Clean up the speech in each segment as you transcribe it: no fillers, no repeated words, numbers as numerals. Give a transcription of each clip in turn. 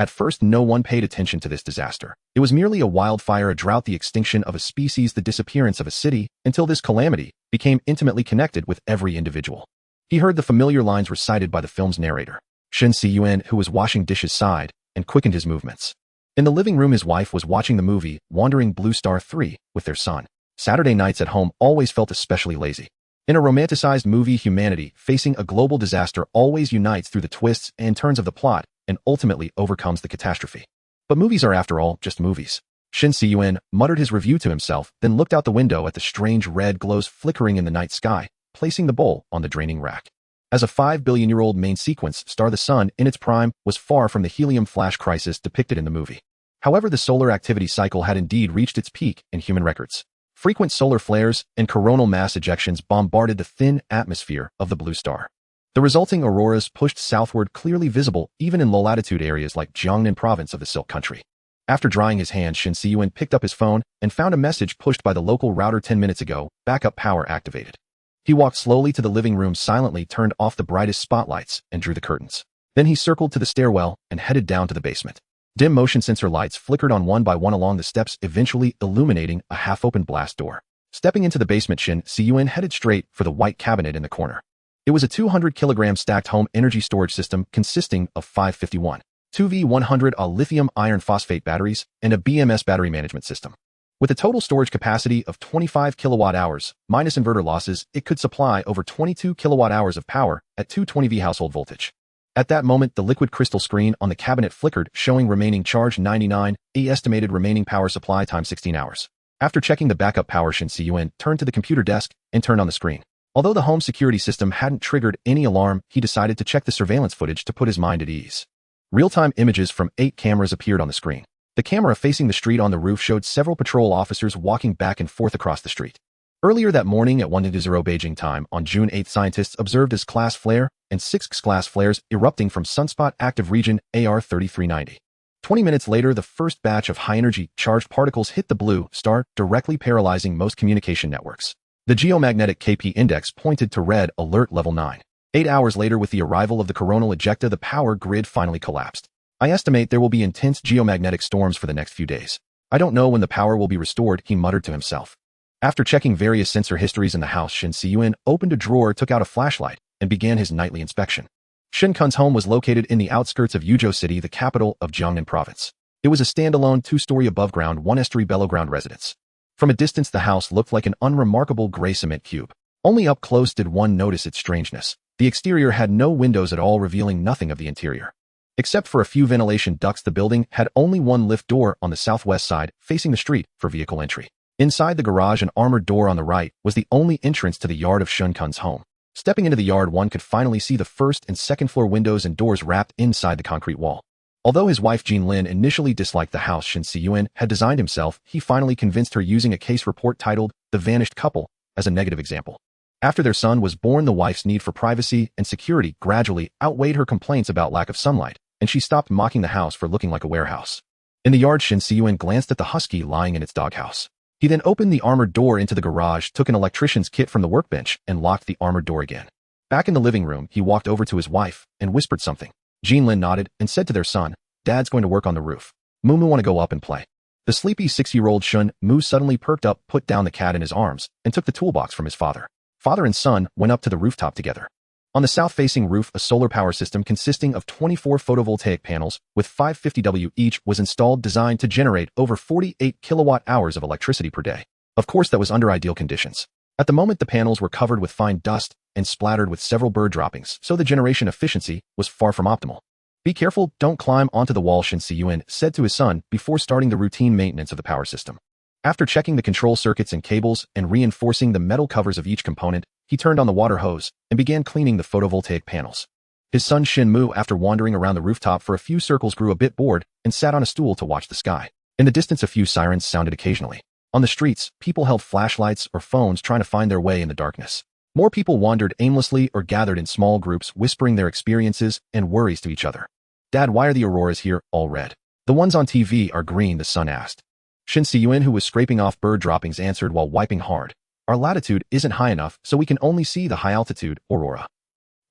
At first, no one paid attention to this disaster. It was merely a wildfire, a drought, the extinction of a species, the disappearance of a city, until this calamity became intimately connected with every individual. He heard the familiar lines recited by the film's narrator. Shen Cun, who was washing dishes, sighed and quickened his movements. In the living room, his wife was watching the movie Wandering Blue Star 3 with their son. Saturday nights at home always felt especially lazy. In a romanticized movie, humanity, facing a global disaster, always unites through the twists and turns of the plot and ultimately overcomes the catastrophe. But movies are, after all, just movies. Shen Cun muttered his review to himself, then looked out the window at the strange red glows flickering in the night sky, placing the bowl on the draining rack. As a 5-billion-year-old main sequence star, the sun, in its prime, was far from the helium flash crisis depicted in the movie. However, the solar activity cycle had indeed reached its peak in human records. Frequent solar flares and coronal mass ejections bombarded the thin atmosphere of the blue star. The resulting auroras pushed southward, clearly visible even in low-latitude areas like Jiangnan province of the Silk Country. After drying his hands, Shen Cun picked up his phone and found a message pushed by the local router 10 minutes ago: backup power activated. He walked slowly to the living room, silently turned off the brightest spotlights and drew the curtains. Then he circled to the stairwell and headed down to the basement. Dim motion sensor lights flickered on one by one along the steps, eventually illuminating a half-open blast door. Stepping into the basement, Shen Cun headed straight for the white cabinet in the corner. It was a 200-kilogram stacked home energy storage system consisting of 551 2V100 lithium iron phosphate batteries and a BMS battery management system. With a total storage capacity of 25 kilowatt-hours, minus inverter losses, it could supply over 22 kilowatt-hours of power at 220V household voltage. At that moment, the liquid crystal screen on the cabinet flickered, showing remaining charge 99, estimated remaining power supply time 16 hours. After checking the backup power, Shen Cun turned to the computer desk and turned on the screen. Although the home security system hadn't triggered any alarm, he decided to check the surveillance footage to put his mind at ease. Real-time images from 8 cameras appeared on the screen. The camera facing the street on the roof showed several patrol officers walking back and forth across the street. Earlier that morning at 1:00 Beijing time on June 8, scientists observed as class flare and 6x-class flares erupting from sunspot active region AR3390. 20 minutes later, the first batch of high-energy charged particles hit the blue star, directly paralyzing most communication networks. The geomagnetic KP index pointed to red alert level 9. 8 hours later, with the arrival of the coronal ejecta, the power grid finally collapsed. I estimate there will be intense geomagnetic storms for the next few days. I don't know when the power will be restored, he muttered to himself. After checking various sensor histories in the house, Shen Cun opened a drawer, took out a flashlight, and began his nightly inspection. Shen Cun's home was located in the outskirts of Yuzhou City, the capital of Jiangnan province. It was a standalone 2-story above-ground, 1-story below-ground residence. From a distance, the house looked like an unremarkable gray cement cube. Only up close did one notice its strangeness. The exterior had no windows at all, revealing nothing of the interior. Except for a few ventilation ducts, the building had only one lift door on the southwest side, facing the street, for vehicle entry. Inside the garage, an armored door on the right was the only entrance to the yard of Shen Cun's home. Stepping into the yard, one could finally see the first and second floor windows and doors wrapped inside the concrete wall. Although his wife Jean Lin initially disliked the house Shen Cun had designed himself, he finally convinced her using a case report titled The Vanished Couple as a negative example. After their son was born, the wife's need for privacy and security gradually outweighed her complaints about lack of sunlight, and she stopped mocking the house for looking like a warehouse. In the yard, Shen Cun glanced at the husky lying in its doghouse. He then opened the armored door into the garage, took an electrician's kit from the workbench, and locked the armored door again. Back in the living room, he walked over to his wife and whispered something. Jean Lin nodded and said to their son, "Dad's going to work on the roof. Mumu want to go up and play." The sleepy 6-year-old Shun Mu suddenly perked up, put down the cat in his arms, and took the toolbox from his father. Father and son went up to the rooftop together. On the south-facing roof, a solar power system consisting of 24 photovoltaic panels with 550W each was installed, designed to generate over 48 kilowatt-hours of electricity per day. Of course, that was under ideal conditions. At the moment, the panels were covered with fine dust and splattered with several bird droppings, so the generation efficiency was far from optimal. "Be careful, don't climb onto the wall," Shen Cun said to his son before starting the routine maintenance of the power system. After checking the control circuits and cables and reinforcing the metal covers of each component, he turned on the water hose and began cleaning the photovoltaic panels. His son Shen Mu, after wandering around the rooftop for a few circles, grew a bit bored and sat on a stool to watch the sky. In the distance, a few sirens sounded occasionally. On the streets, people held flashlights or phones trying to find their way in the darkness. More people wandered aimlessly or gathered in small groups, whispering their experiences and worries to each other. "Dad, why are the auroras here all red? The ones on TV are green," the son asked. Shen Cun, who was scraping off bird droppings, answered while wiping hard. "Our latitude isn't high enough, so we can only see the high-altitude aurora."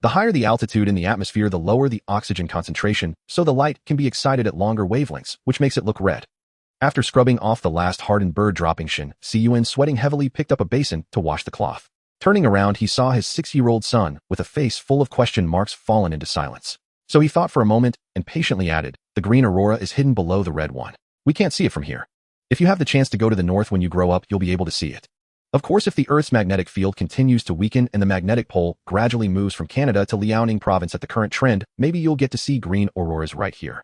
The higher the altitude in the atmosphere, the lower the oxygen concentration, so the light can be excited at longer wavelengths, which makes it look red. After scrubbing off the last hardened bird dropping, Shen Cun, sweating heavily, picked up a basin to wash the cloth. Turning around, he saw his 6-year-old son, with a face full of question marks, fallen into silence. So he thought for a moment, and patiently added, "The green aurora is hidden below the red one. We can't see it from here. If you have the chance to go to the north when you grow up, you'll be able to see it. Of course, if the Earth's magnetic field continues to weaken and the magnetic pole gradually moves from Canada to Liaoning province at the current trend, maybe you'll get to see green auroras right here."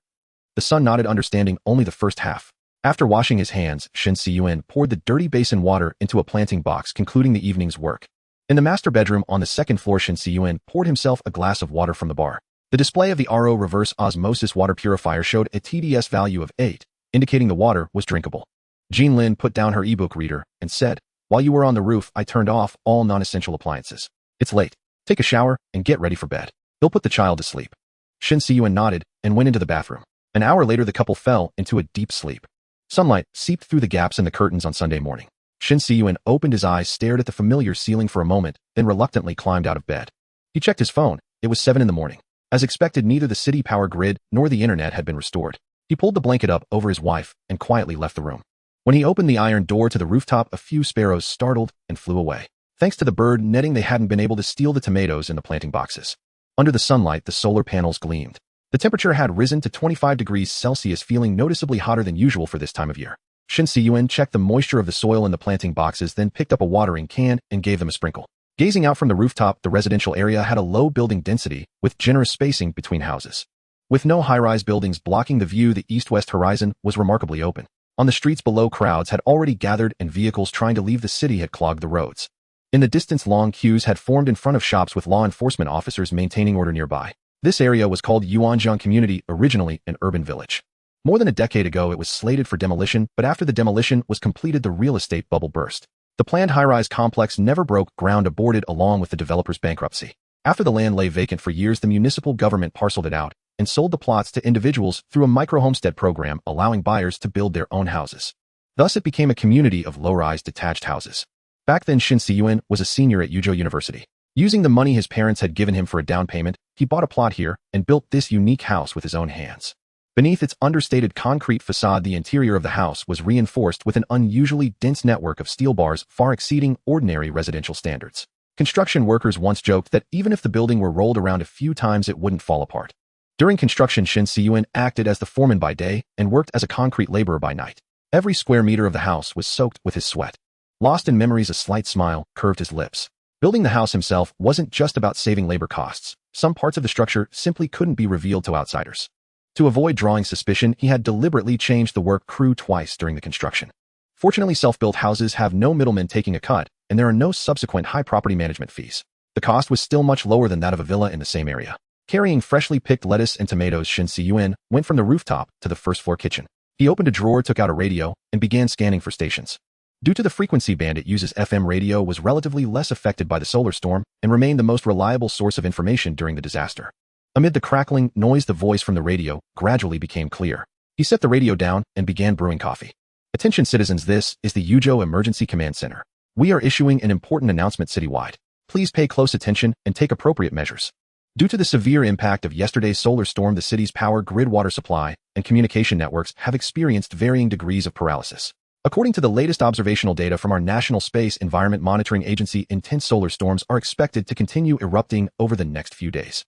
The son nodded, understanding only the first half. After washing his hands, Shen Cun poured the dirty basin water into a planting box, concluding the evening's work. In the master bedroom on the second floor, Shen Cun poured himself a glass of water from the bar. The display of the RO reverse osmosis water purifier showed a TDS value of 8, indicating the water was drinkable. Jean Lin put down her ebook reader and said, "While you were on the roof, I turned off all non-essential appliances. It's late. Take a shower and get ready for bed. They'll put the child to sleep." Shen Cun nodded and went into the bathroom. An hour later, the couple fell into a deep sleep. Sunlight seeped through the gaps in the curtains on Sunday morning. Shen Cun opened his eyes, stared at the familiar ceiling for a moment, then reluctantly climbed out of bed. He checked his phone. It was 7 in the morning. As expected, neither the city power grid nor the internet had been restored. He pulled the blanket up over his wife and quietly left the room. When he opened the iron door to the rooftop, a few sparrows startled and flew away. Thanks to the bird netting, they hadn't been able to steal the tomatoes in the planting boxes. Under the sunlight, the solar panels gleamed. The temperature had risen to 25 degrees Celsius, feeling noticeably hotter than usual for this time of year. Shen Cun checked the moisture of the soil in the planting boxes, then picked up a watering can and gave them a sprinkle. Gazing out from the rooftop, the residential area had a low building density with generous spacing between houses. With no high-rise buildings blocking the view, the east-west horizon was remarkably open. On the streets below, crowds had already gathered and vehicles trying to leave the city had clogged the roads. In the distance, long queues had formed in front of shops with law enforcement officers maintaining order nearby. This area was called Yuanjiang Community, originally an urban village. More than a decade ago, it was slated for demolition, but after the demolition was completed, the real estate bubble burst. The planned high-rise complex never broke ground, aborted along with the developer's bankruptcy. After the land lay vacant for years, the municipal government parceled it out and sold the plots to individuals through a micro-homestead program, allowing buyers to build their own houses. Thus, it became a community of low-rise detached houses. Back then, Shen Cun was a senior at Yuzhou University. Using the money his parents had given him for a down payment, he bought a plot here and built this unique house with his own hands. Beneath its understated concrete facade, the interior of the house was reinforced with an unusually dense network of steel bars, far exceeding ordinary residential standards. Construction workers once joked that even if the building were rolled around a few times, it wouldn't fall apart. During construction, Shen Cun acted as the foreman by day and worked as a concrete laborer by night. Every square meter of the house was soaked with his sweat. Lost in memories, a slight smile curved his lips. Building the house himself wasn't just about saving labor costs. Some parts of the structure simply couldn't be revealed to outsiders. To avoid drawing suspicion, he had deliberately changed the work crew twice during the construction. Fortunately, self-built houses have no middlemen taking a cut, and there are no subsequent high property management fees. The cost was still much lower than that of a villa in the same area. Carrying freshly picked lettuce and tomatoes, Shen Cun went from the rooftop to the first-floor kitchen. He opened a drawer, took out a radio, and began scanning for stations. Due to the frequency band it uses, FM radio was relatively less affected by the solar storm and remained the most reliable source of information during the disaster. Amid the crackling noise, the voice from the radio gradually became clear. He set the radio down and began brewing coffee. "Attention citizens, this is the Yuzhou Emergency Command Center. We are issuing an important announcement citywide. Please pay close attention and take appropriate measures. Due to the severe impact of yesterday's solar storm, the city's power grid, water supply, and communication networks have experienced varying degrees of paralysis. According to the latest observational data from our National Space Environment Monitoring Agency, intense solar storms are expected to continue erupting over the next few days.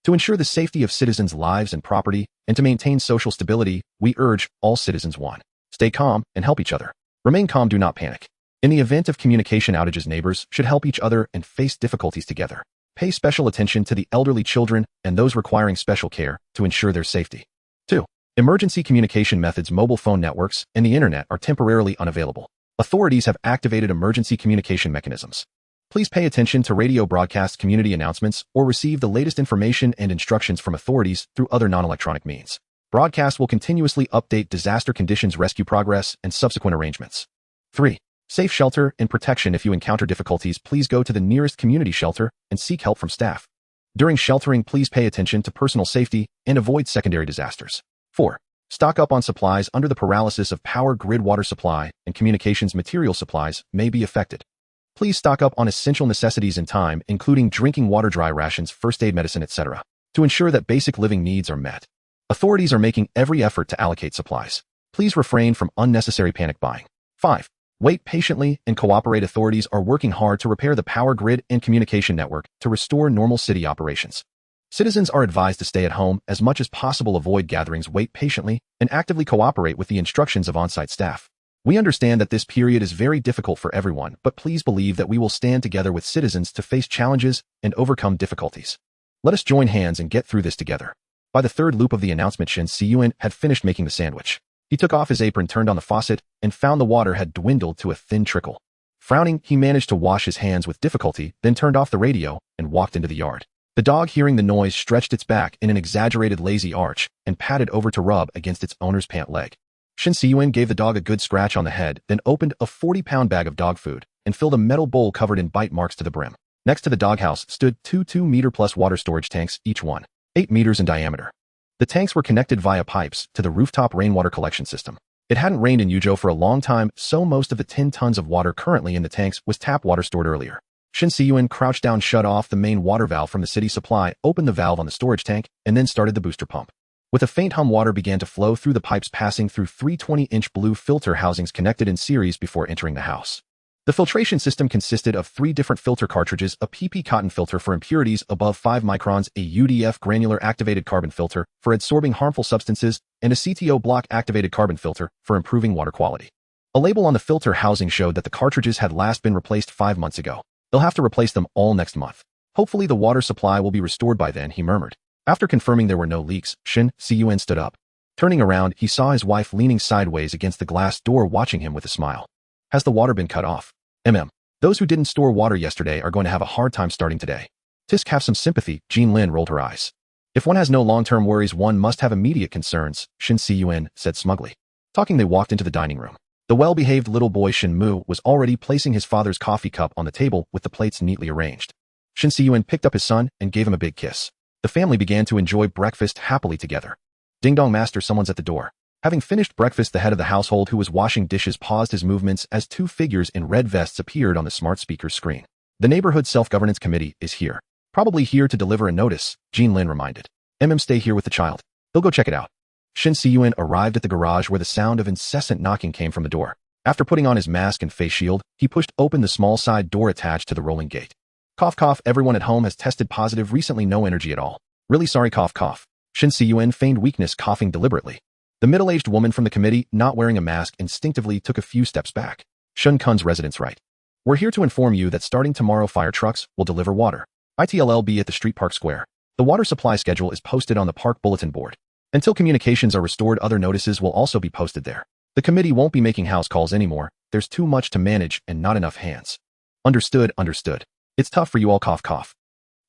To ensure the safety of citizens' lives and property, and to maintain social stability, we urge all citizens: 1. Stay calm and help each other. Remain calm, do not panic. In the event of communication outages, neighbors should help each other and face difficulties together. Pay special attention to the elderly, children, and those requiring special care to ensure their safety. 2. Emergency communication methods, mobile phone networks, and the internet are temporarily unavailable. Authorities have activated emergency communication mechanisms. Please pay attention to radio broadcast, community announcements, or receive the latest information and instructions from authorities through other non-electronic means. Broadcast will continuously update disaster conditions, rescue progress, and subsequent arrangements. 3. Safe shelter and protection. If you encounter difficulties, please go to the nearest community shelter and seek help from staff. During sheltering, please pay attention to personal safety and avoid secondary disasters. 4. Stock up on supplies. Under the paralysis of power grid, water supply and communications material supplies may be affected. Please stock up on essential necessities in time, including drinking water, dry rations, first aid medicine, etc., to ensure that basic living needs are met. Authorities are making every effort to allocate supplies. Please refrain from unnecessary panic buying. 5. Wait patiently and cooperate. Authorities are working hard to repair the power grid and communication network to restore normal city operations. Citizens are advised to stay at home as much as possible, avoid gatherings, wait patiently, and actively cooperate with the instructions of on-site staff. We understand that this period is very difficult for everyone, but please believe that we will stand together with citizens to face challenges and overcome difficulties. Let us join hands and get through this together. By the third loop of the announcement, Shen Cun had finished making the sandwich. He took off his apron, turned on the faucet, and found the water had dwindled to a thin trickle. Frowning, he managed to wash his hands with difficulty, then turned off the radio and walked into the yard. The dog, hearing the noise, stretched its back in an exaggerated lazy arch and padded over to rub against its owner's pant leg. Shen Cun gave the dog a good scratch on the head, then opened a 40-pound bag of dog food and filled a metal bowl covered in bite marks to the brim. Next to the doghouse stood two 2-meter-plus water storage tanks, each one 8 meters in diameter. The tanks were connected via pipes to the rooftop rainwater collection system. It hadn't rained in Yuzhou for a long time, so most of the 10 tons of water currently in the tanks was tap water stored earlier. Shen Cun crouched down, shut off the main water valve from the city supply, opened the valve on the storage tank, and then started the booster pump. With a faint hum, water began to flow through the pipes, passing through 3 20-inch blue filter housings connected in series before entering the house. The filtration system consisted of 3 different filter cartridges, a PP cotton filter for impurities above 5 microns, a UDF granular activated carbon filter for adsorbing harmful substances, and a CTO block activated carbon filter for improving water quality. A label on the filter housing showed that the cartridges had last been replaced 5 months ago. They'll have to replace them all next month. Hopefully the water supply will be restored by then, he murmured. After confirming there were no leaks, Shen Cun stood up. Turning around, he saw his wife leaning sideways against the glass door, watching him with a smile. Has the water been cut off? Those who didn't store water yesterday are going to have a hard time starting today. Tisk, have some sympathy. Jean Lin rolled her eyes. If one has no long-term worries, one must have immediate concerns, Shen Cun said smugly. Talking, they walked into the dining room. The well-behaved little boy Shen Mu was already placing his father's coffee cup on the table with the plates neatly arranged. Shen Cun picked up his son and gave him a big kiss. The family began to enjoy breakfast happily together. Ding dong, master, someone's at the door. Having finished breakfast, the head of the household, who was washing dishes, paused his movements as 2 figures in red vests appeared on the smart speaker's screen. The neighborhood self-governance committee is here. Probably here to deliver a notice, Jean Lin reminded. Stay here with the child. They'll go check it out. Shen Cun arrived at the garage where the sound of incessant knocking came from the door. After putting on his mask and face shield, he pushed open the small side door attached to the rolling gate. Cough, cough, everyone at home has tested positive recently, no energy at all. Really sorry, cough, cough. Shen Cun feigned weakness, coughing deliberately. The middle-aged woman from the committee, not wearing a mask, instinctively took a few steps back. Shen Cun's residence right. We're here to inform you that starting tomorrow, fire trucks will deliver water. It'll be at the street park square. The water supply schedule is posted on the park bulletin board. Until communications are restored, other notices will also be posted there. The committee won't be making house calls anymore. There's too much to manage and not enough hands. Understood, understood. It's tough for you all, cough, cough.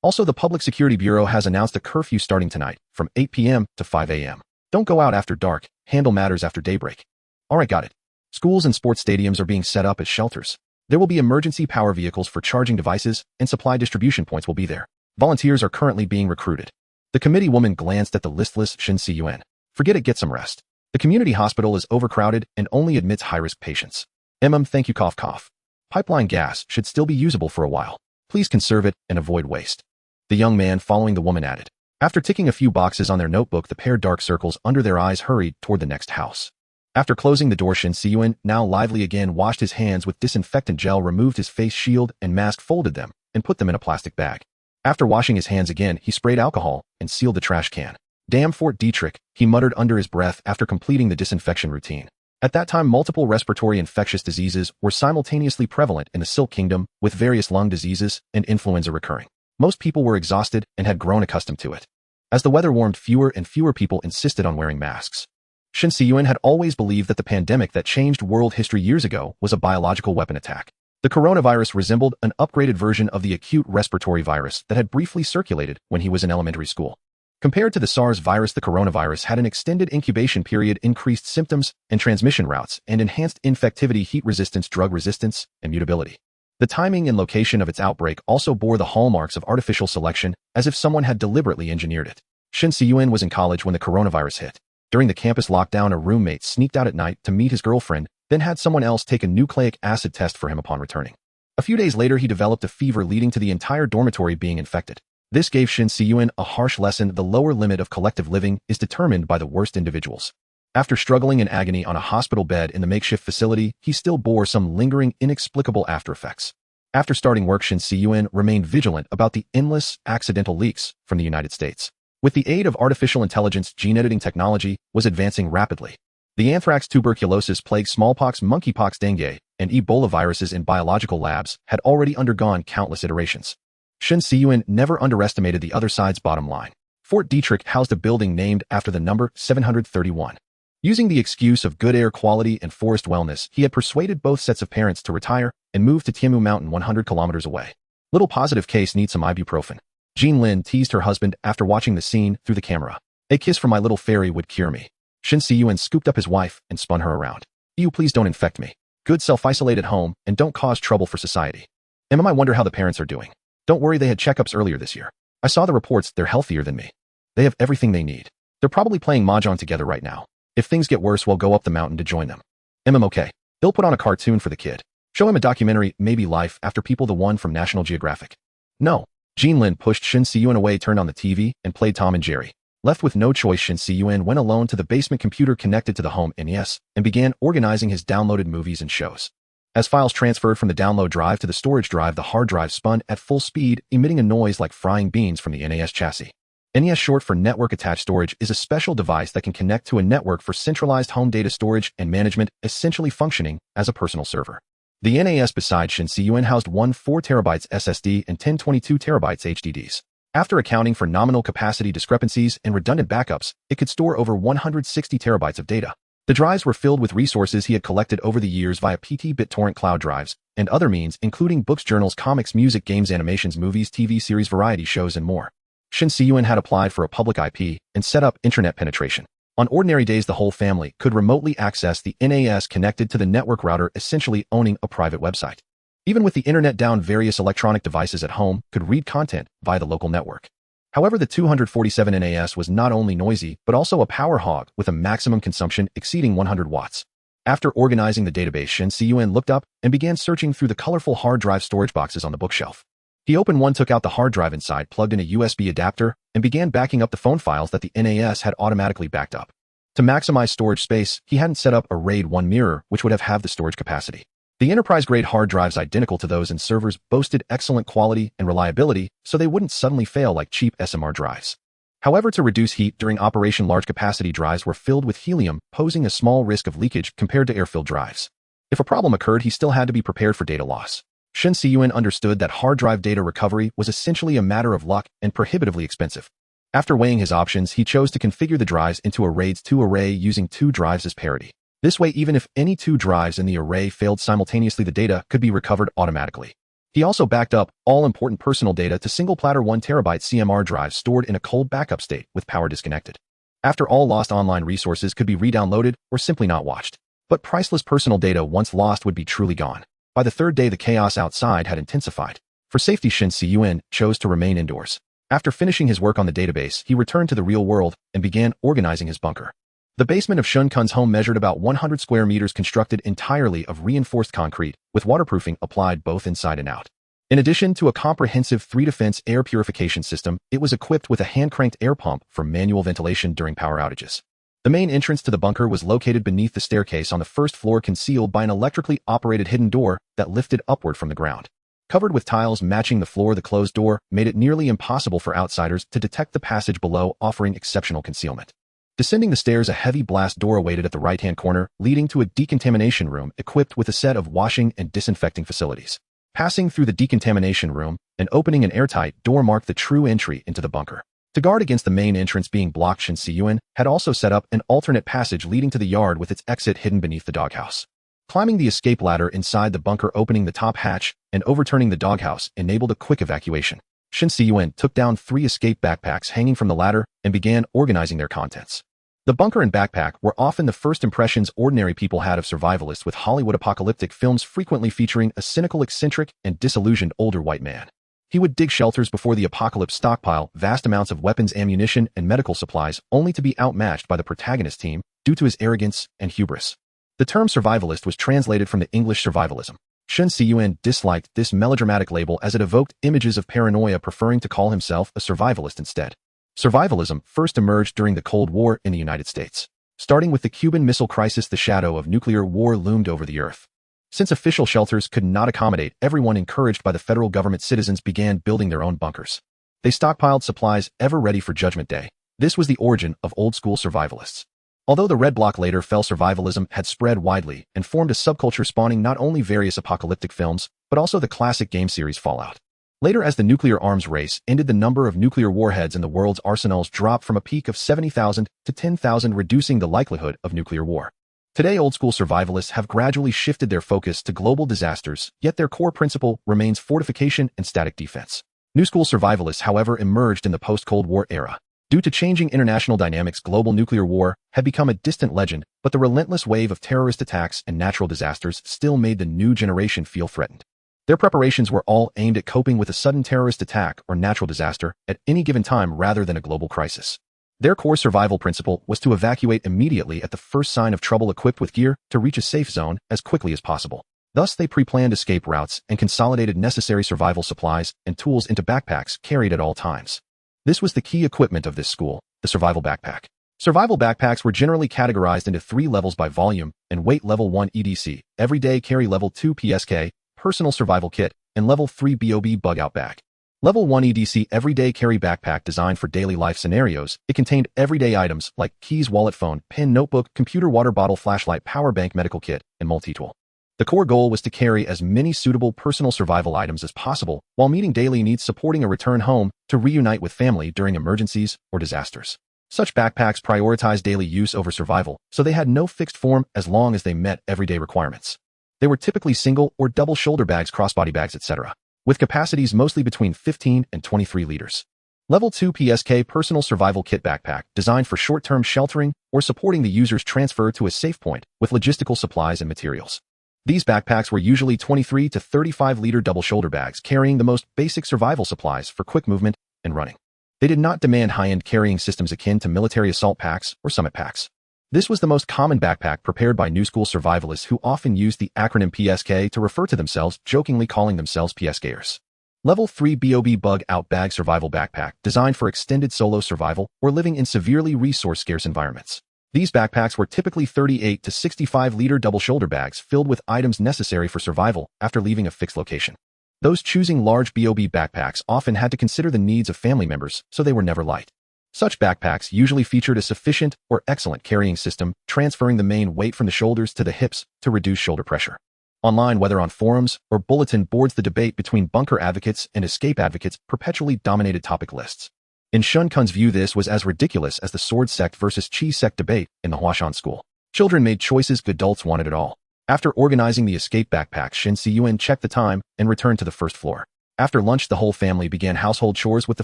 Also, the Public Security Bureau has announced a curfew starting tonight from 8 p.m. to 5 a.m. Don't go out after dark, handle matters after daybreak. Alright, got it. Schools and sports stadiums are being set up as shelters. There will be emergency power vehicles for charging devices, and supply distribution points will be there. Volunteers are currently being recruited. The committee woman glanced at the listless Shen Cun. Forget it, get some rest. The community hospital is overcrowded and only admits high-risk patients. Thank you, cough, cough. Pipeline gas should still be usable for a while. Please conserve it and avoid waste. The young man following the woman added. After ticking a few boxes on their notebook, the pair, dark circles under their eyes, hurried toward the next house. After closing the door, Shen Cun, now lively again, washed his hands with disinfectant gel, removed his face shield and mask, folded them, and put them in a plastic bag. After washing his hands again, he sprayed alcohol and sealed the trash can. Damn Fort Detrick, he muttered under his breath after completing the disinfection routine. At that time, multiple respiratory infectious diseases were simultaneously prevalent in the Silk Kingdom, with various lung diseases and influenza recurring. Most people were exhausted and had grown accustomed to it. As the weather warmed, fewer and fewer people insisted on wearing masks. Shen Cun had always believed that the pandemic that changed world history years ago was a biological weapon attack. The coronavirus resembled an upgraded version of the acute respiratory virus that had briefly circulated when he was in elementary school. Compared to the SARS virus, the coronavirus had an extended incubation period, increased symptoms and transmission routes, and enhanced infectivity, heat resistance, drug resistance, and mutability. The timing and location of its outbreak also bore the hallmarks of artificial selection, as if someone had deliberately engineered it. Shen Cun was in college when the coronavirus hit. During the campus lockdown, a roommate sneaked out at night to meet his girlfriend, then had someone else take a nucleic acid test for him upon returning. A few days later, he developed a fever leading to the entire dormitory being infected. This gave Shen Cun a harsh lesson: the lower limit of collective living is determined by the worst individuals. After struggling in agony on a hospital bed in the makeshift facility, he still bore some lingering, inexplicable aftereffects. After starting work, Shen Cun remained vigilant about the endless, accidental leaks from the United States. With the aid of artificial intelligence, gene editing technology was advancing rapidly. The anthrax, tuberculosis, plague, smallpox, monkeypox, dengue, and Ebola viruses in biological labs had already undergone countless iterations. Shen Cun never underestimated the other side's bottom line. Fort Detrick housed a building named after the number 731. Using the excuse of good air quality and forest wellness, he had persuaded both sets of parents to retire and move to Tianmu Mountain 100 kilometers away. Little positive case needs some ibuprofen. Jean Lin teased her husband after watching the scene through the camera. A kiss from my little fairy would cure me. Shen Cun scooped up his wife and spun her around. You please don't infect me. Good, self-isolate at home and don't cause trouble for society. Emma, I wonder how the parents are doing. Don't worry, they had checkups earlier this year. I saw the reports, they're healthier than me. They have everything they need. They're probably playing mahjong together right now. If things get worse, we'll go up the mountain to join them. Okay. They'll put on a cartoon for the kid. Show him a documentary, maybe Life After People, the one from National Geographic. No. Jean Lin pushed Shen Cun away, turned on the TV, and played Tom and Jerry. Left with no choice, Shen Cun went alone to the basement computer connected to the home NES and began organizing his downloaded movies and shows. As files transferred from the download drive to the storage drive, the hard drive spun at full speed, emitting a noise like frying beans from the NAS chassis. NES, short for Network Attached Storage, is a special device that can connect to a network for centralized home data storage and management, essentially functioning as a personal server. The NAS beside Shen Cun housed one 4 TB SSD and 10 22 TB HDDs. After accounting for nominal capacity discrepancies and redundant backups, it could store over 160 terabytes of data. The drives were filled with resources he had collected over the years via PT BitTorrent cloud drives and other means, including books, journals, comics, music, games, animations, movies, TV series, variety shows, and more. Shen Cun had applied for a public IP and set up internet penetration. On ordinary days, the whole family could remotely access the NAS connected to the network router, essentially owning a private website. Even with the internet down, various electronic devices at home could read content via the local network. However, the 247 NAS was not only noisy, but also a power hog with a maximum consumption exceeding 100 watts. After organizing the database, Shen Cun looked up and began searching through the colorful hard drive storage boxes on the bookshelf. He opened one, took out the hard drive inside, plugged in a USB adapter, and began backing up the phone files that the NAS had automatically backed up. To maximize storage space, he hadn't set up a RAID 1 mirror, which would have halved the storage capacity. The enterprise-grade hard drives, identical to those in servers, boasted excellent quality and reliability, so they wouldn't suddenly fail like cheap SMR drives. However, to reduce heat during operation, large-capacity drives were filled with helium, posing a small risk of leakage compared to air-filled drives. If a problem occurred, he still had to be prepared for data loss. Shen Cun understood that hard drive data recovery was essentially a matter of luck and prohibitively expensive. After weighing his options, he chose to configure the drives into a RAID 2 array using 2 drives as parity. This way, even if any 2 drives in the array failed simultaneously, the data could be recovered automatically. He also backed up all important personal data to single-platter 1 TB CMR drives stored in a cold backup state with power disconnected. After all lost online resources could be re-downloaded or simply not watched. But priceless personal data once lost would be truly gone. By the 3rd day, the chaos outside had intensified. For safety, Shen Cun chose to remain indoors. After finishing his work on the database, he returned to the real world and began organizing his bunker. The basement of Shen Cun's home measured about 100 square meters, constructed entirely of reinforced concrete, with waterproofing applied both inside and out. In addition to a comprehensive 3-defense air purification system, it was equipped with a hand-cranked air pump for manual ventilation during power outages. The main entrance to the bunker was located beneath the staircase on the 1st floor, concealed by an electrically operated hidden door that lifted upward from the ground. Covered with tiles matching the floor, the closed door made it nearly impossible for outsiders to detect the passage below, offering exceptional concealment. Descending the stairs, a heavy blast door awaited at the right-hand corner, leading to a decontamination room equipped with a set of washing and disinfecting facilities. Passing through the decontamination room and opening an airtight door marked the true entry into the bunker. To guard against the main entrance being blocked, Shen Cun had also set up an alternate passage leading to the yard with its exit hidden beneath the doghouse. Climbing the escape ladder inside the bunker, opening the top hatch, and overturning the doghouse enabled a quick evacuation. Shen Cun took down 3 escape backpacks hanging from the ladder and began organizing their contents. The bunker and backpack were often the first impressions ordinary people had of Survivalist, with Hollywood apocalyptic films frequently featuring a cynical, eccentric, and disillusioned older white man. He would dig shelters before the apocalypse, stockpile vast amounts of weapons, ammunition, and medical supplies, only to be outmatched by the protagonist team due to his arrogance and hubris. The term survivalist was translated from the English survivalism. Shen Cun disliked this melodramatic label as it evoked images of paranoia, preferring to call himself a survivalist instead. Survivalism first emerged during the Cold War in the United States. Starting with the Cuban Missile Crisis, the shadow of nuclear war loomed over the earth. Since official shelters could not accommodate everyone, encouraged by the federal government, citizens began building their own bunkers. They stockpiled supplies ever ready for Judgment Day. This was the origin of old-school survivalists. Although the Red Bloc later fell, survivalism had spread widely and formed a subculture, spawning not only various apocalyptic films, but also the classic game series Fallout. Later, as the nuclear arms race ended, the number of nuclear warheads in the world's arsenals dropped from a peak of 70,000 to 10,000, reducing the likelihood of nuclear war. Today, old-school survivalists have gradually shifted their focus to global disasters, yet their core principle remains fortification and static defense. New-school survivalists, however, emerged in the post-Cold War era. Due to changing international dynamics, global nuclear war had become a distant legend, but the relentless wave of terrorist attacks and natural disasters still made the new generation feel threatened. Their preparations were all aimed at coping with a sudden terrorist attack or natural disaster at any given time rather than a global crisis. Their core survival principle was to evacuate immediately at the first sign of trouble, equipped with gear to reach a safe zone as quickly as possible. Thus, they pre-planned escape routes and consolidated necessary survival supplies and tools into backpacks carried at all times. This was the key equipment of this school, the survival backpack. Survival backpacks were generally categorized into 3 levels by volume and weight: level 1 EDC, everyday carry; level 2 PSK, personal survival kit; and level 3 BOB, bug out bag. Level 1 EDC, everyday carry backpack, designed for daily life scenarios. It contained everyday items like keys, wallet, phone, pen, notebook, computer, water bottle, flashlight, power bank, medical kit, and multi-tool. The core goal was to carry as many suitable personal survival items as possible while meeting daily needs, supporting a return home to reunite with family during emergencies or disasters. Such backpacks prioritized daily use over survival, so they had no fixed form as long as they met everyday requirements. They were typically single or double shoulder bags, crossbody bags, etc., with capacities mostly between 15 and 23 liters. Level 2 PSK, personal survival kit backpack, designed for short-term sheltering or supporting the user's transfer to a safe point with logistical supplies and materials. These backpacks were usually 23 to 35-liter double shoulder bags, carrying the most basic survival supplies for quick movement and running. They did not demand high-end carrying systems akin to military assault packs or summit packs. This was the most common backpack prepared by new school survivalists, who often used the acronym PSK to refer to themselves, jokingly calling themselves PSKers. Level 3 BOB, bug out bag, survival backpack, designed for extended solo survival or living in severely resource-scarce environments. These backpacks were typically 38 to 65-liter double shoulder bags filled with items necessary for survival after leaving a fixed location. Those choosing large BOB backpacks often had to consider the needs of family members, so they were never light. Such backpacks usually featured a sufficient or excellent carrying system, transferring the main weight from the shoulders to the hips to reduce shoulder pressure. Online, whether on forums or bulletin boards, the debate between bunker advocates and escape advocates perpetually dominated topic lists. In Shen Cun's view, this was as ridiculous as the sword sect versus cheese sect debate in the Huashan school. Children made choices, adults wanted it all. After organizing the escape backpack, Shen Cun checked the time and returned to the first floor. After lunch, the whole family began household chores, with the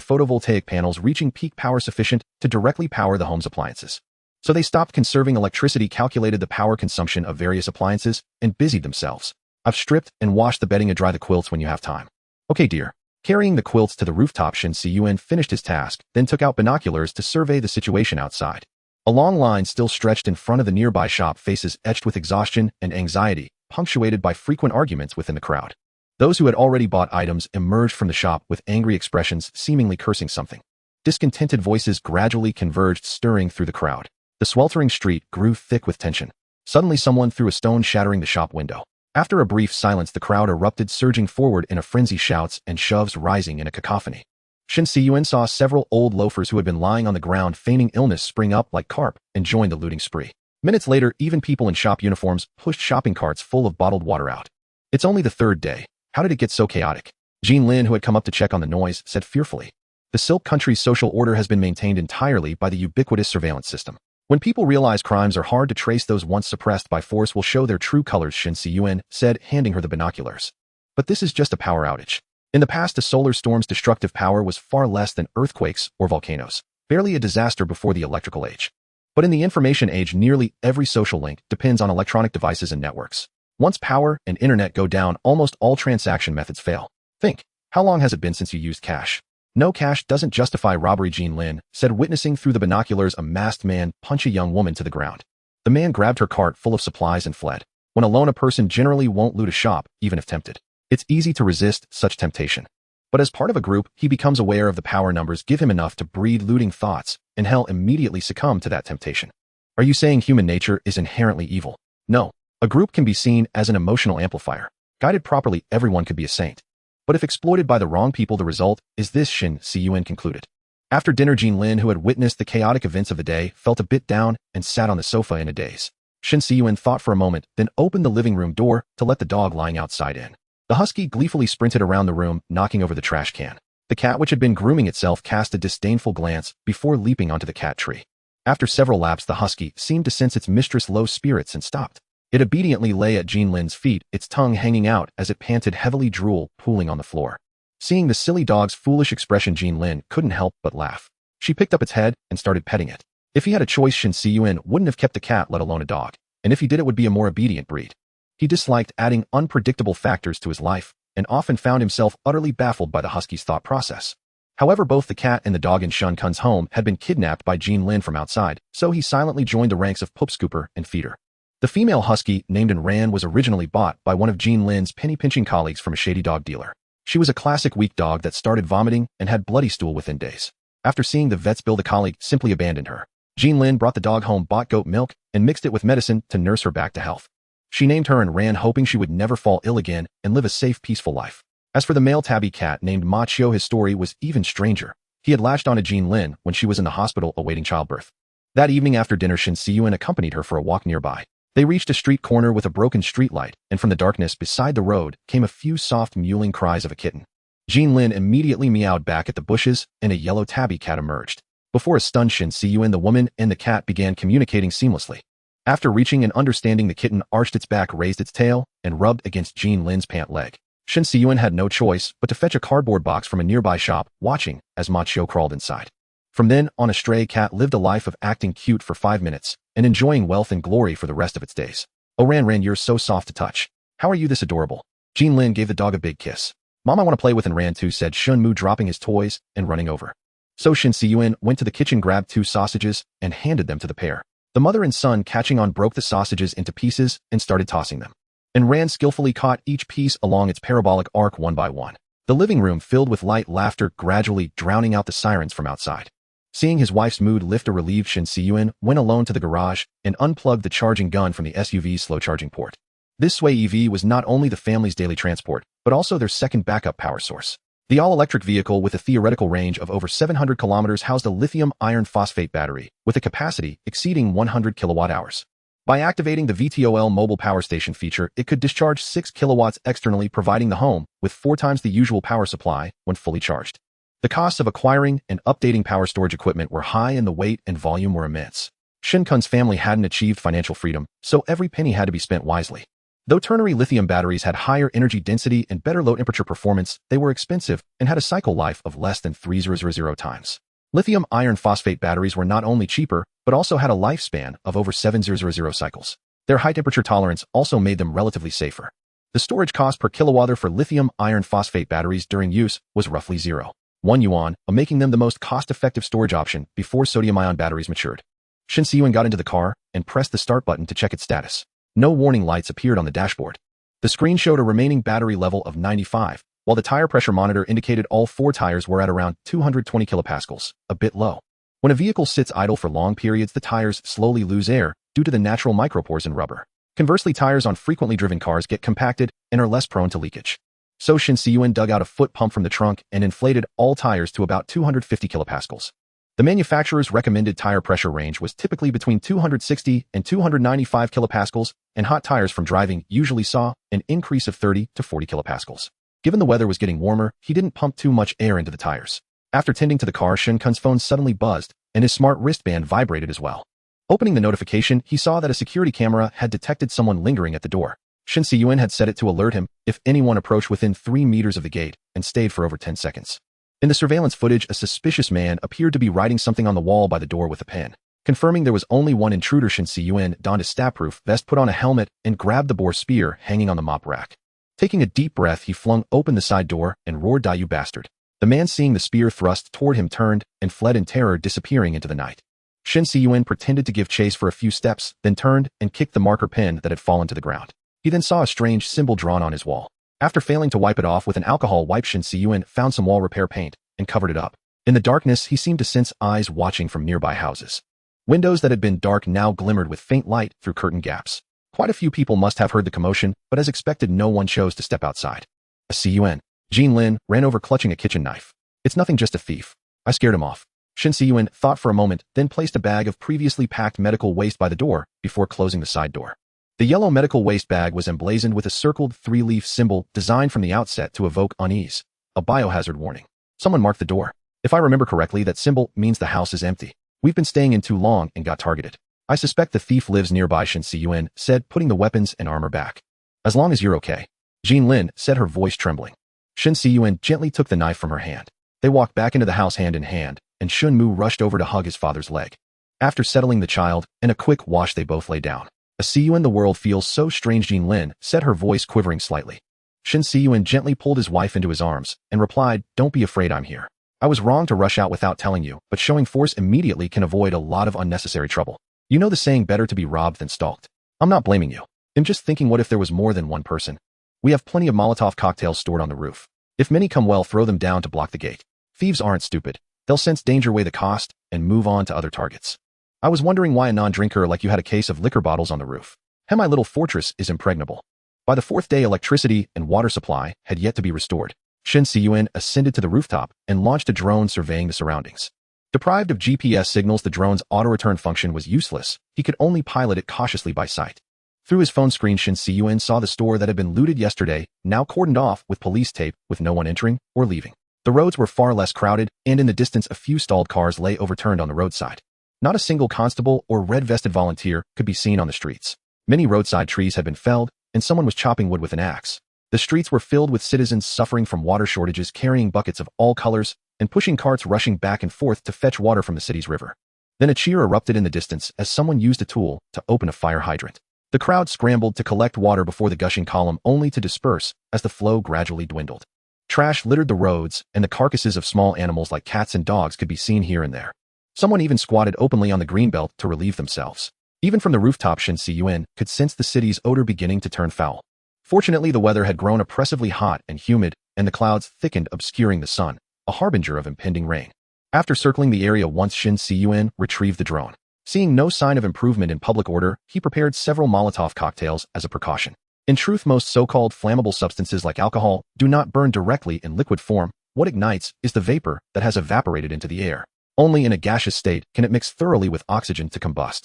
photovoltaic panels reaching peak power sufficient to directly power the home's appliances. So they stopped conserving electricity, calculated the power consumption of various appliances, and busied themselves. I've stripped and washed the bedding and dry the quilts when you have time. Okay, dear. Carrying the quilts to the rooftop, Shen Cun finished his task, then took out binoculars to survey the situation outside. A long line still stretched in front of the nearby shop, faces etched with exhaustion and anxiety, punctuated by frequent arguments within the crowd. Those who had already bought items emerged from the shop with angry expressions, seemingly cursing something. Discontented voices gradually converged, stirring through the crowd. The sweltering street grew thick with tension. Suddenly, someone threw a stone, shattering the shop window. After a brief silence, the crowd erupted, surging forward in a frenzy, shouts and shoves rising in a cacophony. Shen Cun saw several old loafers who had been lying on the ground feigning illness spring up like carp and join the looting spree. Minutes later, even people in shop uniforms pushed shopping carts full of bottled water out. It's only the third day. How did it get so chaotic? Jean Lin, who had come up to check on the noise, said fearfully. The Silk Country's social order has been maintained entirely by the ubiquitous surveillance system. When people realize crimes are hard to trace, those once suppressed by force will show their true colors, Shen Cun said, handing her the binoculars. But this is just a power outage. In the past, a solar storm's destructive power was far less than earthquakes or volcanoes, barely a disaster before the electrical age. But in the information age, nearly every social link depends on electronic devices and networks. Once power and internet go down, almost all transaction methods fail. Think, how long has it been since you used cash? No, cash doesn't justify robbery, Jean Lin said, witnessing through the binoculars a masked man punch a young woman to the ground. The man grabbed her cart full of supplies and fled. When alone, a person generally won't loot a shop, even if tempted. It's easy to resist such temptation. But as part of a group, he becomes aware of the power numbers give him enough to breed looting thoughts, and he'll immediately succumb to that temptation. Are you saying human nature is inherently evil? No. A group can be seen as an emotional amplifier. Guided properly, everyone could be a saint. But if exploited by the wrong people, the result is this, Shen Cun concluded. After dinner, Jean Lin, who had witnessed the chaotic events of the day, felt a bit down and sat on the sofa in a daze. Shen Cun thought for a moment, then opened the living room door to let the dog lying outside in. The husky gleefully sprinted around the room, knocking over the trash can. The cat, which had been grooming itself, cast a disdainful glance before leaping onto the cat tree. After several laps, the husky seemed to sense its mistress' low spirits and stopped. It obediently lay at Jean Lin's feet, its tongue hanging out as it panted heavily, drool pooling on the floor. Seeing the silly dog's foolish expression, Jean Lin couldn't help but laugh. She picked up its head and started petting it. If he had a choice, Shen Cun wouldn't have kept a cat, let alone a dog. And if he did, it would be a more obedient breed. He disliked adding unpredictable factors to his life, and often found himself utterly baffled by the husky's thought process. However, both the cat and the dog in Shen Cun's home had been kidnapped by Jean Lin from outside, so he silently joined the ranks of poop scooper and feeder. The female husky, named Ran, was originally bought by one of Jean Lin's penny-pinching colleagues from a shady dog dealer. She was a classic weak dog that started vomiting and had bloody stool within days. After seeing the vet's bill, the colleague simply abandoned her. Jean Lin brought the dog home, bought goat milk, and mixed it with medicine to nurse her back to health. She named her Ran, hoping she would never fall ill again and live a safe, peaceful life. As for the male tabby cat named Ma Chiu, his story was even stranger. He had latched onto Jean Lin when she was in the hospital awaiting childbirth. That evening after dinner, Shen Cun accompanied her for a walk nearby. They reached a street corner with a broken streetlight, and from the darkness beside the road came a few soft mewling cries of a kitten. Jean Lin immediately meowed back at the bushes, and a yellow tabby cat emerged. Before a stunned Shen Cun, the woman and the cat began communicating seamlessly. After reaching and understanding, the kitten arched its back, raised its tail, and rubbed against Jean Lin's pant leg. Shen Cun had no choice but to fetch a cardboard box from a nearby shop, watching as Ma Chiu crawled inside. From then on, a stray cat lived a life of acting cute for 5 minutes and enjoying wealth and glory for the rest of its days. Oh, Ran, you're so soft to touch. How are you this adorable? Jean Lin gave the dog a big kiss. Mom, I want to play with Ran too, said Shun Mu, dropping his toys and running over. So Shen Cun went to the kitchen, grabbed 2 sausages, and handed them to the pair. The mother and son, catching on, broke the sausages into pieces and started tossing them. And Ran skillfully caught each piece along its parabolic arc one by one. The living room filled with light laughter, gradually drowning out the sirens from outside. Seeing his wife's mood lift, a relieved Shen Cun went alone to the garage and unplugged the charging gun from the SUV's slow charging port. This Sway EV was not only the family's daily transport, but also their second backup power source. The all-electric vehicle, with a theoretical range of over 700 kilometers, housed a lithium iron phosphate battery with a capacity exceeding 100 kilowatt-hours. By activating the VTOL mobile power station feature, it could discharge 6 kilowatts externally, providing the home with 4 times the usual power supply when fully charged. The costs of acquiring and updating power storage equipment were high, and the weight and volume were immense. Shen Cun's family hadn't achieved financial freedom, so every penny had to be spent wisely. Though ternary lithium batteries had higher energy density and better low-temperature performance, they were expensive and had a cycle life of less than 3,000 times. Lithium iron phosphate batteries were not only cheaper, but also had a lifespan of over 7,000 cycles. Their high-temperature tolerance also made them relatively safer. The storage cost per kilowatt for lithium iron phosphate batteries during use was roughly 0.1 yuan, making them the most cost-effective storage option before sodium-ion batteries matured. Shen Cun got into the car and pressed the start button to check its status. No warning lights appeared on the dashboard. The screen showed a remaining battery level of 95, while the tire pressure monitor indicated all 4 tires were at around 220 kilopascals, a bit low. When a vehicle sits idle for long periods, the tires slowly lose air due to the natural micropores in rubber. Conversely, tires on frequently driven cars get compacted and are less prone to leakage. So Shen Cun dug out a foot pump from the trunk and inflated all tires to about 250 kilopascals. The manufacturer's recommended tire pressure range was typically between 260 and 295 kilopascals, and hot tires from driving usually saw an increase of 30 to 40 kilopascals. Given the weather was getting warmer, he didn't pump too much air into the tires. After tending to the car, Shen Cun's phone suddenly buzzed, and his smart wristband vibrated as well. Opening the notification, he saw that a security camera had detected someone lingering at the door. Shen Cun had set it to alert him if anyone approached within 3 meters of the gate and stayed for over 10 seconds. In the surveillance footage, a suspicious man appeared to be writing something on the wall by the door with a pen. Confirming there was only one intruder, Shen Cun donned a stab-proof vest, put on a helmet, and grabbed the boar spear hanging on the mop rack. Taking a deep breath, he flung open the side door and roared, "Die, you bastard." The man, seeing the spear thrust toward him, turned and fled in terror, disappearing into the night. Shen Cun pretended to give chase for a few steps, then turned and kicked the marker pen that had fallen to the ground. He then saw a strange symbol drawn on his wall. After failing to wipe it off with an alcohol wipe, Shen Cun found some wall repair paint and covered it up. In the darkness, he seemed to sense eyes watching from nearby houses. Windows that had been dark now glimmered with faint light through curtain gaps. Quite a few people must have heard the commotion, but as expected, no one chose to step outside. A Cun. Jean Lin ran over clutching a kitchen knife. It's nothing, just a thief. I scared him off. Shen Cun thought for a moment, then placed a bag of previously packed medical waste by the door before closing the side door. The yellow medical waste bag was emblazoned with a circled three-leaf symbol designed from the outset to evoke unease, a biohazard warning. Someone marked the door. If I remember correctly, that symbol means the house is empty. We've been staying in too long and got targeted. I suspect the thief lives nearby, Shen Cun said, putting the weapons and armor back. As long as you're okay. Jean Lin said, her voice trembling. Shen Cun gently took the knife from her hand. They walked back into the house hand in hand, and Shun Mu rushed over to hug his father's leg. After settling the child and a quick wash, they both lay down. A Cun, the world feels so strange, Jean Lin said, her voice quivering slightly. Shen Cun gently pulled his wife into his arms and replied, don't be afraid, I'm here. I was wrong to rush out without telling you, but showing force immediately can avoid a lot of unnecessary trouble. You know the saying, better to be robbed than stalked. I'm not blaming you. I'm just thinking, what if there was more than one person? We have plenty of Molotov cocktails stored on the roof. If many come, well, throw them down to block the gate. Thieves aren't stupid. They'll sense danger, weigh the cost, and move on to other targets. I was wondering why a non-drinker like you had a case of liquor bottles on the roof. My little fortress is impregnable. By the fourth day, electricity and water supply had yet to be restored. Shen Cun ascended to the rooftop and launched a drone surveying the surroundings. Deprived of GPS signals, the drone's auto-return function was useless. He could only pilot it cautiously by sight. Through his phone screen, Shen Cun saw the store that had been looted yesterday, now cordoned off with police tape, with no one entering or leaving. The roads were far less crowded, and in the distance a few stalled cars lay overturned on the roadside. Not a single constable or red-vested volunteer could be seen on the streets. Many roadside trees had been felled, and someone was chopping wood with an axe. The streets were filled with citizens suffering from water shortages, carrying buckets of all colors and pushing carts rushing back and forth to fetch water from the city's river. Then a cheer erupted in the distance as someone used a tool to open a fire hydrant. The crowd scrambled to collect water before the gushing column, only to disperse as the flow gradually dwindled. Trash littered the roads, and the carcasses of small animals like cats and dogs could be seen here and there. Someone even squatted openly on the greenbelt to relieve themselves. Even from the rooftop, Shen Cun could sense the city's odor beginning to turn foul. Fortunately, the weather had grown oppressively hot and humid, and the clouds thickened, obscuring the sun, a harbinger of impending rain. After circling the area once, Shen Cun retrieved the drone. Seeing no sign of improvement in public order, he prepared several Molotov cocktails as a precaution. In truth, most so-called flammable substances like alcohol do not burn directly in liquid form. What ignites is the vapor that has evaporated into the air. Only in a gaseous state can it mix thoroughly with oxygen to combust.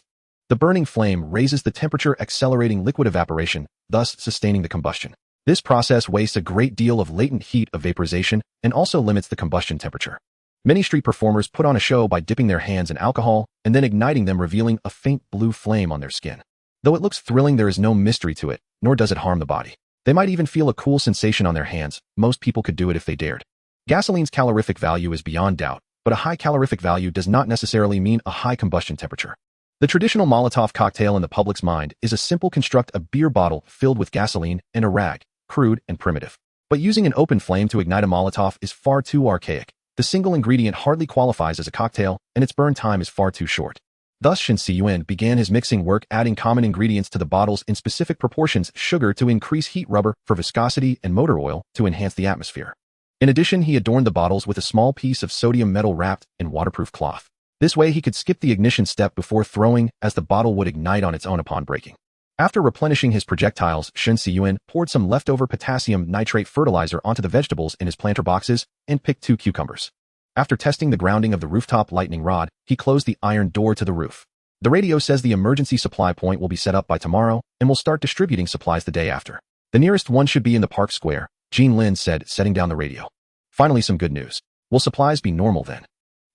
The burning flame raises the temperature, accelerating liquid evaporation, thus sustaining the combustion. This process wastes a great deal of latent heat of vaporization and also limits the combustion temperature. Many street performers put on a show by dipping their hands in alcohol and then igniting them, revealing a faint blue flame on their skin. Though it looks thrilling, there is no mystery to it, nor does it harm the body. They might even feel a cool sensation on their hands. Most people could do it if they dared. Gasoline's calorific value is beyond doubt, but a high calorific value does not necessarily mean a high combustion temperature. The traditional Molotov cocktail in the public's mind is a simple construct: a beer bottle filled with gasoline and a rag, crude and primitive. But using an open flame to ignite a Molotov is far too archaic. The single ingredient hardly qualifies as a cocktail, and its burn time is far too short. Thus, Shen Cun began his mixing work, adding common ingredients to the bottles in specific proportions: sugar to increase heat, rubber for viscosity, and motor oil to enhance the atmosphere. In addition, he adorned the bottles with a small piece of sodium metal wrapped in waterproof cloth. This way he could skip the ignition step before throwing, as the bottle would ignite on its own upon breaking. After replenishing his projectiles, Shen Cun poured some leftover potassium nitrate fertilizer onto the vegetables in his planter boxes and picked 2 cucumbers. After testing the grounding of the rooftop lightning rod, he closed the iron door to the roof. The radio says the emergency supply point will be set up by tomorrow and will start distributing supplies the day after. The nearest one should be in the park square, Jean Lin said, setting down the radio. Finally, some good news. Will supplies be normal then?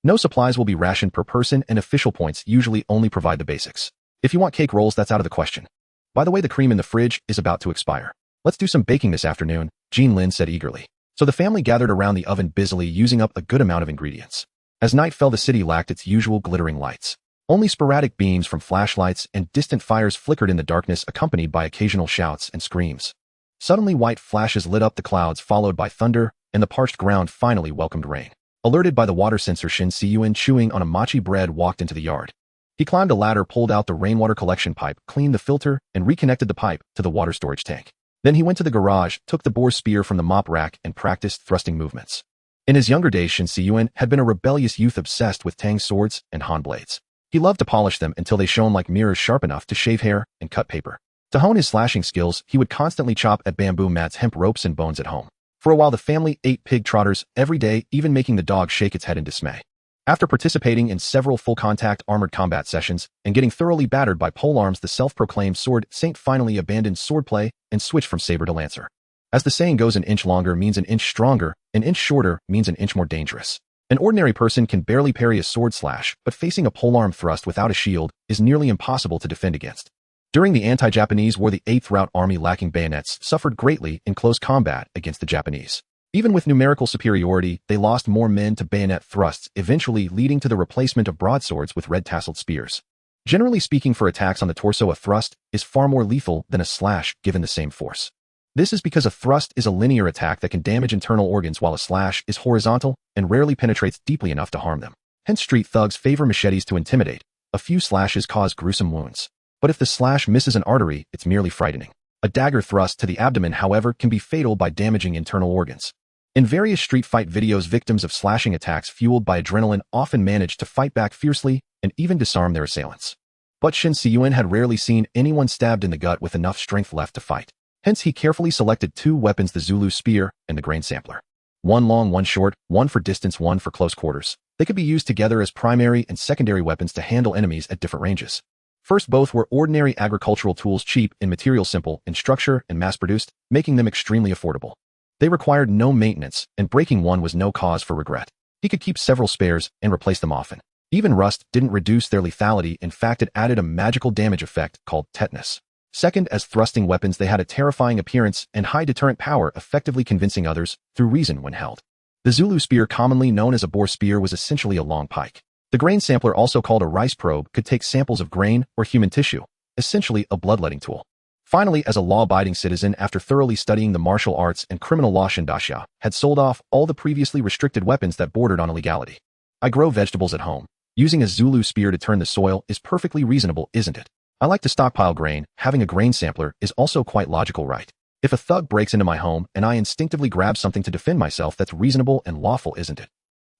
No, supplies will be rationed per person, and official points usually only provide the basics. If you want cake rolls, that's out of the question. By the way, the cream in the fridge is about to expire. Let's do some baking this afternoon, Jean Lin said eagerly. So the family gathered around the oven busily, using up a good amount of ingredients. As night fell, the city lacked its usual glittering lights. Only sporadic beams from flashlights and distant fires flickered in the darkness, accompanied by occasional shouts and screams. Suddenly, white flashes lit up the clouds, followed by thunder, and the parched ground finally welcomed rain. Alerted by the water sensor, Shen Cun, chewing on a mochi bread, walked into the yard. He climbed a ladder, pulled out the rainwater collection pipe, cleaned the filter, and reconnected the pipe to the water storage tank. Then he went to the garage, took the boar spear from the mop rack, and practiced thrusting movements. In his younger days, Shen Cun had been a rebellious youth obsessed with tang swords and han blades. He loved to polish them until they shone like mirrors, sharp enough to shave hair and cut paper. To hone his slashing skills, he would constantly chop at bamboo mats, hemp ropes, and bones at home. For a while, the family ate pig trotters every day, even making the dog shake its head in dismay. After participating in several full-contact armored combat sessions and getting thoroughly battered by polearms, the self-proclaimed sword saint finally abandoned swordplay and switched from saber to lancer. As the saying goes, an inch longer means an inch stronger, an inch shorter means an inch more dangerous. An ordinary person can barely parry a sword slash, but facing a polearm thrust without a shield is nearly impossible to defend against. During the anti-Japanese war, the 8th Route Army, lacking bayonets, suffered greatly in close combat against the Japanese. Even with numerical superiority, they lost more men to bayonet thrusts, eventually leading to the replacement of broadswords with red-tasseled spears. Generally speaking, for attacks on the torso, a thrust is far more lethal than a slash given the same force. This is because a thrust is a linear attack that can damage internal organs, while a slash is horizontal and rarely penetrates deeply enough to harm them. Hence, street thugs favor machetes to intimidate. A few slashes cause gruesome wounds. But if the slash misses an artery, it's merely frightening. A dagger thrust to the abdomen, however, can be fatal by damaging internal organs. In various street fight videos, victims of slashing attacks fueled by adrenaline often manage to fight back fiercely and even disarm their assailants. But Shen Cun had rarely seen anyone stabbed in the gut with enough strength left to fight. Hence, he carefully selected 2 weapons, the Zulu spear and the grain sampler. One long, one short, one for distance, one for close quarters. They could be used together as primary and secondary weapons to handle enemies at different ranges. First, both were ordinary agricultural tools, cheap in material, simple in structure, and mass-produced, making them extremely affordable. They required no maintenance, and breaking one was no cause for regret. He could keep several spares and replace them often. Even rust didn't reduce their lethality. In fact, it added a magical damage effect called tetanus. Second, as thrusting weapons, they had a terrifying appearance and high deterrent power, effectively convincing others through reason when held. The Zulu spear, commonly known as a boar spear, was essentially a long pike. The grain sampler, also called a rice probe, could take samples of grain or human tissue, essentially a bloodletting tool. Finally, as a law-abiding citizen, after thoroughly studying the martial arts and criminal law, Shen Daxia had sold off all the previously restricted weapons that bordered on illegality. I grow vegetables at home. Using a Zulu spear to turn the soil is perfectly reasonable, isn't it? I like to stockpile grain. Having a grain sampler is also quite logical, right? If a thug breaks into my home and I instinctively grab something to defend myself, that's reasonable and lawful, isn't it?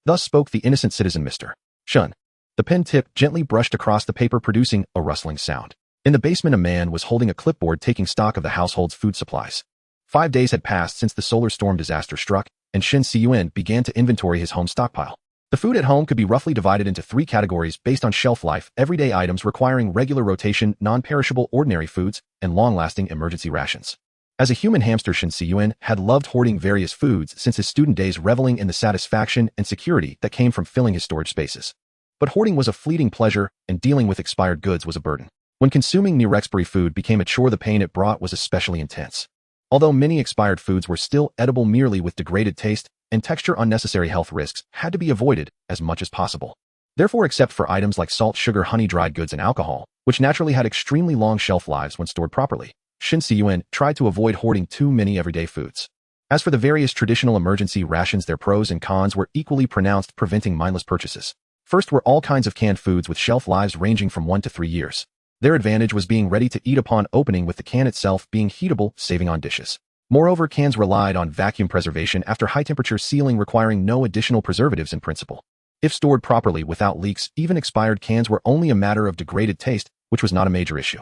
Thus spoke the innocent citizen, Mr. Shen. The pen tip gently brushed across the paper, producing a rustling sound. In the basement, a man was holding a clipboard, taking stock of the household's food supplies. 5 days had passed since the solar storm disaster struck, and Shen Cun began to inventory his home stockpile. The food at home could be roughly divided into 3 categories based on shelf life: everyday items requiring regular rotation, non-perishable ordinary foods, and long-lasting emergency rations. As a human hamster, Shen Cun had loved hoarding various foods since his student days, reveling in the satisfaction and security that came from filling his storage spaces. But hoarding was a fleeting pleasure, and dealing with expired goods was a burden. When consuming near-expiry food became a chore, the pain it brought was especially intense. Although many expired foods were still edible, merely with degraded taste and texture, unnecessary health risks had to be avoided as much as possible. Therefore, except for items like salt, sugar, honey, dried goods, and alcohol, which naturally had extremely long shelf lives when stored properly, Shen Cun tried to avoid hoarding too many everyday foods. As for the various traditional emergency rations, their pros and cons were equally pronounced, preventing mindless purchases. First were all kinds of canned foods with shelf lives ranging from 1 to 3 years. Their advantage was being ready to eat upon opening, with the can itself being heatable, saving on dishes. Moreover, cans relied on vacuum preservation after high-temperature sealing, requiring no additional preservatives in principle. If stored properly without leaks, even expired cans were only a matter of degraded taste, which was not a major issue.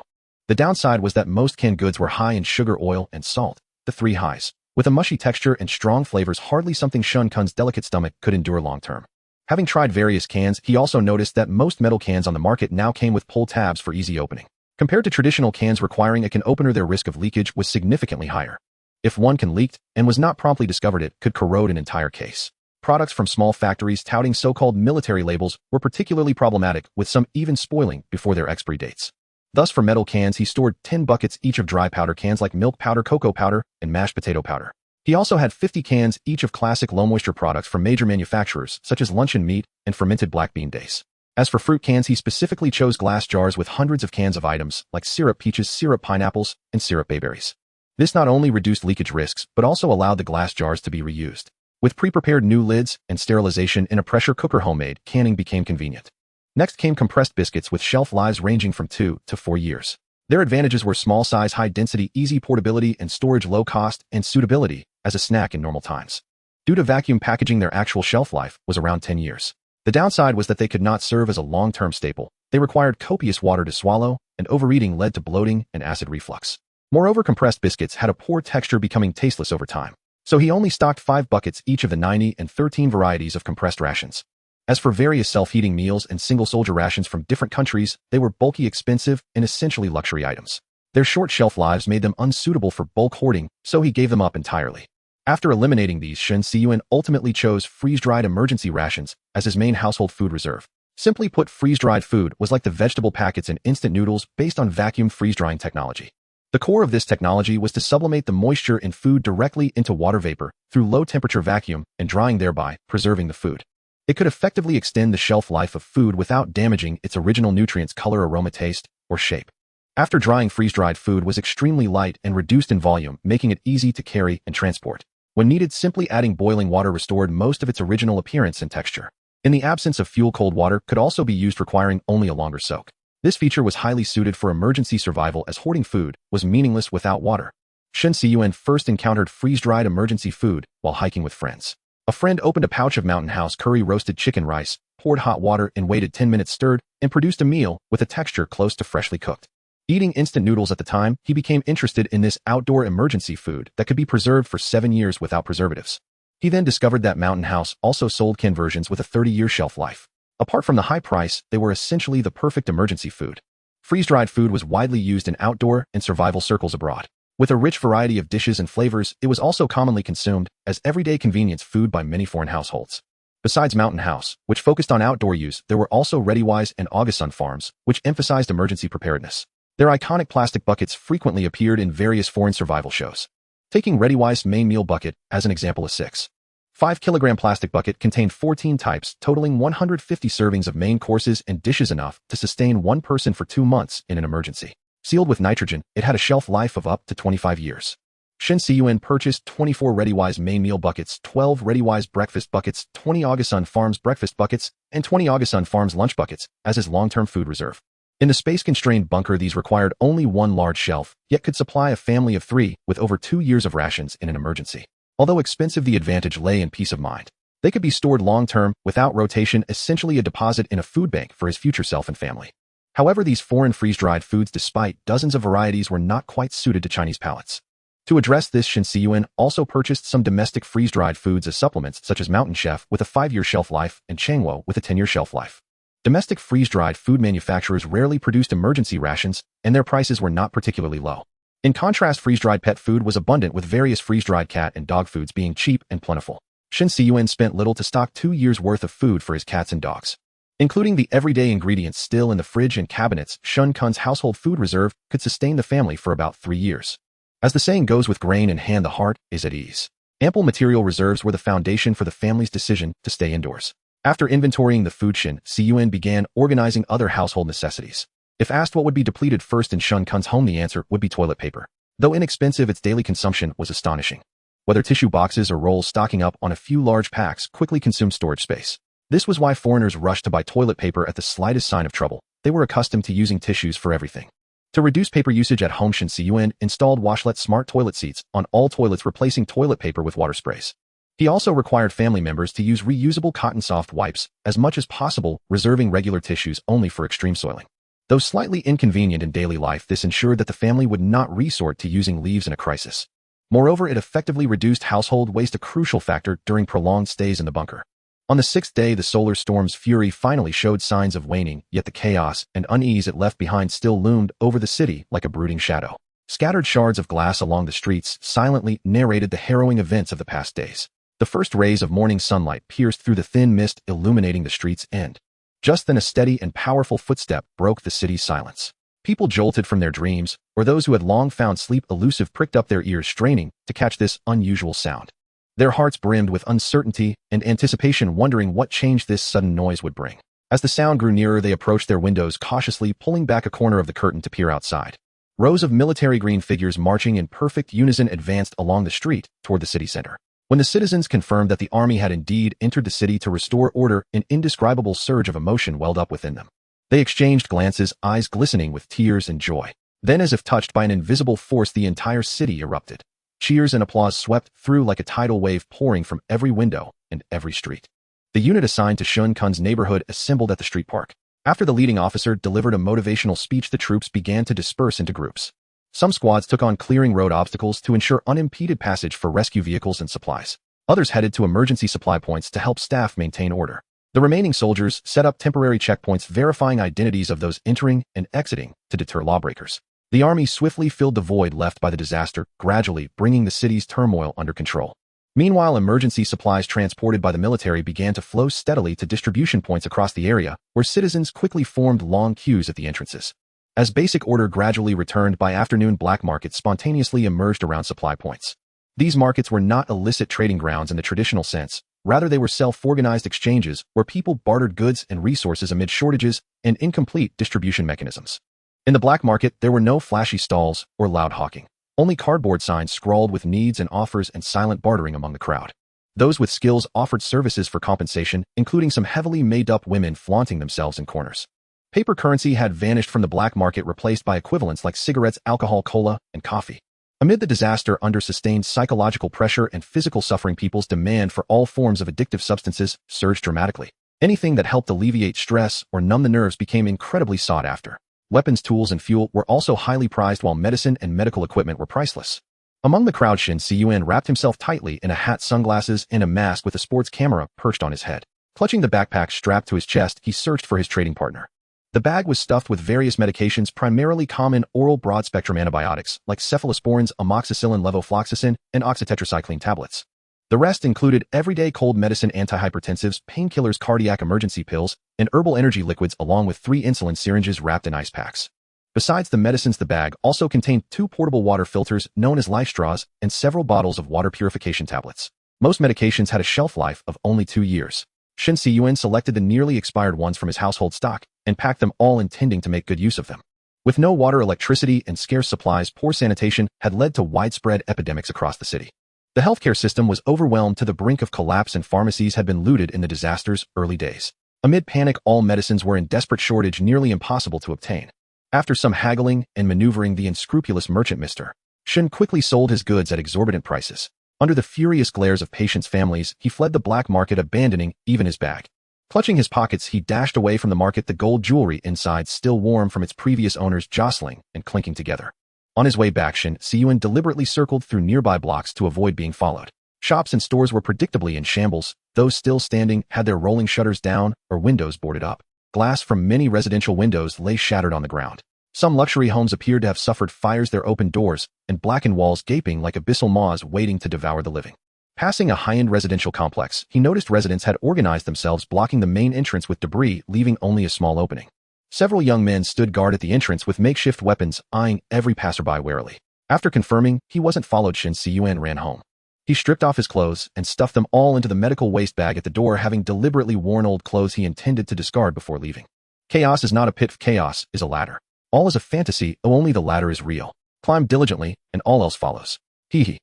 The downside was that most canned goods were high in sugar, oil, and salt, the 3 highs, with a mushy texture and strong flavors, hardly something Shen Cun's delicate stomach could endure long-term. Having tried various cans, he also noticed that most metal cans on the market now came with pull tabs for easy opening. Compared to traditional cans requiring a can opener, their risk of leakage was significantly higher. If one can leaked and was not promptly discovered, it could corrode an entire case. Products from small factories touting so-called military labels were particularly problematic, with some even spoiling before their expiry dates. Thus, for metal cans, he stored 10 buckets each of dry powder cans like milk powder, cocoa powder, and mashed potato powder. He also had 50 cans each of classic low-moisture products from major manufacturers such as luncheon meat and fermented black bean dates. As for fruit cans, he specifically chose glass jars with hundreds of cans of items like syrup peaches, syrup pineapples, and syrup bayberries. This not only reduced leakage risks, but also allowed the glass jars to be reused. With pre-prepared new lids and sterilization in a pressure cooker, homemade canning became convenient. Next came compressed biscuits with shelf lives ranging from 2 to 4 years. Their advantages were small size, high density, easy portability, and storage, low cost, and suitability as a snack in normal times. Due to vacuum packaging, their actual shelf life was around 10 years. The downside was that they could not serve as a long-term staple. They required copious water to swallow, and overeating led to bloating and acid reflux. Moreover, compressed biscuits had a poor texture, becoming tasteless over time. So he only stocked 5 buckets each of the 90 and 13 varieties of compressed rations. As for various self-heating meals and single-soldier rations from different countries, they were bulky, expensive, and essentially luxury items. Their short shelf lives made them unsuitable for bulk hoarding, so he gave them up entirely. After eliminating these, Shen Cun ultimately chose freeze-dried emergency rations as his main household food reserve. Simply put, freeze-dried food was like the vegetable packets in instant noodles based on vacuum freeze-drying technology. The core of this technology was to sublimate the moisture in food directly into water vapor through low-temperature vacuum and drying, thereby preserving the food. It could effectively extend the shelf life of food without damaging its original nutrients, color, aroma, taste, or shape. After drying, freeze-dried food was extremely light and reduced in volume, making it easy to carry and transport. When needed, simply adding boiling water restored most of its original appearance and texture. In the absence of fuel, cold water could also be used, requiring only a longer soak. This feature was highly suited for emergency survival, as hoarding food was meaningless without water. Shen Cun first encountered freeze-dried emergency food while hiking with friends. A friend opened a pouch of Mountain House curry roasted chicken rice, poured hot water in, waited 10 minutes, stirred, and produced a meal with a texture close to freshly cooked. Eating instant noodles at the time, he became interested in this outdoor emergency food that could be preserved for 7 years without preservatives. He then discovered that Mountain House also sold canned versions with a 30-year shelf life. Apart from the high price, they were essentially the perfect emergency food. Freeze-dried food was widely used in outdoor and survival circles abroad. With a rich variety of dishes and flavors, it was also commonly consumed as everyday convenience food by many foreign households. Besides Mountain House, which focused on outdoor use, there were also Redefines and Augustin farms, which emphasized emergency preparedness. Their iconic plastic buckets frequently appeared in various foreign survival shows. Taking Redefines' main meal bucket as an example, a 6.5-kilogram plastic bucket contained 14 types, totaling 150 servings of main courses and dishes, enough to sustain one person for 2 months in an emergency. Sealed with nitrogen, it had a shelf life of up to 25 years. Shen Cun purchased 24 Redefines main meal buckets, 12 Redefines breakfast buckets, 20 Augustin Farms breakfast buckets, and 20 Augustin Farms lunch buckets as his long-term food reserve. In the space-constrained bunker, these required only one large shelf, yet could supply a family of 3 with over 2 years of rations in an emergency. Although expensive, the advantage lay in peace of mind. They could be stored long-term, without rotation, essentially a deposit in a food bank for his future self and family. However, these foreign freeze-dried foods, despite dozens of varieties, were not quite suited to Chinese palates. To address this, Shen Cun also purchased some domestic freeze-dried foods as supplements, such as Mountain Chef with a 5-year shelf life and Changwo with a 10-year shelf life. Domestic freeze-dried food manufacturers rarely produced emergency rations, and their prices were not particularly low. In contrast, freeze-dried pet food was abundant, with various freeze-dried cat and dog foods being cheap and plentiful. Shen Cun spent little to stock 2 years' worth of food for his cats and dogs. Including the everyday ingredients still in the fridge and cabinets, Shen Cun's household food reserve could sustain the family for about 3 years. As the saying goes, with grain in hand the heart is at ease. Ample material reserves were the foundation for the family's decision to stay indoors. After inventorying the food, Shen Cun began organizing other household necessities. If asked what would be depleted first in Shen Cun's home, the answer would be toilet paper. Though inexpensive, its daily consumption was astonishing. Whether tissue boxes or rolls, stocking up on a few large packs quickly consumed storage space. This was why foreigners rushed to buy toilet paper at the slightest sign of trouble. They were accustomed to using tissues for everything. To reduce paper usage at home, Shen Cun installed washlet smart toilet seats on all toilets, replacing toilet paper with water sprays. He also required family members to use reusable cotton soft wipes as much as possible, reserving regular tissues only for extreme soiling. Though slightly inconvenient in daily life, this ensured that the family would not resort to using leaves in a crisis. Moreover, it effectively reduced household waste, a crucial factor during prolonged stays in the bunker. On the 6th day, the solar storm's fury finally showed signs of waning, yet the chaos and unease it left behind still loomed over the city like a brooding shadow. Scattered shards of glass along the streets silently narrated the harrowing events of the past days. The first rays of morning sunlight pierced through the thin mist, illuminating the street's end. Just then, a steady and powerful footstep broke the city's silence. People jolted from their dreams, or those who had long found sleep elusive pricked up their ears, straining to catch this unusual sound. Their hearts brimmed with uncertainty and anticipation, wondering what change this sudden noise would bring. As the sound grew nearer, they approached their windows cautiously, pulling back a corner of the curtain to peer outside. Rows of military green figures marching in perfect unison advanced along the street toward the city center. When the citizens confirmed that the army had indeed entered the city to restore order, an indescribable surge of emotion welled up within them. They exchanged glances, eyes glistening with tears and joy. Then, as if touched by an invisible force, the entire city erupted. Cheers and applause swept through like a tidal wave, pouring from every window and every street. The unit assigned to Shen Cun's neighborhood assembled at the street park. After the leading officer delivered a motivational speech, the troops began to disperse into groups. Some squads took on clearing road obstacles to ensure unimpeded passage for rescue vehicles and supplies. Others headed to emergency supply points to help staff maintain order. The remaining soldiers set up temporary checkpoints verifying identities of those entering and exiting to deter lawbreakers. The army swiftly filled the void left by the disaster, gradually bringing the city's turmoil under control. Meanwhile, emergency supplies transported by the military began to flow steadily to distribution points across the area, where citizens quickly formed long queues at the entrances. As basic order gradually returned by afternoon, black markets spontaneously emerged around supply points. These markets were not illicit trading grounds in the traditional sense. Rather, they were self-organized exchanges where people bartered goods and resources amid shortages and incomplete distribution mechanisms. In the black market, there were no flashy stalls or loud hawking. Only cardboard signs scrawled with needs and offers and silent bartering among the crowd. Those with skills offered services for compensation, including some heavily made-up women flaunting themselves in corners. Paper currency had vanished from the black market, replaced by equivalents like cigarettes, alcohol, cola, and coffee. Amid the disaster, under sustained psychological pressure and physical suffering, people's demand for all forms of addictive substances surged dramatically. Anything that helped alleviate stress or numb the nerves became incredibly sought after. Weapons, tools, and fuel were also highly prized, while medicine and medical equipment were priceless. Among the crowd, Shen Cun wrapped himself tightly in a hat, sunglasses, and a mask with a sports camera perched on his head. Clutching the backpack strapped to his chest, he searched for his trading partner. The bag was stuffed with various medications, primarily common oral broad-spectrum antibiotics like cephalosporins, amoxicillin, levofloxacin, and oxytetracycline tablets. The rest included everyday cold medicine, antihypertensives, painkillers, cardiac emergency pills, and herbal energy liquids, along with 3 insulin syringes wrapped in ice packs. Besides the medicines, the bag also contained 2 portable water filters known as life straws and several bottles of water purification tablets. Most medications had a shelf life of only 2 years. Shen Cun selected the nearly expired ones from his household stock and packed them all, intending to make good use of them. With no water, electricity, and scarce supplies, poor sanitation had led to widespread epidemics across the city. The healthcare system was overwhelmed to the brink of collapse, and pharmacies had been looted in the disaster's early days. Amid panic, all medicines were in desperate shortage, nearly impossible to obtain. After some haggling and maneuvering, the unscrupulous merchant Mr. Shen quickly sold his goods at exorbitant prices. Under the furious glares of patients' families, he fled the black market, abandoning even his bag. Clutching his pockets, he dashed away from the market, the gold jewelry inside still warm from its previous owners jostling and clinking together. On his way back, Shen Cun deliberately circled through nearby blocks to avoid being followed. Shops and stores were predictably in shambles. Those still standing had their rolling shutters down or windows boarded up. Glass from many residential windows lay shattered on the ground. Some luxury homes appeared to have suffered fires, their open doors and blackened walls gaping like abyssal maws waiting to devour the living. Passing a high-end residential complex, he noticed residents had organized themselves, blocking the main entrance with debris, leaving only a small opening. Several young men stood guard at the entrance with makeshift weapons, eyeing every passerby warily. After confirming he wasn't followed, Shen Cun ran home. He stripped off his clothes and stuffed them all into the medical waste bag at the door, having deliberately worn old clothes he intended to discard before leaving. Chaos is not a pit, chaos is a ladder. All is a fantasy, only the ladder is real. Climb diligently, and all else follows. Hee hee.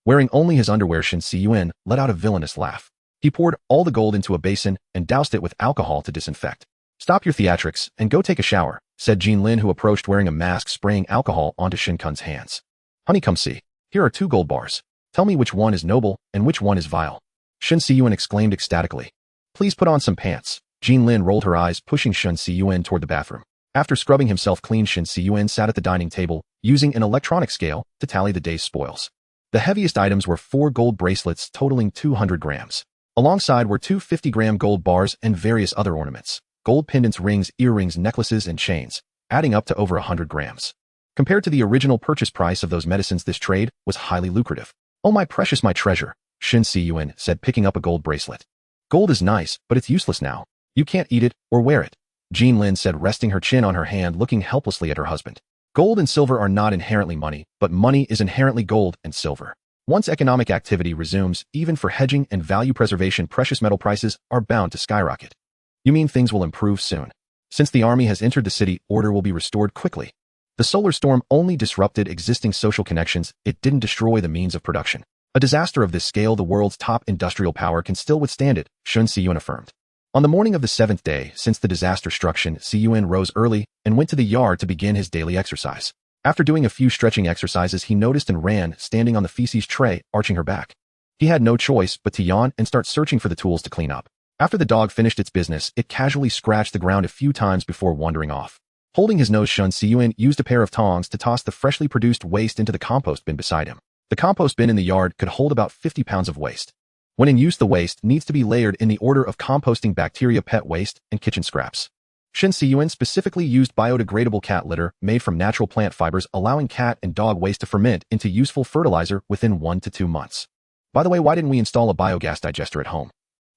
Wearing only his underwear, Shen Cun let out a villainous laugh. He poured all the gold into a basin and doused it with alcohol to disinfect. "Stop your theatrics and go take a shower," said Lin, who approached wearing a mask, spraying alcohol onto Shen Cun's hands. "Honey, come see. Here are 2 gold bars. Tell me which one is noble and which one is vile." Shen Cun exclaimed ecstatically. "Please put on some pants." Lin rolled her eyes, pushing Shen Cun toward the bathroom. After scrubbing himself clean, Shen Cun sat at the dining table, using an electronic scale to tally the day's spoils. The heaviest items were 4 gold bracelets totaling 200 grams. Alongside were 2 50-gram gold bars and various other ornaments. Gold pendants, rings, earrings, necklaces, and chains, adding up to over 100 grams. Compared to the original purchase price of those medicines, this trade was highly lucrative. "Oh, my precious, my treasure," Shen Cun said, picking up a gold bracelet. "Gold is nice, but it's useless now. You can't eat it or wear it," Lin said, resting her chin on her hand, looking helplessly at her husband. "Gold and silver are not inherently money, but money is inherently gold and silver. Once economic activity resumes, even for hedging and value preservation, precious metal prices are bound to skyrocket." "You mean things will improve soon? Since the army has entered the city, order will be restored quickly." The solar storm only disrupted existing social connections, it didn't destroy the means of production. A disaster of this scale, the world's top industrial power, can still withstand it, Shen Cun affirmed. On the morning of the seventh day since the disaster struck, Shen Cun rose early and went to the yard to begin his daily exercise. After doing a few stretching exercises, he noticed and ran, standing on the feces tray, arching her back. He had no choice but to yawn and start searching for the tools to clean up. After the dog finished its business, it casually scratched the ground a few times before wandering off. Holding his nose, Shen Cun used a pair of tongs to toss the freshly produced waste into the compost bin beside him. The compost bin in the yard could hold about 50 pounds of waste. When in use, the waste needs to be layered in the order of composting bacteria, pet waste, and kitchen scraps. Shen Cun specifically used biodegradable cat litter made from natural plant fibers, allowing cat and dog waste to ferment into useful fertilizer within 1 to 2 months. By the way, why didn't we install a biogas digester at home?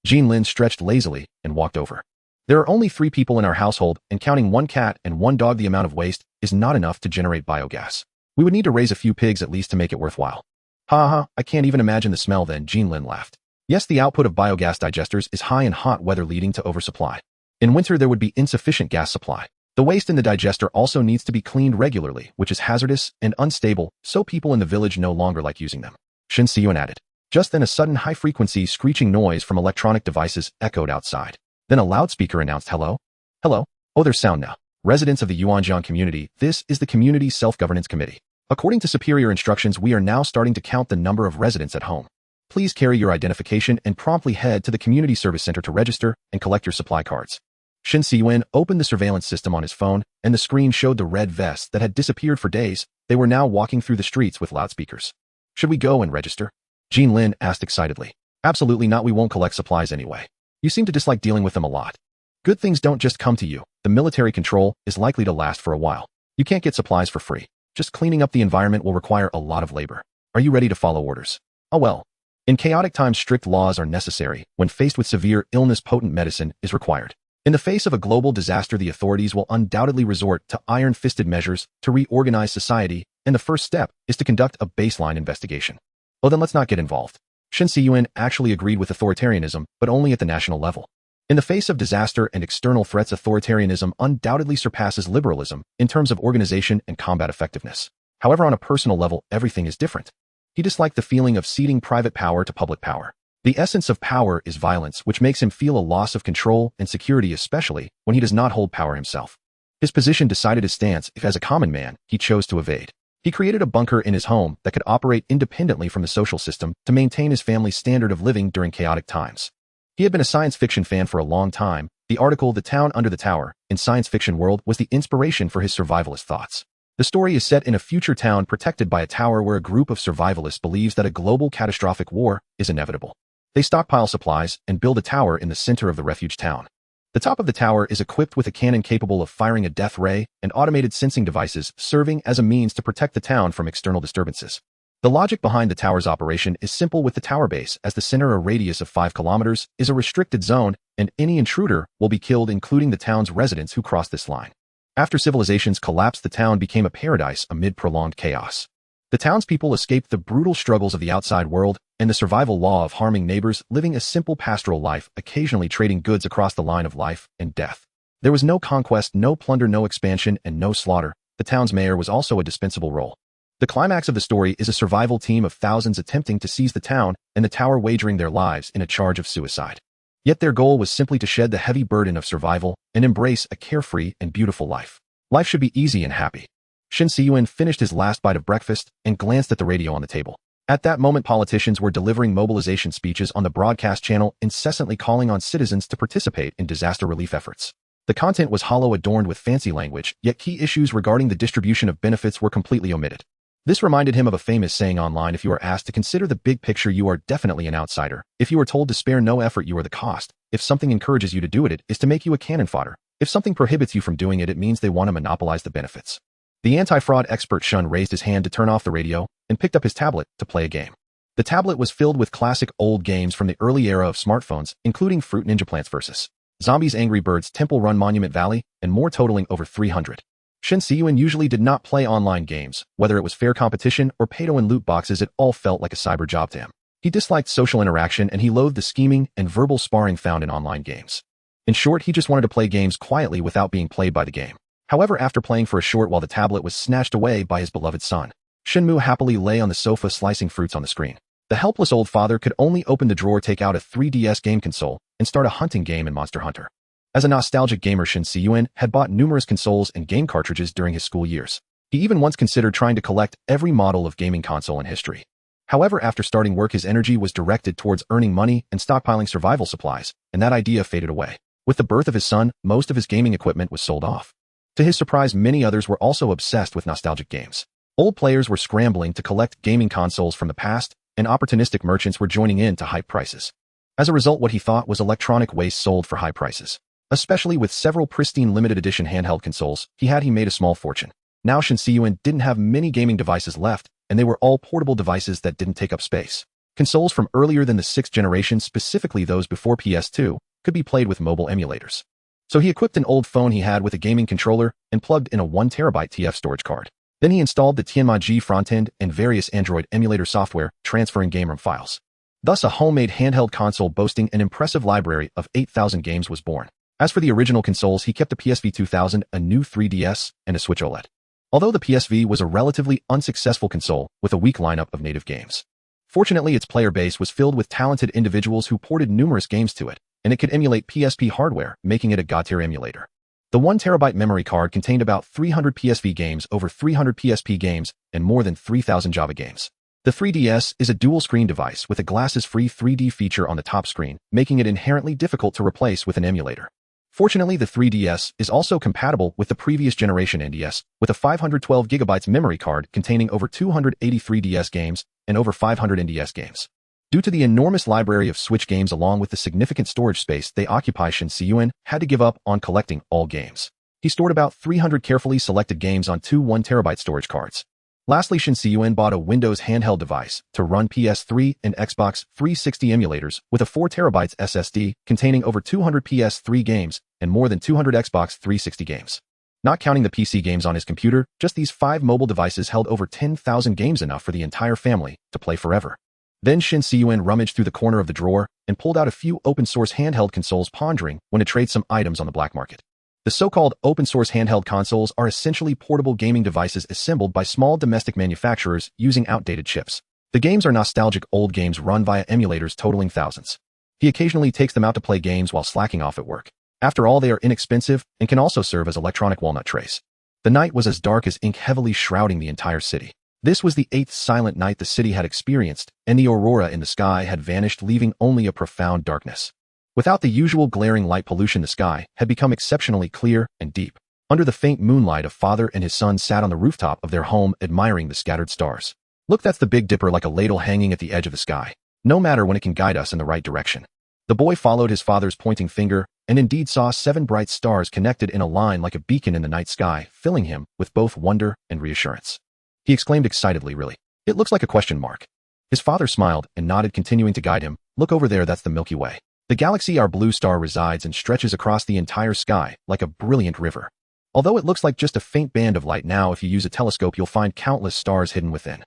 Jean-Lin stretched lazily and walked over. There are only 3 people in our household, and counting 1 cat and 1 dog, the amount of waste is not enough to generate biogas. We would need to raise a few pigs at least to make it worthwhile. Ha ha, I can't even imagine the smell then, Jean-Lin laughed. Yes, the output of biogas digesters is high in hot weather, leading to oversupply. In winter, there would be insufficient gas supply. The waste in the digester also needs to be cleaned regularly, which is hazardous and unstable, so people in the village no longer like using them. Shen Cun added. Just then, a sudden high-frequency screeching noise from electronic devices echoed outside. Then a loudspeaker announced, "Hello? Hello? Oh, there's sound now. Residents of the Yuanjiang community, this is the Community Self-Governance Committee. According to superior instructions, we are now starting to count the number of residents at home. Please carry your identification and promptly head to the Community Service Center to register and collect your supply cards." Shen Cun opened the surveillance system on his phone, and the screen showed the red vests that had disappeared for days. They were now walking through the streets with loudspeakers. "Should we go and register?" Jean-Lin asked excitedly. "Absolutely not, we won't collect supplies anyway. You seem to dislike dealing with them a lot. Good things don't just come to you. The military control is likely to last for a while. You can't get supplies for free. Just cleaning up the environment will require a lot of labor. Are you ready to follow orders?" "Oh well. In chaotic times, strict laws are necessary. When faced with severe illness, potent medicine is required. In the face of a global disaster, the authorities will undoubtedly resort to iron-fisted measures to reorganize society, and the first step is to conduct a baseline investigation." "Well, then let's not get involved." Shen Cun actually agreed with authoritarianism, but only at the national level. In the face of disaster and external threats, authoritarianism undoubtedly surpasses liberalism in terms of organization and combat effectiveness. However, on a personal level, everything is different. He disliked the feeling of ceding private power to public power. The essence of power is violence, which makes him feel a loss of control and security, especially when he does not hold power himself. His position decided his stance if, as a common man, he chose to evade. He created a bunker in his home that could operate independently from the social system to maintain his family's standard of living during chaotic times. He had been a science fiction fan for a long time. The article, "The Town Under the Tower," in Science Fiction World was the inspiration for his survivalist thoughts. The story is set in a future town protected by a tower where a group of survivalists believes that a global catastrophic war is inevitable. They stockpile supplies and build a tower in the center of the refuge town. The top of the tower is equipped with a cannon capable of firing a death ray and automated sensing devices, serving as a means to protect the town from external disturbances. The logic behind the tower's operation is simple. With the tower base as the center, a radius of 5 kilometers is a restricted zone, and any intruder will be killed, including the town's residents who cross this line. After civilization's collapse, the town became a paradise amid prolonged chaos. The townspeople escaped the brutal struggles of the outside world and the survival law of harming neighbors, living a simple pastoral life, occasionally trading goods across the line of life and death. There was no conquest, no plunder, no expansion, and no slaughter. The town's mayor was also a dispensable role. The climax of the story is a survival team of thousands attempting to seize the town and the tower wagering their lives in a charge of suicide. Yet their goal was simply to shed the heavy burden of survival and embrace a carefree and beautiful life. Life should be easy and happy. Shen Cun finished his last bite of breakfast and glanced at the radio on the table. At that moment, politicians were delivering mobilization speeches on the broadcast channel, incessantly calling on citizens to participate in disaster relief efforts. The content was hollow, adorned with fancy language, yet key issues regarding the distribution of benefits were completely omitted. This reminded him of a famous saying online: if you are asked to consider the big picture, you are definitely an outsider. If you are told to spare no effort, you are the cost. If something encourages you to do it, it is to make you a cannon fodder. If something prohibits you from doing it, it means they want to monopolize the benefits. The anti-fraud expert Shun raised his hand to turn off the radio and picked up his tablet to play a game. The tablet was filled with classic old games from the early era of smartphones, including Fruit Ninja Plants vs. Zombies, Angry Birds, Temple Run, Monument Valley, and more, totaling over 300. Shen Cun usually did not play online games. Whether it was fair competition or pay-to-win loot boxes, it all felt like a cyber job to him. He disliked social interaction, and he loathed the scheming and verbal sparring found in online games. In short, he just wanted to play games quietly without being played by the game. However, after playing for a short while, the tablet was snatched away by his beloved son. Shenmue happily lay on the sofa, slicing fruits on the screen. The helpless old father could only open the drawer, take out a 3DS game console, and start a hunting game in Monster Hunter. As a nostalgic gamer, Shen Cun had bought numerous consoles and game cartridges during his school years. He even once considered trying to collect every model of gaming console in history. However, after starting work, his energy was directed towards earning money and stockpiling survival supplies, and that idea faded away. With the birth of his son, most of his gaming equipment was sold off. To his surprise, many others were also obsessed with nostalgic games. Old players were scrambling to collect gaming consoles from the past, and opportunistic merchants were joining in to high prices. As a result, what he thought was electronic waste sold for high prices. Especially with several pristine limited edition handheld consoles he made a small fortune. Now Shen Cun didn't have many gaming devices left, and they were all portable devices that didn't take up space. Consoles from earlier than the 6th generation, specifically those before PS2, could be played with mobile emulators. So he equipped an old phone he had with a gaming controller and plugged in a 1TB TF storage card. Then he installed the Tianmu Mountains frontend and various Android emulator software, transferring game ROM files. Thus, a homemade handheld console boasting an impressive library of 8,000 games was born. As for the original consoles, he kept a PSV 2000, a new 3DS, and a Switch OLED. Although the PSV was a relatively unsuccessful console with a weak lineup of native games. Fortunately, its player base was filled with talented individuals who ported numerous games to it, and it could emulate PSP hardware, making it a god-tier emulator. The 1TB memory card contained about 300 PSV games, over 300 PSP games, and more than 3,000 Java games. The 3DS is a dual-screen device with a glasses-free 3D feature on the top screen, making it inherently difficult to replace with an emulator. Fortunately, the 3DS is also compatible with the previous generation NDS, with a 512GB memory card containing over 283 DS games and over 500 NDS games. Due to the enormous library of Switch games along with the significant storage space they occupy, Shen Cun had to give up on collecting all games. He stored about 300 carefully selected games on two 1TB storage cards. Lastly, Shen Cun bought a Windows handheld device to run PS3 and Xbox 360 emulators with a 4TB SSD containing over 200 PS3 games and more than 200 Xbox 360 games. Not counting the PC games on his computer, just these 5 mobile devices held over 10,000 games, enough for the entire family to play forever. Then Shen Cun rummaged through the corner of the drawer and pulled out a few open-source handheld consoles, pondering when to trade some items on the black market. The so-called open-source handheld consoles are essentially portable gaming devices assembled by small domestic manufacturers using outdated chips. The games are nostalgic old games run via emulators totaling thousands. He occasionally takes them out to play games while slacking off at work. After all, they are inexpensive and can also serve as electronic walnut trays. The night was as dark as ink, heavily shrouding the entire city. This was the 8th silent night the city had experienced, and the aurora in the sky had vanished, leaving only a profound darkness. Without the usual glaring light pollution, the sky had become exceptionally clear and deep. Under the faint moonlight, a father and his son sat on the rooftop of their home, admiring the scattered stars. Look, that's the Big Dipper, like a ladle hanging at the edge of the sky. No matter when it can guide us in the right direction. The boy followed his father's pointing finger, and indeed saw 7 bright stars connected in a line like a beacon in the night sky, filling him with both wonder and reassurance. He exclaimed excitedly, "Really? It looks like a question mark." His father smiled and nodded, continuing to guide him. "Look over there, that's the Milky Way. The galaxy our blue star resides in stretches across the entire sky like a brilliant river. Although it looks like just a faint band of light now, if you use a telescope you'll find countless stars hidden within."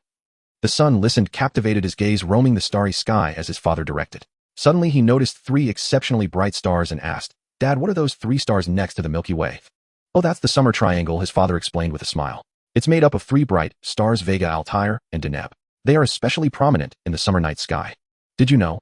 The son listened, captivated, his gaze roaming the starry sky as his father directed. Suddenly he noticed 3 exceptionally bright stars and asked, "Dad, what are those 3 stars next to the Milky Way?" "Oh, that's the summer triangle," his father explained with a smile. "It's made up of 3 bright stars, Vega, Altair, and Deneb. They are especially prominent in the summer night sky. Did you know?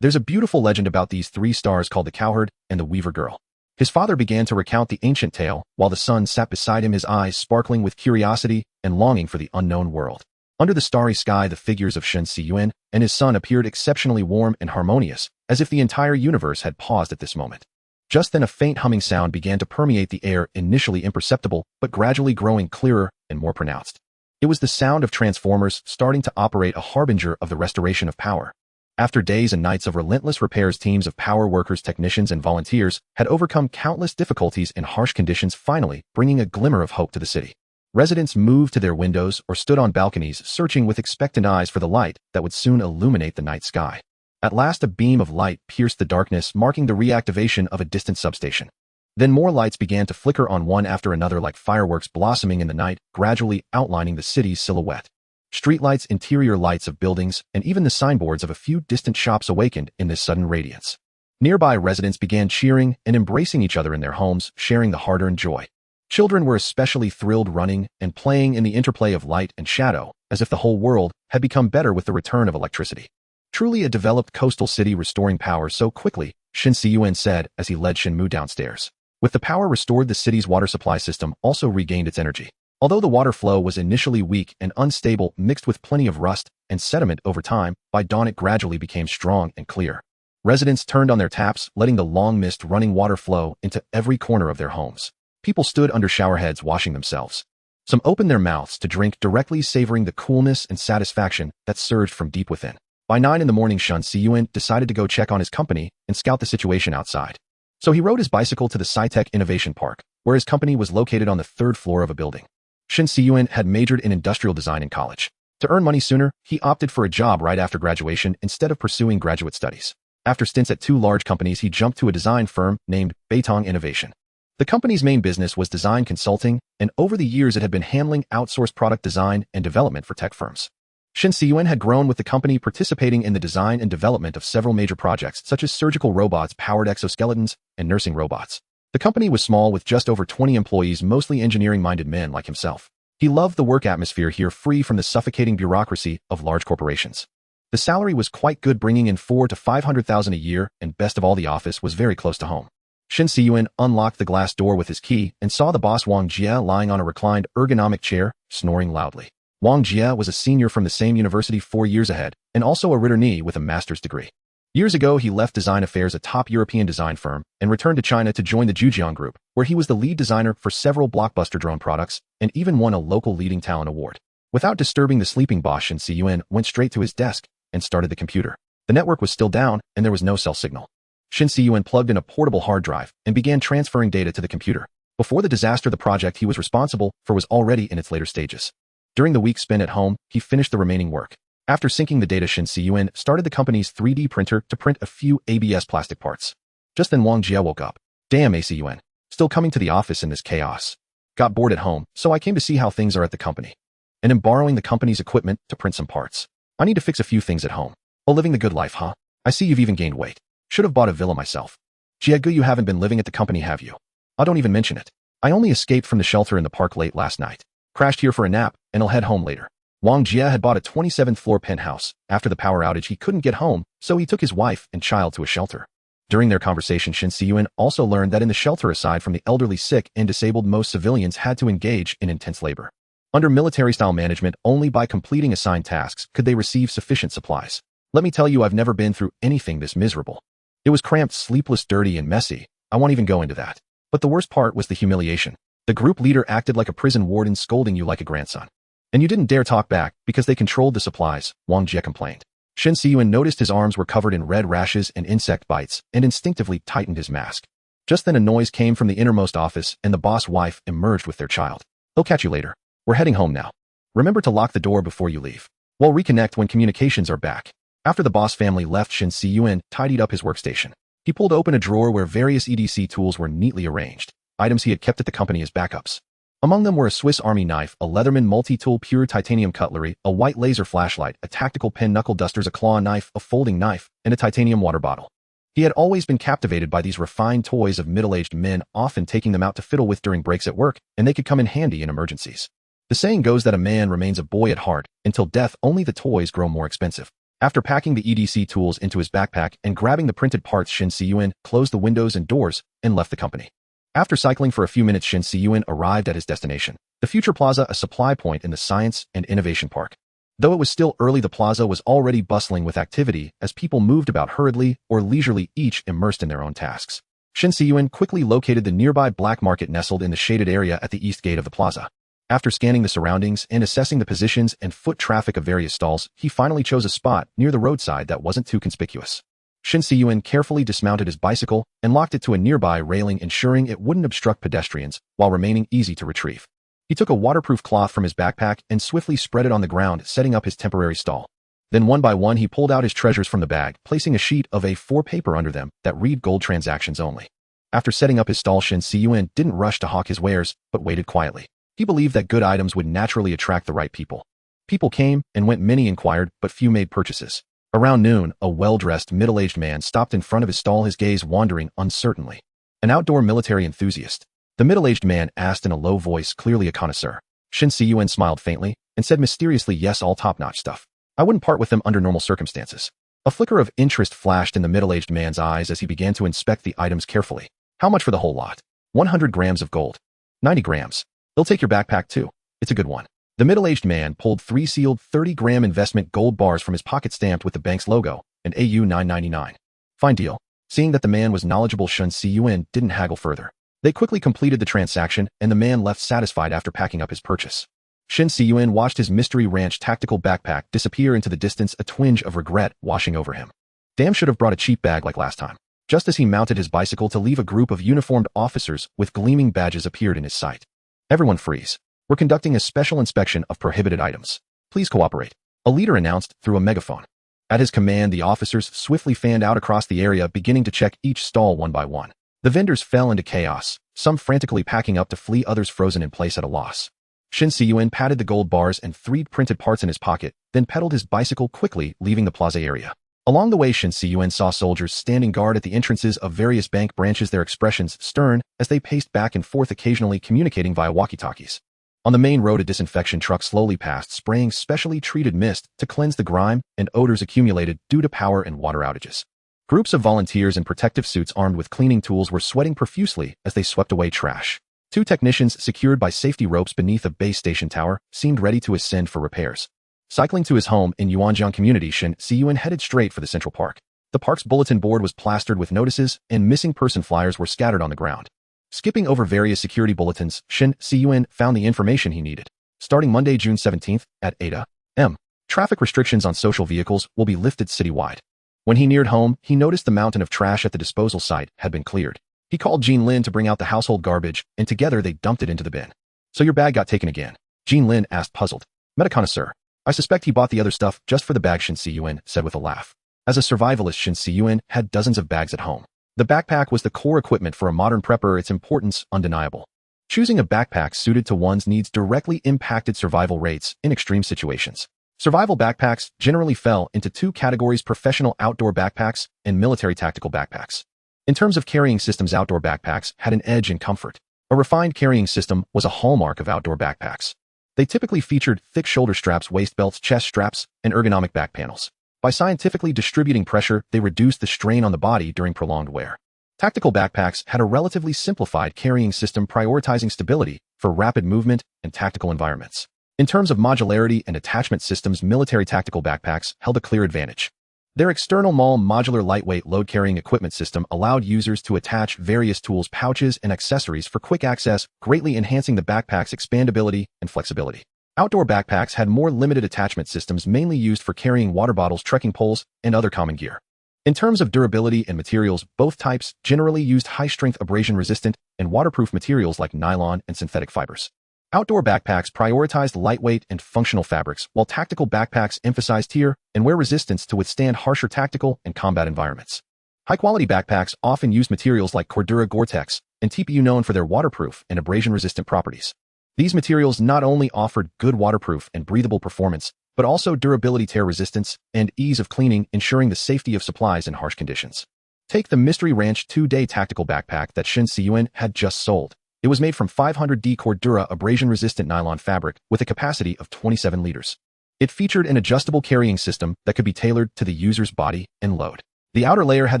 There's a beautiful legend about these 3 stars called the Cowherd and the Weaver Girl." His father began to recount the ancient tale, while the son sat beside him, his eyes sparkling with curiosity and longing for the unknown world. Under the starry sky, the figures of Shen Cun and his son appeared exceptionally warm and harmonious, as if the entire universe had paused at this moment. Just then a faint humming sound began to permeate the air, initially imperceptible, but gradually growing clearer and more pronounced. It was the sound of transformers starting to operate, a harbinger of the restoration of power. After days and nights of relentless repairs, teams of power workers, technicians, and volunteers had overcome countless difficulties and harsh conditions, finally bringing a glimmer of hope to the city. Residents moved to their windows or stood on balconies, searching with expectant eyes for the light that would soon illuminate the night sky. At last, a beam of light pierced the darkness, marking the reactivation of a distant substation. Then more lights began to flicker on one after another, like fireworks blossoming in the night, gradually outlining the city's silhouette. Streetlights, interior lights of buildings, and even the signboards of a few distant shops awakened in this sudden radiance. Nearby residents began cheering and embracing each other in their homes, sharing the hard-earned joy. Children were especially thrilled, running and playing in the interplay of light and shadow, as if the whole world had become better with the return of electricity. Truly a developed coastal city restoring power so quickly, Shen Cun said as he led Shen Mu downstairs. With the power restored, the city's water supply system also regained its energy. Although the water flow was initially weak and unstable, mixed with plenty of rust and sediment over time, by dawn it gradually became strong and clear. Residents turned on their taps, letting the long mist running water flow into every corner of their homes. People stood under showerheads washing themselves. Some opened their mouths to drink, directly savoring the coolness and satisfaction that surged from deep within. By 9 in the morning, Shen Cun decided to go check on his company and scout the situation outside. So he rode his bicycle to the SciTech Innovation Park, where his company was located on the 3rd floor of a building. Shen Cun had majored in industrial design in college. To earn money sooner, he opted for a job right after graduation instead of pursuing graduate studies. After stints at 2 large companies, he jumped to a design firm named Beitong Innovation. The company's main business was design consulting, and over the years it had been handling outsourced product design and development for tech firms. Shen Cun had grown with the company, participating in the design and development of several major projects such as surgical robots, powered exoskeletons, and nursing robots. The company was small with just over 20 employees, mostly engineering-minded men like himself. He loved the work atmosphere here, free from the suffocating bureaucracy of large corporations. The salary was quite good, bringing in $400,000 to $500,000 a year, and best of all, the office was very close to home. Shen Cun unlocked the glass door with his key and saw the boss Wang Jie lying on a reclined ergonomic chair, snoring loudly. Wang Jie was a senior from the same university 4 years ahead, and also a returnee with a master's degree. Years ago, he left Design Affairs, a top European design firm, and returned to China to join the Zhujiang Group, where he was the lead designer for several blockbuster drone products and even won a local leading talent award. Without disturbing the sleeping boss, Shen Cun went straight to his desk and started the computer. The network was still down, and there was no cell signal. Shen Cun plugged in a portable hard drive and began transferring data to the computer. Before the disaster, the project he was responsible for was already in its later stages. During the week spent at home, he finished the remaining work. After syncing the data, Shen Cun started the company's 3D printer to print a few ABS plastic parts. Just then Wang Jie woke up. Damn, Cun. Still coming to the office in this chaos. Got bored at home, so I came to see how things are at the company. And am borrowing the company's equipment to print some parts. I need to fix a few things at home. Oh, living the good life, huh? I see you've even gained weight. Should have bought a villa myself. Jiegu, you haven't been living at the company, have you? I don't even mention it. I only escaped from the shelter in the park late last night. Crashed here for a nap, and I'll head home later. Wang Jie had bought a 27th floor penthouse. After the power outage, he couldn't get home, so he took his wife and child to a shelter. During their conversation, Shen Cun also learned that in the shelter, aside from the elderly, sick, and disabled, most civilians had to engage in intense labor. Under military-style management, only by completing assigned tasks could they receive sufficient supplies. Let me tell you, I've never been through anything this miserable. It was cramped, sleepless, dirty, and messy. I won't even go into that. But the worst part was the humiliation. The group leader acted like a prison warden, scolding you like a grandson. And you didn't dare talk back because they controlled the supplies, Wang Jie complained. Shen Cun noticed his arms were covered in red rashes and insect bites and instinctively tightened his mask. Just then a noise came from the innermost office and the boss wife emerged with their child. They'll catch you later. We're heading home now. Remember to lock the door before you leave. We'll reconnect when communications are back. After the boss family left, Shen Cun tidied up his workstation. He pulled open a drawer where various EDC tools were neatly arranged, items he had kept at the company as backups. Among them were a Swiss Army knife, a Leatherman multi-tool pure titanium cutlery, a white laser flashlight, a tactical pen knuckle dusters, a claw knife, a folding knife, and a titanium water bottle. He had always been captivated by these refined toys of middle-aged men, often taking them out to fiddle with during breaks at work, and they could come in handy in emergencies. The saying goes that a man remains a boy at heart until death, only the toys grow more expensive. After packing the EDC tools into his backpack and grabbing the printed parts, Shen Cun closed the windows and doors and left the company. After cycling for a few minutes, Shen Cun arrived at his destination, the Future Plaza, a supply point in the Science and Innovation Park. Though it was still early, the plaza was already bustling with activity as people moved about hurriedly or leisurely, each immersed in their own tasks. Shen Cun quickly located the nearby black market nestled in the shaded area at the east gate of the plaza. After scanning the surroundings and assessing the positions and foot traffic of various stalls, he finally chose a spot near the roadside that wasn't too conspicuous. Shen Cun carefully dismounted his bicycle and locked it to a nearby railing, ensuring it wouldn't obstruct pedestrians while remaining easy to retrieve. He took a waterproof cloth from his backpack and swiftly spread it on the ground, setting up his temporary stall. Then one by one he pulled out his treasures from the bag, placing a sheet of A4 paper under them that read "Gold transactions only." After setting up his stall, Shen Cun didn't rush to hawk his wares, but waited quietly. He believed that good items would naturally attract the right people. People came and went, many inquired, but few made purchases. Around noon, a well-dressed, middle-aged man stopped in front of his stall, his gaze wandering uncertainly. An outdoor military enthusiast. The middle-aged man asked in a low voice, clearly a connoisseur. Shen Cun smiled faintly and said mysteriously, "Yes, all top-notch stuff. I wouldn't part with them under normal circumstances." A flicker of interest flashed in the middle-aged man's eyes as he began to inspect the items carefully. How much for the whole lot? 100 grams of gold. 90 grams. They'll take your backpack too. It's a good one. The middle-aged man pulled 3 sealed 30-gram investment gold bars from his pocket stamped with the bank's logo and AU 999. Fine deal. Seeing that the man was knowledgeable, Shen Cun didn't haggle further. They quickly completed the transaction, and the man left satisfied after packing up his purchase. Shen Cun watched his Mystery Ranch tactical backpack disappear into the distance, a twinge of regret washing over him. Damn, should have brought a cheap bag like last time. Just as he mounted his bicycle to leave, a group of uniformed officers with gleaming badges appeared in his sight. Everyone freeze. We're conducting a special inspection of prohibited items. Please cooperate, a leader announced through a megaphone. At his command, the officers swiftly fanned out across the area, beginning to check each stall one by one. The vendors fell into chaos, some frantically packing up to flee, others frozen in place at a loss. Shen Cun patted the gold bars and 3 printed parts in his pocket, then pedaled his bicycle quickly, leaving the plaza area. Along the way, Shen Cun saw soldiers standing guard at the entrances of various bank branches, their expressions stern as they paced back and forth, occasionally communicating via walkie-talkies. On the main road, a disinfection truck slowly passed, spraying specially treated mist to cleanse the grime and odors accumulated due to power and water outages. Groups of volunteers in protective suits armed with cleaning tools were sweating profusely as they swept away trash. 2 technicians, secured by safety ropes beneath a base station tower, seemed ready to ascend for repairs. Cycling to his home in Yuanjiang Community, Shen Cun headed straight for the Central Park. The park's bulletin board was plastered with notices, and missing person flyers were scattered on the ground. Skipping over various security bulletins, Shen Cun found the information he needed. Starting Monday, June 17th, at 8 a.m., traffic restrictions on social vehicles will be lifted citywide. When he neared home, he noticed the mountain of trash at the disposal site had been cleared. He called Jean Lin to bring out the household garbage, and together they dumped it into the bin. So your bag got taken again? Jean Lin asked, puzzled. Metaconnoisseur. I suspect he bought the other stuff just for the bag, Shen Cun said with a laugh. As a survivalist, Shen Cun had dozens of bags at home. The backpack was the core equipment for a modern prepper, its importance undeniable. Choosing a backpack suited to one's needs directly impacted survival rates in extreme situations. Survival backpacks generally fell into 2 categories: professional outdoor backpacks and military tactical backpacks. In terms of carrying systems, outdoor backpacks had an edge in comfort. A refined carrying system was a hallmark of outdoor backpacks. They typically featured thick shoulder straps, waist belts, chest straps, and ergonomic back panels. By scientifically distributing pressure, they reduced the strain on the body during prolonged wear. Tactical backpacks had a relatively simplified carrying system, prioritizing stability for rapid movement and tactical environments. In terms of modularity and attachment systems, military tactical backpacks held a clear advantage. Their external modular lightweight load-carrying equipment system allowed users to attach various tools, pouches, and accessories for quick access, greatly enhancing the backpack's expandability and flexibility. Outdoor backpacks had more limited attachment systems, mainly used for carrying water bottles, trekking poles, and other common gear. In terms of durability and materials, both types generally used high-strength, abrasion-resistant, and waterproof materials like nylon and synthetic fibers. Outdoor backpacks prioritized lightweight and functional fabrics, while tactical backpacks emphasized tear and wear resistance to withstand harsher tactical and combat environments. High-quality backpacks often used materials like Cordura, Gore-Tex, and TPU, known for their waterproof and abrasion-resistant properties. These materials not only offered good waterproof and breathable performance, but also durability, tear resistance, and ease of cleaning, ensuring the safety of supplies in harsh conditions. Take the Mystery Ranch 2-day tactical backpack that Shen Cun had just sold. It was made from 500D Cordura abrasion-resistant nylon fabric with a capacity of 27 liters. It featured an adjustable carrying system that could be tailored to the user's body and load. The outer layer had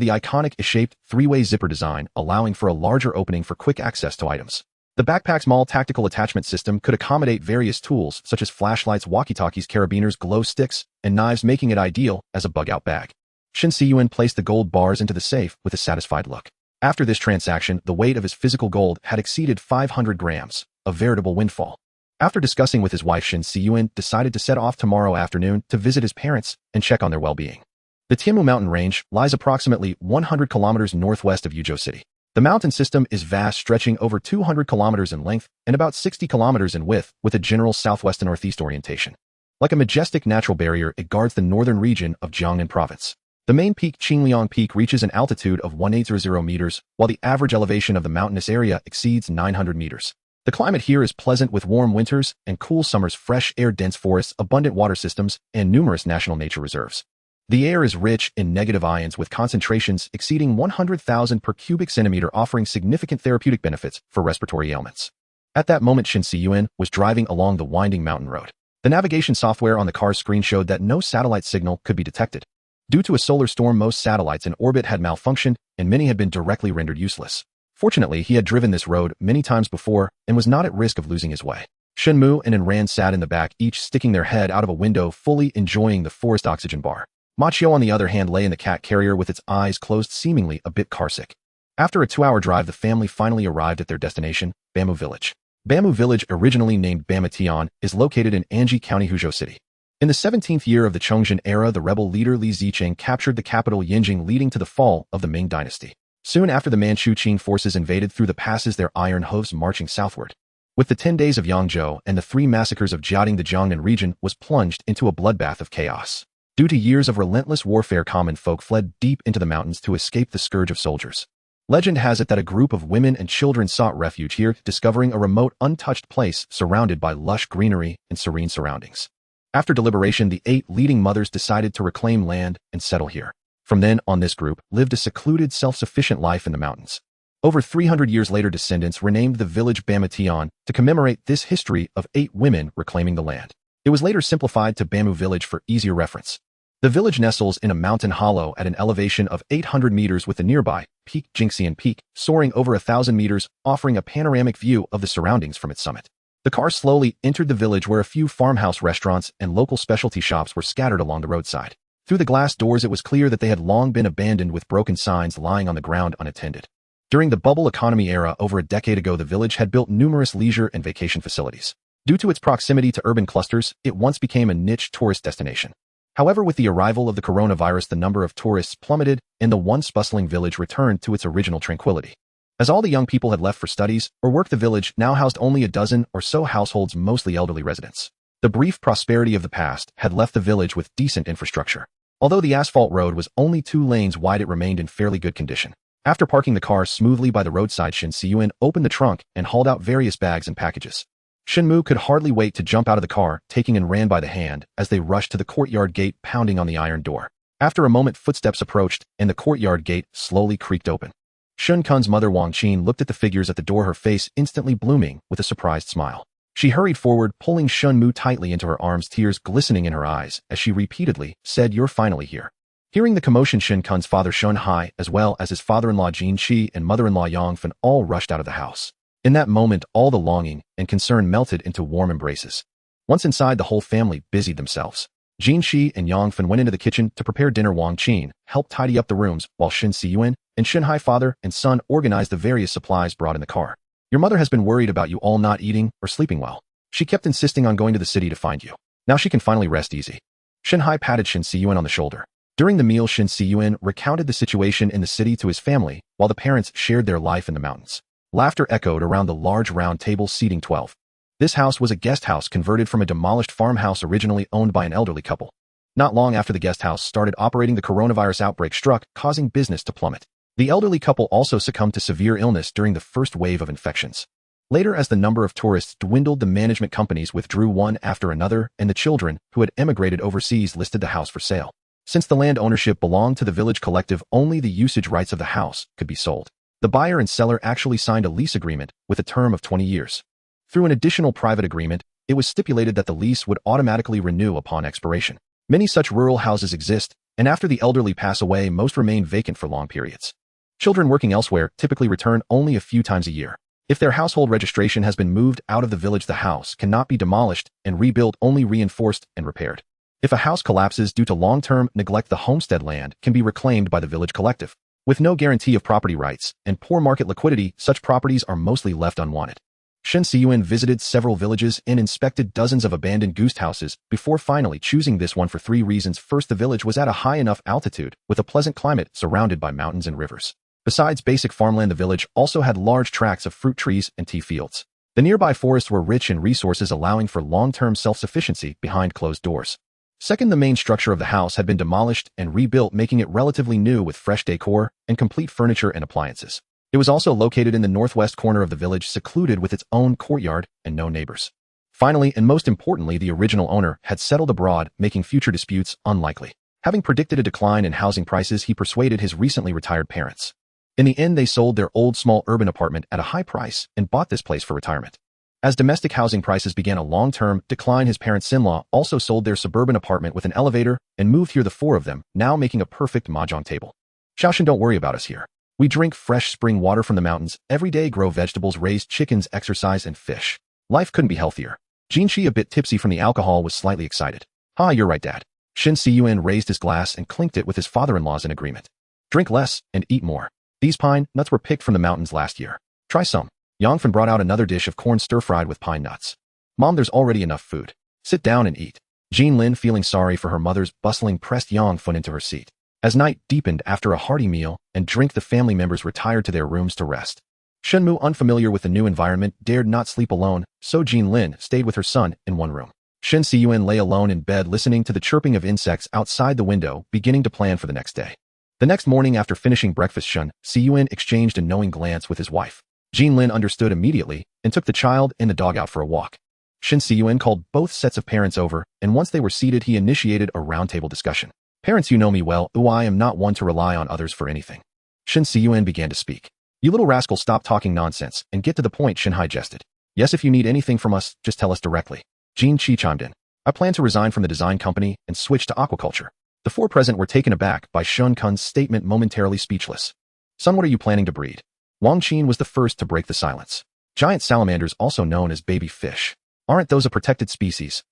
the iconic S-shaped 3-way zipper design, allowing for a larger opening for quick access to items. The backpack's small tactical attachment system could accommodate various tools such as flashlights, walkie-talkies, carabiners, glow sticks, and knives, making it ideal as a bug-out bag. Shen Cun placed the gold bars into the safe with a satisfied look. After this transaction, the weight of his physical gold had exceeded 500 grams, a veritable windfall. After discussing with his wife, Shen Cun decided to set off tomorrow afternoon to visit his parents and check on their well-being. The Tianmu Mountain range lies approximately 100 kilometers northwest of Yuzhou City. The mountain system is vast, stretching over 200 kilometers in length and about 60 kilometers in width, with a general southwest to northeast orientation. Like a majestic natural barrier, it guards the northern region of Jiangnan Province. The main peak, Qingliang Peak, reaches an altitude of 1800 meters, while the average elevation of the mountainous area exceeds 900 meters. The climate here is pleasant, with warm winters and cool summers, fresh air, dense forests, abundant water systems, and numerous national nature reserves. The air is rich in negative ions, with concentrations exceeding 100,000 per cubic centimeter, offering significant therapeutic benefits for respiratory ailments. At that moment, Shen Cun was driving along the winding mountain road. The navigation software on the car's screen showed that no satellite signal could be detected. Due to a solar storm, most satellites in orbit had malfunctioned, and many had been directly rendered useless. Fortunately, he had driven this road many times before and was not at risk of losing his way. Shenmu and Ran sat in the back, each sticking their head out of a window, fully enjoying the forest oxygen bar. Machio, on the other hand, lay in the cat carrier with its eyes closed, seemingly a bit carsick. After a 2-hour drive, the family finally arrived at their destination, Bamboo Village. Bamboo Village, originally named Bamatian, is located in Anji County, Huzhou City. In the 17th year of the Chongzhen era, the rebel leader Li Zicheng captured the capital Yinjing, leading to the fall of the Ming dynasty. Soon after, the Manchu Qing forces invaded through the passes, their iron hooves marching southward. With the 10 days of Yangzhou and the 3 massacres of Jiading, the Jiangnan region was plunged into a bloodbath of chaos. Due to years of relentless warfare, common folk fled deep into the mountains to escape the scourge of soldiers. Legend has it that a group of women and children sought refuge here, discovering a remote, untouched place surrounded by lush greenery and serene surroundings. After deliberation, the 8 leading mothers decided to reclaim land and settle here. From then on, this group lived a secluded, self-sufficient life in the mountains. Over 300 years later, descendants renamed the village Bamatian to commemorate this history of 8 women reclaiming the land. It was later simplified to Bamboo Village for easier reference. The village nestles in a mountain hollow at an elevation of 800 meters, with the nearby peak Jingxian Peak soaring over 1,000 meters, offering a panoramic view of the surroundings from its summit. The car slowly entered the village, where a few farmhouse restaurants and local specialty shops were scattered along the roadside. Through the glass doors, it was clear that they had long been abandoned, with broken signs lying on the ground unattended. During the bubble economy era over a decade ago, the village had built numerous leisure and vacation facilities. Due to its proximity to urban clusters, it once became a niche tourist destination. However, with the arrival of the coronavirus, the number of tourists plummeted, and the once bustling village returned to its original tranquility. As all the young people had left for studies or work, the village now housed only a dozen or so households, mostly elderly residents. The brief prosperity of the past had left the village with decent infrastructure. Although the asphalt road was only 2 lanes wide, it remained in fairly good condition. After parking the car smoothly by the roadside, Shen Cun opened the trunk and hauled out various bags and packages. Shenmu could hardly wait to jump out of the car, taking Ran by the hand as they rushed to the courtyard gate, pounding on the iron door. After a moment, footsteps approached, and the courtyard gate slowly creaked open. Shen Cun's mother Wang Qin looked at the figures at the door, her face instantly blooming with a surprised smile. She hurried forward, pulling Shenmu tightly into her arms, tears glistening in her eyes as she repeatedly said, "You're finally here." Hearing the commotion, Shen Cun's father Shen Hai, as well as his father-in-law Jin Qi and mother-in-law Yang Fan, all rushed out of the house. In that moment, all the longing and concern melted into warm embraces. Once inside, the whole family busied themselves. Jin Qi and Yang Fan went into the kitchen to prepare dinner. Wang Qin helped tidy up the rooms, while Shen Cun and Shen Hai, father and son, organized the various supplies brought in the car. "Your mother has been worried about you all not eating or sleeping well. She kept insisting on going to the city to find you. Now she can finally rest easy." Shen Hai patted Shen Cun on the shoulder. During the meal, Shen Cun recounted the situation in the city to his family, while the parents shared their life in the mountains. Laughter echoed around the large round table seating 12. This house was a guest house converted from a demolished farmhouse originally owned by an elderly couple. Not long after the guest house started operating, the coronavirus outbreak struck, causing business to plummet. The elderly couple also succumbed to severe illness during the first wave of infections. Later, as the number of tourists dwindled, the management companies withdrew one after another, and the children, who had emigrated overseas, listed the house for sale. Since the land ownership belonged to the village collective, only the usage rights of the house could be sold. The buyer and seller actually signed a lease agreement with a term of 20 years. Through an additional private agreement, it was stipulated that the lease would automatically renew upon expiration. Many such rural houses exist, and after the elderly pass away, most remain vacant for long periods. Children working elsewhere typically return only a few times a year. If their household registration has been moved out of the village, the house cannot be demolished and rebuilt, only reinforced and repaired. If a house collapses due to long-term neglect, the homestead land can be reclaimed by the village collective. With no guarantee of property rights and poor market liquidity, such properties are mostly left unwanted. Shen Cun visited several villages and inspected dozens of abandoned ghost houses before finally choosing this one for 3 reasons. First, the village was at a high enough altitude with a pleasant climate surrounded by mountains and rivers. Besides basic farmland, the village also had large tracts of fruit trees and tea fields. The nearby forests were rich in resources, allowing for long-term self-sufficiency behind closed doors. Second, the main structure of the house had been demolished and rebuilt, making it relatively new with fresh decor and complete furniture and appliances. It was also located in the northwest corner of the village, secluded with its own courtyard and no neighbors. Finally, and most importantly, the original owner had settled abroad, making future disputes unlikely. Having predicted a decline in housing prices, he persuaded his recently retired parents. In the end, they sold their old small urban apartment at a high price and bought this place for retirement. As domestic housing prices began a long-term decline, his parents-in-law also sold their suburban apartment with an elevator and moved here, the four of them, now making a perfect mahjong table. Xiaoshen, don't worry about us here. We drink fresh spring water from the mountains, every day grow vegetables, raise chickens, exercise, and fish. Life couldn't be healthier. Jinshi, a bit tipsy from the alcohol, was slightly excited. Ha, you're right, Dad. Shen Cun raised his glass and clinked it with his father-in-law's in agreement. Drink less and eat more. These pine nuts were picked from the mountains last year. Try some. Yangfen brought out another dish of corn stir-fried with pine nuts. Mom, there's already enough food. Sit down and eat. Jean Lin, feeling sorry for her mother's bustling, pressed Yangfen into her seat. As night deepened after a hearty meal and drink, the family members retired to their rooms to rest. Shenmu, unfamiliar with the new environment, dared not sleep alone, so Jean Lin stayed with her son in one room. Shen Cun lay alone in bed, listening to the chirping of insects outside the window, beginning to plan for the next day. The next morning, after finishing breakfast, Shen Cun exchanged a knowing glance with his wife. Jean Lin understood immediately and took the child and the dog out for a walk. Shen Cun called both sets of parents over, and once they were seated, he initiated a roundtable discussion. Parents, you know me well, I am not one to rely on others for anything. Shen Cun began to speak. You little rascal, stop talking nonsense and get to the point, Shen Hai jested. Yes, if you need anything from us, just tell us directly. Jean Qi chimed in. I plan to resign from the design company and switch to aquaculture. The four present were taken aback by Shen Cun's statement, momentarily speechless. Son, what are you planning to breed? Wang Qin was the first to break the silence. Giant salamanders, also known as baby fish. Aren't those a protected species?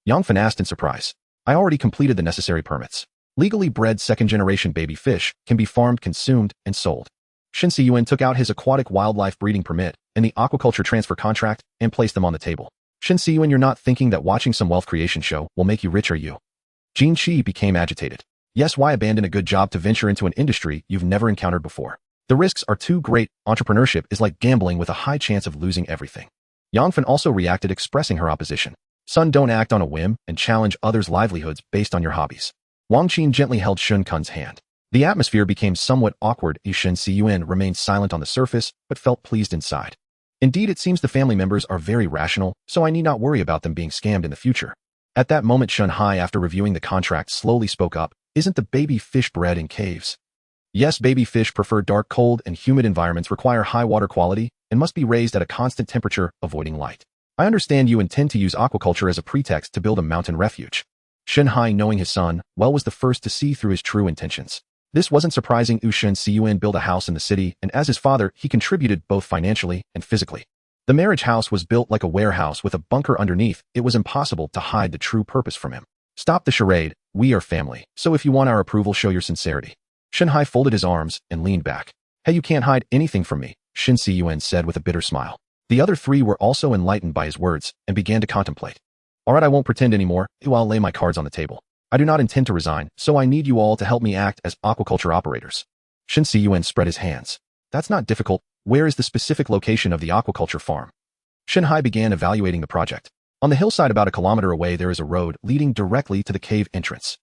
Yangfen asked in surprise. I already completed the necessary permits. Legally bred second-generation baby fish can be farmed, consumed, and sold. Shen Cun took out his aquatic wildlife breeding permit and the aquaculture transfer contract and placed them on the table. Shen Cun, you're not thinking that watching some wealth creation show will make you rich, are you? Jin Qi became agitated. Yes, why abandon a good job to venture into an industry you've never encountered before? The risks are too great. Entrepreneurship is like gambling with a high chance of losing everything. Yangfen also reacted, expressing her opposition. Son, don't act on a whim and challenge others' livelihoods based on your hobbies. Wang Qin gently held Shen Cun's hand. The atmosphere became somewhat awkward. Shen Cun remained silent on the surface, but felt pleased inside. Indeed, it seems the family members are very rational, so I need not worry about them being scammed in the future. At that moment, Shen Hai, after reviewing the contract, slowly spoke up. Isn't the baby fish bred in caves? Yes, baby fish prefer dark, cold, and humid environments, require high water quality, and must be raised at a constant temperature, avoiding light. I understand you intend to use aquaculture as a pretext to build a mountain refuge. Shen Hai, knowing his son well, was the first to see through his true intentions. This wasn't surprising. Shen Cun built a house in the city, and as his father, he contributed both financially and physically. The marriage house was built like a warehouse with a bunker underneath. It was impossible to hide the true purpose from him. Stop the charade. We are family, so if you want our approval, show your sincerity. Shen Hai folded his arms and leaned back. Hey, you can't hide anything from me, Shen Cun said with a bitter smile. The other three were also enlightened by his words and began to contemplate. All right, I won't pretend anymore. I'll lay my cards on the table. I do not intend to resign, so I need you all to help me act as aquaculture operators. Shen Cun spread his hands. That's not difficult. Where is the specific location of the aquaculture farm? Shen Hai began evaluating the project. On the hillside about 1 kilometer away, there is a road leading directly to the cave entrance.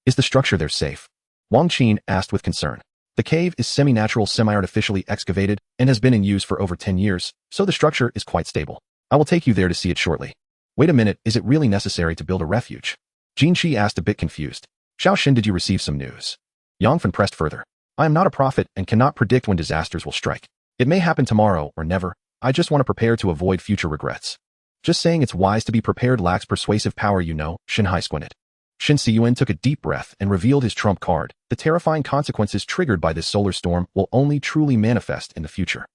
Is the structure there safe? Wang Qin asked with concern. The cave is semi-natural, semi-artificially excavated, and has been in use for over 10 years, so the structure is quite stable. I will take you there to see it shortly. Wait a minute, is it really necessary to build a refuge? Jin Qi asked, a bit confused. Xiaoshen, did you receive some news? Yangfen pressed further. I am not a prophet and cannot predict when disasters will strike. It may happen tomorrow or never. I just want to prepare to avoid future regrets. Just saying it's wise to be prepared lacks persuasive power, you know, Shen Hai squinted. Shen Cun took a deep breath and revealed his trump card. The terrifying consequences triggered by this solar storm will only truly manifest in the future.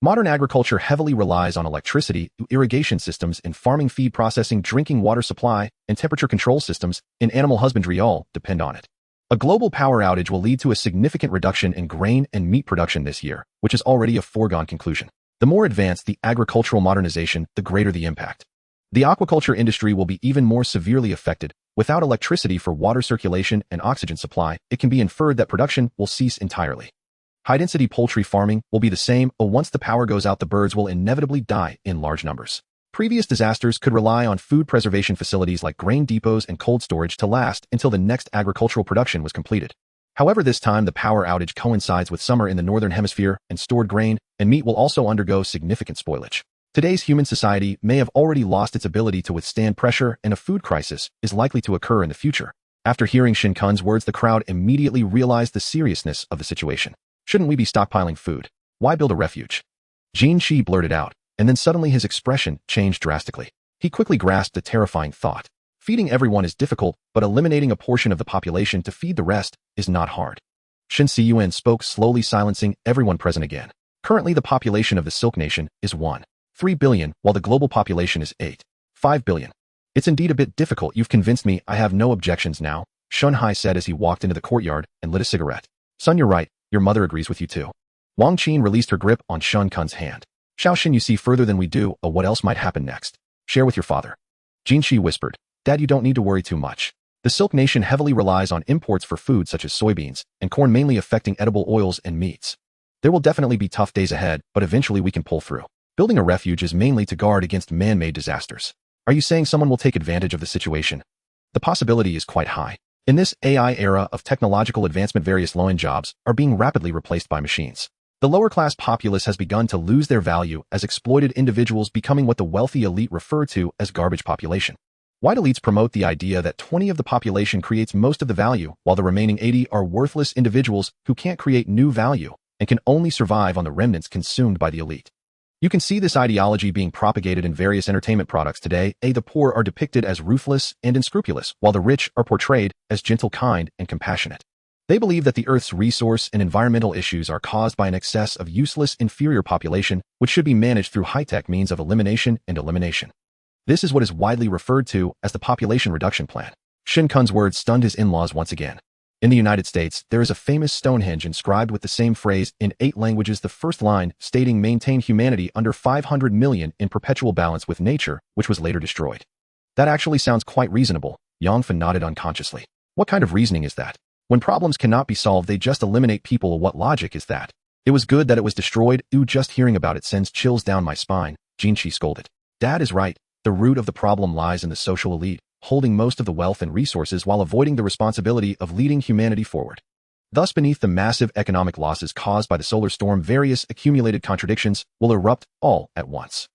Modern agriculture heavily relies on electricity, irrigation systems in farming, feed processing, drinking water supply, and temperature control systems in animal husbandry all depend on it. A global power outage will lead to a significant reduction in grain and meat production this year, which is already a foregone conclusion. The more advanced the agricultural modernization, the greater the impact. The aquaculture industry will be even more severely affected. Without electricity for water circulation and oxygen supply, it can be inferred that production will cease entirely. High-density poultry farming will be the same. Once the power goes out, the birds will inevitably die in large numbers. Previous disasters could rely on food preservation facilities like grain depots and cold storage to last until the next agricultural production was completed. However, this time the power outage coincides with summer in the northern hemisphere, and stored grain and meat will also undergo significant spoilage. Today's human society may have already lost its ability to withstand pressure, and a food crisis is likely to occur in the future. After hearing Shen Cun's words, the crowd immediately realized the seriousness of the situation. Shouldn't we be stockpiling food? Why build a refuge? Jin Qi blurted out. And then suddenly his expression changed drastically. He quickly grasped a terrifying thought. Feeding everyone is difficult, but eliminating a portion of the population to feed the rest is not hard. Shen Cun spoke, slowly silencing everyone present again. Currently the population of the Silk Nation is 1.3 billion, while the global population is 8.5 billion. It's indeed a bit difficult. You've convinced me. I have no objections now, Shun Hai said as he walked into the courtyard and lit a cigarette. Son, you're right. Your mother agrees with you too. Wang Qin released her grip on Shen Cun's hand. Xiaoxin, you see further than we do. What else might happen next? Share with your father. Jin Shi whispered. Dad, you don't need to worry too much. The Silk Nation heavily relies on imports for food such as soybeans and corn, mainly affecting edible oils and meats. There will definitely be tough days ahead, but eventually we can pull through. Building a refuge is mainly to guard against man-made disasters. Are you saying someone will take advantage of the situation? The possibility is quite high. In this AI era of technological advancement, various low-end jobs are being rapidly replaced by machines. The lower-class populace has begun to lose their value as exploited individuals, becoming what the wealthy elite refer to as garbage population. White elites promote the idea that 20 of the population creates most of the value, while the remaining 80 are worthless individuals who can't create new value and can only survive on the remnants consumed by the elite. You can see this ideology being propagated in various entertainment products today. The poor are depicted as ruthless and unscrupulous, while the rich are portrayed as gentle, kind, and compassionate. They believe that the Earth's resource and environmental issues are caused by an excess of useless, inferior population, which should be managed through high-tech means of elimination and elimination. This is what is widely referred to as the population reduction plan. Shen Cun's words stunned his in-laws once again. In the United States, there is a famous Stonehenge inscribed with the same phrase in 8 languages, the first line stating maintain humanity under 500 million in perpetual balance with nature, which was later destroyed. That actually sounds quite reasonable. Yangfen nodded unconsciously. What kind of reasoning is that? When problems cannot be solved, they just eliminate people. What logic is that? It was good that it was destroyed. Just hearing about it sends chills down my spine, Jinshi scolded. Dad is right. The root of the problem lies in the social elite, holding most of the wealth and resources while avoiding the responsibility of leading humanity forward. Thus, beneath the massive economic losses caused by the solar storm, various accumulated contradictions will erupt all at once.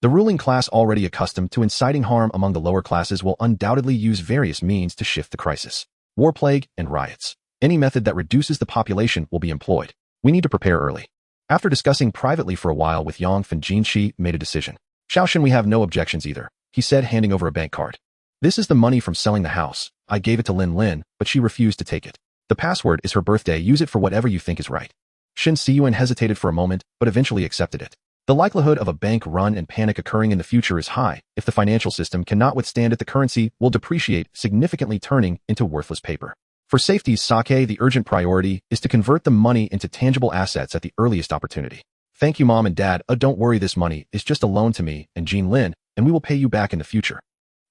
The ruling class, already accustomed to inciting harm among the lower classes, will undoubtedly use various means to shift the crisis. War, plague, and riots. Any method that reduces the population will be employed. We need to prepare early. After discussing privately for a while with Yangfen, Jinshi made a decision. Xiaoxin, we have no objections either, he said, handing over a bank card. This is the money from selling the house. I gave it to Lin Lin, but she refused to take it. The password is her birthday. Use it for whatever you think is right. Shen Cun hesitated for a moment, but eventually accepted it. The likelihood of a bank run and panic occurring in the future is high. If the financial system cannot withstand it, the currency will depreciate, significantly turning into worthless paper. For safety's sake, the urgent priority is to convert the money into tangible assets at the earliest opportunity. Thank you, Mom and Dad. Don't worry, this money is just a loan to me and Jean Lin, and we will pay you back in the future.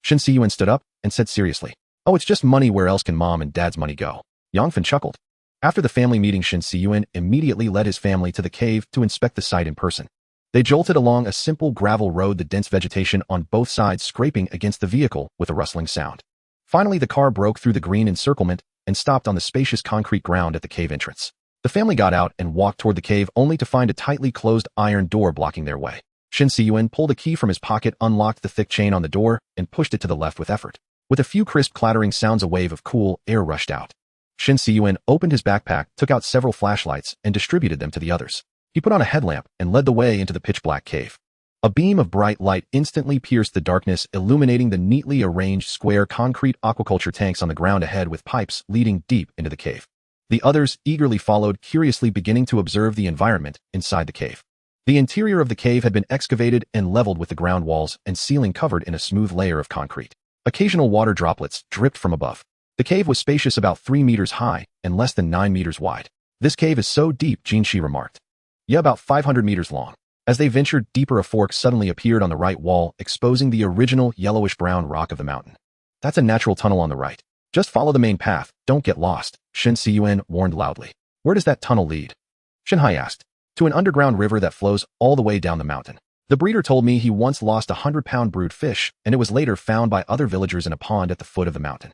Shen Cun stood up and said seriously. Oh, it's just money. Where else can Mom and Dad's money go? Yangfen chuckled. After the family meeting, Shen Cun immediately led his family to the cave to inspect the site in person. They jolted along a simple gravel road, the dense vegetation on both sides scraping against the vehicle with a rustling sound. Finally, the car broke through the green encirclement and stopped on the spacious concrete ground at the cave entrance. The family got out and walked toward the cave, only to find a tightly closed iron door blocking their way. Shen Cun pulled a key from his pocket, unlocked the thick chain on the door, and pushed it to the left with effort. With a few crisp clattering sounds, a wave of cool air rushed out. Shen Cun opened his backpack, took out several flashlights, and distributed them to the others. He put on a headlamp and led the way into the pitch-black cave. A beam of bright light instantly pierced the darkness, illuminating the neatly arranged square concrete aquaculture tanks on the ground ahead with pipes leading deep into the cave. The others eagerly followed, curiously beginning to observe the environment inside the cave. The interior of the cave had been excavated and leveled, with the ground walls and ceiling covered in a smooth layer of concrete. Occasional water droplets dripped from above. The cave was spacious, about 3 meters high and less than 9 meters wide. This cave is so deep, Jinshi remarked. Yeah, about 500 meters long. As they ventured deeper, a fork suddenly appeared on the right wall, exposing the original yellowish-brown rock of the mountain. That's a natural tunnel on the right. Just follow the main path, don't get lost, Shen Cun warned loudly. Where does that tunnel lead? Shen Hai asked. To an underground river that flows all the way down the mountain. The breeder told me he once lost a 100-pound brood fish, and it was later found by other villagers in a pond at the foot of the mountain.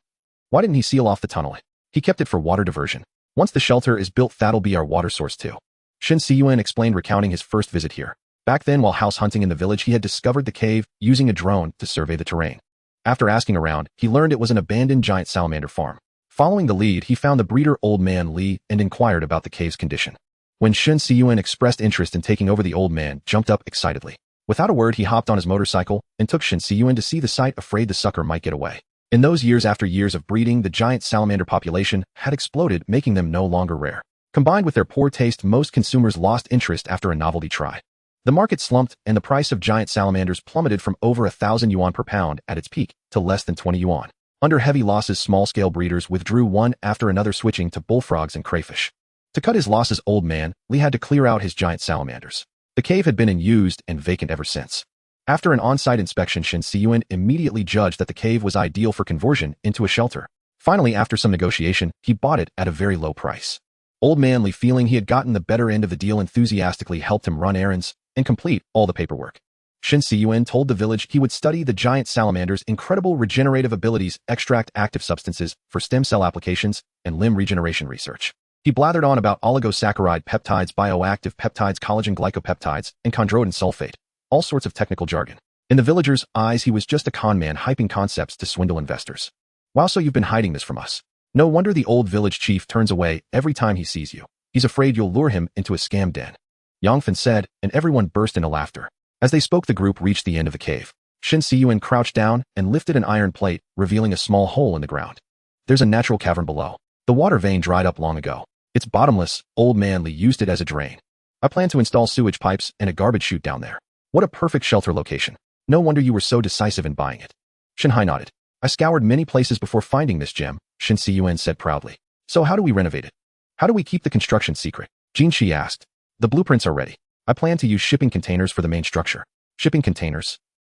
Why didn't he seal off the tunnel? He kept it for water diversion. Once the shelter is built, that'll be our water source too. Shen Cun explained, recounting his first visit here. Back then, while house hunting in the village, he had discovered the cave using a drone to survey the terrain. After asking around, he learned it was an abandoned giant salamander farm. Following the lead, he found the breeder, Old Man Li, and inquired about the cave's condition. When Shen Cun expressed interest in taking over, the old man jumped up excitedly. Without a word, he hopped on his motorcycle and took Shen Cun to see the sight, afraid the sucker might get away. In those years after years of breeding, the giant salamander population had exploded, making them no longer rare. Combined with their poor taste, most consumers lost interest after a novelty try. The market slumped, and the price of giant salamanders plummeted from over 1,000 yuan per pound at its peak to less than 20 yuan. Under heavy losses, small-scale breeders withdrew one after another, switching to bullfrogs and crayfish. To cut his losses, Old Man Li had to clear out his giant salamanders. The cave had been unused and vacant ever since. After an on-site inspection, Shen Cun immediately judged that the cave was ideal for conversion into a shelter. Finally, after some negotiation, he bought it at a very low price. Old Man Li, feeling he had gotten the better end of the deal, enthusiastically helped him run errands and complete all the paperwork. Shen Cun told the village he would study the giant salamander's incredible regenerative abilities, extract active substances for stem cell applications, and limb regeneration research. He blathered on about oligosaccharide peptides, bioactive peptides, collagen glycopeptides, and chondroitin sulfate, all sorts of technical jargon. In the villagers' eyes, he was just a con man hyping concepts to swindle investors. Wow, so you've been hiding this from us. No wonder the old village chief turns away every time he sees you. He's afraid you'll lure him into a scam den, Yangfen said, and everyone burst into laughter. As they spoke, the group reached the end of the cave. Shen Cun crouched down and lifted an iron plate, revealing a small hole in the ground. There's a natural cavern below. The water vein dried up long ago. It's bottomless. Old Man Li used it as a drain. I plan to install sewage pipes and a garbage chute down there. What a perfect shelter location. No wonder you were so decisive in buying it. Shen Hai nodded. I scoured many places before finding this gem, Shen Cun said proudly. So how do we renovate it? How do we keep the construction secret? Jin Shi asked. The blueprints are ready. I plan to use shipping containers for the main structure. Shipping containers?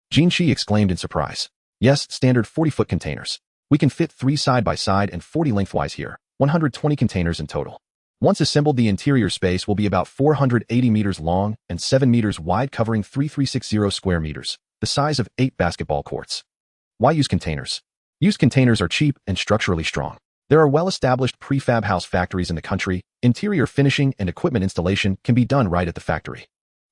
Jin Shi exclaimed in surprise. Yes, standard 40-foot containers. We can fit 3 side by side and 40 lengthwise here, 120 containers in total. Once assembled, the interior space will be about 480 meters long and 7 meters wide, covering 3,360 square meters, the size of 8 basketball courts. Why use containers? Used containers are cheap and structurally strong. There are well-established prefab house factories in the country. Interior finishing and equipment installation can be done right at the factory.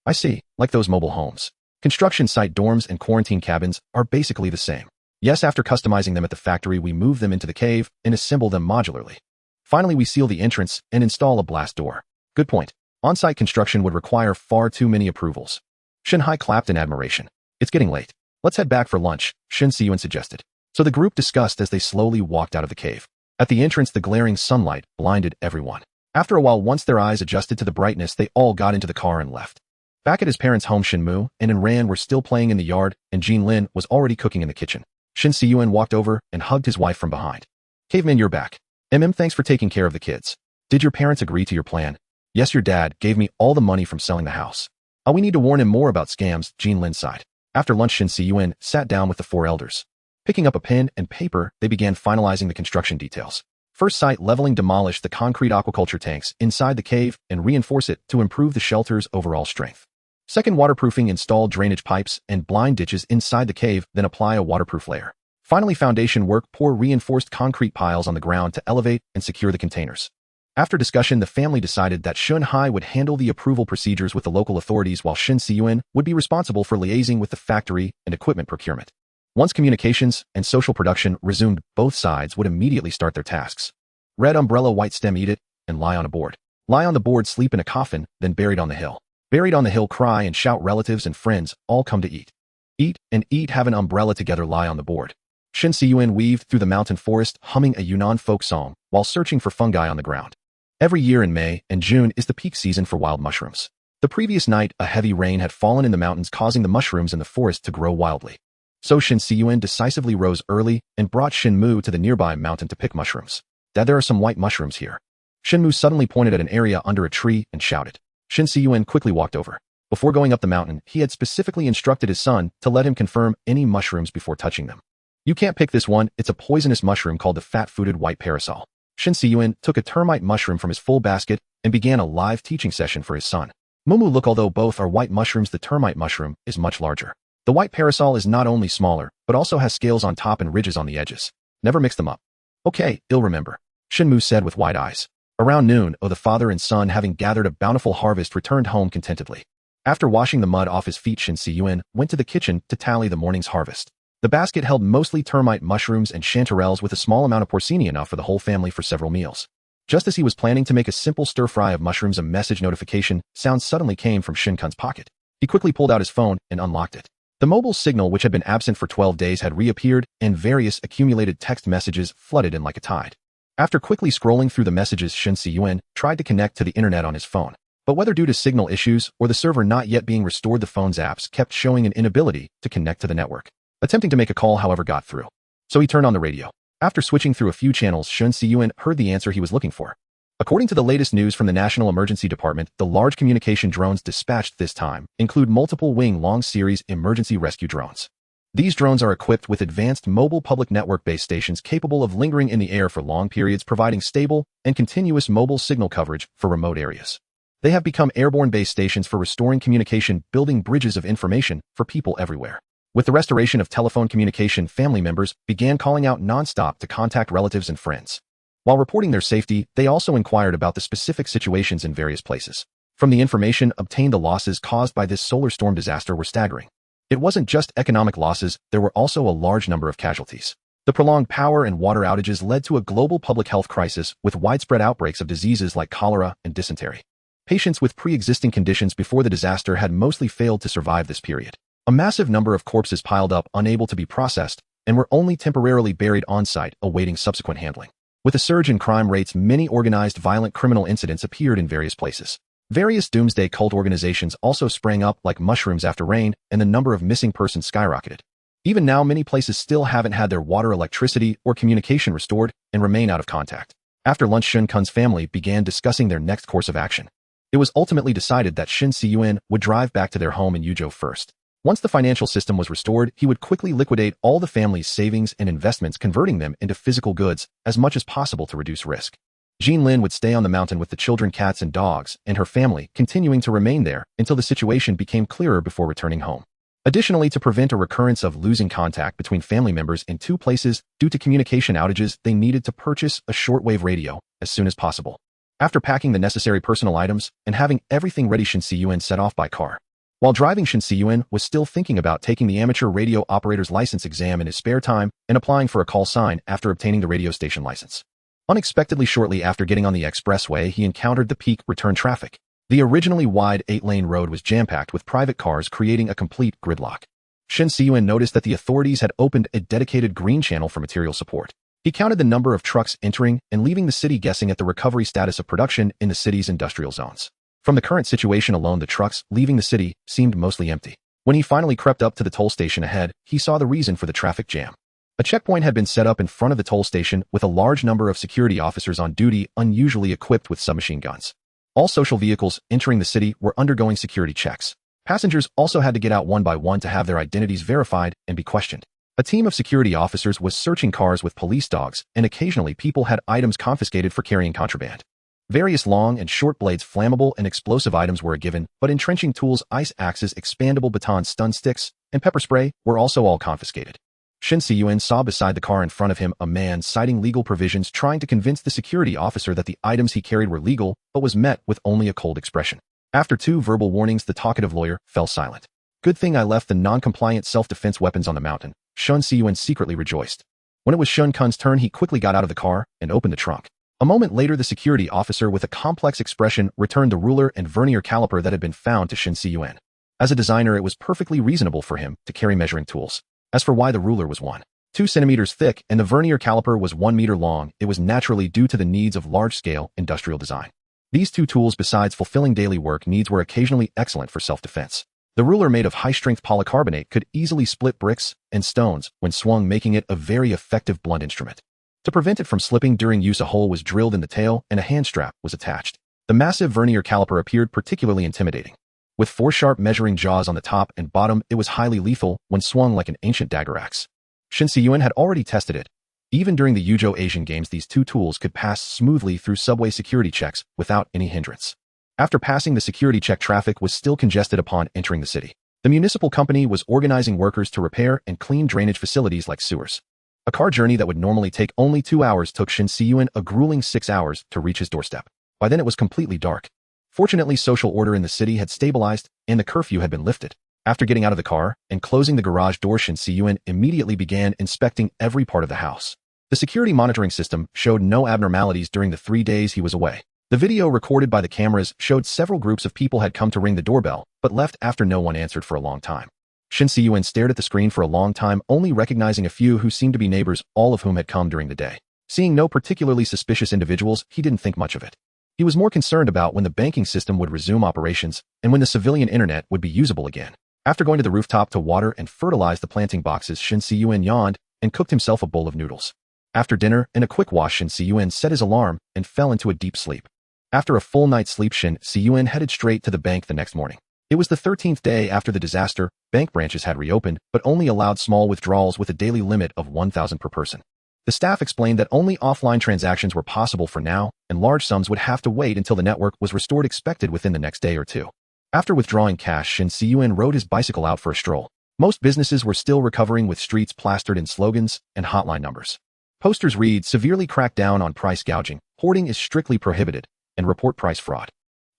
I see, like those mobile homes. Construction site dorms and quarantine cabins are basically the same. Yes, after customizing them at the factory, we move them into the cave and assemble them modularly. Finally, we seal the entrance and install a blast door. Good point. On-site construction would require far too many approvals. Shen Hai clapped in admiration. It's getting late. Let's head back for lunch, Shen Cun suggested. So the group discussed as they slowly walked out of the cave. At the entrance, the glaring sunlight blinded everyone. After a while, once their eyes adjusted to the brightness, they all got into the car and left. Back at his parents' home, Shenmu and Ran were still playing in the yard, and Jean Lin was already cooking in the kitchen. Shen Cun walked over and hugged his wife from behind. Caveman, you're back. Thanks for taking care of the kids. Did your parents agree to your plan? Yes, your dad gave me all the money from selling the house. We need to warn him more about scams, Jean Lin sighed. After lunch, Shen Cun sat down with the 4 elders. Picking up a pen and paper, they began finalizing the construction details. First, site leveling, demolish the concrete aquaculture tanks inside the cave and reinforce it to improve the shelter's overall strength. Second, waterproofing, install drainage pipes and blind ditches inside the cave, then apply a waterproof layer. Finally, foundation work, pour reinforced concrete piles on the ground to elevate and secure the containers. After discussion, the family decided that Shen Hai would handle the approval procedures with the local authorities, while Shen Cun would be responsible for liaising with the factory and equipment procurement. Once communications and social production resumed, both sides would immediately start their tasks. Red umbrella, white stem, eat it, and lie on a board. Lie on the board, sleep in a coffin, then buried on the hill. Buried on the hill, cry and shout, relatives and friends all come to eat. Eat and eat, have an umbrella together, lie on the board. Shen Cun weaved through the mountain forest, humming a Yunnan folk song, while searching for fungi on the ground. Every year in May and June is the peak season for wild mushrooms. The previous night, a heavy rain had fallen in the mountains, causing the mushrooms in the forest to grow wildly. So Shen Cun decisively rose early and brought Shenmu to the nearby mountain to pick mushrooms. Dad, there are some white mushrooms here. Shenmu suddenly pointed at an area under a tree and shouted. Shen Cun quickly walked over. Before going up the mountain, he had specifically instructed his son to let him confirm any mushrooms before touching them. You can't pick this one, it's a poisonous mushroom called the fat-footed white parasol. Shen Cun took a termite mushroom from his full basket and began a live teaching session for his son. Mumu, look, although both are white mushrooms, the termite mushroom is much larger. The white parasol is not only smaller, but also has scales on top and ridges on the edges. Never mix them up. Okay, I'll remember, Shenmu said with wide eyes. Around noon, the father and son, having gathered a bountiful harvest, returned home contentedly. After washing the mud off his feet, Shen Cun went to the kitchen to tally the morning's harvest. The basket held mostly termite mushrooms and chanterelles, with a small amount of porcini, enough for the whole family for several meals. Just as he was planning to make a simple stir-fry of mushrooms, a message notification sound suddenly came from Shen Cun's pocket. He quickly pulled out his phone and unlocked it. The mobile signal, which had been absent for 12 days, had reappeared, and various accumulated text messages flooded in like a tide. After quickly scrolling through the messages, Shen Cun tried to connect to the internet on his phone. But whether due to signal issues or the server not yet being restored, the phone's apps kept showing an inability to connect to the network. Attempting to make a call, however, got through. So he turned on the radio. After switching through a few channels, Shen Cun heard the answer he was looking for. According to the latest news from the National Emergency Department, the large communication drones dispatched this time include multiple Wing-Long series emergency rescue drones. These drones are equipped with advanced mobile public network base stations capable of lingering in the air for long periods, providing stable and continuous mobile signal coverage for remote areas. They have become airborne base stations for restoring communication, building bridges of information for people everywhere. With the restoration of telephone communication, family members began calling out non-stop to contact relatives and friends. While reporting their safety, they also inquired about the specific situations in various places. From the information obtained, the losses caused by this solar storm disaster were staggering. It wasn't just economic losses, there were also a large number of casualties. The prolonged power and water outages led to a global public health crisis with widespread outbreaks of diseases like cholera and dysentery. Patients with pre-existing conditions before the disaster had mostly failed to survive this period. A massive number of corpses piled up, unable to be processed, and were only temporarily buried on-site, awaiting subsequent handling. With a surge in crime rates, many organized violent criminal incidents appeared in various places. Various doomsday cult organizations also sprang up like mushrooms after rain, and the number of missing persons skyrocketed. Even now, many places still haven't had their water, electricity, or communication restored and remain out of contact. After lunch, Shen Cun's family began discussing their next course of action. It was ultimately decided that Shen Cun would drive back to their home in Yuzhou first. Once the financial system was restored, he would quickly liquidate all the family's savings and investments, converting them into physical goods as much as possible to reduce risk. Jean Lin would stay on the mountain with the children, cats, and dogs, and her family continuing to remain there until the situation became clearer before returning home. Additionally, to prevent a recurrence of losing contact between family members in two places due to communication outages, they needed to purchase a shortwave radio as soon as possible. After packing the necessary personal items and having everything ready, Shen Cun set off by car. While driving, Shen Cun was still thinking about taking the amateur radio operator's license exam in his spare time and applying for a call sign after obtaining the radio station license. Unexpectedly, shortly after getting on the expressway, he encountered the peak return traffic. The originally wide 8-lane road was jam-packed with private cars, creating a complete gridlock. Shen Cun noticed that the authorities had opened a dedicated green channel for material support. He counted the number of trucks entering and leaving the city, guessing at the recovery status of production in the city's industrial zones. From the current situation alone, the trucks leaving the city seemed mostly empty. When he finally crept up to the toll station ahead, he saw the reason for the traffic jam. A checkpoint had been set up in front of the toll station with a large number of security officers on duty, unusually equipped with submachine guns. All social vehicles entering the city were undergoing security checks. Passengers also had to get out one by one to have their identities verified and be questioned. A team of security officers was searching cars with police dogs, and occasionally people had items confiscated for carrying contraband. Various long and short blades, flammable and explosive items were a given, but entrenching tools, ice axes, expandable batons, stun sticks, and pepper spray were also all confiscated. Shen Cun saw beside the car in front of him a man citing legal provisions, trying to convince the security officer that the items he carried were legal, but was met with only a cold expression. After 2 verbal warnings, the talkative lawyer fell silent. "Good thing I left the non-compliant self-defense weapons on the mountain," Shen Cun secretly rejoiced. When it was Shen Cun's turn, he quickly got out of the car and opened the trunk. A moment later, the security officer with a complex expression returned the ruler and vernier caliper that had been found to Shen Cun. As a designer, it was perfectly reasonable for him to carry measuring tools. As for why the ruler was 1.2 centimeters thick and the vernier caliper was 1 meter long, it was naturally due to the needs of large-scale industrial design. These 2 tools, besides fulfilling daily work needs, were occasionally excellent for self-defense. The ruler, made of high-strength polycarbonate, could easily split bricks and stones when swung, making it a very effective blunt instrument. To prevent it from slipping during use, a hole was drilled in the tail and a hand strap was attached. The massive vernier caliper appeared particularly intimidating. With 4 sharp measuring jaws on the top and bottom, it was highly lethal when swung like an ancient dagger axe. Shen Cun had already tested it. Even during the Yuzhou Asian Games, these 2 tools could pass smoothly through subway security checks without any hindrance. After passing the security check, traffic was still congested upon entering the city. The municipal company was organizing workers to repair and clean drainage facilities like sewers. A car journey that would normally take only 2 hours took Shen Cun a grueling 6 hours to reach his doorstep. By then it was completely dark. Fortunately, social order in the city had stabilized and the curfew had been lifted. After getting out of the car and closing the garage door, Shen Cun immediately began inspecting every part of the house. The security monitoring system showed no abnormalities during the 3 days he was away. The video recorded by the cameras showed several groups of people had come to ring the doorbell, but left after no one answered for a long time. Shen Cun stared at the screen for a long time, only recognizing a few who seemed to be neighbors, all of whom had come during the day. Seeing no particularly suspicious individuals, he didn't think much of it. He was more concerned about when the banking system would resume operations and when the civilian internet would be usable again. After going to the rooftop to water and fertilize the planting boxes, Shen Cun yawned and cooked himself a bowl of noodles. After dinner and a quick wash, Shen Cun set his alarm and fell into a deep sleep. After a full night's sleep, Shen Cun headed straight to the bank the next morning. It was the 13th day after the disaster. Bank branches had reopened, but only allowed small withdrawals with a daily limit of 1,000 per person. The staff explained that only offline transactions were possible for now, and large sums would have to wait until the network was restored, expected within the next day or two. After withdrawing cash, Shen Cun rode his bicycle out for a stroll. Most businesses were still recovering, with streets plastered in slogans and hotline numbers. Posters read, "Severely crack down on price gouging, hoarding is strictly prohibited, and report price fraud."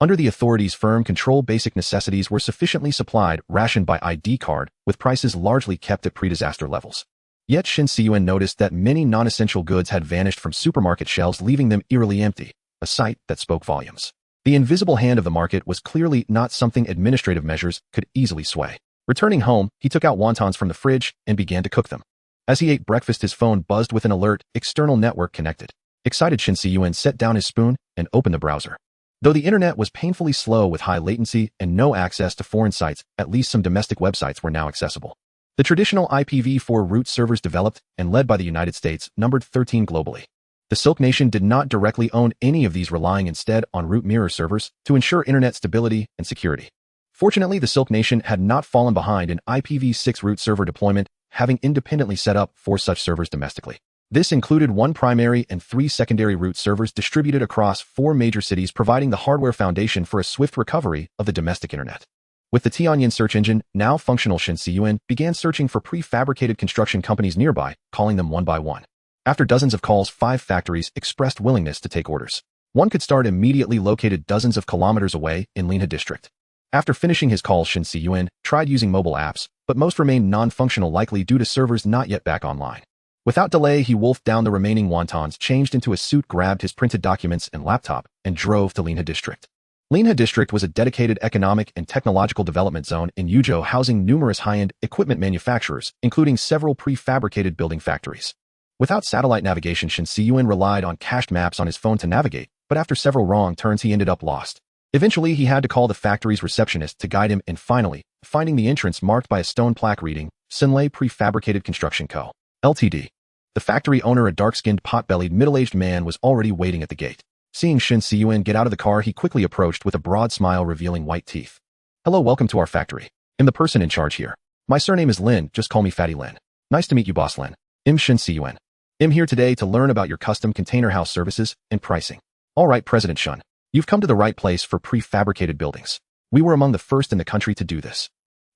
Under the authorities' firm control, basic necessities were sufficiently supplied, rationed by ID card, with prices largely kept at pre-disaster levels. Yet Shen Cun noticed that many non-essential goods had vanished from supermarket shelves, leaving them eerily empty, a sight that spoke volumes. The invisible hand of the market was clearly not something administrative measures could easily sway. Returning home, he took out wontons from the fridge and began to cook them. As he ate breakfast, his phone buzzed with an alert: external network connected. Excited, Shen Cun set down his spoon and opened the browser. Though the internet was painfully slow with high latency and no access to foreign sites, at least some domestic websites were now accessible. The traditional IPv4 root servers, developed and led by the United States, numbered 13 globally. The Silk Nation did not directly own any of these, relying instead on root mirror servers to ensure internet stability and security. Fortunately, the Silk Nation had not fallen behind in IPv6 root server deployment, having independently set up 4 such servers domestically. This included 1 primary and 3 secondary root servers distributed across 4 major cities, providing the hardware foundation for a swift recovery of the domestic internet. With the Tianyan search engine now functional, Shen Cun began searching for prefabricated construction companies nearby, calling them one by one. After dozens of calls, 5 factories expressed willingness to take orders. One could start immediately, located dozens of kilometers away in Linha district. After finishing his call, Shen Cun tried using mobile apps, but most remained non-functional, likely due to servers not yet back online. Without delay, he wolfed down the remaining wontons, changed into a suit, grabbed his printed documents and laptop, and drove to Linha district. Linha district was a dedicated economic and technological development zone in Yuzhou, housing numerous high-end equipment manufacturers, including several prefabricated building factories. Without satellite navigation, Shen Cun relied on cached maps on his phone to navigate, but after several wrong turns, he ended up lost. Eventually, he had to call the factory's receptionist to guide him, and finally, finding the entrance marked by a stone plaque reading, Senlei Prefabricated Construction Co., Ltd. The factory owner, a dark-skinned, pot-bellied, middle-aged man, was already waiting at the gate. Seeing Shen Cun get out of the car, he quickly approached with a broad smile revealing white teeth. "Hello, welcome to our factory. I'm the person in charge here. My surname is Lin, just call me Fatty Lin. Nice to meet you, Boss Lin. I'm Shen Cun. I'm here today to learn about your custom container house services and pricing." "All right, President Shen. You've come to the right place for prefabricated buildings. We were among the first in the country to do this.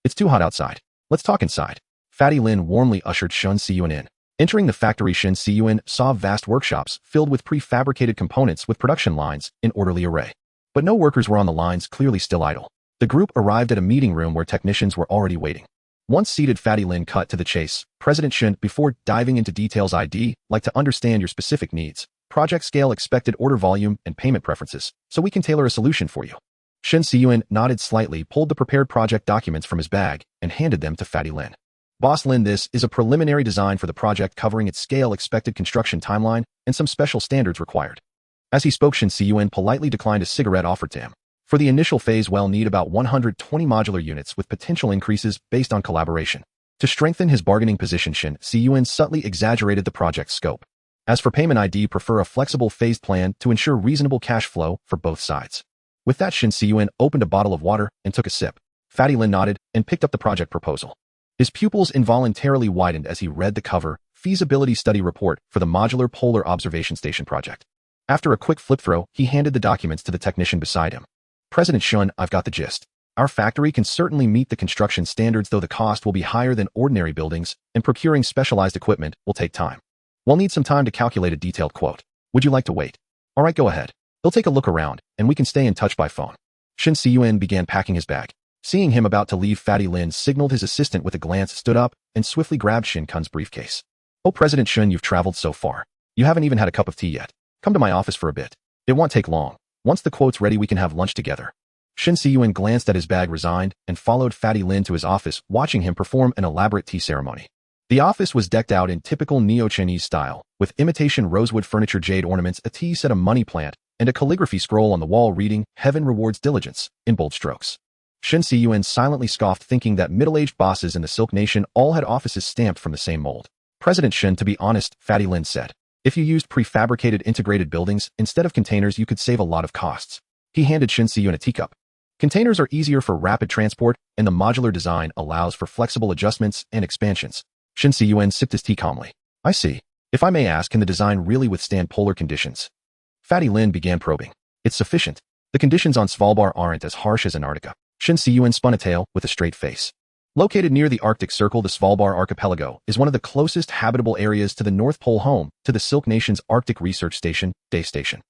It's too hot outside. Let's talk inside." Fatty Lin warmly ushered Shen Cun in. Entering the factory, Shen Cun saw vast workshops filled with prefabricated components with production lines in orderly array. But no workers were on the lines, clearly still idle. The group arrived at a meeting room where technicians were already waiting. Once seated, Fatty Lin cut to the chase. "President Shen, before diving into details, I'd like to understand your specific needs, project scale, expected order volume, and payment preferences, so we can tailor a solution for you." Shen Cun nodded slightly, pulled the prepared project documents from his bag, and handed them to Fatty Lin. "Boss Lin, this is a preliminary design for the project covering its scale, expected construction timeline, and some special standards required." As he spoke, Shen Cun politely declined a cigarette offered to him. For the initial phase, we'll need about 120 modular units with potential increases based on collaboration. To strengthen his bargaining position, Shen Cun subtly exaggerated the project's scope. As for payment, I'd prefer a flexible phased plan to ensure reasonable cash flow for both sides. With that, Shen Cun opened a bottle of water and took a sip. Fatty Lin nodded and picked up the project proposal. His pupils involuntarily widened as he read the cover feasibility study report for the Modular Polar Observation Station project. After a quick flip through, he handed the documents to the technician beside him. "President Shen, I've got the gist. Our factory can certainly meet the construction standards, though the cost will be higher than ordinary buildings, and procuring specialized equipment will take time. We'll need some time to calculate a detailed quote. Would you like to wait?" "All right, go ahead. He'll take a look around, and we can stay in touch by phone." Shen Cun began packing his bag. Seeing him about to leave, Fatty Lin signaled his assistant with a glance, stood up, and swiftly grabbed Shen Cun's briefcase. "Oh, President Shen, you've traveled so far. You haven't even had a cup of tea yet. Come to my office for a bit. It won't take long. Once the quote's ready, we can have lunch together. Shen Cun glanced at his bag, resigned, and followed Fatty Lin to his office, watching him perform an elaborate tea ceremony. The office was decked out in typical Neo-Chinese style, with imitation rosewood furniture, jade ornaments, a tea set, a money plant, and a calligraphy scroll on the wall reading, "Heaven rewards diligence," in bold strokes. Shen Cun silently scoffed, thinking that middle-aged bosses in the Silk Nation all had offices stamped from the same mold. "President Shen, to be honest," Fatty Lin said, "if you used prefabricated integrated buildings instead of containers, you could save a lot of costs." He handed Shen Cun a teacup. Containers are easier for rapid transport, and the modular design allows for flexible adjustments and expansions. Shen Cun sipped his tea calmly. "I see. If I may ask, can the design really withstand polar conditions?" Fatty Lin began probing. "It's sufficient. The conditions on Svalbard aren't as harsh as Antarctica." Shen Cun spun a tail with a straight face. Located near the Arctic Circle, the Svalbard archipelago is one of the closest habitable areas to the North Pole, home to the Silk Nation's Arctic Research Station, Day Station.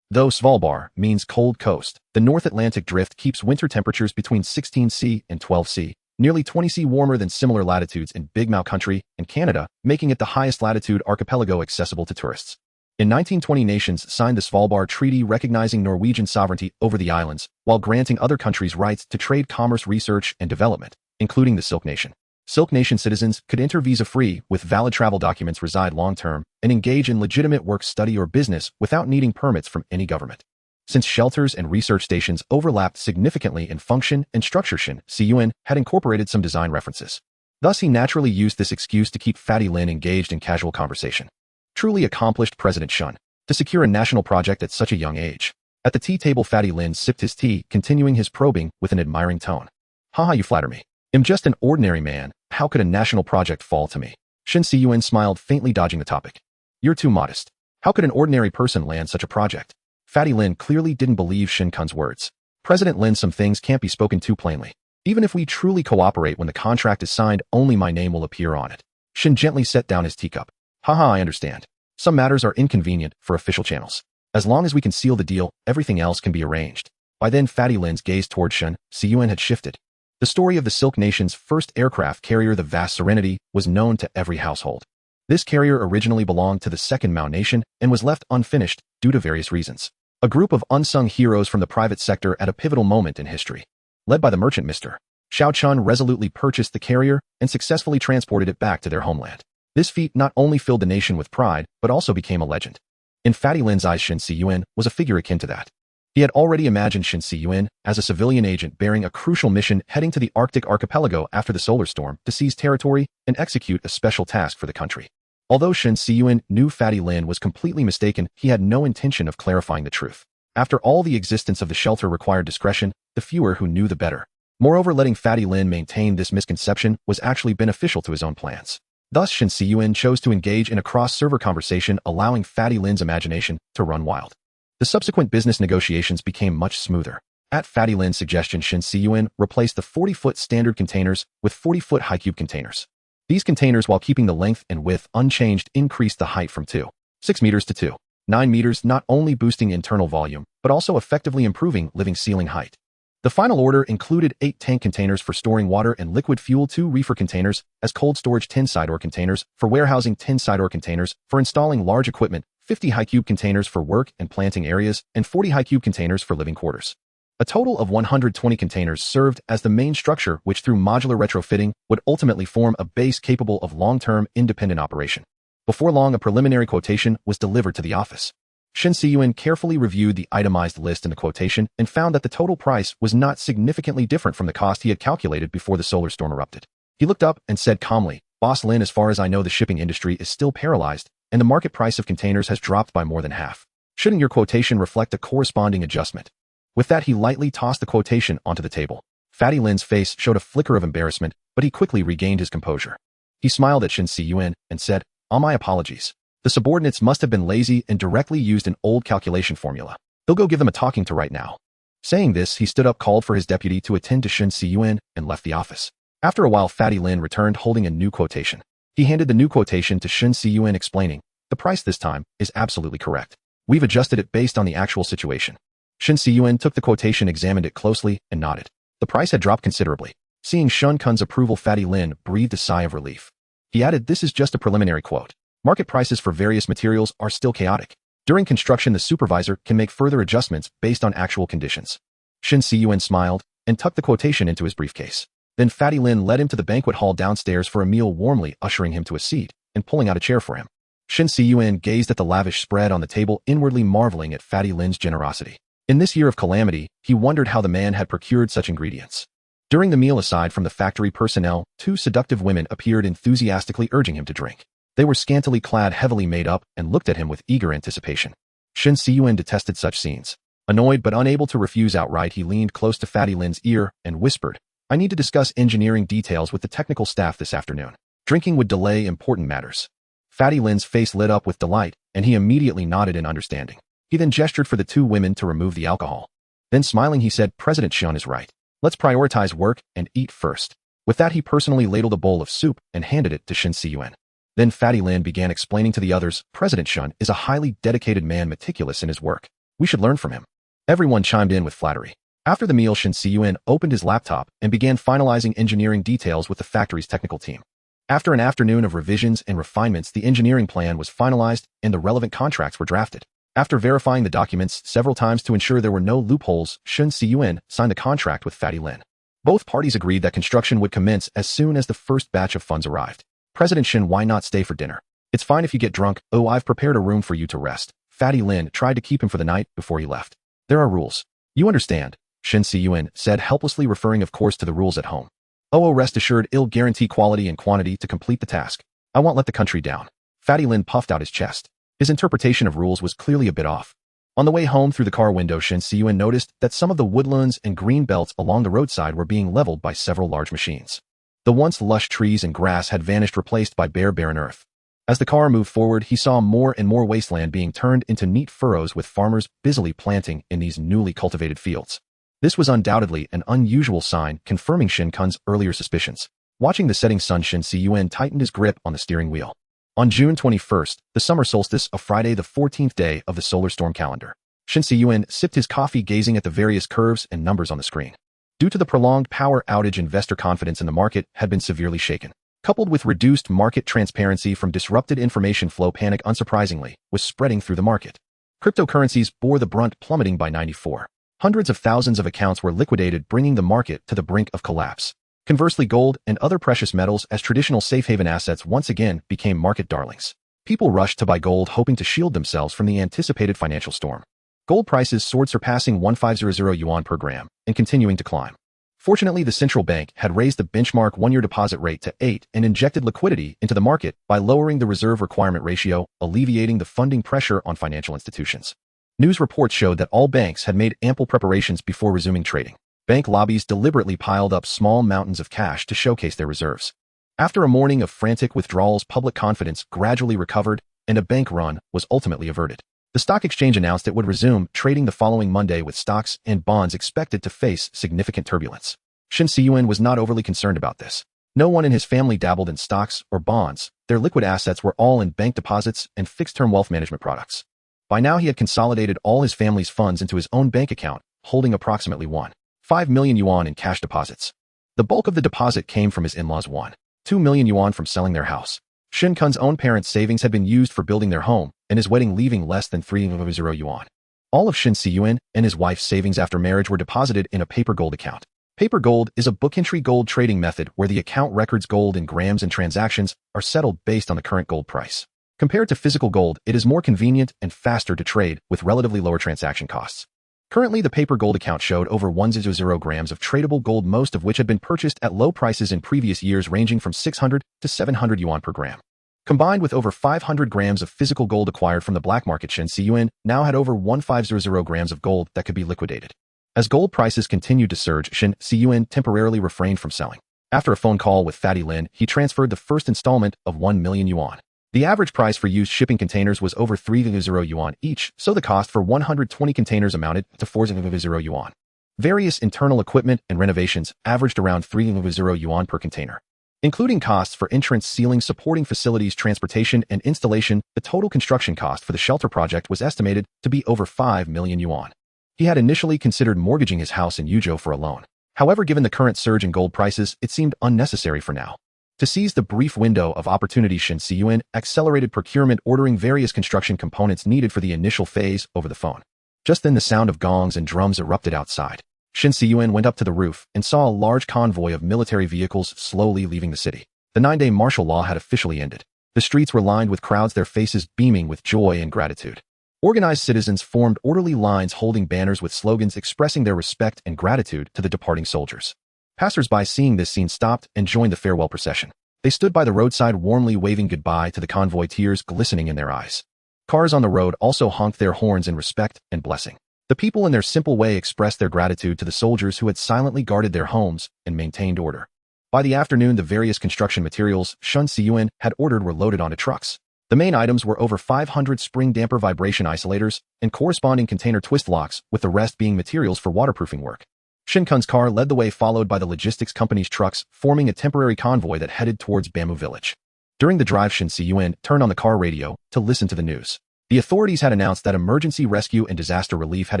Though Svalbard means cold coast, the North Atlantic drift keeps winter temperatures between 16°C and 12°C, nearly 20°C warmer than similar latitudes in Big Mouth Country and Canada, making it the highest latitude archipelago accessible to tourists. In 1920, nations signed the Svalbard Treaty recognizing Norwegian sovereignty over the islands, while granting other countries rights to trade, commerce, research, and development, including the Silk Nation. Silk Nation citizens could enter visa-free with valid travel documents, reside long-term, and engage in legitimate work, study, or business without needing permits from any government. Since shelters and research stations overlapped significantly in function and structure, Shen Cun had incorporated some design references. Thus, he naturally used this excuse to keep Fatty Lin engaged in casual conversation. Truly accomplished President Shen to secure a national project at such a young age. At the tea table, Fatty Lin sipped his tea, continuing his probing with an admiring tone. "Haha, you flatter me. I'm just an ordinary man. How could a national project fall to me?" Shen Cun smiled faintly, dodging the topic. "You're too modest. How could an ordinary person land such a project?" Fatty Lin clearly didn't believe Shen Cun's words. "President Lin, some things can't be spoken too plainly. Even if we truly cooperate, when the contract is signed, only my name will appear on it." Shen gently set down his teacup. "Haha, I understand. Some matters are inconvenient for official channels. As long as we can seal the deal, everything else can be arranged." By then, Fatty Lin's gaze toward Shen Cun had shifted. The story of the Silk Nation's first aircraft carrier, the vast Serenity, was known to every household. This carrier originally belonged to the Second Mao Nation and was left unfinished due to various reasons. A group of unsung heroes from the private sector at a pivotal moment in history. Led by the merchant Mr. Xiao Chun, resolutely purchased the carrier and successfully transported it back to their homeland. This feat not only filled the nation with pride, but also became a legend. In Fatty Lin's eyes, Shen Cun was a figure akin to that. He had already imagined Shen Cun as a civilian agent bearing a crucial mission, heading to the Arctic archipelago after the solar storm to seize territory and execute a special task for the country. Although Shen Cun knew Fatty Lin was completely mistaken, he had no intention of clarifying the truth. After all, the existence of the shelter required discretion, the fewer who knew the better. Moreover, letting Fatty Lin maintain this misconception was actually beneficial to his own plans. Thus, Shen Cun chose to engage in a cross-server conversation, allowing Fatty Lin's imagination to run wild. The subsequent business negotiations became much smoother. At Fatty Lin's suggestion, Shen Cun replaced the 40-foot standard containers with 40-foot high-cube containers. These containers, while keeping the length and width unchanged, increased the height from 2.6 meters to 2.9 meters, not only boosting internal volume, but also effectively improving living ceiling height. The final order included 8 tank containers for storing water and liquid fuel, 2 reefer containers as cold storage, 10 side-door containers for warehousing, 10 side-door containers for installing large equipment, 50 high-cube containers for work and planting areas, and 40 high-cube containers for living quarters. A total of 120 containers served as the main structure, which through modular retrofitting would ultimately form a base capable of long-term independent operation. Before long, a preliminary quotation was delivered to the office. Shen Cun carefully reviewed the itemized list in the quotation and found that the total price was not significantly different from the cost he had calculated before the solar storm erupted. He looked up and said calmly, "Boss Lin, as far as I know, the shipping industry is still paralyzed, and the market price of containers has dropped by more than half. Shouldn't your quotation reflect a corresponding adjustment?" With that, he lightly tossed the quotation onto the table. Fatty Lin's face showed a flicker of embarrassment, but he quickly regained his composure. He smiled at Shen Cun and said, "All my apologies. The subordinates must have been lazy and directly used an old calculation formula. They'll go give them a talking to right now." Saying this, he stood up, called for his deputy to attend to Shen Cun, and left the office. After a while, Fatty Lin returned holding a new quotation. He handed the new quotation to Shen Cun, explaining, "The price this time is absolutely correct. We've adjusted it based on the actual situation." Shen Cun took the quotation, examined it closely, and nodded. The price had dropped considerably. Seeing Shen Cun's approval, Fatty Lin breathed a sigh of relief. He added, "This is just a preliminary quote. Market prices for various materials are still chaotic. During construction, the supervisor can make further adjustments based on actual conditions. Shen Cun smiled and tucked the quotation into his briefcase. Then Fatty Lin led him to the banquet hall downstairs for a meal, warmly ushering him to a seat and pulling out a chair for him. Shen Cun gazed at the lavish spread on the table, inwardly marveling at Fatty Lin's generosity. In this year of calamity, he wondered how the man had procured such ingredients. During the meal, aside from the factory personnel, 2 seductive women appeared, enthusiastically urging him to drink. They were scantily clad, heavily made up, and looked at him with eager anticipation. Shen Cun detested such scenes. Annoyed but unable to refuse outright, he leaned close to Fatty Lin's ear and whispered, "I need to discuss engineering details with the technical staff this afternoon. Drinking would delay important matters." Fatty Lin's face lit up with delight, and he immediately nodded in understanding. He then gestured for the 2 women to remove the alcohol. Then smiling, he said, "President Shen is right. Let's prioritize work and eat first." With that, he personally ladled a bowl of soup and handed it to Shen Cun. Then Fatty Lin began explaining to the others, "President Shen is a highly dedicated man, meticulous in his work. We should learn from him." Everyone chimed in with flattery. After the meal, Shen Cun opened his laptop and began finalizing engineering details with the factory's technical team. After an afternoon of revisions and refinements, the engineering plan was finalized and the relevant contracts were drafted. After verifying the documents several times to ensure there were no loopholes, Shen Cun signed the contract with Fatty Lin. Both parties agreed that construction would commence as soon as the first batch of funds arrived. "President Shen, why not stay for dinner? It's fine if you get drunk. Oh, I've prepared a room for you to rest." Fatty Lin tried to keep him for the night before he left. "There are rules. You understand," Shen Cun said helplessly, referring of course to the rules at home. "Oh, rest assured, I'll guarantee quality and quantity to complete the task. I won't let the country down." Fatty Lin puffed out his chest. His interpretation of rules was clearly a bit off. On the way home through the car window, Shen Cun noticed that some of the woodlands and green belts along the roadside were being leveled by several large machines. The once lush trees and grass had vanished, replaced by bare, barren earth. As the car moved forward, he saw more and more wasteland being turned into neat furrows, with farmers busily planting in these newly cultivated fields. This was undoubtedly an unusual sign, confirming Shen Cun's earlier suspicions. Watching the setting sun, Shen Cun tightened his grip on the steering wheel. On June 21st, the summer solstice, a Friday, the 14th day of the solar storm calendar, Shen Cun sipped his coffee, gazing at the various curves and numbers on the screen. Due to the prolonged power outage, investor confidence in the market had been severely shaken. Coupled with reduced market transparency from disrupted information flow, panic, unsurprisingly, was spreading through the market. Cryptocurrencies bore the brunt, plummeting by 94. Hundreds of thousands of accounts were liquidated, bringing the market to the brink of collapse. Conversely, gold and other precious metals, as traditional safe haven assets, once again became market darlings. People rushed to buy gold, hoping to shield themselves from the anticipated financial storm. Gold prices soared, surpassing 1,500 yuan per gram and continuing to climb. Fortunately, the central bank had raised the benchmark one-year deposit rate to 8 and injected liquidity into the market by lowering the reserve requirement ratio, alleviating the funding pressure on financial institutions. News reports showed that all banks had made ample preparations before resuming trading. Bank lobbies deliberately piled up small mountains of cash to showcase their reserves. After a morning of frantic withdrawals, public confidence gradually recovered and a bank run was ultimately averted. The stock exchange announced it would resume trading the following Monday, with stocks and bonds expected to face significant turbulence. Shen Cun was not overly concerned about this. No one in his family dabbled in stocks or bonds. Their liquid assets were all in bank deposits and fixed-term wealth management products. By now, he had consolidated all his family's funds into his own bank account, holding approximately 1.5 million yuan in cash deposits. The bulk of the deposit came from his in-laws' 1.2 million yuan from selling their house. Shen Cun's own parents' savings had been used for building their home and his wedding, leaving less than 300 yuan. All of Shen Cun and his wife's savings after marriage were deposited in a paper gold account. Paper gold is a book-entry gold trading method where the account records gold in grams and transactions are settled based on the current gold price. Compared to physical gold, it is more convenient and faster to trade, with relatively lower transaction costs. Currently, the paper gold account showed over 100 grams of tradable gold, most of which had been purchased at low prices in previous years, ranging from 600 to 700 yuan per gram. Combined with over 500 grams of physical gold acquired from the black market, Shen Cun now had over 1,500 grams of gold that could be liquidated. As gold prices continued to surge, Shen Cun temporarily refrained from selling. After a phone call with Fatty Lin, he transferred the first installment of 1 million yuan. The average price for used shipping containers was over 300 yuan each, so the cost for 120 containers amounted to 400 yuan. Various internal equipment and renovations averaged around 300 yuan per container. Including costs for entrance, ceiling, supporting facilities, transportation, and installation, the total construction cost for the shelter project was estimated to be over 5 million yuan. He had initially considered mortgaging his house in Yuzhou for a loan. However, given the current surge in gold prices, it seemed unnecessary for now. To seize the brief window of opportunity, Shen Cun accelerated procurement, ordering various construction components needed for the initial phase over the phone. Just then the sound of gongs and drums erupted outside. Shen Cun went up to the roof and saw a large convoy of military vehicles slowly leaving the city. The 9-day martial law had officially ended. The streets were lined with crowds, their faces beaming with joy and gratitude. Organized citizens formed orderly lines holding banners with slogans expressing their respect and gratitude to the departing soldiers. Passers-by seeing this scene stopped and joined the farewell procession. They stood by the roadside warmly waving goodbye to the convoy, tears glistening in their eyes. Cars on the road also honked their horns in respect and blessing. The people in their simple way expressed their gratitude to the soldiers who had silently guarded their homes and maintained order. By the afternoon, the various construction materials Shen Cun had ordered were loaded onto trucks. The main items were over 500 spring damper vibration isolators and corresponding container twist locks, with the rest being materials for waterproofing work. Shen Cun's car led the way, followed by the logistics company's trucks, forming a temporary convoy that headed towards Bamboo Village. During the drive, Shen Cun turned on the car radio to listen to the news. The authorities had announced that emergency rescue and disaster relief had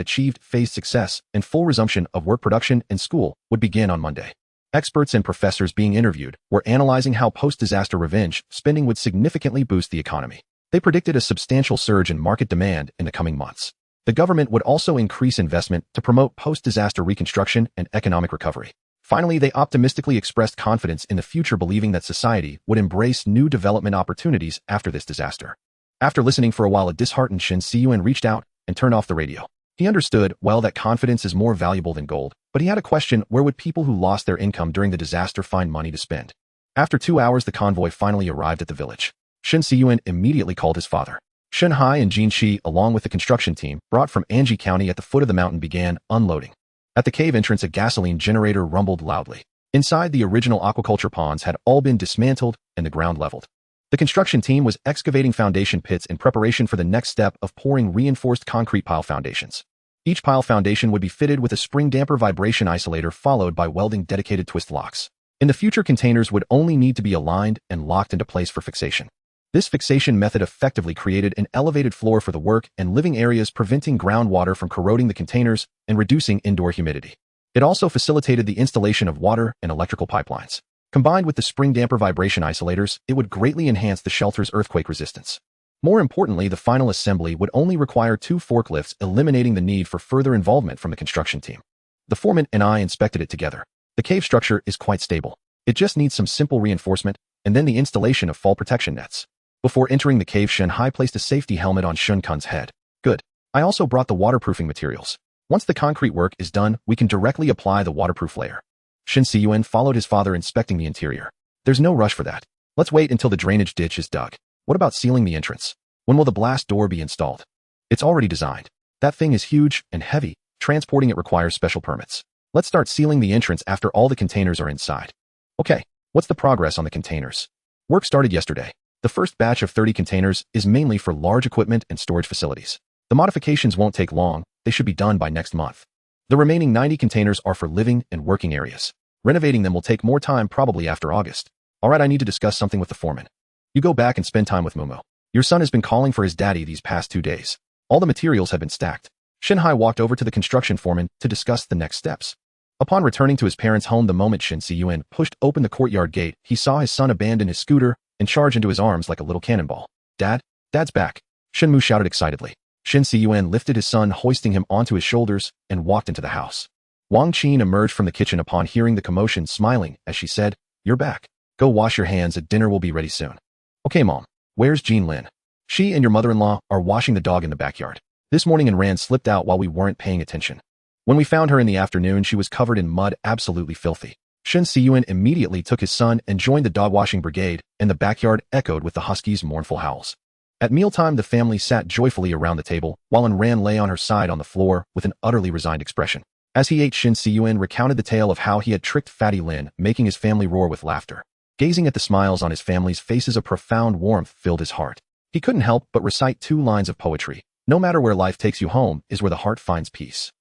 achieved phased success, and full resumption of work production and school would begin on Monday. Experts and professors being interviewed were analyzing how post-disaster revenge spending would significantly boost the economy. They predicted a substantial surge in market demand in the coming months. The government would also increase investment to promote post-disaster reconstruction and economic recovery. Finally, they optimistically expressed confidence in the future, believing that society would embrace new development opportunities after this disaster. After listening for a while, a disheartened Shen Cun reached out and turned off the radio. He understood well that confidence is more valuable than gold, but he had a question: where would people who lost their income during the disaster find money to spend? After 2 hours, the convoy finally arrived at the village. Shen Cun immediately called his father. Shen Hai and Jin Shi, along with the construction team brought from Anji County at the foot of the mountain, began unloading. At the cave entrance, a gasoline generator rumbled loudly. Inside, the original aquaculture ponds had all been dismantled and the ground leveled. The construction team was excavating foundation pits in preparation for the next step of pouring reinforced concrete pile foundations. Each pile foundation would be fitted with a spring damper vibration isolator, followed by welding dedicated twist locks. In the future, containers would only need to be aligned and locked into place for fixation. This fixation method effectively created an elevated floor for the work and living areas, preventing groundwater from corroding the containers and reducing indoor humidity. It also facilitated the installation of water and electrical pipelines. Combined with the spring damper vibration isolators, it would greatly enhance the shelter's earthquake resistance. More importantly, the final assembly would only require 2 forklifts, eliminating the need for further involvement from the construction team. The foreman and I inspected it together. The cave structure is quite stable. It just needs some simple reinforcement and then the installation of fall protection nets. Before entering the cave, Shen Hai placed a safety helmet on Shen Cun's head. Good. I also brought the waterproofing materials. Once the concrete work is done, we can directly apply the waterproof layer. Shen Cun followed his father, inspecting the interior. There's no rush for that. Let's wait until the drainage ditch is dug. What about sealing the entrance? When will the blast door be installed? It's already designed. That thing is huge and heavy. Transporting it requires special permits. Let's start sealing the entrance after all the containers are inside. Okay, what's the progress on the containers? Work started yesterday. The first batch of 30 containers is mainly for large equipment and storage facilities. The modifications won't take long. They should be done by next month. The remaining 90 containers are for living and working areas. Renovating them will take more time, probably after August. All right, I need to discuss something with the foreman. You go back and spend time with Momo. Your son has been calling for his daddy these past 2 days. All the materials have been stacked. Shen Hai walked over to the construction foreman to discuss the next steps. Upon returning to his parents' home, the moment Shen Cun pushed open the courtyard gate, he saw his son abandon his scooter and charge into his arms like a little cannonball. Dad? Dad's back. Shen Mu shouted excitedly. Shen Cun lifted his son, hoisting him onto his shoulders, and walked into the house. Wang Qin emerged from the kitchen upon hearing the commotion, smiling as she said, "You're back. Go wash your hands, dinner will be ready soon." "Okay, Mom. Where's Jean Lin?" "She and your mother-in-law are washing the dog in the backyard. This morning and Rand slipped out while we weren't paying attention. When we found her in the afternoon, she was covered in mud, absolutely filthy." Shen Cun immediately took his son and joined the dog-washing brigade, and the backyard echoed with the husky's mournful howls. At mealtime, the family sat joyfully around the table, while Rand lay on her side on the floor with an utterly resigned expression. As he ate, Shen Cun recounted the tale of how he had tricked Fatty Lin, making his family roar with laughter. Gazing at the smiles on his family's faces, a profound warmth filled his heart. He couldn't help but recite 2 lines of poetry. "No matter where life takes you, home is where the heart finds peace."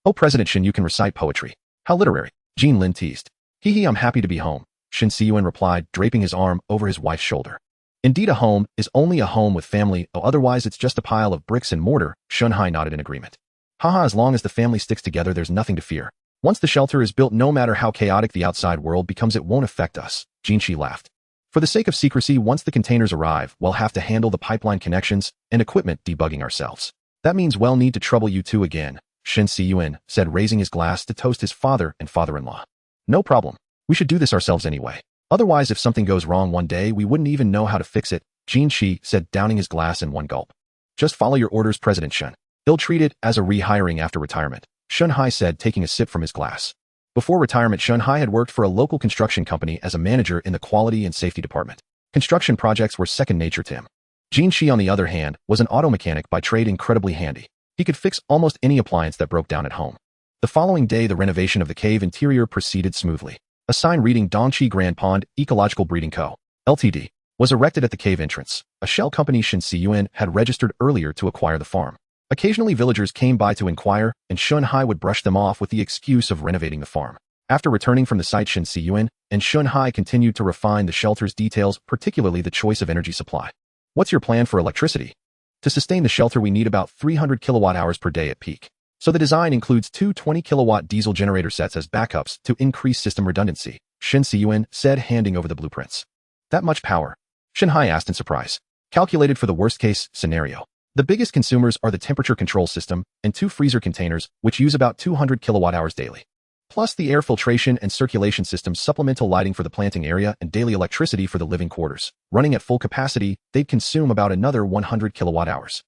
"Oh, President Shen, you can recite poetry. How literary," Jean Lin teased. "Hee hee, I'm happy to be home," Shen Cun replied, draping his arm over his wife's shoulder. "Indeed, a home is only a home with family, otherwise it's just a pile of bricks and mortar." Shen Hai nodded in agreement. "Haha, as long as the family sticks together, there's nothing to fear. Once the shelter is built, no matter how chaotic the outside world becomes, it won't affect us," Jin Shi laughed. For the sake of secrecy, once the containers arrive, we'll have to handle the pipeline connections and equipment debugging ourselves. That means we'll need to trouble you two again, Shen Cun said, raising his glass to toast his father and father-in-law. No problem. We should do this ourselves anyway. Otherwise, if something goes wrong one day, we wouldn't even know how to fix it, Jin Shi said, downing his glass in one gulp. Just follow your orders, President Shen. He'll treat it as a rehiring after retirement, Shun Hai said, taking a sip from his glass. Before retirement, Shun Hai had worked for a local construction company as a manager in the quality and safety department. Construction projects were second nature to him. Jin Shi, on the other hand, was an auto mechanic by trade, incredibly handy. He could fix almost any appliance that broke down at home. The following day, the renovation of the cave interior proceeded smoothly. A sign reading Dongqi Grand Pond Ecological Breeding Co., Ltd., was erected at the cave entrance. A shell company Shen Cun had registered earlier to acquire the farm. Occasionally, villagers came by to inquire, and Shun Hai would brush them off with the excuse of renovating the farm. After returning from the site, Shen Cun and Shun Hai continued to refine the shelter's details, particularly the choice of energy supply. What's your plan for electricity? To sustain the shelter, we need about 300 kilowatt-hours per day at peak. So the design includes two 20-kilowatt diesel generator sets as backups to increase system redundancy, Shen Cun said, handing over the blueprints. That much power? Shen Hai asked in surprise. Calculated for the worst-case scenario. The biggest consumers are the temperature control system and two freezer containers, which use about 200 kilowatt-hours daily. Plus the air filtration and circulation systems, supplemental lighting for the planting area, and daily electricity for the living quarters. Running at full capacity, they'd consume about another 100 kilowatt-hours.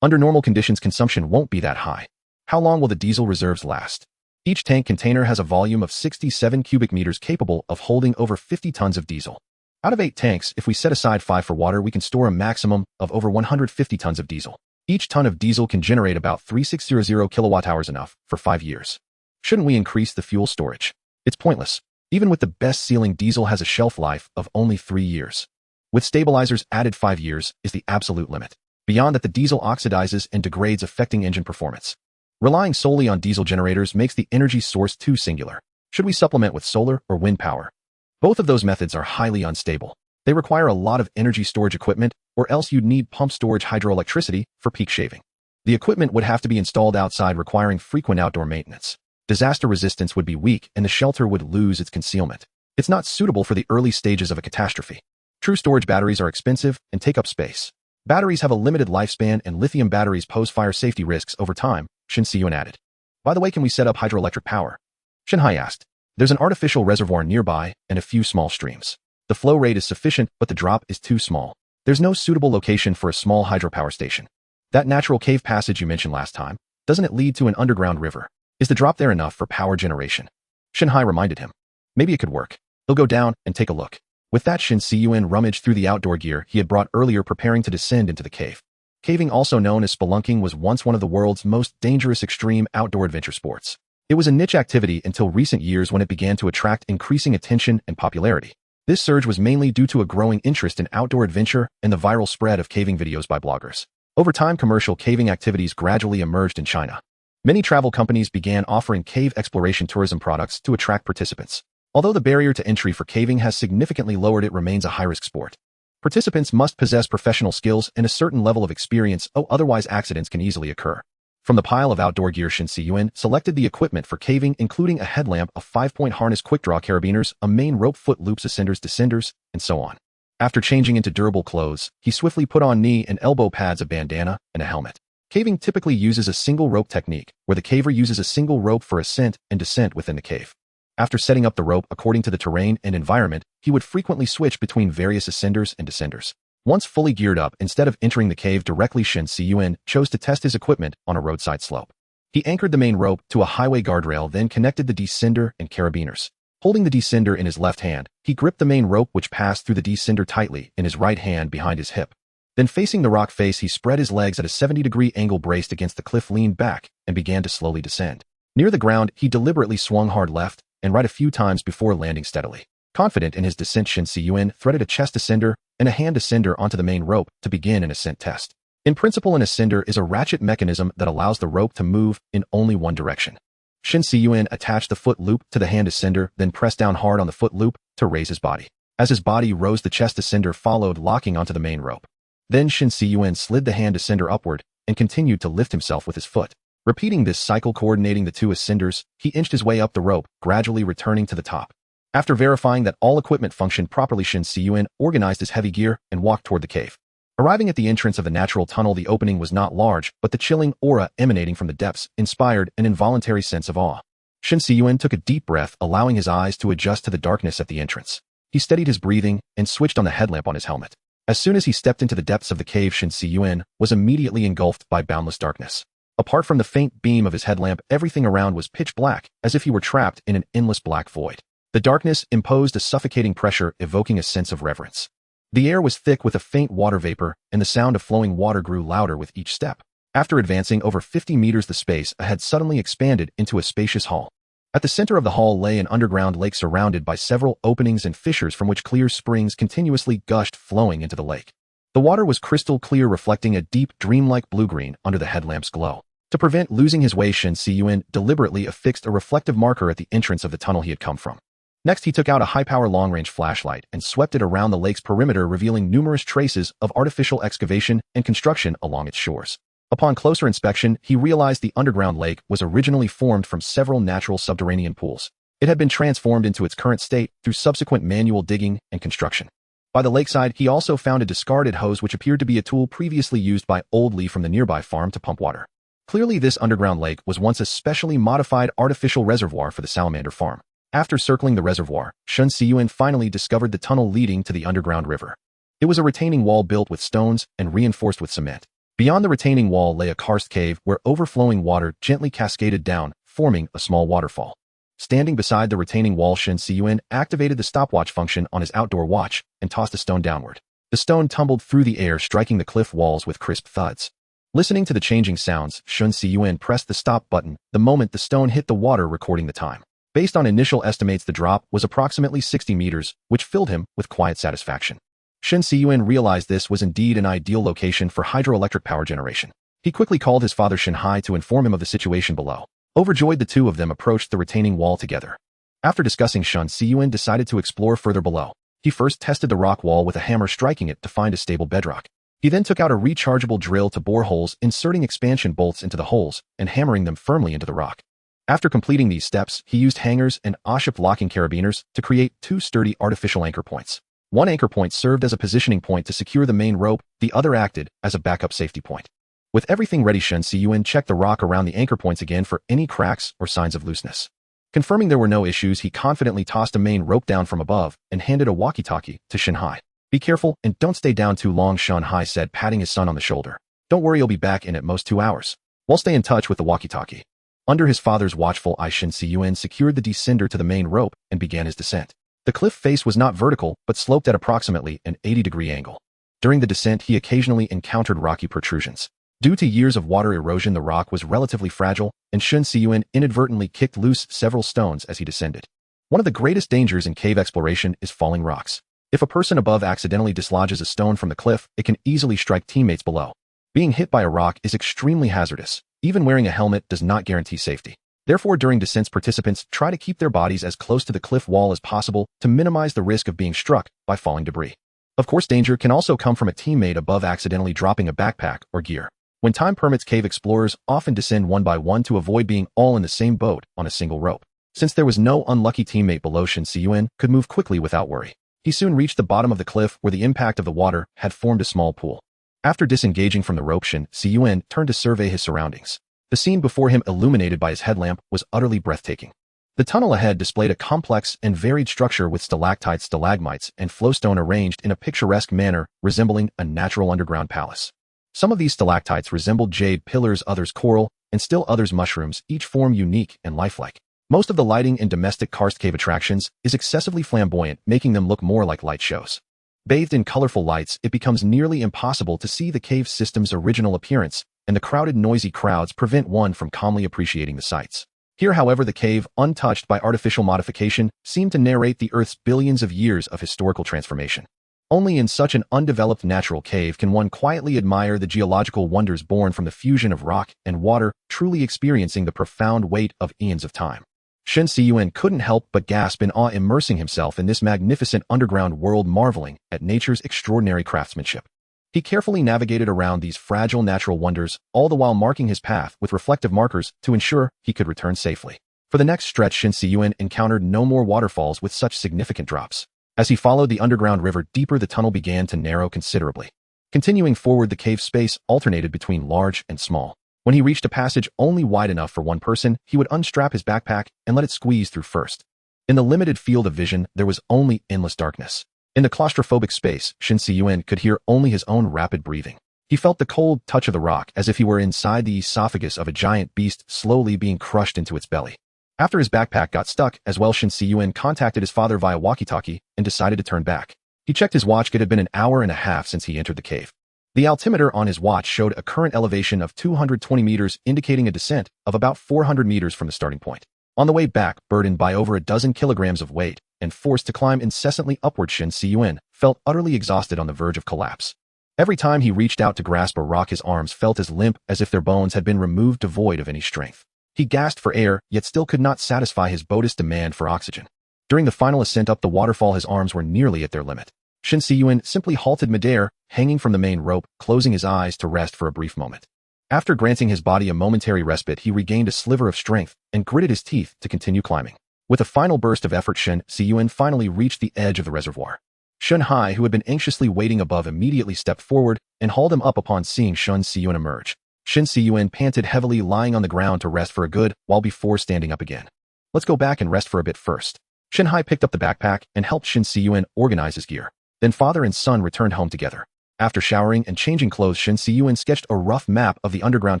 Under normal conditions, consumption won't be that high. How long will the diesel reserves last? Each tank container has a volume of 67 cubic meters, capable of holding over 50 tons of diesel. Out of 8 tanks, if we set aside 5 for water, we can store a maximum of over 150 tons of diesel. Each ton of diesel can generate about 3600 kilowatt-hours, enough for 5 years. Shouldn't we increase the fuel storage? It's pointless. Even with the best sealing, diesel has a shelf life of only 3 years. With stabilizers added, 5 years is the absolute limit. Beyond that, the diesel oxidizes and degrades, affecting engine performance. Relying solely on diesel generators makes the energy source too singular. Should we supplement with solar or wind power? Both of those methods are highly unstable. They require a lot of energy storage equipment, or else you'd need pump storage hydroelectricity for peak shaving. The equipment would have to be installed outside, requiring frequent outdoor maintenance. Disaster resistance would be weak, and the shelter would lose its concealment. It's not suitable for the early stages of a catastrophe. True storage batteries are expensive and take up space. Batteries have a limited lifespan, and lithium batteries pose fire safety risks over time, Shen Cun added. By the way, can we set up hydroelectric power? Shen Hai asked. There's an artificial reservoir nearby and a few small streams. The flow rate is sufficient, but the drop is too small. There's no suitable location for a small hydropower station. That natural cave passage you mentioned last time, doesn't it lead to an underground river? Is the drop there enough for power generation? Shen Hai reminded him. Maybe it could work. He'll go down and take a look. With that, Shen Cun rummaged through the outdoor gear he had brought earlier, preparing to descend into the cave. Caving, also known as spelunking, was once one of the world's most dangerous extreme outdoor adventure sports. It was a niche activity until recent years, when it began to attract increasing attention and popularity. This surge was mainly due to a growing interest in outdoor adventure and the viral spread of caving videos by bloggers. Over time, commercial caving activities gradually emerged in China. Many travel companies began offering cave exploration tourism products to attract participants. Although the barrier to entry for caving has significantly lowered, it remains a high-risk sport. Participants must possess professional skills and a certain level of experience, otherwise accidents can easily occur. From the pile of outdoor gear, Shen Cun selected the equipment for caving, including a headlamp, a 5-point harness, quick-draw carabiners, a main rope, foot loops, ascenders, descenders, and so on. After changing into durable clothes, he swiftly put on knee and elbow pads, a bandana, and a helmet. Caving typically uses a single rope technique, where the caver uses a single rope for ascent and descent within the cave. After setting up the rope according to the terrain and environment, he would frequently switch between various ascenders and descenders. Once fully geared up, instead of entering the cave directly, Shen Cun chose to test his equipment on a roadside slope. He anchored the main rope to a highway guardrail, then connected the descender and carabiners. Holding the descender in his left hand, he gripped the main rope, which passed through the descender tightly, in his right hand behind his hip. Then, facing the rock face, he spread his legs at a 70-degree angle, braced against the cliff, leaned back, and began to slowly descend. Near the ground, he deliberately swung hard left and right a few times before landing steadily. Confident in his descent, Shen Cun threaded a chest ascender and a hand ascender onto the main rope to begin an ascent test. In principle, an ascender is a ratchet mechanism that allows the rope to move in only one direction. Shen Cun attached the foot loop to the hand ascender, then pressed down hard on the foot loop to raise his body. As his body rose, the chest ascender followed, locking onto the main rope. Then Shen Cun slid the hand ascender upward and continued to lift himself with his foot. Repeating this cycle, coordinating the two ascenders, he inched his way up the rope, gradually returning to the top. After verifying that all equipment functioned properly, Shen Cun organized his heavy gear and walked toward the cave. Arriving at the entrance of the natural tunnel, the opening was not large, but the chilling aura emanating from the depths inspired an involuntary sense of awe. Shen Cun took a deep breath, allowing his eyes to adjust to the darkness at the entrance. He steadied his breathing and switched on the headlamp on his helmet. As soon as he stepped into the depths of the cave, Shen Cun was immediately engulfed by boundless darkness. Apart from the faint beam of his headlamp, everything around was pitch black, as if he were trapped in an endless black void. The darkness imposed a suffocating pressure, evoking a sense of reverence. The air was thick with a faint water vapor, and the sound of flowing water grew louder with each step. After advancing over 50 meters, the space ahead suddenly expanded into a spacious hall. At the center of the hall lay an underground lake surrounded by several openings and fissures from which clear springs continuously gushed, flowing into the lake. The water was crystal clear, reflecting a deep, dreamlike blue-green under the headlamp's glow. To prevent losing his way, Shen Cun deliberately affixed a reflective marker at the entrance of the tunnel he had come from. Next, he took out a high-power long-range flashlight and swept it around the lake's perimeter, revealing numerous traces of artificial excavation and construction along its shores. Upon closer inspection, he realized the underground lake was originally formed from several natural subterranean pools. It had been transformed into its current state through subsequent manual digging and construction. By the lakeside, he also found a discarded hose which appeared to be a tool previously used by Old Lee from the nearby farm to pump water. Clearly, this underground lake was once a specially modified artificial reservoir for the salamander farm. After circling the reservoir, Shen Cun finally discovered the tunnel leading to the underground river. It was a retaining wall built with stones and reinforced with cement. Beyond the retaining wall lay a karst cave where overflowing water gently cascaded down, forming a small waterfall. Standing beside the retaining wall, Shen Cun activated the stopwatch function on his outdoor watch and tossed a stone downward. The stone tumbled through the air, striking the cliff walls with crisp thuds. Listening to the changing sounds, Shen Cun pressed the stop button the moment the stone hit the water, recording the time. Based on initial estimates, the drop was approximately 60 meters, which filled him with quiet satisfaction. Shen Cun realized this was indeed an ideal location for hydroelectric power generation. He quickly called his father Shen Hai to inform him of the situation below. Overjoyed, the two of them approached the retaining wall together. After discussing, Shen Cun decided to explore further below. He first tested the rock wall with a hammer, striking it to find a stable bedrock. He then took out a rechargeable drill to bore holes, inserting expansion bolts into the holes and hammering them firmly into the rock. After completing these steps, he used hangers and A-shaped locking carabiners to create two sturdy artificial anchor points. One anchor point served as a positioning point to secure the main rope, the other acted as a backup safety point. With everything ready, Shen Cun checked the rock around the anchor points again for any cracks or signs of looseness. Confirming there were no issues, he confidently tossed a main rope down from above and handed a walkie-talkie to Shen Hai. "Be careful and don't stay down too long," Shen Hai said, patting his son on the shoulder. "Don't worry, you'll be back in at most 2 hours. We'll stay in touch with the walkie-talkie." Under his father's watchful eye, Shen Cun secured the descender to the main rope and began his descent. The cliff face was not vertical, but sloped at approximately an 80-degree angle. During the descent, he occasionally encountered rocky protrusions. Due to years of water erosion, the rock was relatively fragile, and Shen Cun inadvertently kicked loose several stones as he descended. One of the greatest dangers in cave exploration is falling rocks. If a person above accidentally dislodges a stone from the cliff, it can easily strike teammates below. Being hit by a rock is extremely hazardous. Even wearing a helmet does not guarantee safety. Therefore, during descents, participants try to keep their bodies as close to the cliff wall as possible to minimize the risk of being struck by falling debris. Of course, danger can also come from a teammate above accidentally dropping a backpack or gear. When time permits, cave explorers often descend one by one to avoid being all in the same boat on a single rope. Since there was no unlucky teammate below, Shen Cun could move quickly without worry. He soon reached the bottom of the cliff where the impact of the water had formed a small pool. After disengaging from the rope, Shen Cun turned to survey his surroundings. The scene before him, illuminated by his headlamp, was utterly breathtaking. The tunnel ahead displayed a complex and varied structure with stalactites, stalagmites, and flowstone arranged in a picturesque manner, resembling a natural underground palace. Some of these stalactites resembled jade pillars, others coral, and still others mushrooms, each form unique and lifelike. Most of the lighting in domestic karst cave attractions is excessively flamboyant, making them look more like light shows. Bathed in colorful lights, it becomes nearly impossible to see the cave system's original appearance, and the crowded, noisy crowds prevent one from calmly appreciating the sights. Here, however, the cave, untouched by artificial modification, seemed to narrate the Earth's billions of years of historical transformation. Only in such an undeveloped natural cave can one quietly admire the geological wonders born from the fusion of rock and water, truly experiencing the profound weight of eons of time. Shen Cun couldn't help but gasp in awe, immersing himself in this magnificent underground world, marveling at nature's extraordinary craftsmanship. He carefully navigated around these fragile natural wonders, all the while marking his path with reflective markers to ensure he could return safely. For the next stretch, Shen Cun encountered no more waterfalls with such significant drops. As he followed the underground river deeper, the tunnel began to narrow considerably. Continuing forward, the cave space alternated between large and small. When he reached a passage only wide enough for one person, he would unstrap his backpack and let it squeeze through first. In the limited field of vision, there was only endless darkness. In the claustrophobic space, Shen Cun could hear only his own rapid breathing. He felt the cold touch of the rock as if he were inside the esophagus of a giant beast slowly being crushed into its belly. After his backpack got stuck as well, Shen Cun contacted his father via walkie-talkie and decided to turn back. He checked his watch. It had been an hour and a half since he entered the cave. The altimeter on his watch showed a current elevation of 220 meters, indicating a descent of about 400 meters from the starting point. On the way back, burdened by over a dozen kilograms of weight and forced to climb incessantly upward, Shen Cun felt utterly exhausted on the verge of collapse. Every time he reached out to grasp a rock, his arms felt as limp as if their bones had been removed, devoid of any strength. He gasped for air, yet still could not satisfy his body's demand for oxygen. During the final ascent up the waterfall, his arms were nearly at their limit. Shen Cun simply halted midair, hanging from the main rope, closing his eyes to rest for a brief moment. After granting his body a momentary respite, he regained a sliver of strength and gritted his teeth to continue climbing. With a final burst of effort, Shen Cun finally reached the edge of the reservoir. Shen Hai, who had been anxiously waiting above, immediately stepped forward and hauled him up upon seeing Shen Cun emerge. Shen Cun panted heavily, lying on the ground to rest for a good while before standing up again. Let's go back and rest for a bit first. Shen Hai picked up the backpack and helped Shen Cun organize his gear. Then father and son returned home together. After showering and changing clothes, Shen Cun sketched a rough map of the underground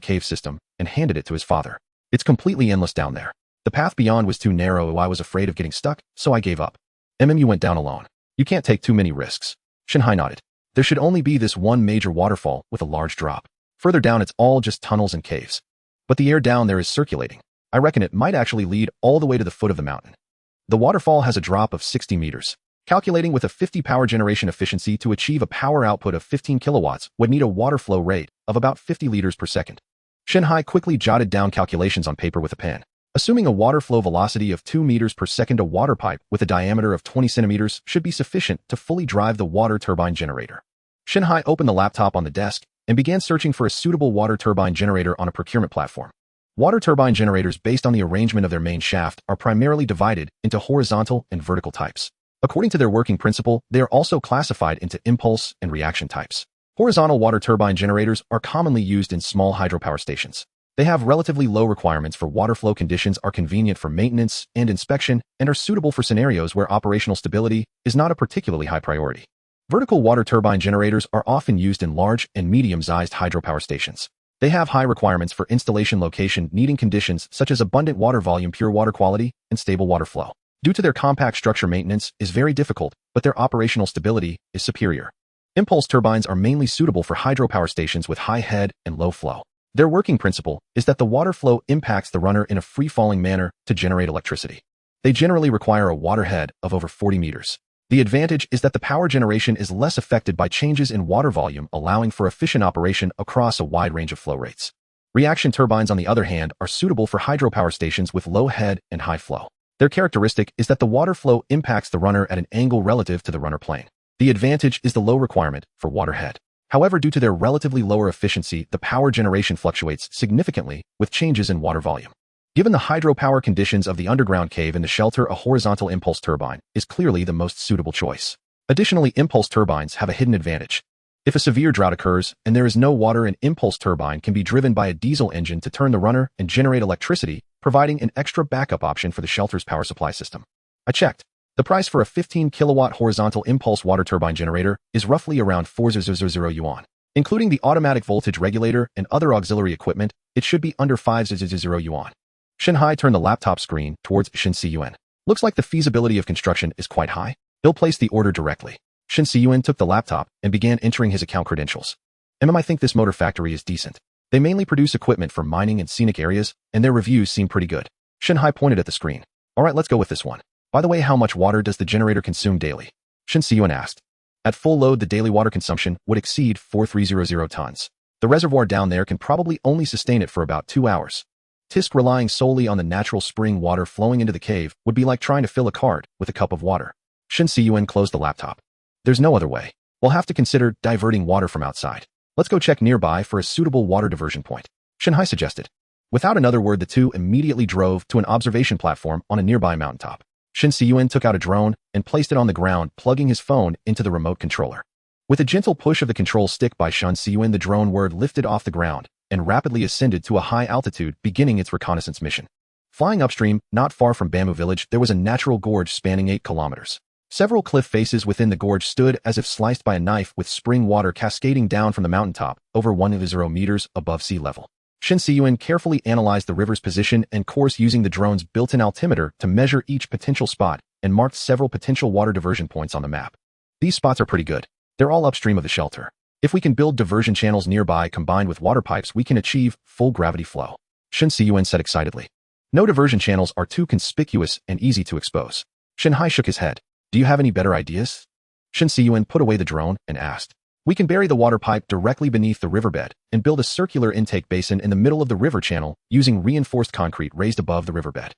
cave system and handed it to his father. It's completely endless down there. The path beyond was too narrow. I was afraid of getting stuck, so I gave up. You went down alone. You can't take too many risks. Shen Hai nodded. There should only be this one major waterfall with a large drop. Further down, it's all just tunnels and caves. But the air down there is circulating. I reckon it might actually lead all the way to the foot of the mountain. The waterfall has a drop of 60 meters. Calculating with a 50 power generation efficiency to achieve a power output of 15 kilowatts would need a water flow rate of about 50 liters per second. Shen Hai quickly jotted down calculations on paper with a pen. Assuming a water flow velocity of 2 meters per second, a water pipe with a diameter of 20 centimeters should be sufficient to fully drive the water turbine generator. Shen Hai opened the laptop on the desk and began searching for a suitable water turbine generator on a procurement platform. Water turbine generators, based on the arrangement of their main shaft, are primarily divided into horizontal and vertical types. According to their working principle, they are also classified into impulse and reaction types. Horizontal water turbine generators are commonly used in small hydropower stations. They have relatively low requirements for water flow conditions, are convenient for maintenance and inspection, and are suitable for scenarios where operational stability is not a particularly high priority. Vertical water turbine generators are often used in large and medium-sized hydropower stations. They have high requirements for installation location, needing conditions such as abundant water volume, pure water quality, and stable water flow. Due to their compact structure, maintenance is very difficult, but their operational stability is superior. Impulse turbines are mainly suitable for hydropower stations with high head and low flow. Their working principle is that the water flow impacts the runner in a free-falling manner to generate electricity. They generally require a water head of over 40 meters. The advantage is that the power generation is less affected by changes in water volume, allowing for efficient operation across a wide range of flow rates. Reaction turbines, on the other hand, are suitable for hydropower stations with low head and high flow. Their characteristic is that the water flow impacts the runner at an angle relative to the runner plane. The advantage is the low requirement for water head. However, due to their relatively lower efficiency, the power generation fluctuates significantly with changes in water volume. Given the hydropower conditions of the underground cave and the shelter, a horizontal impulse turbine is clearly the most suitable choice. Additionally, impulse turbines have a hidden advantage. If a severe drought occurs and there is no water, an impulse turbine can be driven by a diesel engine to turn the runner and generate electricity, providing an extra backup option for the shelter's power supply system. I checked. The price for a 15 kilowatt horizontal impulse water turbine generator is roughly around 4,000 yuan. Including the automatic voltage regulator and other auxiliary equipment, it should be under 5,000 yuan. Shen Hai turned the laptop screen towards Shen Cun. Looks like the feasibility of construction is quite high. He'll place the order directly. Shen Cun took the laptop and began entering his account credentials. I think this motor factory is decent. They mainly produce equipment for mining and scenic areas, and their reviews seem pretty good. Shen Hai pointed at the screen. Alright, let's go with this one. By the way, how much water does the generator consume daily? Shen Cun asked. At full load, the daily water consumption would exceed 4,300 tons. The reservoir down there can probably only sustain it for about 2 hours. Relying solely on the natural spring water flowing into the cave would be like trying to fill a cart with a cup of water. Shen Cun closed the laptop. There's no other way. We'll have to consider diverting water from outside. Let's go check nearby for a suitable water diversion point. Shen Hai suggested. Without another word, the two immediately drove to an observation platform on a nearby mountaintop. Shen Cun took out a drone and placed it on the ground, plugging his phone into the remote controller. With a gentle push of the control stick by Shen Cun, the drone lifted off the ground and rapidly ascended to a high altitude, beginning its reconnaissance mission. Flying upstream, not far from Bamboo Village, there was a natural gorge spanning 8 kilometers. Several cliff faces within the gorge stood as if sliced by a knife, with spring water cascading down from the mountaintop over 1.0 meters above sea level. Shen Cun carefully analyzed the river's position and course using the drone's built-in altimeter to measure each potential spot and marked several potential water diversion points on the map. These spots are pretty good. They're all upstream of the shelter. If we can build diversion channels nearby combined with water pipes, we can achieve full gravity flow, Shen Cun said excitedly. No diversion channels are too conspicuous and easy to expose. Shen Hai shook his head. Do you have any better ideas? Shen Cun put away the drone and asked. We can bury the water pipe directly beneath the riverbed and build a circular intake basin in the middle of the river channel using reinforced concrete raised above the riverbed.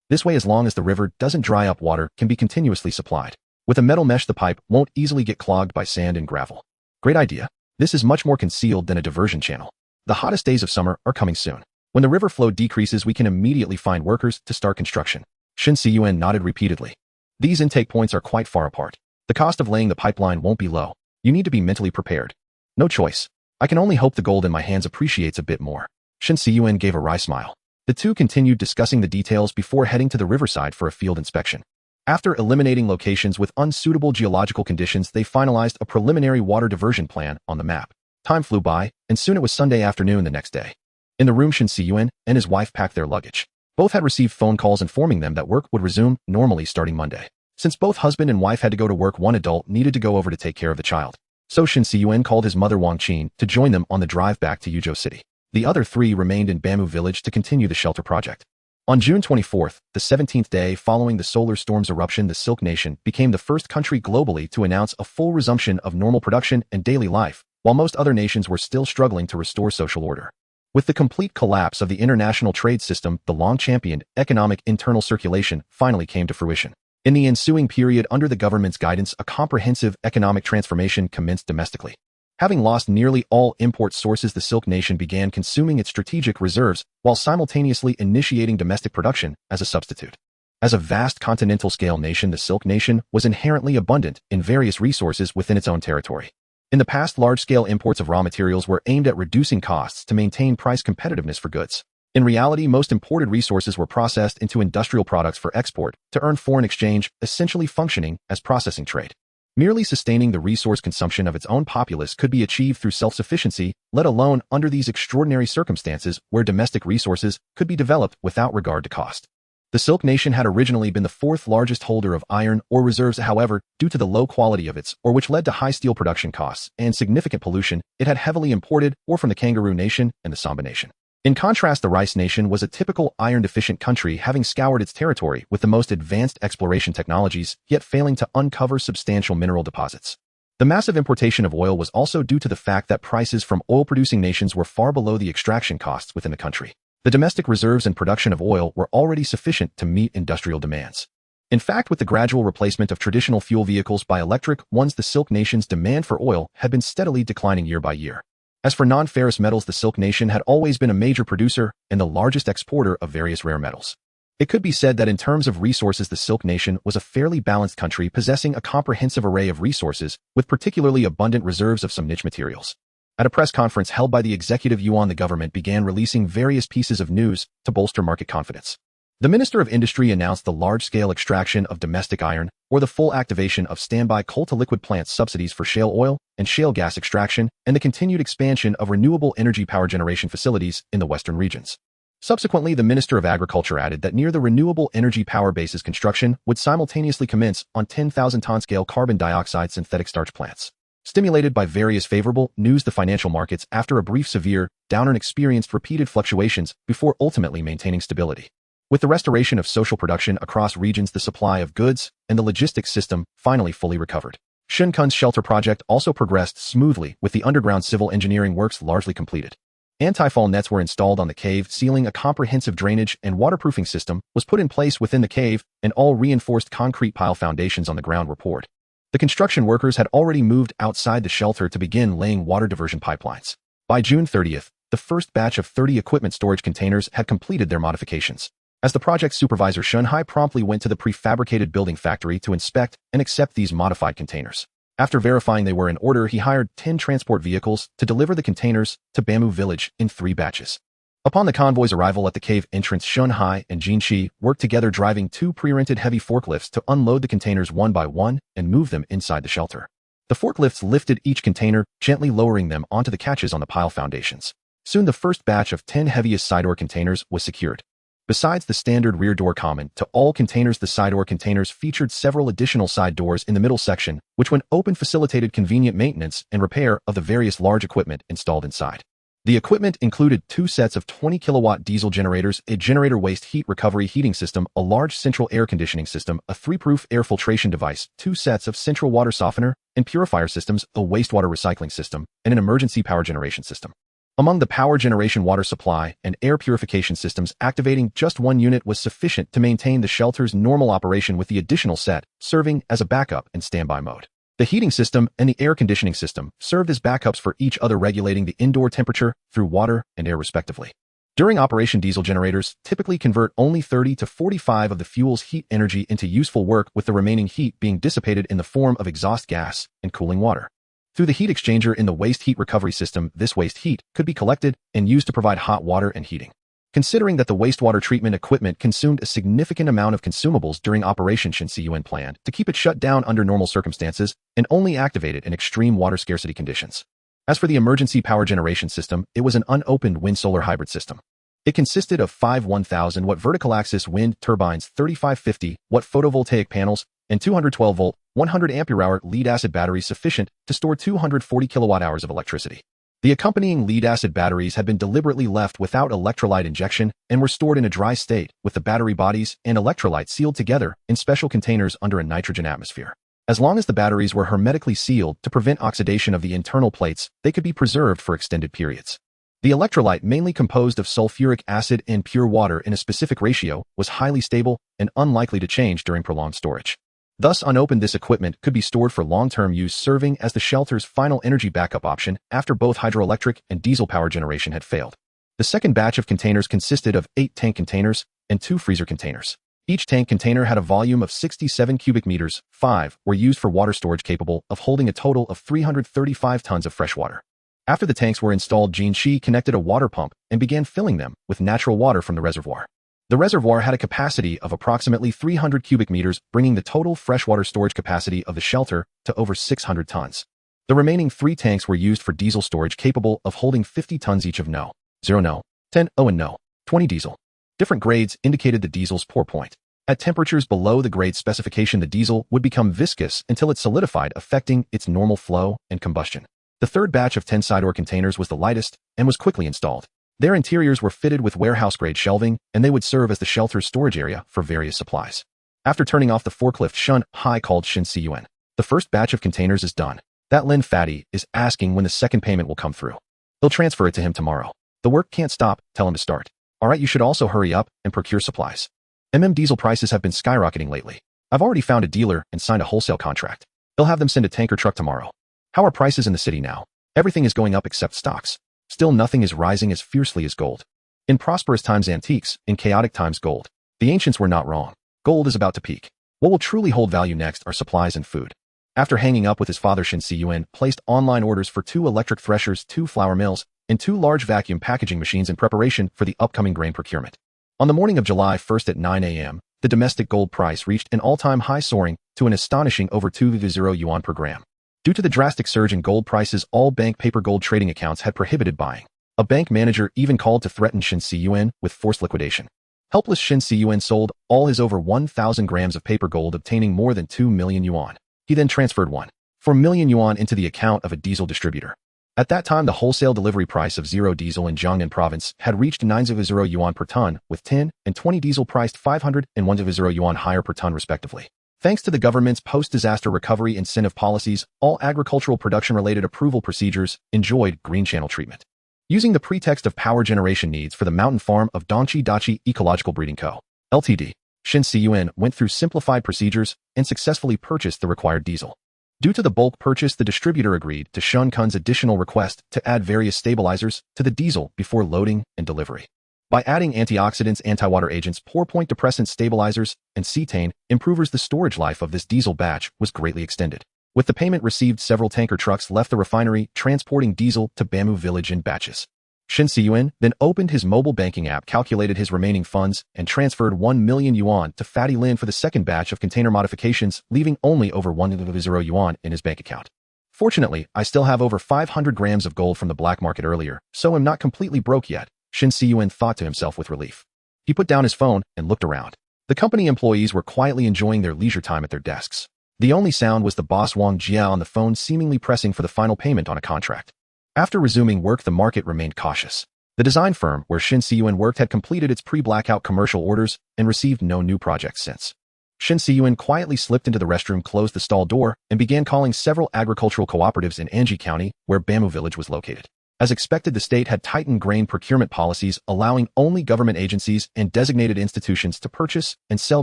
This way, as long as the river doesn't dry up, water can be continuously supplied. With a metal mesh, the pipe won't easily get clogged by sand and gravel. Great idea. This is much more concealed than a diversion channel. The hottest days of summer are coming soon. When the river flow decreases, we can immediately find workers to start construction. Shen Cun nodded repeatedly. These intake points are quite far apart. The cost of laying the pipeline won't be low. You need to be mentally prepared. No choice. I can only hope the gold in my hands appreciates a bit more. Shen Cun gave a wry smile. The two continued discussing the details before heading to the riverside for a field inspection. After eliminating locations with unsuitable geological conditions, they finalized a preliminary water diversion plan on the map. Time flew by, and soon it was Sunday afternoon the next day. In the room, Shen Cun and his wife packed their luggage. Both had received phone calls informing them that work would resume normally starting Monday. Since both husband and wife had to go to work, one adult needed to go over to take care of the child. So Shen Cun called his mother Wang Qin to join them on the drive back to Yuzhou City. The other three remained in Bamboo Village to continue the shelter project. On June 24th, the 17th day following the solar storm's eruption, the Silk Nation became the first country globally to announce a full resumption of normal production and daily life, while most other nations were still struggling to restore social order. With the complete collapse of the international trade system, the long-championed economic internal circulation finally came to fruition. In the ensuing period, under the government's guidance, a comprehensive economic transformation commenced domestically. Having lost nearly all import sources, the Silk Nation began consuming its strategic reserves while simultaneously initiating domestic production as a substitute. As a vast continental-scale nation, the Silk Nation was inherently abundant in various resources within its own territory. In the past, large-scale imports of raw materials were aimed at reducing costs to maintain price competitiveness for goods. In reality, most imported resources were processed into industrial products for export to earn foreign exchange, essentially functioning as processing trade. Merely sustaining the resource consumption of its own populace could be achieved through self-sufficiency, let alone under these extraordinary circumstances where domestic resources could be developed without regard to cost. The Silk Nation had originally been the fourth largest holder of iron ore reserves. However, due to the low quality of its ore, which led to high steel production costs and significant pollution, it had heavily imported ore from the Kangaroo Nation and the Samba Nation. In contrast, the Rice Nation was a typical iron-deficient country, having scoured its territory with the most advanced exploration technologies, yet failing to uncover substantial mineral deposits. The massive importation of oil was also due to the fact that prices from oil-producing nations were far below the extraction costs within the country. The domestic reserves and production of oil were already sufficient to meet industrial demands. In fact, with the gradual replacement of traditional fuel vehicles by electric ones, the Silk Nation's demand for oil had been steadily declining year by year. As for non-ferrous metals, the Silk Nation had always been a major producer and the largest exporter of various rare metals. It could be said that in terms of resources, the Silk Nation was a fairly balanced country, possessing a comprehensive array of resources with particularly abundant reserves of some niche materials. At a press conference held by the executive yuan, the government began releasing various pieces of news to bolster market confidence. The Minister of Industry announced the large-scale extraction of domestic iron, or the full activation of standby coal-to-liquid plants, subsidies for shale oil and shale gas extraction, and the continued expansion of renewable energy power generation facilities in the western regions. Subsequently, the Minister of Agriculture added that near the renewable energy power bases, construction would simultaneously commence on 10,000-ton scale carbon dioxide synthetic starch plants. Stimulated by various favorable news, the financial markets, after a brief severe downturn, experienced repeated fluctuations before ultimately maintaining stability. With the restoration of social production across regions, the supply of goods and the logistics system finally fully recovered. Shen Cun's shelter project also progressed smoothly, with the underground civil engineering works largely completed. Anti-fall nets were installed on the cave ceiling, a comprehensive drainage and waterproofing system was put in place within the cave, and all reinforced concrete pile foundations on the ground were poured. The construction workers had already moved outside the shelter to begin laying water diversion pipelines. By June 30th, the first batch of 30 equipment storage containers had completed their modifications. As the project supervisor, Shen Cun promptly went to the prefabricated building factory to inspect and accept these modified containers. After verifying they were in order, he hired 10 transport vehicles to deliver the containers to Bamboo Village in 3 batches. Upon the convoy's arrival at the cave entrance, Shen Cun and Jin Shi worked together, driving 2 pre-rented heavy forklifts to unload the containers one by one and move them inside the shelter. The forklifts lifted each container, gently lowering them onto the catches on the pile foundations. Soon the first batch of 10 heaviest side door containers was secured. Besides the standard rear door common to all containers, the side door containers featured several additional side doors in the middle section, which when open facilitated convenient maintenance and repair of the various large equipment installed inside. The equipment included 2 sets of 20-kilowatt diesel generators, a generator waste heat recovery heating system, a large central air conditioning system, a 3-proof air filtration device, 2 sets of central water softener and purifier systems, a wastewater recycling system, and an emergency power generation system. Among the power generation, water supply and air purification systems, activating just 1 unit was sufficient to maintain the shelter's normal operation, with the additional set serving as a backup in standby mode. The heating system and the air conditioning system served as backups for each other, regulating the indoor temperature through water and air respectively. During operation, diesel generators typically convert only 30 to 45 of the fuel's heat energy into useful work, with the remaining heat being dissipated in the form of exhaust gas and cooling water. Through the heat exchanger in the waste heat recovery system, this waste heat could be collected and used to provide hot water and heating. Considering that the wastewater treatment equipment consumed a significant amount of consumables during Operation Shen Cun planned to keep it shut down under normal circumstances and only activated in extreme water scarcity conditions. As for the emergency power generation system, it was an unopened wind-solar hybrid system. It consisted of 5 1,000-watt vertical axis wind turbines, 3550-watt photovoltaic panels, and 212-volt, 100-ampere-hour lead-acid batteries sufficient to store 240 kilowatt-hours of electricity. The accompanying lead-acid batteries had been deliberately left without electrolyte injection and were stored in a dry state, with the battery bodies and electrolyte sealed together in special containers under a nitrogen atmosphere. As long as the batteries were hermetically sealed to prevent oxidation of the internal plates, they could be preserved for extended periods. The electrolyte, mainly composed of sulfuric acid and pure water in a specific ratio, was highly stable and unlikely to change during prolonged storage. Thus, unopened, this equipment could be stored for long-term use, serving as the shelter's final energy backup option after both hydroelectric and diesel power generation had failed. The second batch of containers consisted of 8 tank containers and 2 freezer containers. Each tank container had a volume of 67 cubic meters. 5 were used for water storage, capable of holding a total of 335 tons of fresh water. After the tanks were installed, Jin Shi connected a water pump and began filling them with natural water from the reservoir. The reservoir had a capacity of approximately 300 cubic meters, bringing the total freshwater storage capacity of the shelter to over 600 tons. The remaining 3 tanks were used for diesel storage, capable of holding 50 tons each of No. 0 No. 10 O and No. 20 diesel. Different grades indicated the diesel's pour point. At temperatures below the grade specification, the diesel would become viscous until it solidified, affecting its normal flow and combustion. The third batch of 10 side-door containers was the lightest and was quickly installed. Their interiors were fitted with warehouse-grade shelving, and they would serve as the shelter's storage area for various supplies. After turning off the forklift, Shen Cun called Shen Cun. The first batch of containers is done. That Lin Fatty is asking when the second payment will come through. He'll transfer it to him tomorrow. The work can't stop, tell him to start. Alright, you should also hurry up and procure supplies. Diesel prices have been skyrocketing lately. I've already found a dealer and signed a wholesale contract. He'll have them send a tanker truck tomorrow. How are prices in the city now? Everything is going up except stocks. Still, nothing is rising as fiercely as gold. In prosperous times, antiques; in chaotic times, gold. The ancients were not wrong. Gold is about to peak. What will truly hold value next are supplies and food. After hanging up with his father, Shen Cun placed online orders for 2 electric threshers, 2 flour mills, and 2 large vacuum packaging machines in preparation for the upcoming grain procurement. On the morning of July 1st at 9 a.m., the domestic gold price reached an all-time high, soaring to an astonishing over 2.0 yuan per gram. Due to the drastic surge in gold prices, all bank paper gold trading accounts had prohibited buying. A bank manager even called to threaten Shen Cun with forced liquidation. Helpless, Shen Cun sold all his over 1,000 grams of paper gold, obtaining more than 2 million yuan. He then transferred 1.4 million yuan into the account of a diesel distributor. At that time, the wholesale delivery price of 0 diesel in Jiangnan province had reached 9.0 yuan per ton, with 10 and 20 diesel priced 500 and 1.0 yuan higher per ton respectively. Thanks to the government's post-disaster recovery incentive policies, all agricultural production-related approval procedures enjoyed green channel treatment. Using the pretext of power generation needs for the mountain farm of Dongqi Dachi Ecological Breeding Co., Ltd., Shen Cun went through simplified procedures and successfully purchased the required diesel. Due to the bulk purchase, the distributor agreed to Shen Cun's additional request to add various stabilizers to the diesel before loading and delivery. By adding antioxidants, anti-water agents, pour-point depressant stabilizers, and cetane improvers, the storage life of this diesel batch was greatly extended. With the payment received, several tanker trucks left the refinery, transporting diesel to Bamboo Village in batches. Shen Cun then opened his mobile banking app, calculated his remaining funds, and transferred 1 million yuan to Fatty Lin for the second batch of container modifications, leaving only over 1,000 yuan in his bank account. Fortunately, I still have over 500 grams of gold from the black market earlier, so I'm not completely broke yet, Shen Cun thought to himself with relief. He put down his phone and looked around. The company employees were quietly enjoying their leisure time at their desks. The only sound was the boss Wang Jia on the phone, seemingly pressing for the final payment on a contract. After resuming work, the market remained cautious. The design firm where Shen Cun worked had completed its pre-blackout commercial orders and received no new projects since. Shen Cun quietly slipped into the restroom, closed the stall door, and began calling several agricultural cooperatives in Anji County, where Bamboo Village was located. As expected, the state had tightened grain procurement policies, allowing only government agencies and designated institutions to purchase and sell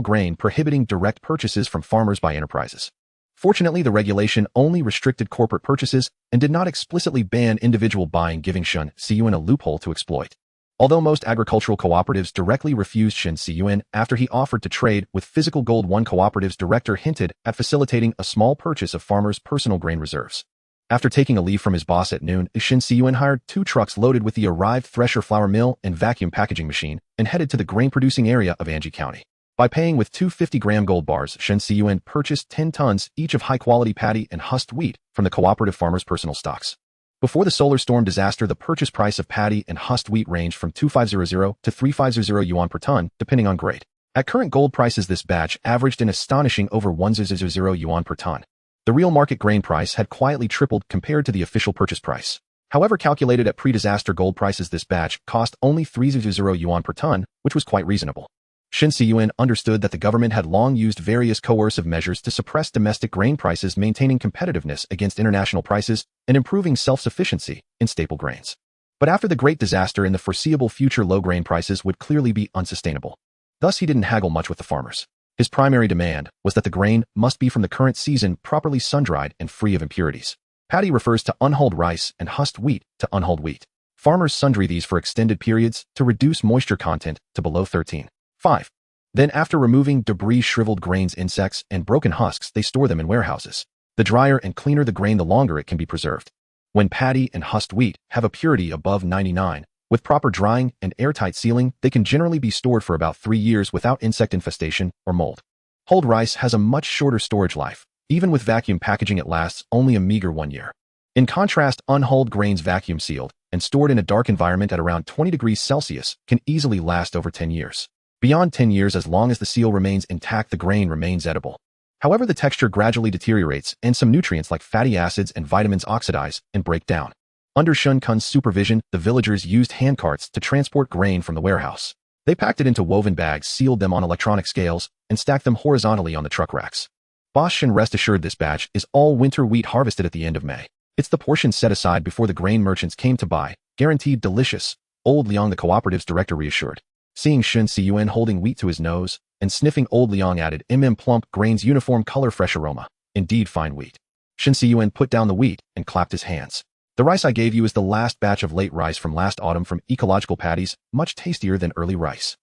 grain, prohibiting direct purchases from farmers by enterprises. Fortunately, the regulation only restricted corporate purchases and did not explicitly ban individual buying, giving Shen Cun a loophole to exploit. Although most agricultural cooperatives directly refused Shen Cun after he offered to trade with physical gold, one cooperative's director hinted at facilitating a small purchase of farmers' personal grain reserves. After taking a leave from his boss at noon, Shen Cun hired 2 trucks loaded with the arrived thresher, flour mill, and vacuum packaging machine and headed to the grain-producing area of Anji County. By paying with 2 50-gram gold bars, Shen Cun purchased 10 tons each of high-quality paddy and husked wheat from the cooperative farmers' personal stocks. Before the solar storm disaster, the purchase price of paddy and husked wheat ranged from 2,500 to 3,500 yuan per ton, depending on grade. At current gold prices, this batch averaged an astonishing over 1,000 yuan per ton. The real market grain price had quietly tripled compared to the official purchase price. However, calculated at pre-disaster gold prices, this batch cost only 3,000 yuan per ton, which was quite reasonable. Shen Cun understood that the government had long used various coercive measures to suppress domestic grain prices, maintaining competitiveness against international prices and improving self-sufficiency in staple grains. But after the great disaster, in the foreseeable future, low grain prices would clearly be unsustainable. Thus, he didn't haggle much with the farmers. His primary demand was that the grain must be from the current season, properly sun-dried and free of impurities. Paddy refers to unhulled rice and husked wheat to unhulled wheat. Farmers sun-dry these for extended periods to reduce moisture content to below 13.5. Then, after removing debris, shriveled grains, insects, and broken husks, they store them in warehouses. The drier and cleaner the grain, the longer it can be preserved. When paddy and husked wheat have a purity above 99, with proper drying and airtight sealing, they can generally be stored for about 3 years without insect infestation or mold. Hulled rice has a much shorter storage life. Even with vacuum packaging, it lasts only a meager 1 year. In contrast, unhulled grains, vacuum sealed and stored in a dark environment at around 20 degrees Celsius, can easily last over 10 years. Beyond 10 years, as long as the seal remains intact, the grain remains edible. However, the texture gradually deteriorates and some nutrients like fatty acids and vitamins oxidize and break down. Under Shen Cun's supervision, the villagers used handcarts to transport grain from the warehouse. They packed it into woven bags, sealed them on electronic scales, and stacked them horizontally on the truck racks. Boss Shen, rest assured, this batch is all winter wheat harvested at the end of May. It's the portion set aside before the grain merchants came to buy, guaranteed delicious, Old Liang, the cooperative's director, reassured. Seeing Shen Cun holding wheat to his nose and sniffing, Old Liang added, plump grains, uniform color, fresh aroma. Indeed, fine wheat. Shen Cun put down the wheat and clapped his hands. The rice I gave you is the last batch of late rice from last autumn from ecological paddies, much tastier than early rice.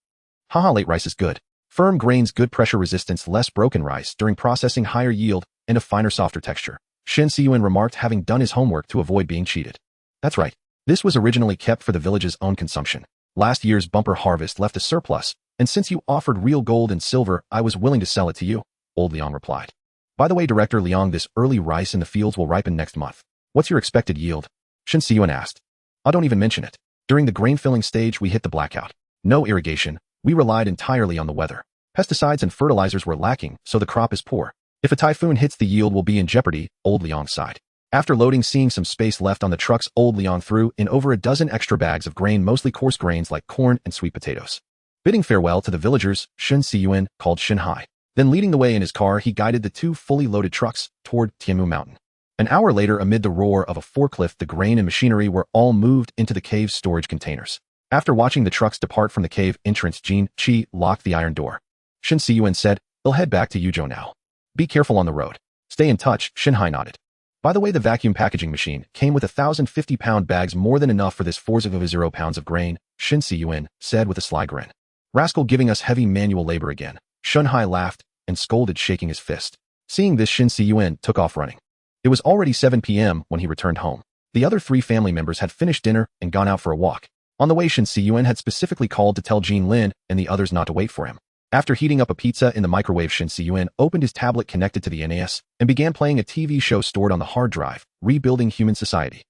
Haha, late rice is good. Firm grains, good pressure resistance, less broken rice during processing, higher yield, and a finer, softer texture. Shen Cun remarked, having done his homework to avoid being cheated. That's right. This was originally kept for the village's own consumption. Last year's bumper harvest left a surplus, and since you offered real gold and silver, I was willing to sell it to you, Old Liang replied. By the way, Director Liang, this early rice in the fields will ripen next month. What's your expected yield? Shen Cun asked. I don't even mention it. During the grain filling stage, we hit the blackout. No irrigation. We relied entirely on the weather. Pesticides and fertilizers were lacking, so the crop is poor. If a typhoon hits, the yield will be in jeopardy, Old Liang sighed. After loading, seeing some space left on the trucks, Old Liang threw in over a dozen extra bags of grain, mostly coarse grains like corn and sweet potatoes. Bidding farewell to the villagers, Shen Cun called Shanghai. Then, leading the way in his car, he guided the 2 fully loaded trucks toward Tianmu Mountain. An hour later, amid the roar of a forklift, the grain and machinery were all moved into the cave's storage containers. After watching the trucks depart from the cave entrance, Jin Qi locked the iron door. Shen Cun said, "They'll head back to Yuzhou now. Be careful on the road." Stay in touch, Shen nodded. By the way, the vacuum packaging machine came with 1,050-pound bags, more than enough for this 4 pounds of grain, Shen Cun said with a sly grin. Rascal, giving us heavy manual labor again. Shen laughed and scolded, shaking his fist. Seeing this, Shen Cun took off running. It was already 7 p.m. when he returned home. The other 3 family members had finished dinner and gone out for a walk. On the way, Shen Cun had specifically called to tell Jean Lin and the others not to wait for him. After heating up a pizza in the microwave, Shen Cun opened his tablet connected to the NAS and began playing a TV show stored on the hard drive, Rebuilding Human Society.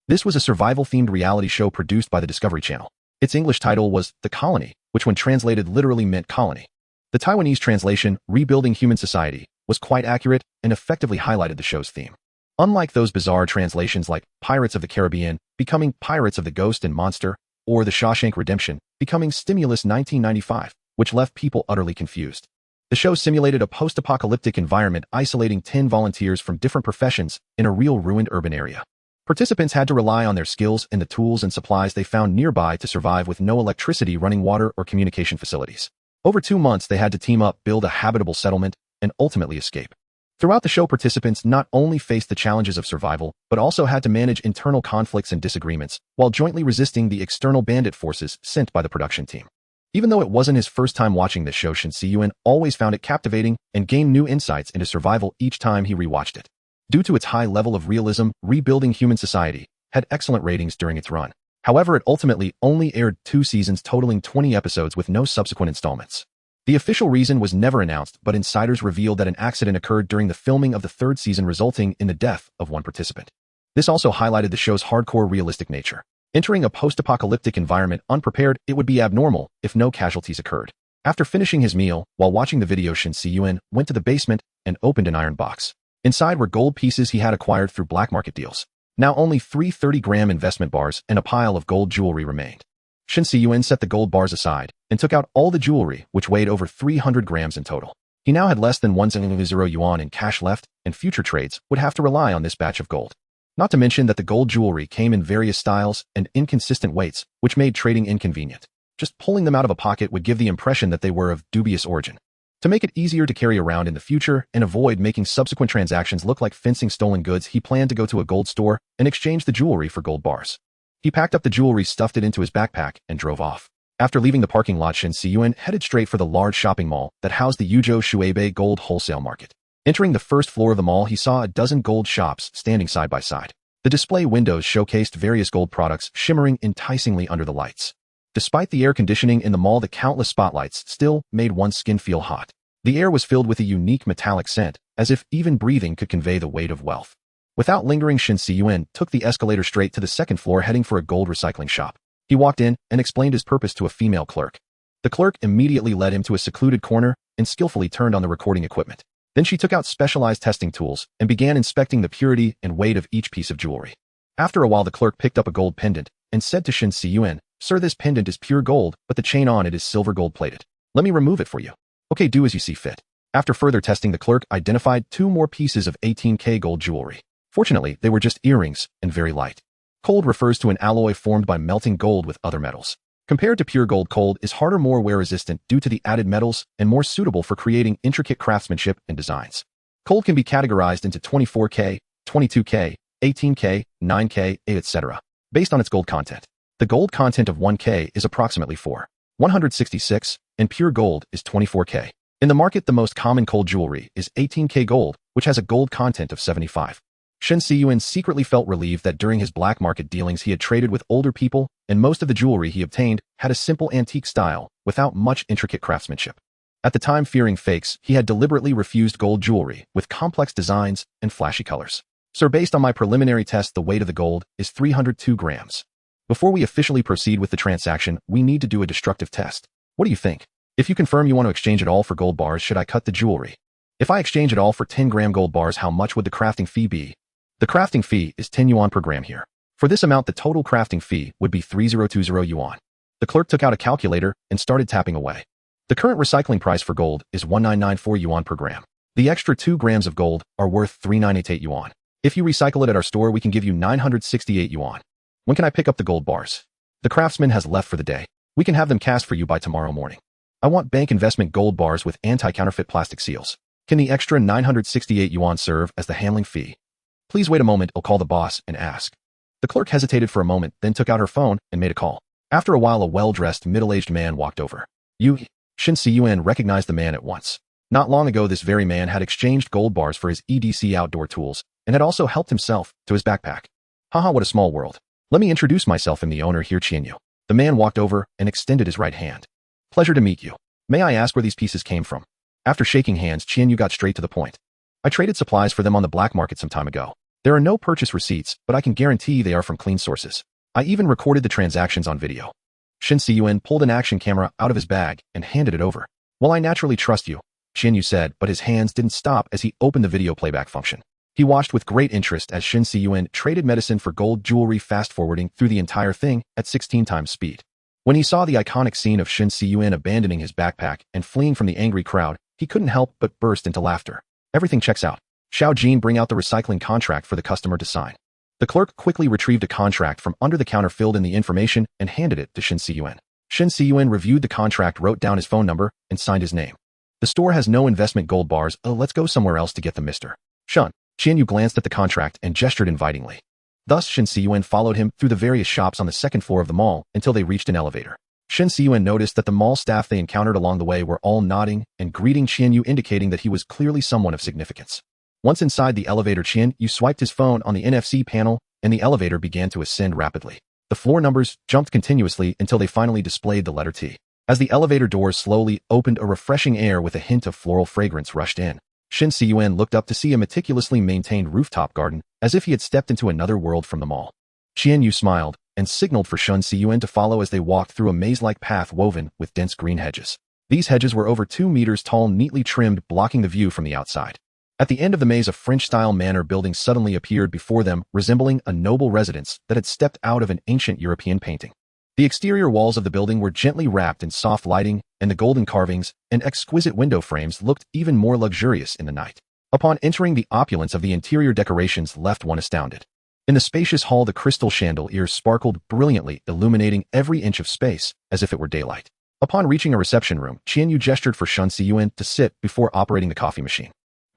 This was a survival-themed reality show produced by the Discovery Channel. Its English title was The Colony, which when translated literally meant colony. The Taiwanese translation, Rebuilding Human Society, was quite accurate and effectively highlighted the show's theme. Unlike those bizarre translations like Pirates of the Caribbean becoming Pirates of the Ghost and Monster, or The Shawshank Redemption becoming Stimulus 1995, which left people utterly confused. The show simulated a post-apocalyptic environment, isolating 10 volunteers from different professions in a real ruined urban area. Participants had to rely on their skills and the tools and supplies they found nearby to survive with no electricity, running water, or communication facilities. Over 2 months, they had to team up, build a habitable settlement, and ultimately escape. Throughout the show, participants not only faced the challenges of survival, but also had to manage internal conflicts and disagreements, while jointly resisting the external bandit forces sent by the production team. Even though it wasn't his first time watching this show, Shen Cun always found it captivating and gained new insights into survival each time he rewatched it. Due to its high level of realism, Rebuilding Human Society had excellent ratings during its run. However, it ultimately only aired 2 seasons totaling 20 episodes with no subsequent installments. The official reason was never announced, but insiders revealed that an accident occurred during the filming of the 3rd season, resulting in the death of one participant. This also highlighted the show's hardcore realistic nature. Entering a post-apocalyptic environment unprepared, it would be abnormal if no casualties occurred. After finishing his meal, while watching the video, Shen Cun went to the basement and opened an iron box. Inside were gold pieces he had acquired through black market deals. Now only 3 30-gram investment bars and a pile of gold jewelry remained. Shen Cun set the gold bars aside and took out all the jewelry, which weighed over 300 grams in total. He now had less than 1,000 yuan in cash left, and future trades would have to rely on this batch of gold. Not to mention that the gold jewelry came in various styles and inconsistent weights, which made trading inconvenient. Just pulling them out of a pocket would give the impression that they were of dubious origin. To make it easier to carry around in the future and avoid making subsequent transactions look like fencing stolen goods, he planned to go to a gold store and exchange the jewelry for gold bars. He packed up the jewelry, stuffed it into his backpack, and drove off. After leaving the parking lot, Shen Cun headed straight for the large shopping mall that housed the Yuzhou Shuibei Gold Wholesale Market. Entering the first floor of the mall, he saw a dozen gold shops standing side by side. The display windows showcased various gold products, shimmering enticingly under the lights. Despite the air conditioning in the mall, the countless spotlights still made one's skin feel hot. The air was filled with a unique metallic scent, as if even breathing could convey the weight of wealth. Without lingering, Shen Cun took the escalator straight to the 2nd floor, heading for a gold recycling shop. He walked in and explained his purpose to a female clerk. The clerk immediately led him to a secluded corner and skillfully turned on the recording equipment. Then she took out specialized testing tools and began inspecting the purity and weight of each piece of jewelry. After a while, the clerk picked up a gold pendant and said to Shen Cun, "Sir, this pendant is pure gold, but the chain on it is silver gold plated. Let me remove it for you." "Okay, do as you see fit." After further testing, the clerk identified 2 more pieces of 18K gold jewelry. Fortunately, they were just earrings and very light. Gold refers to an alloy formed by melting gold with other metals. Compared to pure gold, gold is harder, more wear-resistant due to the added metals, and more suitable for creating intricate craftsmanship and designs. Gold can be categorized into 24K, 22K, 18K, 9K, etc., based on its gold content. The gold content of 1K is approximately 466, and pure gold is 24K. In the market, the most common gold jewelry is 18K gold, which has a gold content of 75. Shen Cun secretly felt relieved that during his black market dealings he had traded with older people, and most of the jewelry he obtained had a simple antique style, without much intricate craftsmanship. At the time, fearing fakes, he had deliberately refused gold jewelry with complex designs and flashy colors. "Sir, based on my preliminary test, the weight of the gold is 302 grams. Before we officially proceed with the transaction, we need to do a destructive test. What do you think? If you confirm you want to exchange it all for gold bars, should I cut the jewelry? If I exchange it all for 10-gram gold bars, how much would the crafting fee be?" The crafting fee is 10 yuan per gram here. For this amount, the total crafting fee would be 3020 yuan. The clerk took out a calculator and started tapping away. The current recycling price for gold is 1994 yuan per gram. The extra 2 grams of gold are worth 3988 yuan. If you recycle it at our store, we can give you 968 yuan. When can I pick up the gold bars? The craftsman has left for the day. We can have them cast for you by tomorrow morning. I want bank investment gold bars with anti-counterfeit plastic seals. Can the extra 968 yuan serve as the handling fee? Please wait a moment, I'll call the boss and ask. The clerk hesitated for a moment, then took out her phone and made a call. After a while, a well-dressed, middle-aged man walked over. Shen Cun recognized the man at once. Not long ago, this very man had exchanged gold bars for his EDC outdoor tools and had also helped himself to his backpack. Haha, what a small world. Let me introduce myself. I'm the owner here, Qianyu. The man walked over and extended his right hand. Pleasure to meet you. May I ask where these pieces came from? After shaking hands, Qianyu got straight to the point. I traded supplies for them on the black market some time ago. There are no purchase receipts, but I can guarantee they are from clean sources. I even recorded the transactions on video. Shen Cun pulled an action camera out of his bag and handed it over. Well, I naturally trust you, Qianyu said, but his hands didn't stop as he opened the video playback function. He watched with great interest as Shen Cun traded medicine for gold jewelry, fast-forwarding through the entire thing at 16 times speed. When he saw the iconic scene of Shen Cun abandoning his backpack and fleeing from the angry crowd, he couldn't help but burst into laughter. Everything checks out. Xiao Jin, bring out the recycling contract for the customer to sign. The clerk quickly retrieved a contract from under the counter, filled in the information, and handed it to Shen Cun. Shen Cun reviewed the contract, wrote down his phone number, and signed his name. The store has no investment gold bars. Oh, let's go somewhere else to get them, Mr. Shen. Qianyu glanced at the contract and gestured invitingly. Thus, Shen Cun followed him through the various shops on the second floor of the mall until they reached an elevator. Shen Cun noticed that the mall staff they encountered along the way were all nodding and greeting Qianyu, indicating that he was clearly someone of significance. Once inside the elevator, Qianyu swiped his phone on the NFC panel, and the elevator began to ascend rapidly. The floor numbers jumped continuously until they finally displayed the letter T. As the elevator doors slowly opened, a refreshing air with a hint of floral fragrance rushed in. Shen Cun looked up to see a meticulously maintained rooftop garden, as if he had stepped into another world from the mall. Qianyu smiled and signaled for Shen Cun to follow as they walked through a maze-like path woven with dense green hedges. These hedges were over 2 meters tall, neatly trimmed, blocking the view from the outside. At the end of the maze, a French-style manor building suddenly appeared before them, resembling a noble residence that had stepped out of an ancient European painting. The exterior walls of the building were gently wrapped in soft lighting, and the golden carvings and exquisite window frames looked even more luxurious in the night. Upon entering, the opulence of the interior decorations left one astounded. In the spacious hall, the crystal chandeliers sparkled brilliantly, illuminating every inch of space as if it were daylight. Upon reaching a reception room, Qianyu gestured for Shen Cun to sit before operating the coffee machine.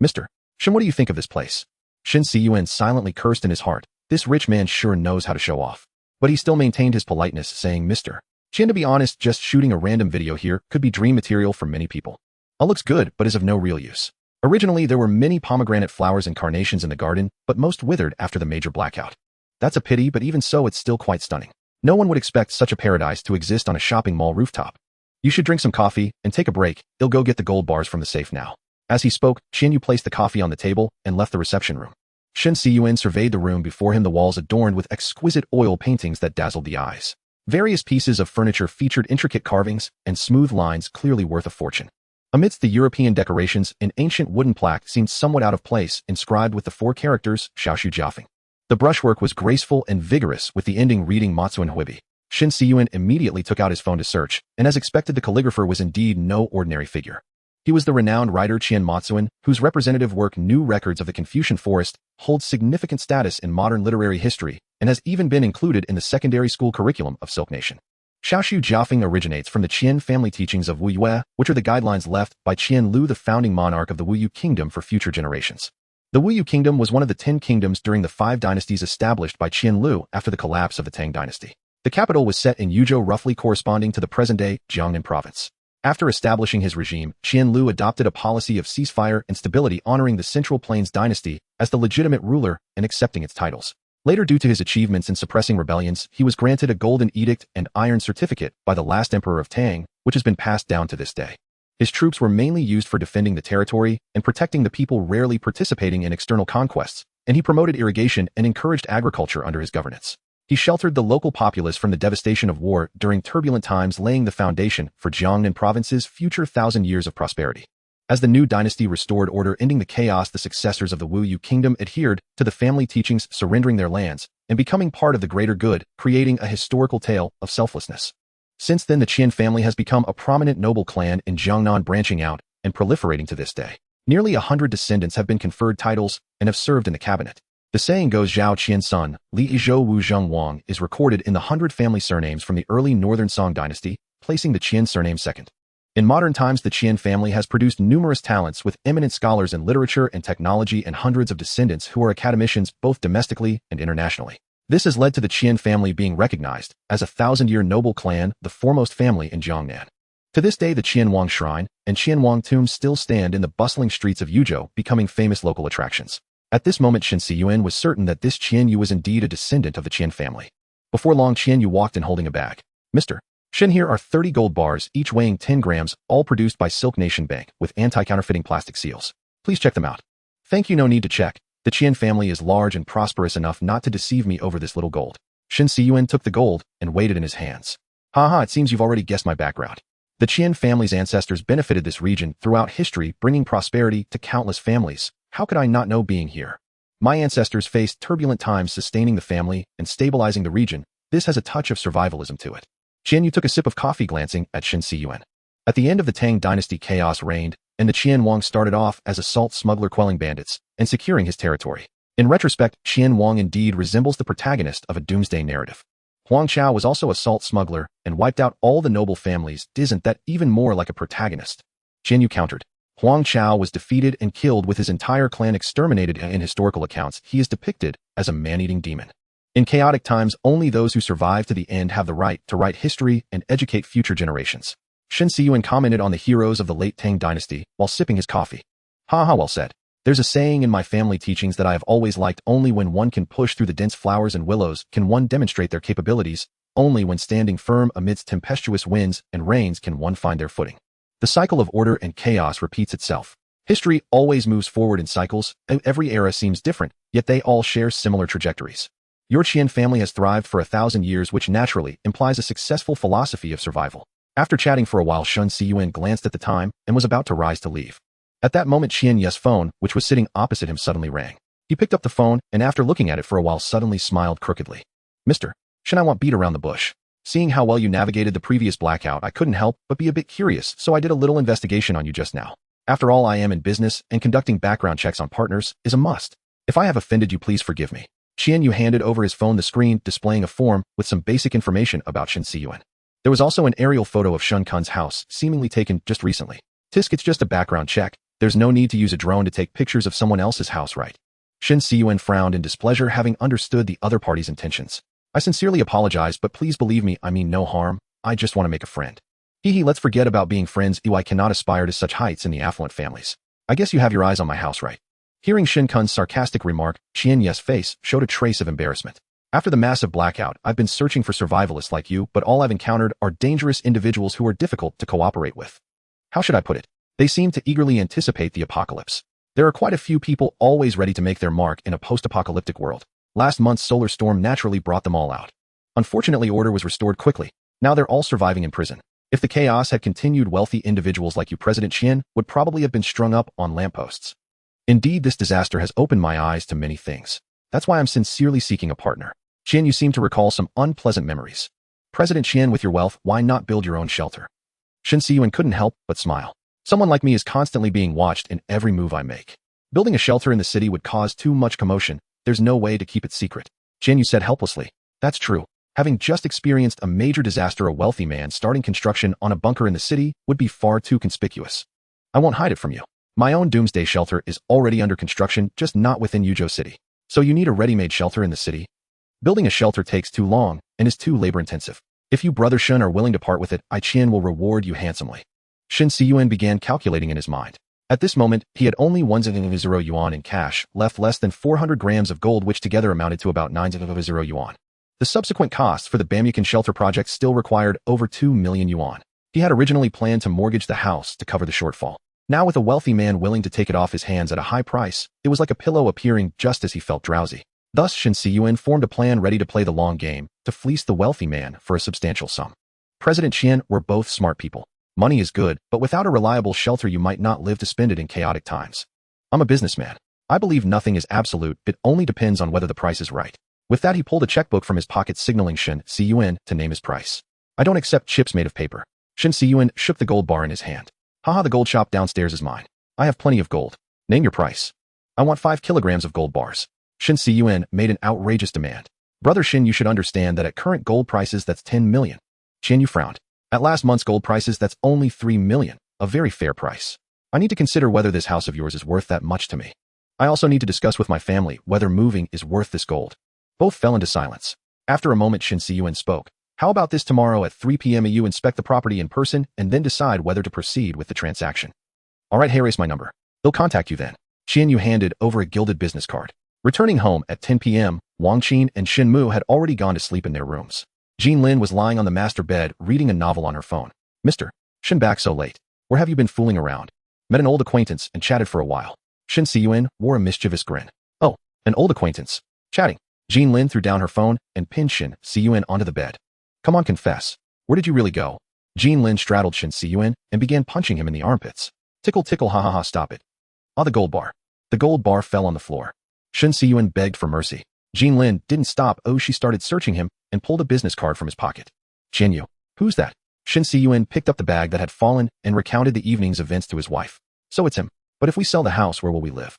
Mr. Shen, what do you think of this place? Shen Cun silently cursed in his heart. This rich man sure knows how to show off. But he still maintained his politeness, saying, Mr. Qian, to be honest, just shooting a random video here could be dream material for many people. All looks good, but is of no real use. Originally, there were many pomegranate flowers and carnations in the garden, but most withered after the major blackout. That's a pity, but even so, it's still quite stunning. No one would expect such a paradise to exist on a shopping mall rooftop. You should drink some coffee and take a break. I'll go get the gold bars from the safe now. As he spoke, Qianyu placed the coffee on the table and left the reception room. Shen Cun surveyed the room before him, the walls adorned with exquisite oil paintings that dazzled the eyes. Various pieces of furniture featured intricate carvings and smooth lines clearly worth a fortune. Amidst the European decorations, an ancient wooden plaque seemed somewhat out of place, inscribed with the 4 characters Xiaoshu Jiafeng. The brushwork was graceful and vigorous, with the ending reading Matsuan Huibi. Shen Cun immediately took out his phone to search, and as expected, the calligrapher was indeed no ordinary figure. He was the renowned writer Qian Matsuan, whose representative work New Records of the Confucian Forest holds significant status in modern literary history and has even been included in the secondary school curriculum of Silk Nation. Xiaoshu Jiafeng originates from the Qian family teachings of Wu Yue, which are the guidelines left by Qian Lu, the founding monarch of the Wu Yu kingdom, for future generations. The Wu Yu kingdom was one of the 10 kingdoms during the 5 dynasties established by Qian Lu after the collapse of the Tang dynasty. The capital was set in Yuzhou, roughly corresponding to the present-day Jiangnan province. After establishing his regime, Qian Lu adopted a policy of ceasefire and stability, honoring the Central Plains dynasty as the legitimate ruler and accepting its titles. Later, due to his achievements in suppressing rebellions, he was granted a golden edict and iron certificate by the last emperor of Tang, which has been passed down to this day. His troops were mainly used for defending the territory and protecting the people, rarely participating in external conquests, and he promoted irrigation and encouraged agriculture under his governance. He sheltered the local populace from the devastation of war during turbulent times, laying the foundation for Jiangnan province's future 1,000 years of prosperity. As the new dynasty restored order, ending the chaos, the successors of the Wu Yu kingdom adhered to the family teachings, surrendering their lands and becoming part of the greater good, creating a historical tale of selflessness. Since then, the Qian family has become a prominent noble clan in Jiangnan, branching out and proliferating to this day. Nearly 100 descendants have been conferred titles and have served in the cabinet. The saying goes, Zhao Qian Sun, Li Zhou Wu Zheng Wang, is recorded in the 100 family surnames from the early northern Song dynasty, placing the Qian surname second. In modern times, the Qian family has produced numerous talents with eminent scholars in literature and technology and hundreds of descendants who are academicians both domestically and internationally. This has led to the Qian family being recognized as a thousand-year noble clan, the foremost family in Jiangnan. To this day, the Qianwang Shrine and Qianwang Tomb still stand in the bustling streets of Yuzhou, becoming famous local attractions. At this moment, Shen Cun was certain that this Qian Yu was indeed a descendant of the Qian family. Before long, Qian Yu walked in holding a bag. Mr. Shen, here are 30 gold bars, each weighing 10 grams, all produced by Silk Nation Bank with anti-counterfeiting plastic seals. Please check them out. Thank you, no need to check. The Qian family is large and prosperous enough not to deceive me over this little gold. Shen Cun took the gold and weighed it in his hands. Haha, it seems you've already guessed my background. The Qian family's ancestors benefited this region throughout history, bringing prosperity to countless families. How could I not know being here? My ancestors faced turbulent times sustaining the family and stabilizing the region. This has a touch of survivalism to it. Qian Yu took a sip of coffee, glancing at Shen Cun. At the end of the Tang dynasty, chaos reigned, and the Qianwang started off as a salt smuggler quelling bandits and securing his territory. In retrospect, Qianwang indeed resembles the protagonist of a doomsday narrative. Huang Chao was also a salt smuggler and wiped out all the noble families. Isn't that even more like a protagonist? Qian Yu countered. Huang Chao was defeated and killed with his entire clan exterminated. In historical accounts, he is depicted as a man-eating demon. In chaotic times, only those who survive to the end have the right to write history and educate future generations. Shen Cun commented on the heroes of the late Tang dynasty while sipping his coffee. Haha, well said. There's a saying in my family teachings that I have always liked: only when one can push through the dense flowers and willows can one demonstrate their capabilities. Only when standing firm amidst tempestuous winds and rains can one find their footing. The cycle of order and chaos repeats itself. History always moves forward in cycles. Every era seems different, yet they all share similar trajectories. Your Qian family has thrived for 1,000 years, which naturally implies a successful philosophy of survival. After chatting for a while, Shen Cun glanced at the time and was about to rise to leave. At that moment, Qian Yu's phone, which was sitting opposite him, suddenly rang. He picked up the phone and, after looking at it for a while, suddenly smiled crookedly. Mr. Shen, I won't beat around the bush. Seeing how well you navigated the previous blackout, I couldn't help but be a bit curious, so I did a little investigation on you just now. After all, I am in business, and conducting background checks on partners is a must. If I have offended you, please forgive me. Qian Yu handed over his phone, the screen displaying a form with some basic information about Shen Cun. There was also an aerial photo of Shen Cun's house, seemingly taken just recently. Tisk, it's just a background check. There's no need to use a drone to take pictures of someone else's house, right? Shen Cun frowned in displeasure, having understood the other party's intentions. I sincerely apologize, but please believe me, I mean no harm. I just want to make a friend. Let's forget about being friends. I cannot aspire to such heights in the affluent families. I guess you have your eyes on my house, right? Hearing Shen Cun's sarcastic remark, Qian Yu's face showed a trace of embarrassment. After the massive blackout, I've been searching for survivalists like you, but all I've encountered are dangerous individuals who are difficult to cooperate with. How should I put it? They seem to eagerly anticipate the apocalypse. There are quite a few people always ready to make their mark in a post-apocalyptic world. Last month's solar storm naturally brought them all out. Unfortunately, order was restored quickly. Now they're all surviving in prison. If the chaos had continued, wealthy individuals like you, President Qian, would probably have been strung up on lampposts. Indeed, this disaster has opened my eyes to many things. That's why I'm sincerely seeking a partner. Qian, you seem to recall some unpleasant memories. President Qian, with your wealth, why not build your own shelter? Shen Cun couldn't help but smile. Someone like me is constantly being watched in every move I make. Building a shelter in the city would cause too much commotion. There's no way to keep it secret. Qian Yu said helplessly. That's true. Having just experienced a major disaster, a wealthy man starting construction on a bunker in the city would be far too conspicuous. I won't hide it from you. My own doomsday shelter is already under construction, just not within Yuzhou City. So you need a ready-made shelter in the city? Building a shelter takes too long and is too labor-intensive. If you, Brother Shen, are willing to part with it, Qian will reward you handsomely. Shen Cun began calculating in his mind. At this moment, he had only 1,000 yuan in cash, left less than 400 grams of gold, which together amounted to about 9,000 yuan. The subsequent costs for the Bamyukan shelter project still required over 2 million yuan. He had originally planned to mortgage the house to cover the shortfall. Now, with a wealthy man willing to take it off his hands at a high price, it was like a pillow appearing just as he felt drowsy. Thus, Shen Cun formed a plan ready to play the long game, to fleece the wealthy man for a substantial sum. President Qian, we're both smart people. Money is good, but without a reliable shelter you might not live to spend it in chaotic times. I'm a businessman. I believe nothing is absolute, it only depends on whether the price is right. With that, he pulled a checkbook from his pocket, signaling Shen Cun to name his price. I don't accept chips made of paper. Shen Cun shook the gold bar in his hand. Haha, the gold shop downstairs is mine. I have plenty of gold. Name your price. I want 5 kilograms of gold bars. Shen Cun made an outrageous demand. Brother Shen, you should understand that at current gold prices that's 10 million. Qian Yu frowned. At last month's gold prices, that's only 3 million, a very fair price. I need to consider whether this house of yours is worth that much to me. I also need to discuss with my family whether moving is worth this gold. Both fell into silence. After a moment, Shen Cun spoke. How about this tomorrow at 3 p.m. you inspect the property in person and then decide whether to proceed with the transaction. All right, here's my number. They'll contact you then. Qian Yu handed over a gilded business card. Returning home at 10 p.m., Wang Qin and Shen Mu had already gone to sleep in their rooms. Jean Lin was lying on the master bed reading a novel on her phone. Mr. Shen, back so late. Where have you been fooling around? Met an old acquaintance and chatted for a while. Shen Cun wore a mischievous grin. Oh, an old acquaintance. Chatting. Jean Lin threw down her phone and pinned Shen Cun onto the bed. Come on, confess. Where did you really go? Jean Lin straddled Shen Cun and began punching him in the armpits. Tickle, tickle, ha ha ha, stop it. Ah, the gold bar. The gold bar fell on the floor. Shen Cun begged for mercy. Jean Lin didn't stop. Oh, she started searching him and pulled a business card from his pocket. Qian Yu, who's that? Shen Cun picked up the bag that had fallen and recounted the evening's events to his wife. So it's him. But if we sell the house, where will we live?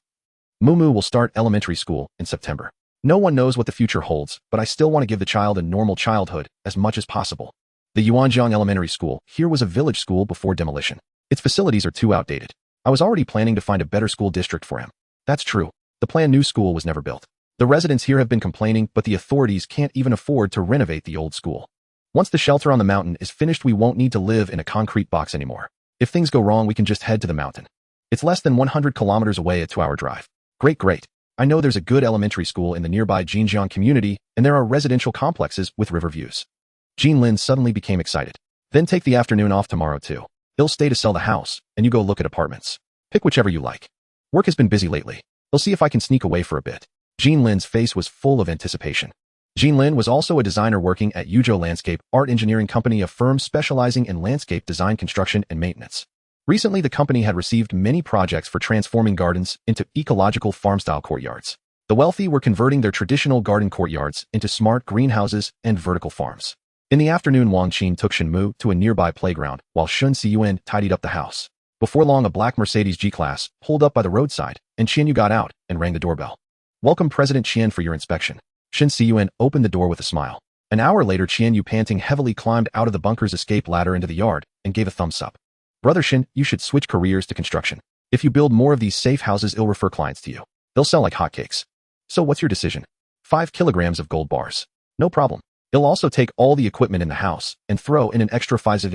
Mumu will start elementary school in September. No one knows what the future holds, but I still want to give the child a normal childhood as much as possible. The Yuanjiang Elementary School here was a village school before demolition. Its facilities are too outdated. I was already planning to find a better school district for him. That's true. The planned new school was never built. The residents here have been complaining, but the authorities can't even afford to renovate the old school. Once the shelter on the mountain is finished, we won't need to live in a concrete box anymore. If things go wrong, we can just head to the mountain. It's less than 100 kilometers away, a 2-hour drive. Great. I know there's a good elementary school in the nearby Jinjiang community, and there are residential complexes with river views. Jean Lin suddenly became excited. Then take the afternoon off tomorrow too. They'll stay to sell the house, and you go look at apartments. Pick whichever you like. Work has been busy lately. They'll see if I can sneak away for a bit. Jean Lin's face was full of anticipation. Jean Lin was also a designer working at Yuzhou Landscape Art Engineering Company, a firm specializing in landscape design, construction, and maintenance. Recently, the company had received many projects for transforming gardens into ecological farm-style courtyards. The wealthy were converting their traditional garden courtyards into smart greenhouses and vertical farms. In the afternoon, Wang Qin took Shen Mu to a nearby playground while Shen Cun tidied up the house. Before long, a black Mercedes G-Class pulled up by the roadside, and Qian Yu got out and rang the doorbell. Welcome, President Qian, for your inspection. Shen Cun opened the door with a smile. An hour later, Qian Yu, panting heavily, climbed out of the bunker's escape ladder into the yard and gave a thumbs up. Brother Shen, you should switch careers to construction. If you build more of these safe houses, it'll refer clients to you. They'll sell like hotcakes. So what's your decision? 5 kilograms of gold bars. No problem. He'll also take all the equipment in the house and throw in an extra 500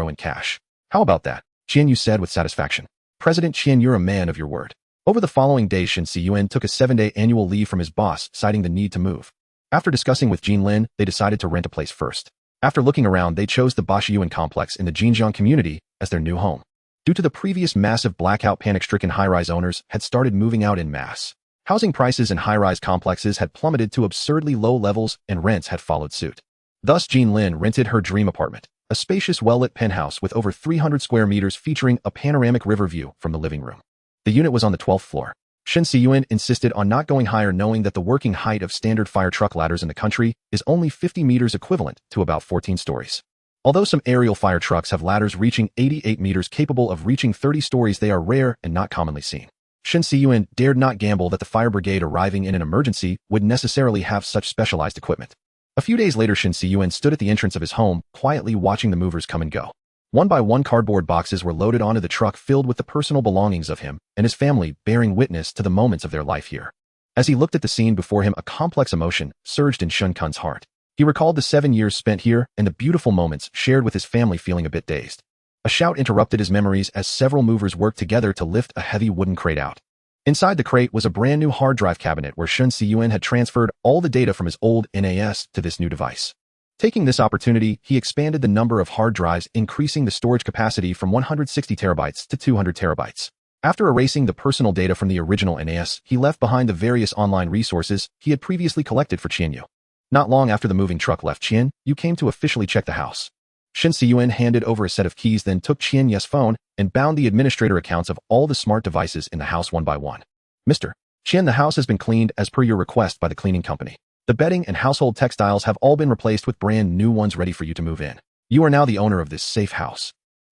in cash. How about that? Qian Yu said with satisfaction. President Qian, you're a man of your word. Over the following day, Shen Cun took a 7-day annual leave from his boss, citing the need to move. After discussing with Jean Lin, they decided to rent a place first. After looking around, they chose the Bashiyuan complex in the Jinjiang community as their new home. Due to the previous massive blackout, panic-stricken high-rise owners had started moving out en masse. Housing prices in high-rise complexes had plummeted to absurdly low levels, and rents had followed suit. Thus, Jean Lin rented her dream apartment, a spacious, well-lit penthouse with over 300 square meters featuring a panoramic river view from the living room. The unit was on the 12th floor. Shen Cun insisted on not going higher, knowing that the working height of standard fire truck ladders in the country is only 50 meters, equivalent to about 14 stories. Although some aerial fire trucks have ladders reaching 88 meters capable of reaching 30 stories, they are rare and not commonly seen. Shen Cun dared not gamble that the fire brigade arriving in an emergency would necessarily have such specialized equipment. A few days later, Shen Cun stood at the entrance of his home, quietly watching the movers come and go. One by one, cardboard boxes were loaded onto the truck filled with the personal belongings of him and his family, bearing witness to the moments of their life here. As he looked at the scene before him, a complex emotion surged in Shen Cun's heart. He recalled the 7 years spent here and the beautiful moments shared with his family, feeling a bit dazed. A shout interrupted his memories as several movers worked together to lift a heavy wooden crate out. Inside the crate was a brand new hard drive cabinet where Shen Cun had transferred all the data from his old NAS to this new device. Taking this opportunity, he expanded the number of hard drives, increasing the storage capacity from 160 terabytes to 200 terabytes. After erasing the personal data from the original NAS, he left behind the various online resources he had previously collected for Qian Yu. Not long after the moving truck left, Qian Yu came to officially check the house. Shen Cun handed over a set of keys, then took Qian Yu's phone and bound the administrator accounts of all the smart devices in the house one by one. Mr. Qian, the house has been cleaned as per your request by the cleaning company. The bedding and household textiles have all been replaced with brand new ones ready for you to move in. You are now the owner of this safe house.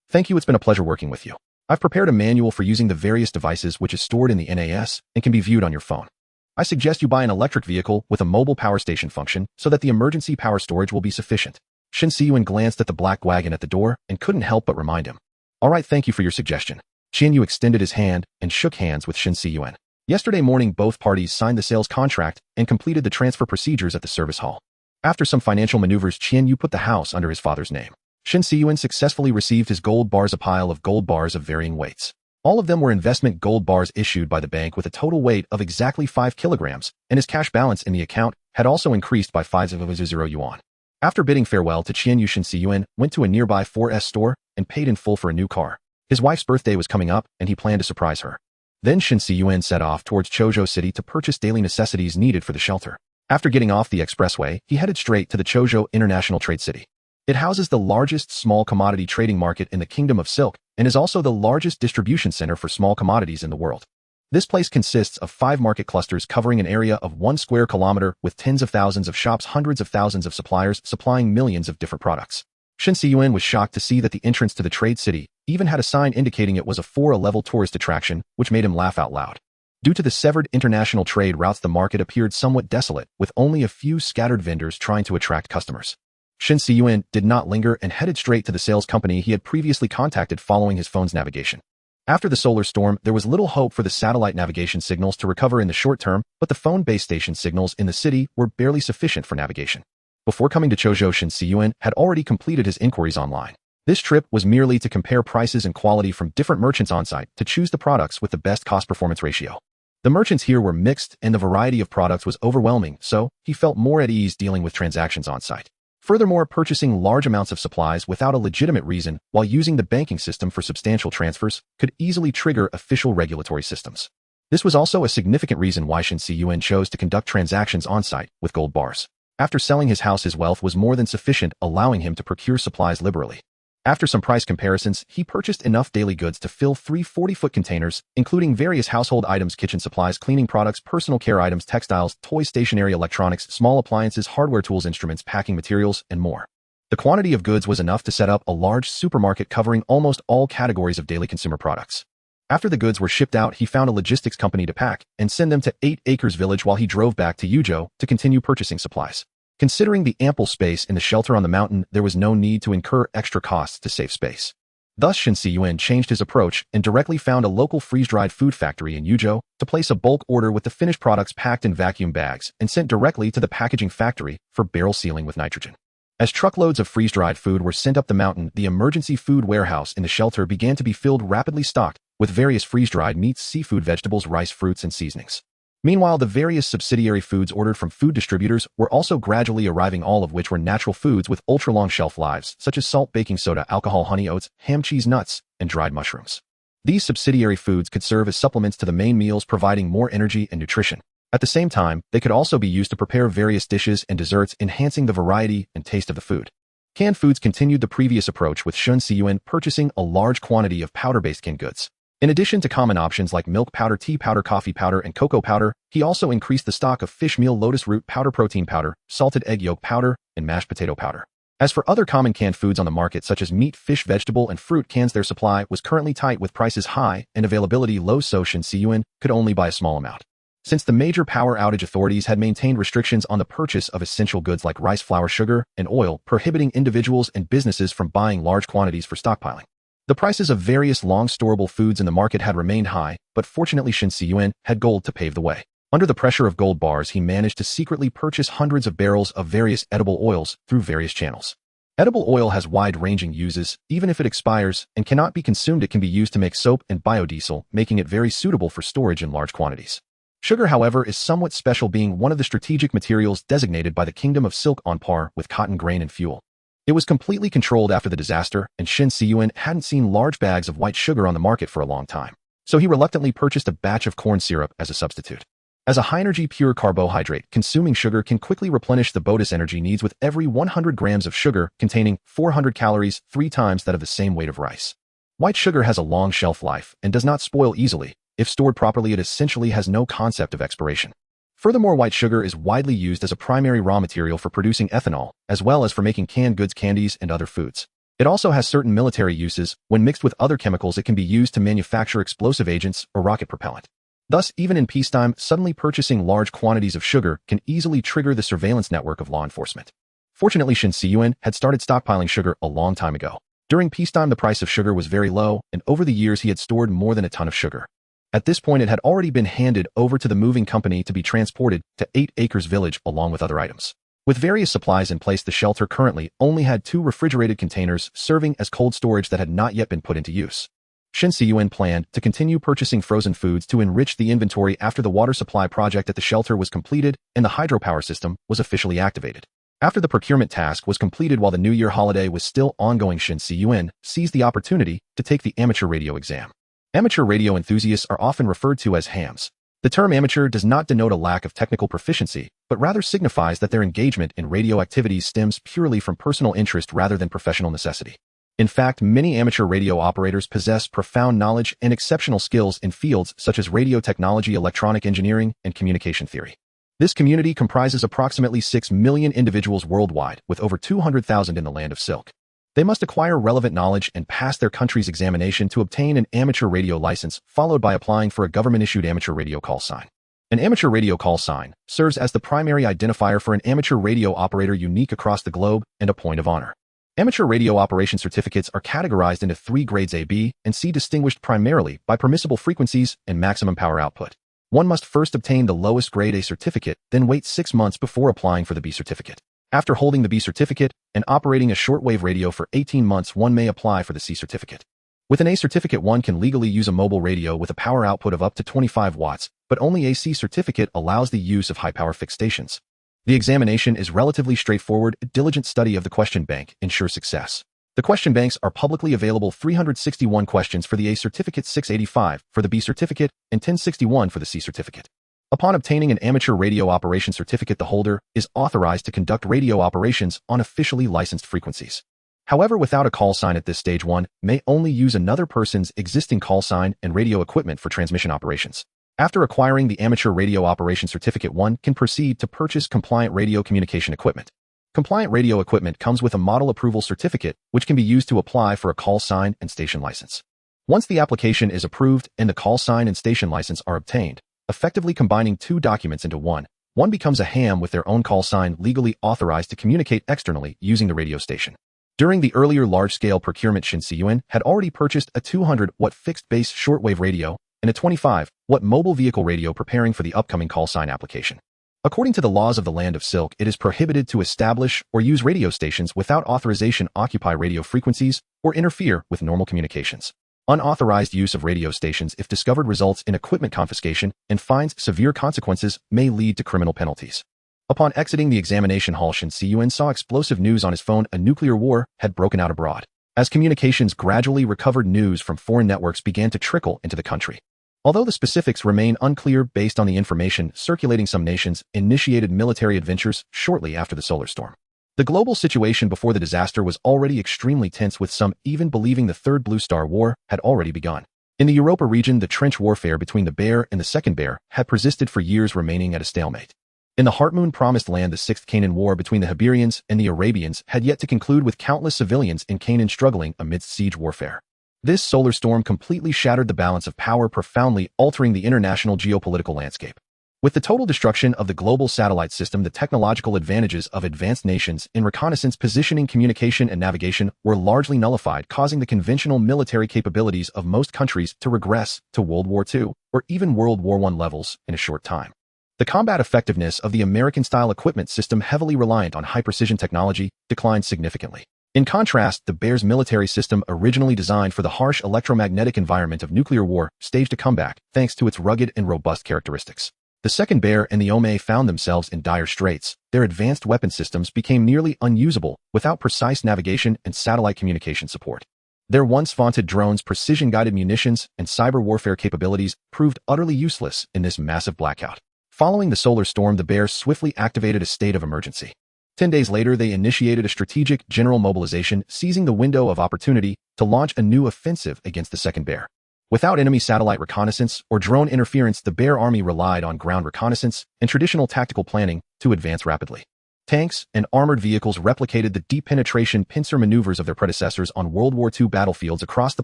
Thank you, it's been a pleasure working with you. I've prepared a manual for using the various devices which is stored in the NAS and can be viewed on your phone. I suggest you buy an electric vehicle with a mobile power station function so that the emergency power storage will be sufficient. Shen Cun glanced at the black wagon at the door and couldn't help but remind him. All right, thank you for your suggestion. Tianmu extended his hand and shook hands with Shen Cun. Yesterday morning, both parties signed the sales contract and completed the transfer procedures at the service hall. After some financial maneuvers, Tianmu put the house under his father's name. Shen Cun successfully received his gold bars, a pile of gold bars of varying weights. All of them were investment gold bars issued by the bank with a total weight of exactly 5 kilograms, and his cash balance in the account had also increased by 5,000 yuan. After bidding farewell to Tianmu, Shen Cun went to a nearby 4S store and paid in full for a new car. His wife's birthday was coming up, and he planned to surprise her. Then Shen Cun set off towards Chuzhou City to purchase daily necessities needed for the shelter. After getting off the expressway, he headed straight to the Chuzhou International Trade City. It houses the largest small commodity trading market in the Kingdom of Silk and is also the largest distribution center for small commodities in the world. This place consists of 5 market clusters covering an area of 1 square kilometer with tens of thousands of shops, hundreds of thousands of suppliers supplying millions of different products. Shen Cun was shocked to see that the entrance to the trade city even had a sign indicating it was a 4-level tourist attraction, which made him laugh out loud. Due to the severed international trade routes, the market appeared somewhat desolate, with only a few scattered vendors trying to attract customers. Shen Cun did not linger and headed straight to the sales company he had previously contacted following his phone's navigation. After the solar storm, there was little hope for the satellite navigation signals to recover in the short term, but the phone base station signals in the city were barely sufficient for navigation. Before coming to Chuzhou, Shen Cun had already completed his inquiries online. This trip was merely to compare prices and quality from different merchants on-site to choose the products with the best cost-performance ratio. The merchants here were mixed and the variety of products was overwhelming, so he felt more at ease dealing with transactions on-site. Furthermore, purchasing large amounts of supplies without a legitimate reason while using the banking system for substantial transfers could easily trigger official regulatory systems. This was also a significant reason why Shen Cun chose to conduct transactions on-site with gold bars. After selling his house, his wealth was more than sufficient, allowing him to procure supplies liberally. After some price comparisons, he purchased enough daily goods to fill 3 40-foot containers, including various household items, kitchen supplies, cleaning products, personal care items, textiles, toys, stationery, electronics, small appliances, hardware, tools, instruments, packing materials, and more. The quantity of goods was enough to set up a large supermarket covering almost all categories of daily consumer products. After the goods were shipped out, he found a logistics company to pack and send them to 8 Acres Village while he drove back to Yuzhou to continue purchasing supplies. Considering the ample space in the shelter on the mountain, there was no need to incur extra costs to save space. Thus, Shen Cun changed his approach and directly found a local freeze-dried food factory in Yuzhou to place a bulk order with the finished products packed in vacuum bags and sent directly to the packaging factory for barrel sealing with nitrogen. As truckloads of freeze-dried food were sent up the mountain, the emergency food warehouse in the shelter began to be filled, rapidly stocked with various freeze-dried meats, seafood, vegetables, rice, fruits, and seasonings. Meanwhile, the various subsidiary foods ordered from food distributors were also gradually arriving, all of which were natural foods with ultra-long shelf lives, such as salt, baking soda, alcohol, honey, oats, ham, cheese, nuts, and dried mushrooms. These subsidiary foods could serve as supplements to the main meals, providing more energy and nutrition. At the same time, they could also be used to prepare various dishes and desserts, enhancing the variety and taste of the food. Canned foods continued the previous approach, with Shen Cun purchasing a large quantity of powder-based canned goods. In addition to common options like milk powder, tea powder, coffee powder, and cocoa powder, he also increased the stock of fish meal, lotus root powder, protein powder, salted egg yolk powder, and mashed potato powder. As for other common canned foods on the market such as meat, fish, vegetable, and fruit cans, their supply was currently tight with prices high and availability low, so Shen Cun could only buy a small amount. Since the major power outage authorities had maintained restrictions on the purchase of essential goods like rice, flour, sugar, and oil, prohibiting individuals and businesses from buying large quantities for stockpiling. The prices of various long-storable foods in the market had remained high, but fortunately Shen Cun had gold to pave the way. Under the pressure of gold bars, he managed to secretly purchase hundreds of barrels of various edible oils through various channels. Edible oil has wide-ranging uses. Even if it expires and cannot be consumed, it can be used to make soap and biodiesel, making it very suitable for storage in large quantities. Sugar, however, is somewhat special, being one of the strategic materials designated by the Kingdom of Silk on par with cotton, grain, and fuel. It was completely controlled after the disaster, and Shen Cun hadn't seen large bags of white sugar on the market for a long time, so he reluctantly purchased a batch of corn syrup as a substitute. As a high-energy pure carbohydrate, consuming sugar can quickly replenish the body's energy needs, with every 100 grams of sugar containing 400 calories, 3 times that of the same weight of rice. White sugar has a long shelf life and does not spoil easily. If stored properly, it essentially has no concept of expiration. Furthermore, white sugar is widely used as a primary raw material for producing ethanol, as well as for making canned goods, candies, and other foods. It also has certain military uses. When mixed with other chemicals, it can be used to manufacture explosive agents or rocket propellant. Thus, even in peacetime, suddenly purchasing large quantities of sugar can easily trigger the surveillance network of law enforcement. Fortunately, Shen Cun had started stockpiling sugar a long time ago. During peacetime, the price of sugar was very low, and over the years he had stored more than a ton of sugar. At this point, it had already been handed over to the moving company to be transported to 8 Acres Village along with other items. With various supplies in place, the shelter currently only had 2 refrigerated containers serving as cold storage that had not yet been put into use. Shen Cun planned to continue purchasing frozen foods to enrich the inventory after the water supply project at the shelter was completed and the hydropower system was officially activated. After the procurement task was completed while the New Year holiday was still ongoing, Shen Cun seized the opportunity to take the amateur radio exam. Amateur radio enthusiasts are often referred to as hams. The term amateur does not denote a lack of technical proficiency, but rather signifies that their engagement in radio activities stems purely from personal interest rather than professional necessity. In fact, many amateur radio operators possess profound knowledge and exceptional skills in fields such as radio technology, electronic engineering, and communication theory. This community comprises approximately 6 million individuals worldwide, with over 200,000 in the land of Silk. They must acquire relevant knowledge and pass their country's examination to obtain an amateur radio license, followed by applying for a government-issued amateur radio call sign. An amateur radio call sign serves as the primary identifier for an amateur radio operator, unique across the globe and a point of honor. Amateur radio operation certificates are categorized into 3 grades A, B, and C, distinguished primarily by permissible frequencies and maximum power output. One must first obtain the lowest grade A certificate, then wait 6 months before applying for the B certificate. After holding the B certificate and operating a shortwave radio for 18 months, one may apply for the C certificate. With an A certificate, one can legally use a mobile radio with a power output of up to 25 watts, but only a C certificate allows the use of high-power fixed stations. The examination is relatively straightforward. A diligent study of the question bank ensures success. The question banks are publicly available: 361 questions for the A certificate, 685 for the B certificate, and 1061 for the C certificate. Upon obtaining an amateur radio operation certificate, the holder is authorized to conduct radio operations on officially licensed frequencies. However, without a call sign at this stage, one may only use another person's existing call sign and radio equipment for transmission operations. After acquiring the amateur radio operation certificate, one can proceed to purchase compliant radio communication equipment. Compliant radio equipment comes with a model approval certificate, which can be used to apply for a call sign and station license. Once the application is approved and the call sign and station license are obtained, effectively combining 2 documents into one becomes a ham with their own call sign, legally authorized to communicate externally using the radio station. During the earlier large-scale procurement, Shen Cun had already purchased a 200-watt fixed-base shortwave radio and a 25-watt mobile vehicle radio, preparing for the upcoming call sign application. According to the laws of the Land of Silk, it is prohibited to establish or use radio stations without authorization, occupy radio frequencies, or interfere with normal communications. Unauthorized use of radio stations, if discovered, results in equipment confiscation and fines. Severe consequences may lead to criminal penalties. Upon exiting the examination hall, Shen Cun saw explosive news on his phone. A nuclear war had broken out abroad. As communications gradually recovered, news from foreign networks began to trickle into the country. Although the specifics remain unclear based on the information circulating, some nations initiated military adventures shortly after the solar storm. The global situation before the disaster was already extremely tense, with some even believing the Third Blue Star War had already begun. In the Europa region, the trench warfare between the Bear and the Second Bear had persisted for years, remaining at a stalemate. In the Heartmoon Promised Land, the Sixth Canaan War between the Iberians and the Arabians had yet to conclude, with countless civilians in Canaan struggling amidst siege warfare. This solar storm completely shattered the balance of power, profoundly altering the international geopolitical landscape. With the total destruction of the global satellite system, the technological advantages of advanced nations in reconnaissance, positioning, communication, and navigation were largely nullified, causing the conventional military capabilities of most countries to regress to World War II or even World War I levels in a short time. The combat effectiveness of the American-style equipment system, heavily reliant on high-precision technology, declined significantly. In contrast, the Bear's military system, originally designed for the harsh electromagnetic environment of nuclear war, staged a comeback thanks to its rugged and robust characteristics. The Second Bear and the Ome found themselves in dire straits. Their advanced weapon systems became nearly unusable without precise navigation and satellite communication support. Their once vaunted drones, precision-guided munitions, and cyber warfare capabilities proved utterly useless in this massive blackout. Following the solar storm, the Bear swiftly activated a state of emergency. 10 days later, they initiated a strategic general mobilization, seizing the window of opportunity to launch a new offensive against the Second Bear. Without enemy satellite reconnaissance or drone interference, the Bear army relied on ground reconnaissance and traditional tactical planning to advance rapidly. Tanks and armored vehicles replicated the deep penetration pincer maneuvers of their predecessors on World War II battlefields across the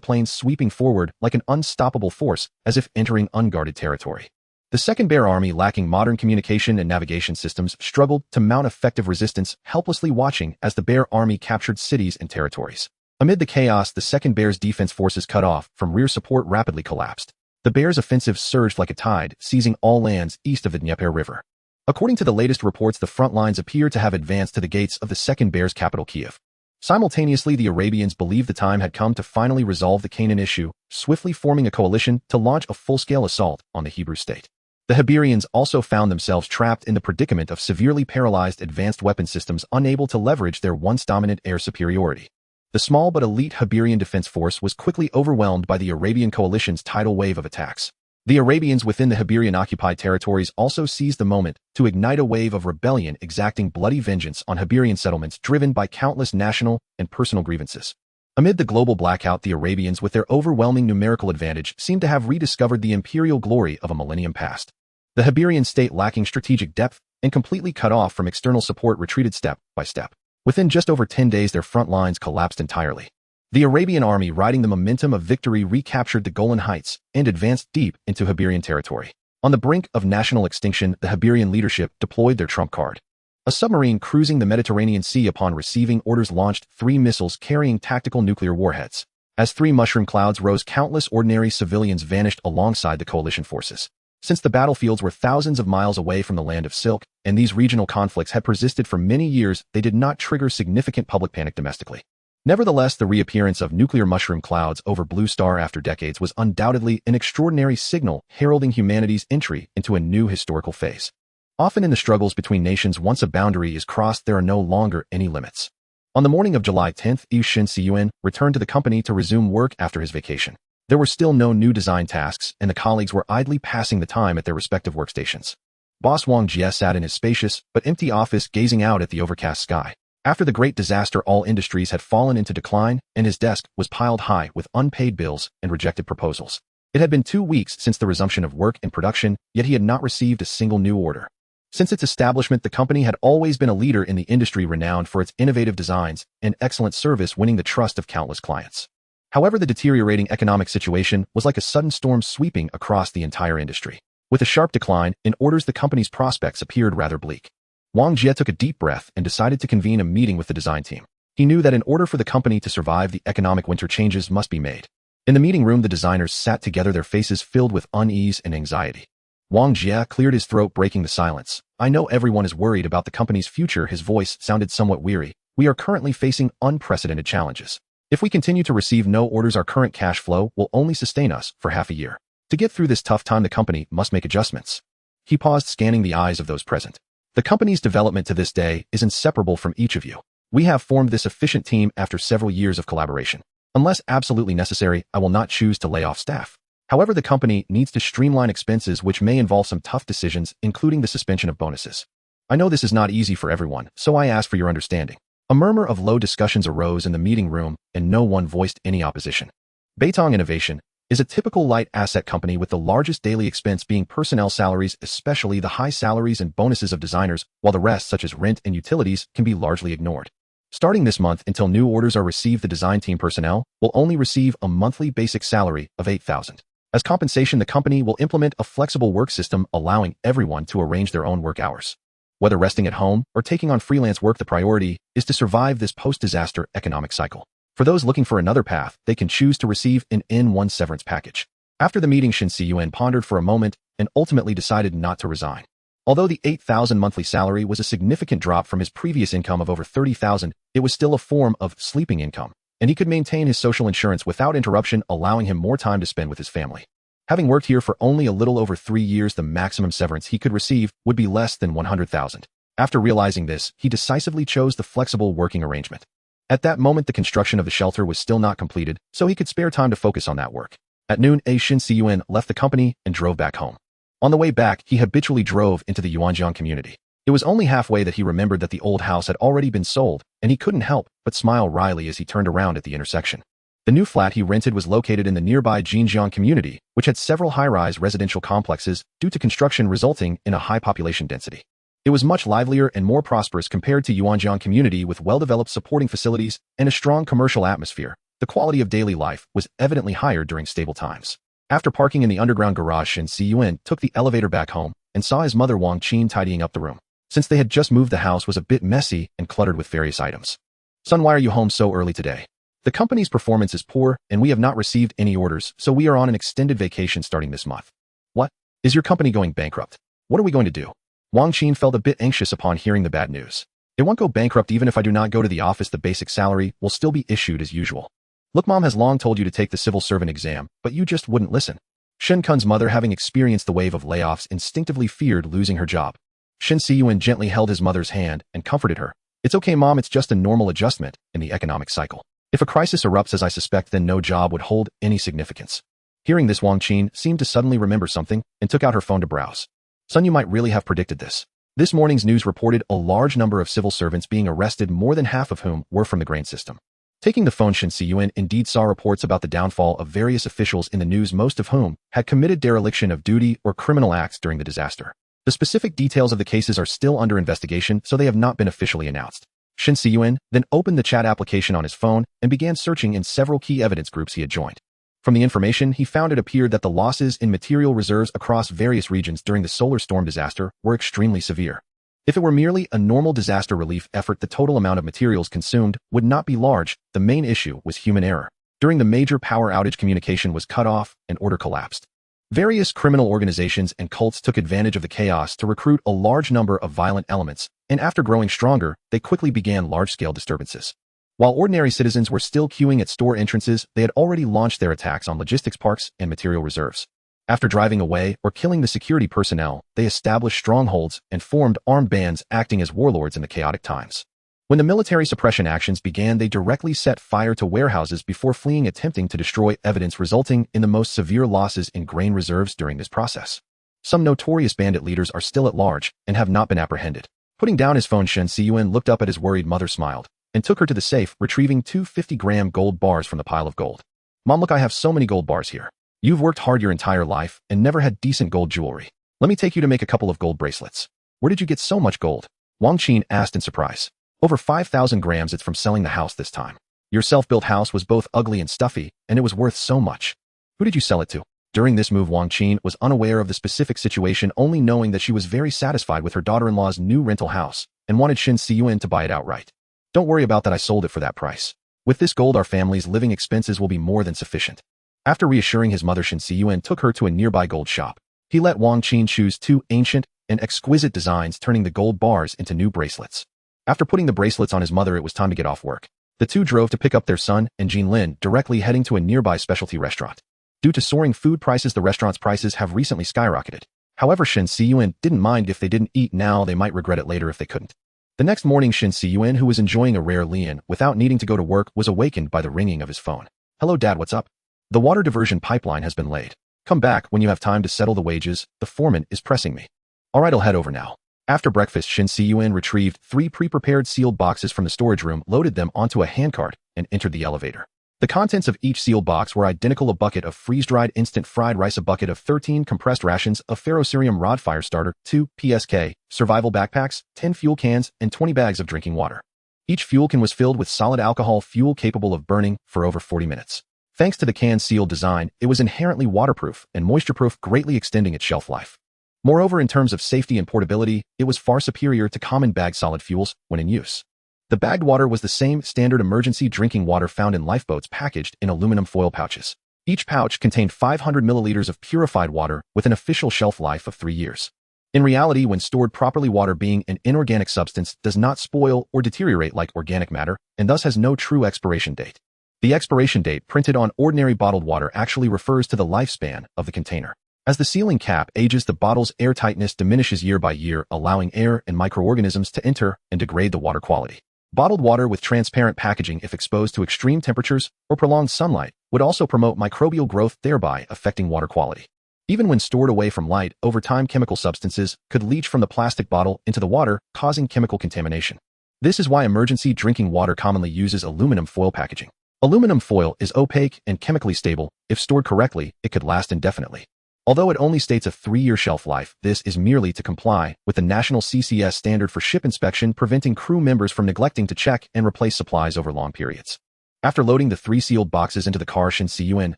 plains, sweeping forward like an unstoppable force as if entering unguarded territory. The Second Bear Army, lacking modern communication and navigation systems, struggled to mount effective resistance, helplessly watching as the Bear Army captured cities and territories. Amid the chaos, the Second Bear's defense forces, cut off from rear support, rapidly collapsed. The Bears' offensive surged like a tide, seizing all lands east of the Dnieper River. According to the latest reports, the front lines appear to have advanced to the gates of the Second Bear's capital, Kiev. Simultaneously, the Arabians believed the time had come to finally resolve the Canaan issue, swiftly forming a coalition to launch a full-scale assault on the Hebrew state. The Iberians also found themselves trapped in the predicament of severely paralyzed advanced weapon systems, unable to leverage their once-dominant air superiority. The small but elite Iberian defense force was quickly overwhelmed by the Arabian coalition's tidal wave of attacks. The Arabians within the Iberian-occupied territories also seized the moment to ignite a wave of rebellion, exacting bloody vengeance on Iberian settlements driven by countless national and personal grievances. Amid the global blackout, the Arabians, with their overwhelming numerical advantage, seemed to have rediscovered the imperial glory of a millennium past. The Iberian state, lacking strategic depth and completely cut off from external support, retreated step by step. Within just over 10 days, their front lines collapsed entirely. The Arabian army, riding the momentum of victory, recaptured the Golan Heights and advanced deep into Iberian territory. On the brink of national extinction, the Iberian leadership deployed their trump card. A submarine cruising the Mediterranean Sea, upon receiving orders, launched 3 missiles carrying tactical nuclear warheads. As 3 mushroom clouds rose, countless ordinary civilians vanished alongside the coalition forces. Since the battlefields were thousands of miles away from the land of silk, and these regional conflicts had persisted for many years, they did not trigger significant public panic domestically. Nevertheless, the reappearance of nuclear mushroom clouds over Blue Star after decades was undoubtedly an extraordinary signal, heralding humanity's entry into a new historical phase. Often in the struggles between nations, once a boundary is crossed, there are no longer any limits. On the morning of July 10th, Shen Cun returned to the company to resume work after his vacation. There were still no new design tasks, and the colleagues were idly passing the time at their respective workstations. Boss Wang Jie sat in his spacious but empty office, gazing out at the overcast sky. After the great disaster, all industries had fallen into decline, and his desk was piled high with unpaid bills and rejected proposals. It had been 2 weeks since the resumption of work and production, yet he had not received a single new order. Since its establishment, the company had always been a leader in the industry, renowned for its innovative designs and excellent service, winning the trust of countless clients. However, the deteriorating economic situation was like a sudden storm sweeping across the entire industry. With a sharp decline in orders, the company's prospects appeared rather bleak. Wang Jie took a deep breath and decided to convene a meeting with the design team. He knew that in order for the company to survive, the economic winter, changes must be made. In the meeting room, the designers sat together, their faces filled with unease and anxiety. Wang Jie cleared his throat, breaking the silence. "I know everyone is worried about the company's future." His voice sounded somewhat weary. "We are currently facing unprecedented challenges. If we continue to receive no orders, our current cash flow will only sustain us for half a year. To get through this tough time, the company must make adjustments." He paused, scanning the eyes of those present. "The company's development to this day is inseparable from each of you. We have formed this efficient team after several years of collaboration. Unless absolutely necessary, I will not choose to lay off staff. However, the company needs to streamline expenses, which may involve some tough decisions, including the suspension of bonuses. I know this is not easy for everyone, so I ask for your understanding." A murmur of low discussions arose in the meeting room, and no one voiced any opposition. Beitong Innovation is a typical light asset company, with the largest daily expense being personnel salaries, especially the high salaries and bonuses of designers, while the rest, such as rent and utilities, can be largely ignored. Starting this month, until new orders are received, the design team personnel will only receive a monthly basic salary of $8,000. As compensation, the company will implement a flexible work system, allowing everyone to arrange their own work hours. Whether resting at home or taking on freelance work, the priority is to survive this post-disaster economic cycle. For those looking for another path, they can choose to receive an N1 severance package. After the meeting, Shen Cun pondered for a moment and ultimately decided not to resign. Although the $8,000 monthly salary was a significant drop from his previous income of over $30,000, it was still a form of sleeping income, and he could maintain his social insurance without interruption, allowing him more time to spend with his family. Having worked here for only a little over 3 years, the maximum severance he could receive would be less than $100,000. After realizing this, he decisively chose the flexible working arrangement. At that moment, the construction of the shelter was still not completed, so he could spare time to focus on that work. At noon, Shen Cun left the company and drove back home. On the way back, he habitually drove into the Yuanjiang community. It was only halfway that he remembered that the old house had already been sold, and he couldn't help but smile wryly as he turned around at the intersection. The new flat he rented was located in the nearby Jinjiang community, which had several high-rise residential complexes due to construction resulting in a high population density. It was much livelier and more prosperous compared to Yuanjiang community, with well-developed supporting facilities and a strong commercial atmosphere. The quality of daily life was evidently higher during stable times. After parking in the underground garage, Shen Cun took the elevator back home and saw his mother Wang Qin tidying up the room. Since they had just moved, the house was a bit messy and cluttered with various items. "Son, why are you home so early today? The company's performance is poor and we have not received any orders, so we are on an extended vacation starting this month." "What? Is your company going bankrupt? What are we going to do?" Wang Qin felt a bit anxious upon hearing the bad news. "It won't go bankrupt. Even if I do not go to the office, the basic salary will still be issued as usual. Look, Mom has long told you to take the civil servant exam, but you just wouldn't listen." Shen Cun's mother, having experienced the wave of layoffs, instinctively feared losing her job. Shen Cun gently held his mother's hand and comforted her. "It's okay, Mom, it's just a normal adjustment in the economic cycle. If a crisis erupts, as I suspect, then no job would hold any significance." Hearing this, Wang Qin seemed to suddenly remember something and took out her phone to browse. "Son, you might really have predicted this. This morning's news reported a large number of civil servants being arrested, more than half of whom were from the grain system." Taking the phone, Shen Cun indeed saw reports about the downfall of various officials in the news, most of whom had committed dereliction of duty or criminal acts during the disaster. The specific details of the cases are still under investigation, so they have not been officially announced. Shen Cun then opened the chat application on his phone and began searching in several key evidence groups he had joined. From the information he found, it appeared that the losses in material reserves across various regions during the solar storm disaster were extremely severe. If it were merely a normal disaster relief effort, the total amount of materials consumed would not be large. The main issue was human error. During the major power outage, communication was cut off and order collapsed. Various criminal organizations and cults took advantage of the chaos to recruit a large number of violent elements, and after growing stronger, they quickly began large-scale disturbances. While ordinary citizens were still queuing at store entrances, they had already launched their attacks on logistics parks and material reserves. After driving away or killing the security personnel, they established strongholds and formed armed bands, acting as warlords in the chaotic times. When the military suppression actions began, they directly set fire to warehouses before fleeing, attempting to destroy evidence, resulting in the most severe losses in grain reserves during this process. Some notorious bandit leaders are still at large and have not been apprehended. Putting down his phone, Shen Cun looked up at his worried mother, smiled, and took her to the safe, retrieving two 50-gram gold bars from the pile of gold. "Mom, look, I have so many gold bars here. You've worked hard your entire life and never had decent gold jewelry. Let me take you to make a couple of gold bracelets." "Where did you get so much gold?" Wang Qin asked in surprise. "Over 5,000 grams. It's from selling the house this time. Your self-built house was both ugly and stuffy, and it was worth so much." "Who did you sell it to?" During this move, Wang Qin was unaware of the specific situation, only knowing that she was very satisfied with her daughter-in-law's new rental house and wanted Shen Cun to buy it outright. "Don't worry about that, I sold it for that price. With this gold, our family's living expenses will be more than sufficient." After reassuring his mother, Shen Cun took her to a nearby gold shop. He let Wang Qin choose two ancient and exquisite designs, turning the gold bars into new bracelets. After putting the bracelets on his mother, it was time to get off work. The two drove to pick up their son and Jean Lin, directly heading to a nearby specialty restaurant. Due to soaring food prices, the restaurant's prices have recently skyrocketed. However, Shen Cun didn't mind if they didn't eat now. They might regret it later if they couldn't. The next morning, Shen Cun, who was enjoying a rare lian without needing to go to work, was awakened by the ringing of his phone. "Hello, Dad, what's up?" "The water diversion pipeline has been laid. Come back when you have time to settle the wages. The foreman is pressing me." "All right, I'll head over now." After breakfast, Shen Cun retrieved 3 pre-prepared sealed boxes from the storage room, loaded them onto a handcart, and entered the elevator. The contents of each sealed box were identical: a bucket of freeze-dried instant fried rice, a bucket of 13 compressed rations, a ferrocerium rod fire starter, 2 PSK survival backpacks, 10 fuel cans, and 20 bags of drinking water. Each fuel can was filled with solid alcohol fuel capable of burning for over 40 minutes. Thanks to the can's sealed design, it was inherently waterproof and moisture-proof, greatly extending its shelf life. Moreover, in terms of safety and portability, it was far superior to common bagged solid fuels when in use. The bagged water was the same standard emergency drinking water found in lifeboats, packaged in aluminum foil pouches. Each pouch contained 500 milliliters of purified water with an official shelf life of 3 years. In reality, when stored properly, water, being an inorganic substance, does not spoil or deteriorate like organic matter, and thus has no true expiration date. The expiration date printed on ordinary bottled water actually refers to the lifespan of the container. As the sealing cap ages, the bottle's airtightness diminishes year by year, allowing air and microorganisms to enter and degrade the water quality. Bottled water with transparent packaging, if exposed to extreme temperatures or prolonged sunlight, would also promote microbial growth, thereby affecting water quality. Even when stored away from light, over time chemical substances could leach from the plastic bottle into the water, causing chemical contamination. This is why emergency drinking water commonly uses aluminum foil packaging. Aluminum foil is opaque and chemically stable. If stored correctly, it could last indefinitely. Although it only states a 3-year shelf life, this is merely to comply with the national CCS standard for ship inspection, preventing crew members from neglecting to check and replace supplies over long periods. After loading the 3 sealed boxes into the car, Shen Cun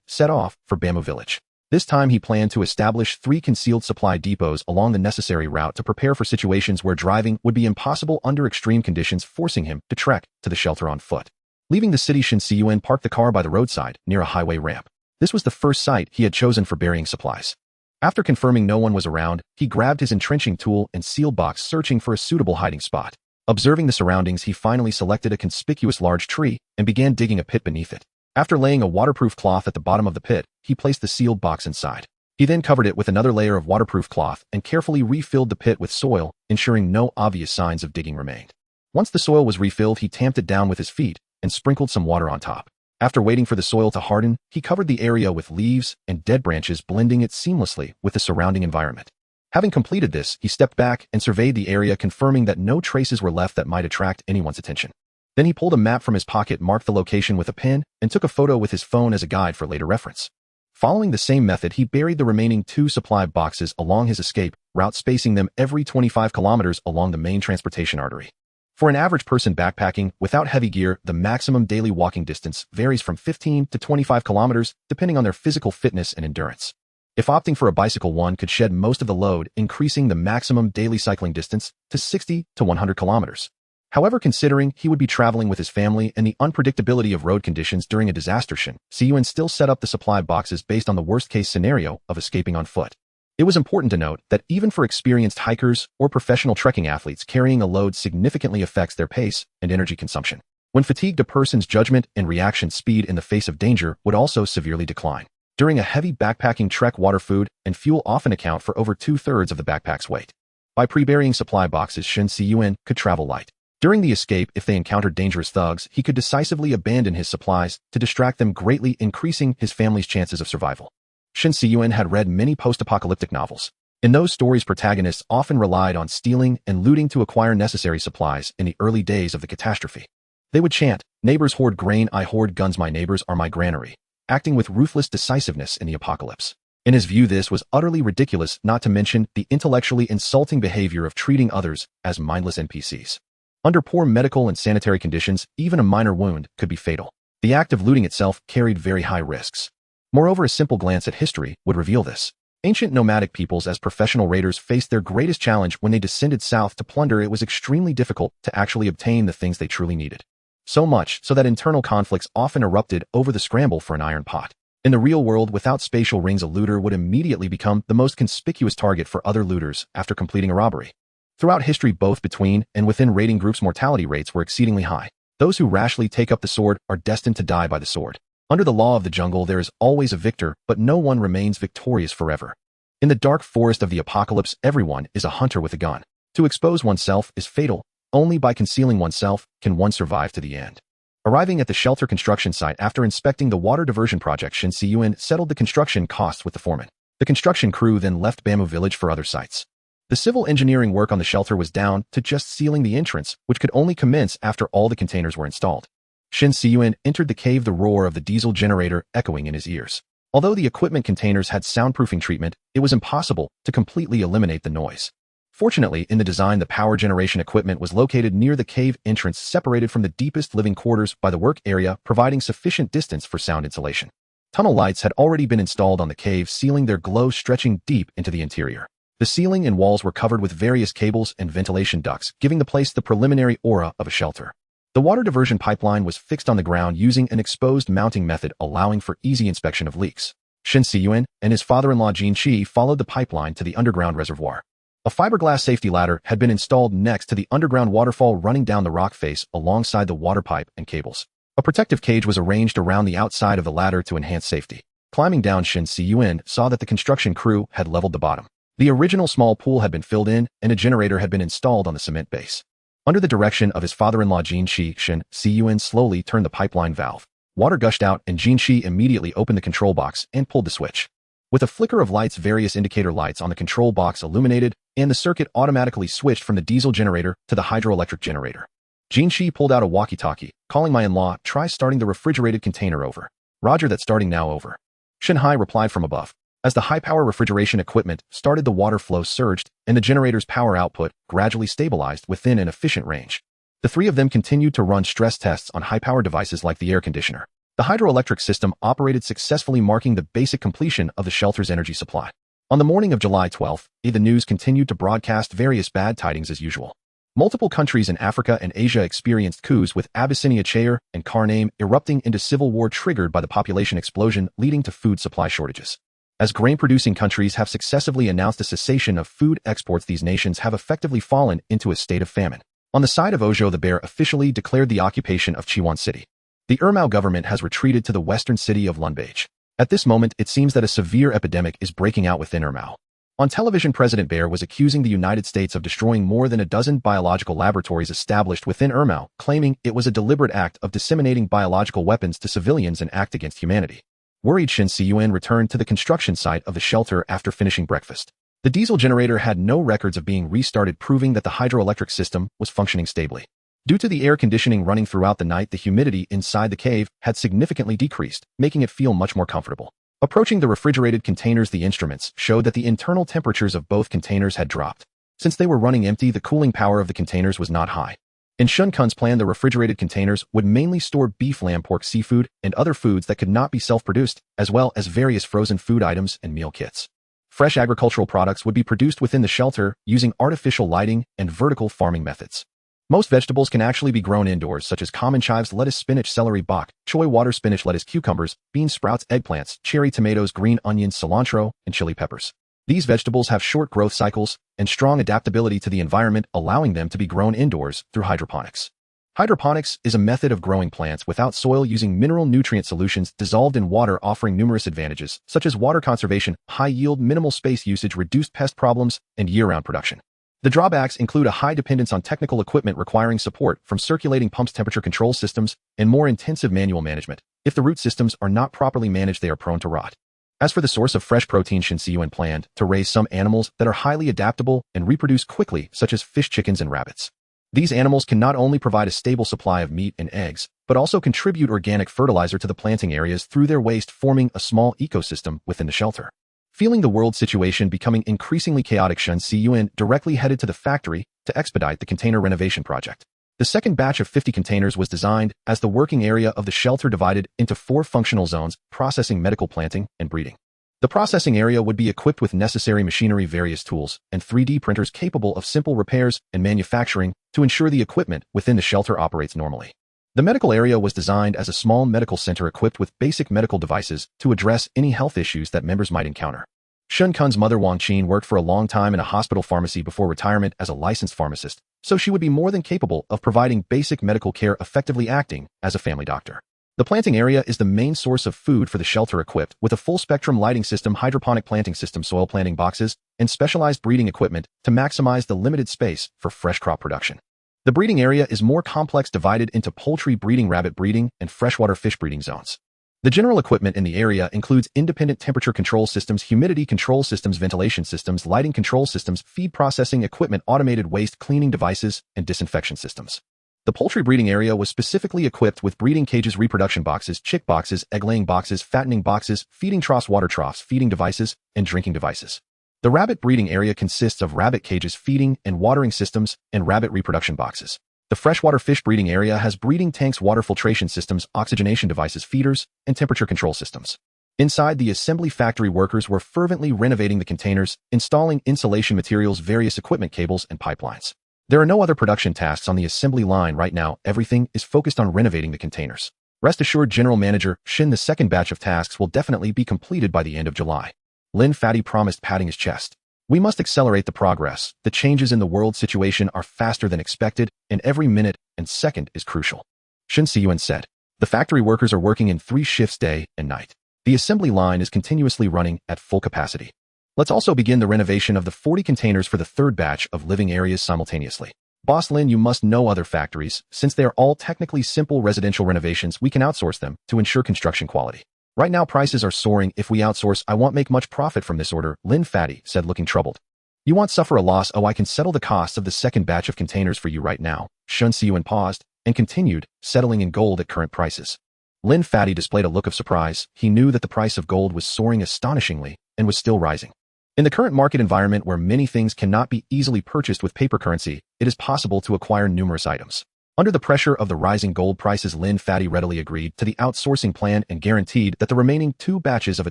set off for Bamboo Village. This time he planned to establish 3 concealed supply depots along the necessary route to prepare for situations where driving would be impossible under extreme conditions, forcing him to trek to the shelter on foot. Leaving the city, Shen Cun parked the car by the roadside near a highway ramp. This was the first site he had chosen for burying supplies. After confirming no one was around, he grabbed his entrenching tool and sealed box, searching for a suitable hiding spot. Observing the surroundings, he finally selected a conspicuous large tree and began digging a pit beneath it. After laying a waterproof cloth at the bottom of the pit, he placed the sealed box inside. He then covered it with another layer of waterproof cloth and carefully refilled the pit with soil, ensuring no obvious signs of digging remained. Once the soil was refilled, he tamped it down with his feet and sprinkled some water on top. After waiting for the soil to harden, he covered the area with leaves and dead branches, blending it seamlessly with the surrounding environment. Having completed this, he stepped back and surveyed the area, confirming that no traces were left that might attract anyone's attention. Then he pulled a map from his pocket, marked the location with a pin, and took a photo with his phone as a guide for later reference. Following the same method, he buried the remaining 2 supply boxes along his escape route, spacing them every 25 kilometers along the main transportation artery. For an average person backpacking without heavy gear, the maximum daily walking distance varies from 15 to 25 kilometers, depending on their physical fitness and endurance. If opting for a bicycle, one could shed most of the load, increasing the maximum daily cycling distance to 60 to 100 kilometers. However, considering he would be traveling with his family and the unpredictability of road conditions during a disaster, Shen Cun still set up the supply boxes based on the worst-case scenario of escaping on foot. It was important to note that even for experienced hikers or professional trekking athletes, carrying a load significantly affects their pace and energy consumption. When fatigued, a person's judgment and reaction speed in the face of danger would also severely decline. During a heavy backpacking trek, water, food, and fuel often account for over 2/3 of the backpack's weight. By pre-burying supply boxes, Shen Cun could travel light. During the escape, if they encountered dangerous thugs, he could decisively abandon his supplies to distract them, greatly increasing his family's chances of survival. Shen Cun had read many post-apocalyptic novels. In those stories, protagonists often relied on stealing and looting to acquire necessary supplies in the early days of the catastrophe. They would chant, "Neighbors hoard grain, I hoard guns, my neighbors are my granary," acting with ruthless decisiveness in the apocalypse. In his view, this was utterly ridiculous, not to mention the intellectually insulting behavior of treating others as mindless NPCs. Under poor medical and sanitary conditions, even a minor wound could be fatal. The act of looting itself carried very high risks. Moreover, a simple glance at history would reveal this. Ancient nomadic peoples, as professional raiders, faced their greatest challenge when they descended south to plunder. It was extremely difficult to actually obtain the things they truly needed. So much so that internal conflicts often erupted over the scramble for an iron pot. In the real world, without spatial rings, a looter would immediately become the most conspicuous target for other looters after completing a robbery. Throughout history, both between and within raiding groups, mortality rates were exceedingly high. Those who rashly take up the sword are destined to die by the sword. Under the law of the jungle, there is always a victor, but no one remains victorious forever. In the dark forest of the apocalypse, everyone is a hunter with a gun. To expose oneself is fatal. Only by concealing oneself can one survive to the end. Arriving at the shelter construction site after inspecting the water diversion project, Shen Cun settled the construction costs with the foreman. The construction crew then left Bamboo Village for other sites. The civil engineering work on the shelter was down to just sealing the entrance, which could only commence after all the containers were installed. Shen Cun entered the cave, the roar of the diesel generator echoing in his ears. Although the equipment containers had soundproofing treatment, it was impossible to completely eliminate the noise. Fortunately, in the design, the power generation equipment was located near the cave entrance, separated from the deepest living quarters by the work area, providing sufficient distance for sound insulation. Tunnel lights had already been installed on the cave ceiling, their glow stretching deep into the interior. The ceiling and walls were covered with various cables and ventilation ducts, giving the place the preliminary aura of a shelter. The water diversion pipeline was fixed on the ground using an exposed mounting method, allowing for easy inspection of leaks. Shen Cun and his father-in-law Jinqi followed the pipeline to the underground reservoir. A fiberglass safety ladder had been installed next to the underground waterfall running down the rock face alongside the water pipe and cables. A protective cage was arranged around the outside of the ladder to enhance safety. Climbing down, Shen Cun saw that the construction crew had leveled the bottom. The original small pool had been filled in, and a generator had been installed on the cement base. Under the direction of his father-in-law Jinqi, Shen Cun slowly turned the pipeline valve. Water gushed out, and Jinqi immediately opened the control box and pulled the switch. With a flicker of lights, various indicator lights on the control box illuminated, and the circuit automatically switched from the diesel generator to the hydroelectric generator. Jinqi pulled out a walkie-talkie, calling my in-law, "Try starting the refrigerated container, over." "Roger that, starting now, over." Shen Hai replied from above. As the high-power refrigeration equipment started, the water flow surged, and the generator's power output gradually stabilized within an efficient range. The three of them continued to run stress tests on high-power devices like the air conditioner. The hydroelectric system operated successfully, marking the basic completion of the shelter's energy supply. On the morning of July 12th, the news continued to broadcast various bad tidings as usual. Multiple countries in Africa and Asia experienced coups, with Abyssinia, Chayr, and Karname erupting into civil war triggered by the population explosion, leading to food supply shortages. As grain-producing countries have successively announced a cessation of food exports, these nations have effectively fallen into a state of famine. On the side of Ojo, the bear officially declared the occupation of Chiwan City. The Ermau government has retreated to the western city of Lunbage. At this moment, it seems that a severe epidemic is breaking out within Ermau. On television, President Bear was accusing the United States of destroying more than a dozen biological laboratories established within Ermau, claiming it was a deliberate act of disseminating biological weapons to civilians and act against humanity. Worried, Shen Cun returned to the construction site of the shelter after finishing breakfast. The diesel generator had no records of being restarted, proving that the hydroelectric system was functioning stably. Due to the air conditioning running throughout the night, the humidity inside the cave had significantly decreased, making it feel much more comfortable. Approaching the refrigerated containers, the instruments showed that the internal temperatures of both containers had dropped. Since they were running empty, the cooling power of the containers was not high. In Shen Cun's plan, the refrigerated containers would mainly store beef, lamb, pork, seafood, and other foods that could not be self-produced, as well as various frozen food items and meal kits. Fresh agricultural products would be produced within the shelter using artificial lighting and vertical farming methods. Most vegetables can actually be grown indoors, such as common chives, lettuce, spinach, celery, bok, choy, water spinach, lettuce, cucumbers, beans, sprouts, eggplants, cherry tomatoes, green onions, cilantro, and chili peppers. These vegetables have short growth cycles and strong adaptability to the environment, allowing them to be grown indoors through hydroponics. Hydroponics is a method of growing plants without soil using mineral nutrient solutions dissolved in water, offering numerous advantages, such as water conservation, high yield, minimal space usage, reduced pest problems, and year-round production. The drawbacks include a high dependence on technical equipment requiring support from circulating pumps, temperature control systems, and more intensive manual management. If the root systems are not properly managed, they are prone to rot. As for the source of fresh protein, Shen Cun planned to raise some animals that are highly adaptable and reproduce quickly, such as fish, chickens, and rabbits. These animals can not only provide a stable supply of meat and eggs, but also contribute organic fertilizer to the planting areas through their waste, forming a small ecosystem within the shelter. Feeling the world situation becoming increasingly chaotic, Shen Cun directly headed to the factory to expedite the container renovation project. The second batch of 50 containers was designed as the working area of the shelter, divided into 4 functional zones: processing, medical, planting, and breeding. The processing area would be equipped with necessary machinery, various tools, and 3D printers capable of simple repairs and manufacturing to ensure the equipment within the shelter operates normally. The medical area was designed as a small medical center equipped with basic medical devices to address any health issues that members might encounter. Shen Cun's mother, Wang Qin, worked for a long time in a hospital pharmacy before retirement as a licensed pharmacist, so she would be more than capable of providing basic medical care, effectively acting as a family doctor. The planting area is the main source of food for the shelter, equipped with a full-spectrum lighting system, hydroponic planting system, soil planting boxes, and specialized breeding equipment to maximize the limited space for fresh crop production. The breeding area is more complex, divided into poultry breeding, rabbit breeding, and freshwater fish breeding zones. The general equipment in the area includes independent temperature control systems, humidity control systems, ventilation systems, lighting control systems, feed processing equipment, automated waste cleaning devices, and disinfection systems. The poultry breeding area was specifically equipped with breeding cages, reproduction boxes, chick boxes, egg-laying boxes, fattening boxes, feeding troughs, water troughs, feeding devices, and drinking devices. The rabbit breeding area consists of rabbit cages, feeding and watering systems, and rabbit reproduction boxes. The freshwater fish breeding area has breeding tanks, water filtration systems, oxygenation devices, feeders, and temperature control systems. Inside the assembly factory, workers were fervently renovating the containers, installing insulation materials, various equipment, cables, and pipelines. There are no other production tasks on the assembly line right now. Everything is focused on renovating the containers. Rest assured, General Manager Shen, the second batch of tasks will definitely be completed by the end of July. Lin Fatty promised, patting his chest. We must accelerate the progress. The changes in the world situation are faster than expected, and every minute and second is crucial. Shen Cun said. The factory workers are working in 3 shifts, day and night. The assembly line is continuously running at full capacity. Let's also begin the renovation of the 40 containers for the third batch of living areas simultaneously. Boss Lin, you must know other factories. Since they are all technically simple residential renovations, we can outsource them to ensure construction quality. Right now prices are soaring. If we outsource, I won't make much profit from this order, Lin Fatty said, looking troubled. You won't suffer a loss? Oh, I can settle the costs of the second batch of containers for you right now. Shen Cun paused and continued, settling in gold at current prices. Lin Fatty displayed a look of surprise. He knew that the price of gold was soaring astonishingly and was still rising. In the current market environment where many things cannot be easily purchased with paper currency, it is possible to acquire numerous items. Under the pressure of the rising gold prices, Lin Fatty readily agreed to the outsourcing plan and guaranteed that the remaining 2 batches of a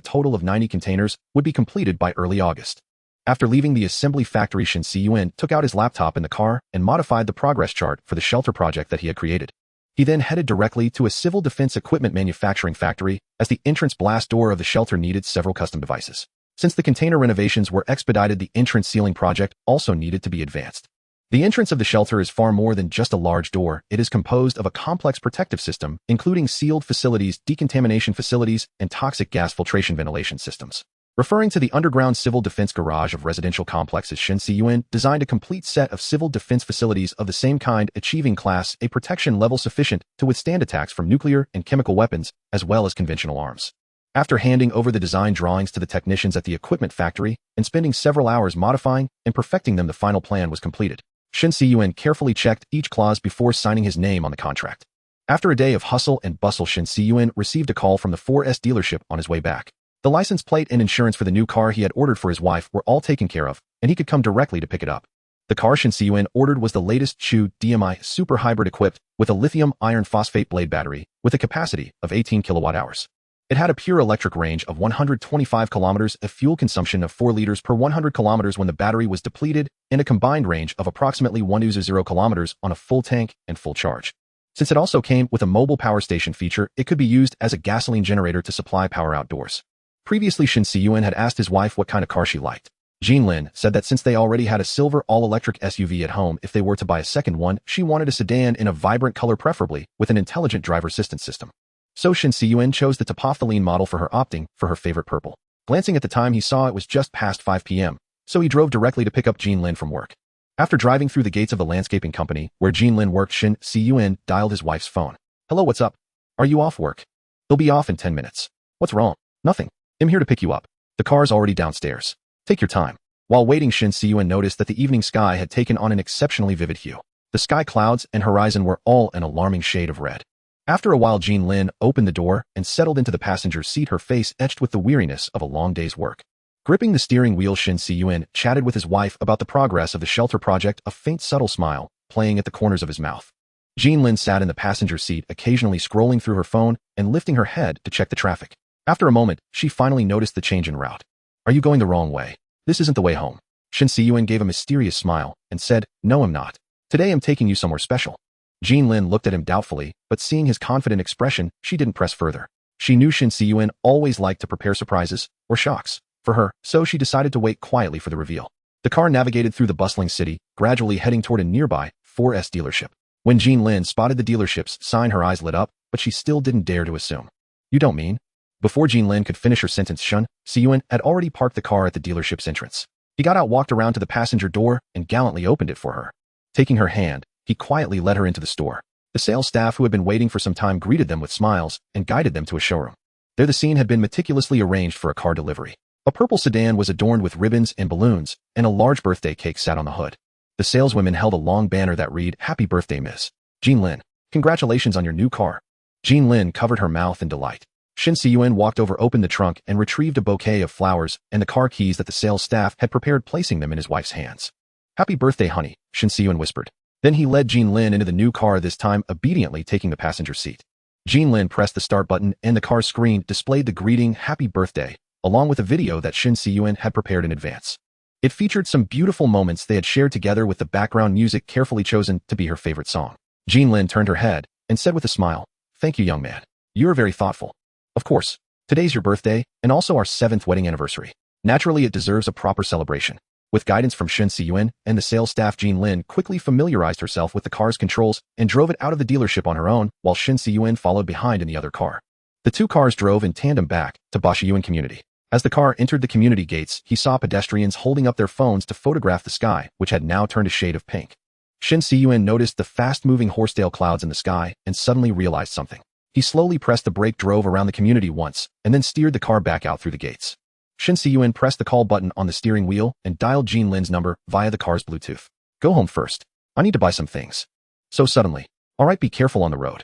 total of 90 containers would be completed by early August. After leaving the assembly factory, Shen Cun took out his laptop in the car and modified the progress chart for the shelter project that he had created. He then headed directly to a civil defense equipment manufacturing factory, as the entrance blast door of the shelter needed several custom devices. Since the container renovations were expedited, the entrance ceiling project also needed to be advanced. The entrance of the shelter is far more than just a large door. It is composed of a complex protective system, including sealed facilities, decontamination facilities, and toxic gas filtration ventilation systems. Referring to the underground civil defense garage of residential complexes, Shen Cun designed a complete set of civil defense facilities of the same kind, achieving Class A protection level sufficient to withstand attacks from nuclear and chemical weapons, as well as conventional arms. After handing over the design drawings to the technicians at the equipment factory and spending several hours modifying and perfecting them, the final plan was completed. Shen Cun carefully checked each clause before signing his name on the contract. After a day of hustle and bustle, Shen Cun received a call from the 4S dealership on his way back. The license plate and insurance for the new car he had ordered for his wife were all taken care of, and he could come directly to pick it up. The car Shen Cun ordered was the latest Chu DMI super hybrid equipped with a lithium iron phosphate blade battery with a capacity of 18 kilowatt-hours. It had a pure electric range of 125 kilometers, a fuel consumption of 4 liters per 100 kilometers when the battery was depleted, and a combined range of approximately 120 kilometers on a full tank and full charge. Since it also came with a mobile power station feature, it could be used as a gasoline generator to supply power outdoors. Previously, Shen Cun had asked his wife what kind of car she liked. Jean Lin said that since they already had a silver all-electric SUV at home, if they were to buy a second one, she wanted a sedan in a vibrant color, preferably with an intelligent driver assistance system. So Shen Cun chose the Topophthalene model for her, opting for her favorite purple. Glancing at the time, he saw it was just past 5 p.m., so he drove directly to pick up Jean Lin from work. After driving through the gates of the landscaping company where Jean Lin worked, Shen Cun dialed his wife's phone. "Hello, what's up? Are you off work?" "He'll be off in 10 minutes. What's wrong?" "Nothing. I'm here to pick you up. The car's already downstairs. Take your time." While waiting, Shen Cun noticed that the evening sky had taken on an exceptionally vivid hue. The sky clouds and horizon were all an alarming shade of red. After a while, Jean Lin opened the door and settled into the passenger seat, her face etched with the weariness of a long day's work. Gripping the steering wheel, Shen Cun chatted with his wife about the progress of the shelter project, a faint subtle smile playing at the corners of his mouth. Jean Lin sat in the passenger seat, occasionally scrolling through her phone and lifting her head to check the traffic. After a moment, she finally noticed the change in route. "Are you going the wrong way? This isn't the way home." Shen Cun gave a mysterious smile and said, "No, I'm not. Today I'm taking you somewhere special." Jean Lin looked at him doubtfully, but seeing his confident expression, she didn't press further. She knew Shen Cun always liked to prepare surprises or shocks for her, so she decided to wait quietly for the reveal. The car navigated through the bustling city, gradually heading toward a nearby 4S dealership. When Jean Lin spotted the dealership's sign, her eyes lit up, but she still didn't dare to assume. "You don't mean?" Before Jean Lin could finish her sentence, Shen Cun had already parked the car at the dealership's entrance. He got out, walked around to the passenger door, and gallantly opened it for her. Taking her hand, he quietly led her into the store. The sales staff, who had been waiting for some time, greeted them with smiles and guided them to a showroom. There the scene had been meticulously arranged for a car delivery. A purple sedan was adorned with ribbons and balloons, and a large birthday cake sat on the hood. The saleswomen held a long banner that read, "Happy birthday, Miss Jean Lin. Congratulations on your new car." Jean Lin covered her mouth in delight. Shen Cun walked over, opened the trunk, and retrieved a bouquet of flowers and the car keys that the sales staff had prepared, placing them in his wife's hands. "Happy birthday, honey," Shen Cun whispered. Then he led Jean Lin into the new car, this time obediently taking the passenger seat. Jean Lin pressed the start button, and the car's screen displayed the greeting, "Happy birthday," along with a video that Shen Cun had prepared in advance. It featured some beautiful moments they had shared together, with the background music carefully chosen to be her favorite song. Jean Lin turned her head and said with a smile, "Thank you, young man. You are very thoughtful. Of course, today's your birthday and also our 7th wedding anniversary. Naturally, it deserves a proper celebration." With guidance from Shen Cun and the sales staff, Jean Lin quickly familiarized herself with the car's controls and drove it out of the dealership on her own, while Shen Cun followed behind in the other car. The two cars drove in tandem back to Boshiyuan community. As the car entered the community gates, he saw pedestrians holding up their phones to photograph the sky, which had now turned a shade of pink. Shen Cun noticed the fast-moving horsetail clouds in the sky and suddenly realized something. He slowly pressed the brake, drove around the community once, and then steered the car back out through the gates. Shen Cun pressed the call button on the steering wheel and dialed Jean Lin's number via the car's Bluetooth. "Go home first. I need to buy some things." So suddenly, "All right, be careful on the road.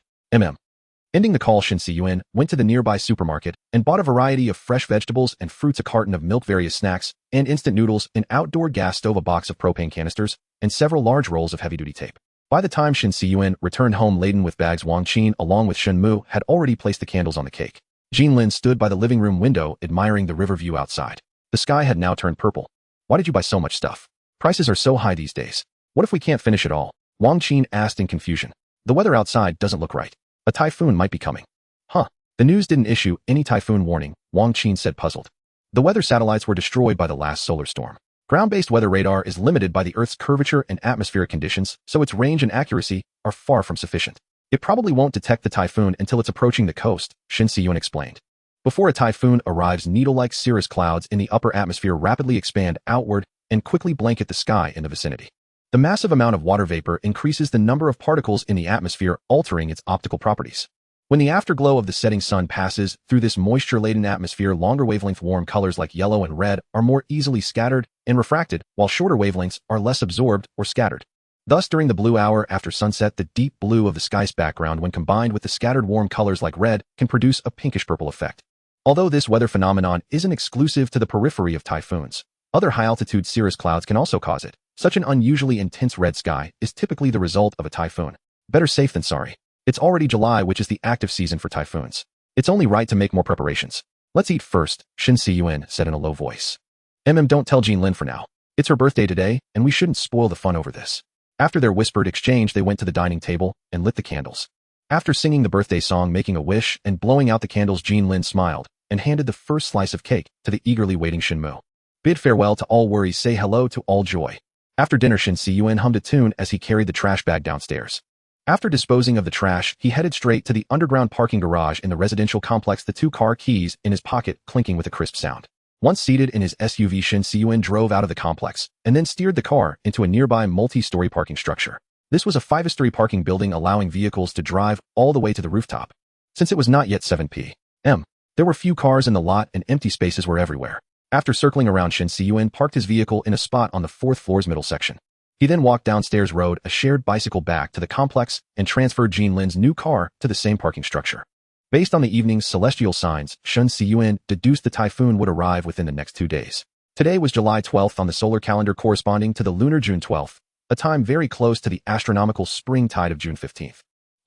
Ending the call, Shen Cun went to the nearby supermarket and bought a variety of fresh vegetables and fruits, a carton of milk, various snacks and instant noodles, an outdoor gas stove, a box of propane canisters, and several large rolls of heavy-duty tape. By the time Shen Cun returned home laden with bags, Wang Qin, along with Shen Mu, had already placed the candles on the cake. Jinlin stood by the living room window, admiring the river view outside. The sky had now turned purple. Why did you buy so much stuff? Prices are so high these days. What if we can't finish it all? Wang Qin asked in confusion. The weather outside doesn't look right. A typhoon might be coming. Huh. The news didn't issue any typhoon warning, Wang Qin said, puzzled. The weather satellites were destroyed by the last solar storm. Ground-based weather radar is limited by the Earth's curvature and atmospheric conditions, so its range and accuracy are far from sufficient. It probably won't detect the typhoon until it's approaching the coast, Shen Cun explained. Before a typhoon arrives, needle-like cirrus clouds in the upper atmosphere rapidly expand outward and quickly blanket the sky in the vicinity. The massive amount of water vapor increases the number of particles in the atmosphere, altering its optical properties. When the afterglow of the setting sun passes through this moisture-laden atmosphere, longer wavelength warm colors like yellow and red are more easily scattered and refracted, while shorter wavelengths are less absorbed or scattered. Thus, during the blue hour after sunset, the deep blue of the sky's background, when combined with the scattered warm colors like red, can produce a pinkish-purple effect. Although this weather phenomenon isn't exclusive to the periphery of typhoons, other high-altitude cirrus clouds can also cause it. Such an unusually intense red sky is typically the result of a typhoon. Better safe than sorry. It's already July, which is the active season for typhoons. It's only right to make more preparations. Let's eat first, Shen Cun said in a low voice. Don't tell Jinlin for now. It's her birthday today, and we shouldn't spoil the fun over this. After their whispered exchange, they went to the dining table and lit the candles. After singing the birthday song, making a wish, and blowing out the candles, Jinlin smiled and handed the first slice of cake to the eagerly waiting Shen Mu. Bid farewell to all worries, say hello to all joy. After dinner, Shen Cun hummed a tune as he carried the trash bag downstairs. After disposing of the trash, he headed straight to the underground parking garage in the residential complex, the two car keys in his pocket clinking with a crisp sound. Once seated in his SUV, Shen Cun drove out of the complex and then steered the car into a nearby multi-story parking structure. This was a 5-story parking building, allowing vehicles to drive all the way to the rooftop. Since it was not yet 7 p.m., there were few cars in the lot and empty spaces were everywhere. After circling around, Shen Cun parked his vehicle in a spot on the 4th floor's middle section. He then walked downstairs, rode a shared bicycle back to the complex, and transferred Jinlin's new car to the same parking structure. Based on the evening's celestial signs, Shen Cun deduced the typhoon would arrive within the next 2 days. Today was July 12th on the solar calendar, corresponding to the lunar June 12th, a time very close to the astronomical spring tide of June 15th.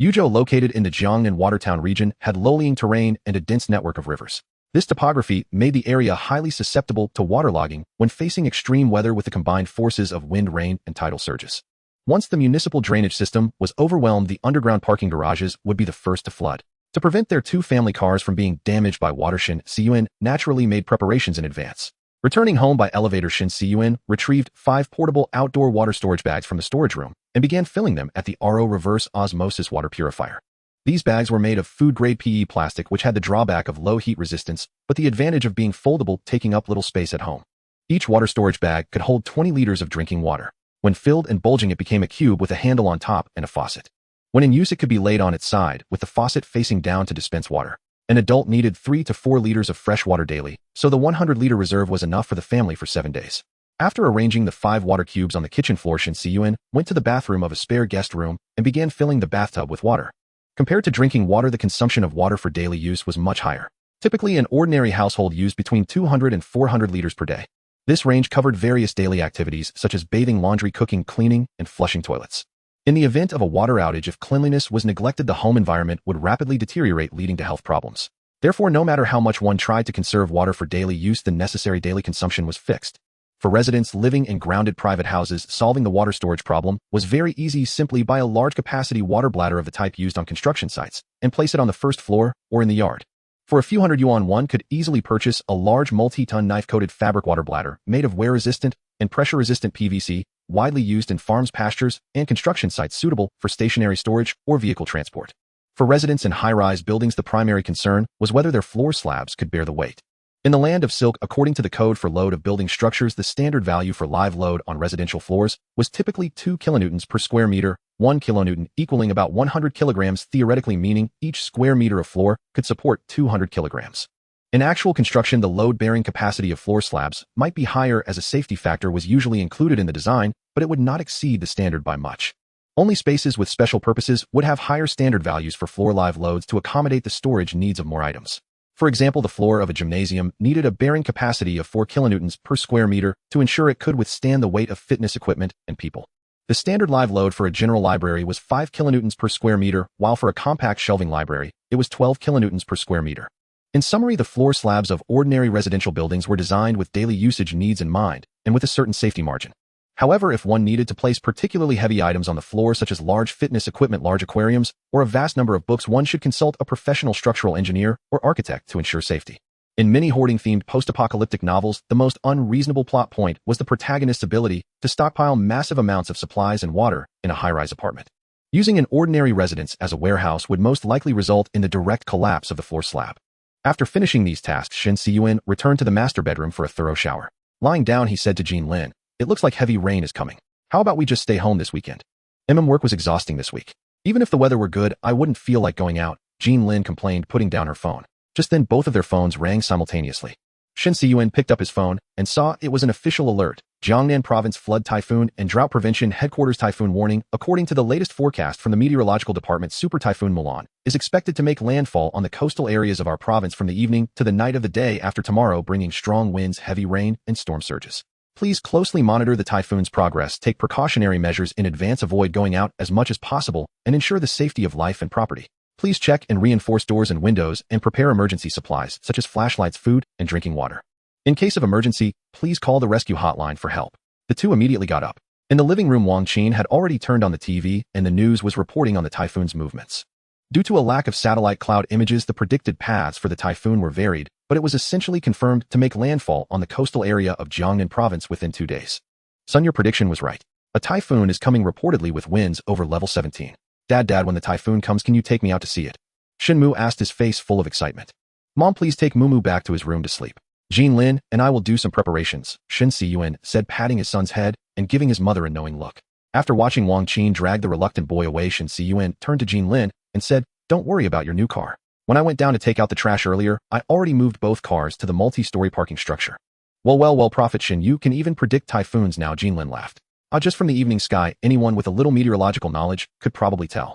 Yuzhou, located in the Jiangnan Watertown region, had low-lying terrain and a dense network of rivers. This topography made the area highly susceptible to waterlogging when facing extreme weather with the combined forces of wind, rain, and tidal surges. Once the municipal drainage system was overwhelmed, the underground parking garages would be the first to flood. To prevent their 2 family cars from being damaged by water, Shen Cun naturally made preparations in advance. Returning home by elevator, Shen Cun retrieved 5 portable outdoor water storage bags from the storage room and began filling them at the RO reverse osmosis water purifier. These bags were made of food-grade PE plastic, which had the drawback of low heat resistance, but the advantage of being foldable, taking up little space at home. Each water storage bag could hold 20 liters of drinking water. When filled and bulging, it became a cube with a handle on top and a faucet. When in use, it could be laid on its side, with the faucet facing down to dispense water. An adult needed 3 to 4 liters of fresh water daily, so the 100-liter reserve was enough for the family for 7 days. After arranging the 5 water cubes on the kitchen floor, Shen Cun went to the bathroom of a spare guest room and began filling the bathtub with water. Compared to drinking water, the consumption of water for daily use was much higher. Typically, an ordinary household used between 200 and 400 liters per day. This range covered various daily activities such as bathing, laundry, cooking, cleaning, and flushing toilets. In the event of a water outage, if cleanliness was neglected, the home environment would rapidly deteriorate, leading to health problems. Therefore, no matter how much one tried to conserve water for daily use, the necessary daily consumption was fixed. For residents living in grounded private houses, solving the water storage problem was very easy. Simply buy a large capacity water bladder of the type used on construction sites and place it on the first floor or in the yard. For a few hundred yuan, one could easily purchase a large multi-ton knife-coated fabric water bladder made of wear-resistant and pressure-resistant PVC, widely used in farms, pastures, and construction sites, suitable for stationary storage or vehicle transport. For residents in high-rise buildings, the primary concern was whether their floor slabs could bear the weight. In the land of silk, according to the code for load of building structures, the standard value for live load on residential floors was typically 2 kilonewtons per square meter, 1 kilonewton equaling about 100 kilograms, theoretically, meaning each square meter of floor could support 200 kilograms. In actual construction, the load-bearing capacity of floor slabs might be higher, as a safety factor was usually included in the design, but it would not exceed the standard by much. Only spaces with special purposes would have higher standard values for floor live loads to accommodate the storage needs of more items. For example, the floor of a gymnasium needed a bearing capacity of 4 kilonewtons per square meter to ensure it could withstand the weight of fitness equipment and people. The standard live load for a general library was 5 kilonewtons per square meter, while for a compact shelving library, it was 12 kilonewtons per square meter. In summary, the floor slabs of ordinary residential buildings were designed with daily usage needs in mind, and with a certain safety margin. However, if one needed to place particularly heavy items on the floor such as large fitness equipment, large aquariums, or a vast number of books, one should consult a professional structural engineer or architect to ensure safety. In many hoarding-themed post-apocalyptic novels, the most unreasonable plot point was the protagonist's ability to stockpile massive amounts of supplies and water in a high-rise apartment. Using an ordinary residence as a warehouse would most likely result in the direct collapse of the floor slab. After finishing these tasks, Shen Cun returned to the master bedroom for a thorough shower. Lying down, he said to Jean Lin, "It looks like heavy rain is coming. How about we just stay home this weekend?" Work was exhausting this week. "Even if the weather were good, I wouldn't feel like going out," Jean Lin complained, putting down her phone. Just then, both of their phones rang simultaneously. Shen Cun picked up his phone and saw it was an official alert. Jiangnan Province Flood Typhoon and Drought Prevention Headquarters Typhoon Warning. According to the latest forecast from the Meteorological Department, Super Typhoon Mulan is expected to make landfall on the coastal areas of our province from the evening to the night of the day after tomorrow, bringing strong winds, heavy rain, and storm surges. Please closely monitor the typhoon's progress, take precautionary measures in advance, avoid going out as much as possible, and ensure the safety of life and property. Please check and reinforce doors and windows and prepare emergency supplies such as flashlights, food, and drinking water. In case of emergency, please call the rescue hotline for help. The two immediately got up. In the living room, Wang Qin had already turned on the TV, and the news was reporting on the typhoon's movements. Due to a lack of satellite cloud images, the predicted paths for the typhoon were varied, but it was essentially confirmed to make landfall on the coastal area of Jiangnan Province within 2 days. "Son, your prediction was right. A typhoon is coming, reportedly with winds over level 17. Dad, when the typhoon comes, can you take me out to see it?" Shen Mu asked, his face full of excitement. "Mom, please take Mumu back to his room to sleep. Jean Lin and I will do some preparations," Shen Cun said, patting his son's head and giving his mother a knowing look. After watching Wang Qin drag the reluctant boy away, Shen Cun turned to Jean Lin and said, "Don't worry about your new car. When I went down to take out the trash earlier, I already moved both cars to the multi-story parking structure." Well, Prophet Shen, you can even predict typhoons now," Jean Lin laughed. Just from the evening sky, anyone with a little meteorological knowledge could probably tell.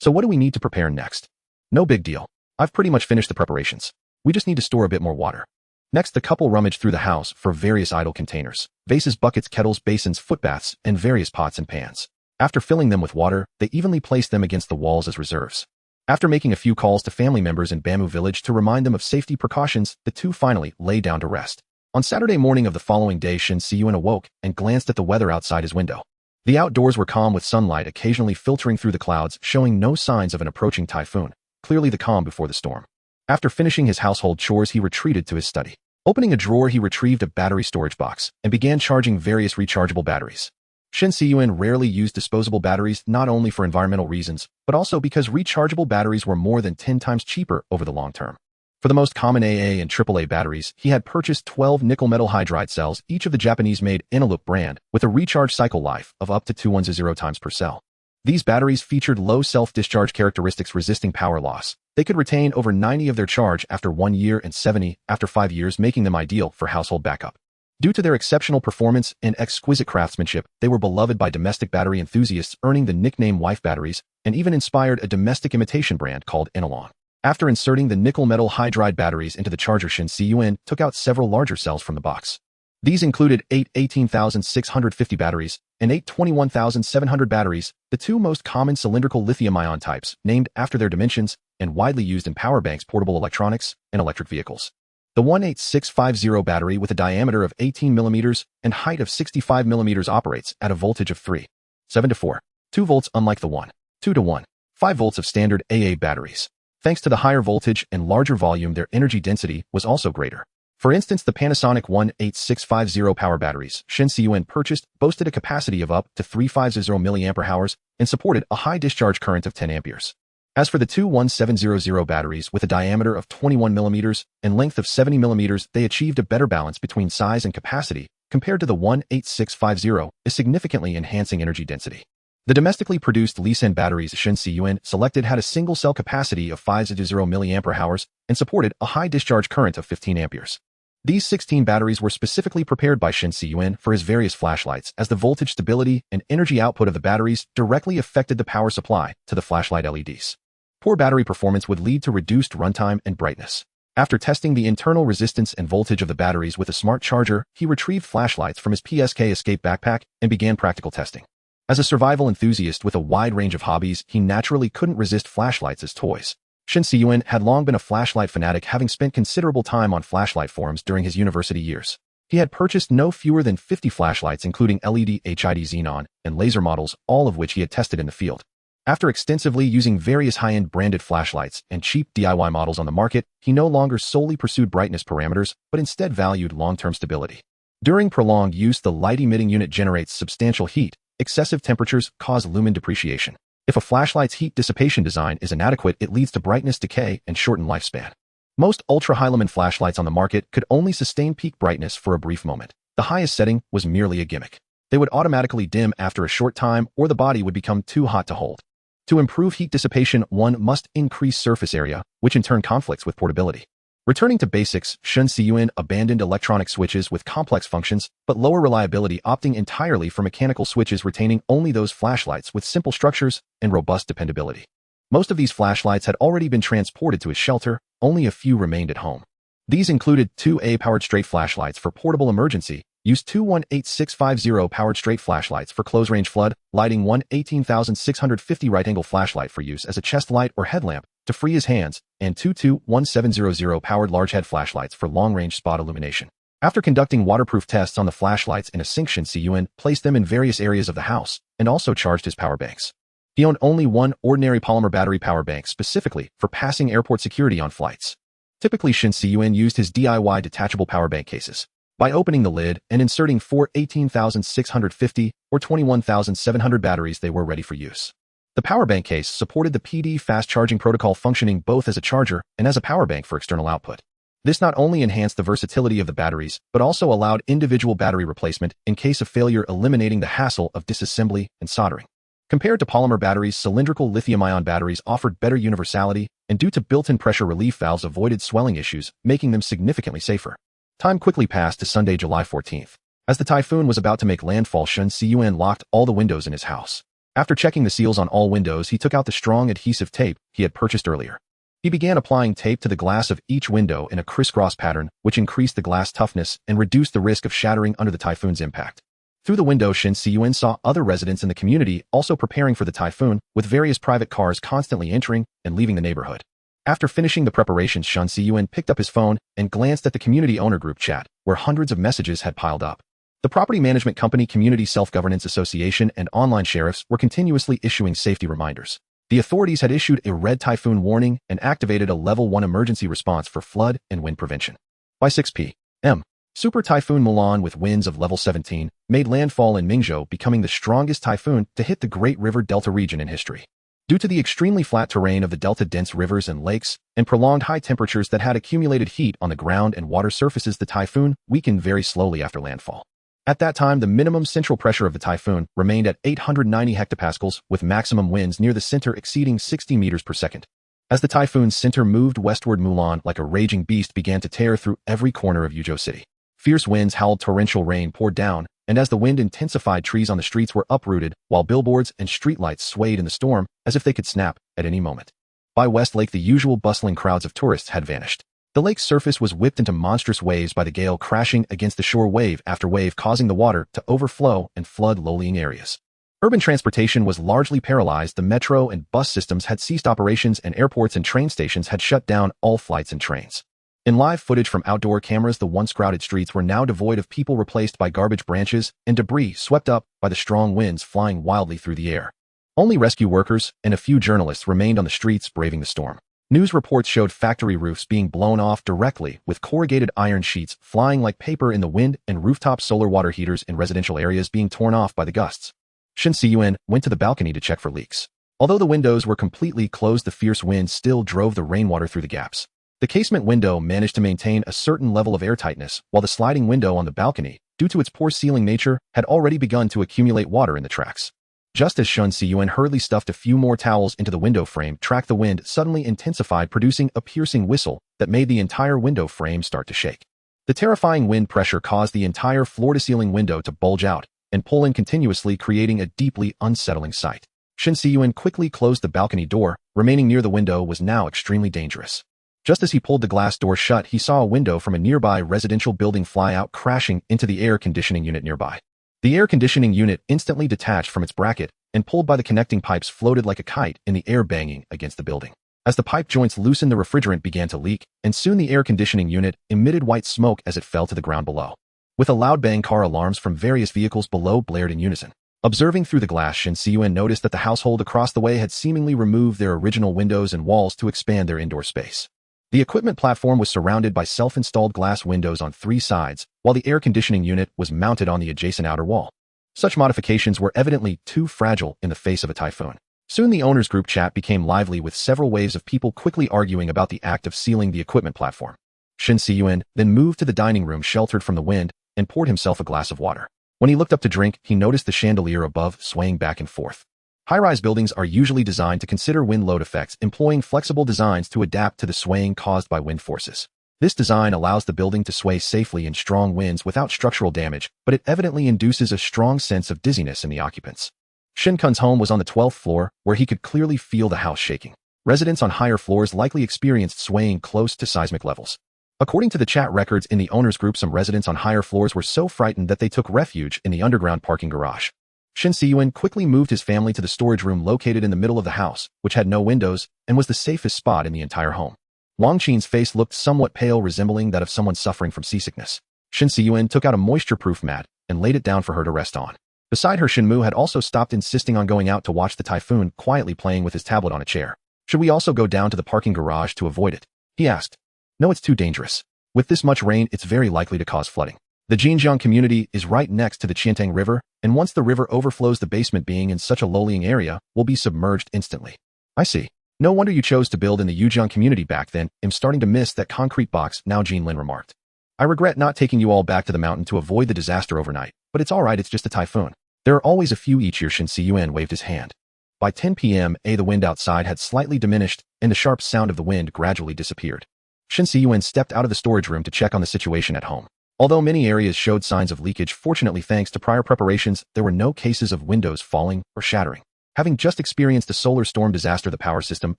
"So what do we need to prepare next?" "No big deal. I've pretty much finished the preparations. We just need to store a bit more water." Next, the couple rummaged through the house for various idle containers, vases, buckets, kettles, basins, footbaths, and various pots and pans. After filling them with water, they evenly placed them against the walls as reserves. After making a few calls to family members in Bamboo Village to remind them of safety precautions, the two finally lay down to rest. On Saturday morning of the following day, Shen Cun awoke and glanced at the weather outside his window. The outdoors were calm, with sunlight occasionally filtering through the clouds, showing no signs of an approaching typhoon, clearly the calm before the storm. After finishing his household chores, he retreated to his study. Opening a drawer, he retrieved a battery storage box and began charging various rechargeable batteries. Shen Cun rarely used disposable batteries, not only for environmental reasons, but also because rechargeable batteries were more than 10 times cheaper over the long term. For the most common AA and AAA batteries, he had purchased 12 nickel metal hydride cells, each of the Japanese-made Ensuing brand, with a recharge cycle life of up to 210 times per cell. These batteries featured low self-discharge characteristics, resisting power loss. They could retain over 90 of their charge after 1 year and 70 after 5 years, making them ideal for household backup. Due to their exceptional performance and exquisite craftsmanship, they were beloved by domestic battery enthusiasts, earning the nickname wife batteries, and even inspired a domestic imitation brand called Ensuing. After inserting the nickel metal hydride batteries into the charger, Shen Cun took out several larger cells from the box. These included 8 18,650 batteries and 8 21,700 batteries, the two most common cylindrical lithium-ion types, named after their dimensions and widely used in power banks, portable electronics, and electric vehicles. The 18650 battery, with a diameter of 18 mm and height of 65 mm, operates at a voltage of 3.7 to 4.2 volts, unlike the 1.2 to 1.5 volts of standard AA batteries. Thanks to the higher voltage and larger volume, their energy density was also greater. For instance, the Panasonic 18650 power batteries Shen Cun purchased boasted a capacity of up to 350 mAh and supported a high discharge current of 10 amperes. As for the two 1700 batteries, with a diameter of 21 mm and length of 70 mm, they achieved a better balance between size and capacity compared to the 18650, significantly enhancing energy density. The domestically produced Lee-Sen batteries Shen Cun selected had a single cell capacity of 50 mAh and supported a high discharge current of 15 amperes. These 16 batteries were specifically prepared by Shen Cun for his various flashlights, as the voltage stability and energy output of the batteries directly affected the power supply to the flashlight LEDs. Poor battery performance would lead to reduced runtime and brightness. After testing the internal resistance and voltage of the batteries with a smart charger, he retrieved flashlights from his PSK Escape backpack and began practical testing. As a survival enthusiast with a wide range of hobbies, he naturally couldn't resist flashlights as toys. Shen Cun had long been a flashlight fanatic, having spent considerable time on flashlight forums during his university years. He had purchased no fewer than 50 flashlights, including LED, HID, xenon, and laser models, all of which he had tested in the field. After extensively using various high-end branded flashlights and cheap DIY models on the market, he no longer solely pursued brightness parameters, but instead valued long-term stability. During prolonged use, the light-emitting unit generates substantial heat. Excessive temperatures cause lumen depreciation. If a flashlight's heat dissipation design is inadequate, it leads to brightness decay and shortened lifespan. Most ultra-high lumen flashlights on the market could only sustain peak brightness for a brief moment. The highest setting was merely a gimmick. They would automatically dim after a short time, or the body would become too hot to hold. To improve heat dissipation, one must increase surface area, which in turn conflicts with portability. Returning to basics, Shen Cun abandoned electronic switches with complex functions, but lower reliability, opting entirely for mechanical switches, retaining only those flashlights with simple structures and robust dependability. Most of these flashlights had already been transported to his shelter, only a few remained at home. These included 2 A-powered straight flashlights for portable emergency use, 2 18650 straight flashlights for close-range flood lighting, 1 18650 right-angle flashlight for use as a chest light or headlamp to free his hands, and 2 1700 powered large-head flashlights for long-range spot illumination. After conducting waterproof tests on the flashlights in a sink, Shen Cun placed them in various areas of the house and also charged his power banks. He owned only one ordinary polymer battery power bank specifically for passing airport security on flights. Typically, Shen Cun used his DIY detachable power bank cases. By opening the lid and inserting 4 18,650 or 21,700 batteries, they were ready for use. The power bank case supported the PD fast charging protocol, functioning both as a charger and as a power bank for external output. This not only enhanced the versatility of the batteries, but also allowed individual battery replacement in case of failure, eliminating the hassle of disassembly and soldering. Compared to polymer batteries, cylindrical lithium-ion batteries offered better universality, and due to built-in pressure relief valves, avoided swelling issues, making them significantly safer. Time quickly passed to Sunday, July 14th. As the typhoon was about to make landfall, Shen Cun locked all the windows in his house. After checking the seals on all windows, he took out the strong adhesive tape he had purchased earlier. He began applying tape to the glass of each window in a crisscross pattern, which increased the glass toughness and reduced the risk of shattering under the typhoon's impact. Through the window, Shen Cun saw other residents in the community also preparing for the typhoon, with various private cars constantly entering and leaving the neighborhood. After finishing the preparations, Shen Cun picked up his phone and glanced at the community owner group chat, where hundreds of messages had piled up. The property management company, Community Self-Governance Association, and online sheriffs were continuously issuing safety reminders. The authorities had issued a red typhoon warning and activated a level 1 emergency response for flood and wind prevention. By 6 p.m., Super Typhoon Mulan, with winds of level 17, made landfall in Mingzhou, becoming the strongest typhoon to hit the Great River Delta region in history. Due to the extremely flat terrain of the delta, dense rivers and lakes, and prolonged high temperatures that had accumulated heat on the ground and water surfaces, the typhoon weakened very slowly after landfall. At that time, the minimum central pressure of the typhoon remained at 890 hectopascals, with maximum winds near the center exceeding 60 meters per second. As the typhoon's center moved westward, Mulan, like a raging beast, began to tear through every corner of Yuzhou City. Fierce winds howled, torrential rain poured down, and as the wind intensified, trees on the streets were uprooted, while billboards and streetlights swayed in the storm as if they could snap at any moment. By West Lake, the usual bustling crowds of tourists had vanished. The lake's surface was whipped into monstrous waves by the gale, crashing against the shore wave after wave, causing the water to overflow and flood low-lying areas. Urban transportation was largely paralyzed. The metro and bus systems had ceased operations, and airports and train stations had shut down all flights and trains. In live footage from outdoor cameras, the once crowded streets were now devoid of people, replaced by garbage, branches, and debris swept up by the strong winds flying wildly through the air. Only rescue workers and a few journalists remained on the streets, braving the storm. News reports showed factory roofs being blown off directly, with corrugated iron sheets flying like paper in the wind, and rooftop solar water heaters in residential areas being torn off by the gusts. Shen Cun went to the balcony to check for leaks. Although the windows were completely closed, the fierce wind still drove the rainwater through the gaps. The casement window managed to maintain a certain level of airtightness, while the sliding window on the balcony, due to its poor sealing nature, had already begun to accumulate water in the tracks. Just as Shen Cun hurriedly stuffed a few more towels into the window frame, the wind suddenly intensified, producing a piercing whistle that made the entire window frame start to shake. The terrifying wind pressure caused the entire floor-to-ceiling window to bulge out and pull in continuously, creating a deeply unsettling sight. Shen Cun quickly closed the balcony door. Remaining near the window was now extremely dangerous. Just as he pulled the glass door shut, he saw a window from a nearby residential building fly out, crashing into the air conditioning unit nearby. The air conditioning unit instantly detached from its bracket and pulled by the connecting pipes floated like a kite in the air banging against the building. As the pipe joints loosened, the refrigerant began to leak, and soon the air conditioning unit emitted white smoke as it fell to the ground below. With a loud bang, car alarms from various vehicles below blared in unison. Observing through the glass, Shen Cun noticed that the household across the way had seemingly removed their original windows and walls to expand their indoor space. The equipment platform was surrounded by self-installed glass windows on 3 sides, while the air conditioning unit was mounted on the adjacent outer wall. Such modifications were evidently too fragile in the face of a typhoon. Soon the owners' group chat became lively with several waves of people quickly arguing about the act of sealing the equipment platform. Shen Cun then moved to the dining room sheltered from the wind and poured himself a glass of water. When he looked up to drink, he noticed the chandelier above swaying back and forth. High-rise buildings are usually designed to consider wind load effects, employing flexible designs to adapt to the swaying caused by wind forces. This design allows the building to sway safely in strong winds without structural damage, but it evidently induces a strong sense of dizziness in the occupants. Shen Cun's home was on the 12th floor, where he could clearly feel the house shaking. Residents on higher floors likely experienced swaying close to seismic levels. According to the chat records in the owners' group, some residents on higher floors were so frightened that they took refuge in the underground parking garage. Shen Cun quickly moved his family to the storage room located in the middle of the house, which had no windows and was the safest spot in the entire home. Wang Qin's face looked somewhat pale, resembling that of someone suffering from seasickness. Shen Cun took out a moisture-proof mat and laid it down for her to rest on. Beside her, Shenmu had also stopped insisting on going out to watch the typhoon, quietly playing with his tablet on a chair. Should we also go down to the parking garage to avoid it? He asked. No, it's too dangerous. With this much rain, it's very likely to cause flooding. The Jinjiang community is right next to the Qiantang River, and once the river overflows, the basement, being in such a low-lying area, will be submerged instantly. I see. No wonder you chose to build in the Yujiang community back then. I'm starting to miss that concrete box now, Jinlin remarked. I regret not taking you all back to the mountain to avoid the disaster overnight, but it's alright, it's just a typhoon. There are always a few each year. Shen Cun waved his hand. By 10 p.m., the wind outside had slightly diminished, and the sharp sound of the wind gradually disappeared. Shen Cun stepped out of the storage room to check on the situation at home. Although many areas showed signs of leakage, fortunately thanks to prior preparations, there were no cases of windows falling or shattering. Having just experienced a solar storm disaster, the power system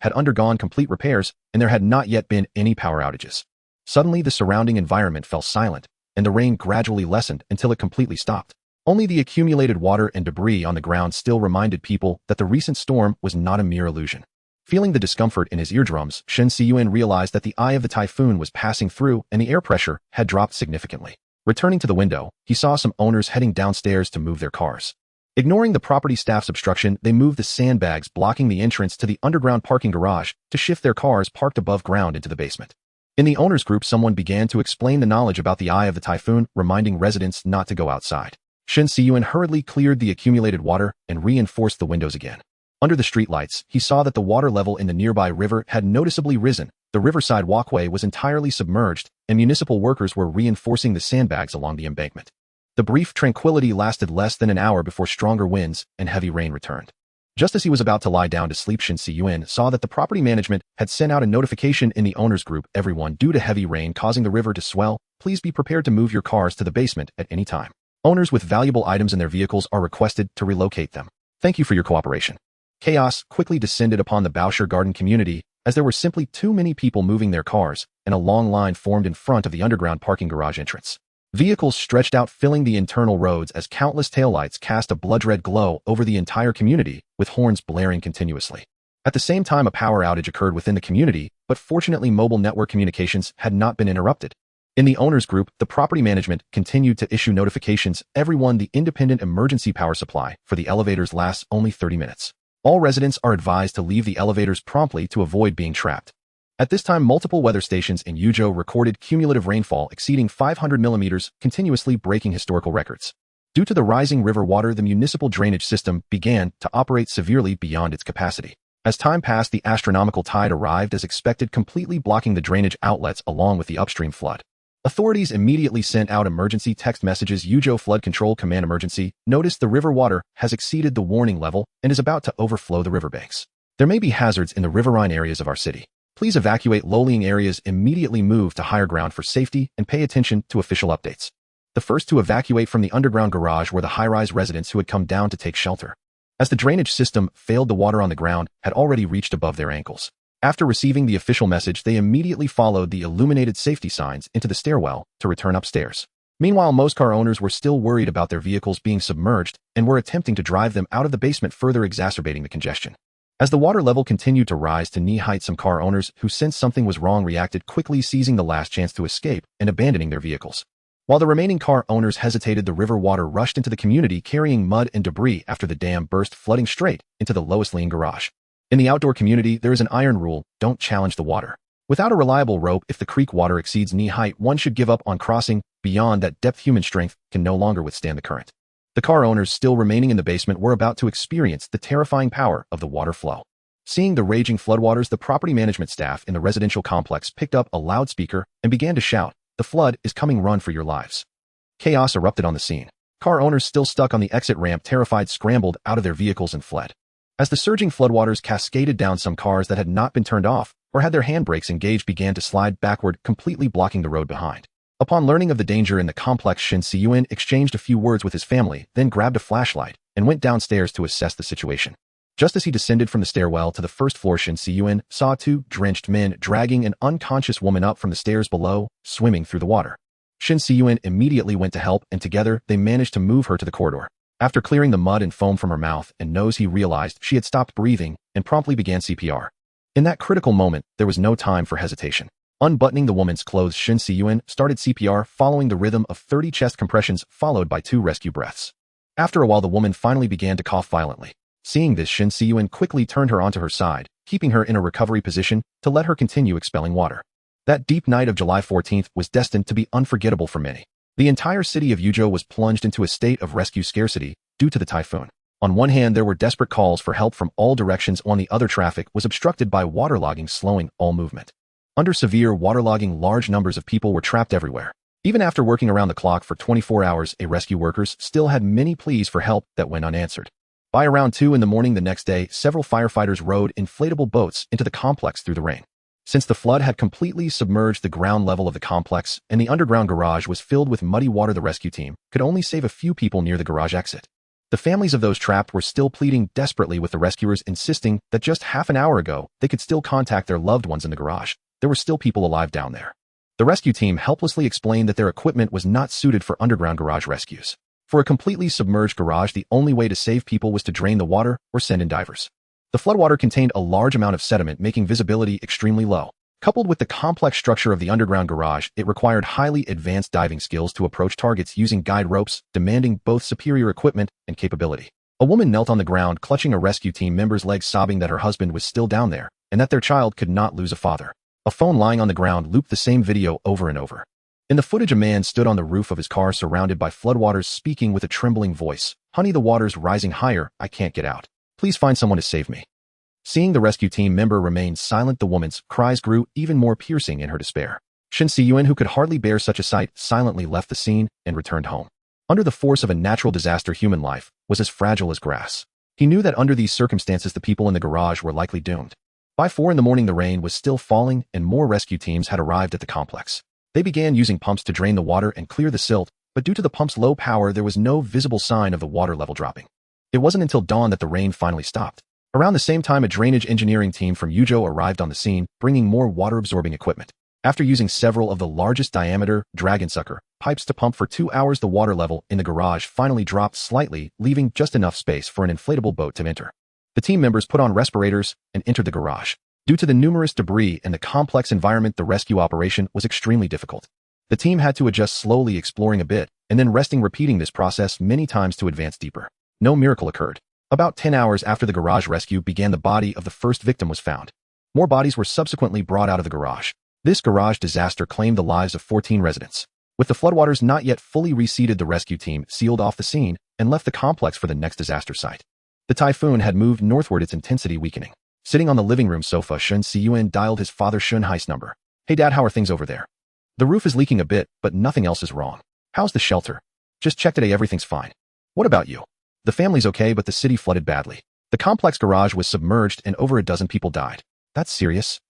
had undergone complete repairs, and there had not yet been any power outages. Suddenly, the surrounding environment fell silent, and the rain gradually lessened until it completely stopped. Only the accumulated water and debris on the ground still reminded people that the recent storm was not a mere illusion. Feeling the discomfort in his eardrums, Shen Cun realized that the eye of the typhoon was passing through and the air pressure had dropped significantly. Returning to the window, he saw some owners heading downstairs to move their cars. Ignoring the property staff's obstruction, they moved the sandbags blocking the entrance to the underground parking garage to shift their cars parked above ground into the basement. In the owners' group, someone began to explain the knowledge about the eye of the typhoon, reminding residents not to go outside. Shen Cun hurriedly cleared the accumulated water and reinforced the windows again. Under the streetlights, he saw that the water level in the nearby river had noticeably risen. The riverside walkway was entirely submerged, and municipal workers were reinforcing the sandbags along the embankment. The brief tranquility lasted less than an hour before stronger winds and heavy rain returned. Just as he was about to lie down to sleep, Shen Cun saw that the property management had sent out a notification in the owners' group. Everyone, due to heavy rain causing the river to swell, please be prepared to move your cars to the basement at any time. Owners with valuable items in their vehicles are requested to relocate them. Thank you for your cooperation. Chaos quickly descended upon the Baosher Garden community as there were simply too many people moving their cars, and a long line formed in front of the underground parking garage entrance. Vehicles stretched out, filling the internal roads as countless taillights cast a blood-red glow over the entire community, with horns blaring continuously. At the same time, a power outage occurred within the community, but fortunately mobile network communications had not been interrupted. In the owners' group, the property management continued to issue notifications. Everyone, the independent emergency power supply for the elevators lasts only 30 minutes. All residents are advised to leave the elevators promptly to avoid being trapped. At this time, multiple weather stations in Yuzhou recorded cumulative rainfall exceeding 500 millimeters, continuously breaking historical records. Due to the rising river water, the municipal drainage system began to operate severely beyond its capacity. As time passed, the astronomical tide arrived as expected, completely blocking the drainage outlets along with the upstream flood. Authorities immediately sent out emergency text messages. Yuzhou Flood Control Command emergency. Notice the river water has exceeded the warning level and is about to overflow the riverbanks. There may be hazards in the riverine areas of our city. Please evacuate low-lying areas, immediately move to higher ground for safety, and pay attention to official updates. The first to evacuate from the underground garage were the high-rise residents who had come down to take shelter. As the drainage system failed, the water on the ground had already reached above their ankles. After receiving the official message, they immediately followed the illuminated safety signs into the stairwell to return upstairs. Meanwhile, most car owners were still worried about their vehicles being submerged and were attempting to drive them out of the basement, further exacerbating the congestion. As the water level continued to rise to knee height, some car owners who sensed something was wrong reacted quickly, seizing the last chance to escape and abandoning their vehicles. While the remaining car owners hesitated, the river water rushed into the community, carrying mud and debris after the dam burst, flooding straight into the lowest lean garage. In the outdoor community, there is an iron rule: don't challenge the water. Without a reliable rope, if the creek water exceeds knee height, one should give up on crossing. Beyond that depth, human strength can no longer withstand the current. The car owners still remaining in the basement were about to experience the terrifying power of the water flow. Seeing the raging floodwaters, the property management staff in the residential complex picked up a loudspeaker and began to shout, "The flood is coming, run for your lives." Chaos erupted on the scene. Car owners still stuck on the exit ramp, terrified, scrambled out of their vehicles and fled. As the surging floodwaters cascaded down, some cars that had not been turned off or had their handbrakes engaged began to slide backward, completely blocking the road behind. Upon learning of the danger in the complex, Shen Cun exchanged a few words with his family, then grabbed a flashlight and went downstairs to assess the situation. Just as he descended from the stairwell to the first floor, Shen Cun saw two drenched men dragging an unconscious woman up from the stairs below, swimming through the water. Shen Cun immediately went to help, and together they managed to move her to the corridor. After clearing the mud and foam from her mouth and nose, he realized she had stopped breathing and promptly began CPR. In that critical moment, there was no time for hesitation. Unbuttoning the woman's clothes, Shen Cun started CPR, following the rhythm of 30 chest compressions followed by 2 rescue breaths. After a while, the woman finally began to cough violently. Seeing this, Shen Cun quickly turned her onto her side, keeping her in a recovery position to let her continue expelling water. That deep night of July 14th was destined to be unforgettable for many. The entire city of Yuzhou was plunged into a state of rescue scarcity due to the typhoon. On one hand, there were desperate calls for help from all directions. On the other, traffic was obstructed by waterlogging, slowing all movement. Under severe waterlogging, large numbers of people were trapped everywhere. Even after working around the clock for 24 hours, rescue workers still had many pleas for help that went unanswered. By around 2 in the morning the next day, several firefighters rowed inflatable boats into the complex through the rain. Since the flood had completely submerged the ground level of the complex and the underground garage was filled with muddy water, the rescue team could only save a few people near the garage exit. The families of those trapped were still pleading desperately with the rescuers, insisting that just half an hour ago they could still contact their loved ones in the garage. There were still people alive down there. The rescue team helplessly explained that their equipment was not suited for underground garage rescues. For a completely submerged garage, the only way to save people was to drain the water or send in divers. The floodwater contained a large amount of sediment, making visibility extremely low. Coupled with the complex structure of the underground garage, it required highly advanced diving skills to approach targets using guide ropes, demanding both superior equipment and capability. A woman knelt on the ground, clutching a rescue team member's leg, sobbing that her husband was still down there and that their child could not lose a father. A phone lying on the ground looped the same video over and over. In the footage, a man stood on the roof of his car surrounded by floodwaters, speaking with a trembling voice. "Honey, the water's rising higher. I can't get out. Please find someone to save me." Seeing the rescue team member remain silent, the woman's cries grew even more piercing in her despair. Shen Cun, who could hardly bear such a sight, silently left the scene and returned home. Under the force of a natural disaster, human life was as fragile as grass. He knew that under these circumstances, the people in the garage were likely doomed. By 4 in the morning, the rain was still falling and more rescue teams had arrived at the complex. They began using pumps to drain the water and clear the silt, but due to the pump's low power, there was no visible sign of the water level dropping. It wasn't until dawn that the rain finally stopped. Around the same time, a drainage engineering team from Yuzhou arrived on the scene, bringing more water-absorbing equipment. After using several of the largest diameter dragon sucker pipes to pump for 2 hours, the water level in the garage finally dropped slightly, leaving just enough space for an inflatable boat to enter. The team members put on respirators and entered the garage. Due to the numerous debris and the complex environment, the rescue operation was extremely difficult. The team had to adjust slowly, exploring a bit, and then resting, repeating this process many times to advance deeper. No miracle occurred. About 10 hours after the garage rescue began, the body of the first victim was found. More bodies were subsequently brought out of the garage. This garage disaster claimed the lives of 14 residents. With the floodwaters not yet fully receded, the rescue team sealed off the scene and left the complex for the next disaster site. The typhoon had moved northward, its intensity weakening. Sitting on the living room sofa, Shen Cun dialed his father Shun Hai's number. "Hey Dad, how are things over there? The roof is leaking a bit, but nothing else is wrong. How's the shelter? Just check today, everything's fine. What about you? The family's okay, but the city flooded badly. The complex garage was submerged and over a dozen people died. That's serious.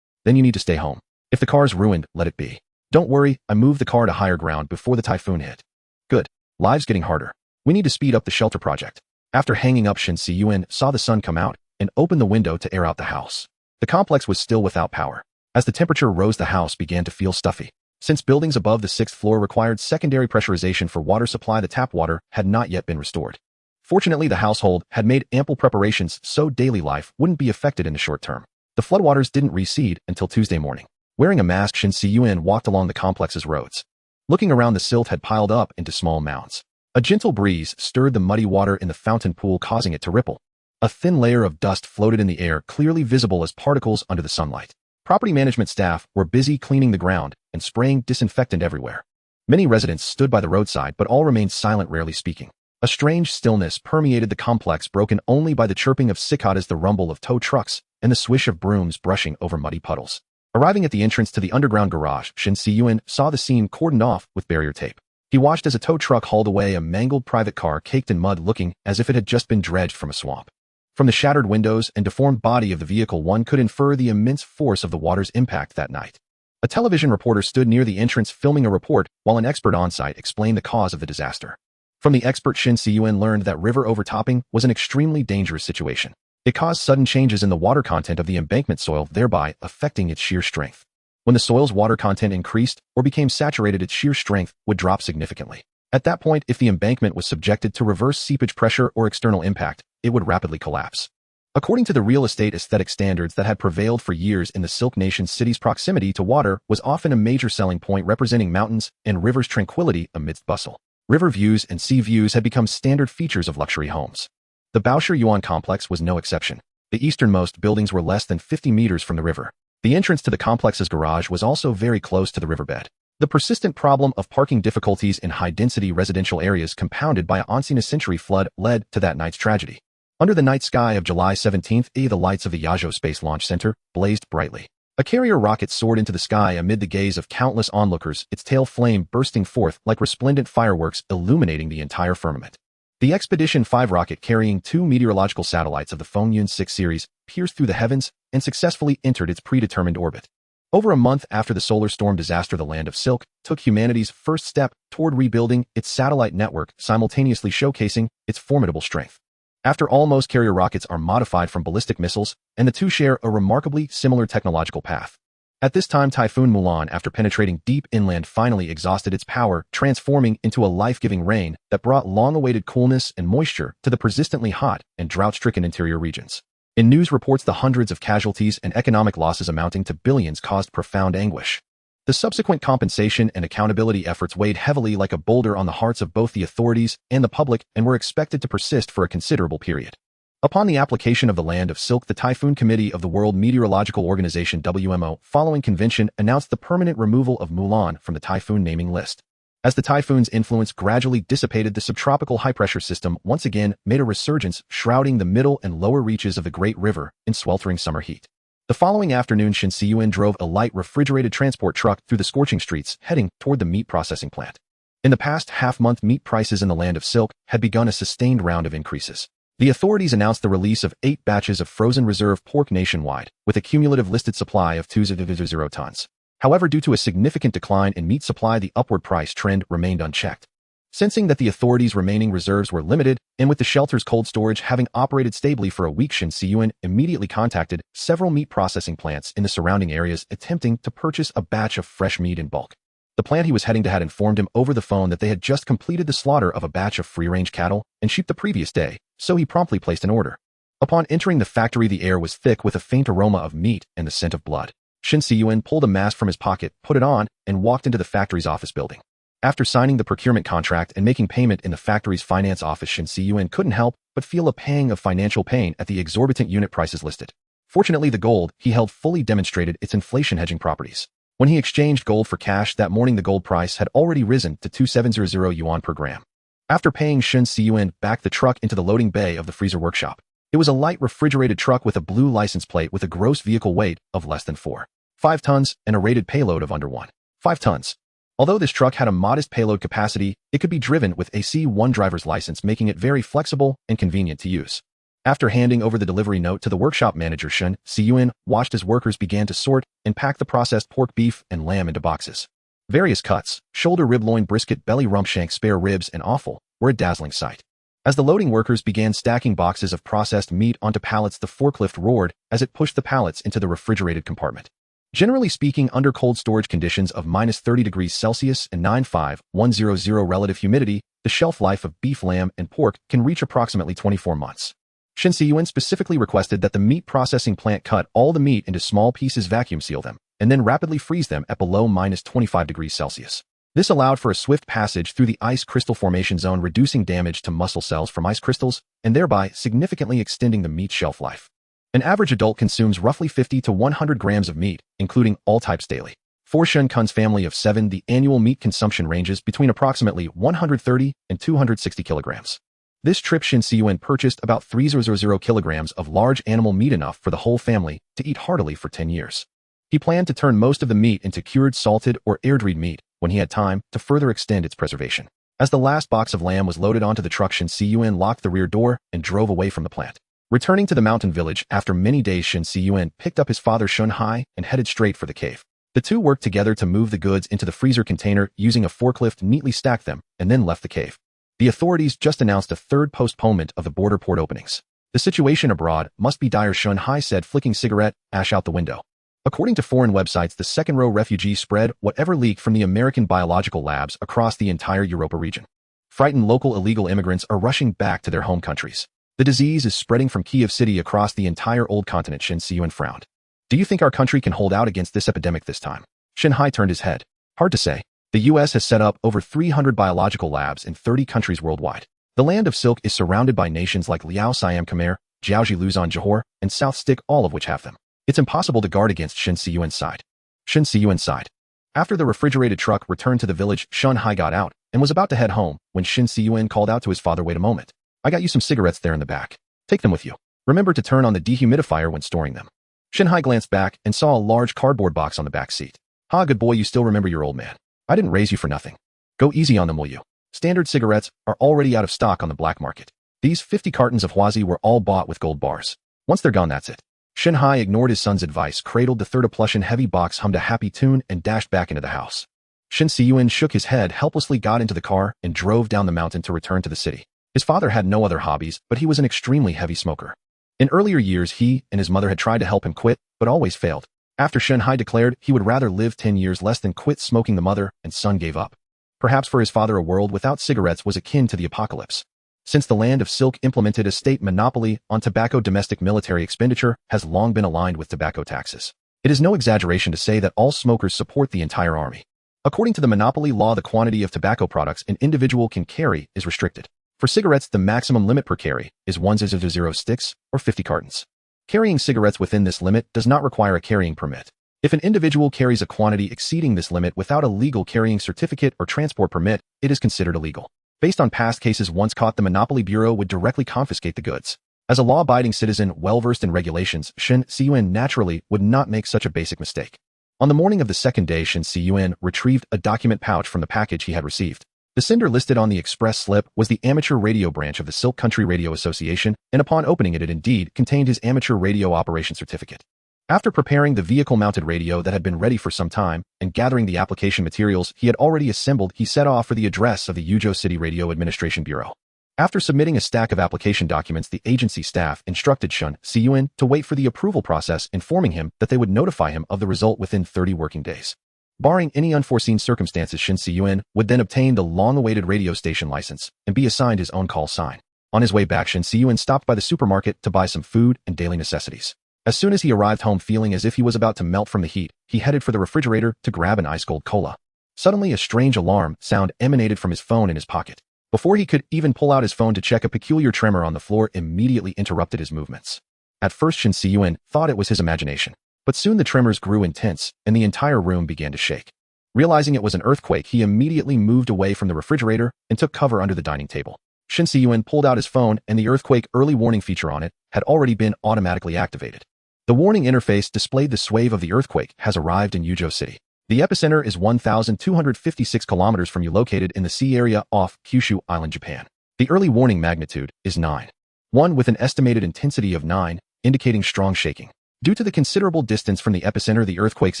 Then you need to stay home. If the car's ruined, let it be. Don't worry, I moved the car to higher ground before the typhoon hit. Good. Life's getting harder. We need to speed up the shelter project." After hanging up, Shen Cun saw the sun come out and opened the window to air out the house. The complex was still without power. As the temperature rose, the house began to feel stuffy. Since buildings above the 6th floor required secondary pressurization for water supply, the tap water had not yet been restored. Fortunately, the household had made ample preparations so daily life wouldn't be affected in the short term. The floodwaters didn't recede until Tuesday morning. Wearing a mask, Shen Cun walked along the complex's roads. Looking around, the silt had piled up into small mounds. A gentle breeze stirred the muddy water in the fountain pool, causing it to ripple. A thin layer of dust floated in the air, clearly visible as particles under the sunlight. Property management staff were busy cleaning the ground and spraying disinfectant everywhere. Many residents stood by the roadside, but all remained silent, rarely speaking. A strange stillness permeated the complex, broken only by the chirping of cicadas, the rumble of tow trucks, and the swish of brooms brushing over muddy puddles. Arriving at the entrance to the underground garage, Shen Cun saw the scene cordoned off with barrier tape. He watched as a tow truck hauled away a mangled private car caked in mud, looking as if it had just been dredged from a swamp. From the shattered windows and deformed body of the vehicle, one could infer the immense force of the water's impact that night. A television reporter stood near the entrance filming a report, while an expert on-site explained the cause of the disaster. From the expert, Shen Cun learned that river overtopping was an extremely dangerous situation. It caused sudden changes in the water content of the embankment soil, thereby affecting its shear strength. When the soil's water content increased or became saturated, its shear strength would drop significantly. At that point, if the embankment was subjected to reverse seepage pressure or external impact, it would rapidly collapse. According to the real estate aesthetic standards that had prevailed for years in the Silk Nation cities, proximity to water was often a major selling point, representing mountains and rivers' tranquility amidst bustle. River views and sea views had become standard features of luxury homes. The Baosher Yuan complex was no exception. The easternmost buildings were less than 50 meters from the river. The entrance to the complex's garage was also very close to the riverbed. The persistent problem of parking difficulties in high-density residential areas, compounded by a once-in-a-century flood, led to that night's tragedy. Under the night sky of July 17th, the lights of the Yazhou Space Launch Center blazed brightly. A carrier rocket soared into the sky amid the gaze of countless onlookers, its tail flame bursting forth like resplendent fireworks, illuminating the entire firmament. The Expedition 5 rocket, carrying 2 meteorological satellites of the Fengyun 6 series, pierced through the heavens and successfully entered its predetermined orbit. Over a month after the solar storm disaster, the Land of Silk took humanity's first step toward rebuilding its satellite network, simultaneously showcasing its formidable strength. After all, most carrier rockets are modified from ballistic missiles, and the two share a remarkably similar technological path. At this time, Typhoon Mulan, after penetrating deep inland, finally exhausted its power, transforming into a life-giving rain that brought long-awaited coolness and moisture to the persistently hot and drought-stricken interior regions. In news reports, the hundreds of casualties and economic losses amounting to billions caused profound anguish. The subsequent compensation and accountability efforts weighed heavily like a boulder on the hearts of both the authorities and the public, and were expected to persist for a considerable period. Upon the application of the Land of Silk, the Typhoon Committee of the World Meteorological Organization (WMO), following convention, announced the permanent removal of Mulan from the typhoon naming list. As the typhoon's influence gradually dissipated, the subtropical high-pressure system once again made a resurgence, shrouding the middle and lower reaches of the Great River in sweltering summer heat. The following afternoon, Shen Cun drove a light refrigerated transport truck through the scorching streets, heading toward the meat processing plant. In the past half-month, meat prices in the Land of Silk had begun a sustained round of increases. The authorities announced the release of 8 batches of frozen reserve pork nationwide, with a cumulative listed supply of 2.0 tons. However, due to a significant decline in meat supply, the upward price trend remained unchecked. Sensing that the authorities' remaining reserves were limited, and with the shelter's cold storage having operated stably for a week, Shen Cun immediately contacted several meat processing plants in the surrounding areas, attempting to purchase a batch of fresh meat in bulk. The plant he was heading to had informed him over the phone that they had just completed the slaughter of a batch of free-range cattle and sheep the previous day, so he promptly placed an order. Upon entering the factory, the air was thick with a faint aroma of meat and the scent of blood. Shen Cun pulled a mask from his pocket, put it on, and walked into the factory's office building. After signing the procurement contract and making payment in the factory's finance office, Shen Cun couldn't help but feel a pang of financial pain at the exorbitant unit prices listed. Fortunately, the gold he held fully demonstrated its inflation hedging properties. When he exchanged gold for cash that morning, the gold price had already risen to 2,700 yuan per gram. After paying, Shen Cun backed the truck into the loading bay of the freezer workshop. It was a light refrigerated truck with a blue license plate with a gross vehicle weight of less than 4.5 tons and a rated payload of under 1.5 tons. Although this truck had a modest payload capacity, it could be driven with a C1 driver's license, making it very flexible and convenient to use. After handing over the delivery note to the workshop manager, Shen Cun watched as workers began to sort and pack the processed pork, beef, and lamb into boxes. Various cuts, shoulder, rib, loin, brisket, belly, rump, shank, spare ribs, and offal, were a dazzling sight. As the loading workers began stacking boxes of processed meat onto pallets, the forklift roared as it pushed the pallets into the refrigerated compartment. Generally speaking, under cold storage conditions of -30 degrees Celsius and 95100 relative humidity, the shelf life of beef, lamb, and pork can reach approximately 24 months. Shen Cun specifically requested that the meat processing plant cut all the meat into small pieces, vacuum seal them, and then rapidly freeze them at below -25 degrees Celsius. This allowed for a swift passage through the ice crystal formation zone, reducing damage to muscle cells from ice crystals, and thereby significantly extending the meat's shelf life. An average adult consumes roughly 50 to 100 grams of meat, including all types daily. For Shen Cun's family of 7, the annual meat consumption ranges between approximately 130 and 260 kilograms. This trip, Shen Cun purchased about 300 kilograms of large animal meat, enough for the whole family to eat heartily for 10 years. He planned to turn most of the meat into cured, salted, or air-dried meat when he had time to further extend its preservation. As the last box of lamb was loaded onto the truck, Shen Cun locked the rear door and drove away from the plant. Returning to the mountain village after many days, Shen Cun picked up his father Shen Hai and headed straight for the cave. The two worked together to move the goods into the freezer container, using a forklift neatly stacked them, and then left the cave. The authorities just announced a third postponement of the border port openings. The situation abroad must be dire, Shen Hai said, flicking cigarette ash out the window. According to foreign websites, the second-row refugee spread whatever leaked from the American biological labs across the entire Europa region. Frightened local illegal immigrants are rushing back to their home countries. The disease is spreading from Kiev City across the entire old continent. Shen Cun frowned. Do you think our country can hold out against this epidemic this time? Shen Hai turned his head. Hard to say. The U.S. has set up over 300 biological labs in 30 countries worldwide. The land of silk is surrounded by nations like Liao, Siam, Khmer, Jiaoji, Luzon, Johor, and South Stick, all of which have them. It's impossible to guard against. Shen Cun sighed. Shen Cun sighed. After the refrigerated truck returned to the village, Shen Hai got out and was about to head home when Shen Cun called out to his father, "Wait a moment. I got you some cigarettes there in the back. Take them with you. Remember to turn on the dehumidifier when storing them." Shen Hai glanced back and saw a large cardboard box on the back seat. "Ha, good boy, you still remember your old man. I didn't raise you for nothing. Go easy on them, will you? Standard cigarettes are already out of stock on the black market. These 50 cartons of Huazi were all bought with gold bars. Once they're gone, that's it." Shen Hai ignored his son's advice, cradled the third plush heavy box, hummed a happy tune, and dashed back into the house. Shen Cun shook his head helplessly, got into the car, and drove down the mountain to return to the city. His father had no other hobbies, but he was an extremely heavy smoker. In earlier years, he and his mother had tried to help him quit, but always failed. After Shen Hai declared he would rather live 10 years less than quit smoking, the mother and son gave up. Perhaps for his father, a world without cigarettes was akin to the apocalypse. Since the land of silk implemented a state monopoly on tobacco, domestic military expenditure has long been aligned with tobacco taxes. It is no exaggeration to say that all smokers support the entire army. According to the monopoly law, the quantity of tobacco products an individual can carry is restricted. For cigarettes, the maximum limit per carry is 100 sticks or 50 cartons. Carrying cigarettes within this limit does not require a carrying permit. If an individual carries a quantity exceeding this limit without a legal carrying certificate or transport permit, it is considered illegal. Based on past cases, once caught, the Monopoly Bureau would directly confiscate the goods. As a law-abiding citizen well-versed in regulations, Shen Cun naturally would not make such a basic mistake. On the morning of the second day, Shen Cun retrieved a document pouch from the package he had received. The sender listed on the express slip was the amateur radio branch of the Silk Country Radio Association, and upon opening it, it indeed contained his amateur radio operation certificate. After preparing the vehicle-mounted radio that had been ready for some time and gathering the application materials he had already assembled, he set off for the address of the Yuzhou City Radio Administration Bureau. After submitting a stack of application documents, the agency staff instructed Shen Cun to wait for the approval process, informing him that they would notify him of the result within 30 working days. Barring any unforeseen circumstances, Shen Cun would then obtain the long-awaited radio station license and be assigned his own call sign. On his way back, Shen Cun stopped by the supermarket to buy some food and daily necessities. As soon as he arrived home, feeling as if he was about to melt from the heat, he headed for the refrigerator to grab an ice-cold cola. Suddenly, a strange alarm sound emanated from his phone in his pocket. Before he could even pull out his phone to check, a peculiar tremor on the floor immediately interrupted his movements. At first, Shen Cun thought it was his imagination. But soon the tremors grew intense, and the entire room began to shake. Realizing it was an earthquake, he immediately moved away from the refrigerator and took cover under the dining table. Shen Cun pulled out his phone, and the earthquake early warning feature on it had already been automatically activated. The warning interface displayed the swave of the earthquake has arrived in Yuzhou City. The epicenter is 1,256 kilometers from you, located in the sea area off Kyushu Island, Japan. The early warning magnitude is 9.1 with an estimated intensity of 9, indicating strong shaking. Due to the considerable distance from the epicenter, the earthquake's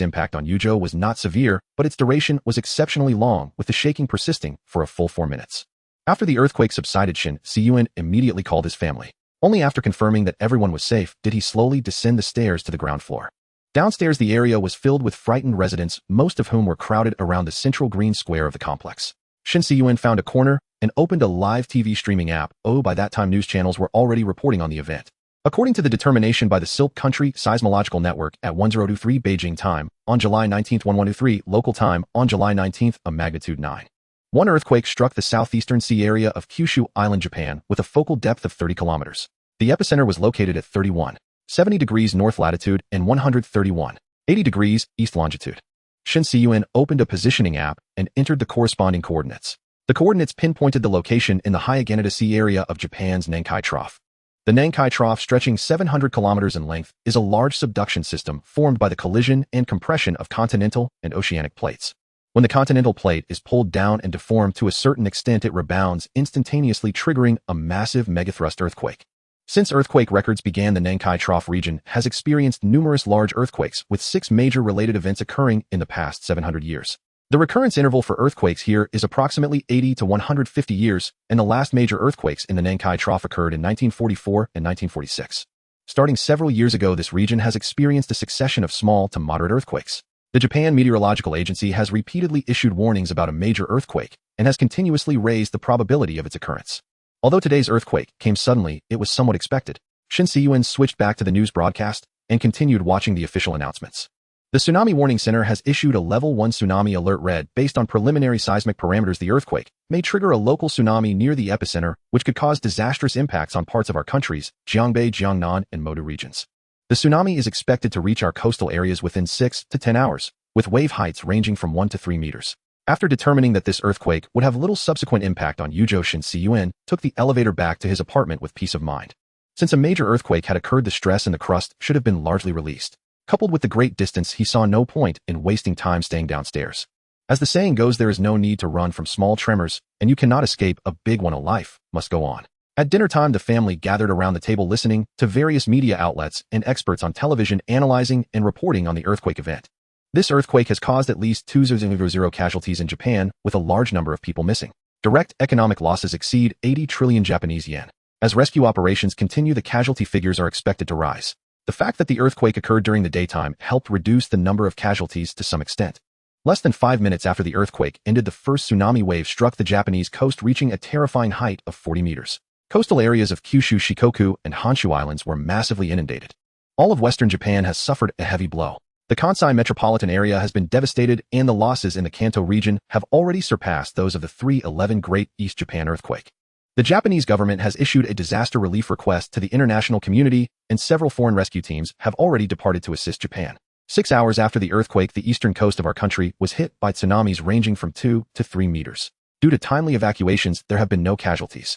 impact on Yuzhou was not severe, but its duration was exceptionally long, with the shaking persisting for a full 4 minutes. After the earthquake subsided, Shen Cun immediately called his family. Only after confirming that everyone was safe did he slowly descend the stairs to the ground floor. Downstairs, the area was filled with frightened residents, most of whom were crowded around the central green square of the complex. Shen Cun found a corner and opened a live TV streaming app. By that time, news channels were already reporting on the event. According to the determination by the Silk Country Seismological Network at 1023 Beijing time, on July 19, 1123 local time, on July 19, a magnitude 9. One earthquake struck the southeastern sea area of Kyushu Island, Japan, with a focal depth of 30 kilometers. The epicenter was located at 31.70 degrees north latitude and 131.80 degrees east longitude. Shen Cun opened a positioning app and entered the corresponding coordinates. The coordinates pinpointed the location in the Hyagannada Sea area of Japan's Nankai Trough. The Nankai Trough, stretching 700 kilometers in length, is a large subduction system formed by the collision and compression of continental and oceanic plates. When the continental plate is pulled down and deformed to a certain extent, it rebounds, instantaneously triggering a massive megathrust earthquake. Since earthquake records began, the Nankai Trough region has experienced numerous large earthquakes, with 6 major related events occurring in the past 700 years. The recurrence interval for earthquakes here is approximately 80 to 150 years, and the last major earthquakes in the Nankai Trough occurred in 1944 and 1946. Starting several years ago, this region has experienced a succession of small to moderate earthquakes. The Japan Meteorological Agency has repeatedly issued warnings about a major earthquake and has continuously raised the probability of its occurrence. Although today's earthquake came suddenly, it was somewhat expected. Shen Cun switched back to the news broadcast and continued watching the official announcements. The Tsunami Warning Center has issued a Level 1 tsunami alert. Red, based on preliminary seismic parameters, the earthquake may trigger a local tsunami near the epicenter, which could cause disastrous impacts on parts of our country's Jiangbei, Jiangnan, and Modu regions. The tsunami is expected to reach our coastal areas within 6 to 10 hours, with wave heights ranging from 1 to 3 meters. After determining that this earthquake would have little subsequent impact on Yuzhou, Shen Cun took the elevator back to his apartment with peace of mind. Since a major earthquake had occurred, the stress in the crust should have been largely released. Coupled with the great distance, he saw no point in wasting time staying downstairs. As the saying goes, there is no need to run from small tremors, and you cannot escape a big one. A life must go on. At dinner time, the family gathered around the table listening to various media outlets and experts on television analyzing and reporting on the earthquake event. This earthquake has caused at least 2,000 casualties in Japan, with a large number of people missing. Direct economic losses exceed 80 trillion Japanese yen. As rescue operations continue, the casualty figures are expected to rise. The fact that the earthquake occurred during the daytime helped reduce the number of casualties to some extent. Less than 5 minutes after the earthquake ended, the first tsunami wave struck the Japanese coast, reaching a terrifying height of 40 meters. Coastal areas of Kyushu, Shikoku, and Honshu Islands were massively inundated. All of western Japan has suffered a heavy blow. The Kansai metropolitan area has been devastated, and the losses in the Kanto region have already surpassed those of the 3/11 Great East Japan earthquake. The Japanese government has issued a disaster relief request to the international community, and several foreign rescue teams have already departed to assist Japan. 6 hours after the earthquake, the eastern coast of our country was hit by tsunamis ranging from 2 to 3 meters. Due to timely evacuations, there have been no casualties.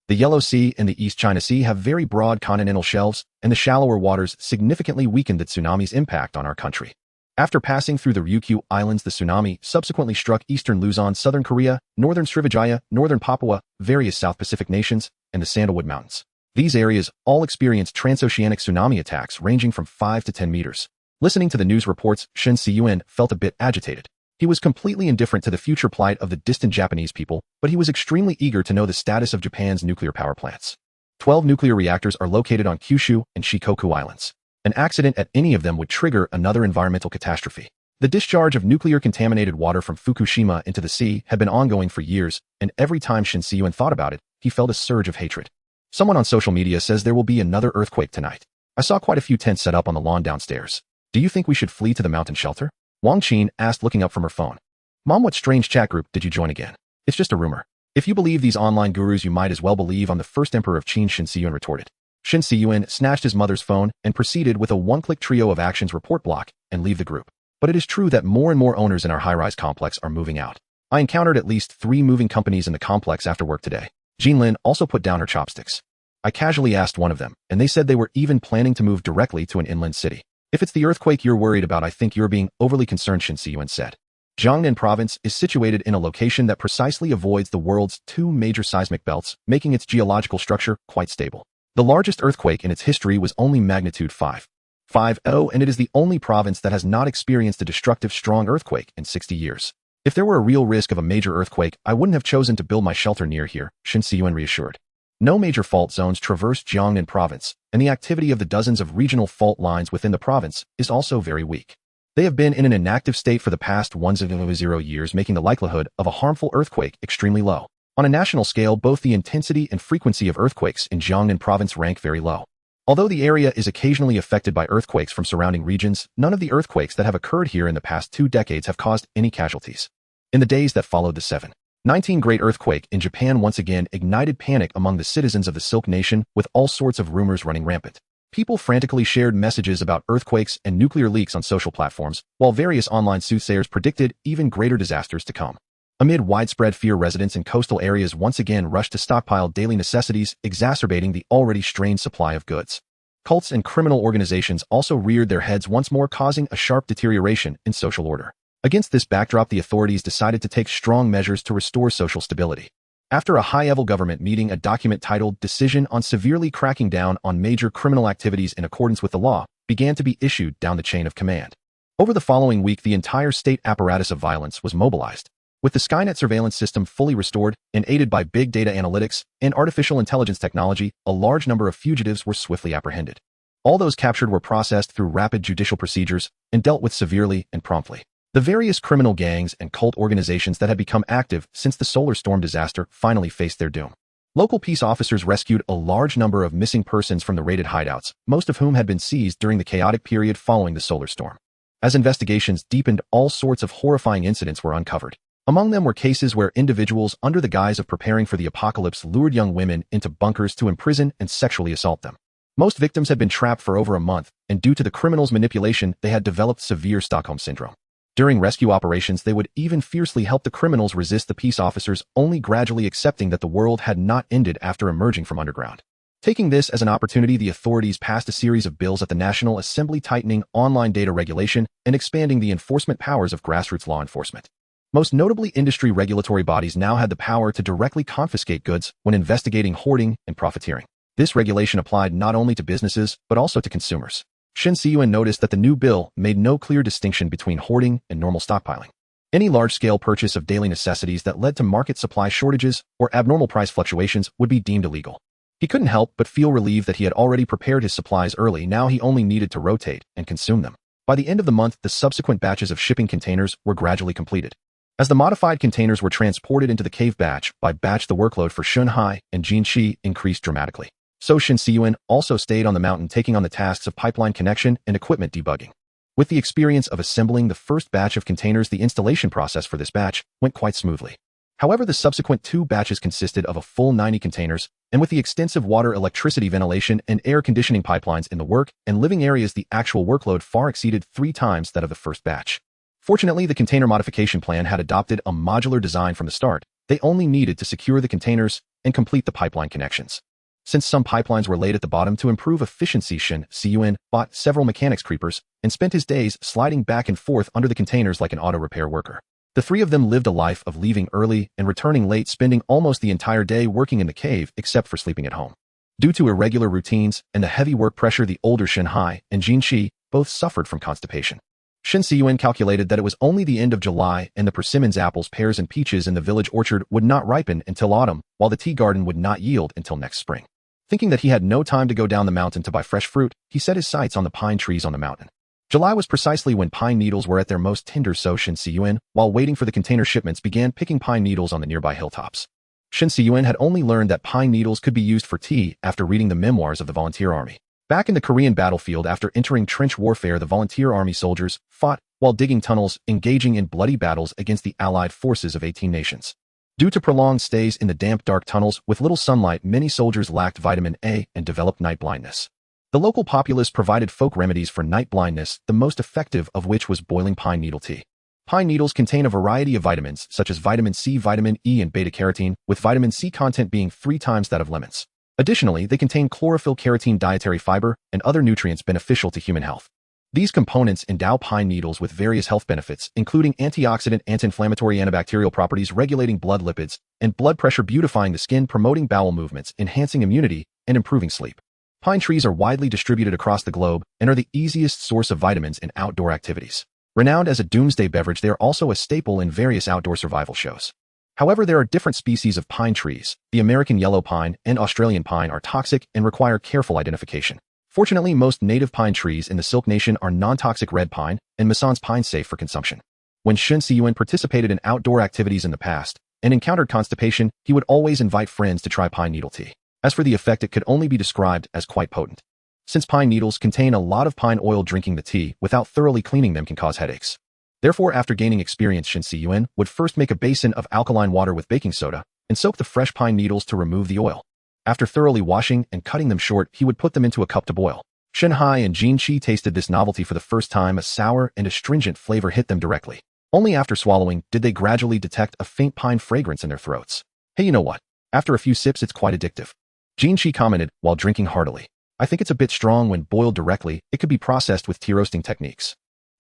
The Yellow Sea and the East China Sea have very broad continental shelves, and the shallower waters significantly weakened the tsunami's impact on our country. After passing through the Ryukyu Islands, the tsunami subsequently struck eastern Luzon, southern Korea, northern Srivijaya, northern Papua, various South Pacific nations, and the Sandalwood Mountains. These areas all experienced transoceanic tsunami attacks ranging from 5 to 10 meters. Listening to the news reports, Shen Cun felt a bit agitated. He was completely indifferent to the future plight of the distant Japanese people, but he was extremely eager to know the status of Japan's nuclear power plants. 12 nuclear reactors are located on Kyushu and Shikoku Islands. An accident at any of them would trigger another environmental catastrophe. The discharge of nuclear-contaminated water from Fukushima into the sea had been ongoing for years, and every time Shen Cun thought about it, he felt a surge of hatred. Someone on social media says there will be another earthquake tonight. I saw quite a few tents set up on the lawn downstairs. Do you think we should flee to the mountain shelter? Wang Qin asked, looking up from her phone. Mom, what strange chat group did you join again? It's just a rumor. If you believe these online gurus, you might as well believe I'm the first emperor of Qin, Shen Cun retorted. Shen Cun snatched his mother's phone and proceeded with a one-click trio of actions: report, block, and leave the group. But it is true that more and more owners in our high-rise complex are moving out. I encountered at least 3 moving companies in the complex after work today. Jinlin also put down her chopsticks. I casually asked one of them, and they said they were even planning to move directly to an inland city. If it's the earthquake you're worried about, I think you're being overly concerned, Shen Cun said. Jiangnan province is situated in a location that precisely avoids the world's 2 major seismic belts, making its geological structure quite stable. The largest earthquake in its history was only magnitude 5.50, and it is the only province that has not experienced a destructive strong earthquake in 60 years. If there were a real risk of a major earthquake, I wouldn't have chosen to build my shelter near here, Shen Cun reassured. No major fault zones traverse Jiangnan province, and the activity of the dozens of regional fault lines within the province is also very weak. They have been in an inactive state for the past 100 years, making the likelihood of a harmful earthquake extremely low. On a national scale, both the intensity and frequency of earthquakes in Jiangnan province rank very low. Although the area is occasionally affected by earthquakes from surrounding regions, none of the earthquakes that have occurred here in the past 2 decades have caused any casualties. In the days that followed the 7.19 Great Earthquake in Japan once again ignited panic among the citizens of the Silk Nation, with all sorts of rumors running rampant. People frantically shared messages about earthquakes and nuclear leaks on social platforms, while various online soothsayers predicted even greater disasters to come. Amid widespread fear, residents in coastal areas once again rushed to stockpile daily necessities, exacerbating the already strained supply of goods. Cults and criminal organizations also reared their heads once more, causing a sharp deterioration in social order. Against this backdrop, the authorities decided to take strong measures to restore social stability. After a high-level government meeting, a document titled Decision on Severely Cracking Down on Major Criminal Activities in Accordance with the Law began to be issued down the chain of command. Over the following week, the entire state apparatus of violence was mobilized. With the Skynet surveillance system fully restored and aided by big data analytics and artificial intelligence technology, a large number of fugitives were swiftly apprehended. All those captured were processed through rapid judicial procedures and dealt with severely and promptly. The various criminal gangs and cult organizations that had become active since the solar storm disaster finally faced their doom. Local peace officers rescued a large number of missing persons from the raided hideouts, most of whom had been seized during the chaotic period following the solar storm. As investigations deepened, all sorts of horrifying incidents were uncovered. Among them were cases where individuals, under the guise of preparing for the apocalypse, lured young women into bunkers to imprison and sexually assault them. Most victims had been trapped for over a month, and due to the criminals' manipulation, they had developed severe Stockholm syndrome. During rescue operations, they would even fiercely help the criminals resist the peace officers, only gradually accepting that the world had not ended after emerging from underground. Taking this as an opportunity, the authorities passed a series of bills at the National Assembly tightening online data regulation and expanding the enforcement powers of grassroots law enforcement. Most notably, industry regulatory bodies now had the power to directly confiscate goods when investigating hoarding and profiteering. This regulation applied not only to businesses, but also to consumers. Shen Cun noticed that the new bill made no clear distinction between hoarding and normal stockpiling. Any large-scale purchase of daily necessities that led to market supply shortages or abnormal price fluctuations would be deemed illegal. He couldn't help but feel relieved that he had already prepared his supplies early. Now he only needed to rotate and consume them. By the end of the month, the subsequent batches of shipping containers were gradually completed. As the modified containers were transported into the cave batch by batch, the workload for Shun Hai and Jin Shi increased dramatically. So Shen Cun also stayed on the mountain, taking on the tasks of pipeline connection and equipment debugging. With the experience of assembling the first batch of containers, the installation process for this batch went quite smoothly. However, the subsequent 2 batches consisted of a full 90 containers, and with the extensive water, electricity, ventilation, and air conditioning pipelines in the work and living areas, the actual workload far exceeded 3 times that of the first batch. Fortunately, the container modification plan had adopted a modular design from the start. They only needed to secure the containers and complete the pipeline connections. Since some pipelines were laid at the bottom to improve efficiency, Shen Cun bought several mechanics creepers and spent his days sliding back and forth under the containers like an auto repair worker. The 3 of them lived a life of leaving early and returning late, spending almost the entire day working in the cave except for sleeping at home. Due to irregular routines and the heavy work pressure, the older Shen Hai and Jin Shi both suffered from constipation. Shen Cun calculated that it was only the end of July and the persimmons, apples, pears, and peaches in the village orchard would not ripen until autumn, while the tea garden would not yield until next spring. Thinking that he had no time to go down the mountain to buy fresh fruit, he set his sights on the pine trees on the mountain. July was precisely when pine needles were at their most tender, so Shen Cun, while waiting for the container shipments, began picking pine needles on the nearby hilltops. Shen Cun had only learned that pine needles could be used for tea after reading the memoirs of the volunteer army. Back in the Korean battlefield, after entering trench warfare, the volunteer army soldiers fought while digging tunnels, engaging in bloody battles against the allied forces of 18 nations. Due to prolonged stays in the damp, dark tunnels with little sunlight, many soldiers lacked vitamin A and developed night blindness. The local populace provided folk remedies for night blindness, the most effective of which was boiling pine needle tea. Pine needles contain a variety of vitamins, such as vitamin C, vitamin E, and beta-carotene, with vitamin C content being 3 times that of lemons. Additionally, they contain chlorophyll, carotene, dietary fiber, and other nutrients beneficial to human health. These components endow pine needles with various health benefits, including antioxidant, anti-inflammatory, antibacterial properties, regulating blood lipids and blood pressure, beautifying the skin, promoting bowel movements, enhancing immunity, and improving sleep. Pine trees are widely distributed across the globe and are the easiest source of vitamins in outdoor activities. Renowned as a doomsday beverage, they are also a staple in various outdoor survival shows. However, there are different species of pine trees. The American yellow pine and Australian pine are toxic and require careful identification. Fortunately, most native pine trees in the Silk Nation are non-toxic red pine and Mason's pine safe for consumption. When Shen Cun participated in outdoor activities in the past and encountered constipation, he would always invite friends to try pine needle tea. As for the effect, it could only be described as quite potent. Since pine needles contain a lot of pine oil, drinking the tea without thoroughly cleaning them can cause headaches. Therefore, after gaining experience, Shen Cun would first make a basin of alkaline water with baking soda and soak the fresh pine needles to remove the oil. After thoroughly washing and cutting them short, he would put them into a cup to boil. Shen Hai and Jin Qi tasted this novelty for the first time. A sour and astringent flavor hit them directly. Only after swallowing did they gradually detect a faint pine fragrance in their throats. Hey, you know what? After a few sips, it's quite addictive. Jin Qi commented while drinking heartily. I think it's a bit strong when boiled directly. It could be processed with tea roasting techniques.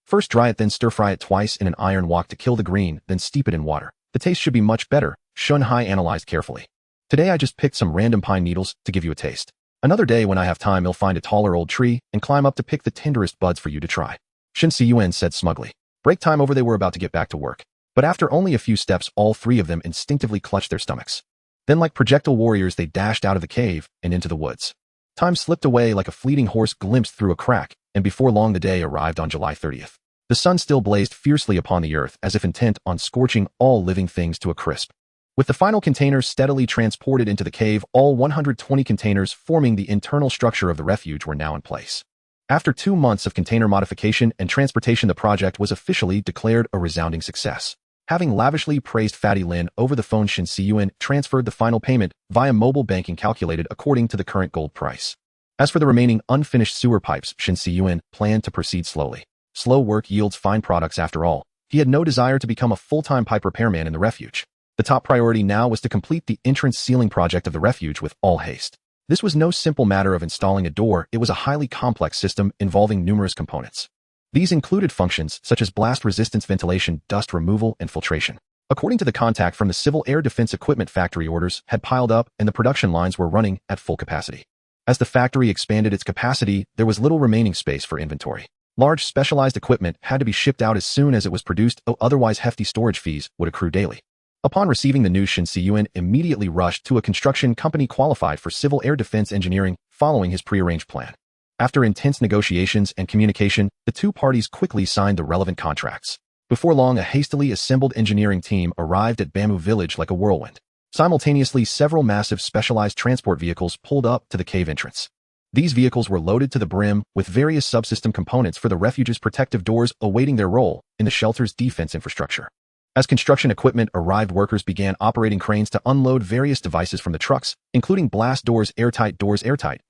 First dry it, then stir-fry it twice in an iron wok to kill the green, then steep it in water. The taste should be much better, Shen Hai analyzed carefully. Today I just picked some random pine needles to give you a taste. Another day when I have time, I'll find a taller old tree and climb up to pick the tenderest buds for you to try. Shen Cun said smugly. Break time over. They were about to get back to work. But after only a few steps, all three of them instinctively clutched their stomachs. Then like projectile warriors, they dashed out of the cave and into the woods. Time slipped away like a fleeting horse glimpsed through a crack, and before long the day arrived on July 30th. The sun still blazed fiercely upon the earth as if intent on scorching all living things to a crisp. With the final containers steadily transported into the cave, all 120 containers forming the internal structure of the refuge were now in place. After 2 months of container modification and transportation, the project was officially declared a resounding success. Having lavishly praised Fatty Lin over the phone, Shen Cun transferred the final payment via mobile banking calculated according to the current gold price. As for the remaining unfinished sewer pipes, Shen Cun planned to proceed slowly. Slow work yields fine products after all. He had no desire to become a full-time pipe repairman in the refuge. The top priority now was to complete the entrance ceiling project of the refuge with all haste. This was no simple matter of installing a door. It was a highly complex system involving numerous components. These included functions such as blast resistance, ventilation, dust removal, and filtration. According to the contact from the Civil Air Defense Equipment, factory orders had piled up and the production lines were running at full capacity. As the factory expanded its capacity, there was little remaining space for inventory. Large specialized equipment had to be shipped out as soon as it was produced, otherwise hefty storage fees would accrue daily. Upon receiving the news, Shen Cun immediately rushed to a construction company qualified for civil air defense engineering, following his prearranged plan. After intense negotiations and communication, the two parties quickly signed the relevant contracts. Before long, a hastily assembled engineering team arrived at Bamboo Village like a whirlwind. Simultaneously, several massive specialized transport vehicles pulled up to the cave entrance. These vehicles were loaded to the brim with various subsystem components for the refuge's protective doors, awaiting their role in the shelter's defense infrastructure. As construction equipment arrived, workers began operating cranes to unload various devices from the trucks, including blast doors, airtight,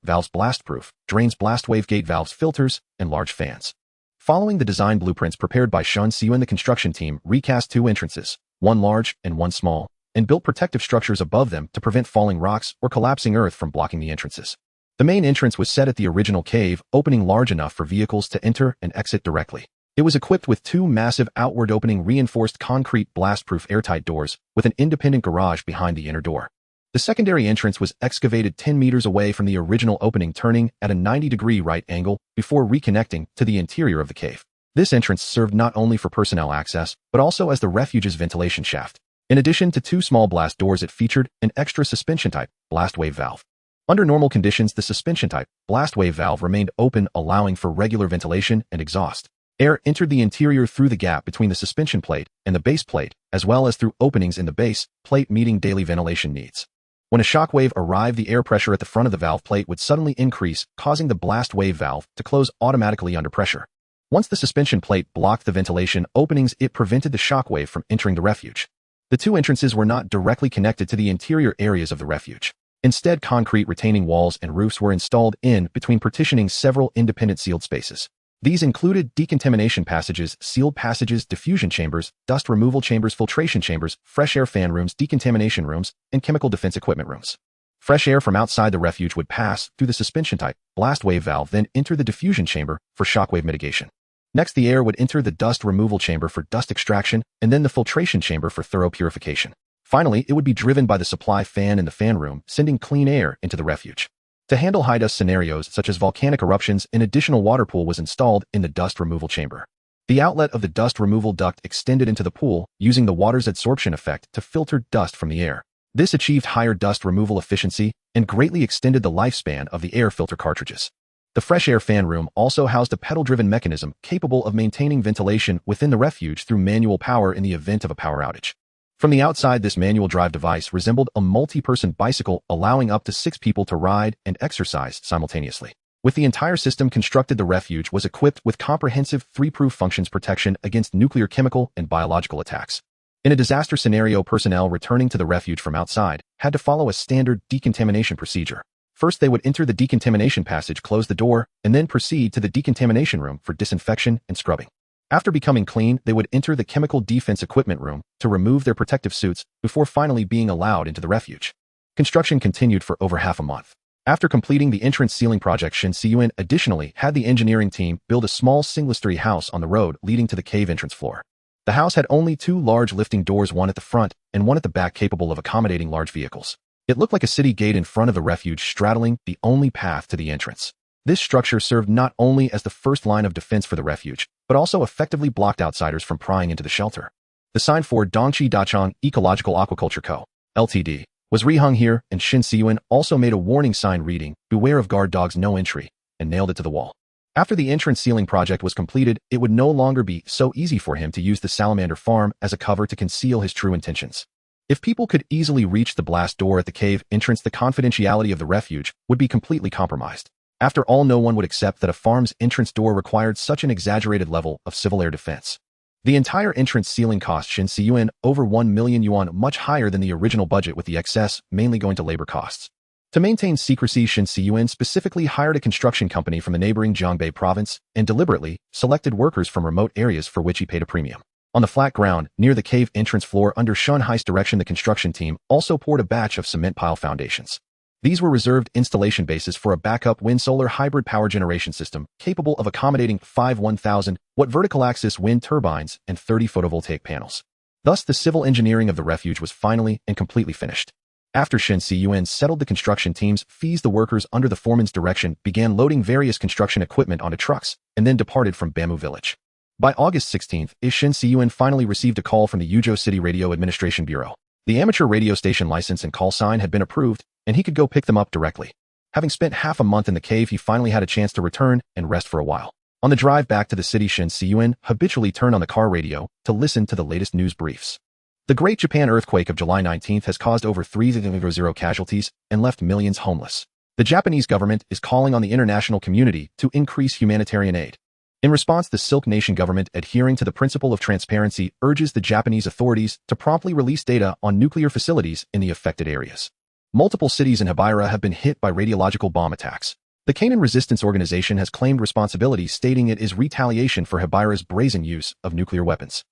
valves blast-proof, drains, blast wave gate valves, filters, and large fans. Following the design blueprints prepared by Shen Cun, the construction team recast 2 entrances, one large and one small, and built protective structures above them to prevent falling rocks or collapsing earth from blocking the entrances. The main entrance was set at the original cave, opening large enough for vehicles to enter and exit directly. It was equipped with 2 massive outward-opening reinforced concrete blast-proof airtight doors with an independent garage behind the inner door. The secondary entrance was excavated 10 meters away from the original opening, turning at a 90-degree right angle before reconnecting to the interior of the cave. This entrance served not only for personnel access, but also as the refuge's ventilation shaft. In addition to 2 small blast doors, it featured an extra suspension-type blast wave valve. Under normal conditions, the suspension-type blast wave valve remained open, allowing for regular ventilation and exhaust. Air entered the interior through the gap between the suspension plate and the base plate, as well as through openings in the base plate, meeting daily ventilation needs. When a shock wave arrived, the air pressure at the front of the valve plate would suddenly increase, causing the blast wave valve to close automatically under pressure. Once the suspension plate blocked the ventilation openings, it prevented the shock wave from entering the refuge. The 2 entrances were not directly connected to the interior areas of the refuge. Instead, concrete retaining walls and roofs were installed in between, partitioning several independent sealed spaces. These included decontamination passages, sealed passages, diffusion chambers, dust removal chambers, filtration chambers, fresh air fan rooms, decontamination rooms, and chemical defense equipment rooms. Fresh air from outside the refuge would pass through the suspension-type blast wave valve, then enter the diffusion chamber for shockwave mitigation. Next, the air would enter the dust removal chamber for dust extraction, and then the filtration chamber for thorough purification. Finally, it would be driven by the supply fan in the fan room, sending clean air into the refuge. To handle high dust scenarios such as volcanic eruptions, an additional water pool was installed in the dust removal chamber. The outlet of the dust removal duct extended into the pool, using the water's adsorption effect to filter dust from the air. This achieved higher dust removal efficiency and greatly extended the lifespan of the air filter cartridges. The fresh air fan room also housed a pedal-driven mechanism capable of maintaining ventilation within the refuge through manual power in the event of a power outage. From the outside, this manual drive device resembled a multi-person bicycle, allowing up to 6 people to ride and exercise simultaneously. With the entire system constructed, the refuge was equipped with comprehensive 3-proof functions protection against nuclear, chemical, and biological attacks. In a disaster scenario, personnel returning to the refuge from outside had to follow a standard decontamination procedure. First, they would enter the decontamination passage, close the door, and then proceed to the decontamination room for disinfection and scrubbing. After becoming clean, they would enter the chemical defense equipment room to remove their protective suits before finally being allowed into the refuge. Construction continued for over half a month. After completing the entrance ceiling project, Shen Cun additionally had the engineering team build a small single-story house on the road leading to the cave entrance floor. The house had only 2 large lifting doors, one at the front and one at the back, capable of accommodating large vehicles. It looked like a city gate in front of the refuge, straddling the only path to the entrance. This structure served not only as the first line of defense for the refuge, but also effectively blocked outsiders from prying into the shelter. The sign for Dongqi Dachang Ecological Aquaculture Co., Ltd., was rehung here, and Shen Cun also made a warning sign reading, "Beware of guard dogs, no entry," and nailed it to the wall. After the entrance ceiling project was completed, it would no longer be so easy for him to use the salamander farm as a cover to conceal his true intentions. If people could easily reach the blast door at the cave entrance, the confidentiality of the refuge would be completely compromised. After all, no one would accept that a farm's entrance door required such an exaggerated level of civil air defense. The entire entrance ceiling cost Shen Cun over 1 million yuan, much higher than the original budget, with the excess mainly going to labor costs. To maintain secrecy, Shen Cun specifically hired a construction company from the neighboring Jiangbei province and deliberately selected workers from remote areas for which he paid a premium. On the flat ground near the cave entrance floor, under Shen Hai's direction, the construction team also poured a batch of cement pile foundations. These were reserved installation bases for a backup wind-solar hybrid power generation system capable of accommodating 5 1,000-watt vertical-axis wind turbines and 30 photovoltaic panels. Thus, the civil engineering of the refuge was finally and completely finished. After Shen Cun settled the construction team's fees, the workers under the foreman's direction began loading various construction equipment onto trucks and then departed from Bamboo Village. By August 16th, Shen Cun finally received a call from the Yuzhou City Radio Administration Bureau. The amateur radio station license and call sign had been approved, and he could go pick them up directly. Having spent half a month in the cave, he finally had a chance to return and rest for a while. On the drive back to the city, Shen Cun habitually turned on the car radio to listen to the latest news briefs. The Great Japan earthquake of July 19th has caused over 3,000 casualties and left millions homeless. The Japanese government is calling on the international community to increase humanitarian aid. In response, the Silk Nation government, adhering to the principle of transparency, urges the Japanese authorities to promptly release data on nuclear facilities in the affected areas. Multiple cities in Hebira have been hit by radiological bomb attacks. The Canaan Resistance Organization has claimed responsibility, stating it is retaliation for Hebira's brazen use of nuclear weapons.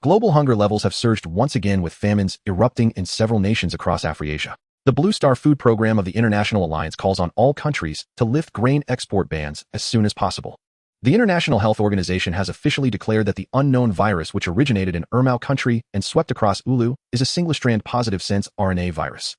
Global hunger levels have surged once again, with famines erupting in several nations across Africa. The Blue Star Food Program of the International Alliance calls on all countries to lift grain export bans as soon as possible. The International Health Organization has officially declared that the unknown virus, which originated in Urmao country and swept across Ulu, is a single-strand positive sense RNA virus.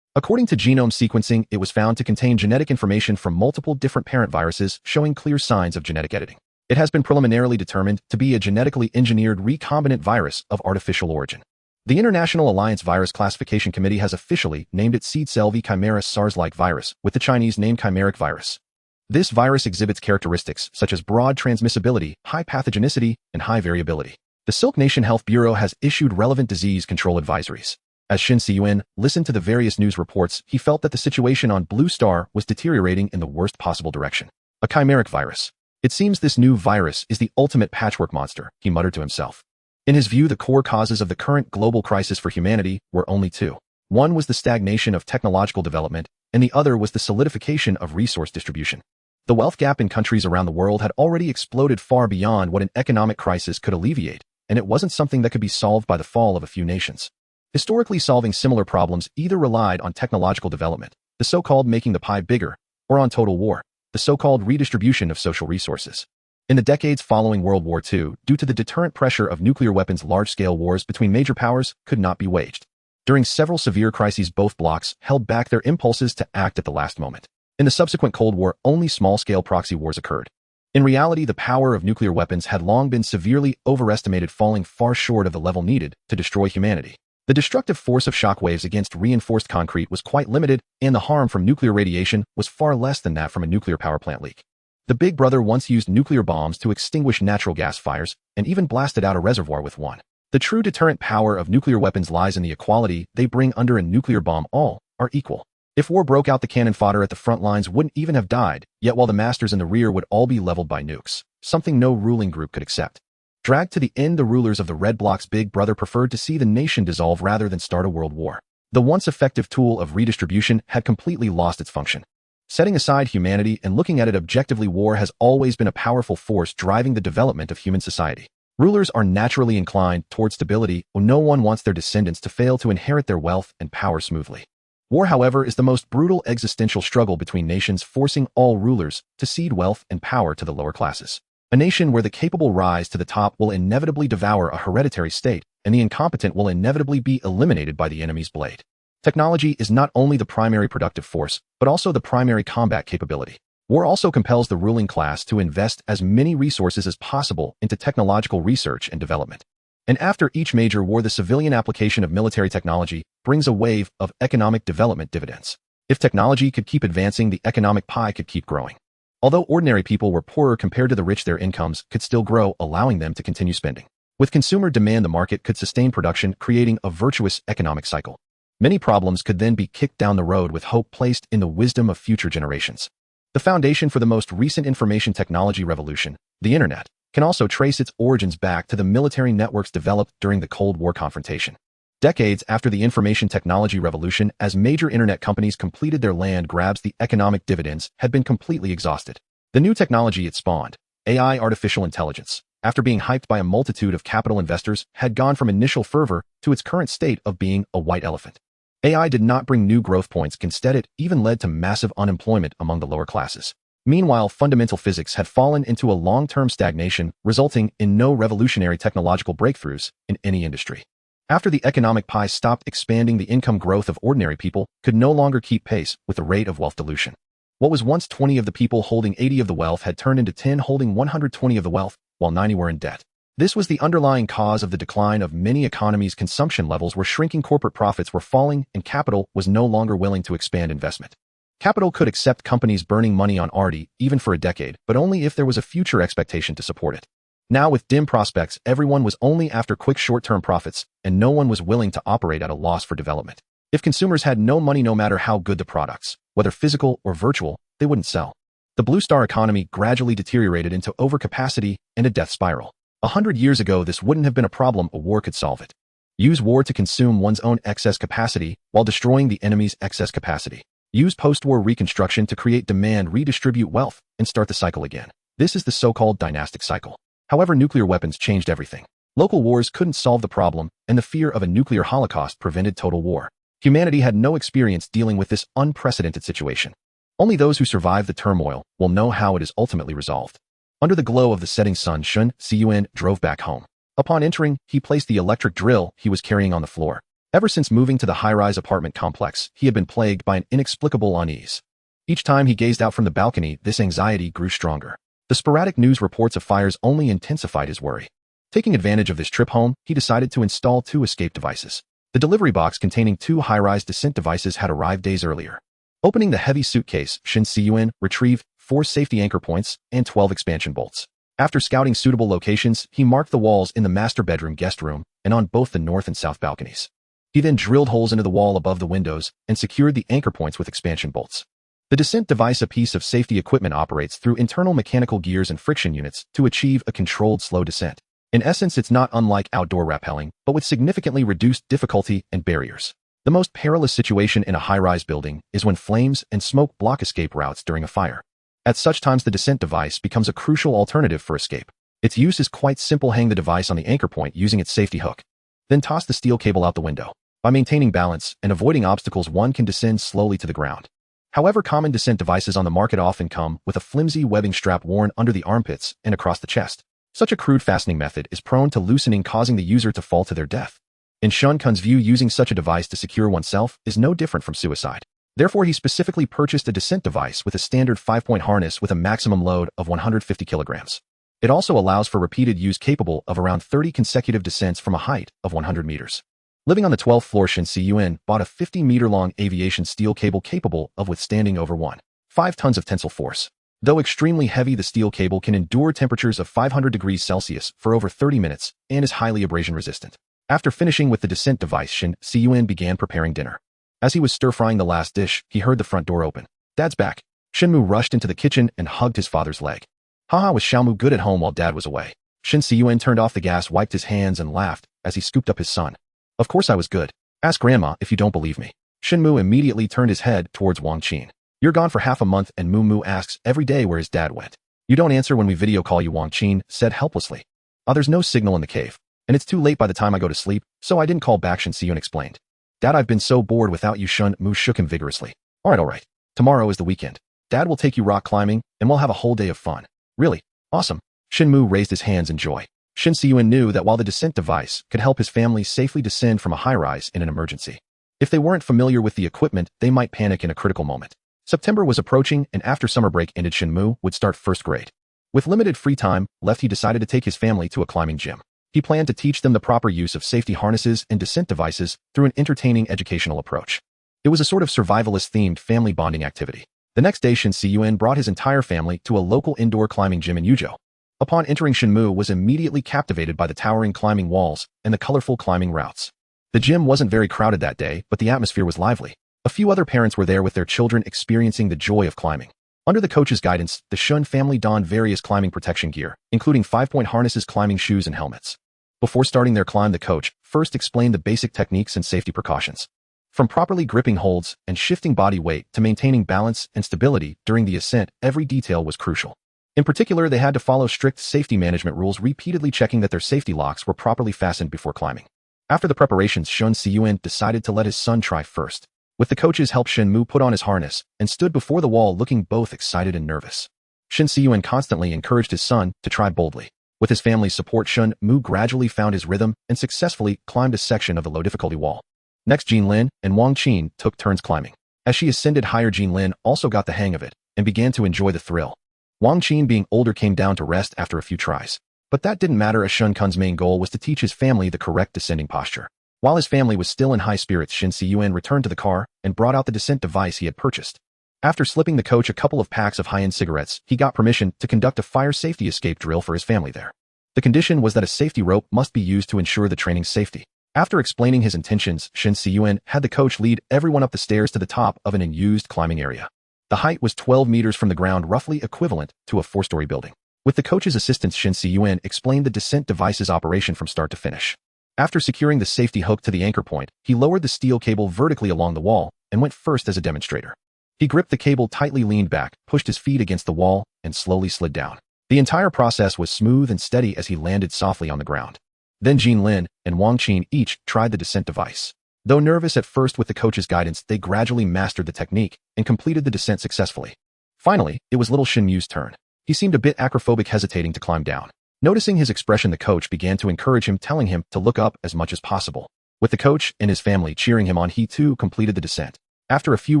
According to genome sequencing, it was found to contain genetic information from multiple different parent viruses, showing clear signs of genetic editing. It has been preliminarily determined to be a genetically engineered recombinant virus of artificial origin. The International Alliance Virus Classification Committee has officially named it seed cell V chimera SARS-like virus, with the Chinese name chimeric virus. This virus exhibits characteristics such as broad transmissibility, high pathogenicity, and high variability. The Silk Nation Health Bureau has issued relevant disease control advisories. As Shen Cun listened to the various news reports, he felt that the situation on Blue Star was deteriorating in the worst possible direction. A chimeric virus. It seems this new virus is the ultimate patchwork monster, he muttered to himself. In his view, the core causes of the current global crisis for humanity were only 2. One was the stagnation of technological development, and the other was the solidification of resource distribution. The wealth gap in countries around the world had already exploded far beyond what an economic crisis could alleviate, and it wasn't something that could be solved by the fall of a few nations. Historically, solving similar problems either relied on technological development, the so-called making the pie bigger, or on total war, the so-called redistribution of social resources. In the decades following World War II, due to the deterrent pressure of nuclear weapons, large-scale wars between major powers could not be waged. During several severe crises, both blocs held back their impulses to act at the last moment. In the subsequent Cold War, only small-scale proxy wars occurred. In reality, the power of nuclear weapons had long been severely overestimated, falling far short of the level needed to destroy humanity. The destructive force of shockwaves against reinforced concrete was quite limited, and the harm from nuclear radiation was far less than that from a nuclear power plant leak. The Big Brother once used nuclear bombs to extinguish natural gas fires, and even blasted out a reservoir with one. The true deterrent power of nuclear weapons lies in the equality they bring under a nuclear bomb. All are equal. If war broke out, the cannon fodder at the front lines wouldn't even have died, yet while the masters in the rear would all be leveled by nukes, something no ruling group could accept. Dragged to the end, the rulers of the Red Bloc's Big Brother preferred to see the nation dissolve rather than start a world war. The once effective tool of redistribution had completely lost its function. Setting aside humanity and looking at it objectively, war has always been a powerful force driving the development of human society. Rulers are naturally inclined toward stability, and no one wants their descendants to fail to inherit their wealth and power smoothly. War, however, is the most brutal existential struggle between nations, forcing all rulers to cede wealth and power to the lower classes. A nation where the capable rise to the top will inevitably devour a hereditary state, and the incompetent will inevitably be eliminated by the enemy's blade. Technology is not only the primary productive force, but also the primary combat capability. War also compels the ruling class to invest as many resources as possible into technological research and development. And after each major war, the civilian application of military technology brings a wave of economic development dividends. If technology could keep advancing, the economic pie could keep growing. Although ordinary people were poorer compared to the rich, their incomes could still grow, allowing them to continue spending. With consumer demand, the market could sustain production, creating a virtuous economic cycle. Many problems could then be kicked down the road with hope placed in the wisdom of future generations. The foundation for the most recent information technology revolution, the Internet, can also trace its origins back to the military networks developed during the Cold War confrontation. Decades after the information technology revolution, as major internet companies completed their land grabs, the economic dividends had been completely exhausted. The new technology it spawned, AI, artificial intelligence, after being hyped by a multitude of capital investors, had gone from initial fervor to its current state of being a white elephant. AI did not bring new growth points, instead it even led to massive unemployment among the lower classes. Meanwhile, fundamental physics had fallen into a long-term stagnation, resulting in no revolutionary technological breakthroughs in any industry. After the economic pie stopped expanding, the income growth of ordinary people could no longer keep pace with the rate of wealth dilution. What was once 20 of the people holding 80 of the wealth had turned into 10 holding 120 of the wealth, while 90 were in debt. This was the underlying cause of the decline of many economies. Consumption levels were shrinking, corporate profits were falling, and capital was no longer willing to expand investment. Capital could accept companies burning money on R&D even for a decade, but only if there was a future expectation to support it. Now, with dim prospects, everyone was only after quick short-term profits, and no one was willing to operate at a loss for development. If consumers had no money, no matter how good the products, whether physical or virtual, they wouldn't sell. The Blue Star economy gradually deteriorated into overcapacity and a death spiral. 100 years ago, this wouldn't have been a problem. A war could solve it. Use war to consume one's own excess capacity while destroying the enemy's excess capacity. Use post-war reconstruction to create demand, redistribute wealth, and start the cycle again. This is the so-called dynastic cycle. However, nuclear weapons changed everything. Local wars couldn't solve the problem, and the fear of a nuclear holocaust prevented total war. Humanity had no experience dealing with this unprecedented situation. Only those who survive the turmoil will know how it is ultimately resolved. Under the glow of the setting sun, Shen Cun drove back home. Upon entering, he placed the electric drill he was carrying on the floor. Ever since moving to the high-rise apartment complex, he had been plagued by an inexplicable unease. Each time he gazed out from the balcony, this anxiety grew stronger. The sporadic news reports of fires only intensified his worry. Taking advantage of this trip home, he decided to install 2 escape devices. The delivery box containing 2 high-rise descent devices had arrived days earlier. Opening the heavy suitcase, Shen Cun retrieved 4 safety anchor points and 12 expansion bolts. After scouting suitable locations, he marked the walls in the master bedroom, guest room, and on both the north and south balconies. He then drilled holes into the wall above the windows and secured the anchor points with expansion bolts. The descent device, a piece of safety equipment, operates through internal mechanical gears and friction units to achieve a controlled slow descent. In essence, it's not unlike outdoor rappelling, but with significantly reduced difficulty and barriers. The most perilous situation in a high-rise building is when flames and smoke block escape routes during a fire. At such times, the descent device becomes a crucial alternative for escape. Its use is quite simple. Hang the device on the anchor point using its safety hook. Then toss the steel cable out the window. By maintaining balance and avoiding obstacles, one can descend slowly to the ground. However, common descent devices on the market often come with a flimsy webbing strap worn under the armpits and across the chest. Such a crude fastening method is prone to loosening, causing the user to fall to their death. In Shen Cun's view, using such a device to secure oneself is no different from suicide. Therefore, he specifically purchased a descent device with a standard 5-point harness with a maximum load of 150 kilograms. It also allows for repeated use capable of around 30 consecutive descents from a height of 100 meters. Living on the 12th floor, Shen Cun bought a 50-meter-long aviation steel cable capable of withstanding over 1.5 tons of tensile force. Though extremely heavy, the steel cable can endure temperatures of 500 degrees Celsius for over 30 minutes and is highly abrasion-resistant. After finishing with the descent device, Shen Cun began preparing dinner. As he was stir-frying the last dish, he heard the front door open. "Dad's back." Shenmu rushed into the kitchen and hugged his father's leg. Haha, was Xiaomu good at home while Dad was away? Shen Cun turned off the gas, wiped his hands, and laughed as he scooped up his son. "Of course I was good. Ask Grandma if you don't believe me." Shenmu immediately turned his head towards Wang Qin. "You're gone for half a month and Moo asks every day where his dad went. You don't answer when we video call you," Wang Qin said helplessly. There's no signal in the cave, and it's too late by the time I go to sleep, so I didn't call back," Shen Cun explained. "Dad, I've been so bored without you." Shen Mu shook him vigorously. All right. Tomorrow is the weekend. Dad will take you rock climbing, and we'll have a whole day of fun." "Really? Awesome." Shen Mu raised his hands in joy. Shen Cun knew that while the descent device could help his family safely descend from a high-rise in an emergency, if they weren't familiar with the equipment, they might panic in a critical moment. September was approaching, and after summer break ended, Shen Mu would start first grade. With limited free time left, he decided to take his family to a climbing gym. He planned to teach them the proper use of safety harnesses and descent devices through an entertaining educational approach. It was a sort of survivalist-themed family bonding activity. The next day, Shen Cun brought his entire family to a local indoor climbing gym in Yuzhou. Upon entering, Shen Mu was immediately captivated by the towering climbing walls and the colorful climbing routes. The gym wasn't very crowded that day, but the atmosphere was lively. A few other parents were there with their children experiencing the joy of climbing. Under the coach's guidance, the Shen family donned various climbing protection gear, including 5-point harnesses, climbing shoes, and helmets. Before starting their climb, the coach first explained the basic techniques and safety precautions. From properly gripping holds and shifting body weight to maintaining balance and stability during the ascent, every detail was crucial. In particular, they had to follow strict safety management rules, repeatedly checking that their safety locks were properly fastened before climbing. After the preparations, Shen Cun decided to let his son try first. With the coach's help, Shen Mu put on his harness and stood before the wall looking both excited and nervous. Shen Cun constantly encouraged his son to try boldly. With his family's support, Shen Mu gradually found his rhythm and successfully climbed a section of the low-difficulty wall. Next, Jinlin and Wang Qin took turns climbing. As she ascended higher, Jinlin also got the hang of it and began to enjoy the thrill. Wang Qin, being older, came down to rest after a few tries. But that didn't matter, as Shen Cun's main goal was to teach his family the correct descending posture. While his family was still in high spirits, Shen Cun returned to the car and brought out the descent device he had purchased. After slipping the coach a couple of packs of high-end cigarettes, he got permission to conduct a fire safety escape drill for his family there. The condition was that a safety rope must be used to ensure the training's safety. After explaining his intentions, Shen Cun had the coach lead everyone up the stairs to the top of an unused climbing area. The height was 12 meters from the ground, roughly equivalent to a 4-story building. With the coach's assistance, Shen Cun explained the descent device's operation from start to finish. After securing the safety hook to the anchor point, he lowered the steel cable vertically along the wall and went first as a demonstrator. He gripped the cable tightly, leaned back, pushed his feet against the wall, and slowly slid down. The entire process was smooth and steady as he landed softly on the ground. Then Jinlin and Wang Qin each tried the descent device. Though nervous at first, with the coach's guidance, they gradually mastered the technique and completed the descent successfully. Finally, it was little Shen Mu's turn. He seemed a bit acrophobic, hesitating to climb down. Noticing his expression, the coach began to encourage him, telling him to look up as much as possible. With the coach and his family cheering him on, he too completed the descent. After a few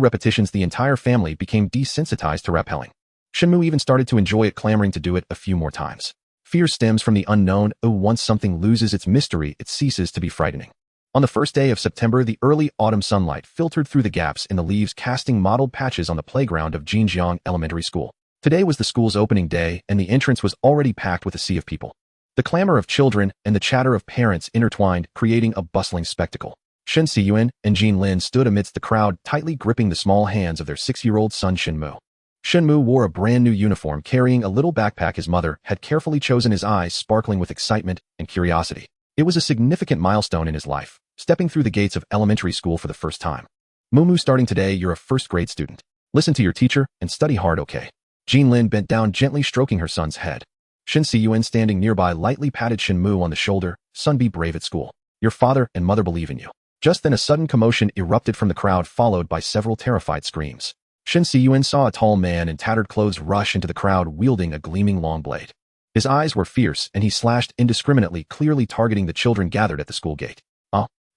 repetitions, the entire family became desensitized to rappelling. Shen Mu even started to enjoy it, clamoring to do it a few more times. Fear stems from the unknown. Once something loses its mystery, it ceases to be frightening. On the first day of September, the early autumn sunlight filtered through the gaps in the leaves, casting mottled patches on the playground of Jinjiang Elementary School. Today was the school's opening day, and the entrance was already packed with a sea of people. The clamor of children and the chatter of parents intertwined, creating a bustling spectacle. Shen Cun and Jinlin stood amidst the crowd, tightly gripping the small hands of their 6-year-old son Shen Mu. Shen Mu wore a brand new uniform, carrying a little backpack his mother had carefully chosen, his eyes sparkling with excitement and curiosity. It was a significant milestone in his life, stepping through the gates of elementary school for the first time. "Mumu, starting today, you're a first-grade student. Listen to your teacher and study hard, okay?" Jinlin bent down, gently stroking her son's head. Shen Cun, standing nearby, lightly patted Shen Mu on the shoulder. "Son, be brave at school. Your father and mother believe in you." Just then, a sudden commotion erupted from the crowd, followed by several terrified screams. Shen Cun saw a tall man in tattered clothes rush into the crowd, wielding a gleaming long blade. His eyes were fierce, and he slashed indiscriminately, clearly targeting the children gathered at the school gate.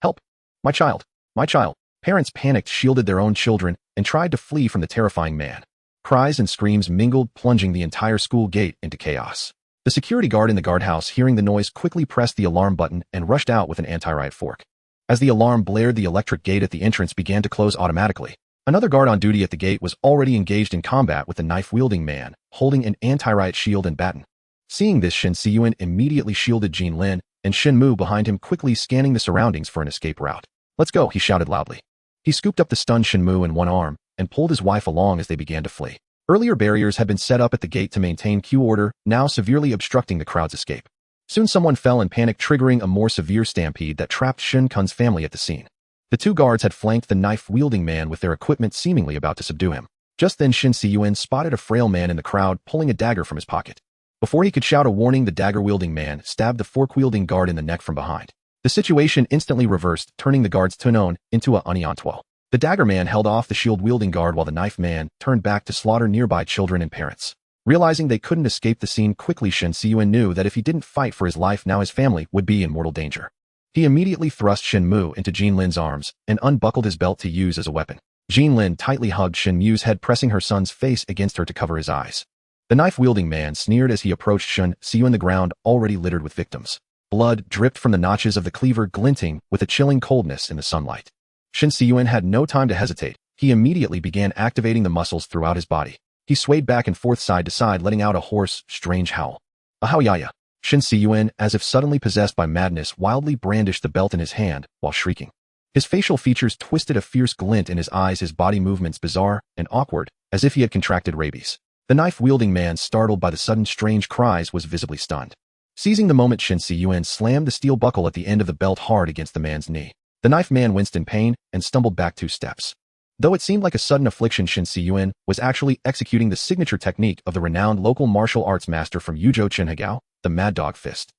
Help! My child! My child!" Parents panicked, shielded their own children, and tried to flee from the terrifying man. Cries and screams mingled, plunging the entire school gate into chaos. The security guard in the guardhouse, hearing the noise, quickly pressed the alarm button and rushed out with an anti-riot fork. As the alarm blared, the electric gate at the entrance began to close automatically. Another guard on duty at the gate was already engaged in combat with the knife-wielding man, holding an anti-riot shield and baton. Seeing this, Shen Cun immediately shielded Jin Lin, and Shen Mu behind him, quickly scanning the surroundings for an escape route. "Let's go," he shouted loudly. He scooped up the stunned Shen Mu in one arm and pulled his wife along as they began to flee. Earlier barriers had been set up at the gate to maintain queue order, now severely obstructing the crowd's escape. Soon someone fell in panic, triggering a more severe stampede that trapped Shen Cun's family at the scene. The two guards had flanked the knife-wielding man with their equipment, seemingly about to subdue him. Just then Shen Cun spotted a frail man in the crowd pulling a dagger from his pocket. Before he could shout a warning, the dagger-wielding man stabbed the fork-wielding guard in the neck from behind. The situation instantly reversed, turning the guard's tenon into a uniantwa. The dagger man held off the shield-wielding guard while the knife man turned back to slaughter nearby children and parents. Realizing they couldn't escape the scene quickly, Shen Cun knew that if he didn't fight for his life now, his family would be in mortal danger. He immediately thrust Shen Mu into Jin Lin's arms and unbuckled his belt to use as a weapon. Jin Lin tightly hugged Shen Mu's head, pressing her son's face against her to cover his eyes. The knife-wielding man sneered as he approached Shen Cun, the ground already littered with victims. Blood dripped from the notches of the cleaver, glinting with a chilling coldness in the sunlight. Shen Cun had no time to hesitate. He immediately began activating the muscles throughout his body. He swayed back and forth side to side, letting out a hoarse, strange howl. "Ahoyaya!" Shen Cun, as if suddenly possessed by madness, wildly brandished the belt in his hand while shrieking. His facial features twisted, a fierce glint in his eyes, his body movements bizarre and awkward, as if he had contracted rabies. The knife-wielding man, startled by the sudden strange cries, was visibly stunned. Seizing the moment, Shen Cun slammed the steel buckle at the end of the belt hard against the man's knee. The knife man winced in pain and stumbled back 2 steps. Though it seemed like a sudden affliction, Shen Cun was actually executing the signature technique of the renowned local martial arts master from Yuzhou, Chunhegao, the Mad Dog Fist.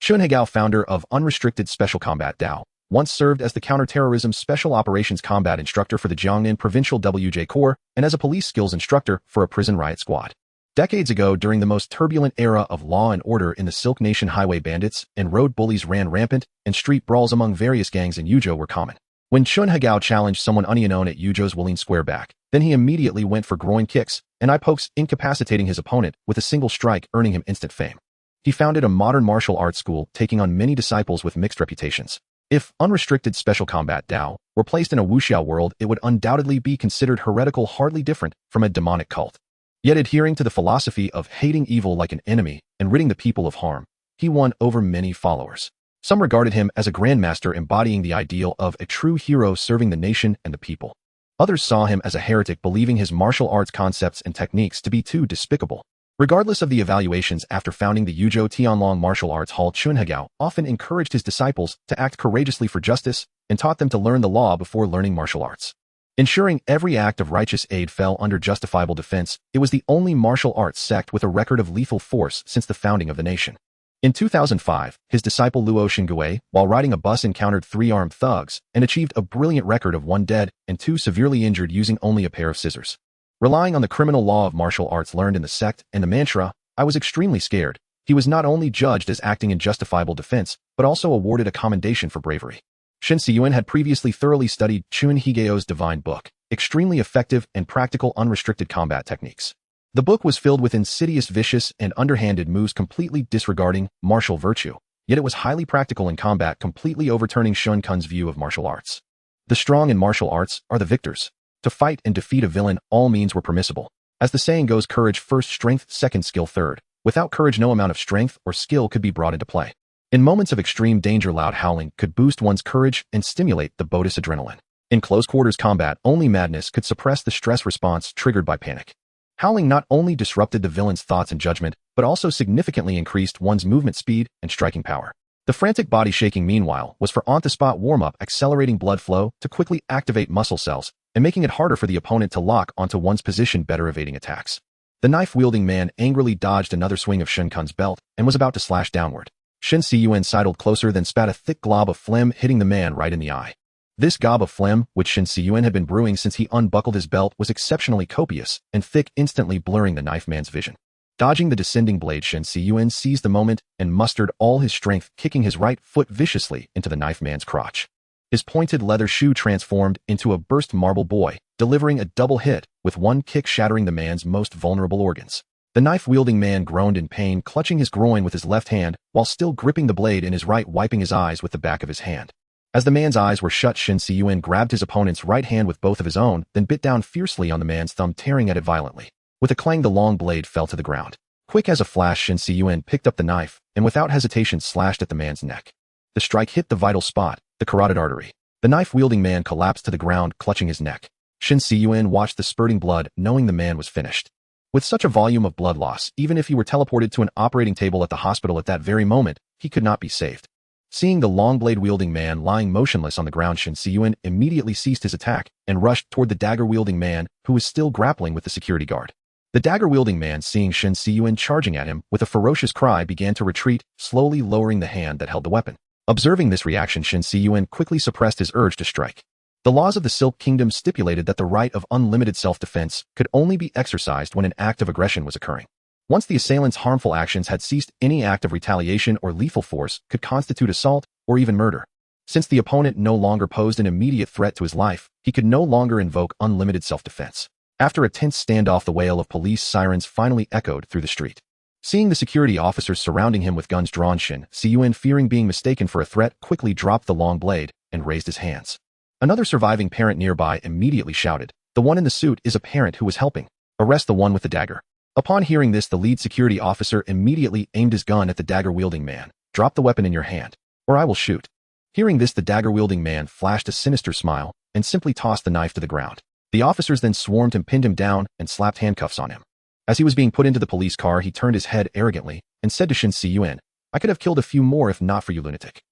Chunhegao, founder of Unrestricted Special Combat Dao, once served as the counterterrorism special operations combat instructor for the Jiangnan Provincial WJ Corps and as a police skills instructor for a prison riot squad. Decades ago, during the most turbulent era of law and order in the Silk Nation, highway bandits and road bullies ran rampant, and street brawls among various gangs in Yuzhou were common. When Chunhegao challenged someone unknown at Yuzhou's Willing Square back, then he immediately went for groin kicks and eye pokes, incapacitating his opponent with a single strike, earning him instant fame. He founded a modern martial arts school, taking on many disciples with mixed reputations. If Unrestricted Special Combat Dao were placed in a wuxia world, it would undoubtedly be considered heretical, hardly different from a demonic cult. Yet, adhering to the philosophy of hating evil like an enemy and ridding the people of harm, he won over many followers. Some regarded him as a grandmaster, embodying the ideal of a true hero serving the nation and the people. Others saw him as a heretic, believing his martial arts concepts and techniques to be too despicable. Regardless of the evaluations, after founding the Yuzhou Tianlong Martial Arts Hall, Chunhegao often encouraged his disciples to act courageously for justice and taught them to learn the law before learning martial arts. Ensuring every act of righteous aid fell under justifiable defense, it was the only martial arts sect with a record of lethal force since the founding of the nation. In 2005, his disciple Luo Xingui, while riding a bus, encountered 3 armed thugs and achieved a brilliant record of 1 dead and 2 severely injured using only a pair of scissors. Relying on the criminal law of martial arts learned in the sect and the mantra, "I was extremely scared," he was not only judged as acting in justifiable defense, but also awarded a commendation for bravery. Shen Cun had previously thoroughly studied Chun Higeo's divine book, extremely effective and practical unrestricted combat techniques. The book was filled with insidious, vicious, and underhanded moves completely disregarding martial virtue, yet it was highly practical in combat, completely overturning Shen Cun's view of martial arts. The strong in martial arts are the victors. To fight and defeat a villain, all means were permissible. As the saying goes, courage first, strength second, skill third. Without courage, no amount of strength or skill could be brought into play. In moments of extreme danger, loud howling could boost one's courage and stimulate the bodus adrenaline. In close quarters combat, only madness could suppress the stress response triggered by panic. Howling not only disrupted the villain's thoughts and judgment, but also significantly increased one's movement speed and striking power. The frantic body shaking, meanwhile, was for on-the-spot warm-up, accelerating blood flow to quickly activate muscle cells and making it harder for the opponent to lock onto one's position, better evading attacks. The knife-wielding man angrily dodged another swing of Shen Cun's belt and was about to slash downward. Shen Cun sidled closer, then spat a thick glob of phlegm, hitting the man right in the eye. This gob of phlegm, which Shen Cun had been brewing since he unbuckled his belt, was exceptionally copious and thick, instantly blurring the knife man's vision. Dodging the descending blade, Shen Cun seized the moment and mustered all his strength, kicking his right foot viciously into the knife man's crotch. His pointed leather shoe transformed into a burst marble boy, delivering a double hit, with one kick shattering the man's most vulnerable organs. The knife-wielding man groaned in pain, clutching his groin with his left hand, while still gripping the blade in his right, wiping his eyes with the back of his hand. As the man's eyes were shut, Shen Cun grabbed his opponent's right hand with both of his own, then bit down fiercely on the man's thumb, tearing at it violently. With a clang, the long blade fell to the ground. Quick as a flash, Shen Cun picked up the knife, and without hesitation slashed at the man's neck. The strike hit the vital spot, the carotid artery. The knife-wielding man collapsed to the ground, clutching his neck. Shen Cun watched the spurting blood, knowing the man was finished. With such a volume of blood loss, even if he were teleported to an operating table at the hospital at that very moment, he could not be saved. Seeing the long blade-wielding man lying motionless on the ground, Shen Cun immediately ceased his attack and rushed toward the dagger-wielding man, who was still grappling with the security guard. The dagger-wielding man, seeing Shen Cun charging at him, with a ferocious cry began to retreat, slowly lowering the hand that held the weapon. Observing this reaction, Shen Cun quickly suppressed his urge to strike. The laws of the Silk Kingdom stipulated that the right of unlimited self-defense could only be exercised when an act of aggression was occurring. Once the assailant's harmful actions had ceased, any act of retaliation or lethal force could constitute assault or even murder. Since the opponent no longer posed an immediate threat to his life, he could no longer invoke unlimited self-defense. After a tense standoff, the wail of police sirens finally echoed through the street. Seeing the security officers surrounding him with guns drawn, Shen Cun, fearing being mistaken for a threat, quickly dropped the long blade and raised his hands. Another surviving parent nearby immediately shouted, "The one in the suit is a parent who was helping. Arrest the one with the dagger." Upon hearing this, the lead security officer immediately aimed his gun at the dagger-wielding man. "Drop the weapon in your hand, or I will shoot." Hearing this, the dagger-wielding man flashed a sinister smile and simply tossed the knife to the ground. The officers then swarmed and pinned him down and slapped handcuffs on him. As he was being put into the police car, he turned his head arrogantly and said to Shen Cun, "I could have killed a few more if not for you, lunatic."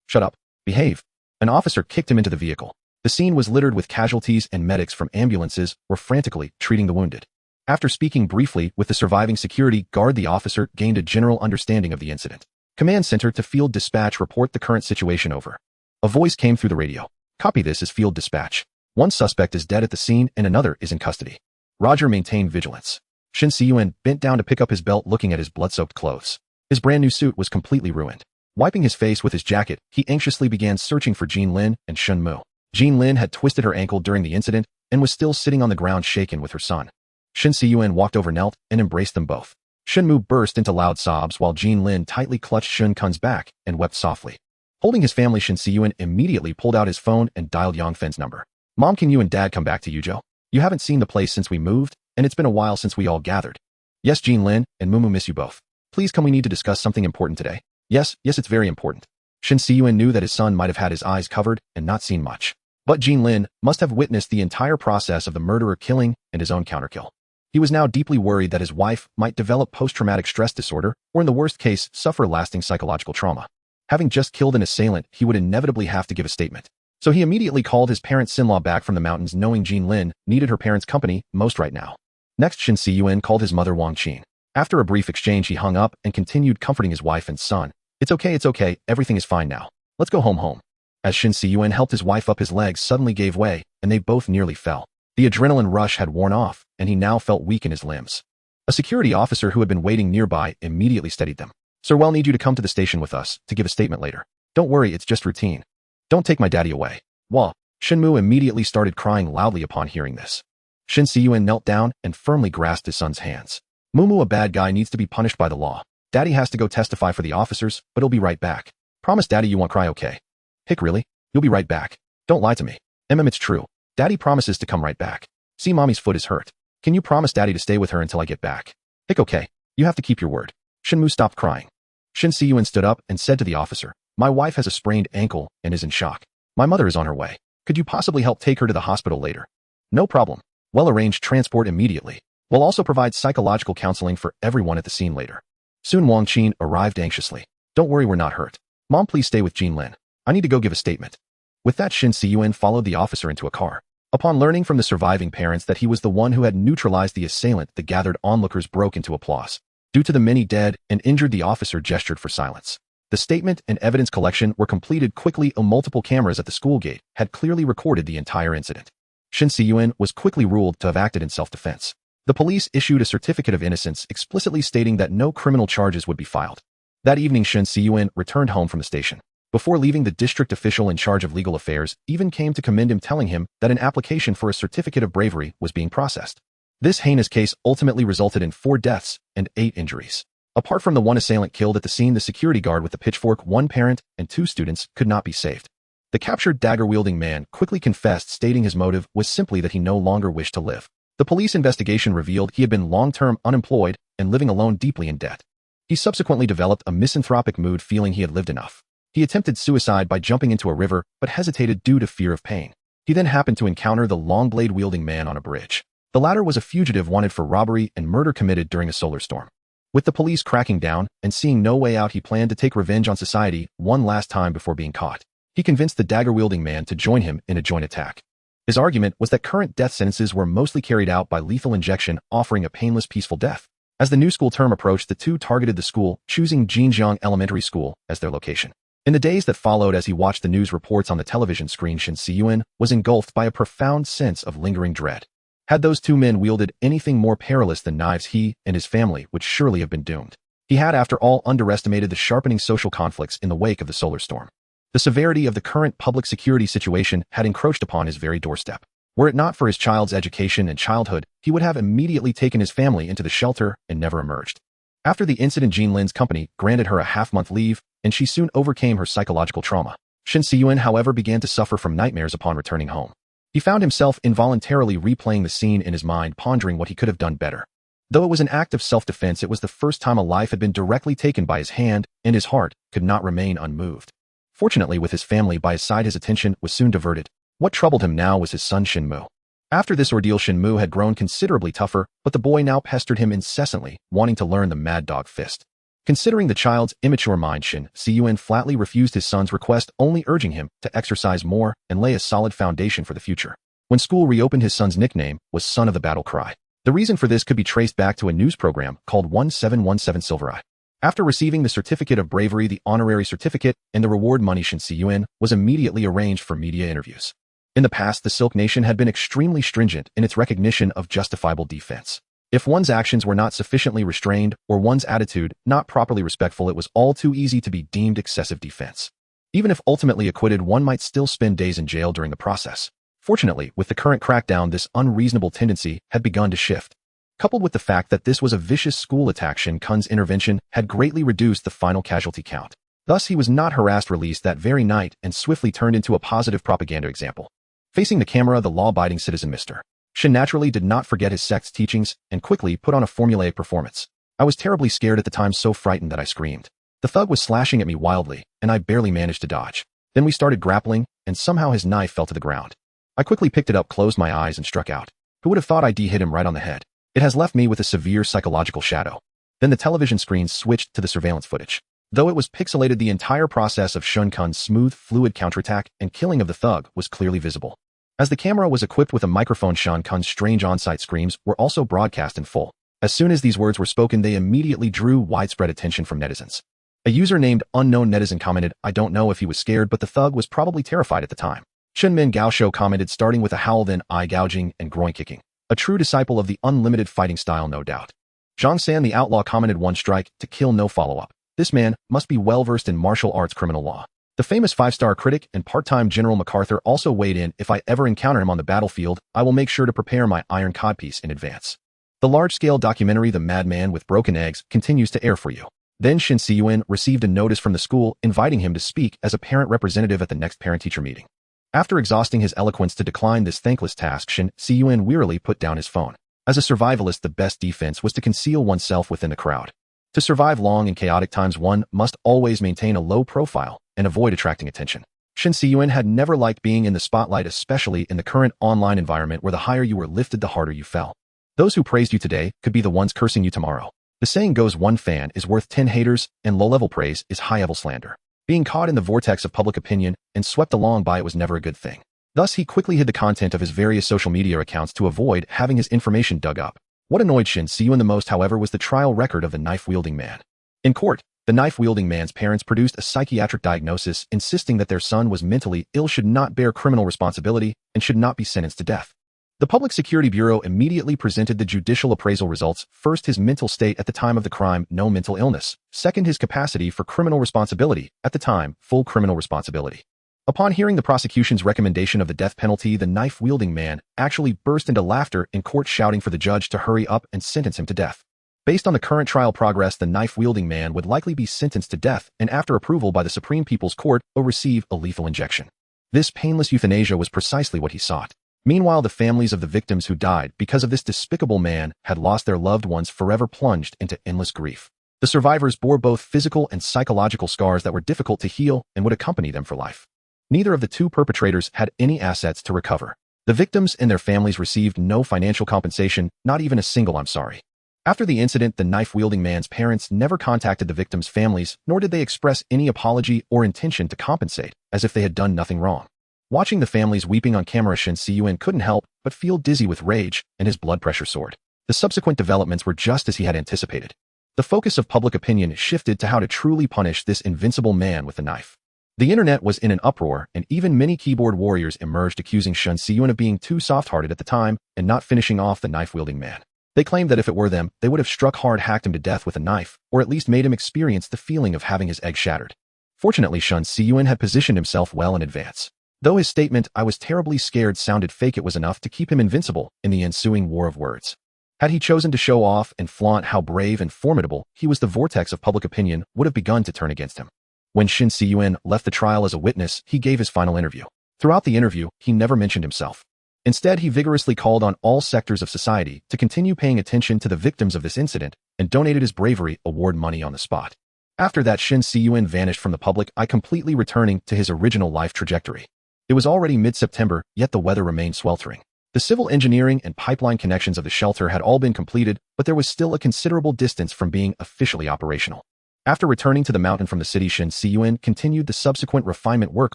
"Shut up. Behave." An officer kicked him into the vehicle. The scene was littered with casualties, and medics from ambulances were frantically treating the wounded. After speaking briefly with the surviving security guard, the officer gained a general understanding of the incident. "Command Center to Field Dispatch, report the current situation, over." A voice came through the radio. "Copy, this is Field Dispatch. One suspect is dead at the scene and another is in custody. Roger, maintain vigilance." Shen Cun bent down to pick up his belt, looking at his blood-soaked clothes. His brand new suit was completely ruined. Wiping his face with his jacket, he anxiously began searching for Jean Lin and Shen Mu. Jean Lin had twisted her ankle during the incident and was still sitting on the ground shaken with her son. Shen Cun walked over, knelt, and embraced them both. Shen Mu burst into loud sobs while Jean Lin tightly clutched Shen Cun's back and wept softly. Holding his family, Shen Cun immediately pulled out his phone and dialed Yang Fen's number. "Mom, can you and Dad come back to Yuzhou? You haven't seen the place since we moved, and it's been a while since we all gathered." "Yes, Jean Lin and Mumu, miss you both. Please come, we need to discuss something important today." Yes, it's very important." Shen Cun knew that his son might have had his eyes covered and not seen much. But Jean Lin must have witnessed the entire process of the murderer killing and his own counterkill. He was now deeply worried that his wife might develop post-traumatic stress disorder, or in the worst case, suffer lasting psychological trauma. Having just killed an assailant, he would inevitably have to give a statement. So he immediately called his parents-in-law back from the mountains, knowing Jean Lin needed her parents' company most right now. Next, Shen Cun called his mother Wang Qin. After a brief exchange, he hung up and continued comforting his wife and son. It's okay, everything is fine now. Let's go home." As Shen Cun helped his wife up, his legs suddenly gave way, and they both nearly fell. The adrenaline rush had worn off, and he now felt weak in his limbs. A security officer who had been waiting nearby immediately steadied them. "Sir, we'll need you to come to the station with us to give a statement later. Don't worry, it's just routine. Don't take my daddy away." Wah! Shen Mu immediately started crying loudly upon hearing this. Shen Cun knelt down and firmly grasped his son's hands. "Mumu, a bad guy, needs to be punished by the law. Daddy has to go testify for the officers, but he'll be right back. Promise Daddy you won't cry, okay?" "Hick, really? You'll be right back. Don't lie to me." It's true. Daddy promises to come right back. See, Mommy's foot is hurt. Can you promise Daddy to stay with her until I get back?" "Hick, okay. You have to keep your word." Shen Mu stopped crying. Shen Cun stood up and said to the officer, "My wife has a sprained ankle and is in shock. My mother is on her way. Could you possibly help take her to the hospital later?" "No problem. We'll arrange transport immediately. We'll also provide psychological counseling for everyone at the scene later." Soon Wang Qin arrived anxiously. "Don't worry, we're not hurt. Mom, please stay with Jean Lin. I need to go give a statement." With that, Shen Cun followed the officer into a car. Upon learning from the surviving parents that he was the one who had neutralized the assailant, the gathered onlookers broke into applause. Due to the many dead and injured, the officer gestured for silence. The statement and evidence collection were completed quickly. Multiple cameras at the school gate had clearly recorded the entire incident. Shen Cun was quickly ruled to have acted in self-defense. The police issued a certificate of innocence explicitly stating that no criminal charges would be filed. That evening, Shen Cun returned home from the station. Before leaving, the district official in charge of legal affairs even came to commend him, telling him that an application for a certificate of bravery was being processed. This heinous case ultimately resulted in 4 deaths and 8 injuries. Apart from the one assailant killed at the scene, the security guard with the pitchfork, 1 parent, and 2 students could not be saved. The captured dagger-wielding man quickly confessed, stating his motive was simply that he no longer wished to live. The police investigation revealed he had been long-term unemployed and living alone, deeply in debt. He subsequently developed a misanthropic mood, feeling he had lived enough. He attempted suicide by jumping into a river, but hesitated due to fear of pain. He then happened to encounter the long blade-wielding man on a bridge. The latter was a fugitive wanted for robbery and murder committed during a solar storm. With the police cracking down and seeing no way out, he planned to take revenge on society one last time before being caught. He convinced the dagger-wielding man to join him in a joint attack. His argument was that current death sentences were mostly carried out by lethal injection, offering a painless, peaceful death. As the new school term approached, the two targeted the school, choosing Jinjiang Elementary School as their location. In the days that followed, as he watched the news reports on the television screen, Shen Cun was engulfed by a profound sense of lingering dread. Had those two men wielded anything more perilous than knives, he and his family would surely have been doomed. He had, after all, underestimated the sharpening social conflicts in the wake of the solar storm. The severity of the current public security situation had encroached upon his very doorstep. Were it not for his child's education and childhood, he would have immediately taken his family into the shelter and never emerged. After the incident, Jean Lin's company granted her a half-month leave, and she soon overcame her psychological trauma. Shen Cun, however, began to suffer from nightmares upon returning home. He found himself involuntarily replaying the scene in his mind, pondering what he could have done better. Though it was an act of self-defense, it was the first time a life had been directly taken by his hand, and his heart could not remain unmoved. Fortunately, with his family by his side, his attention was soon diverted. What troubled him now was his son Shenmu. After this ordeal, Shenmu had grown considerably tougher, but the boy now pestered him incessantly, wanting to learn the mad dog fist. Considering the child's immature mind, Shen Cun flatly refused his son's request, only urging him to exercise more and lay a solid foundation for the future. When school reopened, his son's nickname was Son of the Battle Cry. The reason for this could be traced back to a news program called 1717 Silvereye. After receiving the certificate of bravery, the honorary certificate, and the reward money, Shen Cun was immediately arranged for media interviews. In the past, the Silk Nation had been extremely stringent in its recognition of justifiable defense. If one's actions were not sufficiently restrained or one's attitude not properly respectful, it was all too easy to be deemed excessive defense. Even if ultimately acquitted, one might still spend days in jail during the process. Fortunately, with the current crackdown, this unreasonable tendency had begun to shift. Coupled with the fact that this was a vicious school attack, Shen Cun's intervention had greatly reduced the final casualty count. Thus, he was not harassed, released that very night, and swiftly turned into a positive propaganda example. Facing the camera, the law-abiding citizen Mr. Shen naturally did not forget his sect's teachings and quickly put on a formulaic performance. I was terribly scared at the time, so frightened that I screamed. The thug was slashing at me wildly, and I barely managed to dodge. Then we started grappling, and somehow his knife fell to the ground. I quickly picked it up, closed my eyes, and struck out. Who would have thought I'd hit him right on the head? It has left me with a severe psychological shadow. Then the television screen switched to the surveillance footage. Though it was pixelated, the entire process of Shen Cun's smooth, fluid counterattack and killing of the thug was clearly visible. As the camera was equipped with a microphone, Shen Cun's strange on-site screams were also broadcast in full. As soon as these words were spoken, they immediately drew widespread attention from netizens. A user named Unknown Netizen commented, "I don't know if he was scared, but the thug was probably terrified at the time." Chen Min Gaosho commented, starting with a howl, then eye gouging and groin kicking. A true disciple of the unlimited fighting style, no doubt. Zhang San the outlaw commented, "One strike, to kill, no follow-up. This man must be well-versed in martial arts criminal law." The famous 5-star critic and part-time General MacArthur also weighed in, "If I ever encounter him on the battlefield, I will make sure to prepare my iron codpiece in advance." The large-scale documentary The Madman with Broken Eggs continues to air for you. Then Shen Cun received a notice from the school inviting him to speak as a parent representative at the next parent-teacher meeting. After exhausting his eloquence to decline this thankless task, Shen Cun wearily put down his phone. As a survivalist, the best defense was to conceal oneself within the crowd. To survive long and chaotic times, one must always maintain a low profile and avoid attracting attention. Shen Cun had never liked being in the spotlight, especially in the current online environment where the higher you were lifted, the harder you fell. Those who praised you today could be the ones cursing you tomorrow. The saying goes, one fan is worth 10 haters, and low-level praise is high-level slander. Being caught in the vortex of public opinion and swept along by it was never a good thing. Thus, he quickly hid the content of his various social media accounts to avoid having his information dug up. What annoyed Shen Cun the most, however, was the trial record of the knife-wielding man. In court, the knife-wielding man's parents produced a psychiatric diagnosis insisting that their son was mentally ill, should not bear criminal responsibility, and should not be sentenced to death. The Public Security Bureau immediately presented the judicial appraisal results. First, his mental state at the time of the crime, no mental illness. Second, his capacity for criminal responsibility, at the time, full criminal responsibility. Upon hearing the prosecution's recommendation of the death penalty, the knife-wielding man actually burst into laughter in court, shouting for the judge to hurry up and sentence him to death. Based on the current trial progress, the knife-wielding man would likely be sentenced to death and, after approval by the Supreme People's Court, will receive a lethal injection. This painless euthanasia was precisely what he sought. Meanwhile, the families of the victims who died because of this despicable man had lost their loved ones, forever plunged into endless grief. The survivors bore both physical and psychological scars that were difficult to heal and would accompany them for life. Neither of the two perpetrators had any assets to recover. The victims and their families received no financial compensation, not even a single "I'm sorry." After the incident, the knife-wielding man's parents never contacted the victims' families, nor did they express any apology or intention to compensate, as if they had done nothing wrong. Watching the families weeping on camera, Shen Cun couldn't help but feel dizzy with rage, and his blood pressure soared. The subsequent developments were just as he had anticipated. The focus of public opinion shifted to how to truly punish this invincible man with the knife. The internet was in an uproar, and even many keyboard warriors emerged accusing Shen Cun of being too soft-hearted at the time and not finishing off the knife-wielding man. They claimed that if it were them, they would have struck hard, hacked him to death with a knife, or at least made him experience the feeling of having his egg shattered. Fortunately, Shen Cun had positioned himself well in advance. Though his statement, "I was terribly scared," sounded fake, it was enough to keep him invincible in the ensuing war of words. Had he chosen to show off and flaunt how brave and formidable he was, the vortex of public opinion would have begun to turn against him. When Shen Cun left the trial as a witness, he gave his final interview. Throughout the interview, he never mentioned himself. Instead, he vigorously called on all sectors of society to continue paying attention to the victims of this incident and donated his bravery award money on the spot. After that, Shen Cun vanished from the public eye, completely returning to his original life trajectory. It was already mid-September, yet the weather remained sweltering. The civil engineering and pipeline connections of the shelter had all been completed, but there was still a considerable distance from being officially operational. After returning to the mountain from the city, Shen Cun continued the subsequent refinement work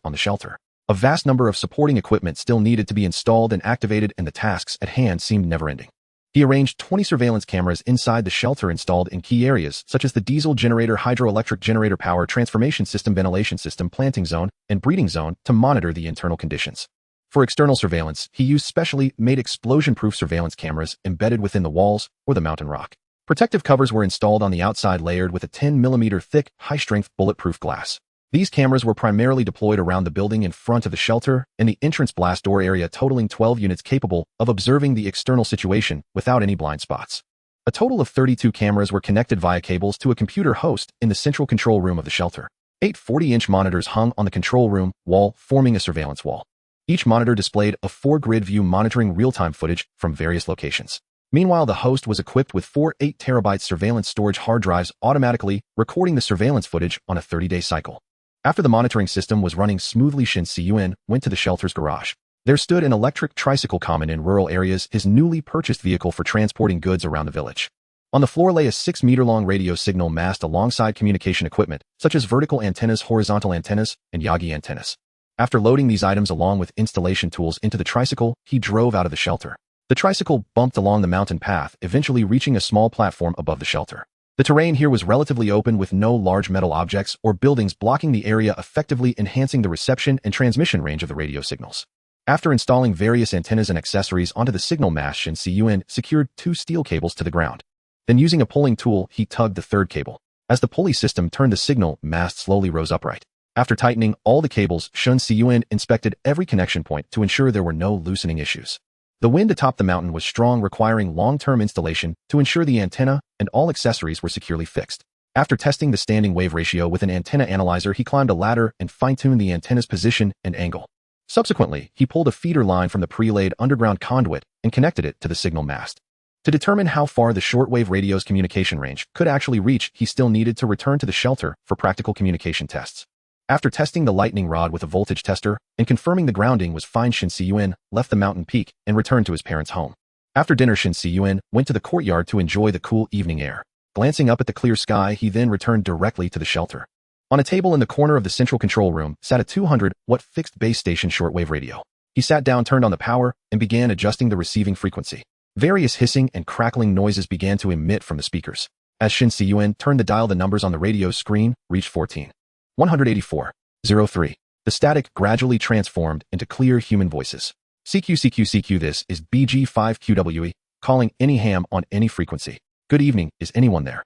on the shelter. A vast number of supporting equipment still needed to be installed and activated, and the tasks at hand seemed never-ending. He arranged 20 surveillance cameras inside the shelter, installed in key areas such as the diesel generator, hydroelectric generator, power transformation system, ventilation system, planting zone, and breeding zone to monitor the internal conditions. For external surveillance, he used specially made explosion-proof surveillance cameras embedded within the walls or the mountain rock. Protective covers were installed on the outside, layered with a 10mm thick, high-strength, bulletproof glass. These cameras were primarily deployed around the building in front of the shelter and the entrance blast door area, totaling 12 units capable of observing the external situation without any blind spots. A total of 32 cameras were connected via cables to a computer host in the central control room of the shelter. 8 40-inch monitors hung on the control room wall, forming a surveillance wall. Each monitor displayed a 4-grid view monitoring real-time footage from various locations. Meanwhile, the host was equipped with 4 8-terabyte surveillance storage hard drives, automatically recording the surveillance footage on a 30-day cycle. After the monitoring system was running smoothly, Shen Cun went to the shelter's garage. There stood an electric tricycle, common in rural areas, his newly purchased vehicle for transporting goods around the village. On the floor lay a 6-meter-long radio signal mast alongside communication equipment, such as vertical antennas, horizontal antennas, and Yagi antennas. After loading these items along with installation tools into the tricycle, he drove out of the shelter. The tricycle bumped along the mountain path, eventually reaching a small platform above the shelter. The terrain here was relatively open, with no large metal objects or buildings blocking the area, effectively enhancing the reception and transmission range of the radio signals. After installing various antennas and accessories onto the signal mast, Shen Cun secured 2 steel cables to the ground. Then, using a pulling tool, he tugged the 3rd cable. As the pulley system turned, the signal mast slowly rose upright. After tightening all the cables, Shen Cun inspected every connection point to ensure there were no loosening issues. The wind atop the mountain was strong, requiring long-term installation to ensure the antenna and all accessories were securely fixed. After testing the standing wave ratio with an antenna analyzer, he climbed a ladder and fine-tuned the antenna's position and angle. Subsequently, he pulled a feeder line from the pre-laid underground conduit and connected it to the signal mast. To determine how far the shortwave radio's communication range could actually reach, he still needed to return to the shelter for practical communication tests. After testing the lightning rod with a voltage tester and confirming the grounding was fine, Shen Cun left the mountain peak and returned to his parents' home. After dinner, Shen Cun went to the courtyard to enjoy the cool evening air. Glancing up at the clear sky, he then returned directly to the shelter. On a table in the corner of the central control room sat a 200-watt fixed base station shortwave radio. He sat down, turned on the power, and began adjusting the receiving frequency. Various hissing and crackling noises began to emit from the speakers. As Shen Cun turned the dial, the numbers on the radio's screen reached 14. 184. 03. The static gradually transformed into clear human voices. CQ. This is BG5QWE, calling any ham on any frequency. Good evening, is anyone there?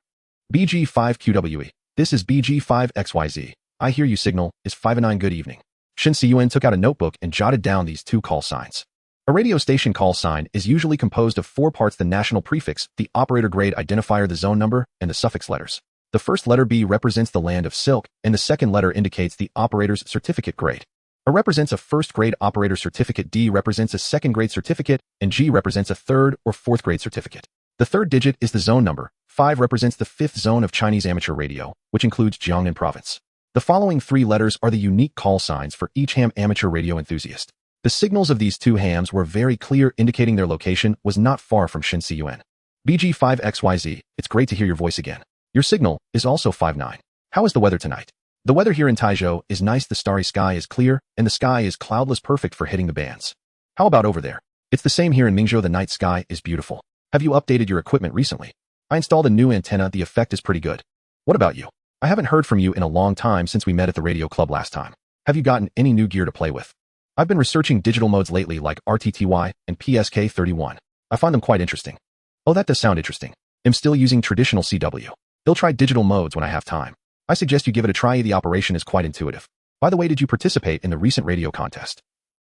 BG5QWE, this is BG5XYZ. I hear you signal, is 5-9 good evening. Shen Cun took out a notebook and jotted down these two call signs. A radio station call sign is usually composed of four parts: the national prefix, the operator grade identifier, the zone number, and the suffix letters. The first letter B represents the land of silk, and the second letter indicates the operator's certificate grade. A represents a first-grade operator certificate, D represents a second-grade certificate, and G represents a third or fourth-grade certificate. The third digit is the zone number. 5 represents the fifth zone of Chinese amateur radio, which includes Jiangnan province. The following three letters are the unique call signs for each ham amateur radio enthusiast. The signals of these two hams were very clear, indicating their location was not far from Shen Cun. BG5XYZ, it's great to hear your voice again. Your signal is also 5-9. How is the weather tonight? The weather here in Taizhou is nice. The starry sky is clear, and the sky is cloudless, perfect for hitting the bands. How about over there? It's the same here in Mingzhou. The night sky is beautiful. Have you updated your equipment recently? I installed a new antenna. The effect is pretty good. What about you? I haven't heard from you in a long time since we met at the radio club last time. Have you gotten any new gear to play with? I've been researching digital modes lately like RTTY and PSK31. I find them quite interesting. Oh, that does sound interesting. I'm still using traditional CW. I'll try digital modes when I have time. I suggest you give it a try. The operation is quite intuitive. By the way, did you participate in the recent radio contest?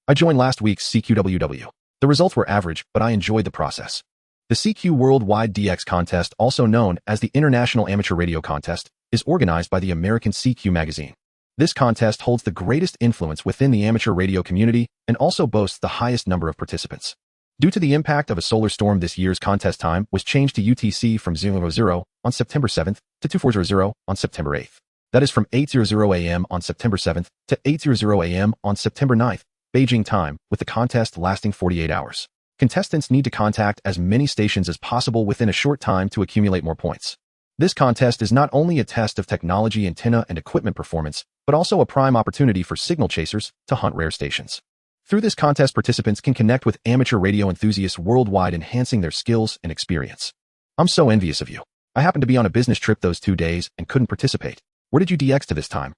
I joined last week's CQWW. The results were average, but I enjoyed the process. The CQ Worldwide DX Contest, also known as the International Amateur Radio Contest, is organized by the American CQ magazine. This contest holds the greatest influence within the amateur radio community and also boasts the highest number of participants. Due to the impact of a solar storm, this year's contest time was changed to UTC from 00 on September 7th to 2400 on September 8th. That is from 8:00 a.m. on September 7th to 8:00 a.m. on September 9th, Beijing time, with the contest lasting 48 hours. Contestants need to contact as many stations as possible within a short time to accumulate more points. This contest is not only a test of technology, antenna, and equipment performance, but also a prime opportunity for signal chasers to hunt rare stations. Through this contest, participants can connect with amateur radio enthusiasts worldwide, enhancing their skills and experience. I'm so envious of you. I happened to be on a business trip those 2 days and couldn't participate. Where did you DX to this time?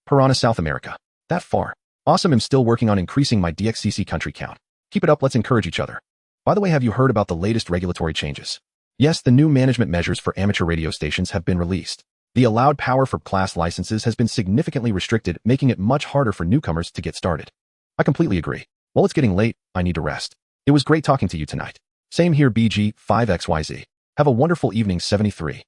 Piranha, South America. That far. Awesome. I'm still working on increasing my DXCC country count. Keep it up. Let's encourage each other. By the way, have you heard about the latest regulatory changes? Yes, the new management measures for amateur radio stations have been released. The allowed power for class licenses has been significantly restricted, making it much harder for newcomers to get started. I completely agree. Well, it's getting late. I need to rest. It was great talking to you tonight. Same here, BG5XYZ. Have a wonderful evening. 73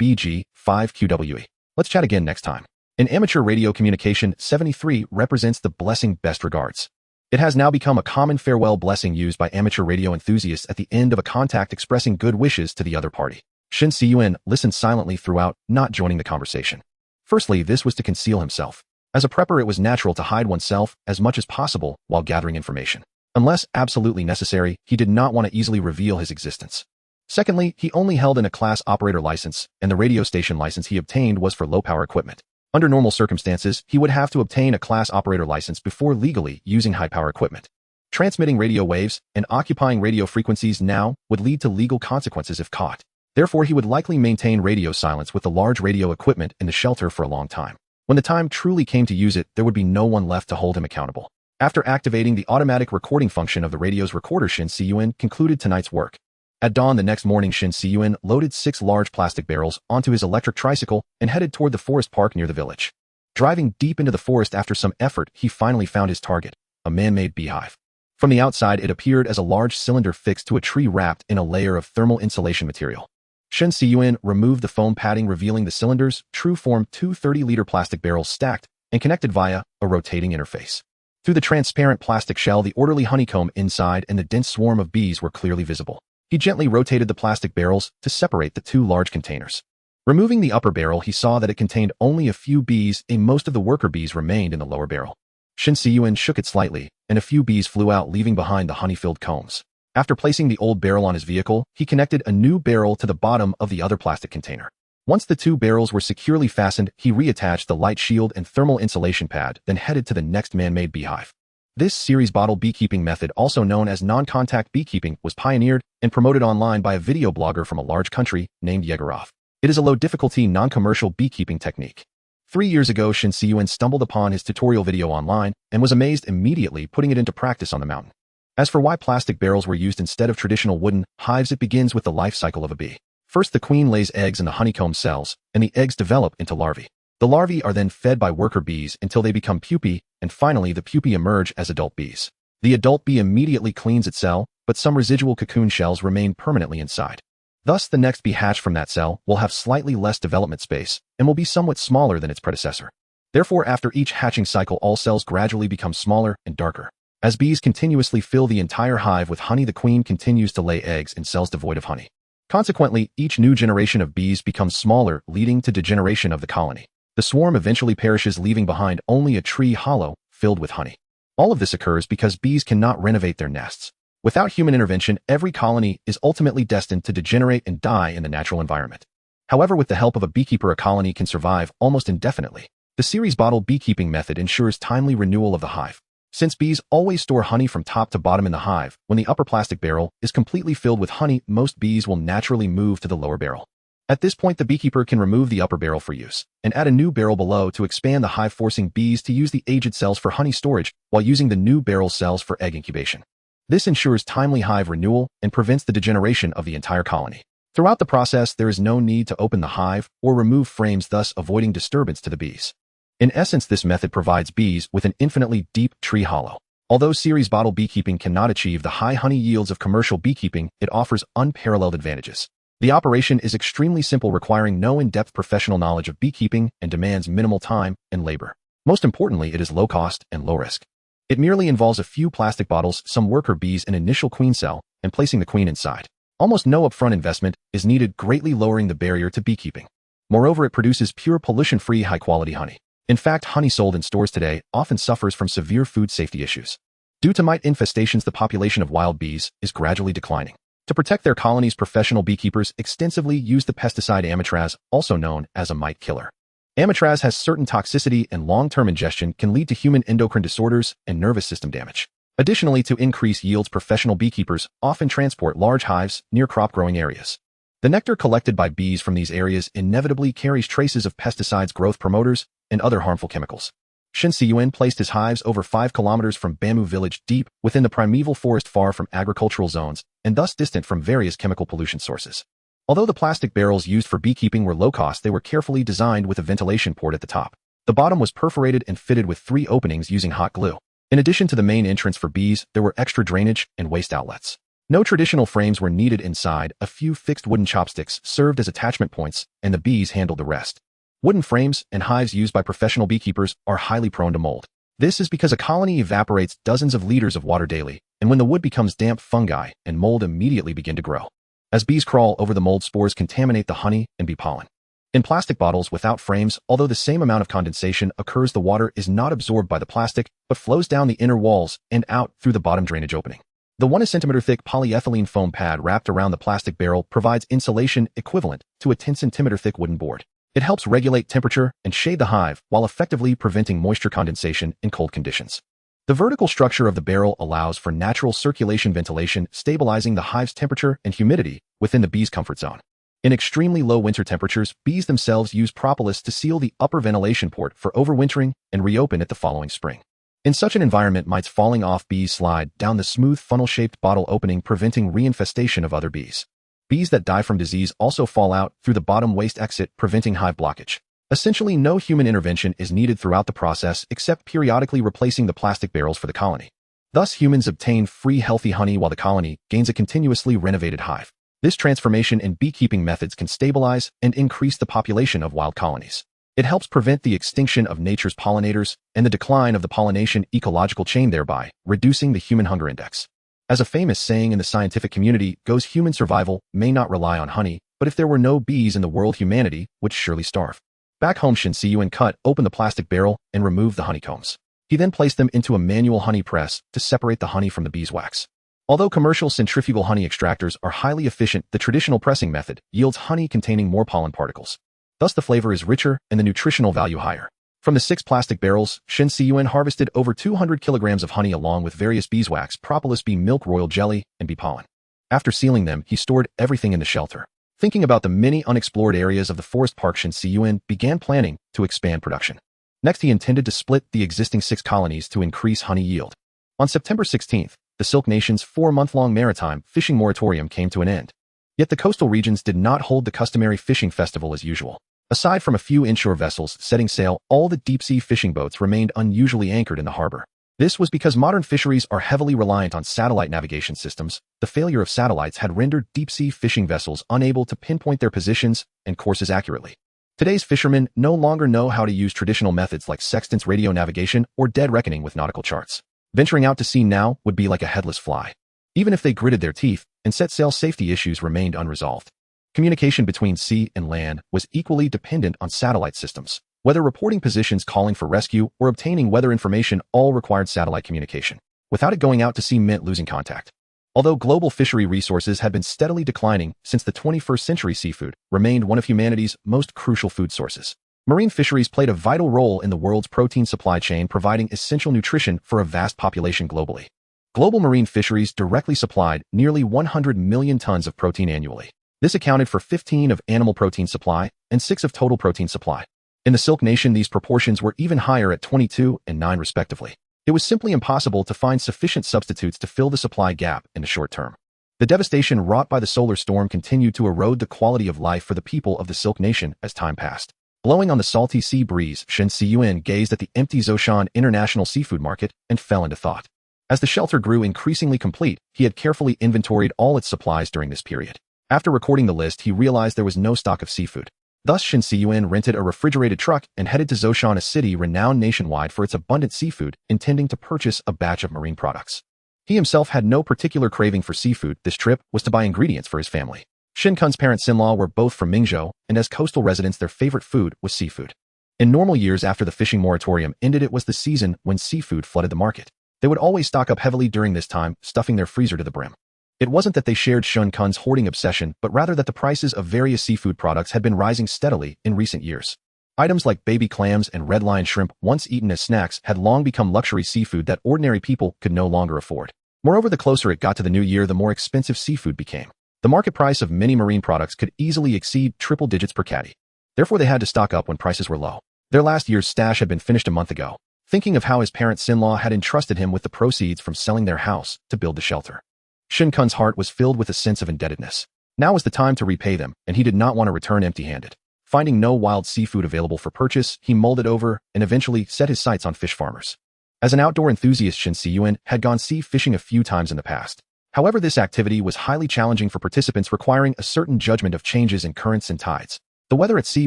BG5QWE. Let's chat again next time. In amateur radio communication, 73 represents the blessing best regards. It has now become a common farewell blessing used by amateur radio enthusiasts at the end of a contact, expressing good wishes to the other party. Shen Cun listened silently throughout, not joining the conversation. Firstly, this was to conceal himself. As a prepper, it was natural to hide oneself as much as possible while gathering information. Unless absolutely necessary, he did not want to easily reveal his existence. Secondly, he only held a class operator license, and the radio station license he obtained was for low-power equipment. Under normal circumstances, he would have to obtain a class operator license before legally using high-power equipment. Transmitting radio waves and occupying radio frequencies now would lead to legal consequences if caught. Therefore, he would likely maintain radio silence with the large radio equipment in the shelter for a long time. When the time truly came to use it, there would be no one left to hold him accountable. After activating the automatic recording function of the radio's recorder, Shen Cun concluded tonight's work. At dawn the next morning, Shen Cun loaded 6 large plastic barrels onto his electric tricycle and headed toward the forest park near the village. Driving deep into the forest after some effort, he finally found his target, a man-made beehive. From the outside, it appeared as a large cylinder fixed to a tree wrapped in a layer of thermal insulation material. Shen Cun removed the foam padding, revealing the cylinder's true form: 2 30-liter plastic barrels stacked and connected via a rotating interface. Through the transparent plastic shell, the orderly honeycomb inside and the dense swarm of bees were clearly visible. He gently rotated the plastic barrels to separate the 2 large containers. Removing the upper barrel, he saw that it contained only a few bees, and most of the worker bees remained in the lower barrel. Shen Cun shook it slightly, and a few bees flew out, leaving behind the honey-filled combs. After placing the old barrel on his vehicle, he connected a new barrel to the bottom of the other plastic container. Once the 2 barrels were securely fastened, he reattached the light shield and thermal insulation pad, then headed to the next man-made beehive. This series bottle beekeeping method, also known as non-contact beekeeping, was pioneered and promoted online by a video blogger from a large country named Yegorov. It is a low-difficulty, non-commercial beekeeping technique. 3 years ago, Shen Cun stumbled upon his tutorial video online and was amazed immediately, putting it into practice on the mountain. As for why plastic barrels were used instead of traditional wooden hives, it begins with the life cycle of a bee. First, the queen lays eggs in the honeycomb cells, and the eggs develop into larvae. The larvae are then fed by worker bees until they become pupae, and finally the pupae emerge as adult bees. The adult bee immediately cleans its cell, but some residual cocoon shells remain permanently inside. Thus, the next bee hatched from that cell will have slightly less development space and will be somewhat smaller than its predecessor. Therefore, after each hatching cycle, all cells gradually become smaller and darker. As bees continuously fill the entire hive with honey, the queen continues to lay eggs in cells devoid of honey. Consequently, each new generation of bees becomes smaller, leading to degeneration of the colony. The swarm eventually perishes, leaving behind only a tree hollow filled with honey. All of this occurs because bees cannot renovate their nests. Without human intervention, every colony is ultimately destined to degenerate and die in the natural environment. However, with the help of a beekeeper, a colony can survive almost indefinitely. The series bottle beekeeping method ensures timely renewal of the hive. Since bees always store honey from top to bottom in the hive, when the upper plastic barrel is completely filled with honey, most bees will naturally move to the lower barrel. At this point, the beekeeper can remove the upper barrel for use and add a new barrel below to expand the hive, forcing bees to use the aged cells for honey storage while using the new barrel cells for egg incubation. This ensures timely hive renewal and prevents the degeneration of the entire colony. Throughout the process, there is no need to open the hive or remove frames, thus avoiding disturbance to the bees. In essence, this method provides bees with an infinitely deep tree hollow. Although series bottle beekeeping cannot achieve the high honey yields of commercial beekeeping, it offers unparalleled advantages. The operation is extremely simple, requiring no in-depth professional knowledge of beekeeping and demands minimal time and labor. Most importantly, it is low cost and low risk. It merely involves a few plastic bottles, some worker bees, an initial queen cell, and placing the queen inside. Almost no upfront investment is needed, greatly lowering the barrier to beekeeping. Moreover, it produces pure, pollution-free, high-quality honey. In fact, honey sold in stores today often suffers from severe food safety issues. Due to mite infestations, the population of wild bees is gradually declining. To protect their colonies, professional beekeepers extensively use the pesticide amitraz, also known as a mite killer. Amitraz has certain toxicity, and long-term ingestion can lead to human endocrine disorders and nervous system damage. Additionally, to increase yields, professional beekeepers often transport large hives near crop-growing areas. The nectar collected by bees from these areas inevitably carries traces of pesticides, growth promoters, and other harmful chemicals. Shen Cun placed his hives over 5 kilometers from Bamboo Village, deep within the primeval forest, far from agricultural zones, and thus distant from various chemical pollution sources. Although the plastic barrels used for beekeeping were low cost, they were carefully designed with a ventilation port at the top. The bottom was perforated and fitted with 3 openings using hot glue. In addition to the main entrance for bees, there were extra drainage and waste outlets. No traditional frames were needed inside. A few fixed wooden chopsticks served as attachment points, and the bees handled the rest. Wooden frames and hives used by professional beekeepers are highly prone to mold. This is because a colony evaporates dozens of liters of water daily, and when the wood becomes damp, fungi and mold immediately begin to grow. As bees crawl over the mold, spores contaminate the honey and bee pollen. In plastic bottles without frames, although the same amount of condensation occurs, the water is not absorbed by the plastic, but flows down the inner walls and out through the bottom drainage opening. The 1 centimeter thick polyethylene foam pad wrapped around the plastic barrel provides insulation equivalent to a 10 centimeter thick wooden board. It helps regulate temperature and shade the hive while effectively preventing moisture condensation in cold conditions. The vertical structure of the barrel allows for natural circulation ventilation, stabilizing the hive's temperature and humidity within the bee's comfort zone. In extremely low winter temperatures, bees themselves use propolis to seal the upper ventilation port for overwintering and reopen it the following spring. In such an environment, mites falling off bees slide down the smooth funnel-shaped bottle opening, preventing reinfestation of other bees. Bees that die from disease also fall out through the bottom waste exit, preventing hive blockage. Essentially, no human intervention is needed throughout the process except periodically replacing the plastic barrels for the colony. Thus, humans obtain free, healthy honey while the colony gains a continuously renovated hive. This transformation in beekeeping methods can stabilize and increase the population of wild colonies. It helps prevent the extinction of nature's pollinators and the decline of the pollination ecological chain, thereby reducing the human hunger index. As a famous saying in the scientific community goes, human survival may not rely on honey, but if there were no bees in the world, humanity would surely starve. Back home, Shen Cun cut open the plastic barrel and removed the honeycombs. He then placed them into a manual honey press to separate the honey from the beeswax. Although commercial centrifugal honey extractors are highly efficient, the traditional pressing method yields honey containing more pollen particles. Thus, the flavor is richer and the nutritional value higher. From the 6 plastic barrels, Shen Cun harvested over 200 kilograms of honey along with various beeswax, propolis, bee milk, royal jelly, and bee pollen. After sealing them, he stored everything in the shelter. Thinking about the many unexplored areas of the forest park, Shen Cun began planning to expand production. Next, he intended to split the existing 6 colonies to increase honey yield. On September 16th, the Silk Nation's 4-month-long maritime fishing moratorium came to an end. Yet the coastal regions did not hold the customary fishing festival as usual. Aside from a few inshore vessels setting sail, all the deep-sea fishing boats remained unusually anchored in the harbor. This was because modern fisheries are heavily reliant on satellite navigation systems. The failure of satellites had rendered deep-sea fishing vessels unable to pinpoint their positions and courses accurately. Today's fishermen no longer know how to use traditional methods like sextants, radio navigation, or dead reckoning with nautical charts. Venturing out to sea now would be like a headless fly. Even if they gritted their teeth and set sail, safety issues remained unresolved. Communication between sea and land was equally dependent on satellite systems. Whether reporting positions, calling for rescue, or obtaining weather information all required satellite communication. Without it, going out to sea meant losing contact. Although global fishery resources had been steadily declining since the 21st century, seafood remained one of humanity's most crucial food sources. Marine fisheries played a vital role in the world's protein supply chain, providing essential nutrition for a vast population globally. Global marine fisheries directly supplied nearly 100 million tons of protein annually. This accounted for 15% of animal protein supply and 6% of total protein supply. In the Silk Nation, these proportions were even higher at 22% and 9% respectively. It was simply impossible to find sufficient substitutes to fill the supply gap in the short term. The devastation wrought by the solar storm continued to erode the quality of life for the people of the Silk Nation as time passed. Blowing on the salty sea breeze, Shen Cun gazed at the empty Zhoushan International Seafood Market and fell into thought. As the shelter grew increasingly complete, he had carefully inventoried all its supplies during this period. After recording the list, he realized there was no stock of seafood. Thus, Shen Cun rented a refrigerated truck and headed to Zhoushan, a city renowned nationwide for its abundant seafood, intending to purchase a batch of marine products. He himself had no particular craving for seafood. This trip was to buy ingredients for his family. Shen Cun's parents-in-law were both from Mingzhou, and as coastal residents, their favorite food was seafood. In normal years after the fishing moratorium ended, it was the season when seafood flooded the market. They would always stock up heavily during this time, stuffing their freezer to the brim. It wasn't that they shared Shen Cun's hoarding obsession, but rather that the prices of various seafood products had been rising steadily in recent years. Items like baby clams and red line shrimp, once eaten as snacks, had long become luxury seafood that ordinary people could no longer afford. Moreover, the closer it got to the new year, the more expensive seafood became. The market price of many marine products could easily exceed triple digits per caddy. Therefore, they had to stock up when prices were low. Their last year's stash had been finished a month ago. Thinking of how his parents-in-law had entrusted him with the proceeds from selling their house to build the shelter, Shen Cun's heart was filled with a sense of indebtedness. Now was the time to repay them, and he did not want to return empty-handed. Finding no wild seafood available for purchase, he mulled it over and eventually set his sights on fish farmers. As an outdoor enthusiast, Shen Cun had gone sea fishing a few times in the past. However, this activity was highly challenging for participants, requiring a certain judgment of changes in currents and tides. The weather at sea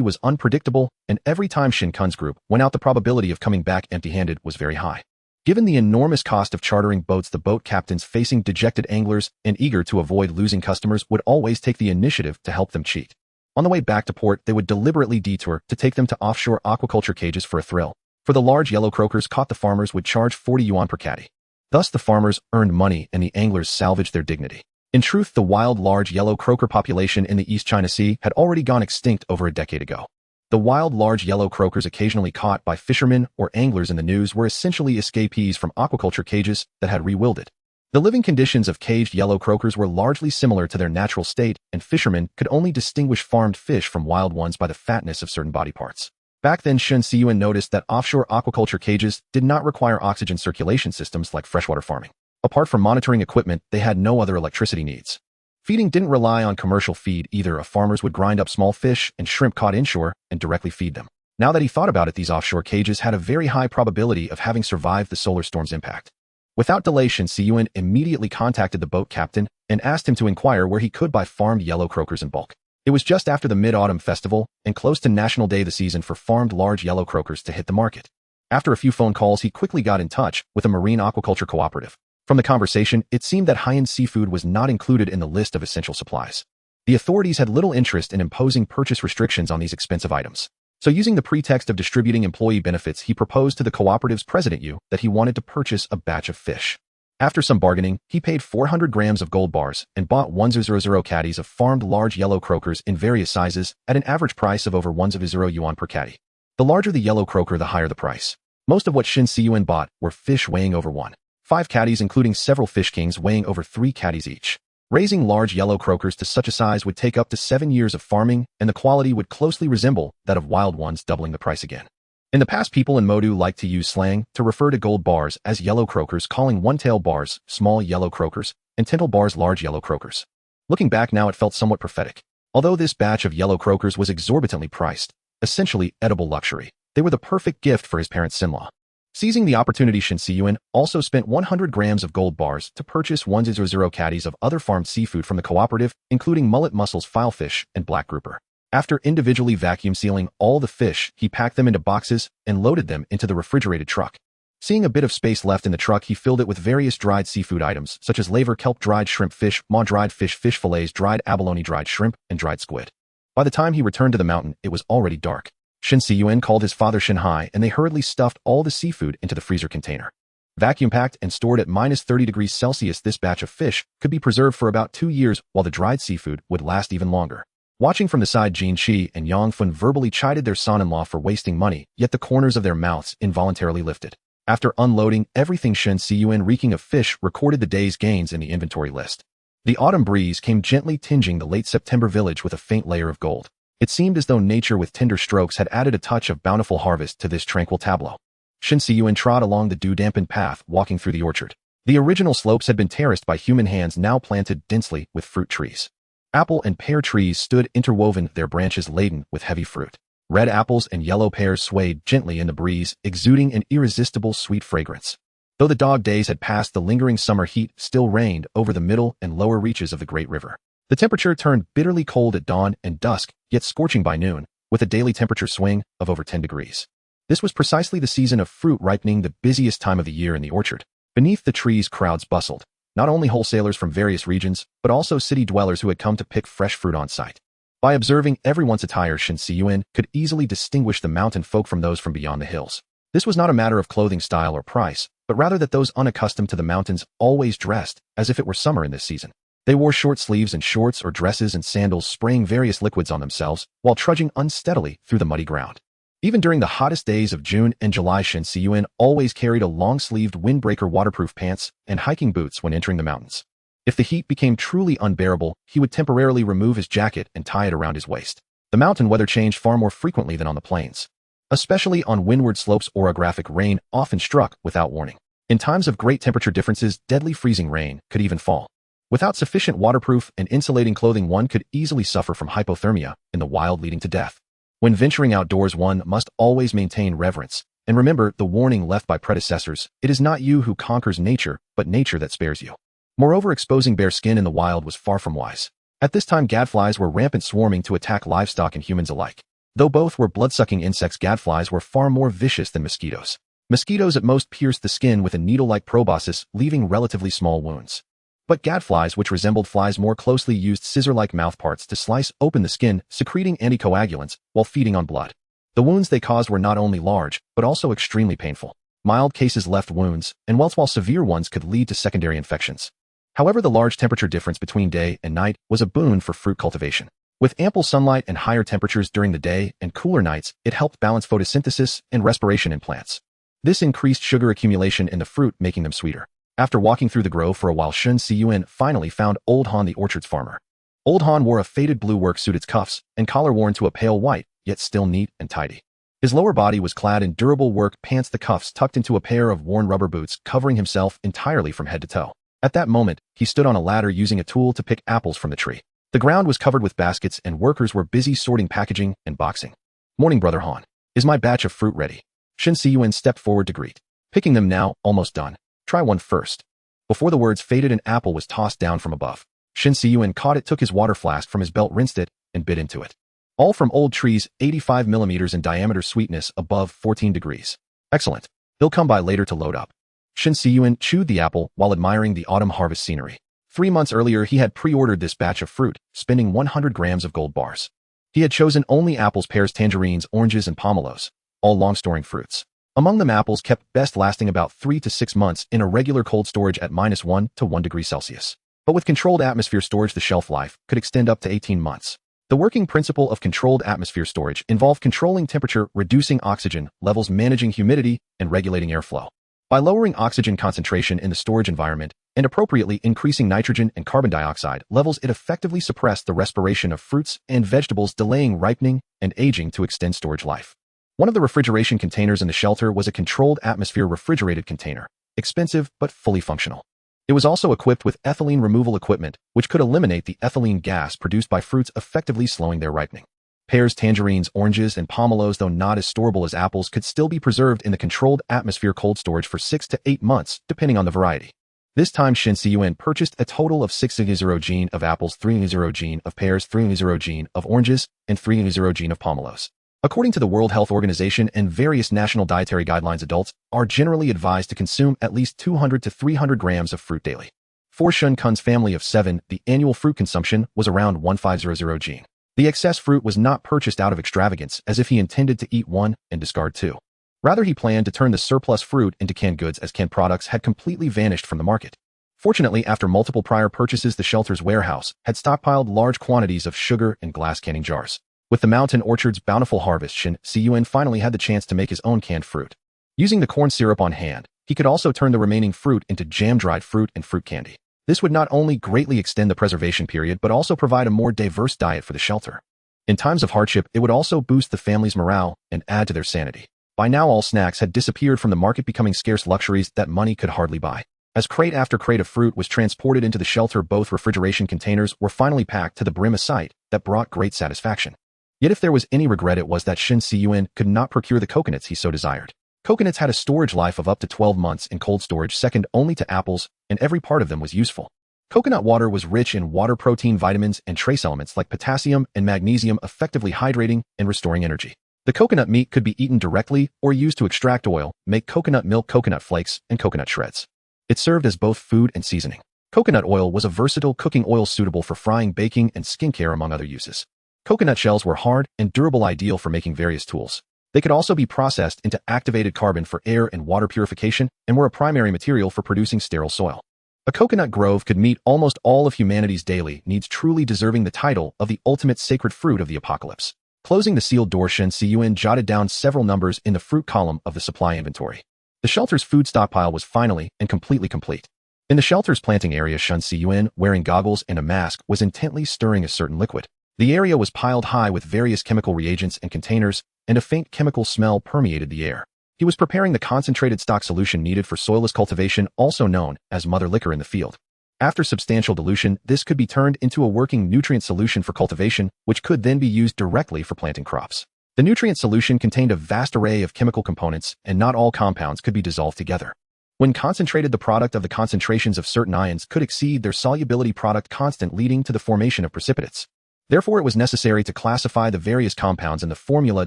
was unpredictable, and every time Shen Cun's group went out, the probability of coming back empty-handed was very high. Given the enormous cost of chartering boats, the boat captains, facing dejected anglers and eager to avoid losing customers, would always take the initiative to help them cheat. On the way back to port, they would deliberately detour to take them to offshore aquaculture cages for a thrill. For the large yellow croakers caught, the farmers would charge 40 yuan per caddy. Thus, the farmers earned money and the anglers salvaged their dignity. In truth, the wild large yellow croaker population in the East China Sea had already gone extinct over a decade ago. The wild large yellow croakers occasionally caught by fishermen or anglers in the news were essentially escapees from aquaculture cages that had re-wilded. The living conditions of caged yellow croakers were largely similar to their natural state, and fishermen could only distinguish farmed fish from wild ones by the fatness of certain body parts. Back then, Shen Cun noticed that offshore aquaculture cages did not require oxygen circulation systems like freshwater farming. Apart from monitoring equipment, they had no other electricity needs. Feeding didn't rely on commercial feed either. Farmers would grind up small fish and shrimp caught inshore and directly feed them. Now that he thought about it, these offshore cages had a very high probability of having survived the solar storm's impact. Without delay, Shen Cun immediately contacted the boat captain and asked him to inquire where he could buy farmed yellow croakers in bulk. It was just after the Mid-Autumn Festival and close to National Day, the season for farmed large yellow croakers to hit the market. After a few phone calls, he quickly got in touch with a marine aquaculture cooperative. From the conversation, it seemed that high-end seafood was not included in the list of essential supplies. The authorities had little interest in imposing purchase restrictions on these expensive items. So, using the pretext of distributing employee benefits, he proposed to the cooperative's president that he wanted to purchase a batch of fish. After some bargaining, he paid 400 grams of gold bars and bought 100 caddies of farmed large yellow croakers in various sizes at an average price of over 10 yuan per caddy. The larger the yellow croaker, the higher the price. Most of what Shen Cun bought were fish weighing over 1.5 caddies, including several fish kings weighing over 3 caddies each. Raising large yellow croakers to such a size would take up to 7 years of farming, and the quality would closely resemble that of wild ones, doubling the price again. In the past, people in Modu liked to use slang to refer to gold bars as yellow croakers, calling one-tail bars small yellow croakers and tintal bars large yellow croakers. Looking back now, it felt somewhat prophetic. Although this batch of yellow croakers was exorbitantly priced, essentially edible luxury, they were the perfect gift for his parents' in-law. Seizing the opportunity, Shen Cun also spent 100 grams of gold bars to purchase 100 caddies of other farmed seafood from the cooperative, including mullet mussels, filefish, and black grouper. After individually vacuum sealing all the fish, he packed them into boxes and loaded them into the refrigerated truck. Seeing a bit of space left in the truck, he filled it with various dried seafood items, such as laver, kelp, dried shrimp, fish, maw, dried fish, fish fillets, dried abalone, dried shrimp, and dried squid. By the time he returned to the mountain, it was already dark. Shen Cun called his father Shen Hai, and they hurriedly stuffed all the seafood into the freezer container. Vacuum-packed and stored at -30°C, this batch of fish could be preserved for about 2 years, while the dried seafood would last even longer. Watching from the side, Jin Shi and Yang Fun verbally chided their son-in-law for wasting money, yet the corners of their mouths involuntarily lifted. After unloading everything, Shen Cun, reeking of fish, recorded the day's gains in the inventory list. The autumn breeze came gently tinging the late September village with a faint layer of gold. It seemed as though nature with tender strokes had added a touch of bountiful harvest to this tranquil tableau. Shen Cun trod along the dew-dampened path, walking through the orchard. The original slopes had been terraced by human hands, now planted densely with fruit trees. Apple and pear trees stood interwoven, their branches laden with heavy fruit. Red apples and yellow pears swayed gently in the breeze, exuding an irresistible sweet fragrance. Though the dog days had passed, the lingering summer heat still reigned over the middle and lower reaches of the great river. The temperature turned bitterly cold at dawn and dusk, yet scorching by noon, with a daily temperature swing of over 10 degrees. This was precisely the season of fruit ripening, the busiest time of the year in the orchard. Beneath the trees, crowds bustled, not only wholesalers from various regions, but also city dwellers who had come to pick fresh fruit on site. By observing everyone's attire, Shen Cun could easily distinguish the mountain folk from those from beyond the hills. This was not a matter of clothing style or price, but rather that those unaccustomed to the mountains always dressed as if it were summer in this season. They wore short sleeves and shorts or dresses and sandals, spraying various liquids on themselves while trudging unsteadily through the muddy ground. Even during the hottest days of June and July, Shen Cun always carried a long-sleeved windbreaker, waterproof pants, and hiking boots when entering the mountains. If the heat became truly unbearable, he would temporarily remove his jacket and tie it around his waist. The mountain weather changed far more frequently than on the plains. Especially on windward slopes, orographic rain often struck without warning. In times of great temperature differences, deadly freezing rain could even fall. Without sufficient waterproof and insulating clothing, one could easily suffer from hypothermia in the wild, leading to death. When venturing outdoors, one must always maintain reverence, and remember the warning left by predecessors: it is not you who conquers nature, but nature that spares you. Moreover, exposing bare skin in the wild was far from wise. At this time, gadflies were rampant, swarming to attack livestock and humans alike. Though both were blood-sucking insects, gadflies were far more vicious than mosquitoes. Mosquitoes at most pierced the skin with a needle-like proboscis, leaving relatively small wounds. But gadflies, which resembled flies more closely, used scissor-like mouthparts to slice open the skin, secreting anticoagulants while feeding on blood. The wounds they caused were not only large, but also extremely painful. Mild cases left wounds, and while severe ones could lead to secondary infections. However, the large temperature difference between day and night was a boon for fruit cultivation. With ample sunlight and higher temperatures during the day and cooler nights, it helped balance photosynthesis and respiration in plants. This increased sugar accumulation in the fruit, making them sweeter. After walking through the grove for a while, Shen Cun finally found Old Han, the orchard's farmer. Old Han wore a faded blue work suit, its cuffs and collar worn to a pale white, yet still neat and tidy. His lower body was clad in durable work pants, the cuffs tucked into a pair of worn rubber boots, covering himself entirely from head to toe. At that moment, he stood on a ladder using a tool to pick apples from the tree. The ground was covered with baskets, and workers were busy sorting packaging and boxing. "Morning, Brother Han. Is my batch of fruit ready?" Shen Cun stepped forward to greet. "Picking them now, almost done. Try one first." Before the words faded, an apple was tossed down from above. Shen Cun caught it, took his water flask from his belt, rinsed it, and bit into it. All from old trees, 85 millimeters in diameter, sweetness above 14 degrees. "Excellent. He'll come by later to load up." Shen Cun chewed the apple while admiring the autumn harvest scenery. 3 months earlier, he had pre-ordered this batch of fruit, spending 100 grams of gold bars. He had chosen only apples, pears, tangerines, oranges, and pomelos, all long-storing fruits. Among them, apples kept best lasting about 3 to 6 months in a regular cold storage at -1 to 1 degree Celsius. But with controlled atmosphere storage, the shelf life could extend up to 18 months. The working principle of controlled atmosphere storage involved controlling temperature, reducing oxygen levels, managing humidity, and regulating airflow. By lowering oxygen concentration in the storage environment, and appropriately increasing nitrogen and carbon dioxide levels, it effectively suppressed the respiration of fruits and vegetables, delaying ripening and aging to extend storage life. One of the refrigeration containers in the shelter was a controlled atmosphere refrigerated container, expensive but fully functional. It was also equipped with ethylene removal equipment, which could eliminate the ethylene gas produced by fruits, effectively slowing their ripening. Pears, tangerines, oranges, and pomelos, though not as storable as apples, could still be preserved in the controlled atmosphere cold storage for 6 to 8 months, depending on the variety. This time, Shen Cun purchased a total of 6,000 gene of apples, 3,000 gene of pears, 3,000 gene of oranges, and 3,000 gene of pomelos. According to the World Health Organization and various national dietary guidelines, adults are generally advised to consume at least 200 to 300 grams of fruit daily. For Shen Cun's family of 7, the annual fruit consumption was around 1,500 gene. The excess fruit was not purchased out of extravagance, as if he intended to eat 1 and discard 2. Rather, he planned to turn the surplus fruit into canned goods, as canned products had completely vanished from the market. Fortunately, after multiple prior purchases, the shelter's warehouse had stockpiled large quantities of sugar and glass canning jars. With the mountain orchard's bountiful harvest, Shen Cun finally had the chance to make his own canned fruit. Using the corn syrup on hand, he could also turn the remaining fruit into jam-dried fruit and fruit candy. This would not only greatly extend the preservation period, but also provide a more diverse diet for the shelter. In times of hardship, it would also boost the family's morale and add to their sanity. By now, all snacks had disappeared from the market, becoming scarce luxuries that money could hardly buy. As crate after crate of fruit was transported into the shelter, both refrigeration containers were finally packed to the brim, a sight that brought great satisfaction. Yet if there was any regret, it was that Shen Cun could not procure the coconuts he so desired. Coconuts had a storage life of up to 12 months in cold storage, second only to apples, and every part of them was useful. Coconut water was rich in water, protein, vitamins, and trace elements like potassium and magnesium, effectively hydrating and restoring energy. The coconut meat could be eaten directly or used to extract oil, make coconut milk, coconut flakes, and coconut shreds. It served as both food and seasoning. Coconut oil was a versatile cooking oil suitable for frying, baking, and skincare, among other uses. Coconut shells were hard and durable, ideal for making various tools. They could also be processed into activated carbon for air and water purification, and were a primary material for producing sterile soil. A coconut grove could meet almost all of humanity's daily needs, truly deserving the title of the ultimate sacred fruit of the apocalypse. Closing the sealed door, Shen Cun jotted down several numbers in the fruit column of the supply inventory. The shelter's food stockpile was finally and completely complete. In the shelter's planting area, Shen Cun, wearing goggles and a mask, was intently stirring a certain liquid. The area was piled high with various chemical reagents and containers, and a faint chemical smell permeated the air. He was preparing the concentrated stock solution needed for soilless cultivation, also known as mother liquor in the field. After substantial dilution, this could be turned into a working nutrient solution for cultivation, which could then be used directly for planting crops. The nutrient solution contained a vast array of chemical components, and not all compounds could be dissolved together. When concentrated, the product of the concentrations of certain ions could exceed their solubility product constant, leading to the formation of precipitates. Therefore, it was necessary to classify the various compounds in the formula,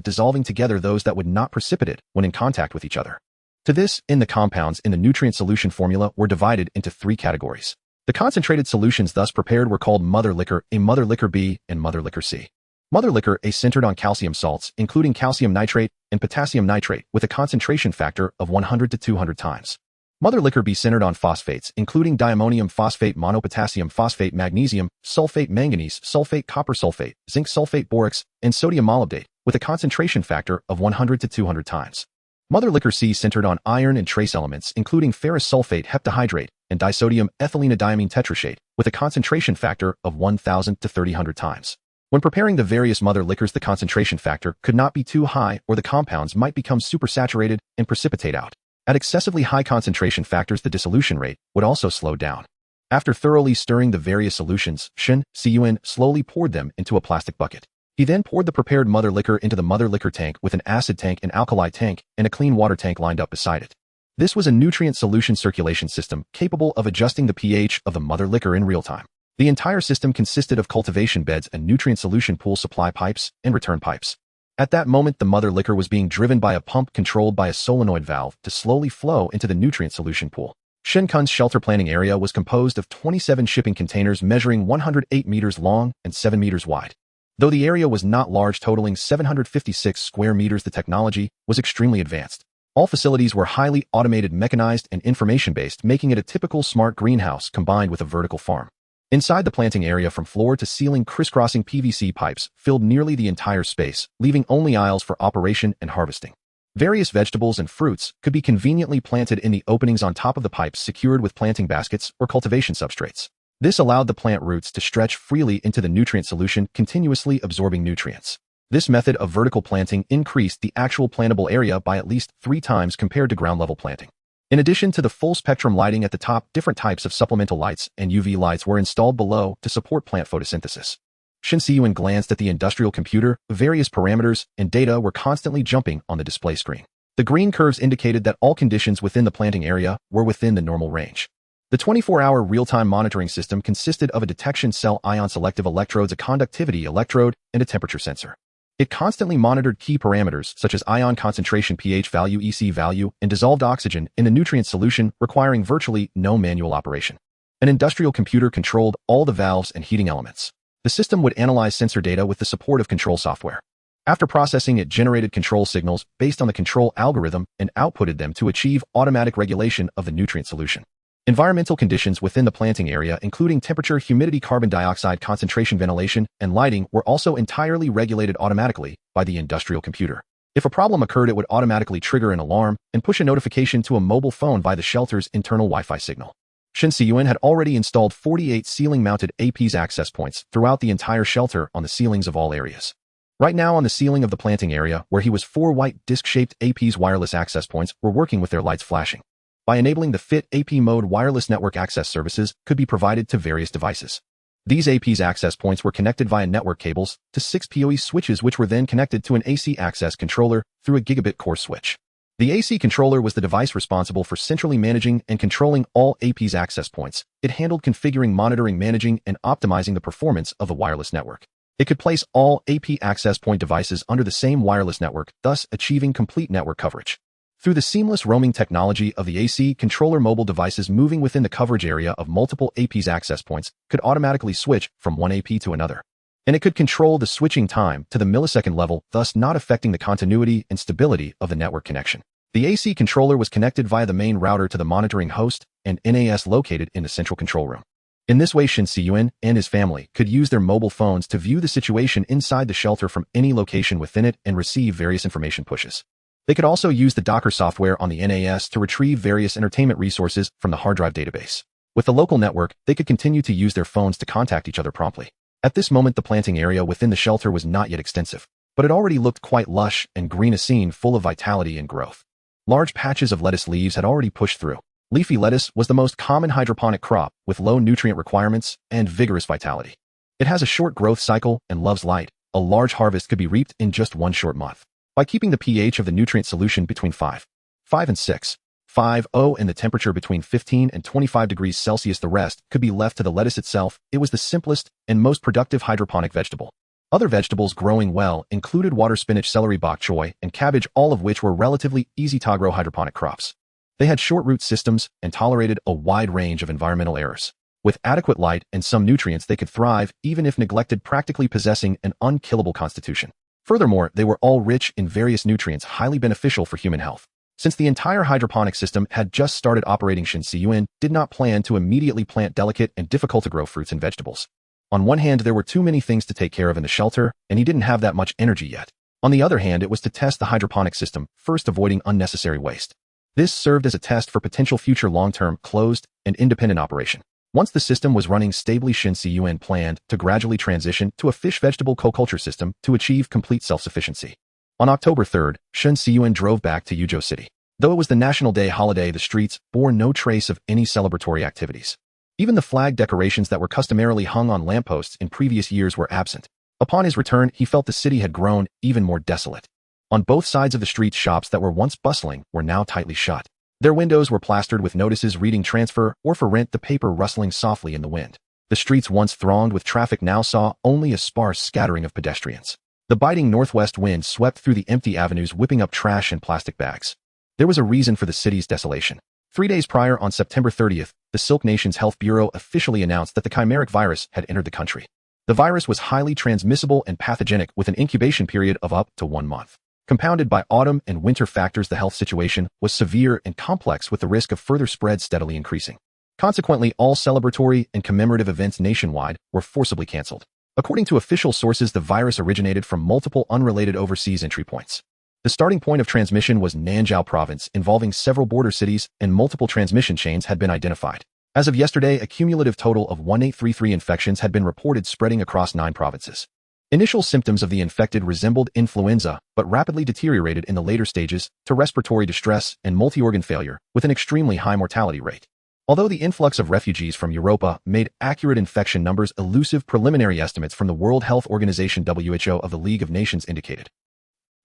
dissolving together those that would not precipitate when in contact with each other. To this end, the compounds in the nutrient solution formula were divided into 3 categories. The concentrated solutions thus prepared were called mother liquor A, mother liquor B, and mother liquor C. Mother liquor A centered on calcium salts, including calcium nitrate and potassium nitrate, with a concentration factor of 100 to 200 times. Mother liquor B centered on phosphates, including diammonium phosphate, monopotassium phosphate, magnesium sulfate, manganese sulfate, copper sulfate, zinc sulfate, borax, and sodium molybdate, with a concentration factor of 100 to 200 times. Mother liquor C centered on iron and trace elements, including ferrous sulfate, heptahydrate, and disodium ethylenediamine tetrashate, with a concentration factor of 1,000 to 3,000 times. When preparing the various mother liquors, the concentration factor could not be too high, or the compounds might become supersaturated and precipitate out. At excessively high concentration factors, the dissolution rate would also slow down. After thoroughly stirring the various solutions, Shen Cun slowly poured them into a plastic bucket. He then poured the prepared mother liquor into the mother liquor tank, with an acid tank, an alkali tank, and a clean water tank lined up beside it. This was a nutrient solution circulation system capable of adjusting the pH of the mother liquor in real time. The entire system consisted of cultivation beds, a nutrient solution pool, supply pipes, and return pipes. At that moment, the mother liquor was being driven by a pump controlled by a solenoid valve to slowly flow into the nutrient solution pool. Shen Cun's shelter planting area was composed of 27 shipping containers measuring 108 meters long and 7 meters wide. Though the area was not large, totaling 756 square meters, the technology was extremely advanced. All facilities were highly automated, mechanized, and information-based, making it a typical smart greenhouse combined with a vertical farm. Inside the planting area, from floor to ceiling, crisscrossing PVC pipes filled nearly the entire space, leaving only aisles for operation and harvesting. Various vegetables and fruits could be conveniently planted in the openings on top of the pipes secured with planting baskets or cultivation substrates. This allowed the plant roots to stretch freely into the nutrient solution, continuously absorbing nutrients. This method of vertical planting increased the actual plantable area by at least 3 times compared to ground-level planting. In addition to the full-spectrum lighting at the top, different types of supplemental lights and UV lights were installed below to support plant photosynthesis. Shen Cun glanced at the industrial computer. Various parameters and data were constantly jumping on the display screen. The green curves indicated that all conditions within the planting area were within the normal range. The 24-hour real-time monitoring system consisted of a detection cell, ion-selective electrodes, a conductivity electrode, and a temperature sensor. It constantly monitored key parameters such as ion concentration, pH value, EC value, and dissolved oxygen in the nutrient solution, requiring virtually no manual operation. An industrial computer controlled all the valves and heating elements. The system would analyze sensor data with the support of control software. After processing, it generated control signals based on the control algorithm and outputted them to achieve automatic regulation of the nutrient solution. Environmental conditions within the planting area, including temperature, humidity, carbon dioxide concentration, ventilation, and lighting, were also entirely regulated automatically by the industrial computer. If a problem occurred, it would automatically trigger an alarm and push a notification to a mobile phone via the shelter's internal Wi-Fi signal. Shen Cun had already installed 48 ceiling-mounted APs access points throughout the entire shelter on the ceilings of all areas. Right now, on the ceiling of the planting area, where he was, 4 white disc-shaped APs wireless access points were working with their lights flashing. By enabling the FIT AP mode, wireless network access services could be provided to various devices. These APs access points were connected via network cables to 6 PoE switches, which were then connected to an AC access controller through a gigabit core switch. The AC controller was the device responsible for centrally managing and controlling all APs access points. It handled configuring, monitoring, managing, and optimizing the performance of the wireless network. It could place all AP access point devices under the same wireless network, thus achieving complete network coverage. Through the seamless roaming technology of the AC controller, mobile devices moving within the coverage area of multiple APs access points could automatically switch from one AP to another. And it could control the switching time to the millisecond level, thus not affecting the continuity and stability of the network connection. The AC controller was connected via the main router to the monitoring host and NAS located in the central control room. In this way, Shen Cun and his family could use their mobile phones to view the situation inside the shelter from any location within it and receive various information pushes. They could also use the Docker software on the NAS to retrieve various entertainment resources from the hard drive database. With the local network, they could continue to use their phones to contact each other promptly. At this moment, the planting area within the shelter was not yet extensive, but it already looked quite lush and green, a scene full of vitality and growth. Large patches of lettuce leaves had already pushed through. Leafy lettuce was the most common hydroponic crop with low nutrient requirements and vigorous vitality. It has a short growth cycle and loves light. A large harvest could be reaped in just one short month. By keeping the pH of the nutrient solution between 5 and 6.50 and the temperature between 15 and 25 degrees Celsius, the rest could be left to the lettuce itself. It was the simplest and most productive hydroponic vegetable. Other vegetables growing well included water spinach, celery, bok choy, and cabbage, all of which were relatively easy to grow hydroponic crops. They had short root systems and tolerated a wide range of environmental errors. With adequate light and some nutrients, they could thrive even if neglected, practically possessing an unkillable constitution. Furthermore, they were all rich in various nutrients highly beneficial for human health. Since the entire hydroponic system had just started operating, Shen Cun did not plan to immediately plant delicate and difficult-to-grow fruits and vegetables. On one hand, there were too many things to take care of in the shelter, and he didn't have that much energy yet. On the other hand, it was to test the hydroponic system, first avoiding unnecessary waste. This served as a test for potential future long-term, closed, and independent operation. Once the system was running stably, Shen Cun planned to gradually transition to a fish-vegetable co-culture system to achieve complete self-sufficiency. On October 3rd, Shen Cun drove back to Yuzhou City. Though it was the National Day holiday, the streets bore no trace of any celebratory activities. Even the flag decorations that were customarily hung on lampposts in previous years were absent. Upon his return, he felt the city had grown even more desolate. On both sides of the street, shops that were once bustling were now tightly shut. Their windows were plastered with notices reading transfer or for rent, the paper rustling softly in the wind. The streets once thronged with traffic now saw only a sparse scattering of pedestrians. The biting northwest wind swept through the empty avenues, whipping up trash and plastic bags. There was a reason for the city's desolation. 3 days prior, on September 30th, the Silk Nation's Health Bureau officially announced that the chimeric virus had entered the country. The virus was highly transmissible and pathogenic with an incubation period of up to 1 month. Compounded by autumn and winter factors, the health situation was severe and complex, with the risk of further spread steadily increasing. Consequently, all celebratory and commemorative events nationwide were forcibly canceled. According to official sources, the virus originated from multiple unrelated overseas entry points. The starting point of transmission was Nanjiao province, involving several border cities, and multiple transmission chains had been identified. As of yesterday, a cumulative total of 1833 infections had been reported spreading across 9 provinces. Initial symptoms of the infected resembled influenza, but rapidly deteriorated in the later stages to respiratory distress and multi-organ failure, with an extremely high mortality rate. Although the influx of refugees from Europa made accurate infection numbers elusive, preliminary estimates from the World Health Organization (WHO) of the League of Nations indicated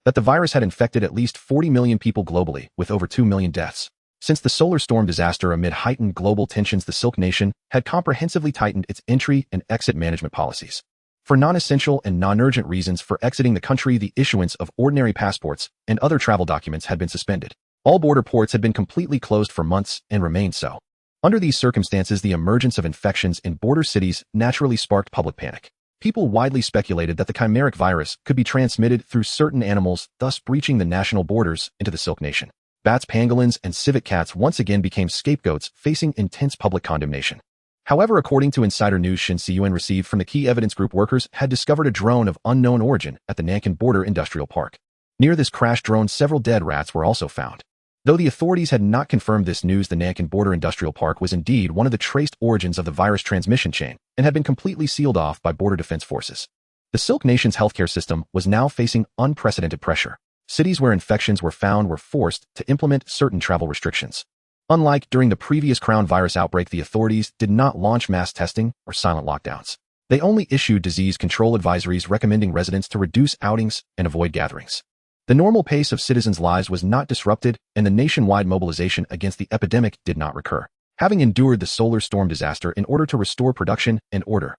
that the virus had infected at least 40 million people globally, with over 2 million deaths. Since the solar storm disaster amid heightened global tensions, the Silk Nation had comprehensively tightened its entry and exit management policies. For non-essential and non-urgent reasons for exiting the country, the issuance of ordinary passports and other travel documents had been suspended. All border ports had been completely closed for months and remained so. Under these circumstances, the emergence of infections in border cities naturally sparked public panic. People widely speculated that the chimeric virus could be transmitted through certain animals, thus breaching the national borders into the Silk Nation. Bats, pangolins, and civet cats once again became scapegoats, facing intense public condemnation. However, according to insider news Shen Cun received from the key evidence group, workers had discovered a drone of unknown origin at the Nankin Border Industrial Park. Near this crashed drone, several dead rats were also found. Though the authorities had not confirmed this news, the Nankin Border Industrial Park was indeed one of the traced origins of the virus transmission chain and had been completely sealed off by border defense forces. The Silk Nation's healthcare system was now facing unprecedented pressure. Cities where infections were found were forced to implement certain travel restrictions. Unlike during the previous crown virus outbreak, the authorities did not launch mass testing or silent lockdowns. They only issued disease control advisories recommending residents to reduce outings and avoid gatherings. The normal pace of citizens' lives was not disrupted, and the nationwide mobilization against the epidemic did not recur, having endured the solar storm disaster in order to restore production and order.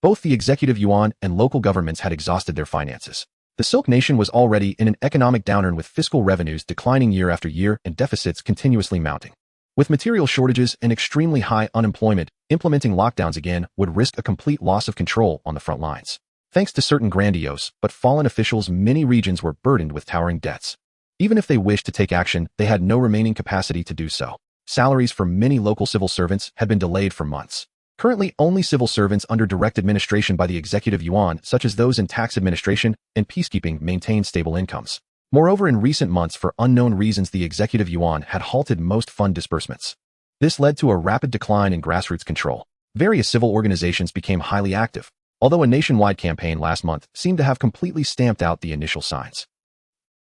Both the executive yuan and local governments had exhausted their finances. The Silk Nation was already in an economic downturn, with fiscal revenues declining year after year and deficits continuously mounting. With material shortages and extremely high unemployment, implementing lockdowns again would risk a complete loss of control on the front lines. Thanks to certain grandiose but fallen officials, many regions were burdened with towering debts. Even if they wished to take action, they had no remaining capacity to do so. Salaries for many local civil servants had been delayed for months. Currently, only civil servants under direct administration by the executive yuan, such as those in tax administration and peacekeeping, maintain stable incomes. Moreover, in recent months, for unknown reasons, the executive yuan had halted most fund disbursements. This led to a rapid decline in grassroots control. Various civil organizations became highly active, although a nationwide campaign last month seemed to have completely stamped out the initial signs.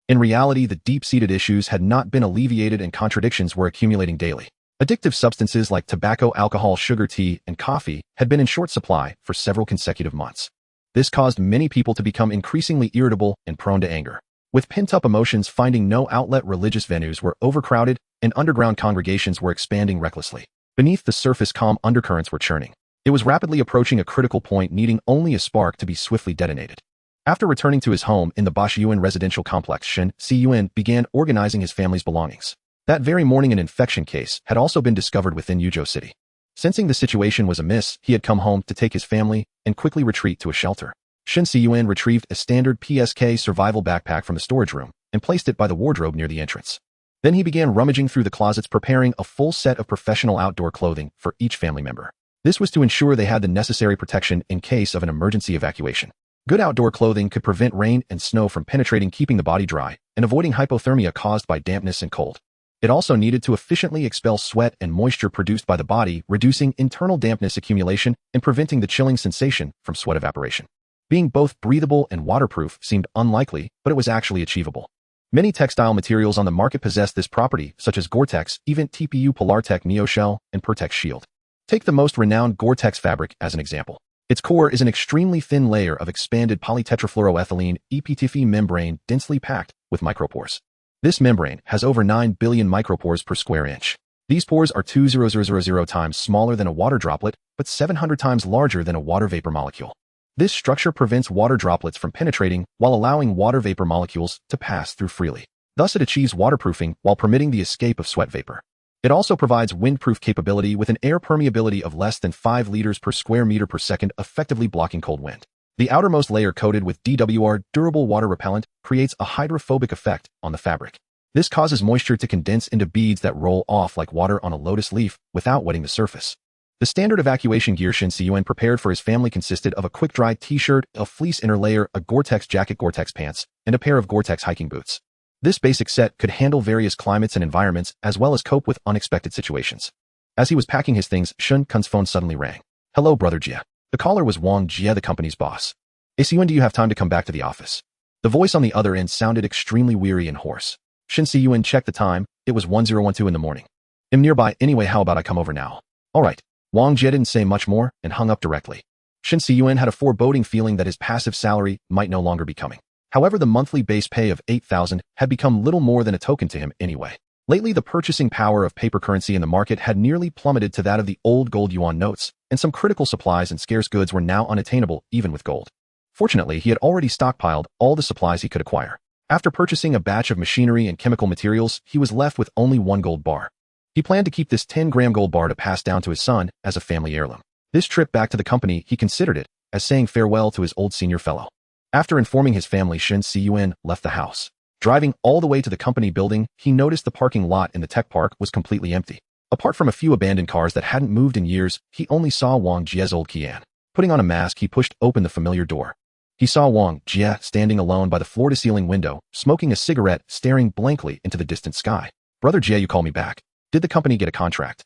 In reality, the deep-seated issues had not been alleviated and contradictions were accumulating daily. Addictive substances like tobacco, alcohol, sugar, tea, and coffee had been in short supply for several consecutive months. This caused many people to become increasingly irritable and prone to anger. With pent-up emotions finding no outlet, religious venues were overcrowded and underground congregations were expanding recklessly. Beneath the surface, calm undercurrents were churning. It was rapidly approaching a critical point, needing only a spark to be swiftly detonated. After returning to his home in the Boshiyuan residential complex, Shen Cun began organizing his family's belongings. That very morning, an infection case had also been discovered within Yuzhou City. Sensing the situation was amiss, he had come home to take his family and quickly retreat to a shelter. Shen Cun retrieved a standard PSK survival backpack from the storage room and placed it by the wardrobe near the entrance. Then he began rummaging through the closets, preparing a full set of professional outdoor clothing for each family member. This was to ensure they had the necessary protection in case of an emergency evacuation. Good outdoor clothing could prevent rain and snow from penetrating, keeping the body dry and avoiding hypothermia caused by dampness and cold. It also needed to efficiently expel sweat and moisture produced by the body, reducing internal dampness accumulation and preventing the chilling sensation from sweat evaporation. Being both breathable and waterproof seemed unlikely, but it was actually achievable. Many textile materials on the market possess this property, such as Gore-Tex, Event TPU, Polartec Neoshell, and Pertex Shield. Take the most renowned Gore-Tex fabric as an example. Its core is an extremely thin layer of expanded polytetrafluoroethylene EPTFE membrane densely packed with micropores. This membrane has over 9 billion micropores per square inch. These pores are 2,000 times smaller than a water droplet, but 700 times larger than a water vapor molecule. This structure prevents water droplets from penetrating while allowing water vapor molecules to pass through freely. Thus, it achieves waterproofing while permitting the escape of sweat vapor. It also provides windproof capability with an air permeability of less than 5 liters per square meter per second, effectively blocking cold wind. The outermost layer, coated with DWR, durable water repellent, creates a hydrophobic effect on the fabric. This causes moisture to condense into beads that roll off like water on a lotus leaf without wetting the surface. The standard evacuation gear Shen Cun prepared for his family consisted of a quick-dry t-shirt, a fleece inner layer, a Gore-Tex jacket, Gore-Tex pants, and a pair of Gore-Tex hiking boots. This basic set could handle various climates and environments as well as cope with unexpected situations. As he was packing his things, Shen Cun's phone suddenly rang. "Hello, Brother Jie." The caller was Wang Jie, the company's boss. "When do you have time to come back to the office?" The voice on the other end sounded extremely weary and hoarse. Shen Cun checked the time. It was 10:12 in the morning. "I'm nearby anyway, how about I come over now?" "All right." Wang Jie didn't say much more and hung up directly. Shen Cun had a foreboding feeling that his passive salary might no longer be coming. However, the monthly base pay of 8,000 had become little more than a token to him anyway. Lately, the purchasing power of paper currency in the market had nearly plummeted to that of the old gold yuan notes, and some critical supplies and scarce goods were now unattainable even with gold. Fortunately, he had already stockpiled all the supplies he could acquire. After purchasing a batch of machinery and chemical materials, he was left with only one gold bar. He planned to keep this 10-gram gold bar to pass down to his son as a family heirloom. This trip back to the company, he considered it as saying farewell to his old senior fellow. After informing his family, Shen Cun left the house. Driving all the way to the company building, he noticed the parking lot in the tech park was completely empty. Apart from a few abandoned cars that hadn't moved in years, he only saw Wang Jie's old Qian. Putting on a mask, he pushed open the familiar door. He saw Wang Jie standing alone by the floor-to-ceiling window, smoking a cigarette, staring blankly into the distant sky. "Brother Jie, you call me back. Did the company get a contract?"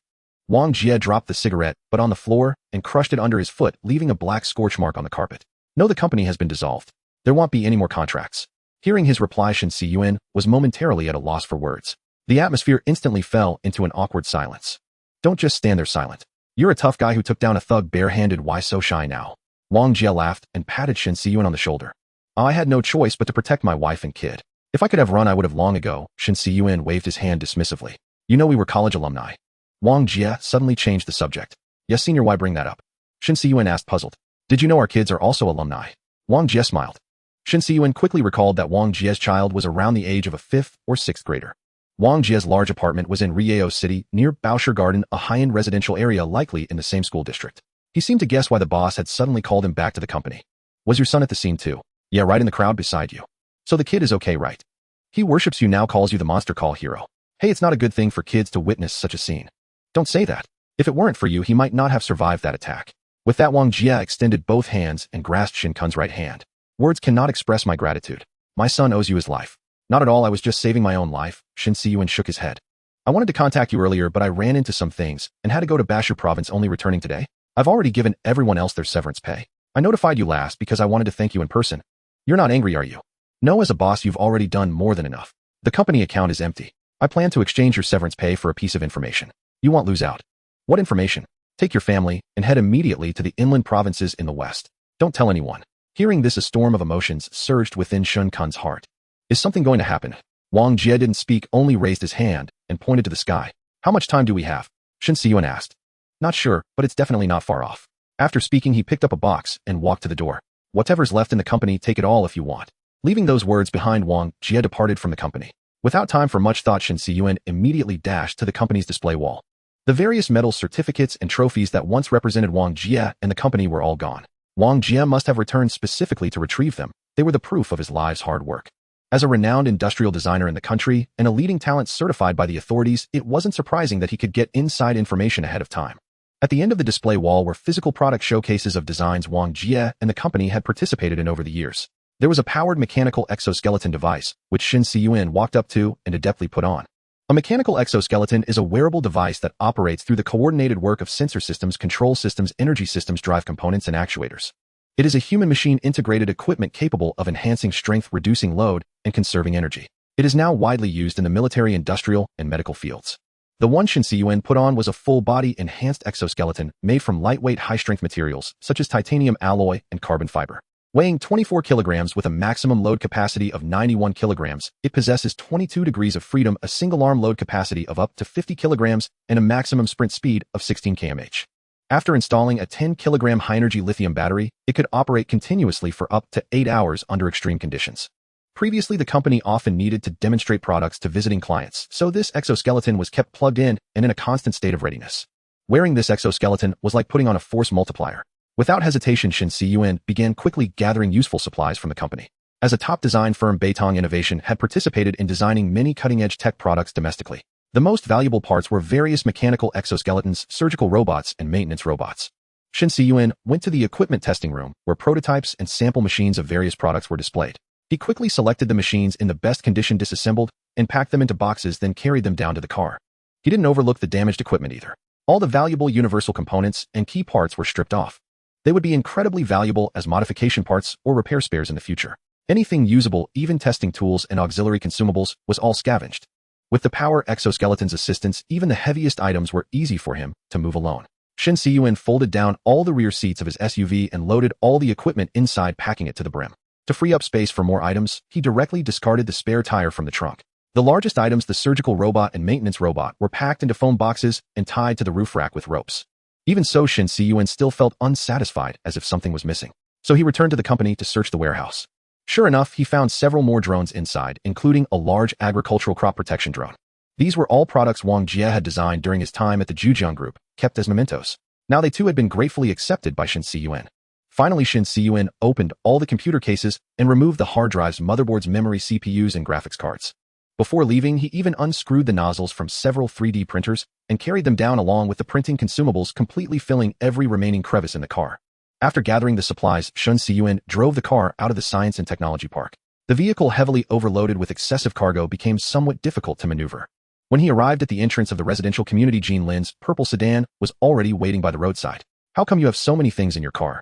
Wang Jie dropped the cigarette, but on the floor, and crushed it under his foot, leaving a black scorch mark on the carpet. "No, the company has been dissolved. There won't be any more contracts." Hearing his reply, Shen Cun was momentarily at a loss for words. The atmosphere instantly fell into an awkward silence. "Don't just stand there silent. You're a tough guy who took down a thug barehanded. Why so shy now?" Wang Jie laughed and patted Shen Cun on the shoulder. "I had no choice but to protect my wife and kid. If I could have run, I would have long ago." Shen Cun waved his hand dismissively. "You know we were college alumni." Wang Jie suddenly changed the subject. "Yes, senior, why bring that up?" Shen Cun asked, puzzled. "Did you know our kids are also alumni?" Wang Jie smiled. Shen Cun quickly recalled that Wang Jie's child was around the age of a 5th or 6th grader. Wang Jie's large apartment was in Rieo City, near Baosher Garden, a high-end residential area likely in the same school district. He seemed to guess why the boss had suddenly called him back to the company. "Was your son at the scene too?" "Yeah, right in the crowd beside you." "So the kid is okay, right?" "He worships you now, calls you the monster call hero." "Hey, it's not a good thing for kids to witness such a scene." "Don't say that. If it weren't for you, he might not have survived that attack." With that, Wang Jie extended both hands and grasped Shen Cun's right hand. "Words cannot express my gratitude. My son owes you his life." "Not at all, I was just saving my own life." Shen Cun shook his head. "I wanted to contact you earlier, but I ran into some things and had to go to Baosher province, only returning today. I've already given everyone else their severance pay. I notified you last because I wanted to thank you in person." "You're not angry, are you?" "No, as a boss, you've already done more than enough. The company account is empty. I plan to exchange your severance pay for a piece of information. You won't lose out." "What information?" "Take your family and head immediately to the inland provinces in the west. Don't tell anyone." Hearing this, a storm of emotions surged within Shen Cun's heart. "Is something going to happen?" Wang Jie didn't speak, only raised his hand and pointed to the sky. "How much time do we have?" Shen Cun asked. "Not sure, but it's definitely not far off." After speaking, he picked up a box and walked to the door. "Whatever's left in the company, take it all if you want." Leaving those words behind, Wang Jie departed from the company. Without time for much thought, Shen Cun immediately dashed to the company's display wall. The various medals, certificates, and trophies that once represented Wang Jie and the company were all gone. Wang Jie must have returned specifically to retrieve them. They were the proof of his life's hard work. As a renowned industrial designer in the country and a leading talent certified by the authorities, it wasn't surprising that he could get inside information ahead of time. At the end of the display wall were physical product showcases of designs Wang Jie and the company had participated in over the years. There was a powered mechanical exoskeleton device, which Shen Cun walked up to and adeptly put on. A mechanical exoskeleton is a wearable device that operates through the coordinated work of sensor systems, control systems, energy systems, drive components, and actuators. It is a human-machine integrated equipment capable of enhancing strength, reducing load, and conserving energy. It is now widely used in the military, industrial, and medical fields. The one Shen Cun put on was a full-body enhanced exoskeleton made from lightweight, high-strength materials such as titanium alloy and carbon fiber. Weighing 24 kilograms with a maximum load capacity of 91 kilograms, it possesses 22 degrees of freedom, a single-arm load capacity of up to 50 kilograms, and a maximum sprint speed of 16 km/h. After installing a 10-kilogram high-energy lithium battery, it could operate continuously for up to 8 hours under extreme conditions. Previously, the company often needed to demonstrate products to visiting clients, so this exoskeleton was kept plugged in and in a constant state of readiness. Wearing this exoskeleton was like putting on a force multiplier. Without hesitation, Shen Cun began quickly gathering useful supplies from the company. As a top design firm, Beitong Innovation had participated in designing many cutting-edge tech products domestically. The most valuable parts were various mechanical exoskeletons, surgical robots, and maintenance robots. Shen Cun went to the equipment testing room, where prototypes and sample machines of various products were displayed. He quickly selected the machines in the best condition, disassembled, and packed them into boxes, then carried them down to the car. He didn't overlook the damaged equipment either. All the valuable universal components and key parts were stripped off. They would be incredibly valuable as modification parts or repair spares in the future. Anything usable, even testing tools and auxiliary consumables, was all scavenged. With the power exoskeleton's assistance, even the heaviest items were easy for him to move alone. Shen Cun folded down all the rear seats of his SUV and loaded all the equipment inside, packing it to the brim. To free up space for more items, he directly discarded the spare tire from the trunk. The largest items, the surgical robot and maintenance robot, were packed into foam boxes and tied to the roof rack with ropes. Even so, Shen Cun still felt unsatisfied, as if something was missing. So he returned to the company to search the warehouse. Sure enough, he found several more drones inside, including a large agricultural crop protection drone. These were all products Wang Jie had designed during his time at the Zhujiang Group, kept as mementos. Now they too had been gratefully accepted by Shen Cun. Finally, Shen Cun opened all the computer cases and removed the hard drives, motherboards, memory, CPUs, and graphics cards. Before leaving, he even unscrewed the nozzles from several 3D printers and carried them down along with the printing consumables, completely filling every remaining crevice in the car. After gathering the supplies, Shen Cun drove the car out of the Science and Technology Park. The vehicle, heavily overloaded with excessive cargo, became somewhat difficult to maneuver. When he arrived at the entrance of the residential community, Jean Lin's purple sedan was already waiting by the roadside. "How come you have so many things in your car?"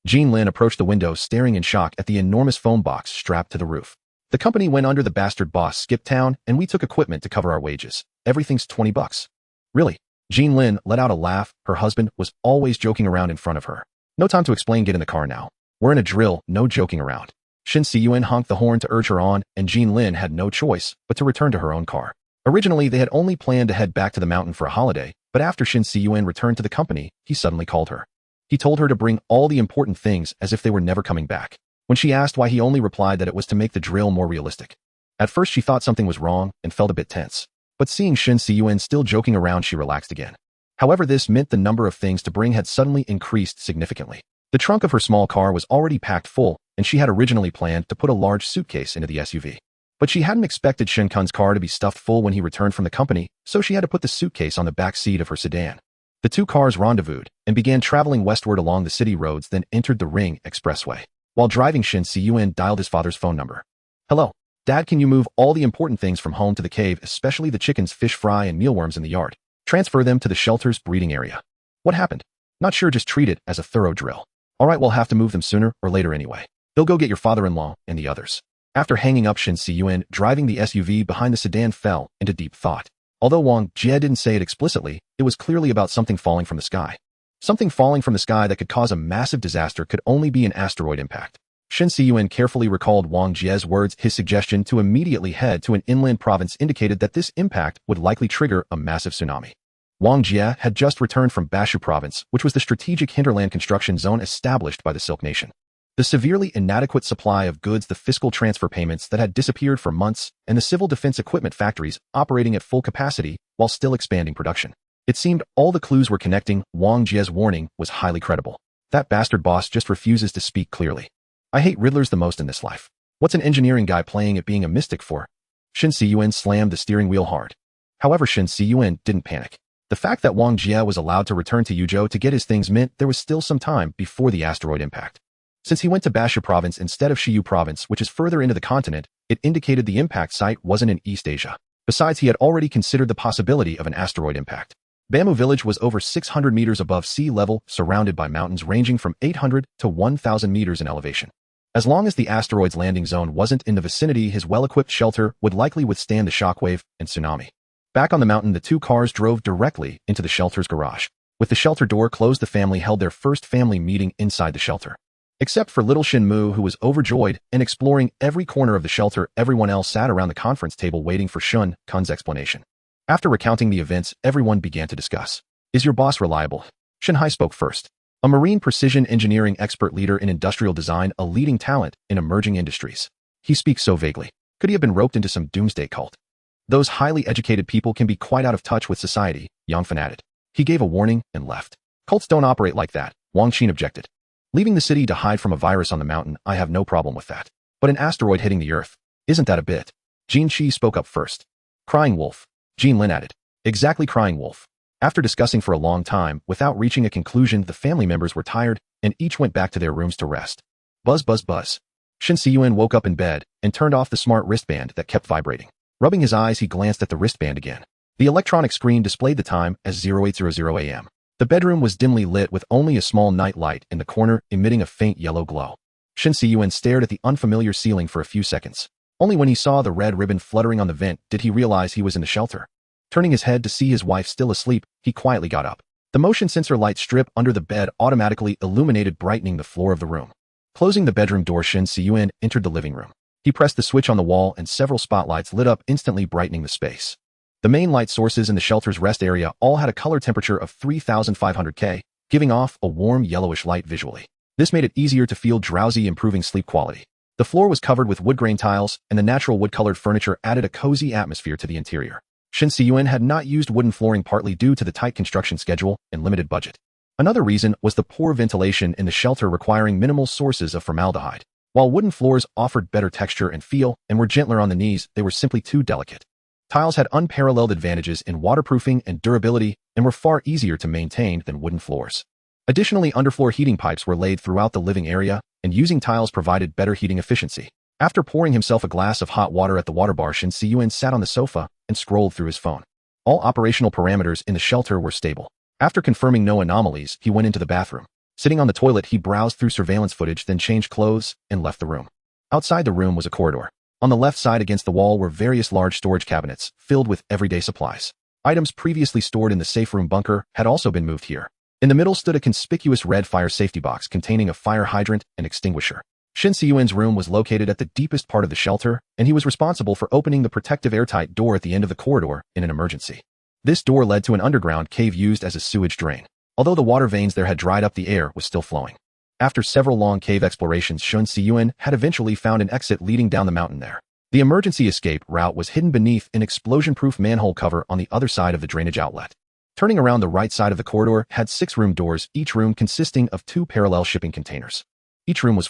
Jean Lin approached the window, staring in shock at the enormous foam box strapped to the roof. "The company went under, the bastard boss skipped town, and we took equipment to cover our wages. Everything's $20. Really?" Jean Lin let out a laugh. Her husband was always joking around in front of her. "No time to explain, get in the car now. We're in a drill, no joking around." Shen Cun honked the horn to urge her on, and Jean Lin had no choice but to return to her own car. Originally, they had only planned to head back to the mountain for a holiday, but after Shen Cun returned to the company, he suddenly called her. He told her to bring all the important things as if they were never coming back. When she asked why, he only replied that it was to make the drill more realistic. At first, she thought something was wrong and felt a bit tense. But seeing Shen Cun still joking around, she relaxed again. However, this meant the number of things to bring had suddenly increased significantly. The trunk of her small car was already packed full, and she had originally planned to put a large suitcase into the SUV. But she hadn't expected Shen Cun's car to be stuffed full when he returned from the company, so she had to put the suitcase on the back seat of her sedan. The two cars rendezvoused and began traveling westward along the city roads, then entered the Ring Expressway. While driving, Shen Cun dialed his father's phone number. "Hello. Dad, can you move all the important things from home to the cave, especially the chickens, fish fry, and mealworms in the yard? Transfer them to the shelter's breeding area." "What happened?" "Not sure, just treat it as a thorough drill." "All right, we'll have to move them sooner or later anyway. They'll go get your father-in-law and the others." After hanging up, Shen Cun, driving the SUV behind the sedan, fell into deep thought. Although Wang Jie didn't say it explicitly, it was clearly about something falling from the sky. Something falling from the sky that could cause a massive disaster could only be an asteroid impact. Shen Cun carefully recalled Wang Jie's words. His suggestion to immediately head to an inland province indicated that this impact would likely trigger a massive tsunami. Wang Jie had just returned from Bashu province, which was the strategic hinterland construction zone established by the Silk Nation. The severely inadequate supply of goods, the fiscal transfer payments that had disappeared for months, and the civil defense equipment factories operating at full capacity while still expanding production. It seemed all the clues were connecting. Wang Jie's warning was highly credible. That bastard boss just refuses to speak clearly. "I hate riddlers the most in this life. What's an engineering guy playing at being a mystic for?" Shen Cun slammed the steering wheel hard. However, Shen Cun didn't panic. The fact that Wang Jie was allowed to return to Yuzhou to get his things meant there was still some time before the asteroid impact. Since he went to Bashu province instead of Shiyu province, which is further into the continent, it indicated the impact site wasn't in East Asia. Besides, he had already considered the possibility of an asteroid impact. Bamboo Village was over 600 meters above sea level, surrounded by mountains ranging from 800 to 1,000 meters in elevation. As long as the asteroid's landing zone wasn't in the vicinity, his well-equipped shelter would likely withstand the shockwave and tsunami. Back on the mountain, the two cars drove directly into the shelter's garage. With the shelter door closed, the family held their first family meeting inside the shelter. Except for little Shen Mu, who was overjoyed and exploring every corner of the shelter, everyone else sat around the conference table waiting for Shen Cun's explanation. After recounting the events, everyone began to discuss. "Is your boss reliable?" Shen Hai spoke first. A marine precision engineering expert, leader in industrial design, a leading talent in emerging industries. He speaks so vaguely. Could he have been roped into some doomsday cult? "Those highly educated people can be quite out of touch with society," Yang Fan added. He gave a warning and left. "Cults don't operate like that," Wang Qin objected. "Leaving the city to hide from a virus on the mountain, I have no problem with that. But an asteroid hitting the Earth, isn't that a bit?" Jin Qi spoke up first. "Crying wolf," Jean Lin added. "Exactly, crying wolf." After discussing for a long time, without reaching a conclusion, the family members were tired, and each went back to their rooms to rest. Buzz, buzz, buzz. Shen Cun woke up in bed and turned off the smart wristband that kept vibrating. Rubbing his eyes, he glanced at the wristband again. The electronic screen displayed the time as 0800 a.m. The bedroom was dimly lit with only a small night light in the corner emitting a faint yellow glow. Shen Cun stared at the unfamiliar ceiling for a few seconds. Only when he saw the red ribbon fluttering on the vent did he realize he was in the shelter. Turning his head to see his wife still asleep, he quietly got up. The motion sensor light strip under the bed automatically illuminated, brightening the floor of the room. Closing the bedroom door, Shen Cun entered the living room. He pressed the switch on the wall and several spotlights lit up, instantly brightening the space. The main light sources in the shelter's rest area all had a color temperature of 3500 K, giving off a warm yellowish light visually. This made it easier to feel drowsy, improving sleep quality. The floor was covered with wood grain tiles, and the natural wood-colored furniture added a cozy atmosphere to the interior. Shen Cun had not used wooden flooring, partly due to the tight construction schedule and limited budget. Another reason was the poor ventilation in the shelter, requiring minimal sources of formaldehyde. While wooden floors offered better texture and feel and were gentler on the knees, they were simply too delicate. Tiles had unparalleled advantages in waterproofing and durability and were far easier to maintain than wooden floors. Additionally, underfloor heating pipes were laid throughout the living area, and using tiles provided better heating efficiency. After pouring himself a glass of hot water at the water bar, Shen Cun sat on the sofa and scrolled through his phone. All operational parameters in the shelter were stable. After confirming no anomalies, he went into the bathroom. Sitting on the toilet, he browsed through surveillance footage, then changed clothes and left the room. Outside the room was a corridor. On the left side against the wall were various large storage cabinets filled with everyday supplies. Items previously stored in the safe room bunker had also been moved here. In the middle stood a conspicuous red fire safety box containing a fire hydrant and extinguisher. Shen Cun's room was located at the deepest part of the shelter, and he was responsible for opening the protective airtight door at the end of the corridor in an emergency. This door led to an underground cave used as a sewage drain. Although the water veins there had dried up, the air was still flowing. After several long cave explorations, Shen Cun had eventually found an exit leading down the mountain there. The emergency escape route was hidden beneath an explosion-proof manhole cover on the other side of the drainage outlet. Turning around, the right side of the corridor had 6 room doors, each room consisting of 2 parallel shipping containers. Each room was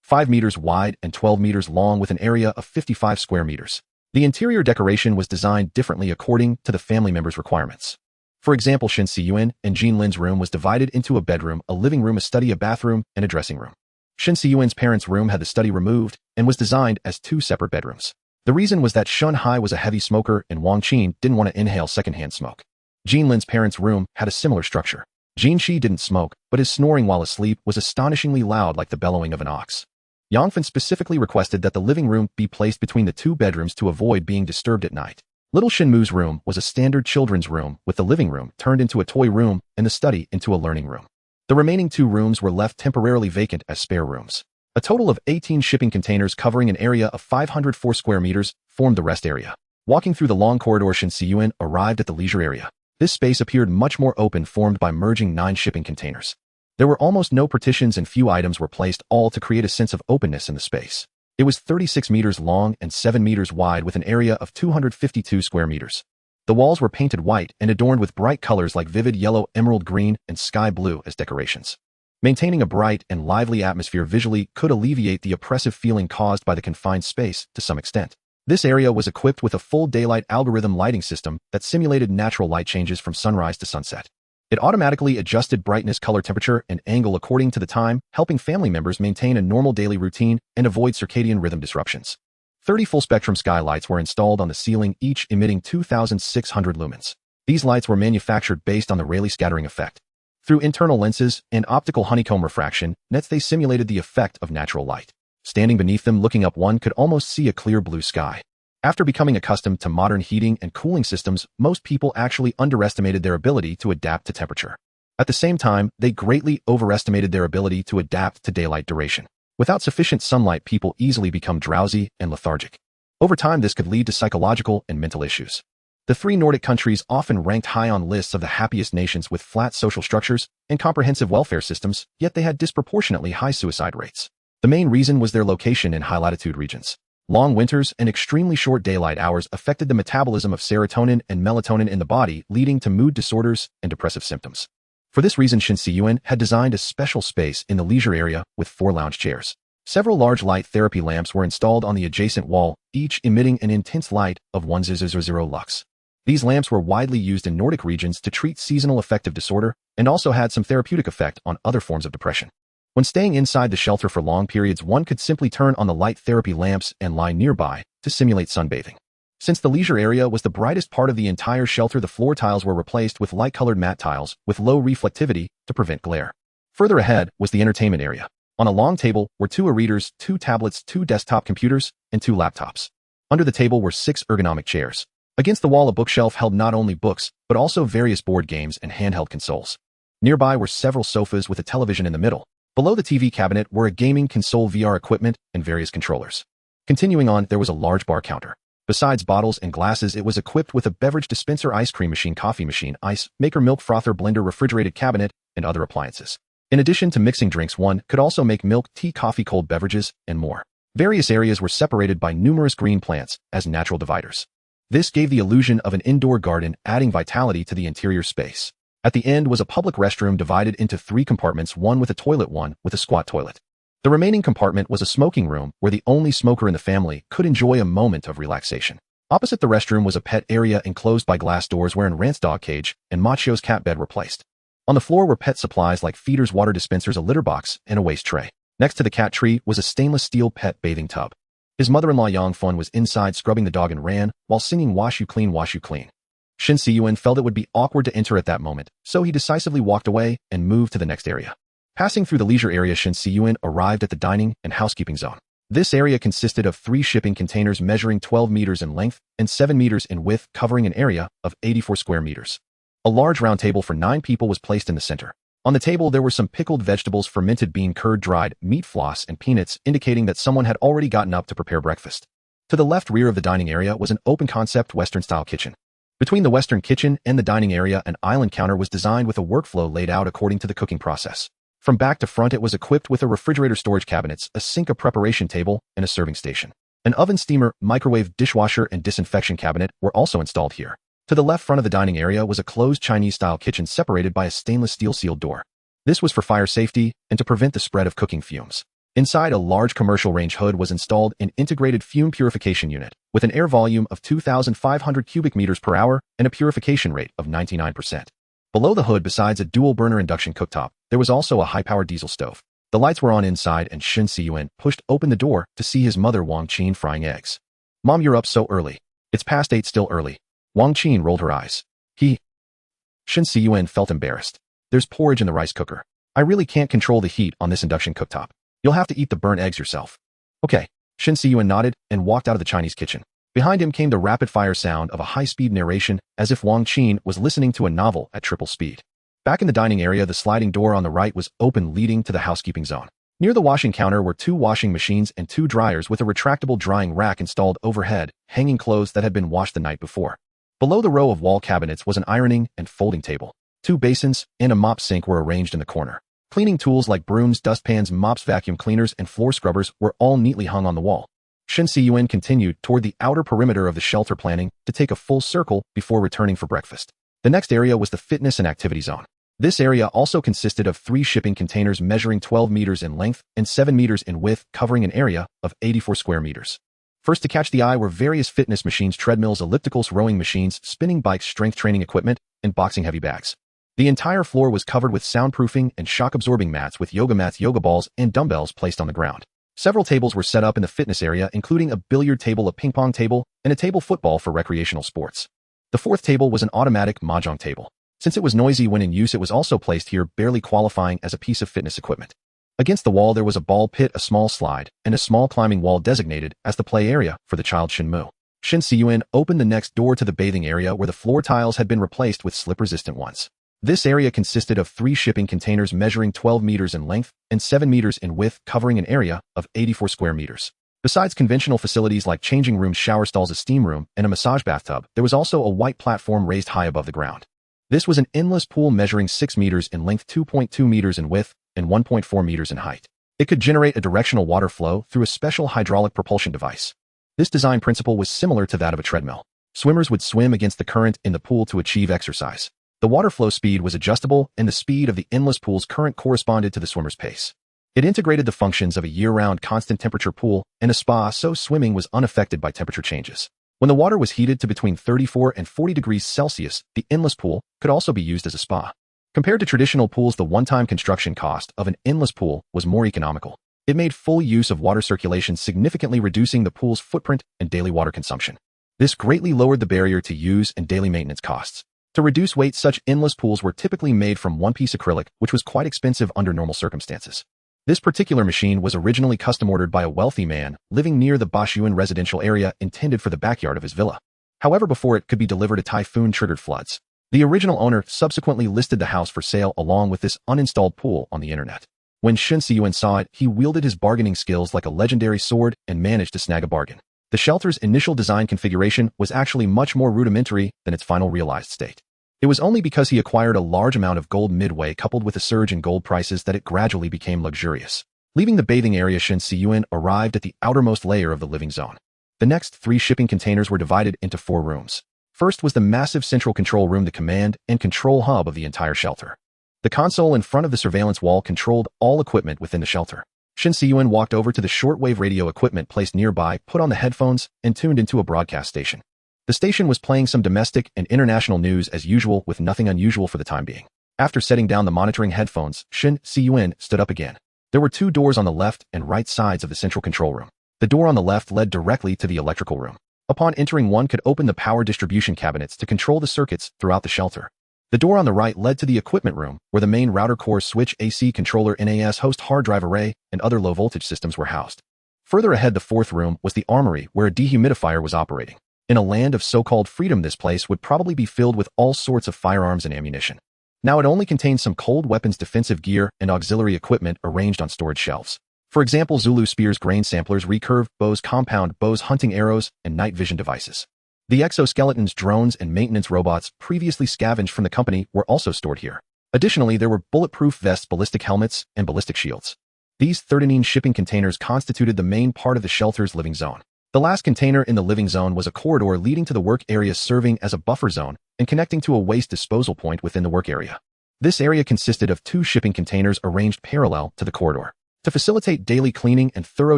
5 meters wide and 12 meters long with an area of 55 square meters. The interior decoration was designed differently according to the family members' requirements. For example, Shen Cun and Jean Lin's room was divided into a bedroom, a living room, a study, a bathroom, and a dressing room. Shen Cun's parents' room had the study removed and was designed as 2 separate bedrooms. The reason was that Shun Hai was a heavy smoker and Wang Qin didn't want to inhale secondhand smoke. Jean Lin's parents' room had a similar structure. Jean Shi didn't smoke, but his snoring while asleep was astonishingly loud, like the bellowing of an ox. Yang Fen specifically requested that the living room be placed between the 2 bedrooms to avoid being disturbed at night. Little Shenmu's room was a standard children's room, with the living room turned into a toy room and the study into a learning room. The remaining 2 rooms were left temporarily vacant as spare rooms. A total of 18 shipping containers covering an area of 504 square meters formed the rest area. Walking through the long corridor, Shen Cun arrived at the leisure area. This space appeared much more open, formed by merging 9 shipping containers. There were almost no partitions and few items were placed, all to create a sense of openness in the space. It was 36 meters long and 7 meters wide with an area of 252 square meters. The walls were painted white and adorned with bright colors like vivid yellow, emerald green, and sky blue as decorations. Maintaining a bright and lively atmosphere visually could alleviate the oppressive feeling caused by the confined space to some extent. This area was equipped with a full daylight algorithm lighting system that simulated natural light changes from sunrise to sunset. It automatically adjusted brightness, color, temperature, and angle according to the time, helping family members maintain a normal daily routine and avoid circadian rhythm disruptions. 30 full-spectrum skylights were installed on the ceiling, each emitting 2,600 lumens. These lights were manufactured based on the Rayleigh scattering effect. Through internal lenses and optical honeycomb refraction nets, they simulated the effect of natural light. Standing beneath them, looking up, one could almost see a clear blue sky. After becoming accustomed to modern heating and cooling systems, most people actually underestimated their ability to adapt to temperature. At the same time, they greatly overestimated their ability to adapt to daylight duration. Without sufficient sunlight, people easily become drowsy and lethargic. Over time, this could lead to psychological and mental issues. The 3 Nordic countries often ranked high on lists of the happiest nations with flat social structures and comprehensive welfare systems, yet they had disproportionately high suicide rates. The main reason was their location in high-latitude regions. Long winters and extremely short daylight hours affected the metabolism of serotonin and melatonin in the body, leading to mood disorders and depressive symptoms. For this reason, Shen Cun had designed a special space in the leisure area with 4 lounge chairs. Several large light therapy lamps were installed on the adjacent wall, each emitting an intense light of 1000 lux. These lamps were widely used in Nordic regions to treat seasonal affective disorder and also had some therapeutic effect on other forms of depression. When staying inside the shelter for long periods, one could simply turn on the light therapy lamps and lie nearby to simulate sunbathing. Since the leisure area was the brightest part of the entire shelter, the floor tiles were replaced with light-colored matte tiles with low reflectivity to prevent glare. Further ahead was the entertainment area. On a long table were 2 e-readers, 2 tablets, 2 desktop computers, and 2 laptops. Under the table were 6 ergonomic chairs. Against the wall, a bookshelf held not only books, but also various board games and handheld consoles. Nearby were several sofas with a television in the middle. Below the TV cabinet were a gaming console, VR equipment, and various controllers. Continuing on, there was a large bar counter. Besides bottles and glasses, it was equipped with a beverage dispenser, ice cream machine, coffee machine, ice maker, milk frother, blender, refrigerated cabinet, and other appliances. In addition to mixing drinks, one could also make milk, tea, coffee, cold beverages, and more. Various areas were separated by numerous green plants as natural dividers. This gave the illusion of an indoor garden, adding vitality to the interior space. At the end was a public restroom divided into 3 compartments, one with a toilet, one with a squat toilet. The remaining compartment was a smoking room where the only smoker in the family could enjoy a moment of relaxation. Opposite the restroom was a pet area enclosed by glass doors wherein Rant's dog cage and Machio's cat bed were placed. On the floor were pet supplies like feeders, water dispensers, a litter box, and a waste tray. Next to the cat tree was a stainless steel pet bathing tub. His mother-in-law Yang Fun was inside scrubbing the dog and ran while singing "Wash You Clean, Wash You Clean." Shen Cun felt it would be awkward to enter at that moment, so he decisively walked away and moved to the next area. Passing through the leisure area, Shen Cun arrived at the dining and housekeeping zone. This area consisted of 3 shipping containers measuring 12 meters in length and 7 meters in width, covering an area of 84 square meters. A large round table for 9 people was placed in the center. On the table, there were some pickled vegetables, fermented bean curd, dried meat floss, and peanuts, indicating that someone had already gotten up to prepare breakfast. To the left rear of the dining area was an open-concept Western-style kitchen. Between the Western kitchen and the dining area, an island counter was designed with a workflow laid out according to the cooking process. From back to front, it was equipped with a refrigerator, storage cabinets, a sink, a preparation table, and a serving station. An oven, steamer, microwave, dishwasher, and disinfection cabinet were also installed here. To the left front of the dining area was a closed Chinese-style kitchen separated by a stainless steel sealed door. This was for fire safety and to prevent the spread of cooking fumes. Inside, a large commercial range hood was installed an integrated fume purification unit with an air volume of 2,500 cubic meters per hour and a purification rate of 99%. Below the hood, besides a dual-burner induction cooktop, there was also a high-powered diesel stove. The lights were on inside, and Shen Cun pushed open the door to see his mother Wang Qin frying eggs. "Mom, you're up so early." "It's past 8, still early." Wang Qin rolled her eyes. Shen Cun felt embarrassed. "There's porridge in the rice cooker. I really can't control the heat on this induction cooktop. You'll have to eat the burnt eggs yourself." "Okay." Shen Cun nodded and walked out of the Chinese kitchen. Behind him came the rapid-fire sound of a high-speed narration, as if Wang Qin was listening to a novel at triple speed. Back in the dining area, the sliding door on the right was open, leading to the housekeeping zone. Near the washing counter were 2 washing machines and 2 dryers with a retractable drying rack installed overhead, hanging clothes that had been washed the night before. Below the row of wall cabinets was an ironing and folding table. 2 basins and a mop sink were arranged in the corner. Cleaning tools like brooms, dustpans, mops, vacuum cleaners, and floor scrubbers were all neatly hung on the wall. Shen Cun continued toward the outer perimeter of the shelter, planning to take a full circle before returning for breakfast. The next area was the fitness and activity zone. This area also consisted of 3 shipping containers measuring 12 meters in length and 7 meters in width, covering an area of 84 square meters. First to catch the eye were various fitness machines, treadmills, ellipticals, rowing machines, spinning bikes, strength training equipment, and boxing heavy bags. The entire floor was covered with soundproofing and shock-absorbing mats with yoga mats, yoga balls, and dumbbells placed on the ground. Several tables were set up in the fitness area, including a billiard table, a ping pong table, and a table football for recreational sports. The 4th table was an automatic mahjong table. Since it was noisy when in use, it was also placed here, barely qualifying as a piece of fitness equipment. Against the wall, there was a ball pit, a small slide, and a small climbing wall designated as the play area for the child Shenmu. Shen Cun opened the next door to the bathing area, where the floor tiles had been replaced with slip-resistant ones. This area consisted of 3 shipping containers measuring 12 meters in length and 7 meters in width, covering an area of 84 square meters. Besides conventional facilities like changing rooms, shower stalls, a steam room, and a massage bathtub, there was also a white platform raised high above the ground. This was an endless pool measuring 6 meters in length, 2.2 meters in width, and 1.4 meters in height. It could generate a directional water flow through a special hydraulic propulsion device. This design principle was similar to that of a treadmill. Swimmers would swim against the current in the pool to achieve exercise. The water flow speed was adjustable, and the speed of the endless pool's current corresponded to the swimmer's pace. It integrated the functions of a year-round constant temperature pool and a spa, so swimming was unaffected by temperature changes. When the water was heated to between 34 and 40 degrees Celsius, the endless pool could also be used as a spa. Compared to traditional pools, the one-time construction cost of an endless pool was more economical. It made full use of water circulation, significantly reducing the pool's footprint and daily water consumption. This greatly lowered the barrier to use and daily maintenance costs. To reduce weight, such endless pools were typically made from one-piece acrylic, which was quite expensive under normal circumstances. This particular machine was originally custom-ordered by a wealthy man living near the Baoshuan residential area intended for the backyard of his villa. However, before it could be delivered, a typhoon triggered floods. The original owner subsequently listed the house for sale along with this uninstalled pool on the internet. When Shen Cun saw it, he wielded his bargaining skills like a legendary sword and managed to snag a bargain. The shelter's initial design configuration was actually much more rudimentary than its final realized state. It was only because he acquired a large amount of gold midway, coupled with a surge in gold prices, that it gradually became luxurious. Leaving the bathing area, Shen Cun arrived at the outermost layer of the living zone. The next 3 shipping containers were divided into 4 rooms. First was the massive central control room, the command and control hub of the entire shelter. The console in front of the surveillance wall controlled all equipment within the shelter. Shen Cun walked over to the shortwave radio equipment placed nearby, put on the headphones, and tuned into a broadcast station. The station was playing some domestic and international news as usual, with nothing unusual for the time being. After setting down the monitoring headphones, Shen Cun stood up again. There were 2 doors on the left and right sides of the central control room. The door on the left led directly to the electrical room. Upon entering, one could open the power distribution cabinets to control the circuits throughout the shelter. The door on the right led to the equipment room, where the main router, core switch, AC controller, NAS host, hard drive array, and other low-voltage systems were housed. Further ahead, the 4th room was the armory, where a dehumidifier was operating. In a land of so-called freedom, this place would probably be filled with all sorts of firearms and ammunition. Now it only contained some cold weapons, defensive gear, and auxiliary equipment arranged on storage shelves. For example, Zulu spears, grain samplers, recurve bows, compound bows, hunting arrows, and night vision devices. The exoskeletons, drones, and maintenance robots previously scavenged from the company were also stored here. Additionally, there were bulletproof vests, ballistic helmets, and ballistic shields. These 13 shipping containers constituted the main part of the shelter's living zone. The last container in the living zone was a corridor leading to the work area, serving as a buffer zone and connecting to a waste disposal point within the work area. This area consisted of 2 shipping containers arranged parallel to the corridor. To facilitate daily cleaning and thorough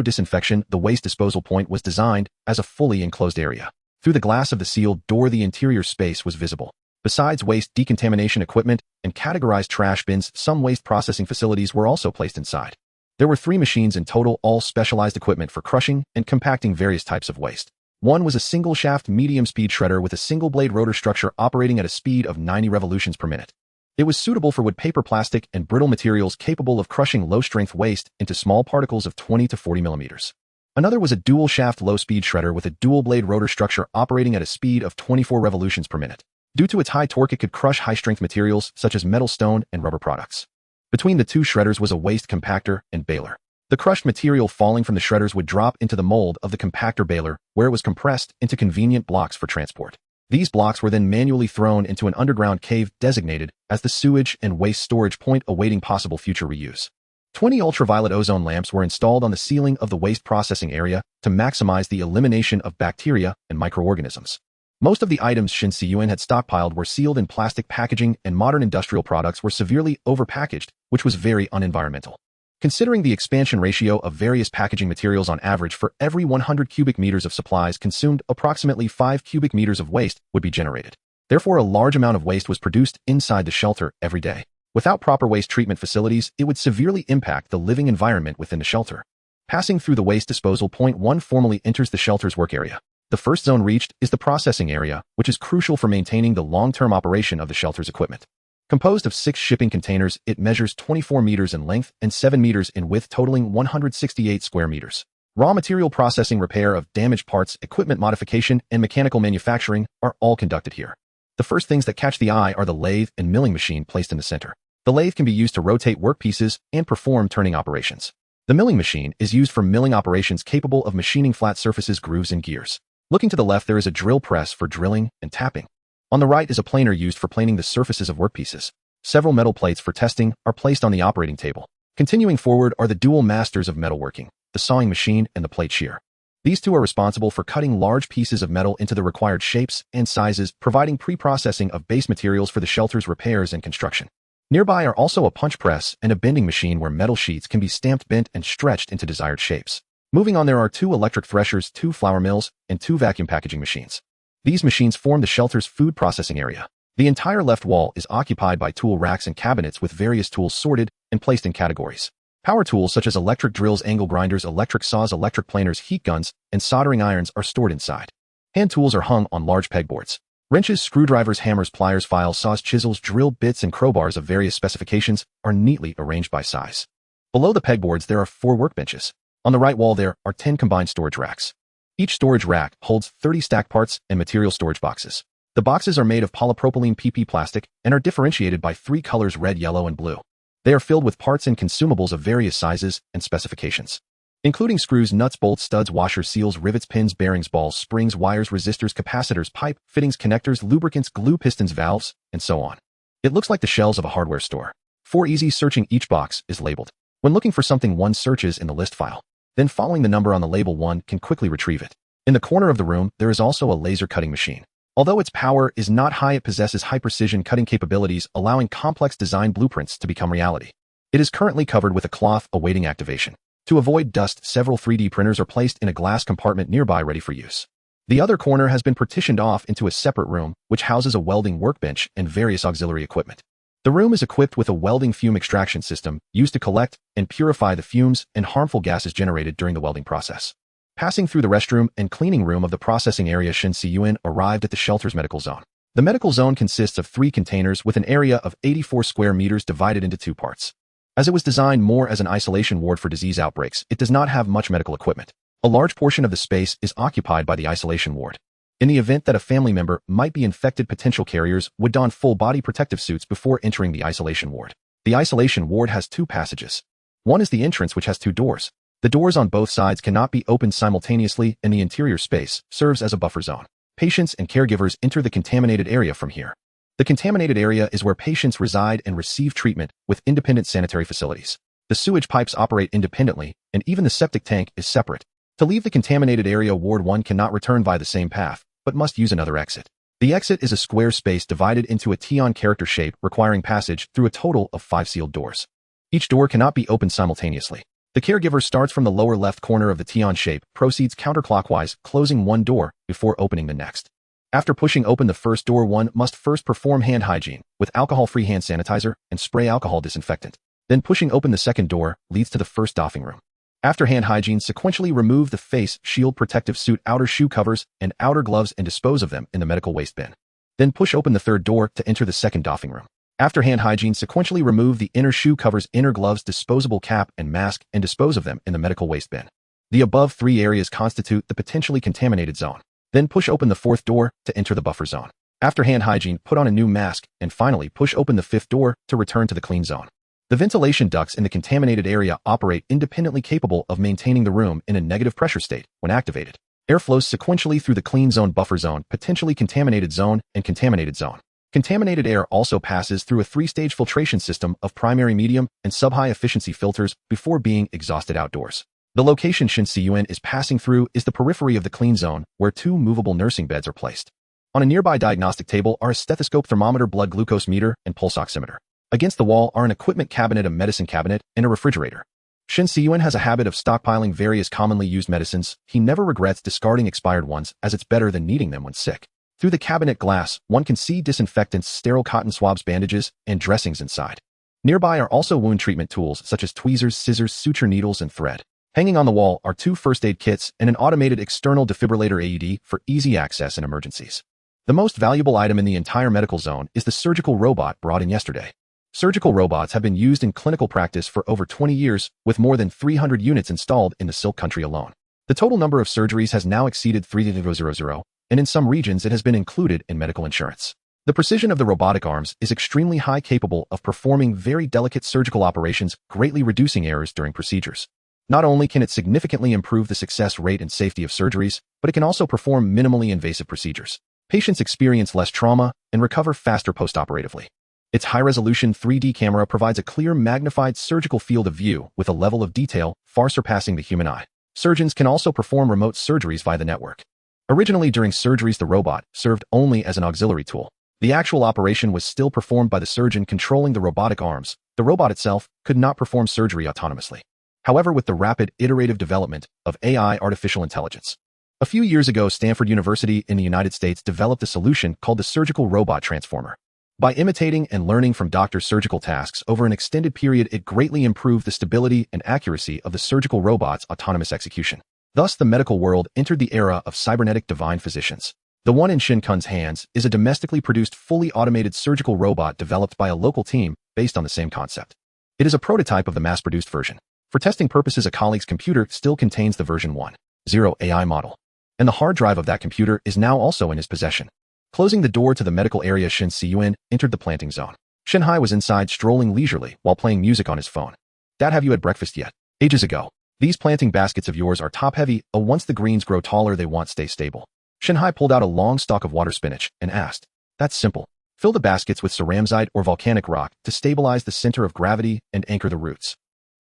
disinfection, the waste disposal point was designed as a fully enclosed area. Through the glass of the sealed door, the interior space was visible. Besides waste decontamination equipment and categorized trash bins, some waste processing facilities were also placed inside. There were 3 machines in total, all specialized equipment for crushing and compacting various types of waste. One was a single-shaft medium-speed shredder with a single-blade rotor structure operating at a speed of 90 revolutions per minute. It was suitable for wood, paper, plastic, and brittle materials, capable of crushing low-strength waste into small particles of 20 to 40 millimeters. Another was a dual-shaft low-speed shredder with a dual-blade rotor structure operating at a speed of 24 revolutions per minute. Due to its high torque, it could crush high-strength materials such as metal, stone, and rubber products. Between the 2 shredders was a waste compactor and baler. The crushed material falling from the shredders would drop into the mold of the compactor baler, where it was compressed into convenient blocks for transport. These blocks were then manually thrown into an underground cave designated as the sewage and waste storage point, awaiting possible future reuse. 20 ultraviolet ozone lamps were installed on the ceiling of the waste processing area to maximize the elimination of bacteria and microorganisms. Most of the items Shen Cun had stockpiled were sealed in plastic packaging, and modern industrial products were severely overpackaged, which was very unenvironmental. Considering the expansion ratio of various packaging materials, on average, for every 100 cubic meters of supplies consumed, approximately 5 cubic meters of waste would be generated. Therefore, a large amount of waste was produced inside the shelter every day. Without proper waste treatment facilities, it would severely impact the living environment within the shelter. Passing through the waste disposal point, one formally enters the shelter's work area. The first zone reached is the processing area, which is crucial for maintaining the long-term operation of the shelter's equipment. Composed of 6 shipping containers, it measures 24 meters in length and 7 meters in width, totaling 168 square meters. Raw material processing, repair of damaged parts, equipment modification, and mechanical manufacturing are all conducted here. The first things that catch the eye are the lathe and milling machine placed in the center. The lathe can be used to rotate workpieces and perform turning operations. The milling machine is used for milling operations, capable of machining flat surfaces, grooves, and gears. Looking to the left, there is a drill press for drilling and tapping. On the right is a planer used for planing the surfaces of workpieces. Several metal plates for testing are placed on the operating table. Continuing forward are the dual masters of metalworking, the sawing machine and the plate shear. These 2 are responsible for cutting large pieces of metal into the required shapes and sizes, providing pre-processing of base materials for the shelter's repairs and construction. Nearby are also a punch press and a bending machine, where metal sheets can be stamped, bent, and stretched into desired shapes. Moving on, there are 2 electric threshers, 2 flour mills, and 2 vacuum packaging machines. These machines form the shelter's food processing area. The entire left wall is occupied by tool racks and cabinets with various tools sorted and placed in categories. Power tools such as electric drills, angle grinders, electric saws, electric planers, heat guns, and soldering irons are stored inside. Hand tools are hung on large pegboards. Wrenches, screwdrivers, hammers, pliers, files, saws, chisels, drill bits, and crowbars of various specifications are neatly arranged by size. Below the pegboards, there are 4 workbenches. On the right wall, there are 10 combined storage racks. Each storage rack holds 30 stacked parts and material storage boxes. The boxes are made of polypropylene PP plastic and are differentiated by 3 colors: red, yellow, and blue. They are filled with parts and consumables of various sizes and specifications, including screws, nuts, bolts, studs, washers, seals, rivets, pins, bearings, balls, springs, wires, resistors, capacitors, pipe, fittings, connectors, lubricants, glue, pistons, valves, and so on. It looks like the shelves of a hardware store. For easy searching, each box is labeled. When looking for something, one searches in the list file. Then following the number on the label, one can quickly retrieve it. In the corner of the room, there is also a laser cutting machine. Although its power is not high, it possesses high-precision cutting capabilities, allowing complex design blueprints to become reality. It is currently covered with a cloth awaiting activation. To avoid dust, several 3D printers are placed in a glass compartment nearby ready for use. The other corner has been partitioned off into a separate room, which houses a welding workbench and various auxiliary equipment. The room is equipped with a welding fume extraction system used to collect and purify the fumes and harmful gases generated during the welding process. Passing through the restroom and cleaning room of the processing area, Shen Cun arrived at the shelter's medical zone. The medical zone consists of 3 containers with an area of 84 square meters divided into 2 parts. As it was designed more as an isolation ward for disease outbreaks, it does not have much medical equipment. A large portion of the space is occupied by the isolation ward. In the event that a family member might be infected, potential carriers would don full-body protective suits before entering the isolation ward. The isolation ward has 2 passages. One is the entrance, which has 2 doors. The doors on both sides cannot be opened simultaneously, and the interior space serves as a buffer zone. Patients and caregivers enter the contaminated area from here. The contaminated area is where patients reside and receive treatment with independent sanitary facilities. The sewage pipes operate independently, and even the septic tank is separate. To leave the contaminated area, Ward 1 cannot return by the same path, but must use another exit. The exit is a square space divided into a T-on character shape, requiring passage through a total of 5 sealed doors. Each door cannot be opened simultaneously. The caregiver starts from the lower left corner of the T-on shape, proceeds counterclockwise, closing one door before opening the next. After pushing open the first door, one must first perform hand hygiene with alcohol-free hand sanitizer and spray alcohol disinfectant. Then pushing open the second door leads to the first doffing room. After hand hygiene, sequentially remove the face shield, protective suit, outer shoe covers, and outer gloves and dispose of them in the medical waste bin. Then push open the third door to enter the second doffing room. After hand hygiene, sequentially remove the inner shoe covers, inner gloves, disposable cap, and mask, and dispose of them in the medical waste bin. The above 3 areas constitute the potentially contaminated zone. Then push open the 4th door to enter the buffer zone. After hand hygiene, put on a new mask, and finally push open the 5th door to return to the clean zone. The ventilation ducts in the contaminated area operate independently, capable of maintaining the room in a negative pressure state when activated. Air flows sequentially through the clean zone, buffer zone, potentially contaminated zone, and contaminated zone. Contaminated air also passes through a 3-stage filtration system of primary, medium, and sub-high efficiency filters before being exhausted outdoors. The location Shen Cun is passing through is the periphery of the clean zone, where 2 movable nursing beds are placed. On a nearby diagnostic table are a stethoscope, thermometer, blood glucose meter, and pulse oximeter. Against the wall are an equipment cabinet, a medicine cabinet, and a refrigerator. Shen Cun has a habit of stockpiling various commonly used medicines. He never regrets discarding expired ones, as it's better than needing them when sick. Through the cabinet glass, one can see disinfectants, sterile cotton swabs, bandages, and dressings inside. Nearby are also wound treatment tools such as tweezers, scissors, suture needles, and thread. Hanging on the wall are 2 first aid kits and an automated external defibrillator AED for easy access in emergencies. The most valuable item in the entire medical zone is the surgical robot brought in yesterday. Surgical robots have been used in clinical practice for over 20 years, with more than 300 units installed in the Silk country alone. The total number of surgeries has now exceeded 3,000, and in some regions it has been included in medical insurance. The precision of the robotic arms is extremely high, capable of performing very delicate surgical operations, greatly reducing errors during procedures. Not only can it significantly improve the success rate and safety of surgeries, but it can also perform minimally invasive procedures. Patients experience less trauma and recover faster postoperatively. Its high-resolution 3D camera provides a clear, magnified surgical field of view with a level of detail far surpassing the human eye. Surgeons can also perform remote surgeries via the network. Originally, during surgeries, the robot served only as an auxiliary tool. The actual operation was still performed by the surgeon controlling the robotic arms. The robot itself could not perform surgery autonomously. However, with the rapid, iterative development of AI, artificial intelligence, a few years ago, Stanford University in the United States developed a solution called the surgical robot transformer. By imitating and learning from doctors' surgical tasks over an extended period, it greatly improved the stability and accuracy of the surgical robot's autonomous execution. Thus, the medical world entered the era of cybernetic divine physicians. The one in Shen Cun's hands is a domestically produced, fully automated surgical robot developed by a local team based on the same concept. It is a prototype of the mass-produced version. For testing purposes, a colleague's computer still contains the version 1.0 AI model, and the hard drive of that computer is now also in his possession. Closing the door to the medical area, Shen Cun entered the planting zone. Shenhai was inside, strolling leisurely while playing music on his phone. "Dad, have you had breakfast yet?" "Ages ago. These planting baskets of yours are top-heavy. Once the greens grow taller, they won't stay stable." Shenhai pulled out a long stalk of water spinach and asked, "That's simple. Fill the baskets with ceramsite or volcanic rock to stabilize the center of gravity and anchor the roots."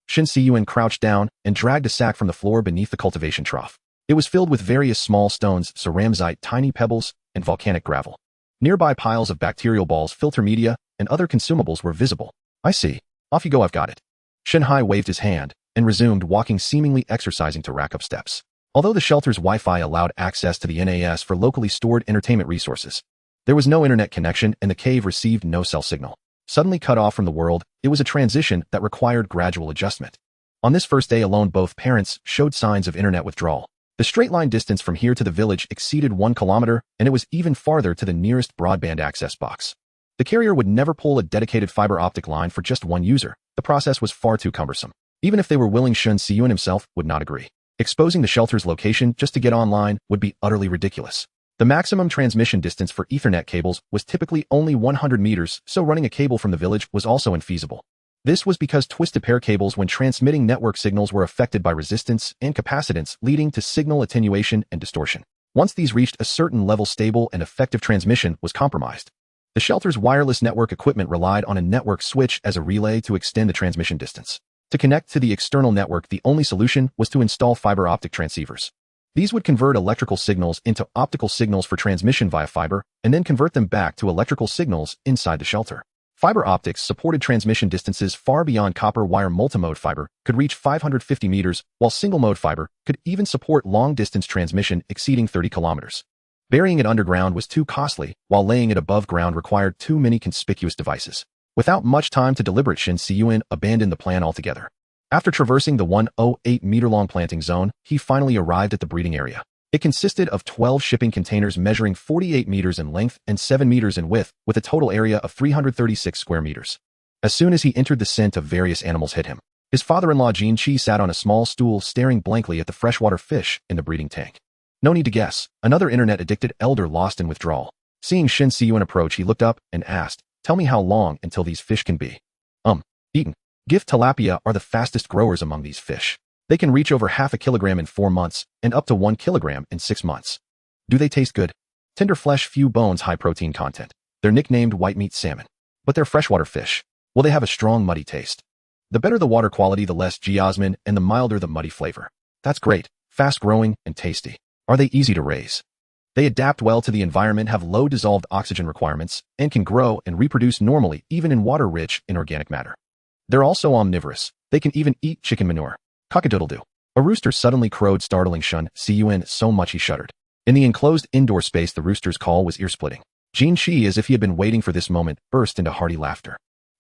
Shen Cun crouched down and dragged a sack from the floor beneath the cultivation trough. It was filled with various small stones, ceramsite, tiny pebbles, and volcanic gravel. Nearby piles of bacterial balls, filter media, and other consumables were visible. "I see. Off you go, I've got it." Shenhai waved his hand and resumed walking, seemingly exercising to rack up steps. Although the shelter's Wi-Fi allowed access to the NAS for locally stored entertainment resources, there was no internet connection and the cave received no cell signal. Suddenly cut off from the world, it was a transition that required gradual adjustment. On this first day alone, both parents showed signs of internet withdrawal. The straight-line distance from here to the village exceeded 1 kilometer, and it was even farther to the nearest broadband access box. The carrier would never pull a dedicated fiber optic line for just one user. The process was far too cumbersome. Even if they were willing, Shen Cun himself would not agree. Exposing the shelter's location just to get online would be utterly ridiculous. The maximum transmission distance for Ethernet cables was typically only 100 meters, so running a cable from the village was also infeasible. This was because twisted pair cables, when transmitting network signals, were affected by resistance and capacitance, leading to signal attenuation and distortion. Once these reached a certain level, stable and effective transmission was compromised. The shelter's wireless network equipment relied on a network switch as a relay to extend the transmission distance. To connect to the external network, the only solution was to install fiber optic transceivers. These would convert electrical signals into optical signals for transmission via fiber, and then convert them back to electrical signals inside the shelter. Fiber optics supported transmission distances far beyond copper wire. Multimode fiber could reach 550 meters, while single-mode fiber could even support long-distance transmission exceeding 30 kilometers. Burying it underground was too costly, while laying it above ground required too many conspicuous devices. Without much time to deliberate, Shen Cun abandoned the plan altogether. After traversing the 108-meter-long planting zone, he finally arrived at the breeding area. It consisted of 12 shipping containers measuring 48 meters in length and 7 meters in width, with a total area of 336 square meters. As soon as he entered, the scent of various animals hit him. His father-in-law Jin Chi sat on a small stool, staring blankly at the freshwater fish in the breeding tank. No need to guess, another internet-addicted elder lost in withdrawal. Seeing Shen Cun approach, he looked up and asked, "Tell me how long until these fish can be eaten?" Gift tilapia are the fastest growers among these fish. They can reach over half a kilogram in 4 months and up to 1 kilogram in 6 months. Do they taste good? Tender flesh, few bones, high protein content. They're nicknamed white meat salmon. But they're freshwater fish. Will they have a strong, muddy taste? The better the water quality, the less geosmin, and the milder the muddy flavor. That's great, fast-growing, and tasty. Are they easy to raise? They adapt well to the environment, have low dissolved oxygen requirements, and can grow and reproduce normally even in water rich in organic matter. They're also omnivorous. They can even eat chicken manure. Cock-a-doodle-doo. A rooster suddenly crowed, startling Shen Cun so much he shuddered. In the enclosed indoor space, the rooster's call was ear-splitting. Jin Chi, as if he had been waiting for this moment, burst into hearty laughter.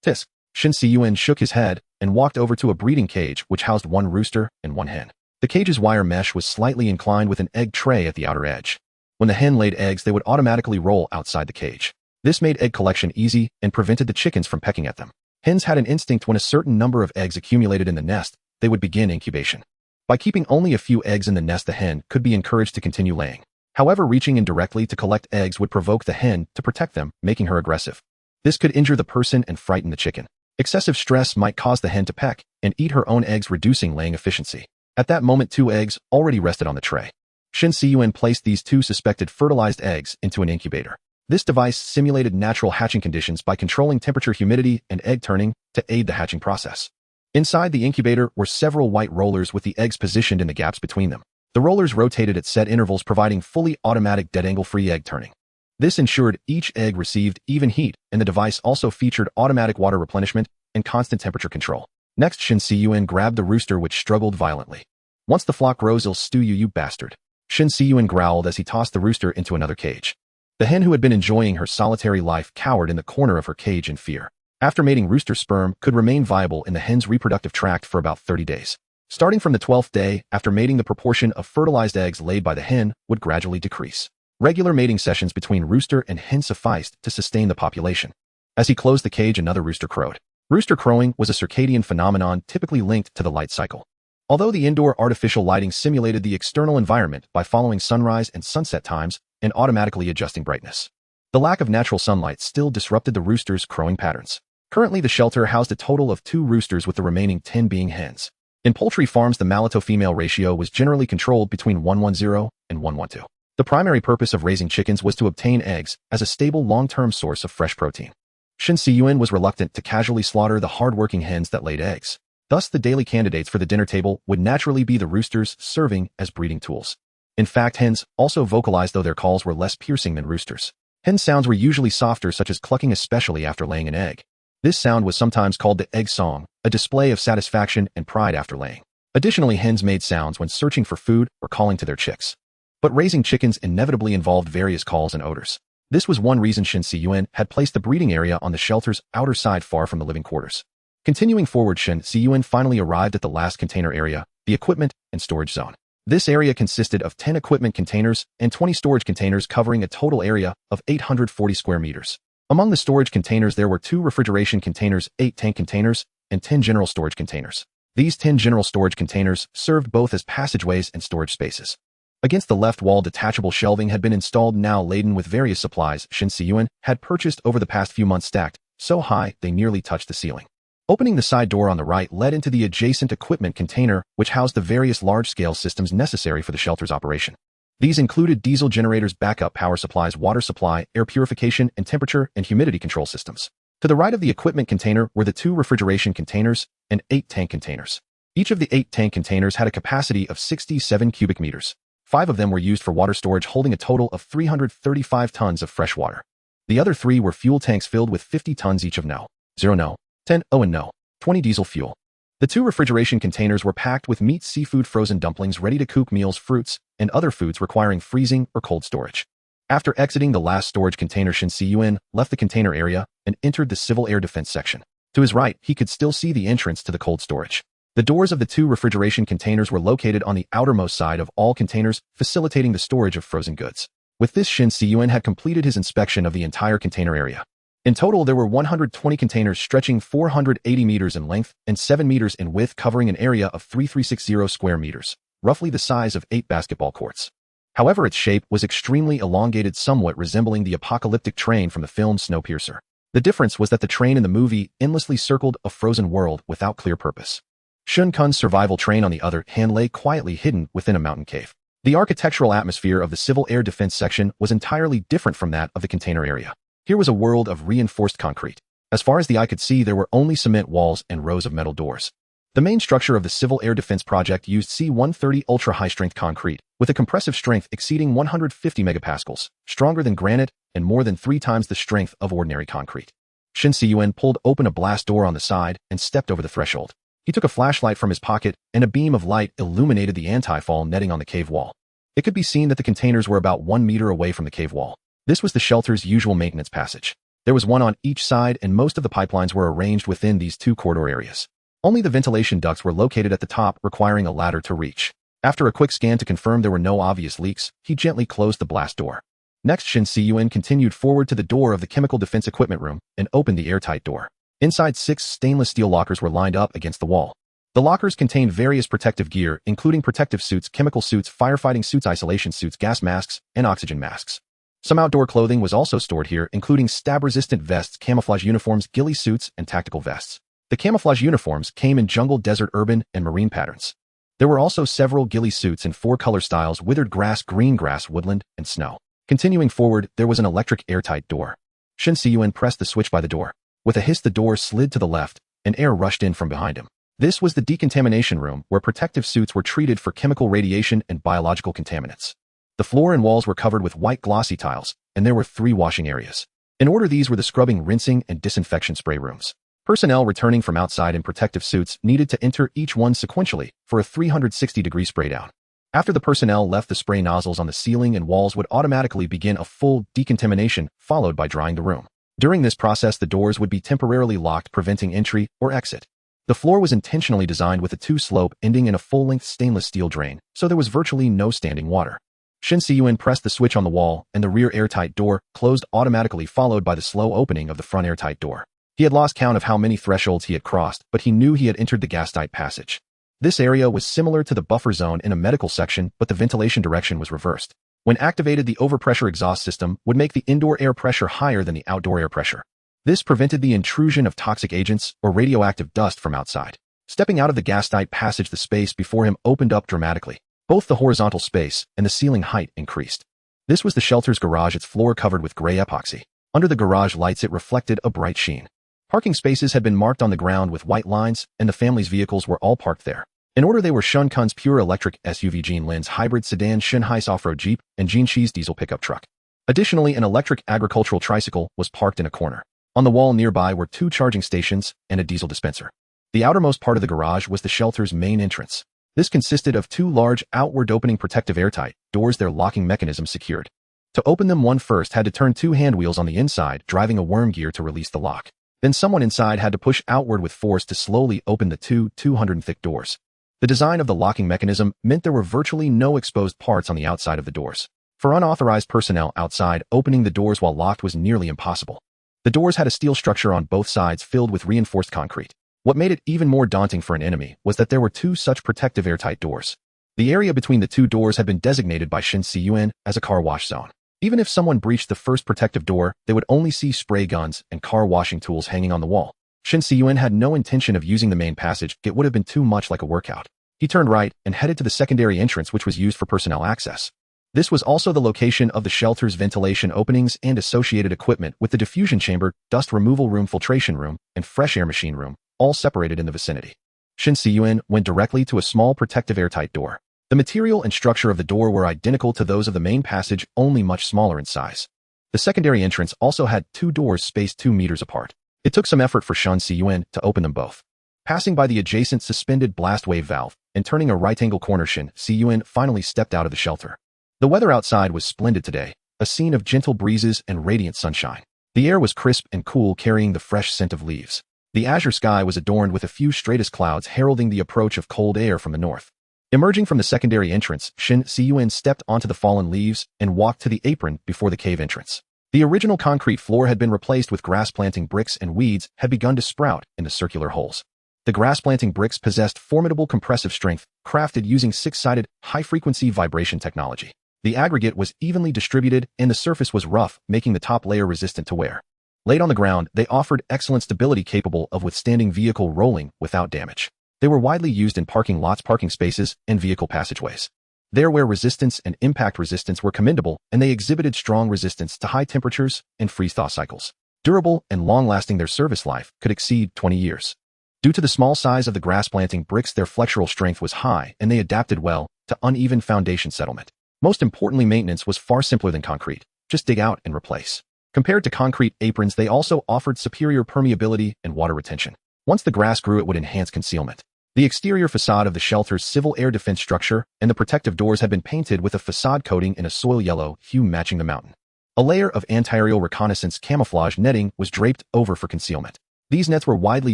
"Tisk." Shen Cun shook his head and walked over to a breeding cage which housed 1 rooster and 1 hen. The cage's wire mesh was slightly inclined with an egg tray at the outer edge. When the hen laid eggs, they would automatically roll outside the cage. This made egg collection easy and prevented the chickens from pecking at them. Hens had an instinct: when a certain number of eggs accumulated in the nest, they would begin incubation. By keeping only a few eggs in the nest, the hen could be encouraged to continue laying. However, reaching in directly to collect eggs would provoke the hen to protect them, making her aggressive. This could injure the person and frighten the chicken. Excessive stress might cause the hen to peck and eat her own eggs, reducing laying efficiency. At that moment, 2 eggs already rested on the tray. Shen Cun placed these 2 suspected fertilized eggs into an incubator. This device simulated natural hatching conditions by controlling temperature, humidity, and egg turning to aid the hatching process. Inside the incubator were several white rollers with the eggs positioned in the gaps between them. The rollers rotated at set intervals, providing fully automatic dead angle-free egg turning. This ensured each egg received even heat, and the device also featured automatic water replenishment and constant temperature control. Next, Shen Cun grabbed the rooster, which struggled violently. "Once the flock grows, I'll stew you, you bastard." Shen Cun growled as he tossed the rooster into another cage. The hen who had been enjoying her solitary life cowered in the corner of her cage in fear. After mating, rooster sperm could remain viable in the hen's reproductive tract for about 30 days. Starting from the 12th day, after mating, the proportion of fertilized eggs laid by the hen would gradually decrease. Regular mating sessions between rooster and hen sufficed to sustain the population. As he closed the cage, another rooster crowed. Rooster crowing was a circadian phenomenon typically linked to the light cycle. Although the indoor artificial lighting simulated the external environment by following sunrise and sunset times and automatically adjusting brightness, the lack of natural sunlight still disrupted the rooster's crowing patterns. Currently, the shelter housed a total of 2 roosters, with the remaining 10 being hens. In poultry farms, the male-to-female ratio was generally controlled between 1:1 and 1:1. The primary purpose of raising chickens was to obtain eggs as a stable long-term source of fresh protein. Shen Cun was reluctant to casually slaughter the hard-working hens that laid eggs. Thus, the daily candidates for the dinner table would naturally be the roosters, serving as breeding tools. In fact, hens also vocalized, though their calls were less piercing than roosters. Hen sounds were usually softer, such as clucking, especially after laying an egg. This sound was sometimes called the egg song, a display of satisfaction and pride after laying. Additionally, hens made sounds when searching for food or calling to their chicks. But raising chickens inevitably involved various calls and odors. This was one reason Shen Cun had placed the breeding area on the shelter's outer side, far from the living quarters. Continuing forward, Shen Cun finally arrived at the last container area, the equipment and storage zone. This area consisted of 10 equipment containers and 20 storage containers, covering a total area of 840 square meters. Among the storage containers, there were 2 refrigeration containers, 8 tank containers, and 10 general storage containers. These 10 general storage containers served both as passageways and storage spaces. Against the left wall, detachable shelving had been installed, now laden with various supplies Shen Cun had purchased over the past few months, stacked so high they nearly touched the ceiling. Opening the side door on the right led into the adjacent equipment container, which housed the various large-scale systems necessary for the shelter's operation. These included diesel generators, backup power supplies, water supply, air purification, and temperature and humidity control systems. To the right of the equipment container were the 2 refrigeration containers and 8 tank containers. Each of the 8 tank containers had a capacity of 67 cubic meters. 5 of them were used for water storage, holding a total of 335 tons of fresh water. The other 3 were fuel tanks filled with 50 tons each of No. 0 No. 10 O and No. 20 diesel fuel. The 2 refrigeration containers were packed with meat, seafood, frozen dumplings, ready-to-cook meals, fruits, and other foods requiring freezing or cold storage. After exiting the last storage container, Shen Cun left the container area and entered the civil air defense section. To his right, he could still see the entrance to the cold storage. The doors of the 2 refrigeration containers were located on the outermost side of all containers, facilitating the storage of frozen goods. With this, Shen Cun had completed his inspection of the entire container area. In total, there were 120 containers stretching 480 meters in length and 7 meters in width, covering an area of 3360 square meters, roughly the size of 8 basketball courts. However, its shape was extremely elongated, somewhat resembling the apocalyptic train from the film Snowpiercer. The difference was that the train in the movie endlessly circled a frozen world without clear purpose. Shen Cun's survival train, on the other hand, lay quietly hidden within a mountain cave. The architectural atmosphere of the civil air defense section was entirely different from that of the container area. Here was a world of reinforced concrete. As far as the eye could see, there were only cement walls and rows of metal doors. The main structure of the civil air defense project used C-130 ultra-high-strength concrete, with a compressive strength exceeding 150 megapascals, stronger than granite and more than 3 times the strength of ordinary concrete. Shen Cun pulled open a blast door on the side and stepped over the threshold. He took a flashlight from his pocket, and a beam of light illuminated the anti-fall netting on the cave wall. It could be seen that the containers were about 1 meter away from the cave wall. This was the shelter's usual maintenance passage. There was one on each side, and most of the pipelines were arranged within these 2 corridor areas. Only the ventilation ducts were located at the top, requiring a ladder to reach. After a quick scan to confirm there were no obvious leaks, he gently closed the blast door. Next, Shen Cun continued forward to the door of the chemical defense equipment room and opened the airtight door. Inside, 6 stainless steel lockers were lined up against the wall. The lockers contained various protective gear, including protective suits, chemical suits, firefighting suits, isolation suits, gas masks, and oxygen masks. Some outdoor clothing was also stored here, including stab-resistant vests, camouflage uniforms, ghillie suits, and tactical vests. The camouflage uniforms came in jungle, desert, urban, and marine patterns. There were also several ghillie suits in 4 color styles: withered grass, green grass, woodland, and snow. Continuing forward, there was an electric airtight door. Shen Cun pressed the switch by the door. With a hiss, the door slid to the left, and air rushed in from behind him. This was the decontamination room, where protective suits were treated for chemical radiation and biological contaminants. The floor and walls were covered with white glossy tiles, and there were 3 washing areas. In order, these were the scrubbing, rinsing, and disinfection spray rooms. Personnel returning from outside in protective suits needed to enter each one sequentially for a 360-degree spray down. After the personnel left, the spray nozzles on the ceiling and walls would automatically begin a full decontamination, followed by drying the room. During this process, the doors would be temporarily locked, preventing entry or exit. The floor was intentionally designed with a two-slope ending in a full-length stainless steel drain, so there was virtually no standing water. Shen Cun pressed the switch on the wall, and the rear airtight door closed automatically, followed by the slow opening of the front airtight door. He had lost count of how many thresholds he had crossed, but he knew he had entered the gas-tight passage. This area was similar to the buffer zone in a medical section, but the ventilation direction was reversed. When activated, the overpressure exhaust system would make the indoor air pressure higher than the outdoor air pressure. This prevented the intrusion of toxic agents or radioactive dust from outside. Stepping out of the gas-tight passage, the space before him opened up dramatically. Both the horizontal space and the ceiling height increased. This was the shelter's garage, its floor covered with gray epoxy. Under the garage lights, it reflected a bright sheen. Parking spaces had been marked on the ground with white lines, and the family's vehicles were all parked there. In order, they were Shen Cun's pure electric SUV, Jean Lin's hybrid sedan, Shen Hai's off-road Jeep, and Jean Shi's diesel pickup truck. Additionally, an electric agricultural tricycle was parked in a corner. On the wall nearby were 2 charging stations and a diesel dispenser. The outermost part of the garage was the shelter's main entrance. This consisted of 2 large, outward-opening protective airtight doors, their locking mechanism secured. To open them, one first had to turn 2 hand wheels on the inside, driving a worm gear to release the lock. Then someone inside had to push outward with force to slowly open the 200 thick doors. The design of the locking mechanism meant there were virtually no exposed parts on the outside of the doors. For unauthorized personnel outside, opening the doors while locked was nearly impossible. The doors had a steel structure on both sides filled with reinforced concrete. What made it even more daunting for an enemy was that there were 2 such protective airtight doors. The area between the 2 doors had been designated by Shen Cun as a car wash zone. Even if someone breached the first protective door, they would only see spray guns and car washing tools hanging on the wall. Shen Cun had no intention of using the main passage. It would have been too much like a workout. He turned right and headed to the secondary entrance, which was used for personnel access. This was also the location of the shelter's ventilation openings and associated equipment, with the diffusion chamber, dust removal room, filtration room, and fresh air machine room, all separated in the vicinity. Shen Cun went directly to a small protective airtight door. The material and structure of the door were identical to those of the main passage, only much smaller in size. The secondary entrance also had 2 doors spaced 2 meters apart. It took some effort for Shen Cun to open them both. Passing by the adjacent suspended blast wave valve and turning a right-angle corner, Shen Cun finally stepped out of the shelter. The weather outside was splendid today, a scene of gentle breezes and radiant sunshine. The air was crisp and cool, carrying the fresh scent of leaves. The azure sky was adorned with a few stratus clouds, heralding the approach of cold air from the north. Emerging from the secondary entrance, Shen Cun stepped onto the fallen leaves and walked to the apron before the cave entrance. The original concrete floor had been replaced with grass planting bricks, and weeds had begun to sprout in the circular holes. The grass planting bricks possessed formidable compressive strength, crafted using 6-sided, high-frequency vibration technology. The aggregate was evenly distributed, and the surface was rough, making the top layer resistant to wear. Laid on the ground, they offered excellent stability, capable of withstanding vehicle rolling without damage. They were widely used in parking lots, parking spaces, and vehicle passageways. Their wear resistance and impact resistance were commendable, and they exhibited strong resistance to high temperatures and freeze-thaw cycles. Durable and long-lasting, their service life could exceed 20 years. Due to the small size of the grass planting bricks, their flexural strength was high, and they adapted well to uneven foundation settlement. Most importantly, maintenance was far simpler than concrete. Just dig out and replace. Compared to concrete aprons, they also offered superior permeability and water retention. Once the grass grew, it would enhance concealment. The exterior facade of the shelter's civil air defense structure and the protective doors had been painted with a facade coating in a soil yellow hue matching the mountain. A layer of anti-aerial reconnaissance camouflage netting was draped over for concealment. These nets were widely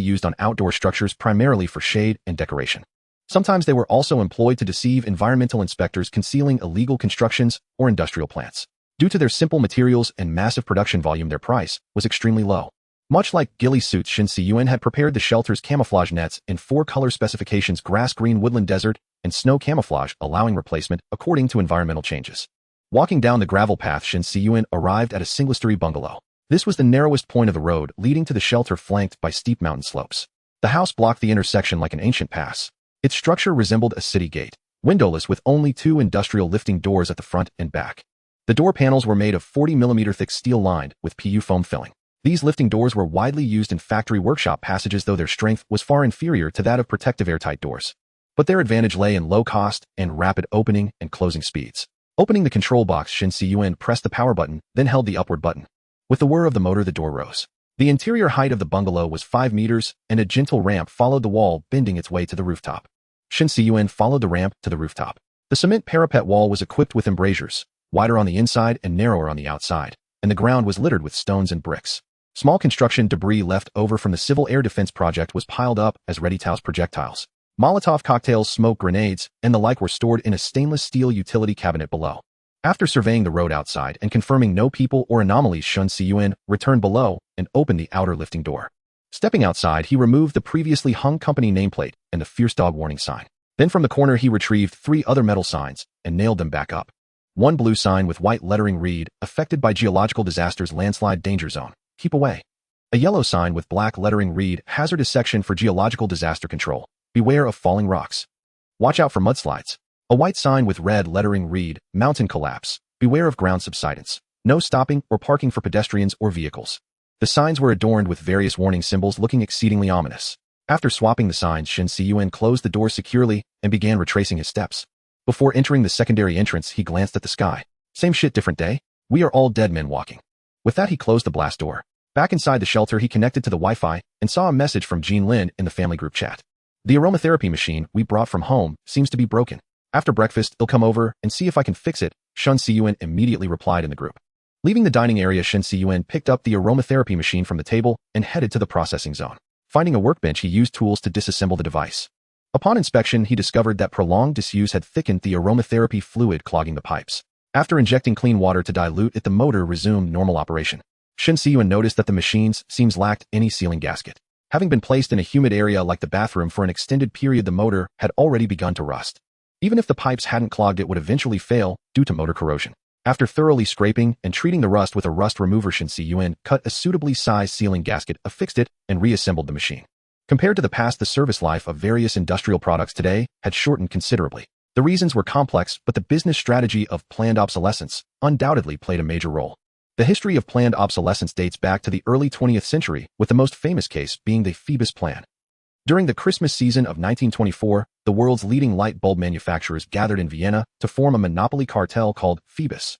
used on outdoor structures, primarily for shade and decoration. Sometimes they were also employed to deceive environmental inspectors, concealing illegal constructions or industrial plants. Due to their simple materials and massive production volume, their price was extremely low. Much like ghillie suits, Shen Cun had prepared the shelter's camouflage nets in 4 color specifications: grass, green, woodland, desert, and snow camouflage, allowing replacement according to environmental changes. Walking down the gravel path, Shen Cun arrived at a single-story bungalow. This was the narrowest point of the road leading to the shelter, flanked by steep mountain slopes. The house blocked the intersection like an ancient pass. Its structure resembled a city gate, windowless, with only 2 industrial lifting doors at the front and back. The door panels were made of 40mm thick steel lined with PU foam filling. These lifting doors were widely used in factory workshop passages, though their strength was far inferior to that of protective airtight doors. But their advantage lay in low cost and rapid opening and closing speeds. Opening the control box, Shen Cun pressed the power button, then held the upward button. With the whir of the motor, the door rose. The interior height of the bungalow was 5 meters, and a gentle ramp followed the wall, bending its way to the rooftop. Shen Cun followed the ramp to the rooftop. The cement parapet wall was equipped with embrasures, wider on the inside and narrower on the outside, and the ground was littered with stones and bricks. Small construction debris left over from the civil air defense project was piled up as ready-toss projectiles. Molotov cocktails, smoke grenades, and the like were stored in a stainless steel utility cabinet below. After surveying the road outside and confirming no people or anomalies, Shen Cun returned below and opened the outer lifting door. Stepping outside, he removed the previously hung company nameplate and the fierce dog warning sign. Then from the corner he retrieved 3 other metal signs and nailed them back up. One blue sign with white lettering read, "Affected by geological disasters, landslide danger zone. Keep away." A yellow sign with black lettering read, "Hazardous section for geological disaster control. Beware of falling rocks. Watch out for mudslides." A white sign with red lettering read, "Mountain collapse. Beware of ground subsidence. No stopping or parking for pedestrians or vehicles." The signs were adorned with various warning symbols looking exceedingly ominous. After swapping the signs, Shen Cun closed the door securely and began retracing his steps. Before entering the secondary entrance, he glanced at the sky. Same shit, different day? We are all dead men walking. With that, he closed the blast door. Back inside the shelter, he connected to the Wi-Fi and saw a message from Jean Lin in the family group chat. "The aromatherapy machine we brought from home seems to be broken. After breakfast, I'll come over and see if I can fix it," Shen Cun immediately replied in the group. Leaving the dining area, Shen Cun picked up the aromatherapy machine from the table and headed to the processing zone. Finding a workbench, he used tools to disassemble the device. Upon inspection, he discovered that prolonged disuse had thickened the aromatherapy fluid, clogging the pipes. After injecting clean water to dilute it, the motor resumed normal operation. Shen Cun noticed that the machines lacked any sealing gasket. Having been placed in a humid area like the bathroom for an extended period, the motor had already begun to rust. Even if the pipes hadn't clogged, it would eventually fail due to motor corrosion. After thoroughly scraping and treating the rust with a rust remover, Shen Cun cut a suitably sized sealing gasket, affixed it, and reassembled the machine. Compared to the past, the service life of various industrial products today had shortened considerably. The reasons were complex, but the business strategy of planned obsolescence undoubtedly played a major role. The history of planned obsolescence dates back to the early 20th century, with the most famous case being the Phoebus Plan. During the Christmas season of 1924, the world's leading light bulb manufacturers gathered in Vienna to form a monopoly cartel called Phoebus.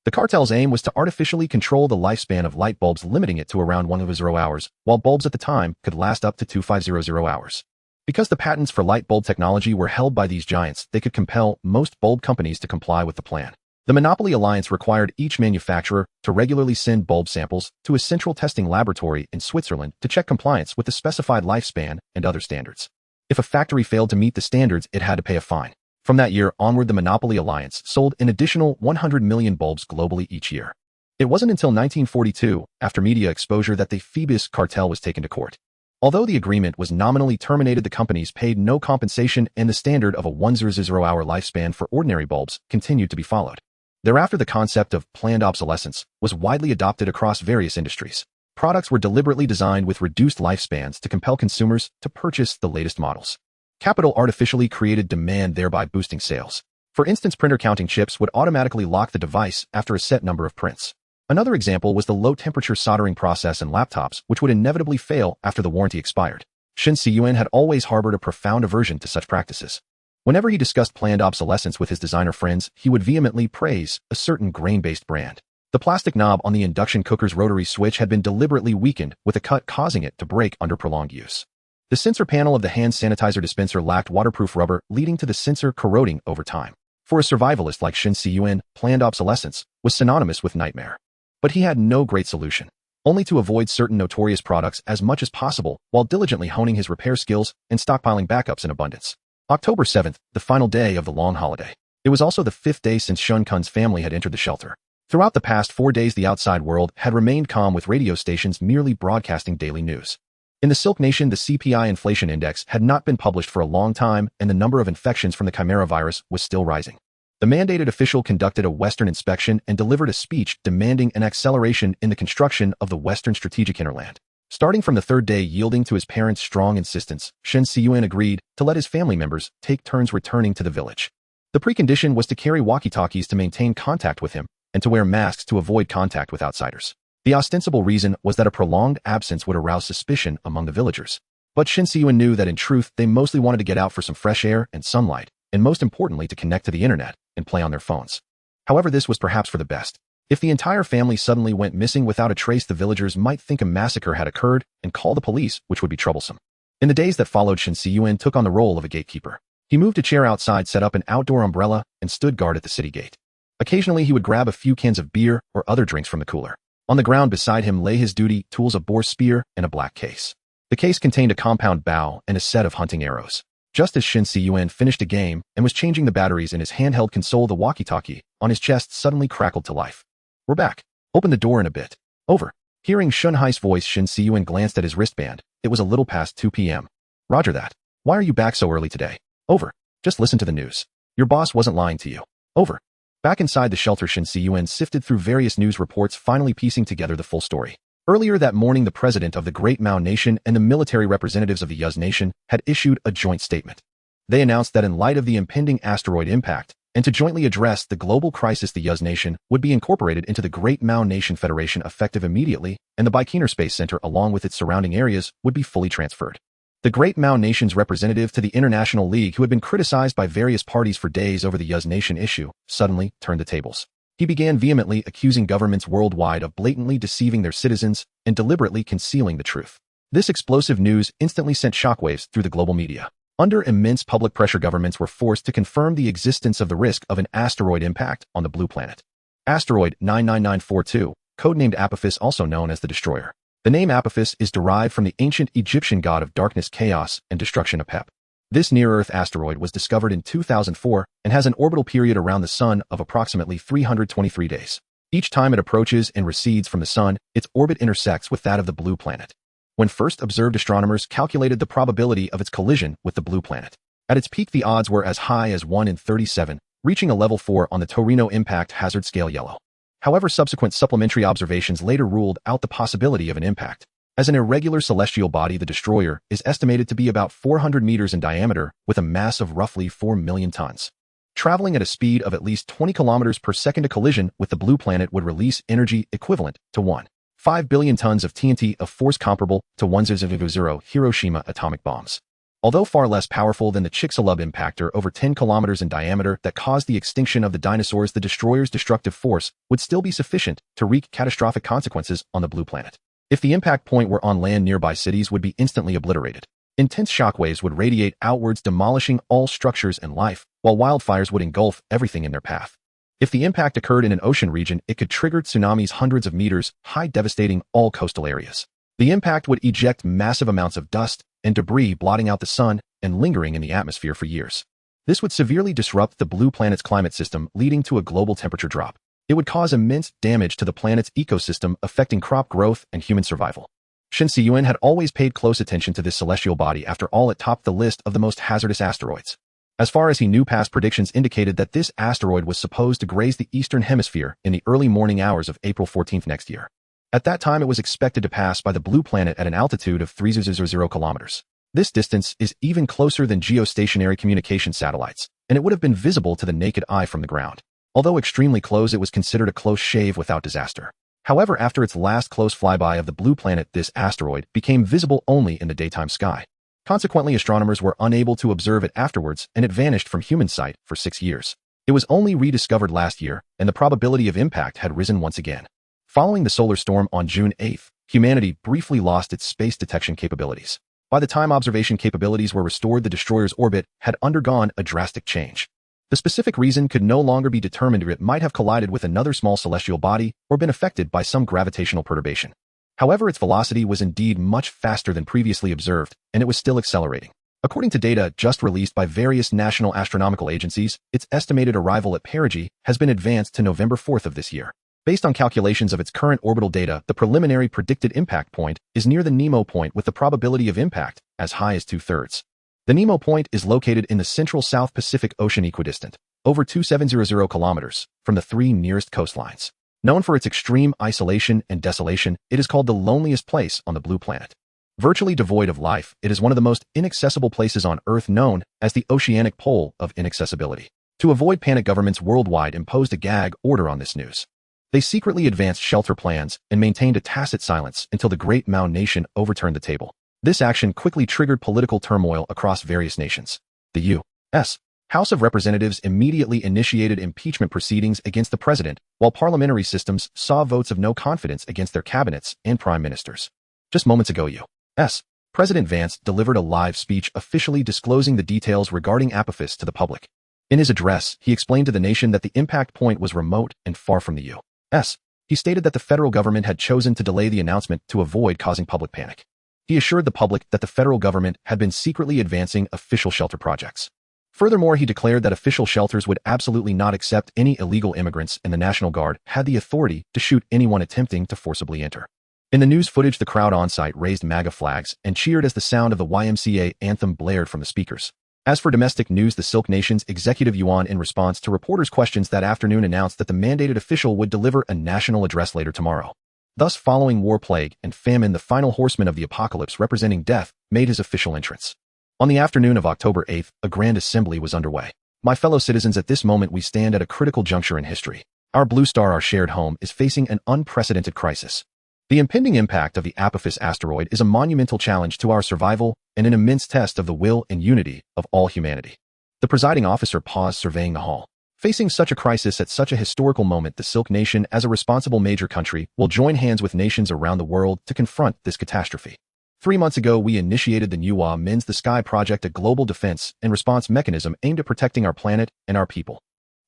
The cartel's aim was to artificially control the lifespan of light bulbs, limiting it to around 100 hours, while bulbs at the time could last up to 2500 hours. Because the patents for light bulb technology were held by these giants, they could compel most bulb companies to comply with the plan. The Monopoly Alliance required each manufacturer to regularly send bulb samples to a central testing laboratory in Switzerland to check compliance with the specified lifespan and other standards. If a factory failed to meet the standards, it had to pay a fine. From that year onward, the Monopoly Alliance sold an additional 100 million bulbs globally each year. It wasn't until 1942, after media exposure, that the Phoebus cartel was taken to court. Although the agreement was nominally terminated, the companies paid no compensation, and the standard of a 100-hour lifespan for ordinary bulbs continued to be followed. Thereafter, the concept of planned obsolescence was widely adopted across various industries. Products were deliberately designed with reduced lifespans to compel consumers to purchase the latest models. Capital artificially created demand, thereby boosting sales. For instance, printer counting chips would automatically lock the device after a set number of prints. Another example was the low-temperature soldering process in laptops, which would inevitably fail after the warranty expired. Shen Cun had always harbored a profound aversion to such practices. Whenever he discussed planned obsolescence with his designer friends, he would vehemently praise a certain grain-based brand. The plastic knob on the induction cooker's rotary switch had been deliberately weakened with a cut, causing it to break under prolonged use. The sensor panel of the hand sanitizer dispenser lacked waterproof rubber, leading to the sensor corroding over time. For a survivalist like Shen Cun, planned obsolescence was synonymous with nightmare. But he had no great solution, only to avoid certain notorious products as much as possible while diligently honing his repair skills and stockpiling backups in abundance. October 7th, the final day of the long holiday. It was also the 5th day since Shen Cun's family had entered the shelter. Throughout the past 4 days, the outside world had remained calm, with radio stations merely broadcasting daily news. In the Silk Nation, the CPI inflation index had not been published for a long time, and the number of infections from the Chimera virus was still rising. The mandated official conducted a Western inspection and delivered a speech demanding an acceleration in the construction of the Western Strategic Hinterland. Starting from the 3rd day, yielding to his parents' strong insistence, Shen Cun agreed to let his family members take turns returning to the village. The precondition was to carry walkie-talkies to maintain contact with him and to wear masks to avoid contact with outsiders. The ostensible reason was that a prolonged absence would arouse suspicion among the villagers. But Shen Cun knew that in truth they mostly wanted to get out for some fresh air and sunlight, and most importantly to connect to the internet and play on their phones. However, this was perhaps for the best. If the entire family suddenly went missing without a trace, the villagers might think a massacre had occurred and call the police, which would be troublesome. In the days that followed, Shen Cun took on the role of a gatekeeper. He moved a chair outside, set up an outdoor umbrella, and stood guard at the city gate. Occasionally, he would grab a few cans of beer or other drinks from the cooler. On the ground beside him lay his duty tools, a boar spear, and a black case. The case contained a compound bow and a set of hunting arrows. Just as Shen Cun finished a game and was changing the batteries in his handheld console, the walkie-talkie on his chest suddenly crackled to life. "We're back. Open the door in a bit. Over." Hearing Shun Hai's voice, Shen Cun glanced at his wristband. It was a little past 2 p.m. "Roger that. Why are you back so early today?" "Over. Just listen to the news. Your boss wasn't lying to you." "Over." Back inside the shelter, Shen Cun sifted through various news reports, finally piecing together the full story. Earlier that morning, the president of the Great Mao Nation and the military representatives of the Yuz Nation had issued a joint statement. They announced that in light of the impending asteroid impact, and to jointly address the global crisis, the Yuz Nation would be incorporated into the Great Mao Nation Federation effective immediately, and the Baikonur Space Center along with its surrounding areas would be fully transferred. The Great Mao Nation's representative to the International League, who had been criticized by various parties for days over the Yuz Nation issue, suddenly turned the tables. He began vehemently accusing governments worldwide of blatantly deceiving their citizens and deliberately concealing the truth. This explosive news instantly sent shockwaves through the global media. Under immense public pressure, governments were forced to confirm the existence of the risk of an asteroid impact on the blue planet. Asteroid 99942, codenamed Apophis, also known as the Destroyer. The name Apophis is derived from the ancient Egyptian god of darkness, chaos, and destruction, Apep. This near-Earth asteroid was discovered in 2004 and has an orbital period around the Sun of approximately 323 days. Each time it approaches and recedes from the Sun, its orbit intersects with that of the blue planet. When first observed, astronomers calculated the probability of its collision with the blue planet. At its peak, the odds were as high as 1 in 37, reaching a level 4 on the Torino Impact Hazard Scale Yellow. However, subsequent supplementary observations later ruled out the possibility of an impact. As an irregular celestial body, the Destroyer is estimated to be about 400 meters in diameter with a mass of roughly 4 million tons. Traveling at a speed of at least 20 kilometers per second, a collision with the blue planet would release energy equivalent to 1.5 billion tons of TNT, a force comparable to 100 Hiroshima atomic bombs. Although far less powerful than the Chicxulub impactor over 10 kilometers in diameter that caused the extinction of the dinosaurs, the Destroyer's destructive force would still be sufficient to wreak catastrophic consequences on the blue planet. If the impact point were on land, nearby cities would be instantly obliterated. Intense shockwaves would radiate outwards, demolishing all structures and life, while wildfires would engulf everything in their path. If the impact occurred in an ocean region, it could trigger tsunamis hundreds of meters high, devastating all coastal areas. The impact would eject massive amounts of dust and debris, blotting out the sun and lingering in the atmosphere for years. This would severely disrupt the blue planet's climate system, leading to a global temperature drop. It would cause immense damage to the planet's ecosystem, affecting crop growth and human survival. Shen Cun had always paid close attention to this celestial body. After all, it topped the list of the most hazardous asteroids. As far as he knew, past predictions indicated that this asteroid was supposed to graze the eastern hemisphere in the early morning hours of April 14th next year. At that time, it was expected to pass by the blue planet at an altitude of 300 kilometers. This distance is even closer than geostationary communication satellites, and it would have been visible to the naked eye from the ground. Although extremely close, it was considered a close shave without disaster. However, after its last close flyby of the blue planet, this asteroid became visible only in the daytime sky. Consequently, astronomers were unable to observe it afterwards, and it vanished from human sight for 6 years. It was only rediscovered last year, and the probability of impact had risen once again. Following the solar storm on June 8th, humanity briefly lost its space detection capabilities. By the time observation capabilities were restored, the Destroyer's orbit had undergone a drastic change. The specific reason could no longer be determined. It might have collided with another small celestial body or been affected by some gravitational perturbation. However, its velocity was indeed much faster than previously observed, and it was still accelerating. According to data just released by various national astronomical agencies, its estimated arrival at perigee has been advanced to November 4th of this year. Based on calculations of its current orbital data, the preliminary predicted impact point is near the Nemo point, with the probability of impact as high as 2/3. The Nemo point is located in the central South Pacific Ocean, equidistant, over 2700 kilometers, from the 3 nearest coastlines. Known for its extreme isolation and desolation, it is called the loneliest place on the blue planet. Virtually devoid of life, it is one of the most inaccessible places on Earth, known as the oceanic pole of inaccessibility. To avoid panic, governments worldwide imposed a gag order on this news. They secretly advanced shelter plans and maintained a tacit silence until the Great Mao Nation overturned the table. This action quickly triggered political turmoil across various nations. The U.S. House of Representatives immediately initiated impeachment proceedings against the president, while parliamentary systems saw votes of no confidence against their cabinets and prime ministers. Just moments ago, U.S. President Vance delivered a live speech officially disclosing the details regarding Apophis to the public. In his address, he explained to the nation that the impact point was remote and far from the U.S. He stated that the federal government had chosen to delay the announcement to avoid causing public panic. He assured the public that the federal government had been secretly advancing official shelter projects. Furthermore, he declared that official shelters would absolutely not accept any illegal immigrants, and the National Guard had the authority to shoot anyone attempting to forcibly enter. In the news footage, the crowd on site raised MAGA flags and cheered as the sound of the YMCA anthem blared from the speakers. As for domestic news, the Silk Nation's executive Yuan, in response to reporters' questions that afternoon, announced that the mandated official would deliver a national address later tomorrow. Thus, following war, plague, and famine, the final horseman of the apocalypse, representing death, made his official entrance. On the afternoon of October 8th, a grand assembly was underway. My fellow citizens, at this moment we stand at a critical juncture in history. Our blue star, our shared home, is facing an unprecedented crisis. The impending impact of the Apophis asteroid is a monumental challenge to our survival and an immense test of the will and unity of all humanity. The presiding officer paused, surveying the hall. Facing such a crisis at such a historical moment, the Silk Nation, as a responsible major country, will join hands with nations around the world to confront this catastrophe. 3 months ago, we initiated the Nuwa Men's the Sky Project, a global defense and response mechanism aimed at protecting our planet and our people.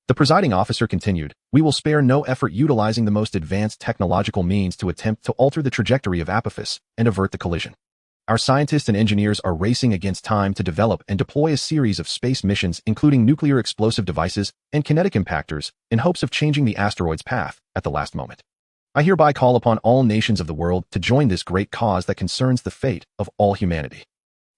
The presiding officer continued, we will spare no effort utilizing the most advanced technological means to attempt to alter the trajectory of Apophis and avert the collision. Our scientists and engineers are racing against time to develop and deploy a series of space missions, including nuclear explosive devices and kinetic impactors, in hopes of changing the asteroid's path at the last moment. I hereby call upon all nations of the world to join this great cause that concerns the fate of all humanity.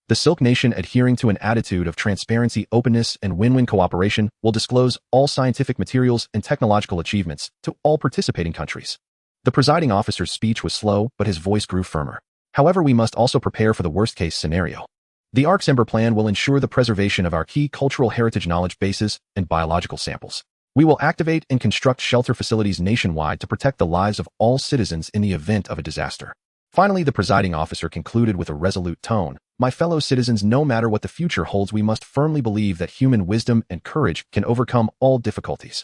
The Silk Nation, adhering to an attitude of transparency, openness, and win-win cooperation, will disclose all scientific materials and technological achievements to all participating countries. The presiding officer's speech was slow, but his voice grew firmer. However, we must also prepare for the worst-case scenario. The ARC-Ember plan will ensure the preservation of our key cultural heritage knowledge bases and biological samples. We will activate and construct shelter facilities nationwide to protect the lives of all citizens in the event of a disaster. Finally, the presiding officer concluded with a resolute tone, my fellow citizens, no matter what the future holds, we must firmly believe that human wisdom and courage can overcome all difficulties.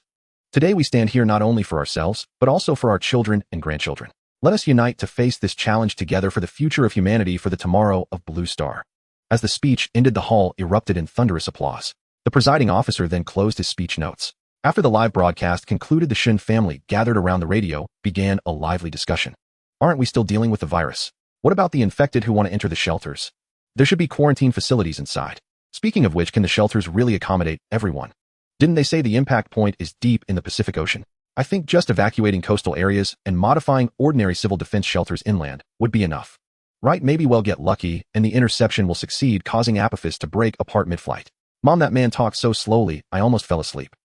Today we stand here not only for ourselves, but also for our children and grandchildren. Let us unite to face this challenge together for the future of humanity, for the tomorrow of Blue Star. As the speech ended, the hall erupted in thunderous applause. The presiding officer then closed his speech notes. After the live broadcast concluded, the Shen family, gathered around the radio, began a lively discussion. Aren't we still dealing with the virus? What about the infected who want to enter the shelters? There should be quarantine facilities inside. Speaking of which, can the shelters really accommodate everyone? Didn't they say the impact point is deep in the Pacific Ocean? I think just evacuating coastal areas and modifying ordinary civil defense shelters inland would be enough. Right? Maybe we'll get lucky and the interception will succeed, causing Apophis to break apart mid-flight. Mom, that man talked so slowly, I almost fell asleep.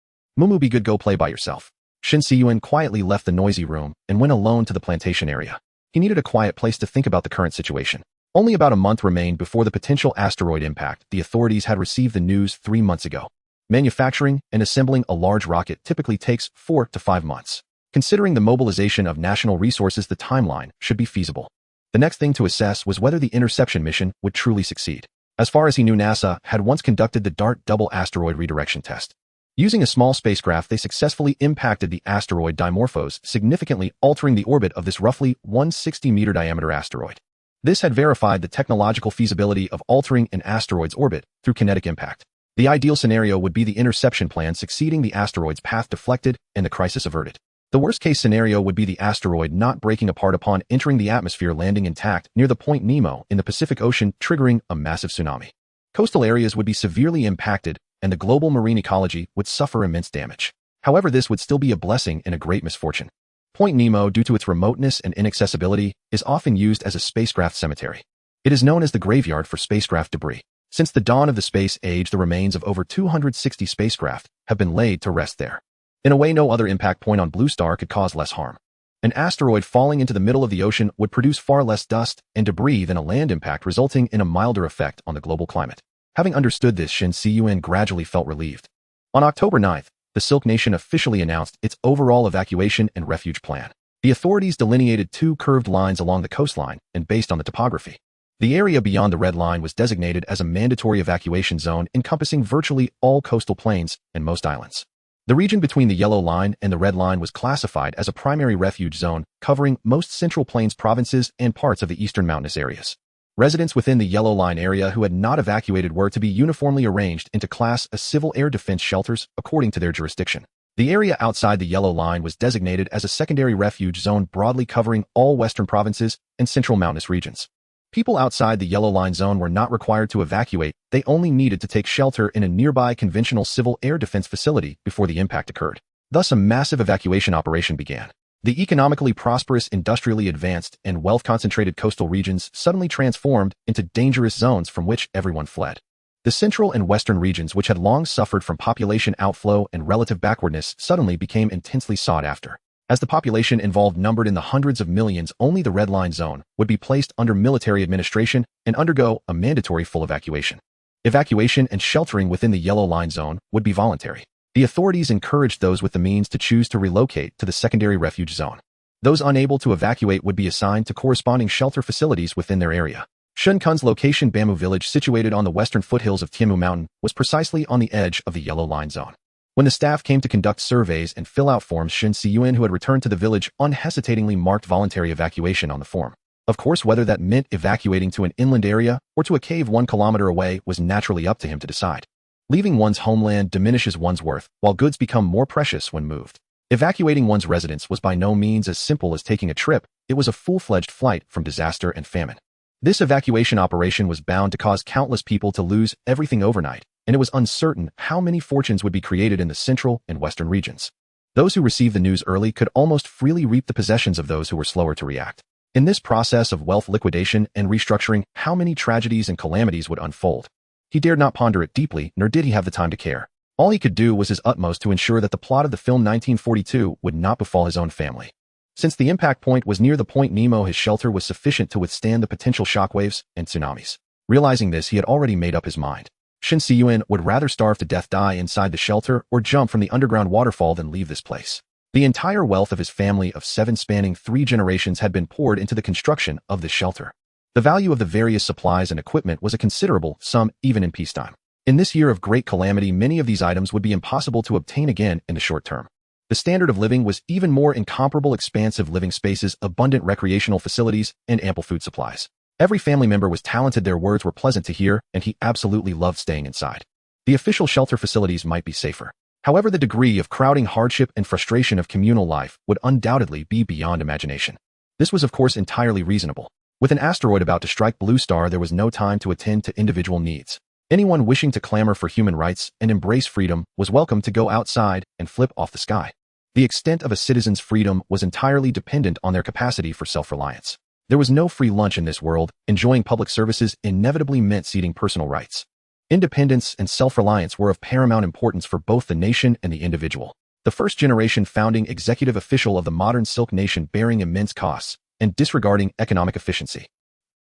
Mumu, be good, go play by yourself. Shen Cun quietly left the noisy room and went alone to the plantation area. He needed a quiet place to think about the current situation. Only about a month remained before the potential asteroid impact. The authorities had received the news 3 months ago. Manufacturing and assembling a large rocket typically takes 4 to 5 months. Considering the mobilization of national resources, the timeline should be feasible. The next thing to assess was whether the interception mission would truly succeed. As far as he knew, NASA had once conducted the DART double asteroid redirection test. Using a small spacecraft, they successfully impacted the asteroid Dimorphos, significantly altering the orbit of this roughly 160-meter diameter asteroid. This had verified the technological feasibility of altering an asteroid's orbit through kinetic impact. The ideal scenario would be the interception plan succeeding, the asteroid's path deflected, and the crisis averted. The worst-case scenario would be the asteroid not breaking apart upon entering the atmosphere, landing intact near the Point Nemo in the Pacific Ocean, triggering a massive tsunami. Coastal areas would be severely impacted, and the global marine ecology would suffer immense damage. However, this would still be a blessing and a great misfortune. Point Nemo, due to its remoteness and inaccessibility, is often used as a spacecraft cemetery. It is known as the graveyard for spacecraft debris. Since the dawn of the space age, the remains of over 260 spacecraft have been laid to rest there. In a way, no other impact point on Blue Star could cause less harm. An asteroid falling into the middle of the ocean would produce far less dust and debris than a land impact, resulting in a milder effect on the global climate. Having understood this, Shen Cun gradually felt relieved. On October 9th, the Silk Nation officially announced its overall evacuation and refuge plan. The authorities delineated 2 curved lines along the coastline, and based on the topography, the area beyond the red line was designated as a mandatory evacuation zone, encompassing virtually all coastal plains and most islands. The region between the yellow line and the red line was classified as a primary refuge zone, covering most Central Plains provinces and parts of the eastern mountainous areas. Residents within the Yellow Line area who had not evacuated were to be uniformly arranged into Class A civil air defense shelters according to their jurisdiction. The area outside the Yellow Line was designated as a secondary refuge zone broadly covering all western provinces and central mountainous regions. People outside the Yellow Line zone were not required to evacuate, they only needed to take shelter in a nearby conventional civil air defense facility before the impact occurred. Thus, a massive evacuation operation began. The economically prosperous, industrially advanced, and wealth-concentrated coastal regions suddenly transformed into dangerous zones from which everyone fled. The central and western regions, which had long suffered from population outflow and relative backwardness, suddenly became intensely sought after. As the population involved numbered in the hundreds of millions, only the Red Line zone would be placed under military administration and undergo a mandatory full evacuation. Evacuation and sheltering within the Yellow Line zone would be voluntary. The authorities encouraged those with the means to choose to relocate to the secondary refuge zone. Those unable to evacuate would be assigned to corresponding shelter facilities within their area. Shen Cun's location, Bamboo Village, situated on the western foothills of Tianmu Mountain, was precisely on the edge of the Yellow Line zone. When the staff came to conduct surveys and fill out forms, Shen Cun, who had returned to the village, unhesitatingly marked voluntary evacuation on the form. Of course, whether that meant evacuating to an inland area or to a cave 1 kilometer away was naturally up to him to decide. Leaving one's homeland diminishes one's worth, while goods become more precious when moved. Evacuating one's residence was by no means as simple as taking a trip, it was a full-fledged flight from disaster and famine. This evacuation operation was bound to cause countless people to lose everything overnight, and it was uncertain how many fortunes would be created in the central and western regions. Those who received the news early could almost freely reap the possessions of those who were slower to react. In this process of wealth liquidation and restructuring, how many tragedies and calamities would unfold? He dared not ponder it deeply, nor did he have the time to care. All he could do was his utmost to ensure that the plot of the film 1942 would not befall his own family. Since the impact point was near the Point Nemo, his shelter was sufficient to withstand the potential shockwaves and tsunamis. Realizing this, he had already made up his mind. Shen Cun would rather starve to death, die inside the shelter, or jump from the underground waterfall than leave this place. The entire wealth of his family of 7 spanning 3 generations had been poured into the construction of this shelter. The value of the various supplies and equipment was a considerable sum even in peacetime. In this year of great calamity, many of these items would be impossible to obtain again in the short term. The standard of living was even more incomparable: expansive living spaces, abundant recreational facilities, and ample food supplies. Every family member was talented, their words were pleasant to hear, and he absolutely loved staying inside. The official shelter facilities might be safer. However, the degree of crowding, hardship, and frustration of communal life would undoubtedly be beyond imagination. This was, of course, entirely reasonable. With an asteroid about to strike Blue Star, there was no time to attend to individual needs. Anyone wishing to clamor for human rights and embrace freedom was welcome to go outside and flip off the sky. The extent of a citizen's freedom was entirely dependent on their capacity for self-reliance. There was no free lunch in this world. Enjoying public services inevitably meant ceding personal rights. Independence and self-reliance were of paramount importance for both the nation and the individual. The first-generation founding executive official of the modern Silk Nation, bearing immense costs and disregarding economic efficiency,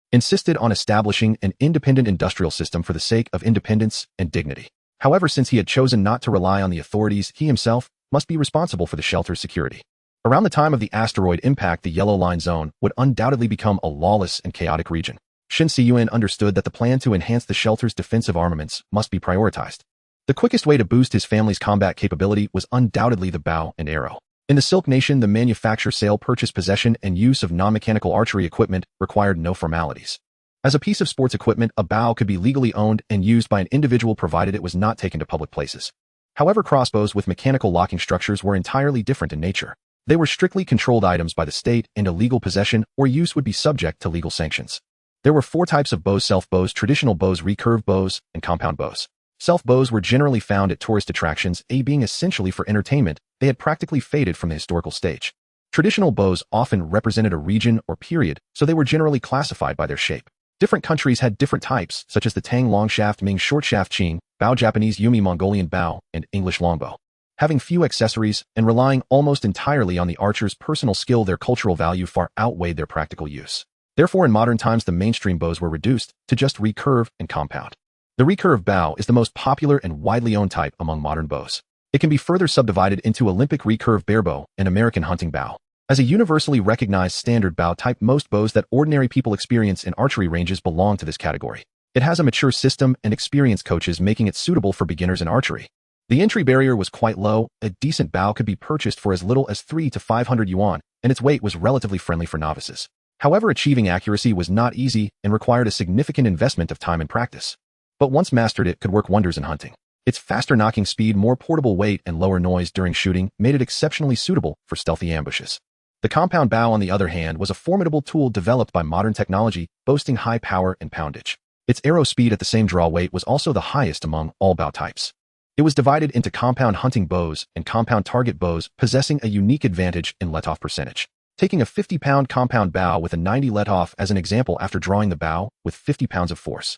insisted on establishing an independent industrial system for the sake of independence and dignity. However, since he had chosen not to rely on the authorities, he himself must be responsible for the shelter's security. Around the time of the asteroid impact, the Yellow Line zone would undoubtedly become a lawless and chaotic region. Shen Cun understood that the plan to enhance the shelter's defensive armaments must be prioritized. The quickest way to boost his family's combat capability was undoubtedly the bow and arrow. In the Silk Nation, the manufacture, sale, purchase, possession, and use of non-mechanical archery equipment required no formalities. As a piece of sports equipment, a bow could be legally owned and used by an individual provided it was not taken to public places. However, crossbows with mechanical locking structures were entirely different in nature. They were strictly controlled items by the state, and illegal possession or use would be subject to legal sanctions. There were 4 types of bows: self-bows, traditional bows, recurve bows, and compound bows. Self-bows were generally found at tourist attractions, being essentially for entertainment. They had practically faded from the historical stage. Traditional bows often represented a region or period, so they were generally classified by their shape. Different countries had different types, such as the Tang long shaft, Ming short shaft, Qing bow, Japanese Yumi, Mongolian bow, and English longbow. Having few accessories and relying almost entirely on the archer's personal skill, their cultural value far outweighed their practical use. Therefore, in modern times, the mainstream bows were reduced to just recurve and compound. The recurve bow is the most popular and widely owned type among modern bows. It can be further subdivided into Olympic recurve barebow and American hunting bow. As a universally recognized standard bow type, most bows that ordinary people experience in archery ranges belong to this category. It has a mature system and experienced coaches, making it suitable for beginners in archery. The entry barrier was quite low. A decent bow could be purchased for as little as 300 to 500 yuan, and its weight was relatively friendly for novices. However, achieving accuracy was not easy and required a significant investment of time and practice. But once mastered, it could work wonders in hunting. Its faster knocking speed, more portable weight, and lower noise during shooting made it exceptionally suitable for stealthy ambushes. The compound bow, on the other hand, was a formidable tool developed by modern technology, boasting high power and poundage. Its arrow speed at the same draw weight was also the highest among all bow types. It was divided into compound hunting bows and compound target bows, possessing a unique advantage in let-off percentage. Taking a 50-pound compound bow with a 90 let-off as an example, after drawing the bow with 50 pounds of force,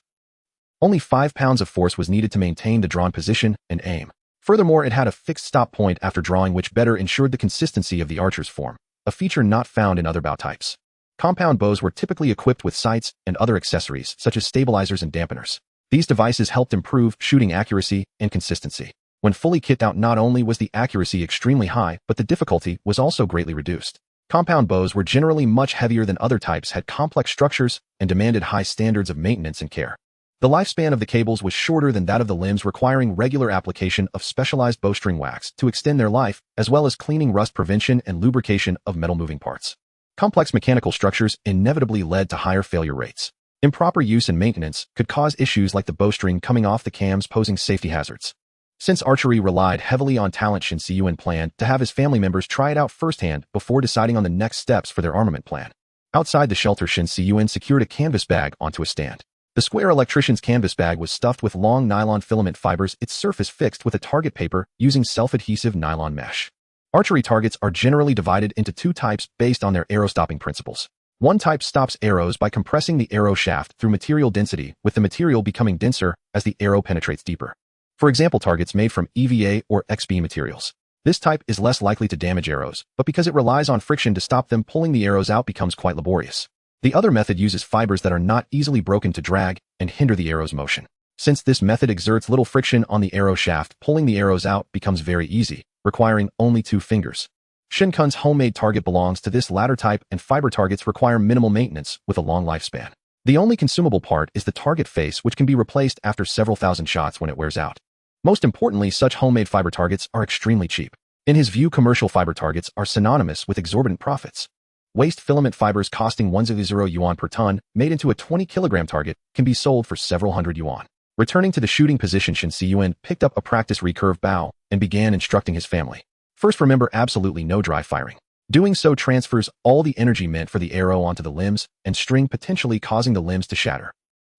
only 5 pounds of force was needed to maintain the drawn position and aim. Furthermore, it had a fixed stop point after drawing, which better ensured the consistency of the archer's form, a feature not found in other bow types. Compound bows were typically equipped with sights and other accessories such as stabilizers and dampeners. These devices helped improve shooting accuracy and consistency. When fully kitted out, not only was the accuracy extremely high, but the difficulty was also greatly reduced. Compound bows were generally much heavier than other types, had complex structures, and demanded high standards of maintenance and care. The lifespan of the cables was shorter than that of the limbs, requiring regular application of specialized bowstring wax to extend their life, as well as cleaning, rust prevention, and lubrication of metal moving parts. Complex mechanical structures inevitably led to higher failure rates. Improper use and maintenance could cause issues like the bowstring coming off the cams, posing safety hazards. Since archery relied heavily on talent, Shen Cun planned to have his family members try it out firsthand before deciding on the next steps for their armament plan. Outside the shelter, Shen Cun secured a canvas bag onto a stand. The square electrician's canvas bag was stuffed with long nylon filament fibers, its surface fixed with a target paper using self-adhesive nylon mesh. Archery targets are generally divided into two types based on their arrow stopping principles. One type stops arrows by compressing the arrow shaft through material density, with the material becoming denser as the arrow penetrates deeper. For example, targets made from EVA or XB materials. This type is less likely to damage arrows, but because it relies on friction to stop them, pulling the arrows out becomes quite laborious. The other method uses fibers that are not easily broken to drag and hinder the arrow's motion. Since this method exerts little friction on the arrow shaft, pulling the arrows out becomes very easy, requiring only 2 fingers. Shen Cun's homemade target belongs to this latter type, and fiber targets require minimal maintenance with a long lifespan. The only consumable part is the target face, which can be replaced after several thousand shots when it wears out. Most importantly, such homemade fiber targets are extremely cheap. In his view, commercial fiber targets are synonymous with exorbitant profits. Waste filament fibers costing 100 yuan per ton, made into a 20-kilogram target, can be sold for several hundred yuan. Returning to the shooting position, Shen Cun picked up a practice recurve bow and began instructing his family. First, remember absolutely no dry firing. Doing so transfers all the energy meant for the arrow onto the limbs and string, potentially causing the limbs to shatter.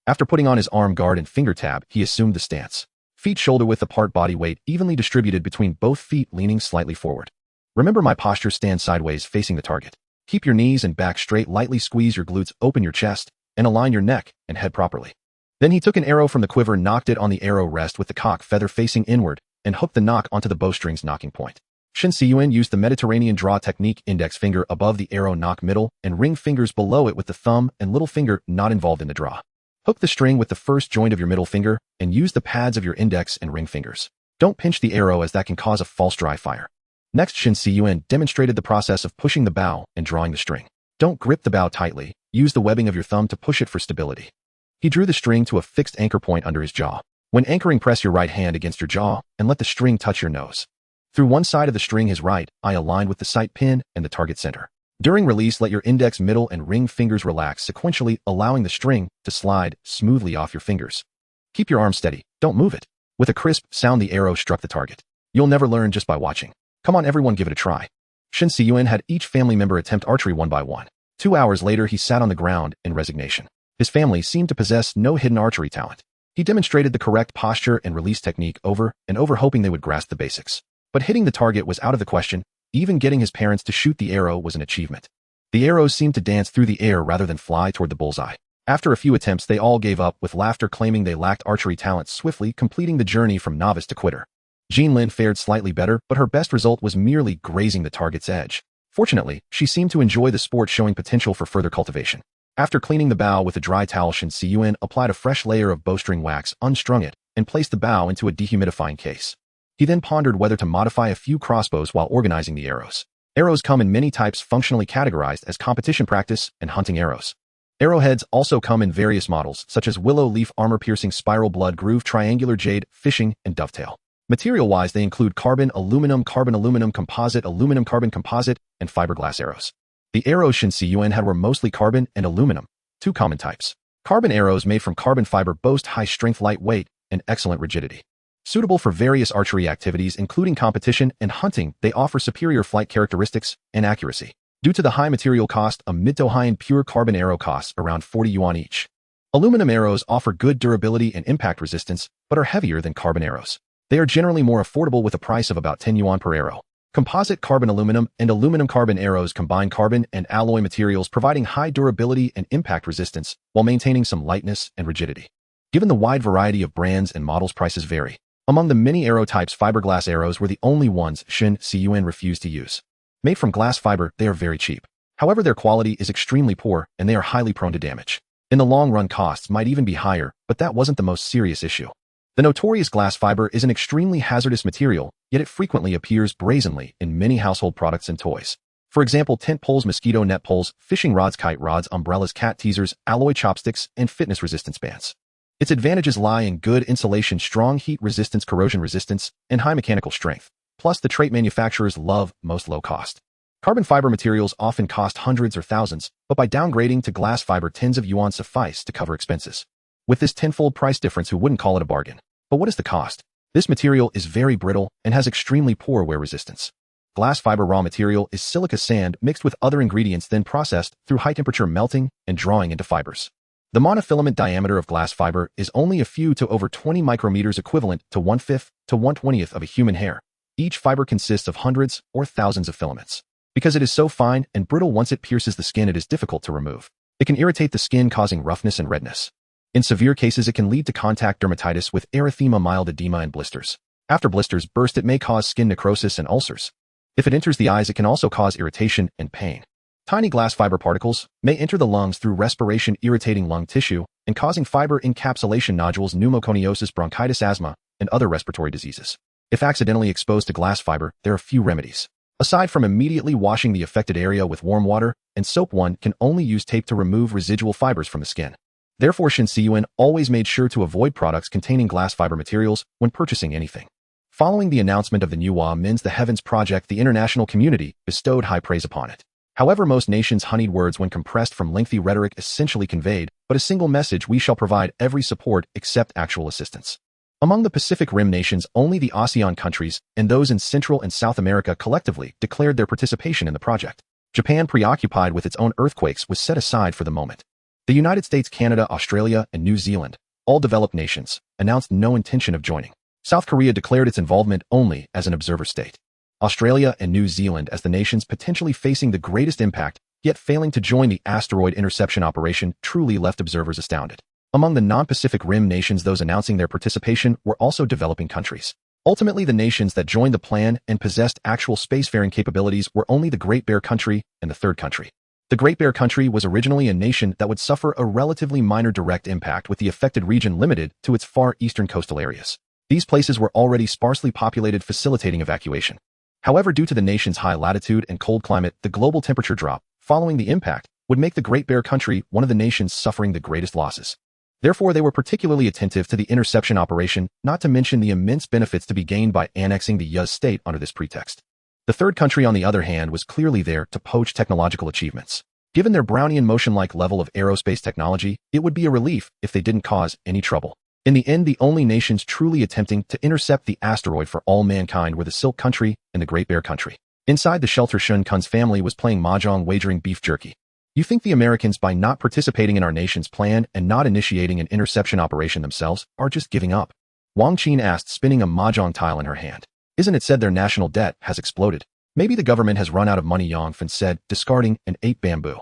After putting on his arm guard and finger tab, he assumed the stance. Feet shoulder width apart, body weight evenly distributed between both feet, leaning slightly forward. Remember my posture, stand sideways facing the target. Keep your knees and back straight, lightly squeeze your glutes, open your chest, and align your neck and head properly. Then he took an arrow from the quiver, knocked it on the arrow rest with the cock feather facing inward, and hooked the nock onto the bowstring's knocking point. Shen Cun used the Mediterranean draw technique, index finger above the arrow nock middle and ring fingers below it with the thumb and little finger not involved in the draw. Hook the string with the first joint of your middle finger and use the pads of your index and ring fingers. Don't pinch the arrow, as that can cause a false dry fire. Next, Shen Cun demonstrated the process of pushing the bow and drawing the string. Don't grip the bow tightly, use the webbing of your thumb to push it for stability. He drew the string to a fixed anchor point under his jaw. When anchoring, press your right hand against your jaw and let the string touch your nose. Through one side of the string, his right eye aligned with the sight pin and the target center. During release, let your index, middle, and ring fingers relax sequentially, allowing the string to slide smoothly off your fingers. Keep your arm steady, don't move it. With a crisp sound, the arrow struck the target. You'll never learn just by watching. Come on everyone, give it a try. Shen Cun had each family member attempt archery one by one. 2 hours later, he sat on the ground in resignation. His family seemed to possess no hidden archery talent. He demonstrated the correct posture and release technique over and over, hoping they would grasp the basics. But hitting the target was out of the question. Even getting his parents to shoot the arrow was an achievement. The arrows seemed to dance through the air rather than fly toward the bullseye. After a few attempts, they all gave up with laughter, claiming they lacked archery talent, swiftly completing the journey from novice to quitter. Jean Lin fared slightly better, but her best result was merely grazing the target's edge. Fortunately, she seemed to enjoy the sport, showing potential for further cultivation. After cleaning the bow with a dry towel, Shen Cun applied a fresh layer of bowstring wax, unstrung it, and placed the bow into a dehumidifying case. He then pondered whether to modify a few crossbows while organizing the arrows. Arrows come in many types, functionally categorized as competition, practice, and hunting arrows. Arrowheads also come in various models, such as willow leaf, armor-piercing, spiral, blood groove, triangular, jade, fishing, and dovetail. Material-wise, they include carbon, aluminum, composite, and fiberglass arrows. The arrows Shen Cun had were mostly carbon and aluminum, two common types. Carbon arrows made from carbon fiber boast high strength, light weight, and excellent rigidity. Suitable for various archery activities including competition and hunting, they offer superior flight characteristics and accuracy. Due to the high material cost, a mid to high-end pure carbon arrow costs around 40 yuan each. Aluminum arrows offer good durability and impact resistance, but are heavier than carbon arrows. They are generally more affordable with a price of about 10 yuan per arrow. Composite carbon aluminum and aluminum carbon arrows combine carbon and alloy materials, providing high durability and impact resistance while maintaining some lightness and rigidity. Given the wide variety of brands and models, prices vary. Among the many arrow types, fiberglass arrows were the only ones Shen Cun refused to use. Made from glass fiber, they are very cheap. However, their quality is extremely poor and they are highly prone to damage. In the long run, costs might even be higher, but that wasn't the most serious issue. The notorious glass fiber is an extremely hazardous material, yet it frequently appears brazenly in many household products and toys. For example, tent poles, mosquito net poles, fishing rods, kite rods, umbrellas, cat teasers, alloy chopsticks, and fitness resistance bands. Its advantages lie in good insulation, strong heat resistance, corrosion resistance, and high mechanical strength. Plus, the trait manufacturers love most low cost. Carbon fiber materials often cost hundreds or thousands, but by downgrading to glass fiber, tens of yuan suffice to cover expenses. With this tenfold price difference, who wouldn't call it a bargain? But what is the cost? This material is very brittle and has extremely poor wear resistance. Glass fiber raw material is silica sand mixed with other ingredients, then processed through high temperature melting and drawing into fibers. The monofilament diameter of glass fiber is only a few to over 20 micrometers, equivalent to 1/5 to 1/20th of a human hair. Each fiber consists of hundreds or thousands of filaments. Because it is so fine and brittle, once it pierces the skin, it is difficult to remove. It can irritate the skin, causing roughness and redness. In severe cases, it can lead to contact dermatitis with erythema, mild edema, and blisters. After blisters burst, it may cause skin necrosis and ulcers. If it enters the eyes, it can also cause irritation and pain. Tiny glass fiber particles may enter the lungs through respiration, irritating lung tissue and causing fiber encapsulation nodules, pneumoconiosis, bronchitis, asthma, and other respiratory diseases. If accidentally exposed to glass fiber, there are few remedies. Aside from immediately washing the affected area with warm water and soap, one can only use tape to remove residual fibers from the skin. Therefore, Shen Cun always made sure to avoid products containing glass fiber materials when purchasing anything. Following the announcement of the New Mins the Heavens project, the international community bestowed high praise upon it. However, most nations' honeyed words, when compressed from lengthy rhetoric, essentially conveyed but a single message: we shall provide every support except actual assistance. Among the Pacific Rim nations, only the ASEAN countries and those in Central and South America collectively declared their participation in the project. Japan, preoccupied with its own earthquakes, was set aside for the moment. The United States, Canada, Australia, and New Zealand, all developed nations, announced no intention of joining. South Korea declared its involvement only as an observer state. Australia and New Zealand, as the nations potentially facing the greatest impact, yet failing to join the asteroid interception operation, truly left observers astounded. Among the non-Pacific Rim nations, those announcing their participation were also developing countries. Ultimately, the nations that joined the plan and possessed actual spacefaring capabilities were only the Great Bear Country and the Third Country. The Great Bear Country was originally a nation that would suffer a relatively minor direct impact, with the affected region limited to its far eastern coastal areas. These places were already sparsely populated, facilitating evacuation. However, due to the nation's high latitude and cold climate, the global temperature drop following the impact would make the Great Bear Country one of the nations suffering the greatest losses. Therefore, they were particularly attentive to the interception operation, not to mention the immense benefits to be gained by annexing the Yuz state under this pretext. The Third Country, on the other hand, was clearly there to poach technological achievements. Given their Brownian motion-like level of aerospace technology, it would be a relief if they didn't cause any trouble. In the end, the only nations truly attempting to intercept the asteroid for all mankind were the Silk Country and the Great Bear Country. Inside the shelter, Shen Cun's family was playing mahjong, wagering beef jerky. You think the Americans, by not participating in our nation's plan and not initiating an interception operation themselves, are just giving up? Wang Qin asked, spinning a mahjong tile in her hand. Isn't it said their national debt has exploded? Maybe the government has run out of money, Yang Fen said, discarding an 8 bamboo.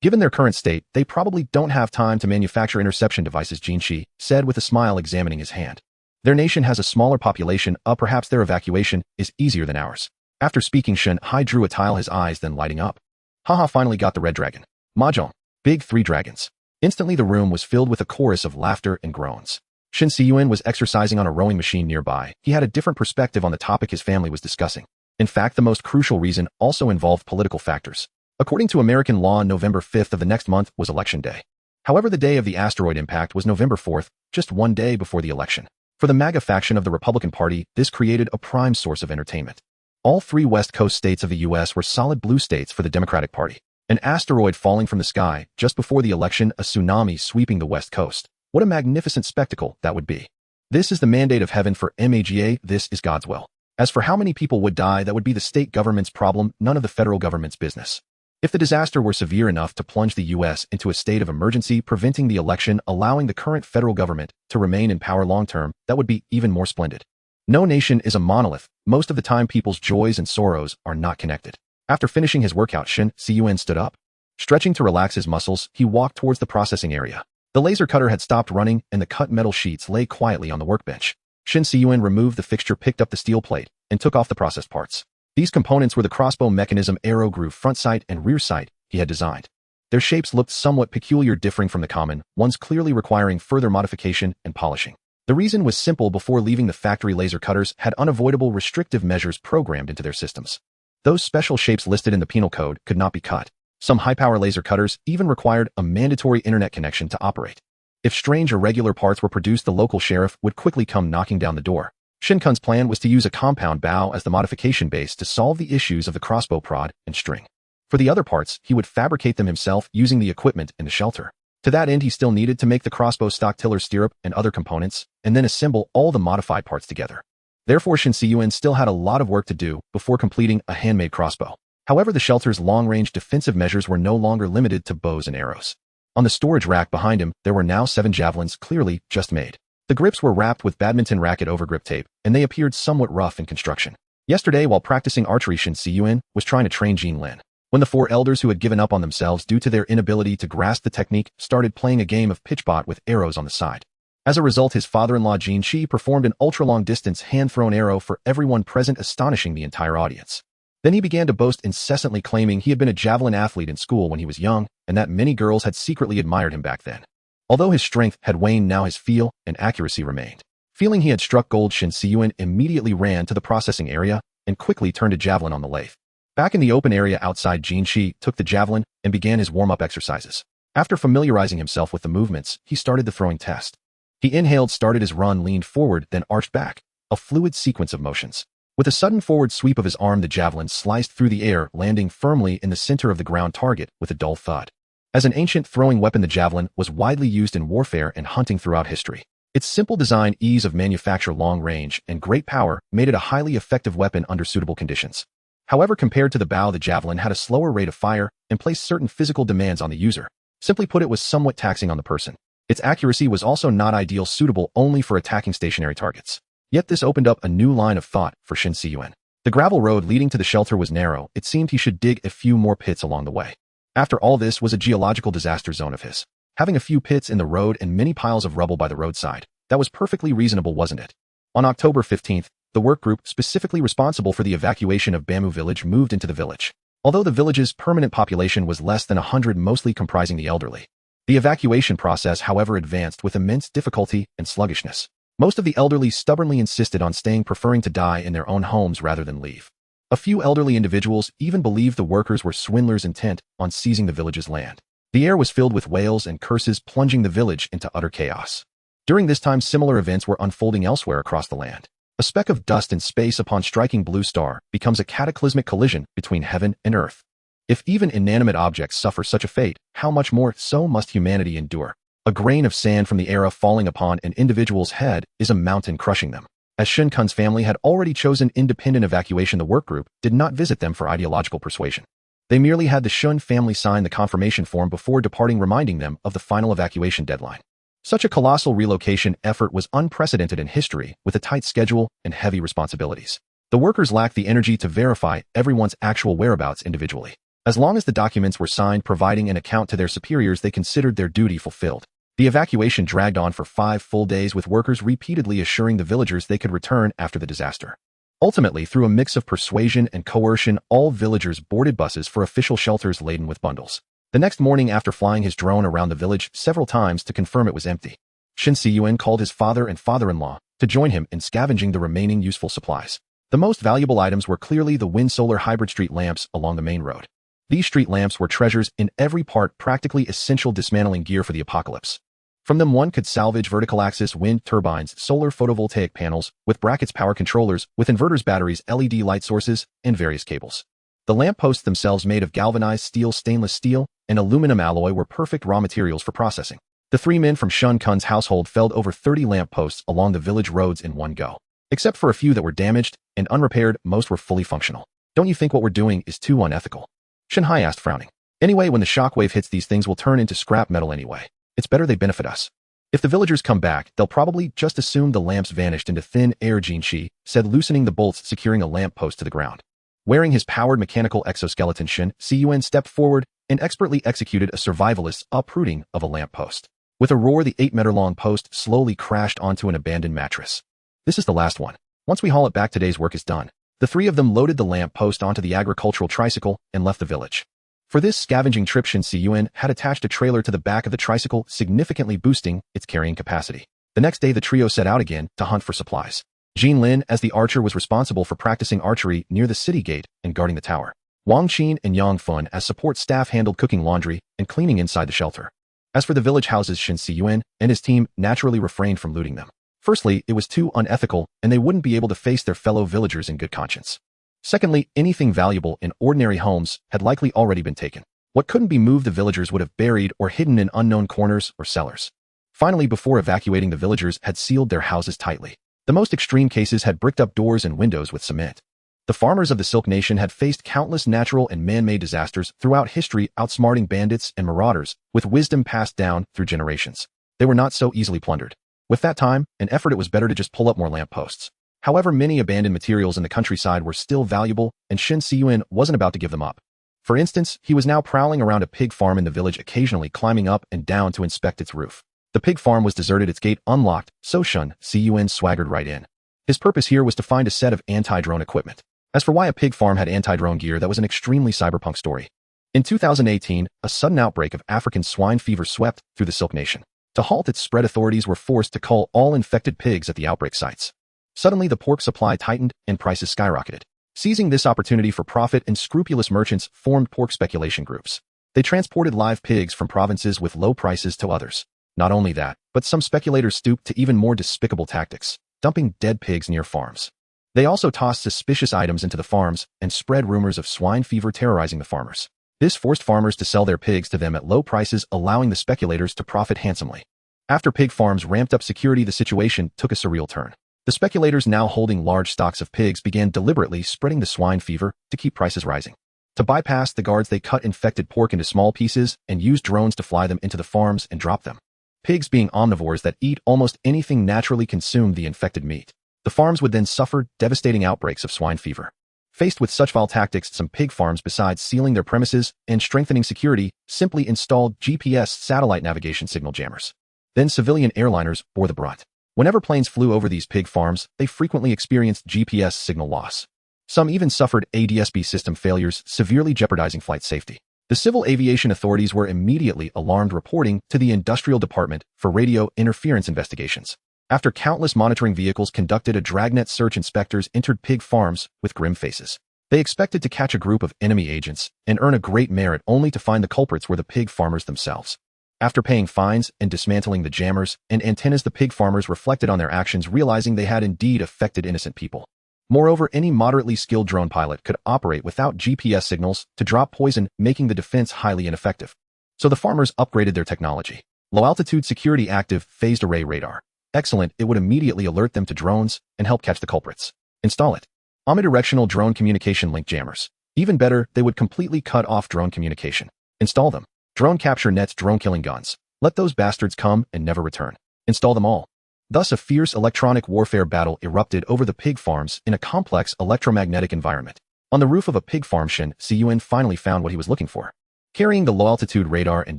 Given their current state, they probably don't have time to manufacture interception devices, Jin Shi said with a smile, examining his hand. Their nation has a smaller population, perhaps their evacuation is easier than ours. After speaking, Shen Hai drew a tile, his eyes then lighting up. Haha, finally got the red dragon. Mahjong. Big 3 dragons. Instantly the room was filled with a chorus of laughter and groans. Shen Cun was exercising on a rowing machine nearby. He had a different perspective on the topic his family was discussing. In fact, the most crucial reason also involved political factors. According to American law, November 5th of the next month was Election Day. However, the day of the asteroid impact was November 4th, just one day before the election. For the MAGA faction of the Republican Party, this created a prime source of entertainment. All three West Coast states of the U.S. were solid blue states for the Democratic Party. An asteroid falling from the sky just before the election, a tsunami sweeping the West Coast. What a magnificent spectacle that would be. This is the mandate of heaven for MAGA, this is God's will. As for how many people would die, that would be the state government's problem, none of the federal government's business. If the disaster were severe enough to plunge the U.S. into a state of emergency, preventing the election, allowing the current federal government to remain in power long-term, that would be even more splendid. No nation is a monolith. Most of the time people's joys and sorrows are not connected. After finishing his workout, Shen Cun stood up. Stretching to relax his muscles, he walked towards the processing area. The laser cutter had stopped running, and the cut metal sheets lay quietly on the workbench. Shen Cun removed the fixture, picked up the steel plate, and took off the processed parts. These components were the crossbow mechanism, arrow groove, front sight, and rear sight he had designed. Their shapes looked somewhat peculiar, differing from the common ones, clearly requiring further modification and polishing. The reason was simple: before leaving the factory, laser cutters had unavoidable restrictive measures programmed into their systems. Those special shapes listed in the penal code could not be cut. Some high-power laser cutters even required a mandatory internet connection to operate. If strange irregular parts were produced, the local sheriff would quickly come knocking down the door. Shen Cun's plan was to use a compound bow as the modification base to solve the issues of the crossbow prod and string. For the other parts, he would fabricate them himself using the equipment in the shelter. To that end, he still needed to make the crossbow stock, tiller, stirrup, and other components, and then assemble all the modified parts together. Therefore, Shen Cun still had a lot of work to do before completing a handmade crossbow. However, the shelter's long-range defensive measures were no longer limited to bows and arrows. On the storage rack behind him, there were now 7 javelins, clearly just made. The grips were wrapped with badminton racket overgrip tape, and they appeared somewhat rough in construction. Yesterday, while practicing archery, Shen Cun was trying to train Jean Lin. When the 4 elders who had given up on themselves due to their inability to grasp the technique started playing a game of pitchbot with arrows on the side. As a result, his father-in-law Jin Shi performed an ultra-long-distance hand-thrown arrow for everyone present, astonishing the entire audience. Then he began to boast incessantly, claiming he had been a javelin athlete in school when he was young, and that many girls had secretly admired him back then. Although his strength had waned, now his feel and accuracy remained. Feeling he had struck gold, Shen Cun immediately ran to the processing area and quickly turned a javelin on the lathe. Back in the open area outside, Jin Shi took the javelin and began his warm-up exercises. After familiarizing himself with the movements, he started the throwing test. He inhaled, started his run, leaned forward, then arched back, a fluid sequence of motions. With a sudden forward sweep of his arm, the javelin sliced through the air, landing firmly in the center of the ground target with a dull thud. As an ancient throwing weapon, the javelin was widely used in warfare and hunting throughout history. Its simple design, ease of manufacture, long range, and great power made it a highly effective weapon under suitable conditions. However, compared to the bow, the javelin had a slower rate of fire and placed certain physical demands on the user. Simply put, it was somewhat taxing on the person. Its accuracy was also not ideal, suitable only for attacking stationary targets. Yet this opened up a new line of thought for Shen Cun. The gravel road leading to the shelter was narrow. It seemed he should dig a few more pits along the way. After all, this was a geological disaster zone of his. Having a few pits in the road and many piles of rubble by the roadside, that was perfectly reasonable, wasn't it? On October 15th, the work group specifically responsible for the evacuation of Bamboo Village moved into the village. Although the village's permanent population was less than 100, mostly comprising the elderly. The evacuation process, however, advanced with immense difficulty and sluggishness. Most of the elderly stubbornly insisted on staying, preferring to die in their own homes rather than leave. A few elderly individuals even believed the workers were swindlers intent on seizing the village's land. The air was filled with wails and curses, plunging the village into utter chaos. During this time, similar events were unfolding elsewhere across the land. A speck of dust in space upon striking blue star becomes a cataclysmic collision between heaven and earth. If even inanimate objects suffer such a fate, how much more so must humanity endure? A grain of sand from the era falling upon an individual's head is a mountain crushing them. As Shen Cun's family had already chosen independent evacuation, the work group did not visit them for ideological persuasion. They merely had the Shun family sign the confirmation form before departing, reminding them of the final evacuation deadline. Such a colossal relocation effort was unprecedented in history, with a tight schedule and heavy responsibilities. The workers lacked the energy to verify everyone's actual whereabouts individually. As long as the documents were signed providing an account to their superiors, they considered their duty fulfilled. The evacuation dragged on for 5 full days, with workers repeatedly assuring the villagers they could return after the disaster. Ultimately, through a mix of persuasion and coercion, all villagers boarded buses for official shelters laden with bundles. The next morning, after flying his drone around the village several times to confirm it was empty, Shen Cun called his father and father-in-law to join him in scavenging the remaining useful supplies. The most valuable items were clearly the wind solar hybrid street lamps along the main road. These street lamps were treasures in every part, practically essential dismantling gear for the apocalypse. From them one could salvage vertical axis wind turbines, solar photovoltaic panels, with brackets power controllers, with inverters batteries, LED light sources, and various cables. The lampposts themselves made of galvanized steel, stainless steel, and aluminum alloy were perfect raw materials for processing. The three men from Shen Cun's household felled over 30 lampposts along the village roads in one go. Except for a few that were damaged and unrepaired, most were fully functional. Don't you think what we're doing is too unethical? Shen Hai asked, frowning. Anyway, when the shockwave hits, these things will turn into scrap metal anyway. It's better they benefit us. If the villagers come back, they'll probably just assume the lamps vanished into thin air. Jin Shi said, loosening the bolts securing a lamppost to the ground. Wearing his powered mechanical exoskeleton, Shen Cun stepped forward and expertly executed a survivalist's uprooting of a lamppost. With a roar, the 8-meter-long post slowly crashed onto an abandoned mattress. This is the last one. Once we haul it back, today's work is done. The three of them loaded the lamppost onto the agricultural tricycle and left the village. For this scavenging trip, Shen Cun had attached a trailer to the back of the tricycle, significantly boosting its carrying capacity. The next day, the trio set out again to hunt for supplies. Jin Lin, as the archer, was responsible for practicing archery near the city gate and guarding the tower. Wang Qin and Yang Fun, as support staff, handled cooking, laundry, and cleaning inside the shelter. As for the village houses, Shen Cun and his team naturally refrained from looting them. Firstly, it was too unethical, and they wouldn't be able to face their fellow villagers in good conscience. Secondly, anything valuable in ordinary homes had likely already been taken. What couldn't be moved, the villagers would have buried or hidden in unknown corners or cellars. Finally, before evacuating, the villagers had sealed their houses tightly. The most extreme cases had bricked up doors and windows with cement. The farmers of the Silk Nation had faced countless natural and man-made disasters throughout history, outsmarting bandits and marauders with wisdom passed down through generations. They were not so easily plundered. With that time and effort, it was better to just pull up more lampposts. However, many abandoned materials in the countryside were still valuable, and Shen Cun wasn't about to give them up. For instance, he was now prowling around a pig farm in the village, occasionally climbing up and down to inspect its roof. The pig farm was deserted, its gate unlocked, so Shen Cun swaggered right in. His purpose here was to find a set of anti-drone equipment. As for why a pig farm had anti-drone gear, that was an extremely cyberpunk story. In 2018, a sudden outbreak of African swine fever swept through the Silk Nation. To halt its spread, authorities were forced to cull all infected pigs at the outbreak sites. Suddenly, the pork supply tightened and prices skyrocketed. Seizing this opportunity for profit, unscrupulous merchants formed pork speculation groups. They transported live pigs from provinces with low prices to others. Not only that, but some speculators stooped to even more despicable tactics, dumping dead pigs near farms. They also tossed suspicious items into the farms and spread rumors of swine fever terrorizing the farmers. This forced farmers to sell their pigs to them at low prices, allowing the speculators to profit handsomely. After pig farms ramped up security, the situation took a surreal turn. The speculators, now holding large stocks of pigs, began deliberately spreading the swine fever to keep prices rising. To bypass the guards, they cut infected pork into small pieces and used drones to fly them into the farms and drop them. Pigs, being omnivores that eat almost anything, naturally consumed the infected meat. The farms would then suffer devastating outbreaks of swine fever. Faced with such vile tactics, some pig farms, besides sealing their premises and strengthening security, simply installed GPS satellite navigation signal jammers. Then civilian airliners bore the brunt. Whenever planes flew over these pig farms, they frequently experienced GPS signal loss. Some even suffered ADS-B system failures, severely jeopardizing flight safety. The civil aviation authorities were immediately alarmed, reporting to the Industrial Department for radio interference investigations. After countless monitoring vehicles conducted a dragnet search, inspectors entered pig farms with grim faces. They expected to catch a group of enemy agents and earn a great merit, only to find the culprits were the pig farmers themselves. After paying fines and dismantling the jammers and antennas, the pig farmers reflected on their actions, realizing they had indeed affected innocent people. Moreover, any moderately skilled drone pilot could operate without GPS signals to drop poison, making the defense highly ineffective. So the farmers upgraded their technology. Low-altitude security active phased array radar. Excellent, it would immediately alert them to drones and help catch the culprits. Install it. Omnidirectional drone communication link jammers. Even better, they would completely cut off drone communication. Install them. Drone capture nets, drone killing guns. Let those bastards come and never return. Install them all. Thus, a fierce electronic warfare battle erupted over the pig farms in a complex electromagnetic environment. On the roof of a pig farm, Shen Cun finally found what he was looking for. Carrying the low-altitude radar and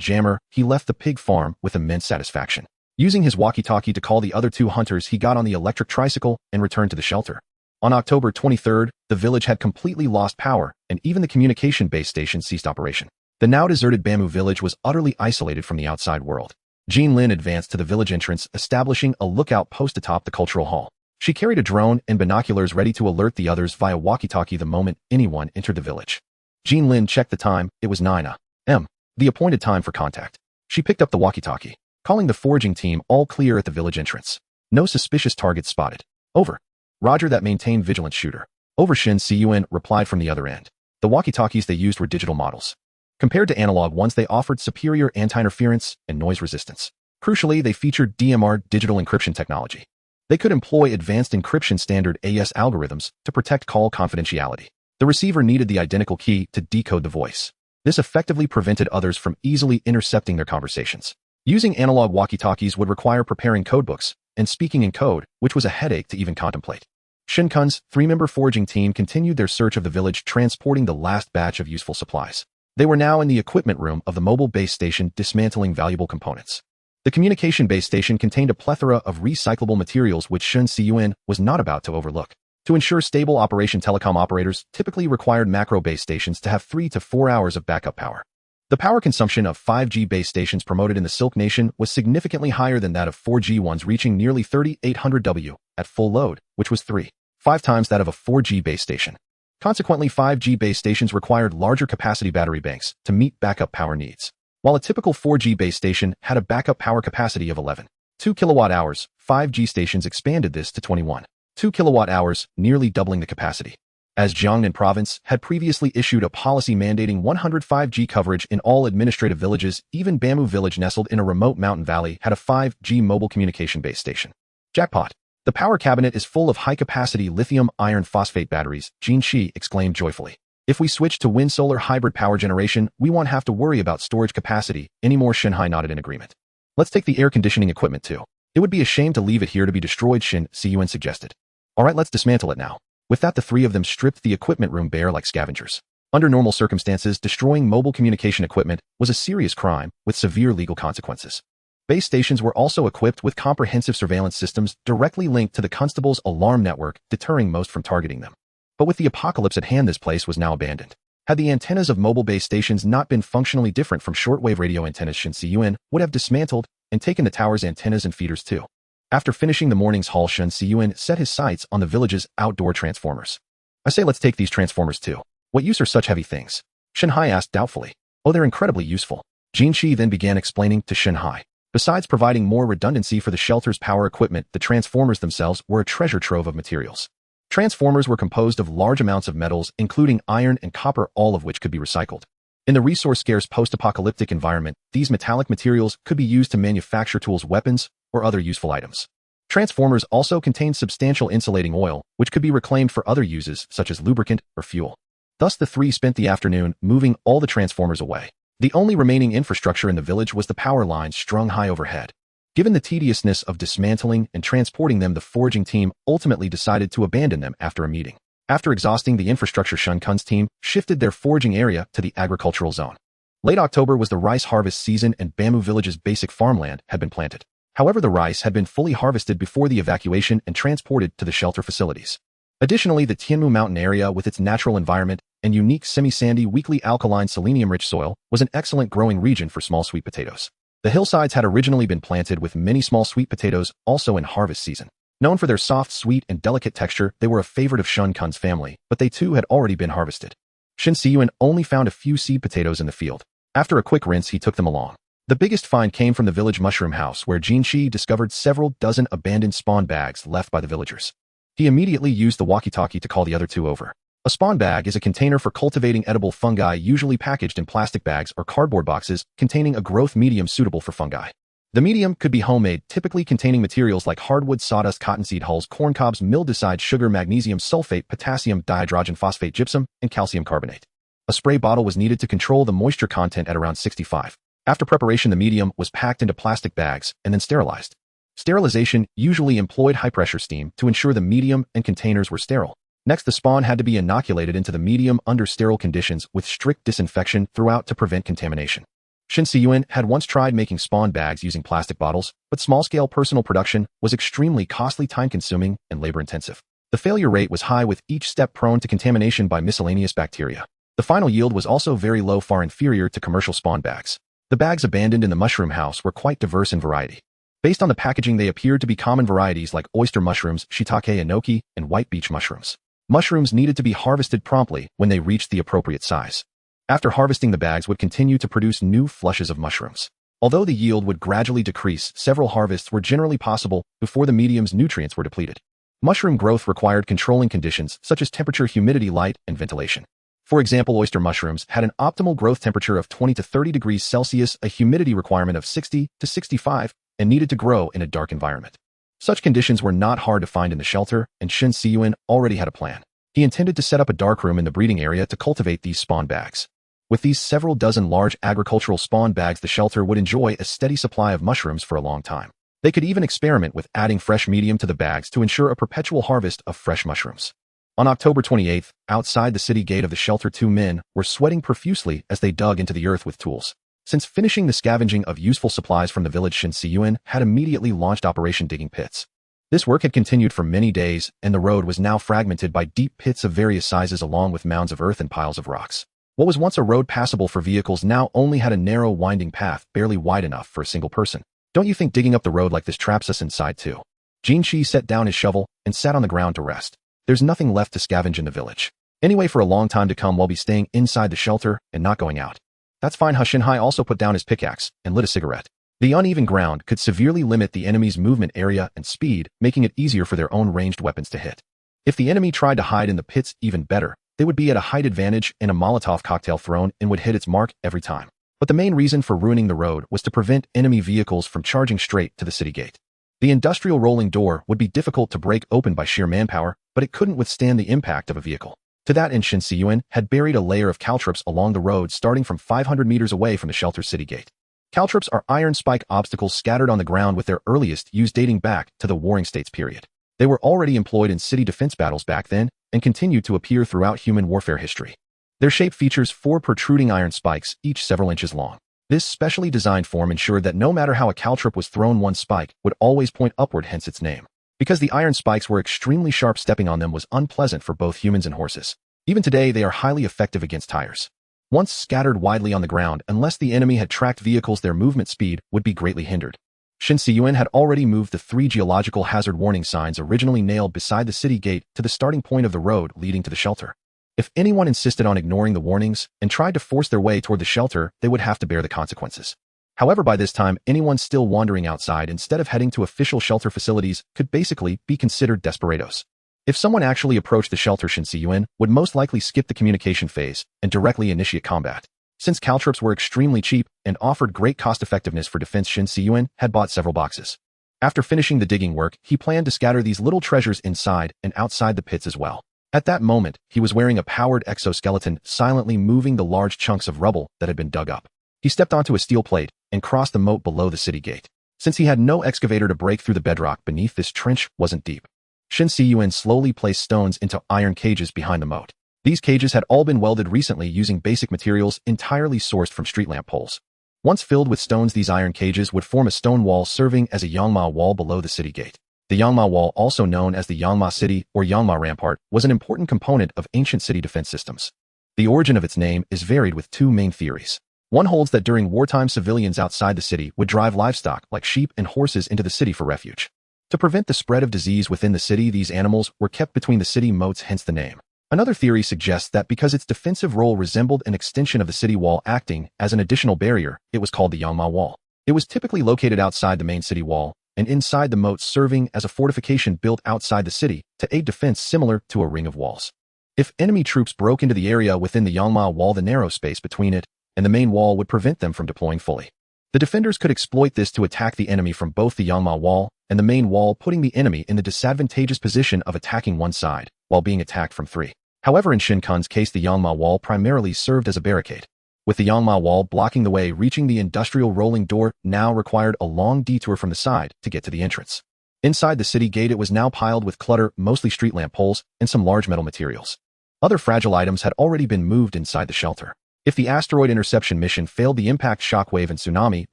jammer, he left the pig farm with immense satisfaction. Using his walkie-talkie to call the other two hunters, he got on the electric tricycle and returned to the shelter. On October 23rd, the village had completely lost power, and even the communication base station ceased operation. The now deserted bamboo village was utterly isolated from the outside world. Jin Lin advanced to the village entrance, establishing a lookout post atop the cultural hall. She carried a drone and binoculars ready to alert the others via walkie-talkie the moment anyone entered the village. Jin Lin checked the time. It was 9 a.m., the appointed time for contact. She picked up the walkie-talkie. calling the foraging team all clear at the village entrance. No suspicious targets spotted. Over. Roger that. Maintain vigilant, shooter. Over. Shen Cun replied from the other end. The walkie-talkies they used were digital models. Compared to analog ones, they offered superior anti-interference and noise resistance. Crucially, they featured DMR digital encryption technology. They could employ advanced encryption standard AES algorithms to protect call confidentiality. The receiver needed the identical key to decode the voice. This effectively prevented others from easily intercepting their conversations. Using analog walkie-talkies would require preparing codebooks and speaking in code, which was a headache to even contemplate. Shen Cun's three-member foraging team continued their search of the village, transporting the last batch of useful supplies. They were now in the equipment room of the mobile base station, dismantling valuable components. The communication base station contained a plethora of recyclable materials which Shen Cun was not about to overlook. To ensure stable operation, telecom operators typically required macro base stations to have 3 to 4 hours of backup power. The power consumption of 5G base stations promoted in the Silk Nation was significantly higher than that of 4G ones, reaching nearly 3,800 W at full load, which was 3.5 times that of a 4G base station. Consequently, 5G base stations required larger capacity battery banks to meet backup power needs. While a typical 4G base station had a backup power capacity of 11.2 kilowatt-hours, 5G stations expanded this to 21.2 kilowatt-hours, nearly doubling the capacity. As Jiangnan Province had previously issued a policy mandating 100 5G coverage in all administrative villages, even Bamboo Village, nestled in a remote mountain valley, had a 5G mobile communication base station. Jackpot! The power cabinet is full of high-capacity lithium iron phosphate batteries, Jin Shi exclaimed joyfully. If we switch to wind-solar hybrid power generation, we won't have to worry about storage capacity anymore. Shanghai nodded in agreement. Let's take the air conditioning equipment too. It would be a shame to leave it here to be destroyed, Shen Cun suggested. All right, let's dismantle it now. With that, the three of them stripped the equipment room bare like scavengers. Under normal circumstances, destroying mobile communication equipment was a serious crime with severe legal consequences. Base stations were also equipped with comprehensive surveillance systems directly linked to the constable's alarm network, deterring most from targeting them. But with the apocalypse at hand, this place was now abandoned. Had the antennas of mobile base stations not been functionally different from shortwave radio antennas, Shen Cun would have dismantled and taken the tower's antennas and feeders too. After finishing the morning's haul, Shen Cun set his sights on the village's outdoor transformers. I say let's take these transformers too. What use are such heavy things? Shanghai asked doubtfully. Oh, they're incredibly useful. Jin Shi then began explaining to Shanghai. Besides providing more redundancy for the shelter's power equipment, the transformers themselves were a treasure trove of materials. Transformers were composed of large amounts of metals, including iron and copper, all of which could be recycled. In the resource-scarce post-apocalyptic environment, these metallic materials could be used to manufacture tools, weapons, or other useful items. Transformers also contained substantial insulating oil, which could be reclaimed for other uses, such as lubricant or fuel. Thus, the three spent the afternoon moving all the transformers away. The only remaining infrastructure in the village was the power lines strung high overhead. Given the tediousness of dismantling and transporting them, the foraging team ultimately decided to abandon them after a meeting. After exhausting the infrastructure, Shen Cun's team shifted their foraging area to the agricultural zone. Late October was the rice harvest season, and Bamboo Village's basic farmland had been planted. However, the rice had been fully harvested before the evacuation and transported to the shelter facilities. Additionally, the Tianmu Mountain area, with its natural environment and unique semi-sandy, weakly alkaline selenium-rich soil, was an excellent growing region for small sweet potatoes. The hillsides had originally been planted with many small sweet potatoes also in harvest season. Known for their soft, sweet, and delicate texture, they were a favorite of Shen Cun's family, but they too had already been harvested. Shen Cun only found a few seed potatoes in the field. After a quick rinse, he took them along. The biggest find came from the village mushroom house, where Jin Shi discovered several dozen abandoned spawn bags left by the villagers. He immediately used the walkie-talkie to call the other two over. A spawn bag is a container for cultivating edible fungi, usually packaged in plastic bags or cardboard boxes containing a growth medium suitable for fungi. The medium could be homemade, typically containing materials like hardwood, sawdust, cottonseed hulls, corn cobs, mildewcide, sugar, magnesium sulfate, potassium dihydrogen phosphate, gypsum, and calcium carbonate. A spray bottle was needed to control the moisture content at around 65. After preparation, the medium was packed into plastic bags and then sterilized. Sterilization usually employed high-pressure steam to ensure the medium and containers were sterile. Next, the spawn had to be inoculated into the medium under sterile conditions with strict disinfection throughout to prevent contamination. Shen Cun had once tried making spawn bags using plastic bottles, but small-scale personal production was extremely costly, time-consuming, and labor-intensive. The failure rate was high, with each step prone to contamination by miscellaneous bacteria. The final yield was also very low, far inferior to commercial spawn bags. The bags abandoned in the mushroom house were quite diverse in variety. Based on the packaging, they appeared to be common varieties like oyster mushrooms, shiitake enoki, and white beech mushrooms. Mushrooms needed to be harvested promptly when they reached the appropriate size. After harvesting, the bags would continue to produce new flushes of mushrooms. Although the yield would gradually decrease, several harvests were generally possible before the medium's nutrients were depleted. Mushroom growth required controlling conditions such as temperature, humidity, light, and ventilation. For example, oyster mushrooms had an optimal growth temperature of 20 to 30 degrees Celsius, a humidity requirement of 60 to 65, and needed to grow in a dark environment. Such conditions were not hard to find in the shelter, and Shen Cun already had a plan. He intended to set up a darkroom in the breeding area to cultivate these spawn bags. With these several dozen large agricultural spawn bags, the shelter would enjoy a steady supply of mushrooms for a long time. They could even experiment with adding fresh medium to the bags to ensure a perpetual harvest of fresh mushrooms. On October 28th, outside the city gate of the shelter, 2 men were sweating profusely as they dug into the earth with tools. Since finishing the scavenging of useful supplies from the village, Shen Cun had immediately launched Operation Digging Pits. This work had continued for many days, and the road was now fragmented by deep pits of various sizes along with mounds of earth and piles of rocks. What was once a road passable for vehicles now only had a narrow, winding path, barely wide enough for a single person. Don't you think digging up the road like this traps us inside too? Jin Chi set down his shovel and sat on the ground to rest. There's nothing left to scavenge in the village. Anyway, for a long time to come, we'll be staying inside the shelter and not going out. That's fine. Shen Hai also put down his pickaxe and lit a cigarette. The uneven ground could severely limit the enemy's movement area and speed, making it easier for their own ranged weapons to hit. If the enemy tried to hide in the pits, even better, they would be at a height advantage, and a Molotov cocktail thrown in would hit its mark every time. But the main reason for ruining the road was to prevent enemy vehicles from charging straight to the city gate. The industrial rolling door would be difficult to break open by sheer manpower, but it couldn't withstand the impact of a vehicle. To that end, Shen Cun had buried a layer of caltrops along the road starting from 500 meters away from the shelter city gate. Caltrops are iron spike obstacles scattered on the ground, with their earliest use dating back to the Warring States period. They were already employed in city defense battles back then and continued to appear throughout human warfare history. Their shape features 4 protruding iron spikes, each several inches long. This specially designed form ensured that no matter how a caltrop was thrown, one spike would always point upward, hence its name. Because the iron spikes were extremely sharp, stepping on them was unpleasant for both humans and horses. Even today, they are highly effective against tires. Once scattered widely on the ground, unless the enemy had tracked vehicles, their movement speed would be greatly hindered. Shen Cun had already moved the 3 geological hazard warning signs originally nailed beside the city gate to the starting point of the road leading to the shelter. If anyone insisted on ignoring the warnings and tried to force their way toward the shelter, they would have to bear the consequences. However, by this time, anyone still wandering outside instead of heading to official shelter facilities could basically be considered desperados. If someone actually approached the shelter, Shen Cun would most likely skip the communication phase and directly initiate combat. Since caltrops were extremely cheap and offered great cost-effectiveness for defense, Shen Cun had bought several boxes. After finishing the digging work, he planned to scatter these little treasures inside and outside the pits as well. At that moment, he was wearing a powered exoskeleton, silently moving the large chunks of rubble that had been dug up. He stepped onto a steel plate and crossed the moat below the city gate. Since he had no excavator to break through the bedrock beneath, this trench wasn't deep. Shen Cun slowly placed stones into iron cages behind the moat. These cages had all been welded recently using basic materials entirely sourced from street lamp poles. Once filled with stones, these iron cages would form a stone wall serving as a Yangma wall below the city gate. The Yangma wall, also known as the Yangma City or Yangma Rampart, was an important component of ancient city defense systems. The origin of its name is varied, with 2 main theories. One holds that during wartime, civilians outside the city would drive livestock like sheep and horses into the city for refuge. To prevent the spread of disease within the city, these animals were kept between the city moats, hence the name. Another theory suggests that because its defensive role resembled an extension of the city wall acting as an additional barrier, it was called the Yangma Wall. It was typically located outside the main city wall and inside the moat, serving as a fortification built outside the city to aid defense, similar to a ring of walls. If enemy troops broke into the area within the Yangma Wall, the narrow space between it and the main wall would prevent them from deploying fully. The defenders could exploit this to attack the enemy from both the Yangma Wall and the main wall, putting the enemy in the disadvantageous position of attacking one side while being attacked from 3. However, in Shen Cun's case, the Yangma Wall primarily served as a barricade. With the Yangma Wall blocking the way, reaching the industrial rolling door now required a long detour from the side to get to the entrance. Inside the city gate, it was now piled with clutter, mostly street lamp poles and some large metal materials. Other fragile items had already been moved inside the shelter. If the asteroid interception mission failed, the impact, shockwave, and tsunami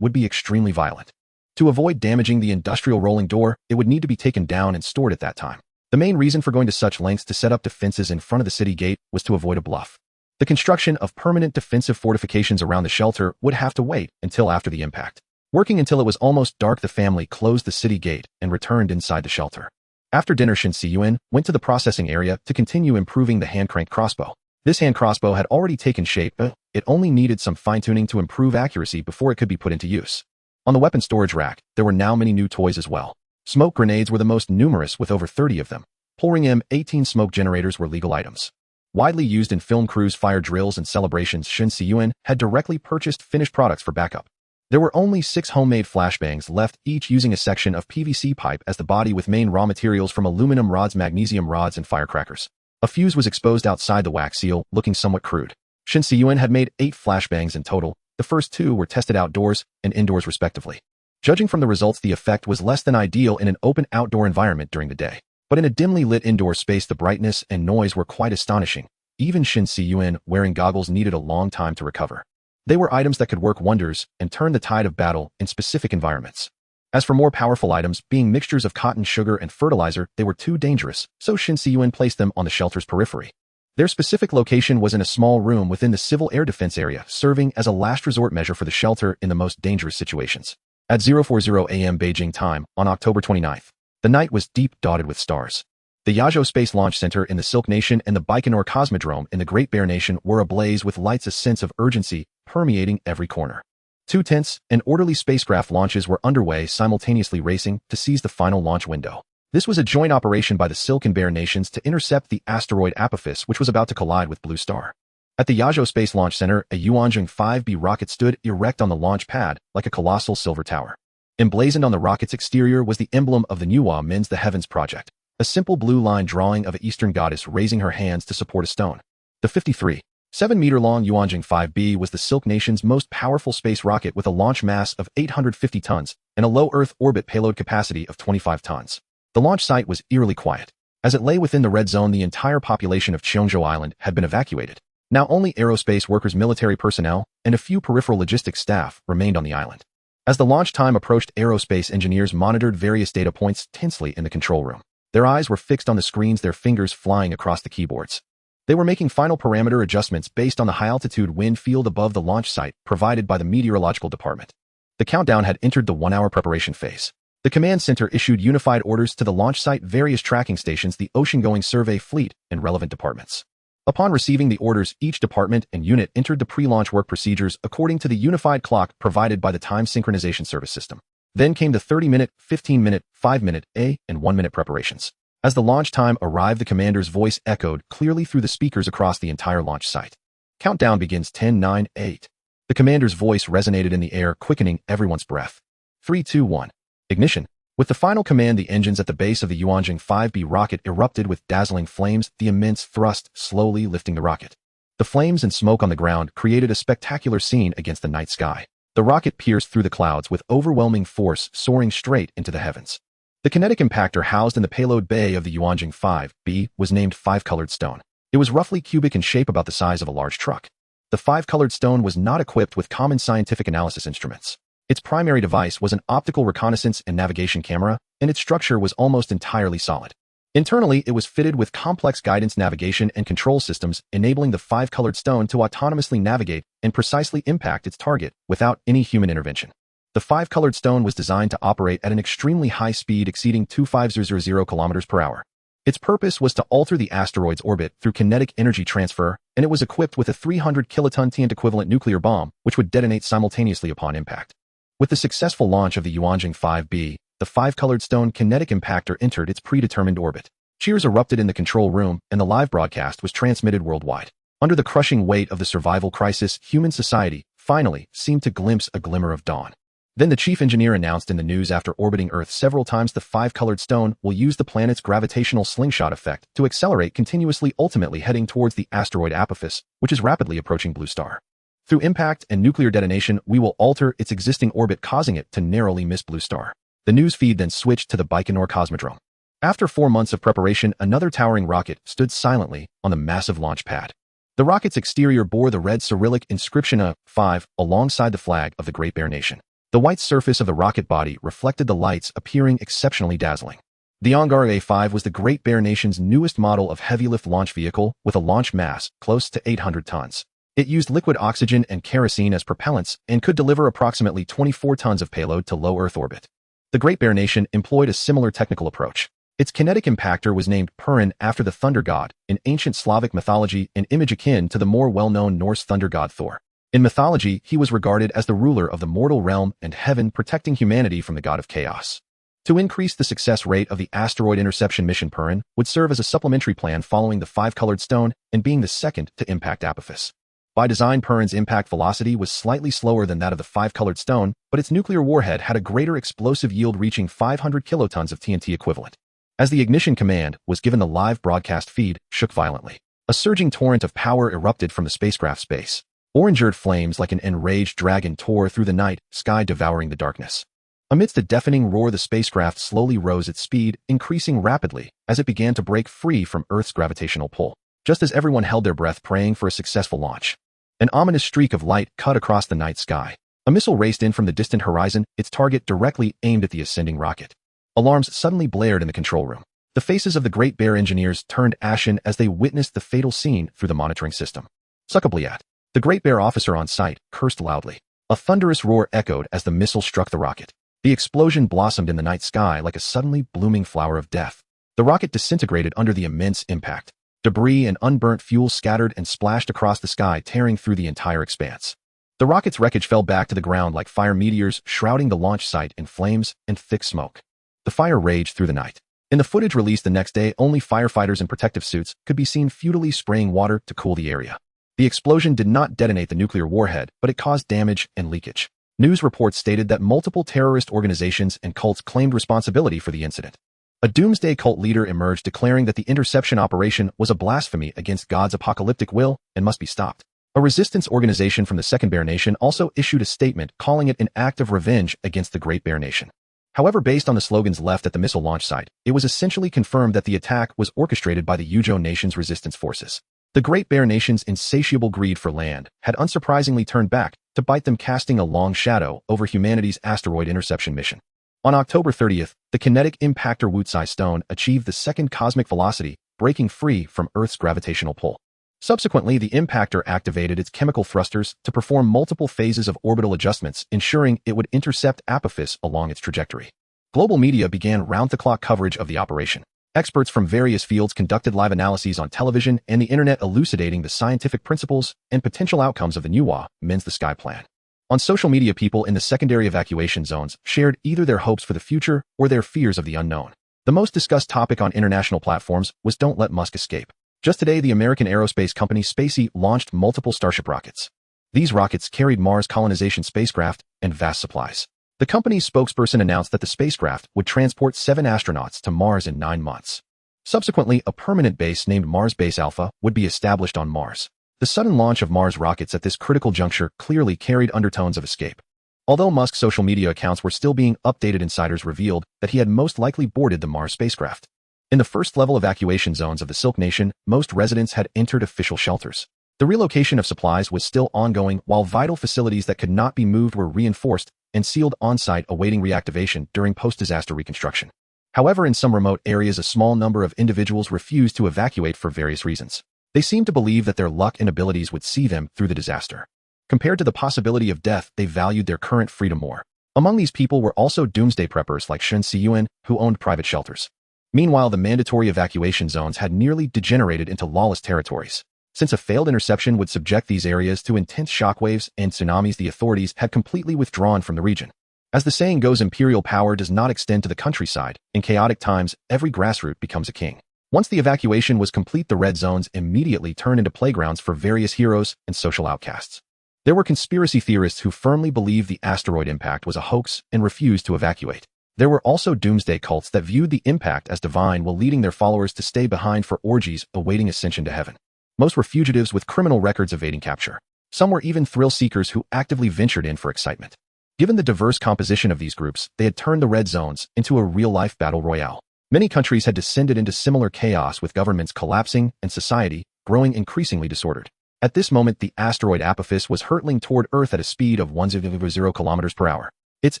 would be extremely violent. To avoid damaging the industrial rolling door, it would need to be taken down and stored at that time. The main reason for going to such lengths to set up defenses in front of the city gate was to avoid a bluff. The construction of permanent defensive fortifications around the shelter would have to wait until after the impact. Working until it was almost dark, the family closed the city gate and returned inside the shelter. After dinner, Shen Cun went to the processing area to continue improving the hand-cranked crossbow. This hand crossbow had already taken shape, but it only needed some fine-tuning to improve accuracy before it could be put into use. On the weapon storage rack, there were now many new toys as well. Smoke grenades were the most numerous with over 30 of them. Pouring M18 smoke generators were legal items. Widely used in film crews, fire drills, and celebrations, Shen Cun had directly purchased finished products for backup. There were only 6 homemade flashbangs left, each using a section of PVC pipe as the body with main raw materials from aluminum rods, magnesium rods, and firecrackers. A fuse was exposed outside the wax seal, looking somewhat crude. Shen Cun had made 8 flashbangs in total. The first 2 were tested outdoors and indoors respectively. Judging from the results, the effect was less than ideal in an open outdoor environment during the day. But in a dimly lit indoor space, the brightness and noise were quite astonishing. Even Shen Cun, wearing goggles, needed a long time to recover. They were items that could work wonders and turn the tide of battle in specific environments. As for more powerful items, being mixtures of cotton, sugar, and fertilizer, they were too dangerous, so Shen Cun placed them on the shelter's periphery. Their specific location was in a small room within the civil air defense area, serving as a last resort measure for the shelter in the most dangerous situations. At 040 a.m. Beijing time, on October 29th, the night was deep, dotted with stars. The Yazhou Space Launch Center in the Silk Nation and the Baikonur Cosmodrome in the Great Bear Nation were ablaze with lights, a sense of urgency permeating every corner. 2 tense and orderly spacecraft launches were underway, simultaneously racing to seize the final launch window. This was a joint operation by the Silk and Bear Nations to intercept the asteroid Apophis, which was about to collide with Blue Star. At the Yazhou Space Launch Center, a Yuanzhong 5B rocket stood erect on the launch pad like a colossal silver tower. Emblazoned on the rocket's exterior was the emblem of the Nuwa Men's The Heavens Project, a simple blue line drawing of an Eastern goddess raising her hands to support a stone. The 53.7-meter-long Yuanzhong 5B was the Silk Nation's most powerful space rocket with a launch mass of 850 tons and a low Earth orbit payload capacity of 25 tons. The launch site was eerily quiet. As it lay within the red zone, the entire population of Cheongzhou Island had been evacuated. Now only aerospace workers, military personnel, and a few peripheral logistics staff remained on the island. As the launch time approached, aerospace engineers monitored various data points tensely in the control room. Their eyes were fixed on the screens, their fingers flying across the keyboards. They were making final parameter adjustments based on the high-altitude wind field above the launch site provided by the meteorological department. The countdown had entered the 1-hour preparation phase. The command center issued unified orders to the launch site, various tracking stations, the ocean-going survey fleet, and relevant departments. Upon receiving the orders, each department and unit entered the pre-launch work procedures according to the unified clock provided by the time synchronization service system. Then came the 30-minute, 15-minute, 5-minute, and 1-minute preparations. As the launch time arrived, the commander's voice echoed clearly through the speakers across the entire launch site. Countdown begins. 10, 9, 8. The commander's voice resonated in the air, quickening everyone's breath. 3, 2, 1. Ignition. With the final command, the engines at the base of the Yuanzhong 5B rocket erupted with dazzling flames, the immense thrust slowly lifting the rocket. The flames and smoke on the ground created a spectacular scene against the night sky. The rocket pierced through the clouds with overwhelming force, soaring straight into the heavens. The kinetic impactor housed in the payload bay of the Yuanzhong 5B was named Five-Colored Stone. It was roughly cubic in shape, about the size of a large truck. The Five-Colored Stone was not equipped with common scientific analysis instruments. Its primary device was an optical reconnaissance and navigation camera, and its structure was almost entirely solid. Internally, it was fitted with complex guidance, navigation, and control systems, enabling the Five-Colored Stone to autonomously navigate and precisely impact its target without any human intervention. The Five-Colored Stone was designed to operate at an extremely high speed exceeding 25000 kilometers per hour. Its purpose was to alter the asteroid's orbit through kinetic energy transfer, and it was equipped with a 300 kiloton Tianmu equivalent nuclear bomb, which would detonate simultaneously upon impact. With the successful launch of the Yuanzhong 5B, the Five-Colored Stone kinetic impactor entered its predetermined orbit. Cheers erupted in the control room, and the live broadcast was transmitted worldwide. Under the crushing weight of the survival crisis, human society, finally, seemed to glimpse a glimmer of dawn. Then the chief engineer announced in the news, after orbiting Earth several times, the Five-Colored Stone will use the planet's gravitational slingshot effect to accelerate continuously, ultimately heading towards the asteroid Apophis, which is rapidly approaching Blue Star. Through impact and nuclear detonation, we will alter its existing orbit, causing it to narrowly miss Blue Star. The news feed then switched to the Baikonur Cosmodrome. After 4 months of preparation, another towering rocket stood silently on the massive launch pad. The rocket's exterior bore the red Cyrillic inscription A5 alongside the flag of the Great Bear Nation. The white surface of the rocket body reflected the lights, appearing exceptionally dazzling. The Angara A5 was the Great Bear Nation's newest model of heavy-lift launch vehicle with a launch mass close to 800 tons. It used liquid oxygen and kerosene as propellants and could deliver approximately 24 tons of payload to low Earth orbit. The Great Bear Nation employed a similar technical approach. Its kinetic impactor was named Purin after the thunder god in ancient Slavic mythology, an image akin to the more well-known Norse thunder god Thor. In mythology, he was regarded as the ruler of the mortal realm and heaven, protecting humanity from the god of chaos. To increase the success rate of the asteroid interception mission, Purin would serve as a supplementary plan following the five-colored stone and being the second to impact Apophis. By design, Purin's impact velocity was slightly slower than that of the five-colored stone, but its nuclear warhead had a greater explosive yield, reaching 500 kilotons of TNT equivalent. As the ignition command was given, the live broadcast feed shook violently. A surging torrent of power erupted from the spacecraft's base. Orange-eared flames like an enraged dragon tore through the night sky, devouring the darkness. Amidst a deafening roar, the spacecraft slowly rose its speed, increasing rapidly as it began to break free from Earth's gravitational pull. Just as everyone held their breath, praying for a successful launch, an ominous streak of light cut across the night sky. A missile raced in from the distant horizon, its target directly aimed at the ascending rocket. Alarms suddenly blared in the control room. The faces of the Great Bear engineers turned ashen as they witnessed the fatal scene through the monitoring system. Succubliat, the Great Bear officer on site, cursed loudly. A thunderous roar echoed as the missile struck the rocket. The explosion blossomed in the night sky like a suddenly blooming flower of death. The rocket disintegrated under the immense impact. Debris and unburnt fuel scattered and splashed across the sky, tearing through the entire expanse. The rocket's wreckage fell back to the ground like fire meteors, shrouding the launch site in flames and thick smoke. The fire raged through the night. In the footage released the next day, only firefighters in protective suits could be seen futilely spraying water to cool the area. The explosion did not detonate the nuclear warhead, but it caused damage and leakage. News reports stated that multiple terrorist organizations and cults claimed responsibility for the incident. A doomsday cult leader emerged, declaring that the interception operation was a blasphemy against God's apocalyptic will and must be stopped. A resistance organization from the Second Bear Nation also issued a statement calling it an act of revenge against the Great Bear Nation. However, based on the slogans left at the missile launch site, it was essentially confirmed that the attack was orchestrated by the Yuzhou Nation's resistance forces. The Great Bear Nation's insatiable greed for land had unsurprisingly turned back to bite them, casting a long shadow over humanity's asteroid interception mission. On October 30th, the kinetic impactor Wutsai stone achieved the second cosmic velocity, breaking free from Earth's gravitational pull. Subsequently, the impactor activated its chemical thrusters to perform multiple phases of orbital adjustments, ensuring it would intercept Apophis along its trajectory. Global media began round-the-clock coverage of the operation. Experts from various fields conducted live analyses on television and the internet, elucidating the scientific principles and potential outcomes of the Nuwa Mends the Sky plan. On social media, people in the secondary evacuation zones shared either their hopes for the future or their fears of the unknown. The most discussed topic on international platforms was "Don't let Musk escape." Just today, the American aerospace company SpaceX launched multiple Starship rockets. These rockets carried Mars colonization spacecraft and vast supplies. The company's spokesperson announced that the spacecraft would transport 7 astronauts to Mars in 9 months. Subsequently, a permanent base named Mars Base Alpha would be established on Mars. The sudden launch of Mars rockets at this critical juncture clearly carried undertones of escape. Although Musk's social media accounts were still being updated, insiders revealed that he had most likely boarded the Mars spacecraft. In the first-level evacuation zones of the Silk Nation, most residents had entered official shelters. The relocation of supplies was still ongoing, while vital facilities that could not be moved were reinforced and sealed on-site, awaiting reactivation during post-disaster reconstruction. However, in some remote areas, a small number of individuals refused to evacuate for various reasons. They seemed to believe that their luck and abilities would see them through the disaster. Compared to the possibility of death, they valued their current freedom more. Among these people were also doomsday preppers like Shen Cun, who owned private shelters. Meanwhile, the mandatory evacuation zones had nearly degenerated into lawless territories. Since a failed interception would subject these areas to intense shockwaves and tsunamis, the authorities had completely withdrawn from the region. As the saying goes, imperial power does not extend to the countryside. In chaotic times, every grassroots becomes a king. Once the evacuation was complete, the red zones immediately turned into playgrounds for various heroes and social outcasts. There were conspiracy theorists who firmly believed the asteroid impact was a hoax and refused to evacuate. There were also doomsday cults that viewed the impact as divine, while leading their followers to stay behind for orgies awaiting ascension to heaven. Most were fugitives with criminal records evading capture. Some were even thrill-seekers who actively ventured in for excitement. Given the diverse composition of these groups, they had turned the red zones into a real-life battle royale. Many countries had descended into similar chaos, with governments collapsing and society growing increasingly disordered. At this moment, the asteroid Apophis was hurtling toward Earth at a speed of 1.0 kilometers per hour. Its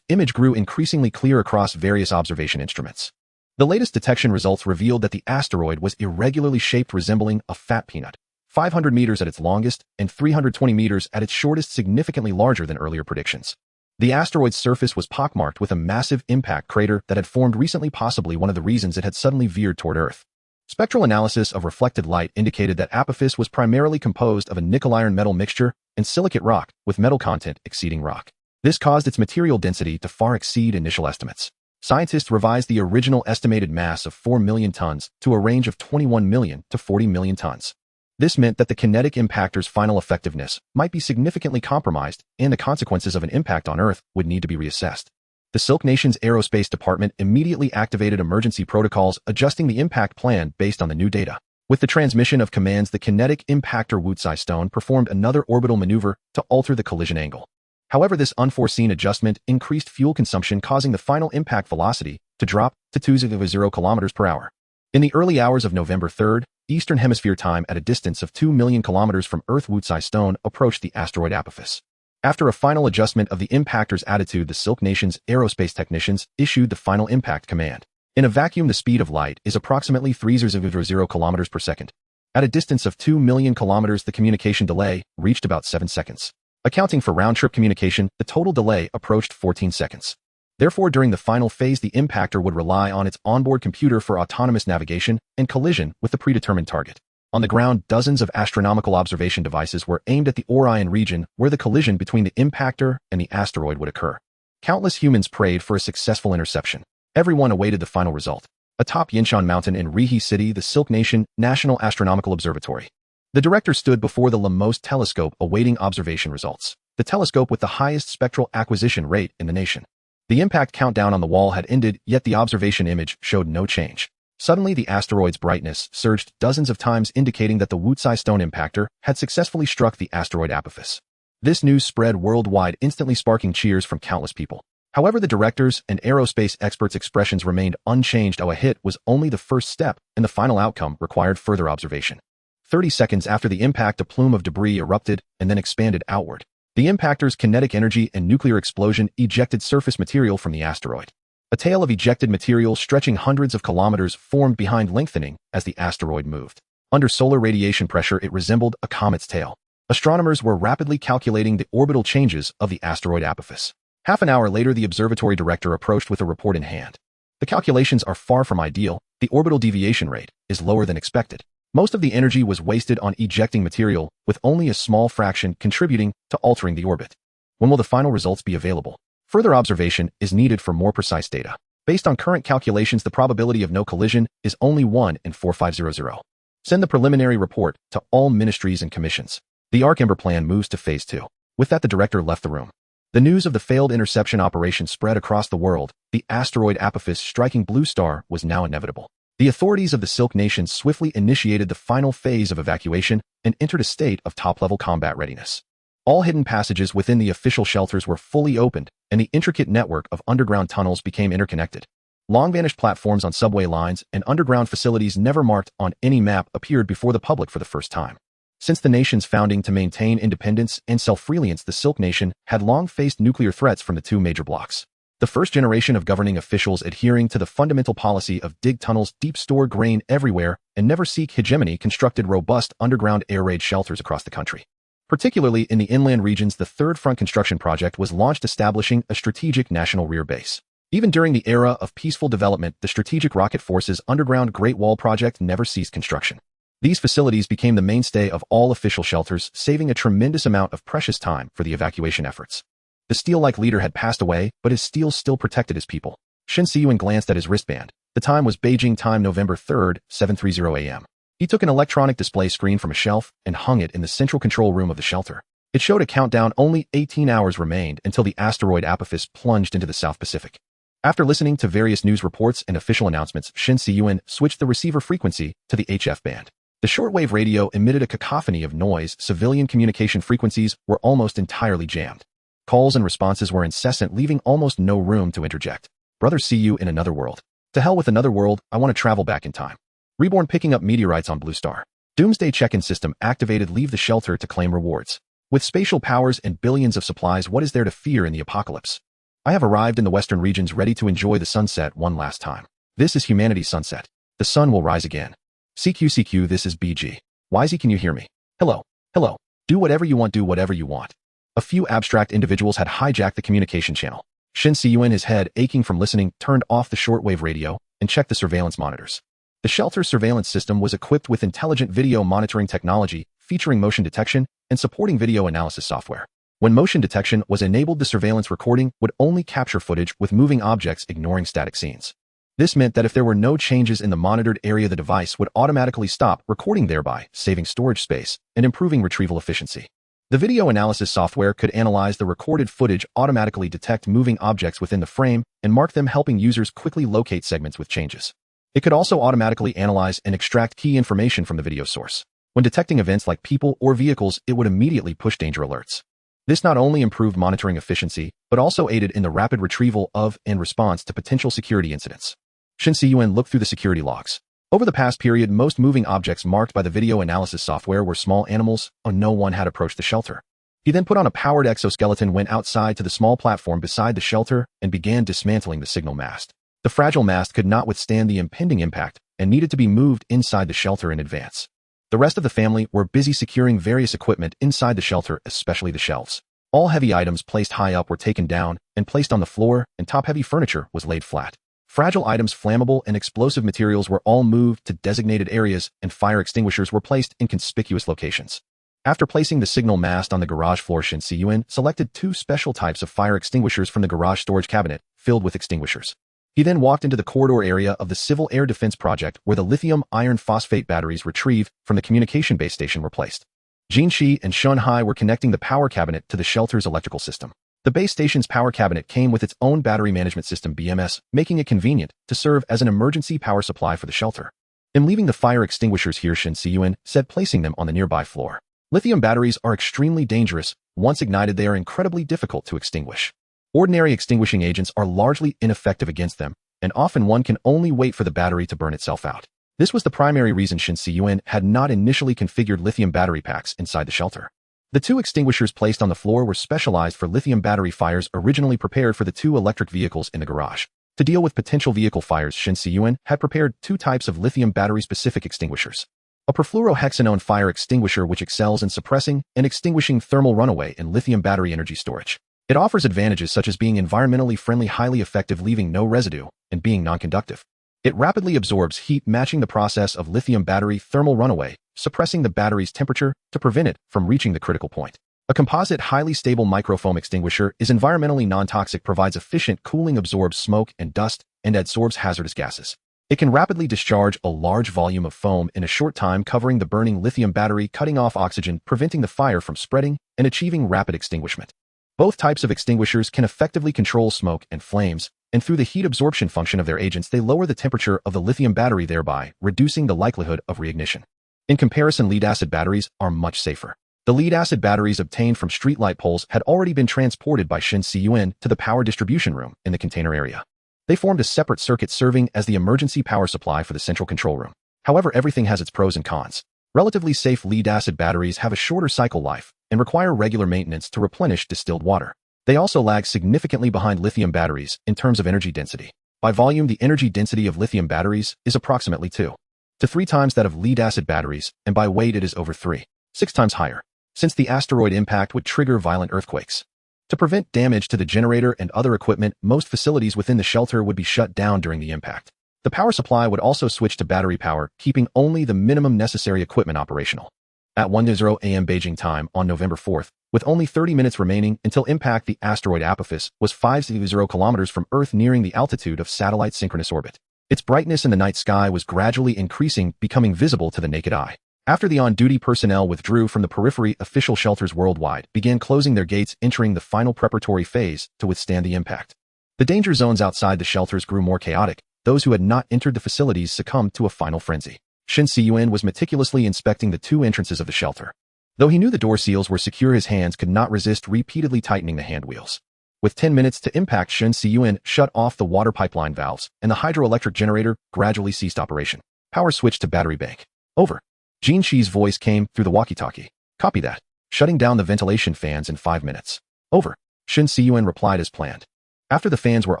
image grew increasingly clear across various observation instruments. The latest detection results revealed that the asteroid was irregularly shaped, resembling a fat peanut. 500 meters at its longest and 320 meters at its shortest, significantly larger than earlier predictions. The asteroid's surface was pockmarked with a massive impact crater that had formed recently, possibly one of the reasons it had suddenly veered toward Earth. Spectral analysis of reflected light indicated that Apophis was primarily composed of a nickel-iron metal mixture and silicate rock, with metal content exceeding rock. This caused its material density to far exceed initial estimates. Scientists revised the original estimated mass of 4 million tons to a range of 21 million to 40 million tons. This meant that the kinetic impactor's final effectiveness might be significantly compromised, and the consequences of an impact on Earth would need to be reassessed. The Silk Nation's Aerospace Department immediately activated emergency protocols adjusting the impact plan based on the new data. With the transmission of commands, the kinetic impactor Wutsai Stone performed another orbital maneuver to alter the collision angle. However, this unforeseen adjustment increased fuel consumption, causing the final impact velocity to drop to 2.0 km per hour. In the early hours of November 3rd, Eastern Hemisphere time, at a distance of 2 million kilometers from Earth, Wutsai Stone approached the asteroid Apophis. After a final adjustment of the impactor's attitude, the Silk Nation's aerospace technicians issued the final impact command. In a vacuum, the speed of light is approximately 3.0 kilometers per second. At a distance of 2 million kilometers, the communication delay reached about 7 seconds. Accounting for round-trip communication, the total delay approached 14 seconds. Therefore, during the final phase, the impactor would rely on its onboard computer for autonomous navigation and collision with the predetermined target. On the ground, dozens of astronomical observation devices were aimed at the Orion region, where the collision between the impactor and the asteroid would occur. Countless humans prayed for a successful interception. Everyone awaited the final result. Atop Yinshan Mountain in Rihe City, the Silk Nation National Astronomical Observatory. The director stood before the Lemos telescope awaiting observation results, the telescope with the highest spectral acquisition rate in the nation. The impact countdown on the wall had ended, yet the observation image showed no change. Suddenly, the asteroid's brightness surged dozens of times, indicating that the Wutsai Stone impactor had successfully struck the asteroid Apophis. This news spread worldwide, instantly sparking cheers from countless people. However, the directors and aerospace experts' expressions remained unchanged. A hit was only the first step, and the final outcome required further observation. 30 seconds after the impact, a plume of debris erupted and then expanded outward. The impactor's kinetic energy and nuclear explosion ejected surface material from the asteroid. A tail of ejected material stretching hundreds of kilometers formed behind, lengthening as the asteroid moved. Under solar radiation pressure, it resembled a comet's tail. Astronomers were rapidly calculating the orbital changes of the asteroid Apophis. Half an hour later, the observatory director approached with a report in hand. The calculations are far from ideal. The orbital deviation rate is lower than expected. Most of the energy was wasted on ejecting material, with only a small fraction contributing to altering the orbit. When will the final results be available? Further observation is needed for more precise data. Based on current calculations, the probability of no collision is only 1 in 4500. Send the preliminary report to all ministries and commissions. The Arc-Ember plan moves to phase 2. With that, the director left the room. The news of the failed interception operation spread across the world. The asteroid Apophis striking Blue Star was now inevitable. The authorities of the Silk Nation swiftly initiated the final phase of evacuation and entered a state of top-level combat readiness. All hidden passages within the official shelters were fully opened, and the intricate network of underground tunnels became interconnected. Long-vanished platforms on subway lines and underground facilities never marked on any map appeared before the public for the first time. Since the nation's founding to maintain independence and self-reliance, the Silk Nation had long faced nuclear threats from the two major blocks. The first generation of governing officials, adhering to the fundamental policy of dig tunnels deep, store grain everywhere, and never seek hegemony, constructed robust underground air raid shelters across the country. Particularly in the inland regions, the Third Front construction project was launched, establishing a strategic national rear base. Even during the era of peaceful development, the Strategic Rocket Force's underground Great Wall project never ceased construction. These facilities became the mainstay of all official shelters, saving a tremendous amount of precious time for the evacuation efforts. The steel-like leader had passed away, but his steel still protected his people. Shen Cun glanced at his wristband. The time was Beijing time, November 3rd, 7:30 a.m. He took an electronic display screen from a shelf and hung it in the central control room of the shelter. It showed a countdown. Only 18 hours remained until the asteroid Apophis plunged into the South Pacific. After listening to various news reports and official announcements, Shen Cun switched the receiver frequency to the HF band. The shortwave radio emitted a cacophony of noise. Civilian communication frequencies were almost entirely jammed. Calls and responses were incessant, leaving almost no room to interject. Brother, see you in another world. To hell with another world, I want to travel back in time. Reborn, picking up meteorites on Blue Star. Doomsday check-in system activated. Leave the shelter to claim rewards. With spatial powers and billions of supplies, what is there to fear in the apocalypse? I have arrived in the western regions, ready to enjoy the sunset one last time. This is humanity's sunset. The sun will rise again. CQ, this is BG. YZ, can you hear me? Hello. Hello. Do whatever you want, do whatever you want. A few abstract individuals had hijacked the communication channel. Shen Cun, his head aching from listening, turned off the shortwave radio and checked the surveillance monitors. The shelter's surveillance system was equipped with intelligent video monitoring technology, featuring motion detection and supporting video analysis software. When motion detection was enabled, the surveillance recording would only capture footage with moving objects, ignoring static scenes. This meant that if there were no changes in the monitored area, the device would automatically stop recording, thereby saving storage space and improving retrieval efficiency. The video analysis software could analyze the recorded footage, automatically detect moving objects within the frame, and mark them, helping users quickly locate segments with changes. It could also automatically analyze and extract key information from the video source. When detecting events like people or vehicles, it would immediately push danger alerts. This not only improved monitoring efficiency, but also aided in the rapid retrieval of and response to potential security incidents. Shen Cun looked through the security logs. Over the past period, most moving objects marked by the video analysis software were small animals, and no one had approached the shelter. He then put on a powered exoskeleton, went outside to the small platform beside the shelter, and began dismantling the signal mast. The fragile mast could not withstand the impending impact and needed to be moved inside the shelter in advance. The rest of the family were busy securing various equipment inside the shelter, especially the shelves. All heavy items placed high up were taken down and placed on the floor, and top-heavy furniture was laid flat. Fragile items, flammable and explosive materials were all moved to designated areas, and fire extinguishers were placed in conspicuous locations. After placing the signal mast on the garage floor, Shen Cun selected 2 special types of fire extinguishers from the garage storage cabinet, filled with extinguishers. He then walked into the corridor area of the Civil Air Defense Project, where the lithium iron phosphate batteries retrieved from the communication base station were placed. Jin Shi and Shun Hai were connecting the power cabinet to the shelter's electrical system. The base station's power cabinet came with its own battery management system BMS, making it convenient to serve as an emergency power supply for the shelter. In leaving the fire extinguishers here, Shen Cun said, placing them on the nearby floor. Lithium batteries are extremely dangerous. Once ignited, they are incredibly difficult to extinguish. Ordinary extinguishing agents are largely ineffective against them, and often one can only wait for the battery to burn itself out. This was the primary reason Shen Cun had not initially configured lithium battery packs inside the shelter. The 2 extinguishers placed on the floor were specialized for lithium battery fires, originally prepared for the 2 electric vehicles in the garage. To deal with potential vehicle fires, Shen Cun had prepared 2 types of lithium battery-specific extinguishers. A perfluorohexanone fire extinguisher, which excels in suppressing and extinguishing thermal runaway in lithium battery energy storage. It offers advantages such as being environmentally friendly, highly effective, leaving no residue, and being non-conductive. It rapidly absorbs heat, matching the process of lithium battery thermal runaway, suppressing the battery's temperature to prevent it from reaching the critical point. A composite, highly stable microfoam extinguisher is environmentally non-toxic, provides efficient cooling, absorbs smoke and dust, and adsorbs hazardous gases. It can rapidly discharge a large volume of foam in a short time, covering the burning lithium battery, cutting off oxygen, preventing the fire from spreading, and achieving rapid extinguishment. Both types of extinguishers can effectively control smoke and flames, and through the heat absorption function of their agents, they lower the temperature of the lithium battery, thereby reducing the likelihood of reignition. In comparison, lead-acid batteries are much safer. The lead-acid batteries obtained from streetlight poles had already been transported by Shen Cun to the power distribution room in the container area. They formed a separate circuit, serving as the emergency power supply for the central control room. However, everything has its pros and cons. Relatively safe lead-acid batteries have a shorter cycle life and require regular maintenance to replenish distilled water. They also lag significantly behind lithium batteries in terms of energy density. By volume, the energy density of lithium batteries is approximately 2 to 3 times that of lead-acid batteries, and by weight it is over 6 times higher, since the asteroid impact would trigger violent earthquakes. To prevent damage to the generator and other equipment, most facilities within the shelter would be shut down during the impact. The power supply would also switch to battery power, keeping only the minimum necessary equipment operational. At 1:00 a.m. Beijing time on November 4th, with only 30 minutes remaining until impact, the asteroid Apophis was 500 kilometers from Earth, nearing the altitude of satellite synchronous orbit. Its brightness in the night sky was gradually increasing, becoming visible to the naked eye. After the on-duty personnel withdrew from the periphery, official shelters worldwide began closing their gates, entering the final preparatory phase to withstand the impact. The danger zones outside the shelters grew more chaotic. Those who had not entered the facilities succumbed to a final frenzy. Shen Cun was meticulously inspecting the 2 entrances of the shelter. Though he knew the door seals were secure, his hands could not resist repeatedly tightening the hand wheels. With 10 minutes to impact, Shen Cun shut off the water pipeline valves, and the hydroelectric generator gradually ceased operation. Power switched to battery bank. Over. Jin Shi's voice came through the walkie-talkie. Copy that. Shutting down the ventilation fans in 5 minutes. Over. Shen Cun replied as planned. After the fans were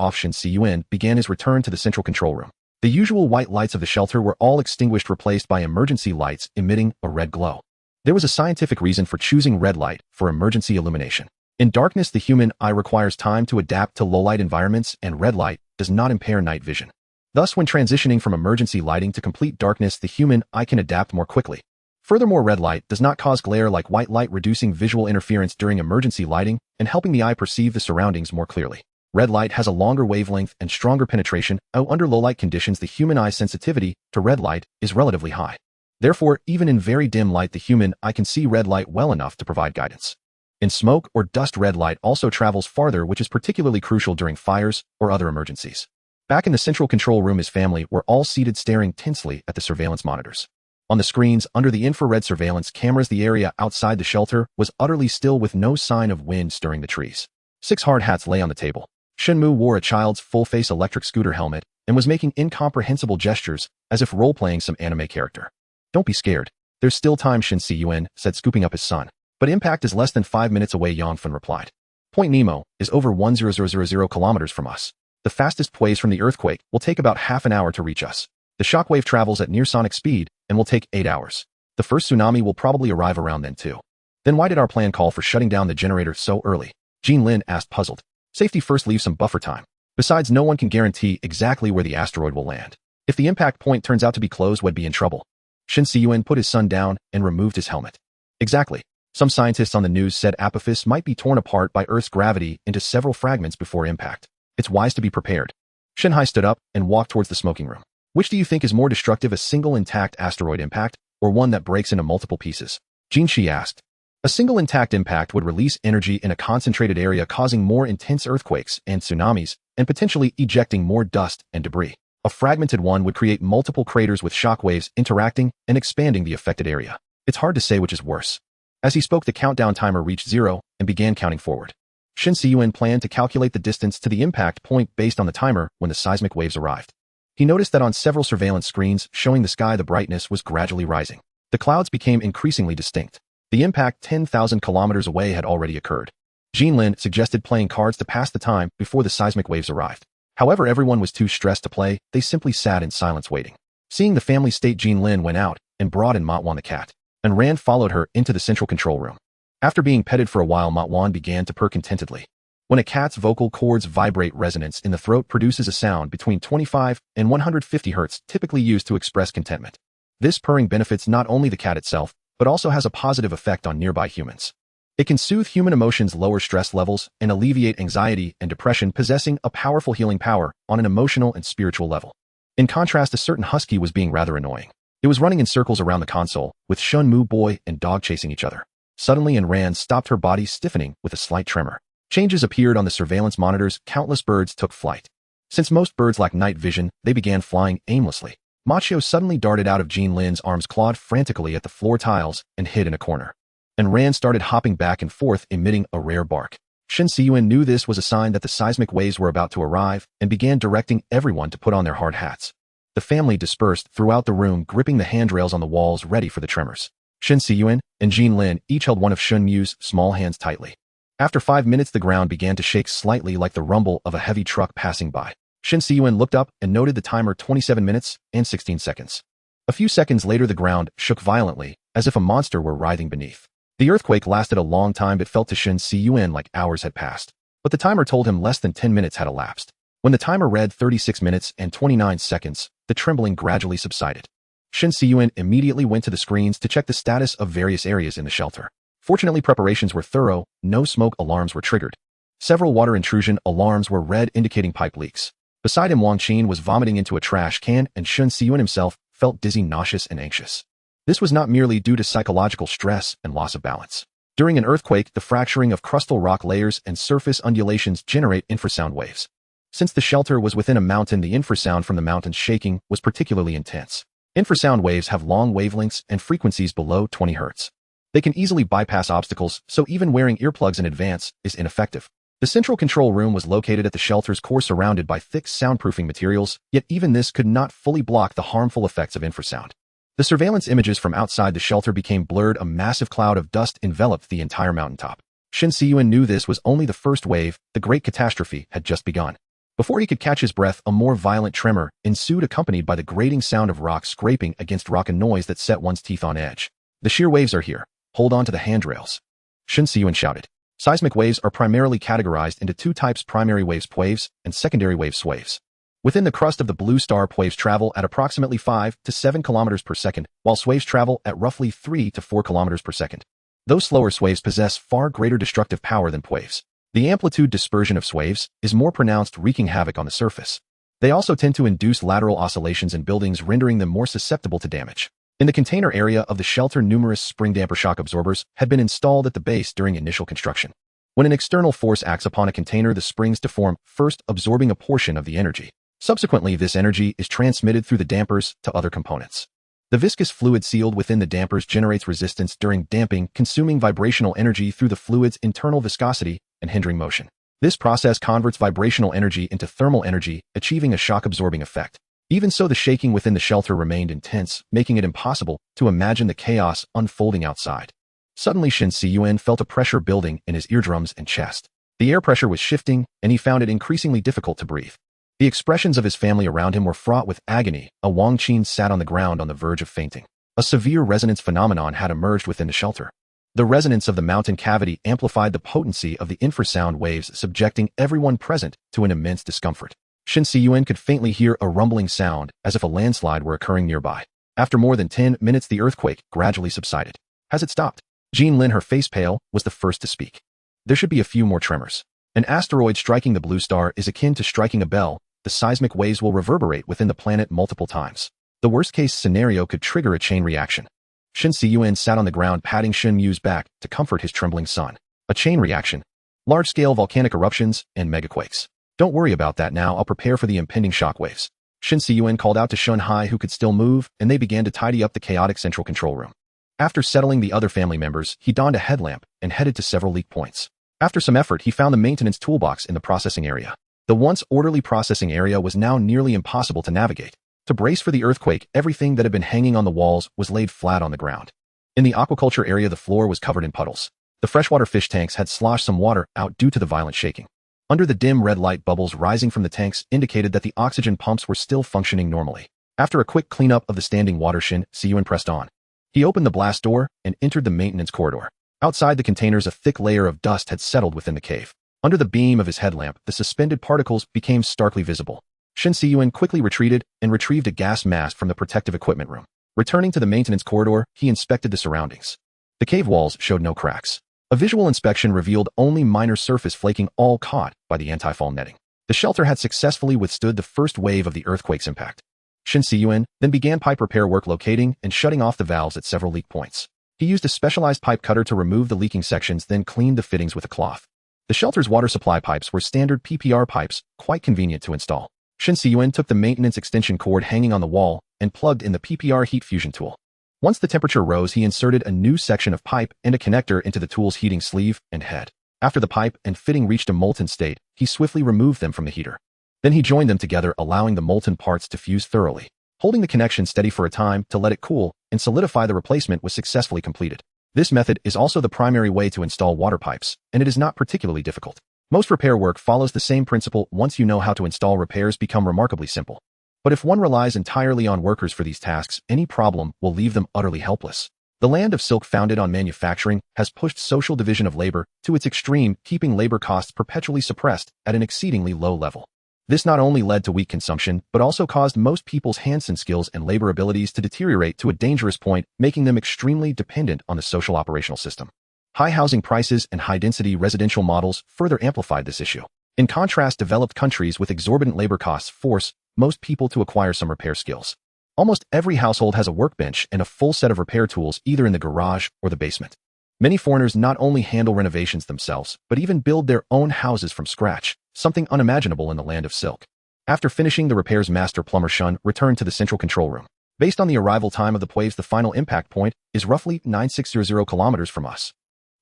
off, Shen Cun began his return to the central control room. The usual white lights of the shelter were all extinguished, replaced by emergency lights emitting a red glow. There was a scientific reason for choosing red light for emergency illumination. In darkness, the human eye requires time to adapt to low-light environments, and red light does not impair night vision. Thus, when transitioning from emergency lighting to complete darkness, the human eye can adapt more quickly. Furthermore, red light does not cause glare like white light, reducing visual interference during emergency lighting and helping the eye perceive the surroundings more clearly. Red light has a longer wavelength and stronger penetration. Under low light conditions, the human eye's sensitivity to red light is relatively high. Therefore, even in very dim light, the human eye can see red light well enough to provide guidance. In smoke or dust, red light also travels farther, which is particularly crucial during fires or other emergencies. Back in the central control room, his family were all seated staring tensely at the surveillance monitors. On the screens under the infrared surveillance cameras, the area outside the shelter was utterly still with no sign of wind stirring the trees. 6 hard hats lay on the table. Shenmu wore a child's full-face electric scooter helmet and was making incomprehensible gestures as if role-playing some anime character. Don't be scared. There's still time, Shen Cun said, scooping up his son. But impact is less than 5 minutes away, Yangfen replied. Point Nemo is over 1,000 kilometers from us. The fastest waves from the earthquake will take about half an hour to reach us. The shockwave travels at near sonic speed and will take 8 hours. The first tsunami will probably arrive around then too. Then why did our plan call for shutting down the generator so early? Jean Lin asked, puzzled. Safety first, leave some buffer time. Besides, no one can guarantee exactly where the asteroid will land. If the impact point turns out to be closed, we'd be in trouble. Shen Cun put his son down and removed his helmet. Exactly. Some scientists on the news said Apophis might be torn apart by Earth's gravity into several fragments before impact. It's wise to be prepared. Shenhai stood up and walked towards the smoking room. Which do you think is more destructive, a single intact asteroid impact or one that breaks into multiple pieces? Jin Shi asked. A single intact impact would release energy in a concentrated area, causing more intense earthquakes and tsunamis and potentially ejecting more dust and debris. A fragmented one would create multiple craters with shock waves interacting and expanding the affected area. It's hard to say which is worse. As he spoke, the countdown timer reached 0 and began counting forward. Shen Cun planned to calculate the distance to the impact point based on the timer when the seismic waves arrived. He noticed that on several surveillance screens showing the sky, the brightness was gradually rising. The clouds became increasingly distinct. The impact 10,000 kilometers away had already occurred. Jean Lin suggested playing cards to pass the time before the seismic waves arrived. However, everyone was too stressed to play. They simply sat in silence waiting. Seeing the family state, Jean Lin went out and brought in Matwan the cat, and Rand followed her into the central control room. After being petted for a while, Matwan began to purr contentedly. When a cat's vocal cords vibrate, resonance in the throat produces a sound between 25 and 150 hertz, typically used to express contentment. This purring benefits not only the cat itself, but also has a positive effect on nearby humans. It can soothe human emotions, lower stress levels, and alleviate anxiety and depression, possessing a powerful healing power on an emotional and spiritual level. In contrast, a certain husky was being rather annoying. It was running in circles around the console, with Shenmu boy and dog chasing each other. Suddenly, Rand stopped, her body stiffening with a slight tremor. Changes appeared on the surveillance monitors. Countless birds took flight. Since most birds lack night vision, they began flying aimlessly. Macho suddenly darted out of Jean Lin's arms, clawed frantically at the floor tiles, and hid in a corner. And Rand started hopping back and forth, emitting a rare bark. Shen Cun knew this was a sign that the seismic waves were about to arrive and began directing everyone to put on their hard hats. The family dispersed throughout the room, gripping the handrails on the walls, ready for the tremors. Shen Cun and Jean Lin each held one of Shenmu's small hands tightly. After 5 minutes, the ground began to shake slightly, like the rumble of a heavy truck passing by. Shen Cun looked up and noted the timer: 27 minutes and 16 seconds. A few seconds later, the ground shook violently, as if a monster were writhing beneath. The earthquake lasted a long time, but felt to Shen Cun like hours had passed. But the timer told him less than 10 minutes had elapsed. When the timer read 36 minutes and 29 seconds, the trembling gradually subsided. Shen Cun immediately went to the screens to check the status of various areas in the shelter. Fortunately, preparations were thorough. No smoke alarms were triggered. Several water intrusion alarms were read, indicating pipe leaks. Beside him, Wang Qin was vomiting into a trash can, and Shen Cun himself felt dizzy, nauseous, and anxious. This was not merely due to psychological stress and loss of balance. During an earthquake, the fracturing of crustal rock layers and surface undulations generate infrasound waves. Since the shelter was within a mountain, the infrasound from the mountain's shaking was particularly intense. Infrasound waves have long wavelengths and frequencies below 20 Hz. They can easily bypass obstacles, so even wearing earplugs in advance is ineffective. The central control room was located at the shelter's core, surrounded by thick soundproofing materials, yet even this could not fully block the harmful effects of infrasound. The surveillance images from outside the shelter became blurred. A massive cloud of dust enveloped the entire mountaintop. Shen Cun knew this was only the first wave. The great catastrophe had just begun. Before he could catch his breath, a more violent tremor ensued, accompanied by the grating sound of rock scraping against rock, a noise that set one's teeth on edge. The shear waves are here. Hold on to the handrails. Shen Cun shouted. Seismic waves are primarily categorized into two types: primary waves, waves, and secondary waves, waves. Within the crust of the blue star, waves travel at approximately 5 to 7 kilometers per second, while swaves travel at roughly 3 to 4 kilometers per second. Those slower swaves possess far greater destructive power than waves. The amplitude dispersion of swaves is more pronounced, wreaking havoc on the surface. They also tend to induce lateral oscillations in buildings, rendering them more susceptible to damage. In the container area of the shelter, numerous spring damper shock absorbers had been installed at the base during initial construction. When an external force acts upon a container, the springs deform, first absorbing a portion of the energy. Subsequently, this energy is transmitted through the dampers to other components. The viscous fluid sealed within the dampers generates resistance during damping, consuming vibrational energy through the fluid's internal viscosity and hindering motion. This process converts vibrational energy into thermal energy, achieving a shock-absorbing effect. Even so, the shaking within the shelter remained intense, making it impossible to imagine the chaos unfolding outside. Suddenly, Shen Cun felt a pressure building in his eardrums and chest. The air pressure was shifting, and he found it increasingly difficult to breathe. The expressions of his family around him were fraught with agony. A Wang Qin sat on the ground on the verge of fainting. A severe resonance phenomenon had emerged within the shelter. The resonance of the mountain cavity amplified the potency of the infrasound waves, subjecting everyone present to an immense discomfort. Shen Cun could faintly hear a rumbling sound, as if a landslide were occurring nearby. After more than 10 minutes, the earthquake gradually subsided. Has it stopped? Jean Lin, her face pale, was the first to speak. There should be a few more tremors. An asteroid striking the blue star is akin to striking a bell. The seismic waves will reverberate within the planet multiple times. The worst-case scenario could trigger a chain reaction. Shen Cun sat on the ground, patting Shen Yu's back to comfort his trembling son. A chain reaction. Large-scale volcanic eruptions and megaquakes. Don't worry about that now. I'll prepare for the impending shockwaves. Shen Cun called out to Shun Hai, who could still move, and they began to tidy up the chaotic central control room. After settling the other family members, he donned a headlamp and headed to several leak points. After some effort, he found the maintenance toolbox in the processing area. The once orderly processing area was now nearly impossible to navigate. To brace for the earthquake, everything that had been hanging on the walls was laid flat on the ground. In the aquaculture area, the floor was covered in puddles. The freshwater fish tanks had sloshed some water out due to the violent shaking. Under the dim red light, bubbles rising from the tanks indicated that the oxygen pumps were still functioning normally. After a quick cleanup of the standing water, Shen Cun pressed on. He opened the blast door and entered the maintenance corridor. Outside the containers, a thick layer of dust had settled within the cave. Under the beam of his headlamp, the suspended particles became starkly visible. Shen Cun quickly retreated and retrieved a gas mask from the protective equipment room. Returning to the maintenance corridor, he inspected the surroundings. The cave walls showed no cracks. A visual inspection revealed only minor surface flaking, all caught by the anti-fall netting. The shelter had successfully withstood the first wave of the earthquake's impact. Shen Cun then began pipe repair work, locating and shutting off the valves at several leak points. He used a specialized pipe cutter to remove the leaking sections, then cleaned the fittings with a cloth. The shelter's water supply pipes were standard PPR pipes, quite convenient to install. Shen Cun took the maintenance extension cord hanging on the wall and plugged in the PPR heat fusion tool. Once the temperature rose, he inserted a new section of pipe and a connector into the tool's heating sleeve and head. After the pipe and fitting reached a molten state, he swiftly removed them from the heater. Then he joined them together, allowing the molten parts to fuse thoroughly. Holding the connection steady for a time to let it cool and solidify, the replacement was successfully completed. This method is also the primary way to install water pipes, and it is not particularly difficult. Most repair work follows the same principle. Once you know how to install, repairs become remarkably simple. But if one relies entirely on workers for these tasks, any problem will leave them utterly helpless. The land of silk, founded on manufacturing, has pushed social division of labor to its extreme, keeping labor costs perpetually suppressed at an exceedingly low level. This not only led to weak consumption, but also caused most people's hands-on skills and labor abilities to deteriorate to a dangerous point, making them extremely dependent on the social operational system. High housing prices and high-density residential models further amplified this issue. In contrast, developed countries with exorbitant labor costs force most people to acquire some repair skills. Almost every household has a workbench and a full set of repair tools, either in the garage or the basement. Many foreigners not only handle renovations themselves, but even build their own houses from scratch, something unimaginable in the land of silk. After finishing the repairs, Master Plumber Shun returned to the central control room. Based on the arrival time of the waves, the final impact point is roughly 9600 kilometers from us.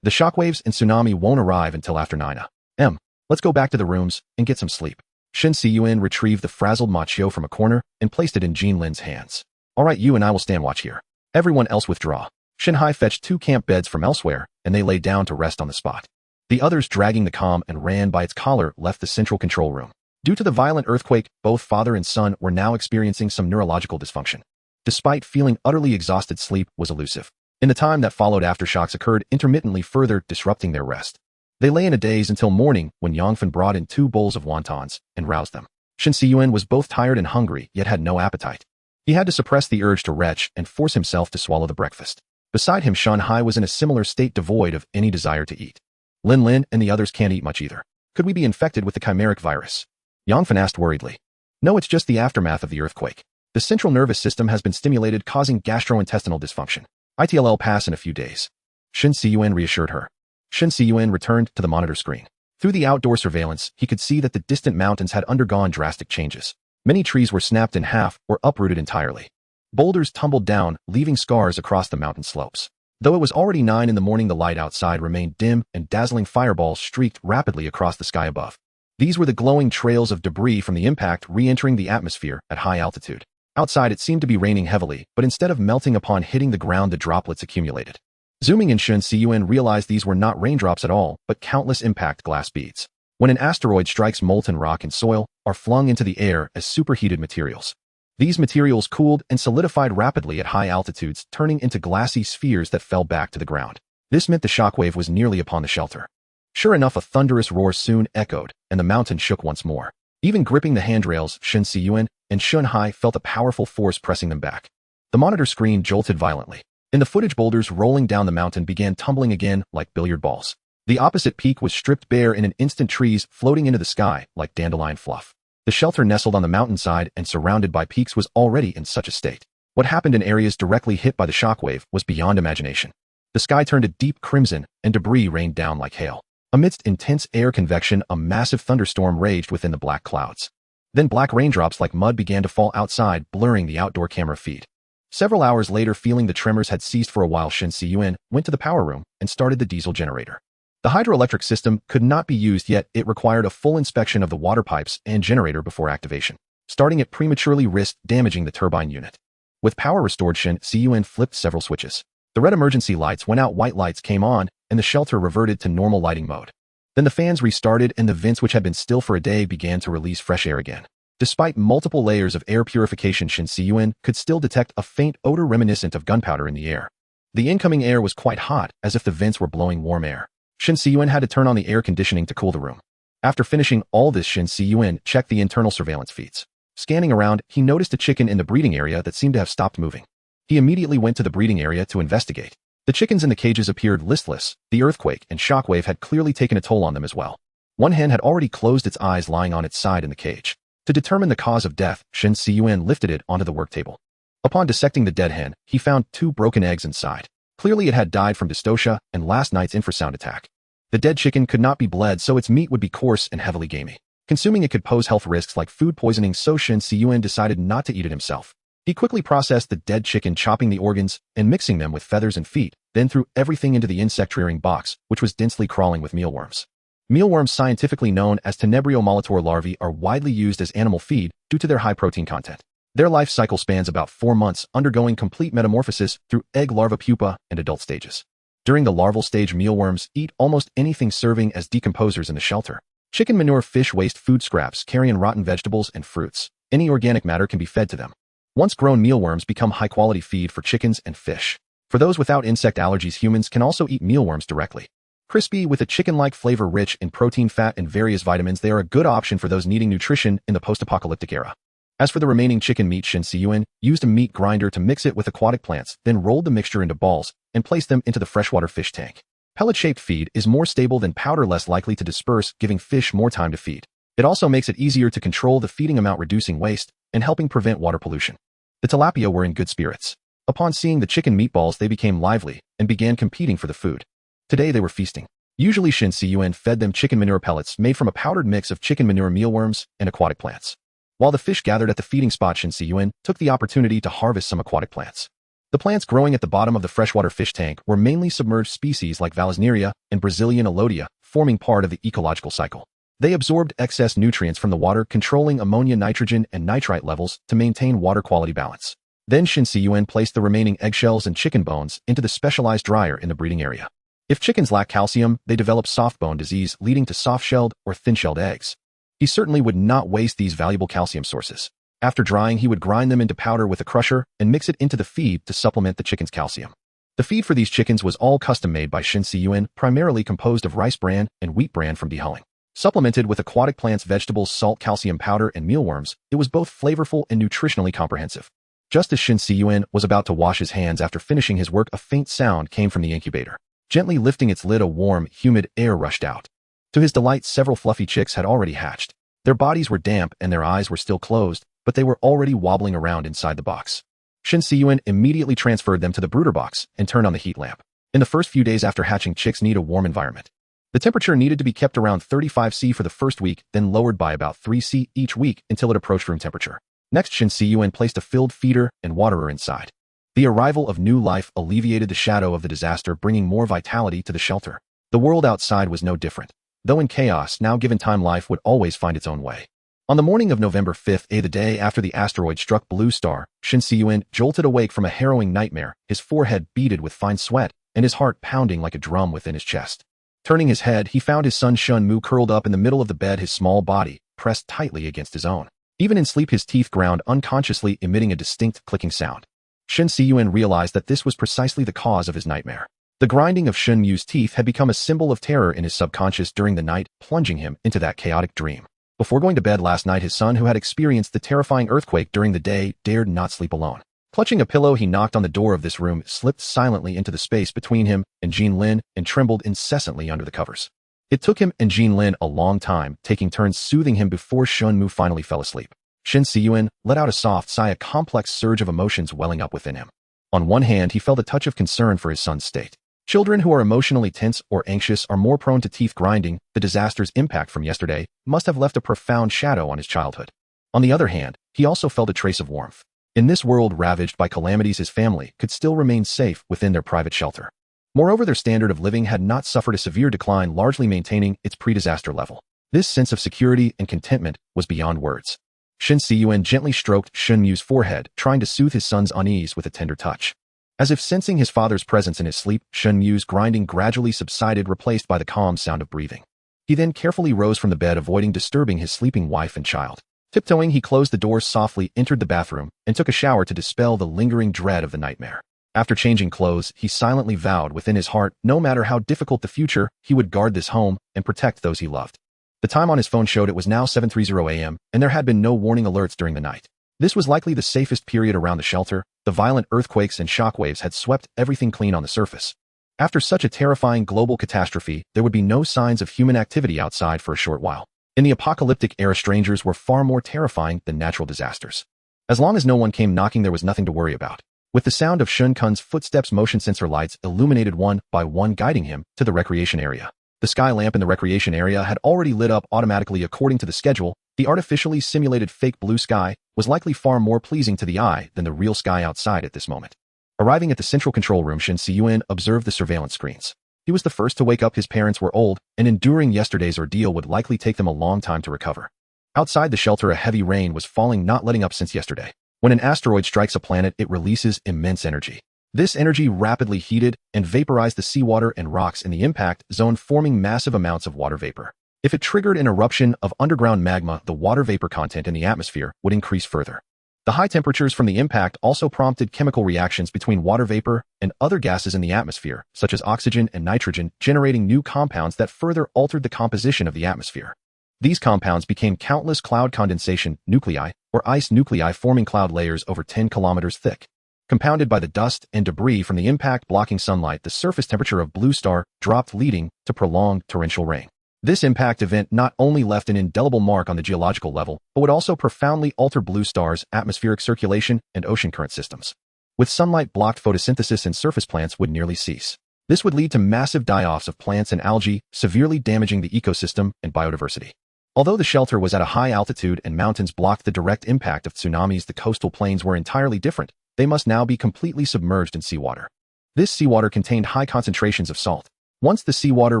The shockwaves and tsunami won't arrive until after 9 a.m. Let's go back to the rooms and get some sleep. Shen Cun retrieved the frazzled Machio from a corner and placed it in Jean Lin's hands. All right, you and I will stand watch here. Everyone else withdraw. Shen Hai fetched 2 camp beds from elsewhere, and they lay down to rest on the spot. The others, dragging the calm and ran by its collar, left the central control room. Due to the violent earthquake, both father and son were now experiencing some neurological dysfunction. Despite feeling utterly exhausted, sleep was elusive. In the time that followed, aftershocks occurred intermittently, further disrupting their rest. They lay in a daze until morning, when Yangfen brought in 2 bowls of wontons and roused them. Shen Cun was both tired and hungry, yet had no appetite. He had to suppress the urge to retch and force himself to swallow the breakfast. Beside him, Shan Hai was in a similar state, devoid of any desire to eat. Lin Lin and the others can't eat much either. Could we be infected with the chimeric virus? Yang Fan asked worriedly. No, it's just the aftermath of the earthquake. The central nervous system has been stimulated, causing gastrointestinal dysfunction. It'll pass in a few days. Shen Cun reassured her. Shen Cun returned to the monitor screen. Through the outdoor surveillance, he could see that the distant mountains had undergone drastic changes. Many trees were snapped in half or uprooted entirely. Boulders tumbled down, leaving scars across the mountain slopes. Though it was already 9 in the morning, the light outside remained dim and dazzling fireballs streaked rapidly across the sky above. These were the glowing trails of debris from the impact re-entering the atmosphere at high altitude. Outside, it seemed to be raining heavily, but instead of melting upon hitting the ground, the droplets accumulated. Zooming in, Shen Cun realized these were not raindrops at all, but countless impact glass beads. When an asteroid strikes, molten rock and soil are flung into the air as superheated materials. These materials cooled and solidified rapidly at high altitudes, turning into glassy spheres that fell back to the ground. This meant the shockwave was nearly upon the shelter. Sure enough, a thunderous roar soon echoed, and the mountain shook once more. Even gripping the handrails, Shen Cun and Shan Hai felt a powerful force pressing them back. The monitor screen jolted violently. In the footage, boulders rolling down the mountain began tumbling again like billiard balls. The opposite peak was stripped bare in an instant, trees floating into the sky like dandelion fluff. The shelter nestled on the mountainside and surrounded by peaks was already in such a state. What happened in areas directly hit by the shockwave was beyond imagination. The sky turned a deep crimson and debris rained down like hail. Amidst intense air convection, a massive thunderstorm raged within the black clouds. Then black raindrops like mud began to fall outside, blurring the outdoor camera feed. Several hours later, feeling the tremors had ceased for a while, Shen Cun went to the power room and started the diesel generator. The hydroelectric system could not be used yet. It required a full inspection of the water pipes and generator before activation. Starting it prematurely risked damaging the turbine unit. With power restored, Shen Cun flipped several switches. The red emergency lights went out, white lights came on, and the shelter reverted to normal lighting mode. Then the fans restarted and the vents, which had been still for a day, began to release fresh air again. Despite multiple layers of air purification, Shen Cun could still detect a faint odor reminiscent of gunpowder in the air. The incoming air was quite hot, as if the vents were blowing warm air. Shen Cun had to turn on the air conditioning to cool the room. After finishing all this, Shen Cun checked the internal surveillance feeds. Scanning around, he noticed a chicken in the breeding area that seemed to have stopped moving. He immediately went to the breeding area to investigate. The chickens in the cages appeared listless. The earthquake and shockwave had clearly taken a toll on them as well. One hen had already closed its eyes, lying on its side in the cage. To determine the cause of death, Shen Cun lifted it onto the work table. Upon dissecting the dead hen, he found 2 broken eggs inside. Clearly it had died from dystocia and last night's infrasound attack. The dead chicken could not be bled, so its meat would be coarse and heavily gamey. Consuming it could pose health risks like food poisoning, so Shen Cun decided not to eat it himself. He quickly processed the dead chicken, chopping the organs and mixing them with feathers and feet, then threw everything into the insect-rearing box, which was densely crawling with mealworms. Mealworms, scientifically known as Tenebrio molitor larvae, are widely used as animal feed due to their high protein content. Their life cycle spans about 4 months, undergoing complete metamorphosis through egg, larva, pupa, and adult stages. During the larval stage, mealworms eat almost anything, serving as decomposers in the shelter. Chicken manure, fish waste, food scraps, carrion, rotten vegetables, and fruits. Any organic matter can be fed to them. Once grown, mealworms become high-quality feed for chickens and fish. For those without insect allergies, humans can also eat mealworms directly. Crispy, with a chicken-like flavor, rich in protein, fat, and various vitamins, they are a good option for those needing nutrition in the post-apocalyptic era. As for the remaining chicken meat, Shen Cun used a meat grinder to mix it with aquatic plants, then rolled the mixture into balls and placed them into the freshwater fish tank. Pellet-shaped feed is more stable than powder, less likely to disperse, giving fish more time to feed. It also makes it easier to control the feeding amount, reducing waste and helping prevent water pollution. The tilapia were in good spirits. Upon seeing the chicken meatballs, they became lively and began competing for the food. Today they were feasting. Usually Shen Cun fed them chicken manure pellets made from a powdered mix of chicken manure, mealworms, and aquatic plants. While the fish gathered at the feeding spot, Shen Cun took the opportunity to harvest some aquatic plants. The plants growing at the bottom of the freshwater fish tank were mainly submerged species like Vallisneria and Brazilian Elodia, forming part of the ecological cycle. They absorbed excess nutrients from the water, controlling ammonia, nitrogen, and nitrite levels to maintain water quality balance. Then Shen Cun placed the remaining eggshells and chicken bones into the specialized dryer in the breeding area. If chickens lack calcium, they develop soft bone disease, leading to soft-shelled or thin-shelled eggs. He certainly would not waste these valuable calcium sources. After drying, he would grind them into powder with a crusher and mix it into the feed to supplement the chicken's calcium. The feed for these chickens was all custom-made by Shen Cun, primarily composed of rice bran and wheat bran from dehulling. Supplemented with aquatic plants, vegetables, salt, calcium powder, and mealworms, it was both flavorful and nutritionally comprehensive. Just as Shen Cun was about to wash his hands after finishing his work, a faint sound came from the incubator. Gently lifting its lid, a warm, humid air rushed out. To his delight, several fluffy chicks had already hatched. Their bodies were damp and their eyes were still closed, but they were already wobbling around inside the box. Shen Cun immediately transferred them to the brooder box and turned on the heat lamp. In the first few days after hatching, chicks need a warm environment. The temperature needed to be kept around 35 degrees for the first week, then lowered by about 3 degrees each week until it approached room temperature. Next, Shen Cun placed a filled feeder and waterer inside. The arrival of new life alleviated the shadow of the disaster, bringing more vitality to the shelter. The world outside was no different. Though in chaos, now given time, life would always find its own way. On the morning of November 5th, the day after the asteroid struck Blue Star, Shen Cun jolted awake from a harrowing nightmare, his forehead beaded with fine sweat and his heart pounding like a drum within his chest. Turning his head, he found his son Shen Mu curled up in the middle of the bed, his small body pressed tightly against his own. Even in sleep, his teeth ground unconsciously, emitting a distinct clicking sound. Shen Cun realized that this was precisely the cause of his nightmare. The grinding of Shen Mu's teeth had become a symbol of terror in his subconscious during the night, plunging him into that chaotic dream. Before going to bed last night, his son, who had experienced the terrifying earthquake during the day, dared not sleep alone. Clutching a pillow, he knocked on the door of this room, slipped silently into the space between him and Jean Lin, and trembled incessantly under the covers. It took him and Jean Lin a long time, taking turns soothing him before Shen Mu finally fell asleep. Shen Cun let out a soft sigh, a complex surge of emotions welling up within him. On one hand, he felt a touch of concern for his son's state. Children who are emotionally tense or anxious are more prone to teeth grinding. The disaster's impact from yesterday must have left a profound shadow on his childhood. On the other hand, he also felt a trace of warmth. In this world ravaged by calamities, his family could still remain safe within their private shelter. Moreover, their standard of living had not suffered a severe decline, largely maintaining its pre-disaster level. This sense of security and contentment was beyond words. Shen Cun gently stroked Shen Mu's forehead, trying to soothe his son's unease with a tender touch. As if sensing his father's presence in his sleep, Shen Mu's grinding gradually subsided, replaced by the calm sound of breathing. He then carefully rose from the bed, avoiding disturbing his sleeping wife and child. Tiptoeing, he closed the door softly, entered the bathroom, and took a shower to dispel the lingering dread of the nightmare. After changing clothes, he silently vowed within his heart, no matter how difficult the future, he would guard this home and protect those he loved. The time on his phone showed it was now 7:30 a.m., and there had been no warning alerts during the night. This was likely the safest period around the shelter. The violent earthquakes and shockwaves had swept everything clean on the surface. After such a terrifying global catastrophe, there would be no signs of human activity outside for a short while. In the apocalyptic era, strangers were far more terrifying than natural disasters. As long as no one came knocking, there was nothing to worry about. With the sound of Shen Cun's footsteps, motion sensor lights illuminated one by one, guiding him to the recreation area. The sky lamp in the recreation area had already lit up automatically according to the schedule. The artificially simulated fake blue sky was likely far more pleasing to the eye than the real sky outside at this moment. Arriving at the central control room, Shen Cun observed the surveillance screens. He was the first to wake up. His parents were old, and enduring yesterday's ordeal would likely take them a long time to recover. Outside the shelter, a heavy rain was falling, not letting up since yesterday. When an asteroid strikes a planet, it releases immense energy. This energy rapidly heated and vaporized the seawater and rocks in the impact zone, forming massive amounts of water vapor. If it triggered an eruption of underground magma, the water vapor content in the atmosphere would increase further. The high temperatures from the impact also prompted chemical reactions between water vapor and other gases in the atmosphere, such as oxygen and nitrogen, generating new compounds that further altered the composition of the atmosphere. These compounds became countless cloud condensation nuclei, or ice nuclei, forming cloud layers over 10 kilometers thick. Compounded by the dust and debris from the impact blocking sunlight, the surface temperature of Blue Star dropped, leading to prolonged torrential rain. This impact event not only left an indelible mark on the geological level, but would also profoundly alter Blue Star's atmospheric circulation and ocean current systems. With sunlight blocked, photosynthesis and surface plants would nearly cease. This would lead to massive die-offs of plants and algae, severely damaging the ecosystem and biodiversity. Although the shelter was at a high altitude and mountains blocked the direct impact of tsunamis, the coastal plains were entirely different. They must now be completely submerged in seawater. This seawater contained high concentrations of salt. Once the seawater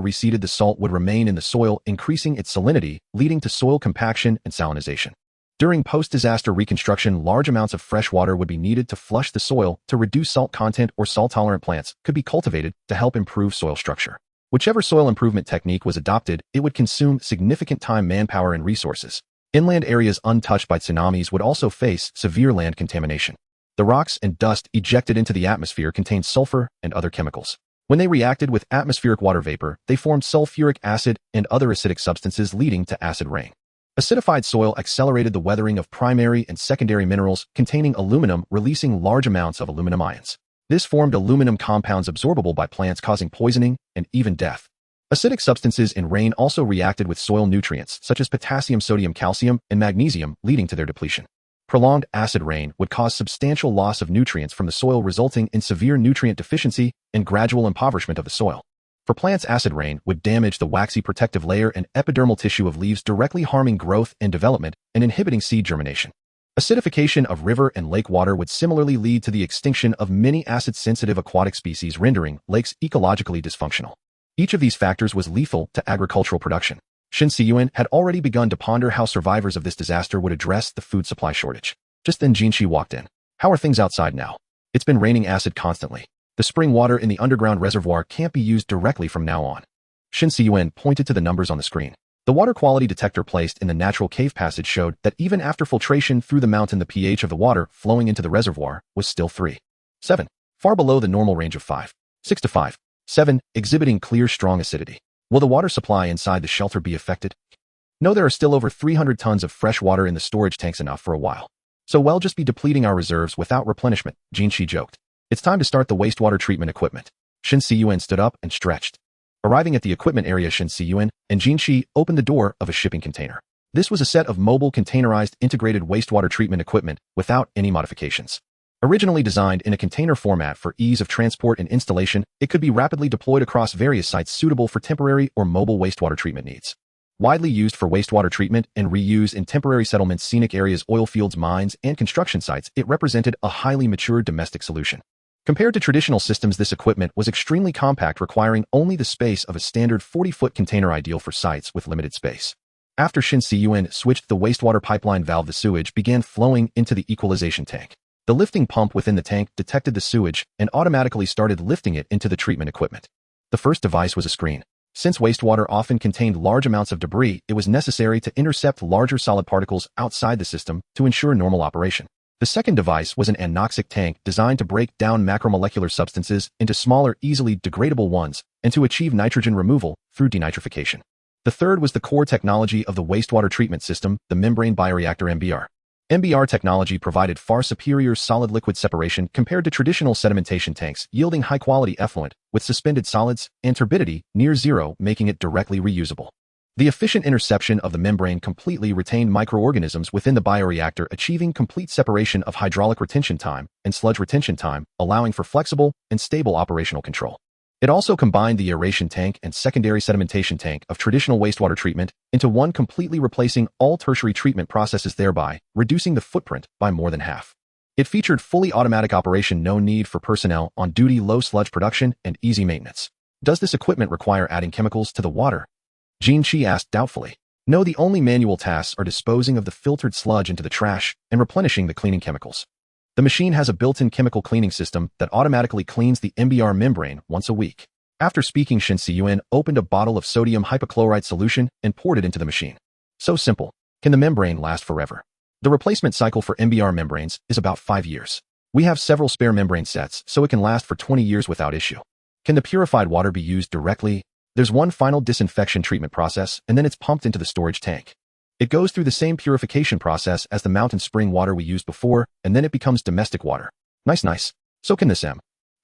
receded, the salt would remain in the soil, increasing its salinity, leading to soil compaction and salinization. During post-disaster reconstruction, large amounts of fresh water would be needed to flush the soil. To reduce salt content, or salt-tolerant plants could be cultivated to help improve soil structure. Whichever soil improvement technique was adopted, it would consume significant time, manpower, and resources. Inland areas untouched by tsunamis would also face severe land contamination. The rocks and dust ejected into the atmosphere contained sulfur and other chemicals. When they reacted with atmospheric water vapor, they formed sulfuric acid and other acidic substances leading to acid rain. Acidified soil accelerated the weathering of primary and secondary minerals containing aluminum, releasing large amounts of aluminum ions. This formed aluminum compounds absorbable by plants, causing poisoning and even death. Acidic substances in rain also reacted with soil nutrients such as potassium, sodium, calcium, and magnesium, leading to their depletion. Prolonged acid rain would cause substantial loss of nutrients from the soil, resulting in severe nutrient deficiency and gradual impoverishment of the soil. For plants, acid rain would damage the waxy protective layer and epidermal tissue of leaves, directly harming growth and development and inhibiting seed germination. Acidification of river and lake water would similarly lead to the extinction of many acid-sensitive aquatic species, rendering lakes ecologically dysfunctional. Each of these factors was lethal to agricultural production. Shen Cun had already begun to ponder how survivors of this disaster would address the food supply shortage. Just then Jinshi walked in. "How are things outside now?" "It's been raining acid constantly. The spring water in the underground reservoir can't be used directly from now on." Shen Cun pointed to the numbers on the screen. The water quality detector placed in the natural cave passage showed that even after filtration through the mountain, the pH of the water flowing into the reservoir was still 3.7, far below the normal range of 5.6 to 5.7, exhibiting clear, strong acidity. Will the water supply inside the shelter be affected? No, there are still over 300 tons of fresh water in the storage tanks, enough for a while. So we'll just be depleting our reserves without replenishment, Jinshi joked. "It's time to start the wastewater treatment equipment." Shen Cun stood up and stretched. Arriving at the equipment area, Shen Cun and Jinshi opened the door of a shipping container. This was a set of mobile, containerized, integrated wastewater treatment equipment without any modifications. Originally designed in a container format for ease of transport and installation, it could be rapidly deployed across various sites, suitable for temporary or mobile wastewater treatment needs. Widely used for wastewater treatment and reuse in temporary settlements, scenic areas, oil fields, mines, and construction sites, it represented a highly mature domestic solution. Compared to traditional systems, this equipment was extremely compact, requiring only the space of a standard 40-foot container, ideal for sites with limited space. After Shen Cun switched the wastewater pipeline valve, the sewage began flowing into the equalization tank. The lifting pump within the tank detected the sewage and automatically started lifting it into the treatment equipment. The first device was a screen. Since wastewater often contained large amounts of debris, it was necessary to intercept larger solid particles outside the system to ensure normal operation. The second device was an anoxic tank designed to break down macromolecular substances into smaller, easily degradable ones and to achieve nitrogen removal through denitrification. The third was the core technology of the wastewater treatment system, the membrane bioreactor (MBR). MBR technology provided far superior solid-liquid separation compared to traditional sedimentation tanks, yielding high-quality effluent with suspended solids and turbidity near zero, making it directly reusable. The efficient interception of the membrane completely retained microorganisms within the bioreactor, achieving complete separation of hydraulic retention time and sludge retention time, allowing for flexible and stable operational control. It also combined the aeration tank and secondary sedimentation tank of traditional wastewater treatment into one, completely replacing all tertiary treatment processes, thereby reducing the footprint by more than half. It featured fully automatic operation, no need for personnel on duty, low sludge production, and easy maintenance. "Does this equipment require adding chemicals to the water?" Jinshi asked doubtfully. "No, the only manual tasks are disposing of the filtered sludge into the trash and replenishing the cleaning chemicals. The machine has a built-in chemical cleaning system that automatically cleans the MBR membrane once a week." After speaking, Shen Cun opened a bottle of sodium hypochlorite solution and poured it into the machine. "So simple. Can the membrane last forever?" "The replacement cycle for MBR membranes is about 5 years. We have several spare membrane sets, so it can last for 20 years without issue." "Can the purified water be used directly?" "There's one final disinfection treatment process, and then it's pumped into the storage tank. It goes through the same purification process as the mountain spring water we used before, and then it becomes domestic water." Nice. "So can this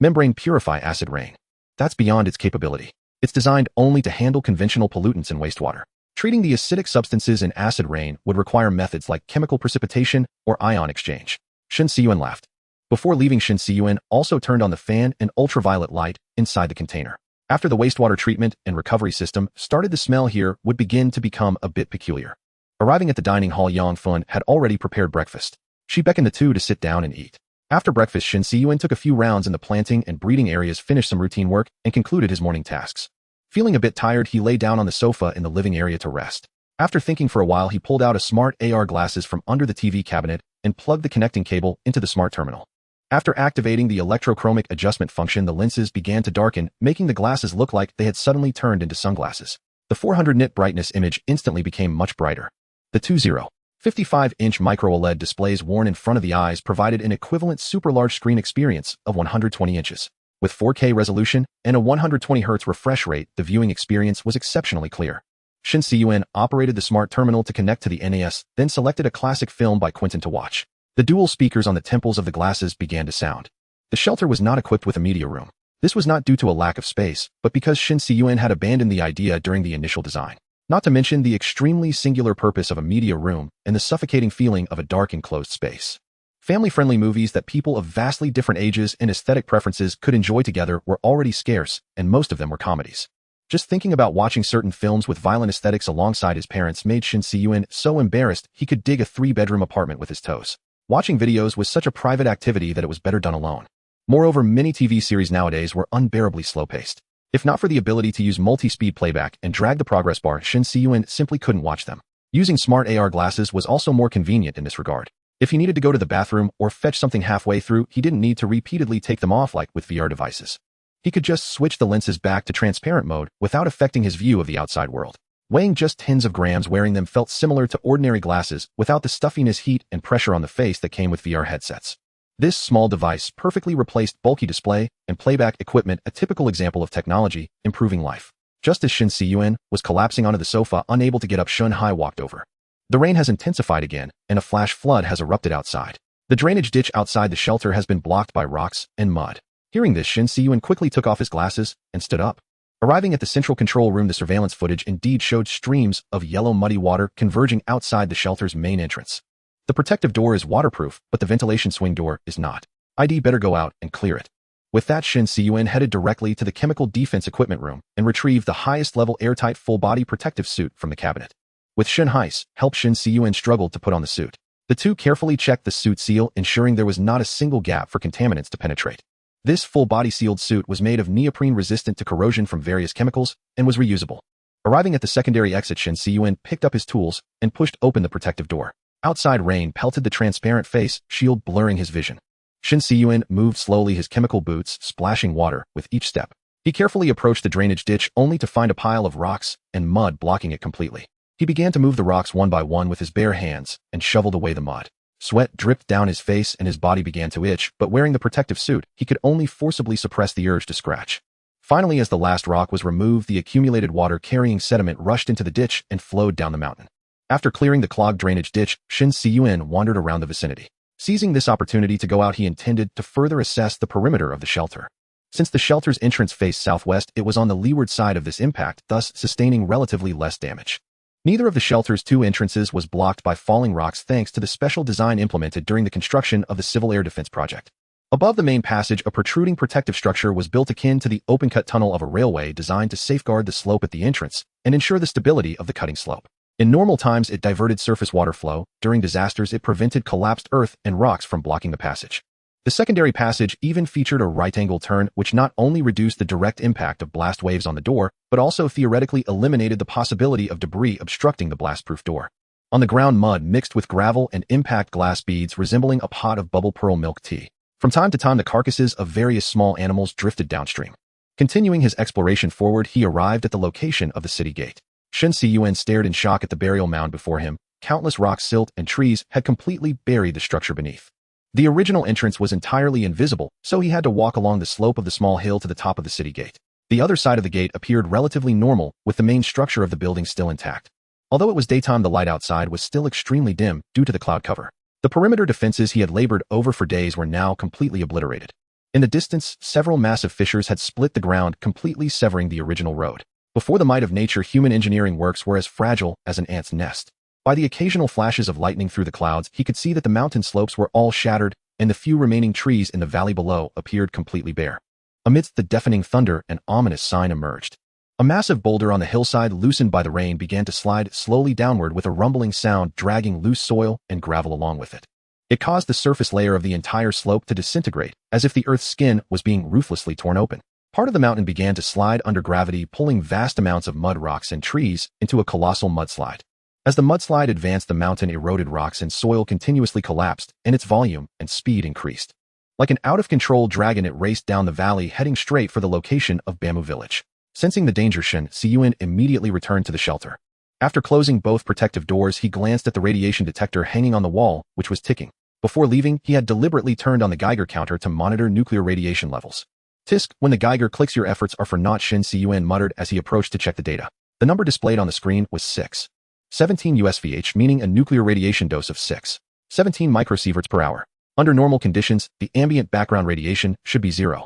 membrane purify acid rain?" "That's beyond its capability. It's designed only to handle conventional pollutants in wastewater. Treating the acidic substances in acid rain would require methods like chemical precipitation or ion exchange." Shen Cun laughed. Before leaving, Shen Cun also turned on the fan and ultraviolet light inside the container. After the wastewater treatment and recovery system started, the smell here would begin to become a bit peculiar. Arriving at the dining hall, Yang Fun had already prepared breakfast. She beckoned the two to sit down and eat. After breakfast, Shen Cun took a few rounds in the planting and breeding areas, finished some routine work, and concluded his morning tasks. Feeling a bit tired, he lay down on the sofa in the living area to rest. After thinking for a while, he pulled out a smart AR glasses from under the TV cabinet and plugged the connecting cable into the smart terminal. After activating the electrochromic adjustment function, the lenses began to darken, making the glasses look like they had suddenly turned into sunglasses. The 400 nit brightness image instantly became much brighter. The 55-inch micro-OLED displays worn in front of the eyes provided an equivalent super-large screen experience of 120 inches. With 4K resolution and a 120Hz refresh rate, the viewing experience was exceptionally clear. Shen Cun operated the smart terminal to connect to the NAS, then selected a classic film by Quentin to watch. The dual speakers on the temples of the glasses began to sound. The shelter was not equipped with a media room. This was not due to a lack of space, but because Shen Cun had abandoned the idea during the initial design. Not to mention the extremely singular purpose of a media room and the suffocating feeling of a dark enclosed space. Family-friendly movies that people of vastly different ages and aesthetic preferences could enjoy together were already scarce, and most of them were comedies. Just thinking about watching certain films with violent aesthetics alongside his parents made Shen Cun so embarrassed he could dig a 3-bedroom apartment with his toes. Watching videos was such a private activity that it was better done alone. Moreover, many TV series nowadays were unbearably slow-paced. If not for the ability to use multi-speed playback and drag the progress bar, Shen Cun simply couldn't watch them. Using smart AR glasses was also more convenient in this regard. If he needed to go to the bathroom or fetch something halfway through, he didn't need to repeatedly take them off like with VR devices. He could just switch the lenses back to transparent mode without affecting his view of the outside world. Weighing just tens of grams, wearing them felt similar to ordinary glasses without the stuffiness, heat, and pressure on the face that came with VR headsets. This small device perfectly replaced bulky display and playback equipment, a typical example of technology improving life. Just as Shen Cun was collapsing onto the sofa, unable to get up, Shun Hai walked over. The rain has intensified again, and a flash flood has erupted outside. The drainage ditch outside the shelter has been blocked by rocks and mud. Hearing this, Shen Cun quickly took off his glasses and stood up. Arriving at the central control room, the surveillance footage indeed showed streams of yellow muddy water converging outside the shelter's main entrance. The protective door is waterproof, but the ventilation swing door is not. I'd better go out and clear it. With that, Shen Cun headed directly to the chemical defense equipment room and retrieved the highest level airtight full-body protective suit from the cabinet. With Shen Hai's help, Shen Cun struggled to put on the suit. The two carefully checked the suit seal, ensuring there was not a single gap for contaminants to penetrate. This full-body sealed suit was made of neoprene resistant to corrosion from various chemicals and was reusable. Arriving at the secondary exit, Shen Cun picked up his tools and pushed open the protective door. Outside rain pelted the transparent face shield, blurring his vision. Shen Cun moved slowly, his chemical boots splashing water with each step. He carefully approached the drainage ditch only to find a pile of rocks and mud blocking it completely. He began to move the rocks one by one with his bare hands and shoveled away the mud. Sweat dripped down his face and his body began to itch, but wearing the protective suit, he could only forcibly suppress the urge to scratch. Finally, as the last rock was removed, the accumulated water-carrying sediment rushed into the ditch and flowed down the mountain. After clearing the clogged drainage ditch, Shen Cun wandered around the vicinity. Seizing this opportunity to go out, he intended to further assess the perimeter of the shelter. Since the shelter's entrance faced southwest, it was on the leeward side of this impact, thus sustaining relatively less damage. Neither of the shelter's two entrances was blocked by falling rocks thanks to the special design implemented during the construction of the Civil Air Defense project. Above the main passage, a protruding protective structure was built akin to the open-cut tunnel of a railway, designed to safeguard the slope at the entrance and ensure the stability of the cutting slope. In normal times, it diverted surface water flow. During disasters, it prevented collapsed earth and rocks from blocking the passage. The secondary passage even featured a right-angle turn, which not only reduced the direct impact of blast waves on the door, but also theoretically eliminated the possibility of debris obstructing the blast-proof door. On the ground, mud mixed with gravel and impact glass beads resembling a pot of bubble pearl milk tea. From time to time, the carcasses of various small animals drifted downstream. Continuing his exploration forward, he arrived at the location of the city gate. Shen Cun stared in shock at the burial mound before him. Countless rocks, silt, and trees had completely buried the structure beneath. The original entrance was entirely invisible, so he had to walk along the slope of the small hill to the top of the city gate. The other side of the gate appeared relatively normal, with the main structure of the building still intact. Although it was daytime, the light outside was still extremely dim due to the cloud cover. The perimeter defenses he had labored over for days were now completely obliterated. In the distance, several massive fissures had split the ground, completely severing the original road. Before the might of nature, human engineering works were as fragile as an ant's nest. By the occasional flashes of lightning through the clouds, he could see that the mountain slopes were all shattered, and the few remaining trees in the valley below appeared completely bare. Amidst the deafening thunder, an ominous sign emerged. A massive boulder on the hillside, loosened by the rain, began to slide slowly downward with a rumbling sound, dragging loose soil and gravel along with it. It caused the surface layer of the entire slope to disintegrate, as if the earth's skin was being ruthlessly torn open. Part of the mountain began to slide under gravity, pulling vast amounts of mud, rocks, and trees into a colossal mudslide. As the mudslide advanced, the mountain eroded, rocks and soil continuously collapsed, and its volume and speed increased. Like an out-of-control dragon, it raced down the valley, heading straight for the location of Bamboo Village. Sensing the danger, Shen Cun immediately returned to the shelter. After closing both protective doors, he glanced at the radiation detector hanging on the wall, which was ticking. Before leaving, he had deliberately turned on the Geiger counter to monitor nuclear radiation levels. Tisk, when the Geiger clicks, your efforts are for naught, Shen Cun muttered as he approached to check the data. The number displayed on the screen was 6.17 USVH, meaning a nuclear radiation dose of 6.17 microsieverts per hour. Under normal conditions, the ambient background radiation should be 0.05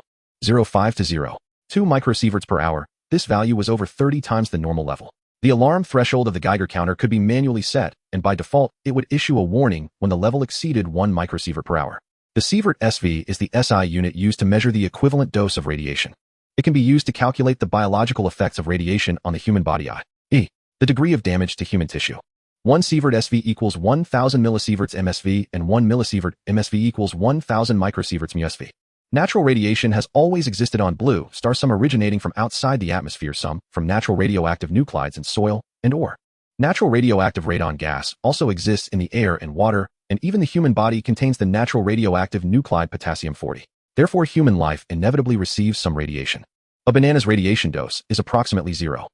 to 0.2 microsieverts per hour. This value was over 30 times the normal level. The alarm threshold of the Geiger counter could be manually set, and by default, it would issue a warning when the level exceeded 1 microsievert per hour. The sievert SV is the SI unit used to measure the equivalent dose of radiation. It can be used to calculate the biological effects of radiation on the human body, i.e., the degree of damage to human tissue. 1 sievert SV equals 1,000 millisieverts MSV, and 1 millisievert MSV equals 1,000 microsieverts MUSV. Natural radiation has always existed on blue stars, some originating from outside the atmosphere, some from natural radioactive nuclides in soil and ore. Natural radioactive radon gas also exists in the air and water, and even the human body contains the natural radioactive nuclide potassium-40. Therefore, human life inevitably receives some radiation. A banana's radiation dose is approximately 0.08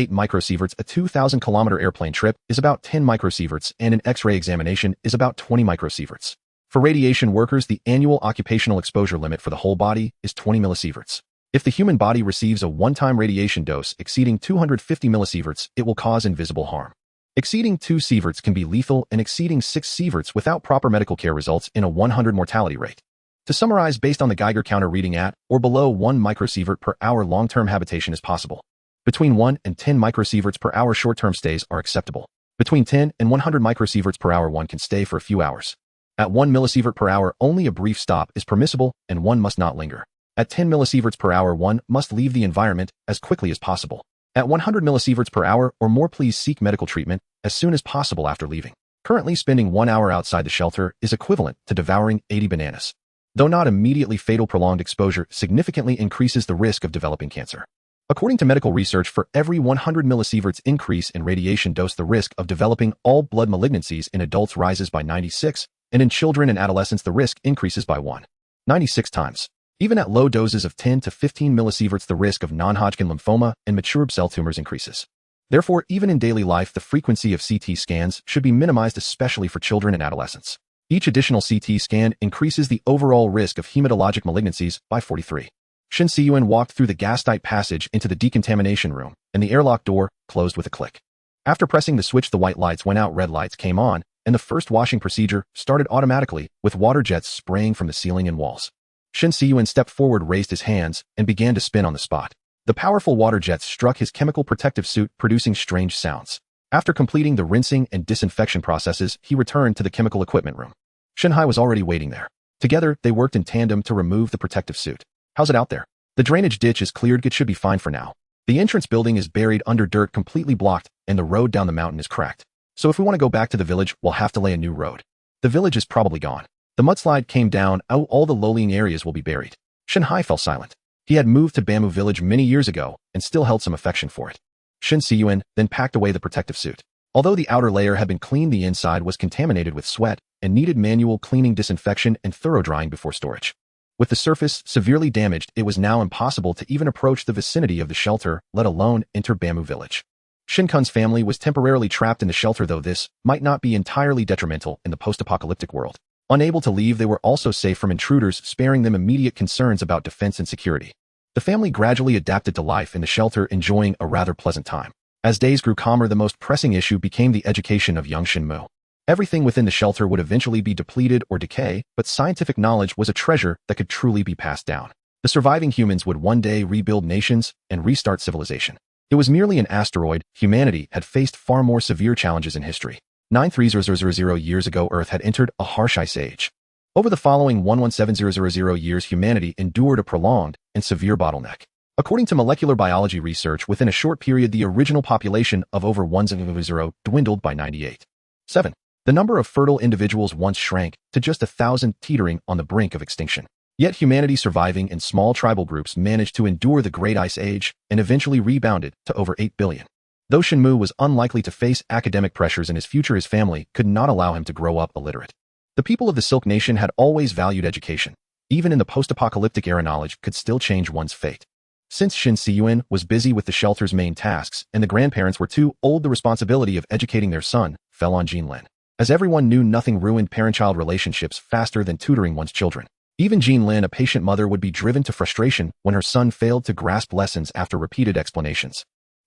microsieverts. A 2,000-kilometer airplane trip is about 10 microsieverts, and an X-ray examination is about 20 microsieverts. For radiation workers, the annual occupational exposure limit for the whole body is 20 millisieverts. If the human body receives a one-time radiation dose exceeding 250 millisieverts, it will cause invisible harm. Exceeding 2 sieverts can be lethal, and exceeding 6 sieverts without proper medical care results in a 100 mortality rate. To summarize, based on the Geiger counter reading at or below 1 microsievert per hour, long-term habitation is possible. Between 1 and 10 microsieverts per hour, short-term stays are acceptable. Between 10 and 100 microsieverts per hour, one can stay for a few hours. At 1 millisievert per hour, only a brief stop is permissible, and one must not linger. At 10 millisieverts per hour, one must leave the environment as quickly as possible. At 100 millisieverts per hour or more, please seek medical treatment as soon as possible after leaving. Currently, spending 1 hour outside the shelter is equivalent to devouring 80 bananas. Though not immediately fatal, prolonged exposure significantly increases the risk of developing cancer. According to medical research, for every 100 millisieverts increase in radiation dose, the risk of developing all blood malignancies in adults rises by 96, and in children and adolescents the risk increases by 1.96 times. Even at low doses of 10 to 15 millisieverts, the risk of non-Hodgkin lymphoma and mature cell tumors increases. Therefore, even in daily life, the frequency of CT scans should be minimized, especially for children and adolescents. Each additional CT scan increases the overall risk of hematologic malignancies by 43. Shen Cun walked through the gas-tight passage into the decontamination room, and the airlock door closed with a click. After pressing the switch, the white lights went out, red lights came on, and the first washing procedure started automatically, with water jets spraying from the ceiling and walls. Shen Cun stepped forward, raised his hands, and began to spin on the spot. The powerful water jets struck his chemical protective suit, producing strange sounds. After completing the rinsing and disinfection processes, he returned to the chemical equipment room. Shenhai was already waiting there. Together, they worked in tandem to remove the protective suit. How's it out there? The drainage ditch is cleared. It should be fine for now. The entrance building is buried under dirt, completely blocked, and the road down the mountain is cracked. So if we want to go back to the village, we'll have to lay a new road. The village is probably gone. The mudslide came down, all the lowlying areas will be buried. Shenhai fell silent. He had moved to Bamboo Village many years ago and still held some affection for it. Shen Cun then packed away the protective suit. Although the outer layer had been cleaned, the inside was contaminated with sweat and needed manual cleaning, disinfection, and thorough drying before storage. With the surface severely damaged, it was now impossible to even approach the vicinity of the shelter, let alone enter Bamboo Village. Shen Cun's family was temporarily trapped in the shelter, though this might not be entirely detrimental in the post-apocalyptic world. Unable to leave, they were also safe from intruders, sparing them immediate concerns about defense and security. The family gradually adapted to life in the shelter, enjoying a rather pleasant time. As days grew calmer, the most pressing issue became the education of young Shenmu. Everything within the shelter would eventually be depleted or decay, but scientific knowledge was a treasure that could truly be passed down. The surviving humans would one day rebuild nations and restart civilization. It was merely an asteroid. Humanity had faced far more severe challenges in history. 93000 years ago, Earth had entered a harsh ice age. Over the following 117000 years, humanity endured a prolonged and severe bottleneck. According to molecular biology research, within a short period, the original population of over 100 dwindled by 98.7. The number of fertile individuals once shrank to just 1,000, teetering on the brink of extinction. Yet humanity, surviving in small tribal groups, managed to endure the Great Ice Age and eventually rebounded to over 8 billion. Though Shenmu was unlikely to face academic pressures in his future, his family could not allow him to grow up illiterate. The people of the Silk Nation had always valued education. Even in the post-apocalyptic era, knowledge could still change one's fate. Since Shen Cun was busy with the shelter's main tasks and the grandparents were too old, the responsibility of educating their son fell on Jinlin. As everyone knew, nothing ruined parent-child relationships faster than tutoring one's children. Even Jean Lin, a patient mother, would be driven to frustration when her son failed to grasp lessons after repeated explanations.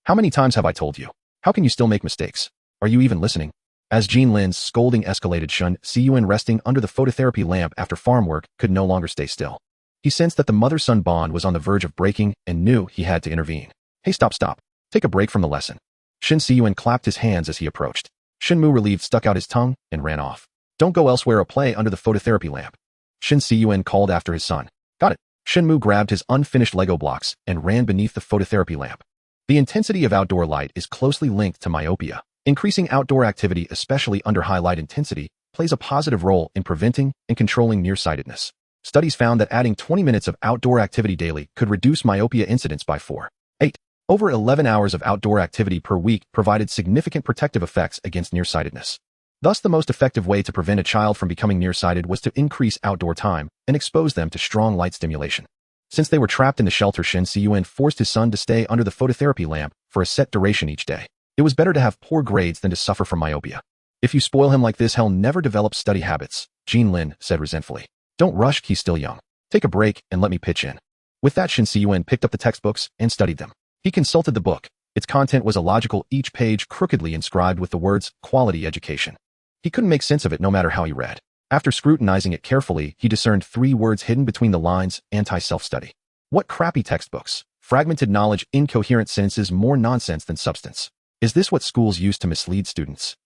How many times have I told you? How can you still make mistakes? Are you even listening? As Jean Lin's scolding escalated, Shen Cun, resting under the phototherapy lamp after farm work, could no longer stay still. He sensed that the mother-son bond was on the verge of breaking and knew he had to intervene. Hey, stop. Take a break from the lesson. Shen Cun clapped his hands as he approached. Shenmu, relieved, stuck out his tongue and ran off. Don't go elsewhere or play under the phototherapy lamp. Shen Cun called after his son. Got it. Shenmu grabbed his unfinished Lego blocks and ran beneath the phototherapy lamp. The intensity of outdoor light is closely linked to myopia. Increasing outdoor activity, especially under high light intensity, plays a positive role in preventing and controlling nearsightedness. Studies found that adding 20 minutes of outdoor activity daily could reduce myopia incidence by 4.8. Over 11 hours of outdoor activity per week provided significant protective effects against nearsightedness. Thus, the most effective way to prevent a child from becoming nearsighted was to increase outdoor time and expose them to strong light stimulation. Since they were trapped in the shelter, Shen Cun forced his son to stay under the phototherapy lamp for a set duration each day. It was better to have poor grades than to suffer from myopia. If you spoil him like this, he'll never develop study habits, Jean Lin said resentfully. Don't rush, he's still young. Take a break and let me pitch in. With that, Shen Cun picked up the textbooks and studied them. He consulted the book. Its content was illogical, each page crookedly inscribed with the words, quality education. He couldn't make sense of it no matter how he read. After scrutinizing it carefully, he discerned 3 words hidden between the lines: anti-self-study. What crappy textbooks. Fragmented knowledge, incoherent sentences, more nonsense than substance. Is this what schools use to mislead students?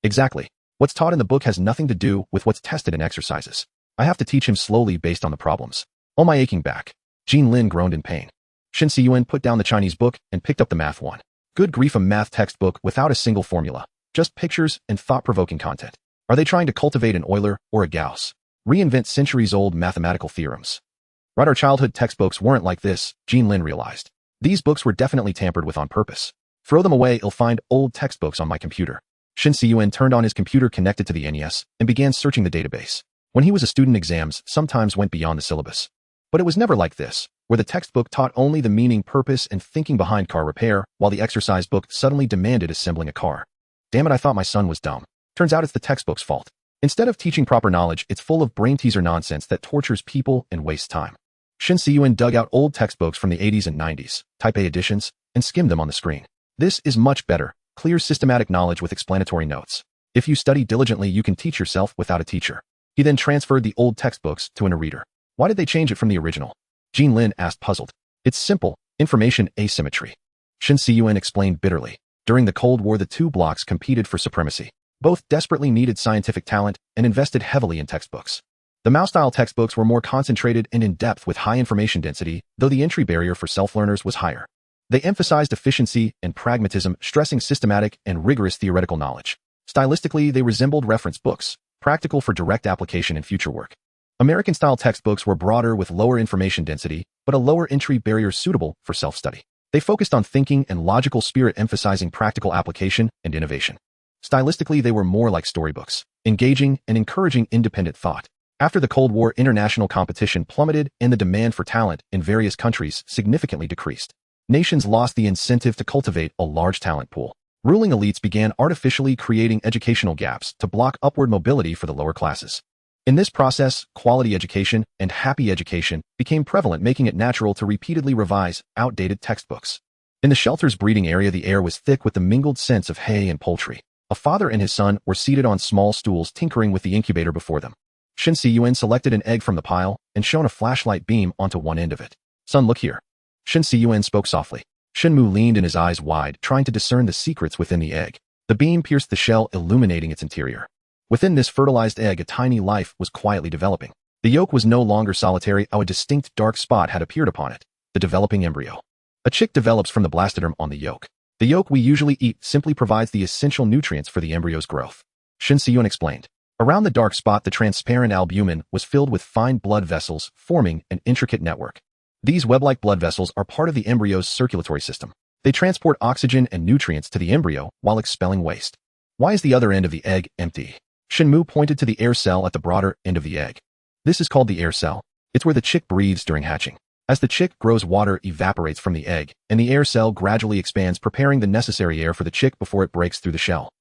Exactly. What's taught in the book has nothing to do with what's tested in exercises. I have to teach him slowly based on the problems. Oh, my aching back. Jean Lin groaned in pain. Shen Cun put down the Chinese book and picked up the math one. Good grief, a math textbook without a single formula. Just pictures and thought-provoking content. Are they trying to cultivate an Euler or a Gauss? Reinvent centuries-old mathematical theorems? Right, our childhood textbooks weren't like this, Jean Lin realized. These books were definitely tampered with on purpose. Throw them away, you'll find old textbooks on my computer. Shen Cun turned on his computer connected to the NES and began searching the database. When he was a student, exams sometimes went beyond the syllabus. But it was never like this, where the textbook taught only the meaning, purpose, and thinking behind car repair, while the exercise book suddenly demanded assembling a car. Damn it, I thought my son was dumb. Turns out it's the textbook's fault. Instead of teaching proper knowledge, it's full of brain-teaser nonsense that tortures people and wastes time. Shen Cun dug out old textbooks from the 80s and 90s, Type A editions, and skimmed them on the screen. This is much better, clear systematic knowledge with explanatory notes. If you study diligently, you can teach yourself without a teacher. He then transferred the old textbooks to an e-reader. Why did they change it from the original? Jean Lin asked, puzzled. It's simple, information asymmetry. Shen Cun explained bitterly. During the Cold War, the 2 blocks competed for supremacy. Both desperately needed scientific talent and invested heavily in textbooks. The Mao-style textbooks were more concentrated and in-depth with high information density, though the entry barrier for self-learners was higher. They emphasized efficiency and pragmatism, stressing systematic and rigorous theoretical knowledge. Stylistically, they resembled reference books, practical for direct application in future work. American-style textbooks were broader with lower information density, but a lower entry barrier suitable for self-study. They focused on thinking and logical spirit, emphasizing practical application and innovation. Stylistically, they were more like storybooks, engaging and encouraging independent thought. After the Cold War, international competition plummeted and the demand for talent in various countries significantly decreased. Nations lost the incentive to cultivate a large talent pool. Ruling elites began artificially creating educational gaps to block upward mobility for the lower classes. In this process, quality education and happy education became prevalent, making it natural to repeatedly revise outdated textbooks. In the shelter's breeding area, the air was thick with the mingled scents of hay and poultry. A father and his son were seated on small stools, tinkering with the incubator before them. Shen Cun selected an egg from the pile and shone a flashlight beam onto one end of it. Son, look here. Shen Cun spoke softly. Shenmu leaned in, his eyes wide, trying to discern the secrets within the egg. The beam pierced the shell, illuminating its interior. Within this fertilized egg, a tiny life was quietly developing. The yolk was no longer solitary. A distinct dark spot had appeared upon it. The developing embryo. A chick develops from the blastoderm on the yolk. The yolk we usually eat simply provides the essential nutrients for the embryo's growth. Shen Cun explained. Around the dark spot, the transparent albumin was filled with fine blood vessels, forming an intricate network. These web-like blood vessels are part of the embryo's circulatory system. They transport oxygen and nutrients to the embryo while expelling waste. Why is the other end of the egg empty? Shenmu pointed to the air cell at the broader end of the egg. This is called the air cell. It's where the chick breathes during hatching. As the chick grows, water evaporates from the egg, and the air cell gradually expands, preparing the necessary air for the chick before it breaks through the shell.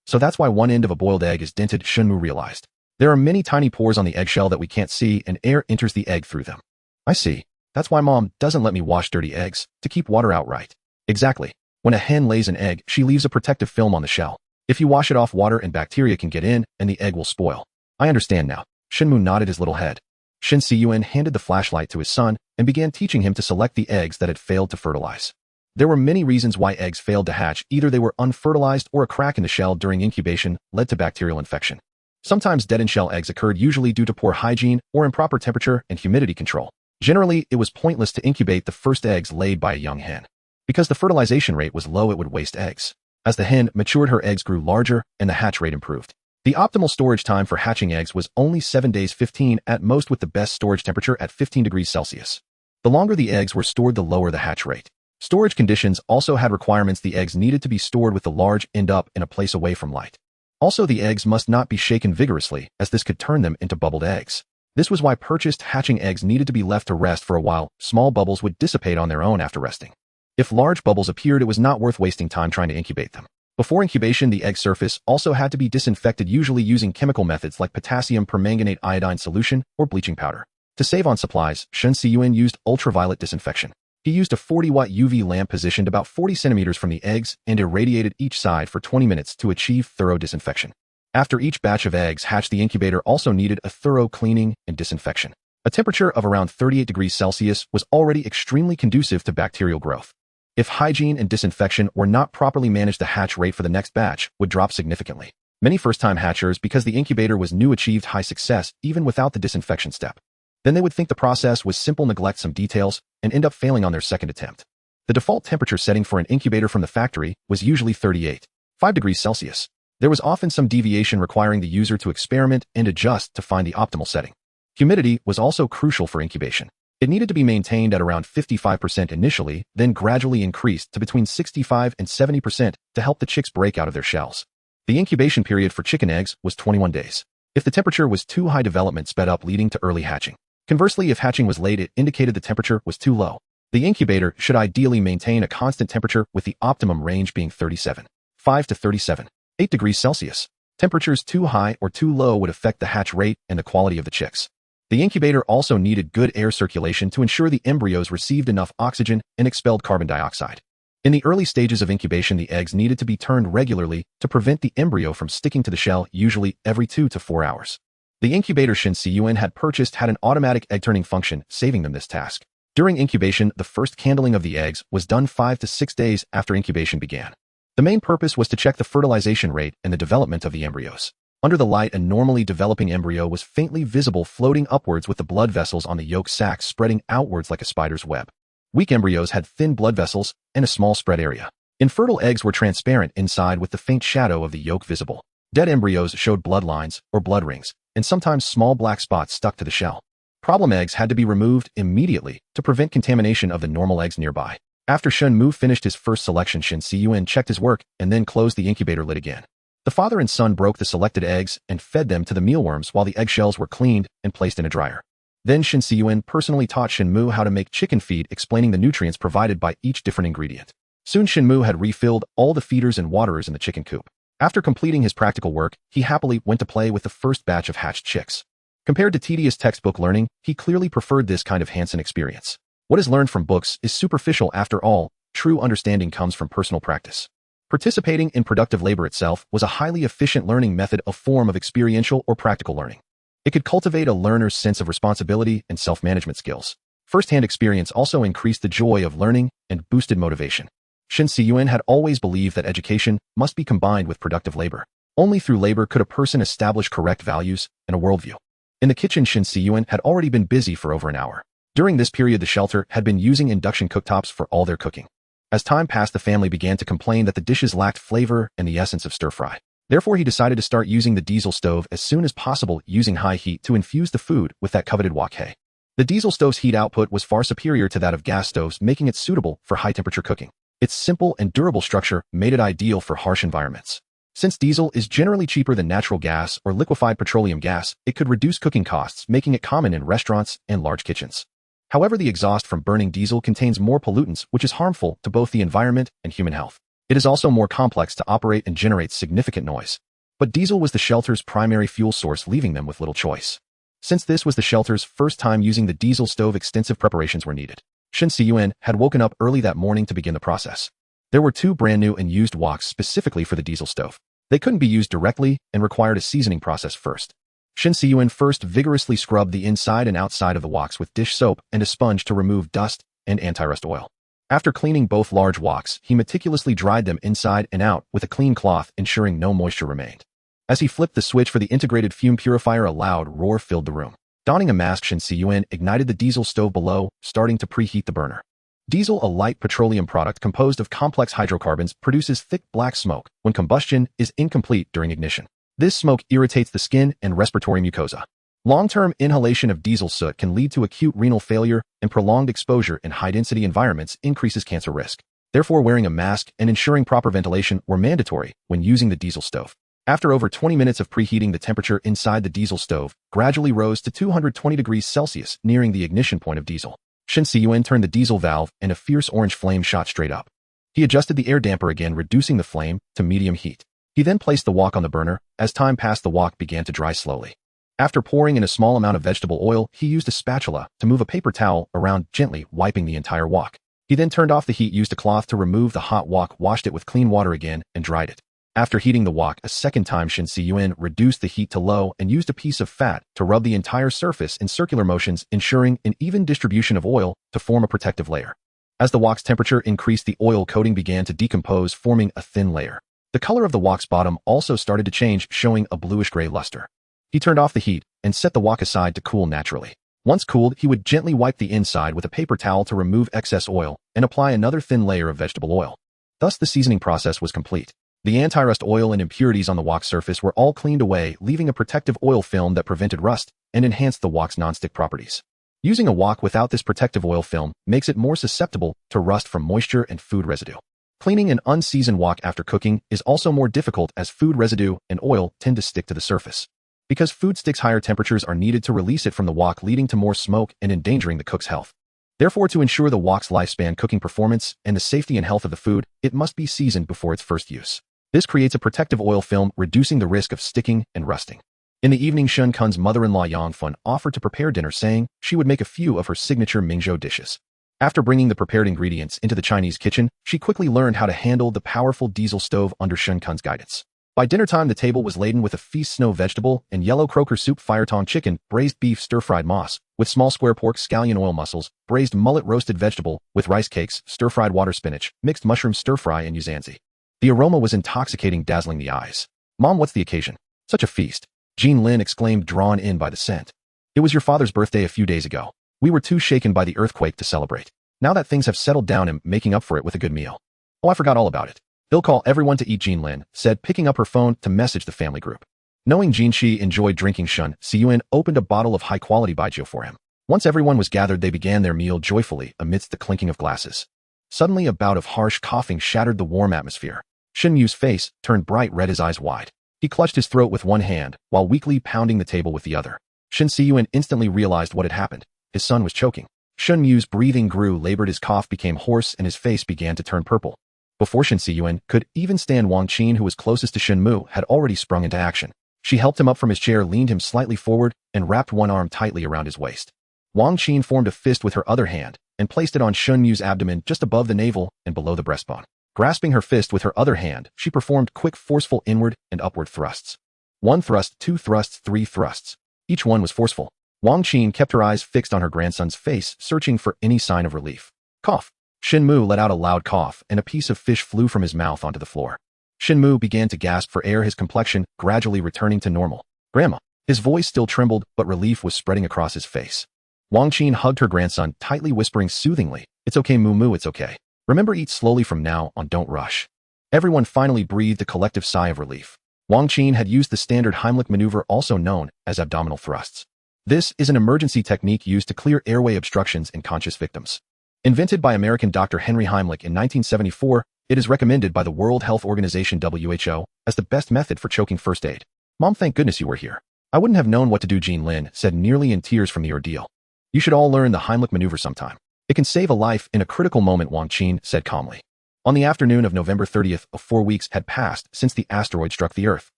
So that's why one end of a boiled egg is dented, Shenmu realized. There are many tiny pores on the eggshell that we can't see, and air enters the egg through them. I see. That's why Mom doesn't let me wash dirty eggs, to keep water out right. Exactly. When a hen lays an egg, she leaves a protective film on the shell. If you wash it off, water and bacteria can get in, and the egg will spoil. I understand now. Shenmu nodded his little head. Shen Cun handed the flashlight to his son and began teaching him to select the eggs that had failed to fertilize. There were many reasons why eggs failed to hatch. Either they were unfertilized or a crack in the shell during incubation led to bacterial infection. Sometimes dead-in-shell eggs occurred, usually due to poor hygiene or improper temperature and humidity control. Generally, it was pointless to incubate the first eggs laid by a young hen. Because the fertilization rate was low, it would waste eggs. As the hen matured, her eggs grew larger and the hatch rate improved. The optimal storage time for hatching eggs was only 7 days, 15 at most, with the best storage temperature at 15 degrees Celsius. The longer the eggs were stored, the lower the hatch rate. Storage conditions also had requirements. The eggs needed to be stored with the large end up in a place away from light. Also, the eggs must not be shaken vigorously, as this could turn them into bubbled eggs. This was why purchased hatching eggs needed to be left to rest for a while. Small bubbles would dissipate on their own after resting. If large bubbles appeared, it was not worth wasting time trying to incubate them. Before incubation, the egg surface also had to be disinfected, usually using chemical methods like potassium permanganate iodine solution or bleaching powder. To save on supplies, Shen Cun used ultraviolet disinfection. He used a 40-watt UV lamp positioned about 40 centimeters from the eggs and irradiated each side for 20 minutes to achieve thorough disinfection. After each batch of eggs hatched, the incubator also needed a thorough cleaning and disinfection. A temperature of around 38 degrees Celsius was already extremely conducive to bacterial growth. If hygiene and disinfection were not properly managed, the hatch rate for the next batch would drop significantly. Many first-time hatchers, because the incubator was new, achieved high success even without the disinfection step. Then they would think the process was simple, neglect some details, and end up failing on their second attempt. The default temperature setting for an incubator from the factory was usually 38.5 degrees Celsius. There was often some deviation, requiring the user to experiment and adjust to find the optimal setting. Humidity was also crucial for incubation. It needed to be maintained at around 55% initially, then gradually increased to between 65 and 70% to help the chicks break out of their shells. The incubation period for chicken eggs was 21 days. If the temperature was too high, development sped up, leading to early hatching. Conversely, if hatching was late, it indicated the temperature was too low. The incubator should ideally maintain a constant temperature, with the optimum range being 37.5 to 37.8 degrees Celsius. Temperatures too high or too low would affect the hatch rate and the quality of the chicks. The incubator also needed good air circulation to ensure the embryos received enough oxygen and expelled carbon dioxide. In the early stages of incubation, the eggs needed to be turned regularly to prevent the embryo from sticking to the shell, usually every 2 to 4 hours. The incubator Shen Cun had purchased had an automatic egg-turning function, saving them this task. During incubation, the first candling of the eggs was done 5 to 6 days after incubation began. The main purpose was to check the fertilization rate and the development of the embryos. Under the light, a normally developing embryo was faintly visible, floating upwards with the blood vessels on the yolk sac spreading outwards like a spider's web. Weak embryos had thin blood vessels and a small spread area. Infertile eggs were transparent inside with the faint shadow of the yolk visible. Dead embryos showed blood lines or blood rings, and sometimes small black spots stuck to the shell. Problem eggs had to be removed immediately to prevent contamination of the normal eggs nearby. After Shenmu finished his first selection, Shen Cun checked his work and then closed the incubator lid again. The father and son broke the selected eggs and fed them to the mealworms while the eggshells were cleaned and placed in a dryer. Then Shen Cun personally taught Shenmu how to make chicken feed, explaining the nutrients provided by each different ingredient. Soon Shenmu had refilled all the feeders and waterers in the chicken coop. After completing his practical work, he happily went to play with the first batch of hatched chicks. Compared to tedious textbook learning, he clearly preferred this kind of hands-on experience. What is learned from books is superficial after all. True understanding comes from personal practice. Participating in productive labor itself was a highly efficient learning method, a form of experiential or practical learning. It could cultivate a learner's sense of responsibility and self-management skills. First-hand experience also increased the joy of learning and boosted motivation. Shen Cun had always believed that education must be combined with productive labor. Only through labor could a person establish correct values and a worldview. In the kitchen, Shen Cun had already been busy for over an hour. During this period, the shelter had been using induction cooktops for all their cooking. As time passed, the family began to complain that the dishes lacked flavor and the essence of stir-fry. Therefore, he decided to start using the diesel stove as soon as possible, using high heat to infuse the food with that coveted wok hay. The diesel stove's heat output was far superior to that of gas stoves, making it suitable for high-temperature cooking. Its simple and durable structure made it ideal for harsh environments. Since diesel is generally cheaper than natural gas or liquefied petroleum gas, it could reduce cooking costs, making it common in restaurants and large kitchens. However, the exhaust from burning diesel contains more pollutants, which is harmful to both the environment and human health. It is also more complex to operate and generates significant noise. But diesel was the shelter's primary fuel source, leaving them with little choice. Since this was the shelter's first time using the diesel stove, extensive preparations were needed. Shen Cun had woken up early that morning to begin the process. There were 2 brand new and used woks specifically for the diesel stove. They couldn't be used directly and required a seasoning process first. Shen Cun first vigorously scrubbed the inside and outside of the woks with dish soap and a sponge to remove dust and anti-rust oil. After cleaning both large woks, he meticulously dried them inside and out with a clean cloth, ensuring no moisture remained. As he flipped the switch for the integrated fume purifier, a loud roar filled the room. Donning a mask, Shen Cun ignited the diesel stove below, starting to preheat the burner. Diesel, a light petroleum product composed of complex hydrocarbons, produces thick black smoke when combustion is incomplete during ignition. This smoke irritates the skin and respiratory mucosa. Long-term inhalation of diesel soot can lead to acute renal failure, and prolonged exposure in high-density environments increases cancer risk. Therefore, wearing a mask and ensuring proper ventilation were mandatory when using the diesel stove. After over 20 minutes of preheating, the temperature inside the diesel stove gradually rose to 220 degrees Celsius, nearing the ignition point of diesel. Shen Cun turned the diesel valve and a fierce orange flame shot straight up. He adjusted the air damper again, reducing the flame to medium heat. He then placed the wok on the burner. As time passed, the wok began to dry slowly. After pouring in a small amount of vegetable oil, he used a spatula to move a paper towel around, gently wiping the entire wok. He then turned off the heat, used a cloth to remove the hot wok, washed it with clean water again, and dried it. After heating the wok a second time, Shen Cun reduced the heat to low and used a piece of fat to rub the entire surface in circular motions, ensuring an even distribution of oil to form a protective layer. As the wok's temperature increased, the oil coating began to decompose, forming a thin layer. The color of the wok's bottom also started to change, showing a bluish-gray luster. He turned off the heat and set the wok aside to cool naturally. Once cooled, he would gently wipe the inside with a paper towel to remove excess oil and apply another thin layer of vegetable oil. Thus, the seasoning process was complete. The anti-rust oil and impurities on the wok surface were all cleaned away, leaving a protective oil film that prevented rust and enhanced the wok's non-stick properties. Using a wok without this protective oil film makes it more susceptible to rust from moisture and food residue. Cleaning an unseasoned wok after cooking is also more difficult, as food residue and oil tend to stick to the surface. Because food sticks, higher temperatures are needed to release it from the wok, leading to more smoke and endangering the cook's health. Therefore, to ensure the wok's lifespan, cooking performance, and the safety and health of the food, it must be seasoned before its first use. This creates a protective oil film, reducing the risk of sticking and rusting. In the evening, Shen Cun's mother-in-law Yang Fun offered to prepare dinner, saying she would make a few of her signature Mingzhou dishes. After bringing the prepared ingredients into the Chinese kitchen, she quickly learned how to handle the powerful diesel stove under Shen Cun's guidance. By dinner time, the table was laden with a feast: snow vegetable and yellow croaker soup, fire tong chicken, braised beef, stir-fried moss with small square pork, scallion oil mussels, braised mullet, roasted vegetable with rice cakes, stir-fried water spinach, mixed mushroom stir-fry, and yuzhanzi. The aroma was intoxicating, dazzling the eyes. "Mom, what's the occasion? Such a feast!" Jean Lin exclaimed, drawn in by the scent. "It was your father's birthday a few days ago. We were too shaken by the earthquake to celebrate. Now that things have settled down, I'm making up for it with a good meal." "Oh, I forgot all about it. They'll call everyone to eat," Jean Lin said, picking up her phone to message the family group. Knowing Jean Shi enjoyed drinking, Shen Cun opened a bottle of high-quality baijiu for him. Once everyone was gathered, they began their meal joyfully amidst the clinking of glasses. Suddenly, a bout of harsh coughing shattered the warm atmosphere. Shen Yu's face turned bright red, his eyes wide. He clutched his throat with one hand, while weakly pounding the table with the other. Shen Cun instantly realized what had happened. His son was choking. Shen Yu's breathing grew labored, his cough became hoarse, and his face began to turn purple. Before Shen Cun could even stand, Wang Qin, who was closest to Shen Mu, had already sprung into action. She helped him up from his chair, leaned him slightly forward, and wrapped one arm tightly around his waist. Wang Qin formed a fist with her other hand and placed it on Shen Yu's abdomen, just above the navel and below the breastbone. Grasping her fist with her other hand, she performed quick, forceful inward and upward thrusts. 1 thrust, 2 thrusts, 3 thrusts. Each one was forceful. Wang Qin kept her eyes fixed on her grandson's face, searching for any sign of relief. Cough. Shen Mu let out a loud cough, and a piece of fish flew from his mouth onto the floor. Shen Mu began to gasp for air, his complexion gradually returning to normal. "Grandma." His voice still trembled, but relief was spreading across his face. Wang Qin hugged her grandson tightly, whispering soothingly, "It's okay, Mu, it's okay. Remember, eat slowly from now on, don't rush." Everyone finally breathed a collective sigh of relief. Wang Qin had used the standard Heimlich maneuver, also known as abdominal thrusts. This is an emergency technique used to clear airway obstructions in conscious victims. Invented by American Dr. Henry Heimlich in 1974, it is recommended by the World Health Organization (WHO) as the best method for choking first aid. "Mom, thank goodness you were here. I wouldn't have known what to do," Jean Lin said, nearly in tears from the ordeal. "You should all learn the Heimlich maneuver sometime. It can save a life in a critical moment," Wang Qin said calmly. On the afternoon of November 30th, 4 weeks had passed since the asteroid struck the Earth.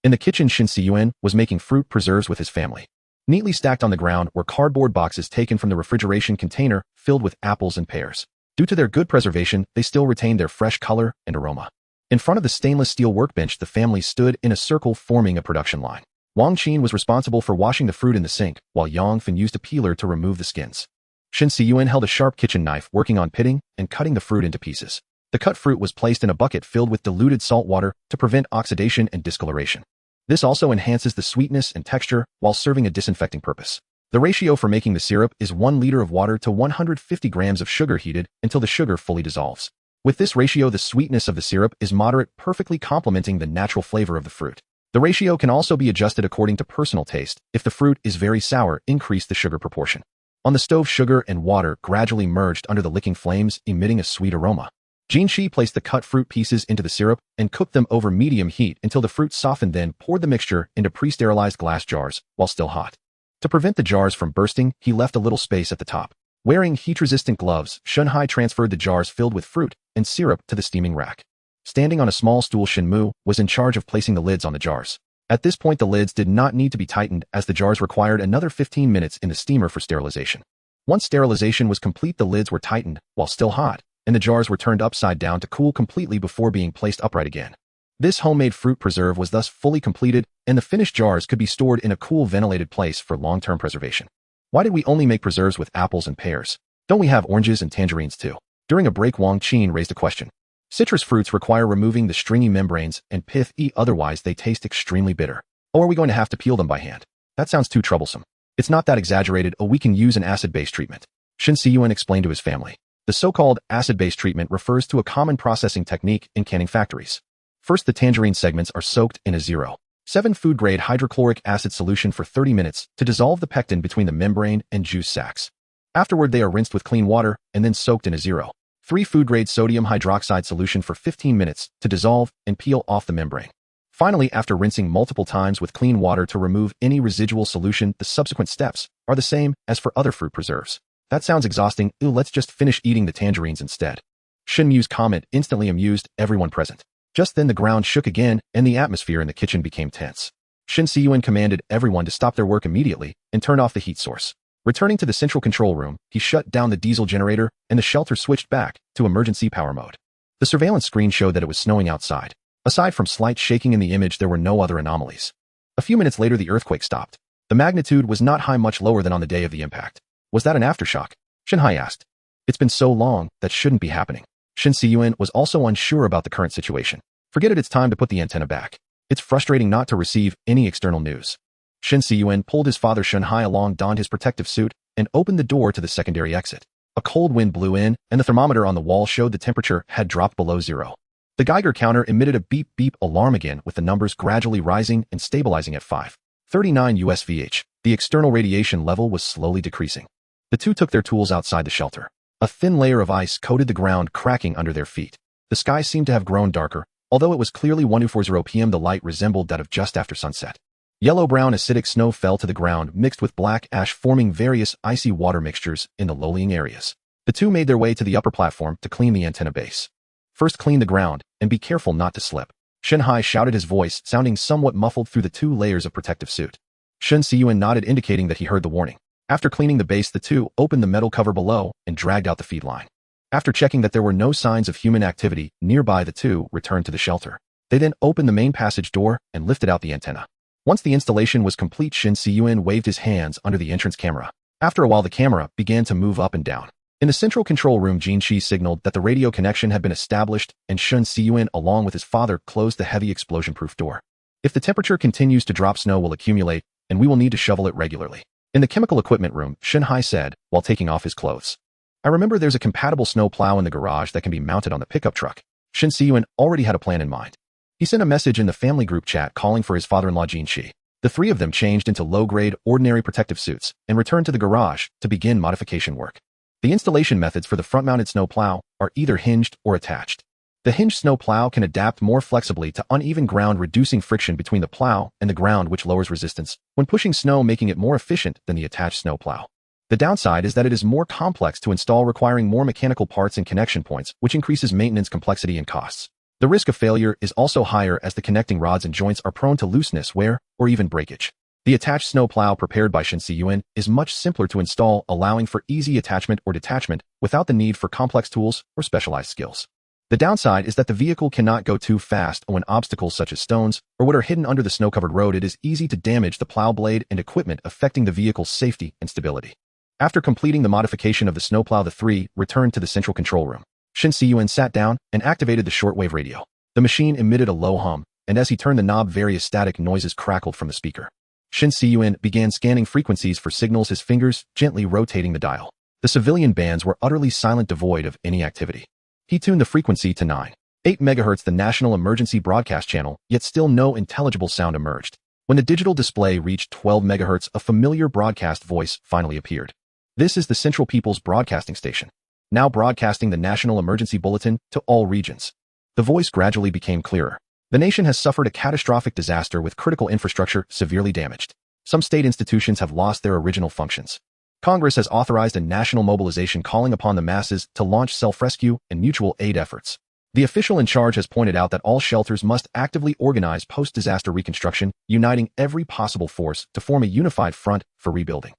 In the kitchen, Shen Cun was making fruit preserves with his family. Neatly stacked on the ground were cardboard boxes taken from the refrigeration container filled with apples and pears. Due to their good preservation, they still retained their fresh color and aroma. In front of the stainless steel workbench, the family stood in a circle forming a production line. Wang Qin was responsible for washing the fruit in the sink, while Yang Fen used a peeler to remove the skins. Shen Cun held a sharp kitchen knife working on pitting and cutting the fruit into pieces. The cut fruit was placed in a bucket filled with diluted salt water to prevent oxidation and discoloration. This also enhances the sweetness and texture while serving a disinfecting purpose. The ratio for making the syrup is 1 liter of water to 150 grams of sugar heated until the sugar fully dissolves. With this ratio, the sweetness of the syrup is moderate, perfectly complementing the natural flavor of the fruit. The ratio can also be adjusted according to personal taste. If the fruit is very sour, increase the sugar proportion. On the stove, sugar and water gradually merged under the licking flames, emitting a sweet aroma. Jinshi placed the cut fruit pieces into the syrup and cooked them over medium heat until the fruit softened, then poured the mixture into pre-sterilized glass jars while still hot. To prevent the jars from bursting, he left a little space at the top. Wearing heat-resistant gloves, Shen Hai transferred the jars filled with fruit and syrup to the steaming rack. Standing on a small stool, Shen Mu was in charge of placing the lids on the jars. At this point, the lids did not need to be tightened as the jars required another 15 minutes in the steamer for sterilization. Once sterilization was complete, the lids were tightened while still hot, and the jars were turned upside down to cool completely before being placed upright again. This homemade fruit preserve was thus fully completed, and the finished jars could be stored in a cool, ventilated place for long-term preservation. Why did we only make preserves with apples and pears? Don't we have oranges and tangerines too? During a break, Wang Qin raised a question. Citrus fruits require removing the stringy membranes and pith, otherwise they taste extremely bitter. Or are we going to have to peel them by hand? That sounds too troublesome. It's not that exaggerated. We can use an acid-based treatment. Shen Cun explained to his family. The so-called acid-based treatment refers to a common processing technique in canning factories. First, the tangerine segments are soaked in a 0.7 food-grade hydrochloric acid solution for 30 minutes to dissolve the pectin between the membrane and juice sacs. Afterward, they are rinsed with clean water and then soaked in a 0.3 food-grade sodium hydroxide solution for 15 minutes to dissolve and peel off the membrane. Finally, after rinsing multiple times with clean water to remove any residual solution, the subsequent steps are the same as for other fruit preserves. That sounds exhausting. Let's just finish eating the tangerines instead. Shen Mu's comment instantly amused everyone present. Just then the ground shook again and the atmosphere in the kitchen became tense. Shen Cun commanded everyone to stop their work immediately and turn off the heat source. Returning to the central control room, he shut down the diesel generator and the shelter switched back to emergency power mode. The surveillance screen showed that it was snowing outside. Aside from slight shaking in the image, there were no other anomalies. A few minutes later, the earthquake stopped. The magnitude was not high, much lower than on the day of the impact. Was that an aftershock? Shen Hai asked. It's been so long, that shouldn't be happening. Shen Cun was also unsure about the current situation. Forget it, it's time to put the antenna back. It's frustrating not to receive any external news. Shen Cun pulled his father Shen Hai along, donned his protective suit, and opened the door to the secondary exit. A cold wind blew in, and the thermometer on the wall showed the temperature had dropped below 0. The Geiger counter emitted a beep-beep alarm again, with the numbers gradually rising and stabilizing at 539 USVH. The external radiation level was slowly decreasing. The two took their tools outside the shelter. A thin layer of ice coated the ground, cracking under their feet. The sky seemed to have grown darker. Although it was clearly 1240 p.m., the light resembled that of just after sunset. Yellow-brown acidic snow fell to the ground, mixed with black ash, forming various icy water mixtures in the low-lying areas. The two made their way to the upper platform to clean the antenna base. First, clean the ground, and be careful not to slip. Shen Hai shouted, his voice sounding somewhat muffled through the 2 layers of protective suit. Shen Cun nodded, indicating that he heard the warning. After cleaning the base, the two opened the metal cover below and dragged out the feed line. After checking that there were no signs of human activity nearby, the two returned to the shelter. They then opened the main passage door and lifted out the antenna. Once the installation was complete, Shen Cun waved his hands under the entrance camera. After a while, the camera began to move up and down. In the central control room, Jinshi signaled that the radio connection had been established, and Shen Cun, along with his father, closed the heavy explosion-proof door. If the temperature continues to drop, snow will accumulate, and we will need to shovel it regularly. In the chemical equipment room, Shen Hai said, while taking off his clothes. I remember there's a compatible snow plow in the garage that can be mounted on the pickup truck. Shen Cun already had a plan in mind. He sent a message in the family group chat calling for his father-in-law Jinshi. The three of them changed into low-grade, ordinary protective suits and returned to the garage to begin modification work. The installation methods for the front-mounted snow plow are either hinged or attached. The hinged snow plow can adapt more flexibly to uneven ground, reducing friction between the plow and the ground, which lowers resistance when pushing snow, making it more efficient than the attached snow plow. The downside is that it is more complex to install, requiring more mechanical parts and connection points, which increases maintenance complexity and costs. The risk of failure is also higher as the connecting rods and joints are prone to looseness, wear, or even breakage. The attached snow plow prepared by Shen Cun is much simpler to install, allowing for easy attachment or detachment without the need for complex tools or specialized skills. The downside is that the vehicle cannot go too fast when obstacles such as stones or what are hidden under the snow-covered road. It is easy to damage the plow blade and equipment, affecting the vehicle's safety and stability. After completing the modification of the snowplow, the three returned to the central control room. Shen Cun sat down and activated the shortwave radio. The machine emitted a low hum, and as he turned the knob, various static noises crackled from the speaker. Shen Cun began scanning frequencies for signals, his fingers gently rotating the dial. The civilian bands were utterly silent, devoid of any activity. He tuned the frequency to 9.8 MHz, the national emergency broadcast channel, yet still no intelligible sound emerged. When the digital display reached 12 MHz, a familiar broadcast voice finally appeared. This is the Central People's Broadcasting Station, now broadcasting the National Emergency Bulletin to all regions. The voice gradually became clearer. The nation has suffered a catastrophic disaster with critical infrastructure severely damaged. Some state institutions have lost their original functions. Congress has authorized a national mobilization calling upon the masses to launch self-rescue and mutual aid efforts. The official in charge has pointed out that all shelters must actively organize post-disaster reconstruction, uniting every possible force to form a unified front for rebuilding.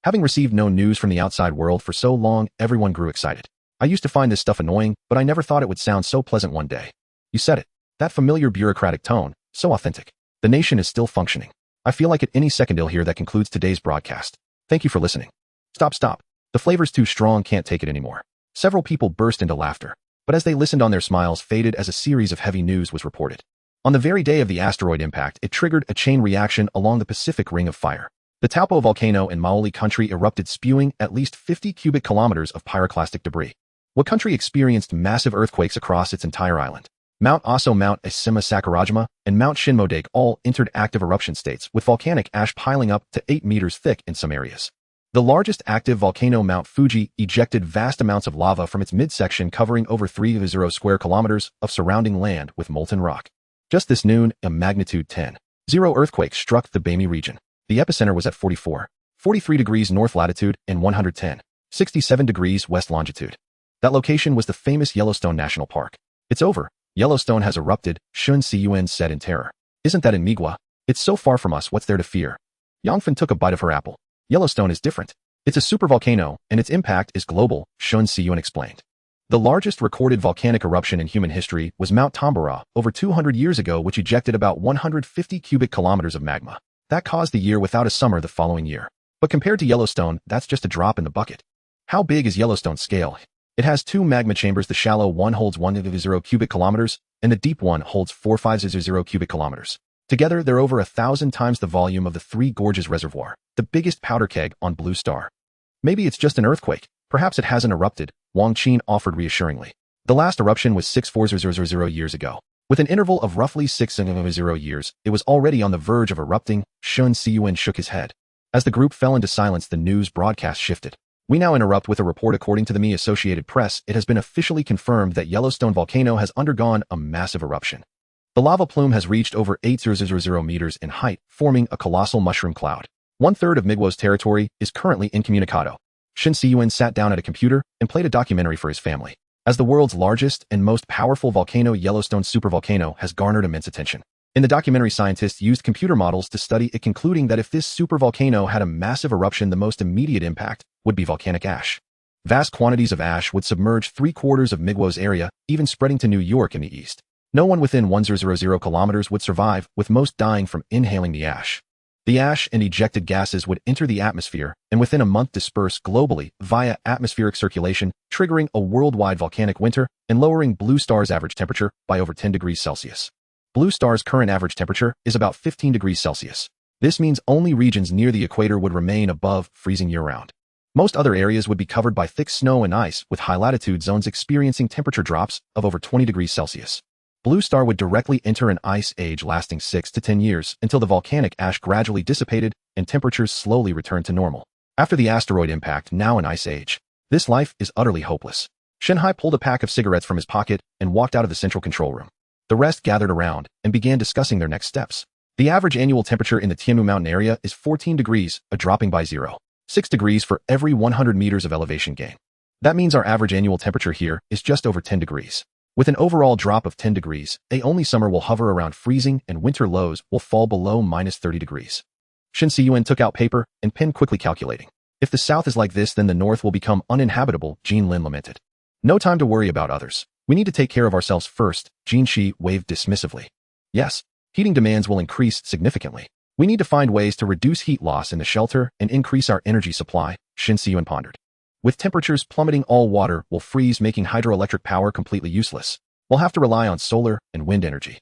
Having received no news from the outside world for so long, everyone grew excited. I used to find this stuff annoying, but I never thought it would sound so pleasant one day. You said it. That familiar bureaucratic tone, so authentic. The nation is still functioning. I feel like at any second ill here. That concludes today's broadcast. Thank you for listening. Stop. The flavor's too strong, can't take it anymore. Several people burst into laughter, but as they listened on, their smiles faded as a series of heavy news was reported. On the very day of the asteroid impact, it triggered a chain reaction along the Pacific Ring of Fire. The Tianmu volcano in Maoli country erupted, spewing at least 50 cubic kilometers of pyroclastic debris. What country experienced massive earthquakes across its entire island? Mount Aso, Mount Asima Sakurajima, and Mount Shinmodake all entered active eruption states, with volcanic ash piling up to 8 meters thick in some areas. The largest active volcano, Mount Fuji, ejected vast amounts of lava from its midsection, covering over 30 square kilometers of surrounding land with molten rock. Just this noon, a magnitude 10.0 earthquake struck the Bami region. The epicenter was at 43 degrees north latitude and 67 degrees west longitude. That location was the famous Yellowstone National Park. It's over. Yellowstone has erupted, Shen Cun said in terror. Isn't that in Migwa? It's so far from us, what's there to fear? Yangfen took a bite of her apple. Yellowstone is different. It's a supervolcano, and its impact is global, Shen Cun explained. The largest recorded volcanic eruption in human history was Mount Tambora over 200 years ago, which ejected about 150 cubic kilometers of magma. That caused the year without a summer the following year. But compared to Yellowstone, that's just a drop in the bucket. How big is Yellowstone's scale? It has two magma chambers. The shallow one holds 150 cubic kilometers, and the deep one holds 4500 cubic kilometers. Together, they're over 1,000 times the volume of the Three Gorges Reservoir, the biggest powder keg on Blue Star. Maybe it's just an earthquake. Perhaps it hasn't erupted, Wang Qin offered reassuringly. The last eruption was 64000 years ago. With an interval of roughly 600 years, it was already on the verge of erupting. Shen Cun shook his head. As the group fell into silence, the news broadcast shifted. We now interrupt with a report. According to the Associated Press, it has been officially confirmed that Yellowstone volcano has undergone a massive eruption. The lava plume has reached over 800 meters in height, forming a colossal mushroom cloud. 1/3 of Migwo's territory is currently incommunicado. Shen Cun sat down at a computer and played a documentary for his family. As the world's largest and most powerful volcano, Yellowstone supervolcano has garnered immense attention. In the documentary, scientists used computer models to study it, concluding that if this supervolcano had a massive eruption, the most immediate impact would be volcanic ash. Vast quantities of ash would submerge 3/4 of Migwo's area, even spreading to New York in the east. No one within 100 kilometers would survive, with most dying from inhaling the ash. The ash and ejected gases would enter the atmosphere and within a month disperse globally via atmospheric circulation, triggering a worldwide volcanic winter and lowering Blue Star's average temperature by over 10 degrees Celsius. Blue Star's current average temperature is about 15 degrees Celsius. This means only regions near the equator would remain above freezing year-round. Most other areas would be covered by thick snow and ice, with high-latitude zones experiencing temperature drops of over 20 degrees Celsius. Blue Star would directly enter an ice age lasting 6 to 10 years until the volcanic ash gradually dissipated and temperatures slowly returned to normal. After the asteroid impact, now an ice age. This life is utterly hopeless. Shenhai pulled a pack of cigarettes from his pocket and walked out of the central control room. The rest gathered around and began discussing their next steps. The average annual temperature in the Tianmu Mountain area is 14 degrees, a dropping by 0.6 degrees for every 100 meters of elevation gain. That means our average annual temperature here is just over 10 degrees. With an overall drop of 10 degrees, only summer will hover around freezing and winter lows will fall below -30 degrees. Shen Cun took out paper and pen, quickly calculating. If the south is like this, then the north will become uninhabitable, Jin Lin lamented. No time to worry about others. We need to take care of ourselves first, Jin Shi waved dismissively. Yes, heating demands will increase significantly. We need to find ways to reduce heat loss in the shelter and increase our energy supply, Shen Cun pondered. With temperatures plummeting, all water will freeze, making hydroelectric power completely useless. We'll have to rely on solar and wind energy.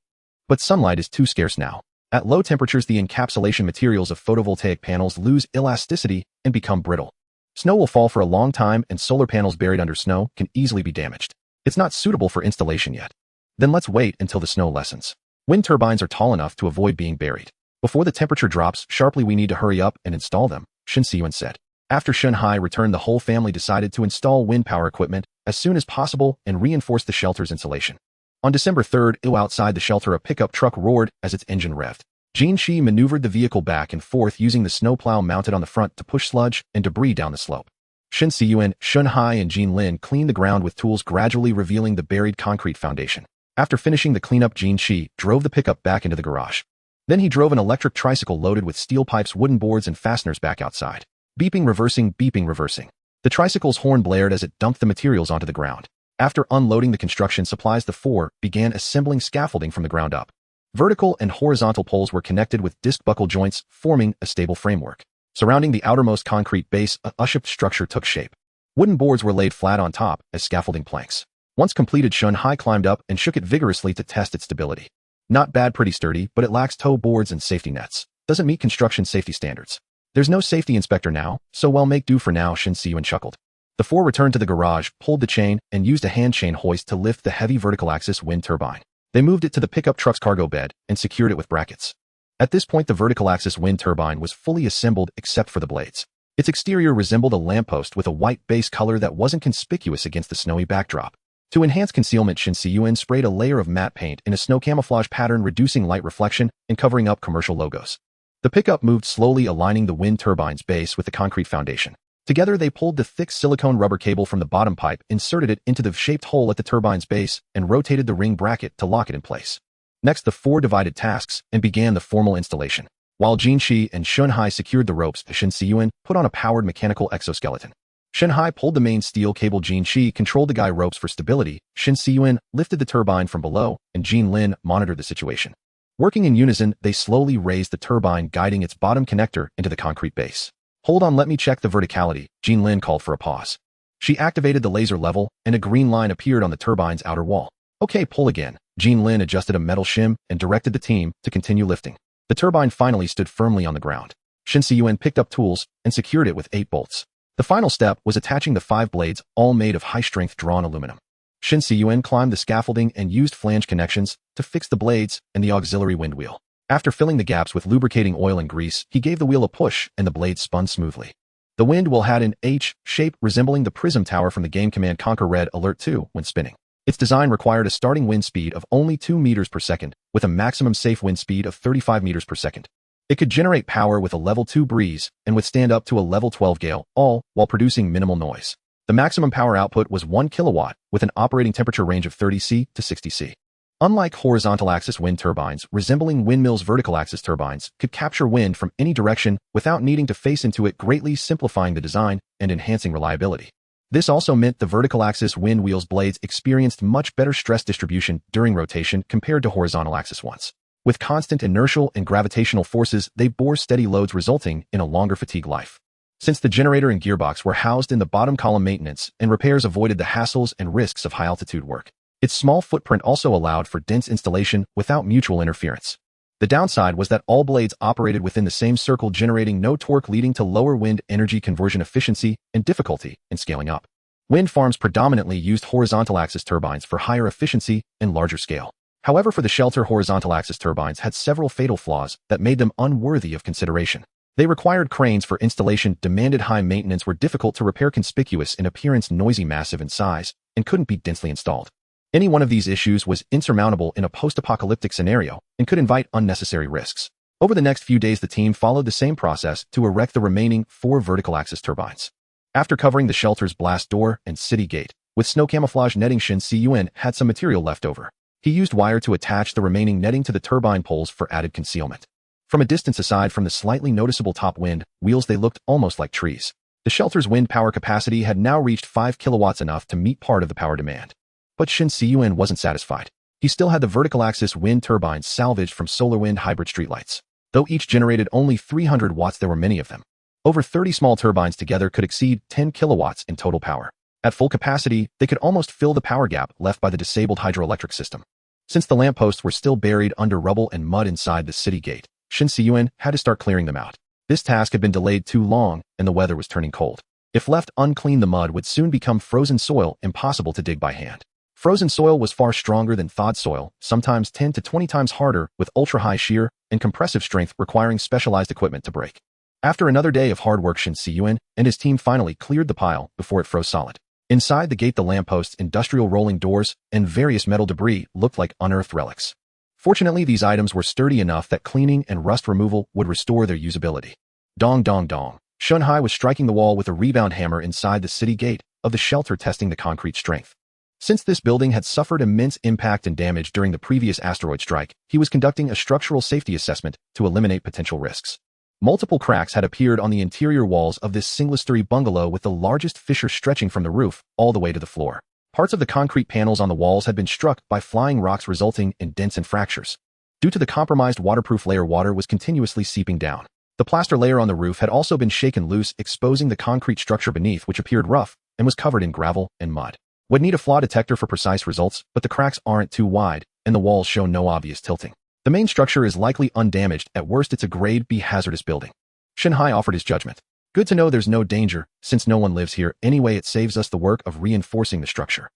But sunlight is too scarce now. At low temperatures, the encapsulation materials of photovoltaic panels lose elasticity and become brittle. Snow will fall for a long time, and solar panels buried under snow can easily be damaged. It's not suitable for installation yet. Then let's wait until the snow lessens. Wind turbines are tall enough to avoid being buried. Before the temperature drops sharply, we need to hurry up and install them, Shen Cun said. After Shen Hai returned, the whole family decided to install wind power equipment as soon as possible and reinforce the shelter's insulation. On December 3rd, outside the shelter, a pickup truck roared as its engine revved. Jin Shi maneuvered the vehicle back and forth, using the snowplow mounted on the front to push sludge and debris down the slope. Shen Cun, Shen Hai, and Jin Lin cleaned the ground with tools, gradually revealing the buried concrete foundation. After finishing the cleanup, Jin Shi drove the pickup back into the garage. Then he drove an electric tricycle loaded with steel pipes, wooden boards, and fasteners back outside. Beeping, reversing, beeping, reversing. The tricycle's horn blared as it dumped the materials onto the ground. After unloading the construction supplies, the four began assembling scaffolding from the ground up. Vertical and horizontal poles were connected with disc buckle joints, forming a stable framework. Surrounding the outermost concrete base, a U-shaped structure took shape. Wooden boards were laid flat on top as scaffolding planks. Once completed, Shen Hai climbed up and shook it vigorously to test its stability. Not bad, pretty sturdy, but it lacks toe boards and safety nets. Doesn't meet construction safety standards. There's no safety inspector now, so we'll make do for now, Shen Cun chuckled. The four returned to the garage, pulled the chain, and used a hand chain hoist to lift the heavy vertical axis wind turbine. They moved it to the pickup truck's cargo bed and secured it with brackets. At this point, the vertical axis wind turbine was fully assembled except for the blades. Its exterior resembled a lamppost with a white base color that wasn't conspicuous against the snowy backdrop. To enhance concealment, Shen Cun sprayed a layer of matte paint in a snow camouflage pattern, reducing light reflection and covering up commercial logos. The pickup moved slowly, aligning the wind turbine's base with the concrete foundation. Together, they pulled the thick silicone rubber cable from the bottom pipe, inserted it into the shaped hole at the turbine's base, and rotated the ring bracket to lock it in place. Next, the four divided tasks and began the formal installation. While Jin Shi and Shen Hai secured the ropes, Shen Cun put on a powered mechanical exoskeleton. Shen Hai pulled the main steel cable, Jin Shi controlled the guy ropes for stability, Shen Cun lifted the turbine from below, and Jin Lin monitored the situation. Working in unison, they slowly raised the turbine, guiding its bottom connector into the concrete base. Hold on, let me check the verticality, Jin Lin called for a pause. She activated the laser level, and a green line appeared on the turbine's outer wall. Okay, pull again. Jin Lin adjusted a metal shim and directed the team to continue lifting. The turbine finally stood firmly on the ground. Shen Cun picked up tools and secured it with 8 bolts. The final step was attaching the 5 blades, all made of high-strength drawn aluminum. Shen Cun climbed the scaffolding and used flange connections to fix the blades and the auxiliary wind wheel. After filling the gaps with lubricating oil and grease, he gave the wheel a push and the blades spun smoothly. The wind wheel had an H shape resembling the prism tower from the game Command Conquer Red Alert 2 when spinning. Its design required a starting wind speed of only 2 meters per second, with a maximum safe wind speed of 35 meters per second. It could generate power with a level 2 breeze and withstand up to a level 12 gale, all while producing minimal noise. The maximum power output was 1 kilowatt, with an operating temperature range of 30 C to 60 C. Unlike horizontal axis wind turbines, resembling windmills, vertical axis turbines could capture wind from any direction without needing to face into it, greatly simplifying the design and enhancing reliability. This also meant the vertical axis wind wheels blades experienced much better stress distribution during rotation compared to horizontal axis ones. With constant inertial and gravitational forces, they bore steady loads, resulting in a longer fatigue life. Since the generator and gearbox were housed in the bottom column, maintenance and repairs avoided the hassles and risks of high-altitude work. Its small footprint also allowed for dense installation without mutual interference. The downside was that all blades operated within the same circle, generating no torque, leading to lower wind energy conversion efficiency and difficulty in scaling up. Wind farms predominantly used horizontal axis turbines for higher efficiency and larger scale. However, for the shelter, horizontal axis turbines had several fatal flaws that made them unworthy of consideration. They required cranes for installation, demanded high maintenance, were difficult to repair, conspicuous in appearance, noisy, massive in size, and couldn't be densely installed. Any one of these issues was insurmountable in a post-apocalyptic scenario and could invite unnecessary risks. Over the next few days, the team followed the same process to erect the remaining 4 vertical axis turbines. After covering the shelter's blast door and city gate With snow camouflage netting, Shen Cun had some material left over. He used wire to attach the remaining netting to the turbine poles for added concealment. From a distance aside from the slightly noticeable top wind wheels, they looked almost like trees. The shelter's wind power capacity had now reached 5 kilowatts, enough to meet part of the power demand. But Shen Cun wasn't satisfied. He still had the vertical axis wind turbines salvaged from solar wind hybrid streetlights. Though each generated only 300 watts, there were many of them. Over 30 small turbines together could exceed 10 kilowatts in total power. At full capacity, they could almost fill the power gap left by the disabled hydroelectric system. Since the lampposts were still buried under rubble and mud inside the city gate, Shen Cun had to start clearing them out. This task had been delayed too long, and the weather was turning cold. If left unclean, the mud would soon become frozen soil, impossible to dig by hand. Frozen soil was far stronger than thawed soil, sometimes 10 to 20 times harder, with ultra-high shear and compressive strength requiring specialized equipment to break. After another day of hard work, Shen Cun and his team finally cleared the pile before it froze solid. Inside the gate, the lampposts, industrial rolling doors, and various metal debris looked like unearthed relics. Fortunately, these items were sturdy enough that cleaning and rust removal would restore their usability. Dong dong dong. Shun Hai was striking the wall with a rebound hammer inside the city gate of the shelter, testing the concrete strength. Since this building had suffered immense impact and damage during the previous asteroid strike, he was conducting a structural safety assessment to eliminate potential risks. Multiple cracks had appeared on the interior walls of this single-story bungalow, with the largest fissure stretching from the roof all the way to the floor. Parts of the concrete panels on the walls had been struck by flying rocks, resulting in dents and fractures. Due to the compromised waterproof layer, water was continuously seeping down. The plaster layer on the roof had also been shaken loose, exposing the concrete structure beneath, which appeared rough and was covered in gravel and mud. Would need a flaw detector for precise results, but the cracks aren't too wide, and the walls show no obvious tilting. The main structure is likely undamaged. At worst, it's a grade B hazardous building. Shen Hai offered his judgment. Good to know there's no danger, since no one lives here anyway. It saves us the work of reinforcing the structure.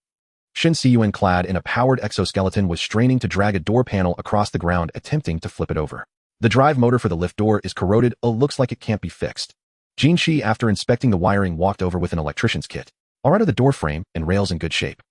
Shen Cun, clad in a powered exoskeleton, was straining to drag a door panel across the ground, attempting to flip it over. The drive motor for the lift door is corroded. Looks like it can't be fixed. Jin Shi, after inspecting the wiring, walked over with an electrician's kit. Alright, are the door frame and rails in good shape?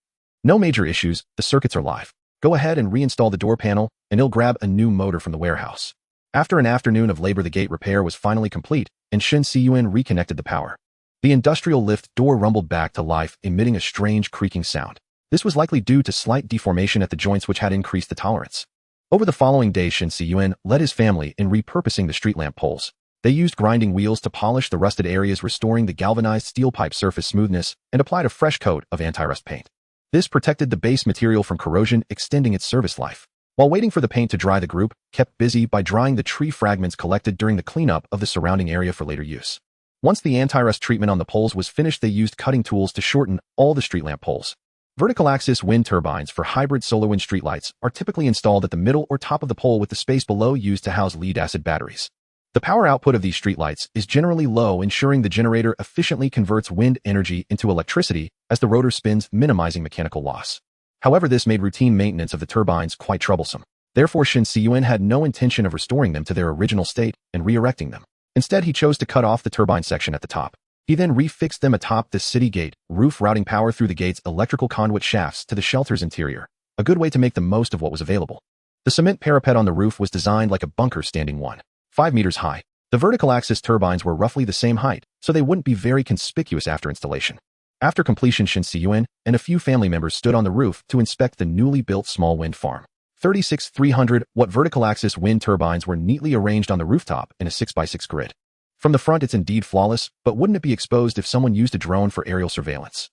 No major issues, the circuits are live. Go ahead and reinstall the door panel, and he'll grab a new motor from the warehouse. After an afternoon of labor, the gate repair was finally complete, and Shen Cun reconnected the power. The industrial lift door rumbled back to life, emitting a strange creaking sound. This was likely due to slight deformation at the joints, which had increased the tolerance. Over the following days, Shen Cun led his family in repurposing the street lamp poles. They used grinding wheels to polish the rusted areas, restoring the galvanized steel pipe surface smoothness, and applied a fresh coat of anti-rust paint. This protected the base material from corrosion, extending its service life. While waiting for the paint to dry, the group kept busy by drying the tree fragments collected during the cleanup of the surrounding area for later use. Once the anti-rust treatment on the poles was finished, they used cutting tools to shorten all the street lamp poles. Vertical axis wind turbines for hybrid solar wind streetlights are typically installed at the middle or top of the pole, with the space below used to house lead-acid batteries. The power output of these streetlights is generally low, ensuring the generator efficiently converts wind energy into electricity as the rotor spins, minimizing mechanical loss. However, this made routine maintenance of the turbines quite troublesome. Therefore, Shen Cun had no intention of restoring them to their original state and re-erecting them. Instead, he chose to cut off the turbine section at the top. He then refixed them atop the city gate roof, routing power through the gate's electrical conduit shafts to the shelter's interior, a good way to make the most of what was available. The cement parapet on the roof was designed like a bunker, standing 1.5 meters high. The vertical axis turbines were roughly the same height, so they wouldn't be very conspicuous after installation. After completion, Shen Cun and a few family members stood on the roof to inspect the newly built small wind farm. 36 300-watt vertical axis wind turbines were neatly arranged on the rooftop in a 6x6 grid. From the front, it's indeed flawless, but wouldn't it be exposed if someone used a drone for aerial surveillance?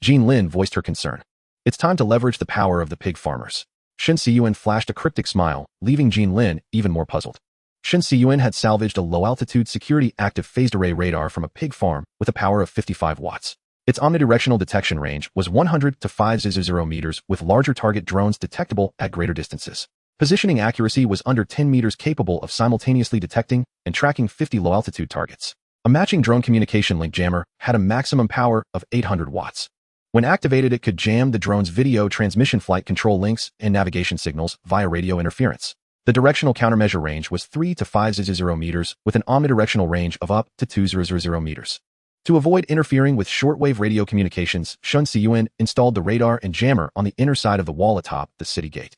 Jean Lin voiced her concern. It's time to leverage the power of the pig farmers. Shen Cun flashed a cryptic smile, leaving Jean Lin even more puzzled. Shen Cun had salvaged a low-altitude security active phased array radar from a pig farm with a power of 55 watts. Its omnidirectional detection range was 100 to 500 meters, with larger target drones detectable at greater distances. Positioning accuracy was under 10 meters, capable of simultaneously detecting and tracking 50 low-altitude targets. A matching drone communication link jammer had a maximum power of 800 watts. When activated, it could jam the drone's video transmission, flight control links, and navigation signals via radio interference. The directional countermeasure range was 3 to 500 meters, with an omnidirectional range of up to 200 meters. To avoid interfering with shortwave radio communications, Shen Cun installed the radar and jammer on the inner side of the wall atop the city gate.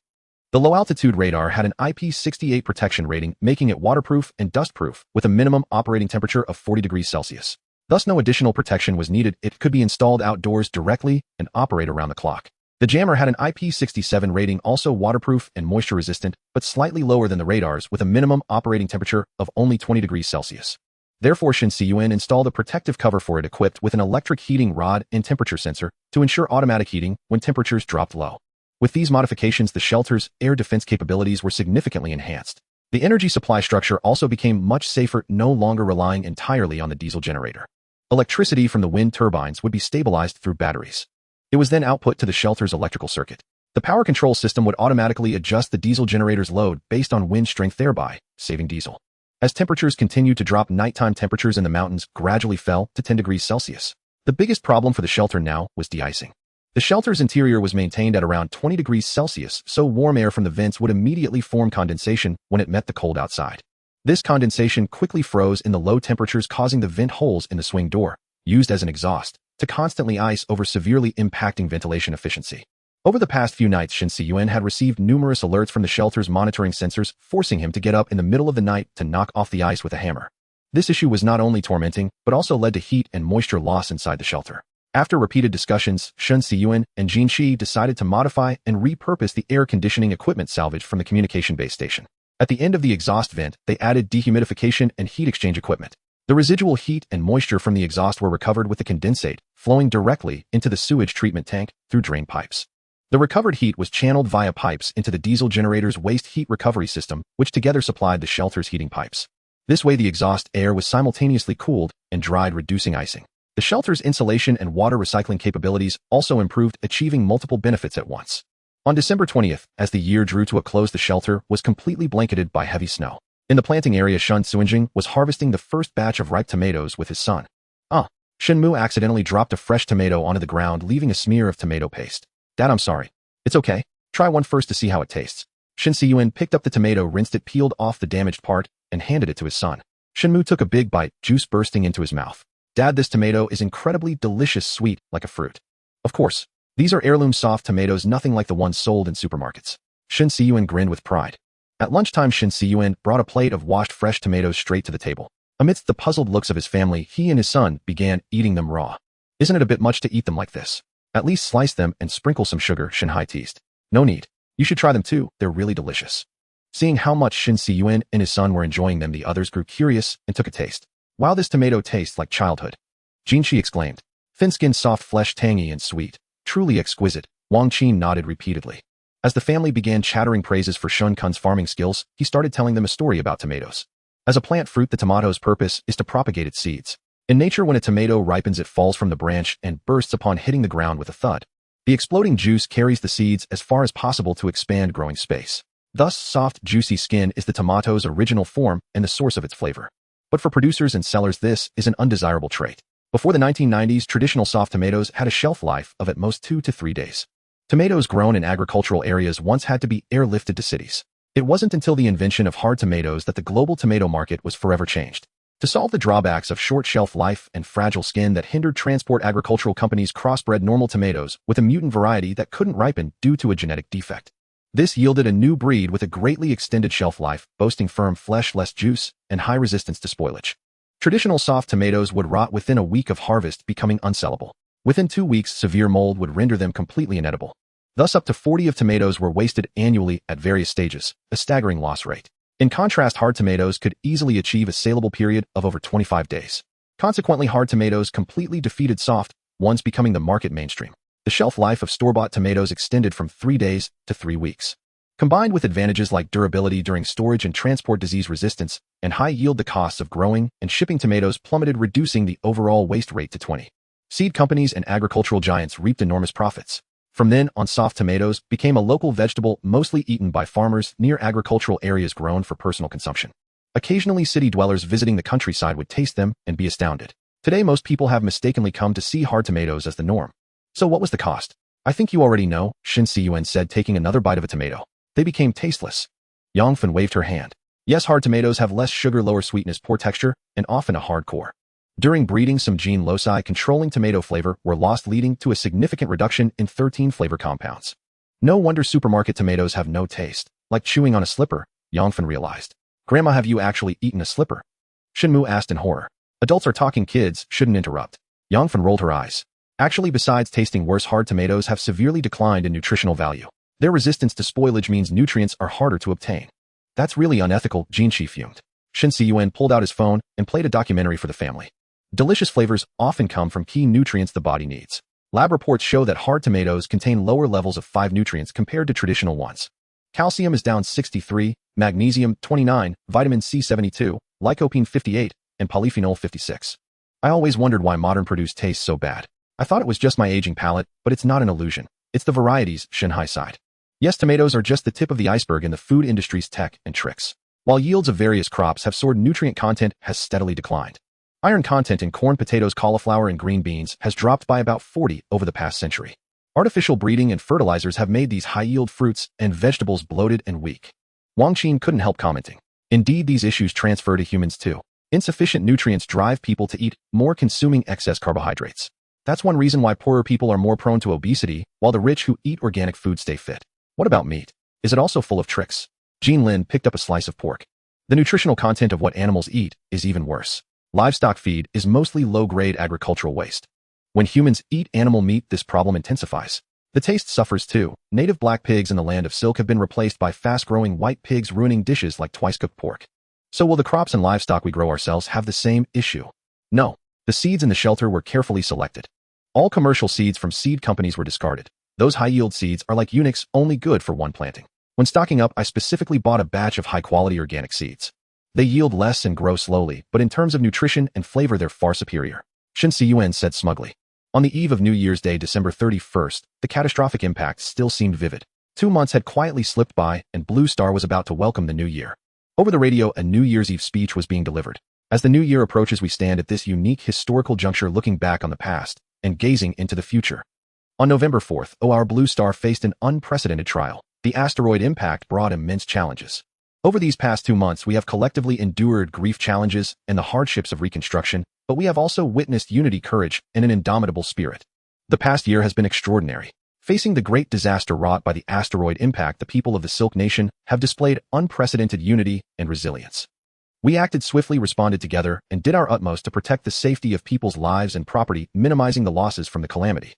The low-altitude radar had an IP68 protection rating, making it waterproof and dustproof, with a minimum operating temperature of 40 degrees Celsius. Thus no additional protection was needed. It could be installed outdoors directly and operate around the clock. The jammer had an IP67 rating, also waterproof and moisture-resistant, but slightly lower than the radars, with a minimum operating temperature of only 20 degrees Celsius. Therefore, Shen Cun installed a protective cover for it equipped with an electric heating rod and temperature sensor to ensure automatic heating when temperatures dropped low. With these modifications, the shelter's air defense capabilities were significantly enhanced. The energy supply structure also became much safer, no longer relying entirely on the diesel generator. Electricity from the wind turbines would be stabilized through batteries. It was then output to the shelter's electrical circuit. The power control system would automatically adjust the diesel generator's load based on wind strength, thereby saving diesel. As temperatures continued to drop, nighttime temperatures in the mountains gradually fell to 10 degrees Celsius. The biggest problem for the shelter now was de-icing. The shelter's interior was maintained at around 20 degrees Celsius, so warm air from the vents would immediately form condensation when it met the cold outside. This condensation quickly froze in the low temperatures, causing the vent holes in the swing door, used as an exhaust, to constantly ice over, severely impacting ventilation efficiency. Over the past few nights, Shen Cun had received numerous alerts from the shelter's monitoring sensors, forcing him to get up in the middle of the night to knock off the ice with a hammer. This issue was not only tormenting, but also led to heat and moisture loss inside the shelter. After repeated discussions, Shen Cun and Jin Shi decided to modify and repurpose the air conditioning equipment salvaged from the communication base station. At the end of the exhaust vent, they added dehumidification and heat exchange equipment. The residual heat and moisture from the exhaust were recovered with the condensate, flowing directly into the sewage treatment tank through drain pipes. The recovered heat was channeled via pipes into the diesel generator's waste heat recovery system, which together supplied the shelter's heating pipes. This way the exhaust air was simultaneously cooled and dried, reducing icing. The shelter's insulation and water recycling capabilities also improved, achieving multiple benefits at once. On December 20th, as the year drew to a close, the shelter was completely blanketed by heavy snow. In the planting area, Shen Cun was harvesting the first batch of ripe tomatoes with his son. Shen Mu accidentally dropped a fresh tomato onto the ground, leaving a smear of tomato paste. Dad, I'm sorry. It's okay. Try one first to see how it tastes. Shen Cun picked up the tomato, rinsed it, peeled off the damaged part, and handed it to his son. Shen Mu took a big bite, juice bursting into his mouth. Dad, this tomato is incredibly delicious, sweet, like a fruit. Of course. These are heirloom soft tomatoes, nothing like the ones sold in supermarkets. Shen Cun grinned with pride. At lunchtime, Shen Cun brought a plate of washed fresh tomatoes straight to the table. Amidst the puzzled looks of his family, he and his son began eating them raw. Isn't it a bit much to eat them like this? At least slice them and sprinkle some sugar, Shen Hai teased. No need. You should try them too, they're really delicious. Seeing how much Shen Cun and his son were enjoying them, the others grew curious and took a taste. Wow, this tomato tastes like childhood. Jin Shi exclaimed. Thin-skinned, soft flesh, tangy and sweet. Truly exquisite. Wang Qin nodded repeatedly. As the family began chattering praises for Shen Cun's farming skills, he started telling them a story about tomatoes. As a plant fruit, the tomato's purpose is to propagate its seeds. In nature, when a tomato ripens, it falls from the branch and bursts upon hitting the ground with a thud. The exploding juice carries the seeds as far as possible to expand growing space. Thus, soft, juicy skin is the tomato's original form and the source of its flavor. But for producers and sellers, this is an undesirable trait. Before the 1990s, traditional soft tomatoes had a shelf life of at most 2 to 3 days. Tomatoes grown in agricultural areas once had to be airlifted to cities. It wasn't until the invention of hard tomatoes that the global tomato market was forever changed. To solve the drawbacks of short shelf life and fragile skin that hindered transport, agricultural companies crossbred normal tomatoes with a mutant variety that couldn't ripen due to a genetic defect. This yielded a new breed with a greatly extended shelf life, boasting firm flesh, less juice, and high resistance to spoilage. Traditional soft tomatoes would rot within a week of harvest, becoming unsellable. Within 2 weeks, severe mold would render them completely inedible. Thus, up to 40 of tomatoes were wasted annually at various stages, a staggering loss rate. In contrast, hard tomatoes could easily achieve a saleable period of over 25 days. Consequently, hard tomatoes completely defeated soft ones, becoming the market mainstream. The shelf life of store-bought tomatoes extended from 3 days to 3 weeks. Combined with advantages like durability during storage and transport, disease resistance, and high yield, the costs of growing and shipping tomatoes plummeted, reducing the overall waste rate to 20. Seed companies and agricultural giants reaped enormous profits. From then on, soft tomatoes became a local vegetable mostly eaten by farmers near agricultural areas, grown for personal consumption. Occasionally, city dwellers visiting the countryside would taste them and be astounded. Today, most people have mistakenly come to see hard tomatoes as the norm. So what was the cost? I think you already know, Shen Cun said, taking another bite of a tomato. They became tasteless. Yang Fen waved her hand. Yes, hard tomatoes have less sugar, lower sweetness, poor texture, and often a hard core. During breeding, some gene loci controlling tomato flavor were lost, leading to a significant reduction in 13 flavor compounds. No wonder supermarket tomatoes have no taste, like chewing on a slipper, Yang Fen realized. Grandma, have you actually eaten a slipper? Shen Mu asked in horror. Adults are talking, kids shouldn't interrupt. Yangfen rolled her eyes. Actually, besides tasting worse, hard tomatoes have severely declined in nutritional value. Their resistance to spoilage means nutrients are harder to obtain. That's really unethical, Jinshi fumed. Shen Cun pulled out his phone and played a documentary for the family. Delicious flavors often come from key nutrients the body needs. Lab reports show that hard tomatoes contain lower levels of 5 nutrients compared to traditional ones. Calcium is down 63, magnesium 29, vitamin C 72, lycopene 58, and polyphenol 56. I always wondered why modern produce tastes so bad. I thought it was just my aging palate, but it's not an illusion. It's the varieties, Shanghai sighed. Yes, tomatoes are just the tip of the iceberg in the food industry's tech and tricks. While yields of various crops have soared, nutrient content has steadily declined. Iron content in corn, potatoes, cauliflower, and green beans has dropped by about 40 over the past century. Artificial breeding and fertilizers have made these high-yield fruits and vegetables bloated and weak. Wang Qin couldn't help commenting. Indeed, these issues transfer to humans too. Insufficient nutrients drive people to eat more, consuming excess carbohydrates. That's one reason why poorer people are more prone to obesity, while the rich who eat organic food stay fit. What about meat? Is it also full of tricks? Jean Lin picked up a slice of pork. The nutritional content of what animals eat is even worse. Livestock feed is mostly low-grade agricultural waste. When humans eat animal meat, this problem intensifies. The taste suffers too. Native black pigs in the land of silk have been replaced by fast-growing white pigs, ruining dishes like twice-cooked pork. So will the crops and livestock we grow ourselves have the same issue? No. The seeds in the shelter were carefully selected. All commercial seeds from seed companies were discarded. Those high-yield seeds are like eunuchs, only good for one planting. When stocking up, I specifically bought a batch of high-quality organic seeds. They yield less and grow slowly, but in terms of nutrition and flavor, they're far superior. Shen Cun said smugly. On the eve of New Year's Day, December 31st, the catastrophic impact still seemed vivid. 2 months had quietly slipped by, and Blue Star was about to welcome the new year. Over the radio, a New Year's Eve speech was being delivered. As the new year approaches, we stand at this unique historical juncture, looking back on the past and gazing into the future. On November 4th, our Blue Star faced an unprecedented trial. The asteroid impact brought immense challenges. Over these past 2 months, we have collectively endured grief, challenges, and the hardships of reconstruction, but we have also witnessed unity, courage, and an indomitable spirit. The past year has been extraordinary. Facing the great disaster wrought by the asteroid impact, the people of the Silk Nation have displayed unprecedented unity and resilience. We acted swiftly, responded together, and did our utmost to protect the safety of people's lives and property, minimizing the losses from the calamity.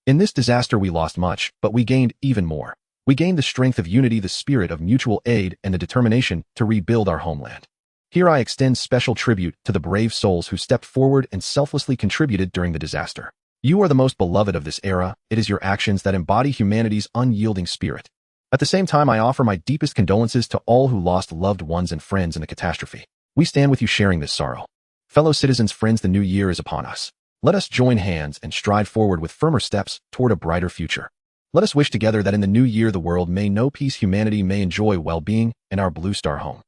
In this disaster, we lost much, but we gained even more. We gained the strength of unity, the spirit of mutual aid, and the determination to rebuild our homeland. Here I extend special tribute to the brave souls who stepped forward and selflessly contributed during the disaster. You are the most beloved of this era. It is your actions that embody humanity's unyielding spirit. At the same time, I offer my deepest condolences to all who lost loved ones and friends in the catastrophe. We stand with you, sharing this sorrow. Fellow citizens, friends, the new year is upon us. Let us join hands and stride forward with firmer steps toward a brighter future. Let us wish together that in the new year the world may know peace, humanity may enjoy well-being, and our Blue Star home.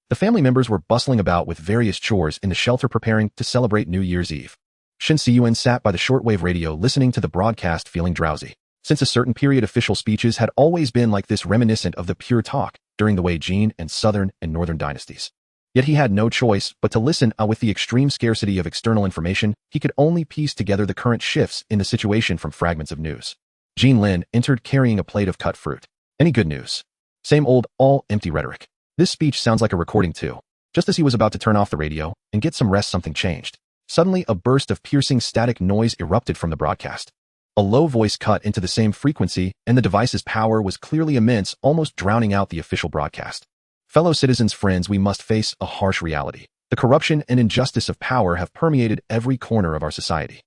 The family members were bustling about with various chores in the shelter, preparing to celebrate New Year's Eve. Shen Cun sat by the shortwave radio, listening to the broadcast, feeling drowsy. Since a certain period, official speeches had always been like this, reminiscent of the pure talk during the Wei Jin and Southern and Northern dynasties. Yet he had no choice but to listen. With the extreme scarcity of external information, he could only piece together the current shifts in the situation from fragments of news. Jean Lin entered carrying a plate of cut fruit. Any good news? Same old, all empty rhetoric. This speech sounds like a recording too. Just as he was about to turn off the radio and get some rest, something changed. Suddenly, a burst of piercing static noise erupted from the broadcast. A low voice cut into the same frequency, and the device's power was clearly immense, almost drowning out the official broadcast. Fellow citizens, friends, we must face a harsh reality. The corruption and injustice of power have permeated every corner of our society.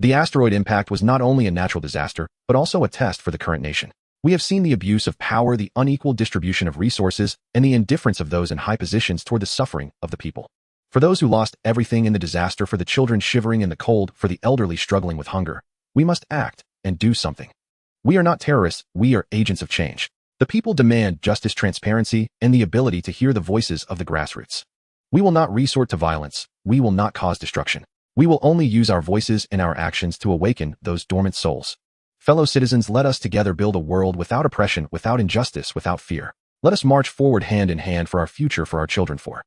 The asteroid impact was not only a natural disaster, but also a test for the current nation. We have seen the abuse of power, the unequal distribution of resources, and the indifference of those in high positions toward the suffering of the people. For those who lost everything in the disaster, for the children shivering in the cold, for the elderly struggling with hunger, we must act and do something. We are not terrorists, we are agents of change. The people demand justice, transparency, and the ability to hear the voices of the grassroots. We will not resort to violence. We will not cause destruction. We will only use our voices and our actions to awaken those dormant souls. Fellow citizens, let us together build a world without oppression, without injustice, without fear. Let us march forward hand in hand for our future, for our children, for.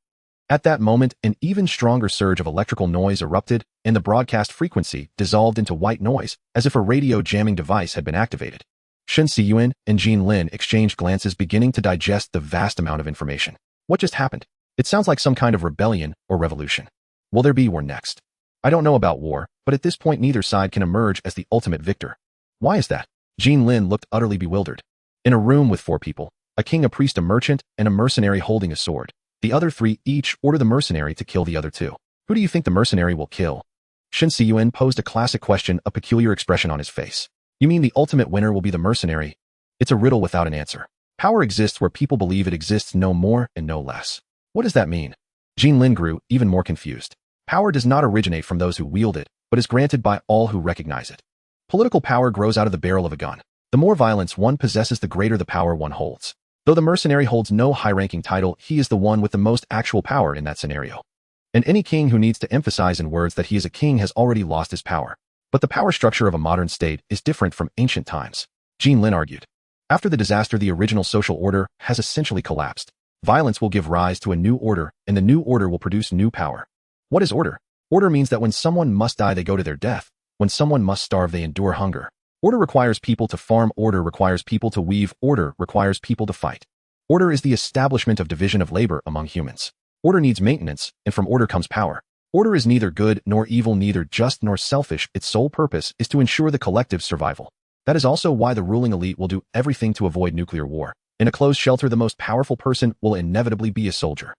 At that moment, an even stronger surge of electrical noise erupted, and the broadcast frequency dissolved into white noise, as if a radio jamming device had been activated. Shen Cun and Jean Lin exchanged glances, beginning to digest the vast amount of information. What just happened? It sounds like some kind of rebellion or revolution. Will there be war next? I don't know about war, but at this point neither side can emerge as the ultimate victor. Why is that? Jean Lin looked utterly bewildered. In a room with 4 people, a king, a priest, a merchant, and a mercenary holding a sword, the other 3 each order the mercenary to kill the other 2. Who do you think the mercenary will kill? Shen Cun posed a classic question, a peculiar expression on his face. You mean the ultimate winner will be the mercenary? It's a riddle without an answer. Power exists where people believe it exists, no more and no less. What does that mean? Jean Lin grew even more confused. Power does not originate from those who wield it, but is granted by all who recognize it. Political power grows out of the barrel of a gun. The more violence one possesses, the greater the power one holds. Though the mercenary holds no high-ranking title, he is the one with the most actual power in that scenario. And any king who needs to emphasize in words that he is a king has already lost his power. But the power structure of a modern state is different from ancient times, Jean Lin argued. After the disaster, the original social order has essentially collapsed. Violence will give rise to a new order, and the new order will produce new power. What is order? Order means that when someone must die, they go to their death. When someone must starve, they endure hunger. Order requires people to farm. Order requires people to weave. Order requires people to fight. Order is the establishment of division of labor among humans. Order needs maintenance, and from order comes power. Order is neither good nor evil, neither just nor selfish. Its sole purpose is to ensure the collective's survival. That is also why the ruling elite will do everything to avoid nuclear war. In a closed shelter, the most powerful person will inevitably be a soldier.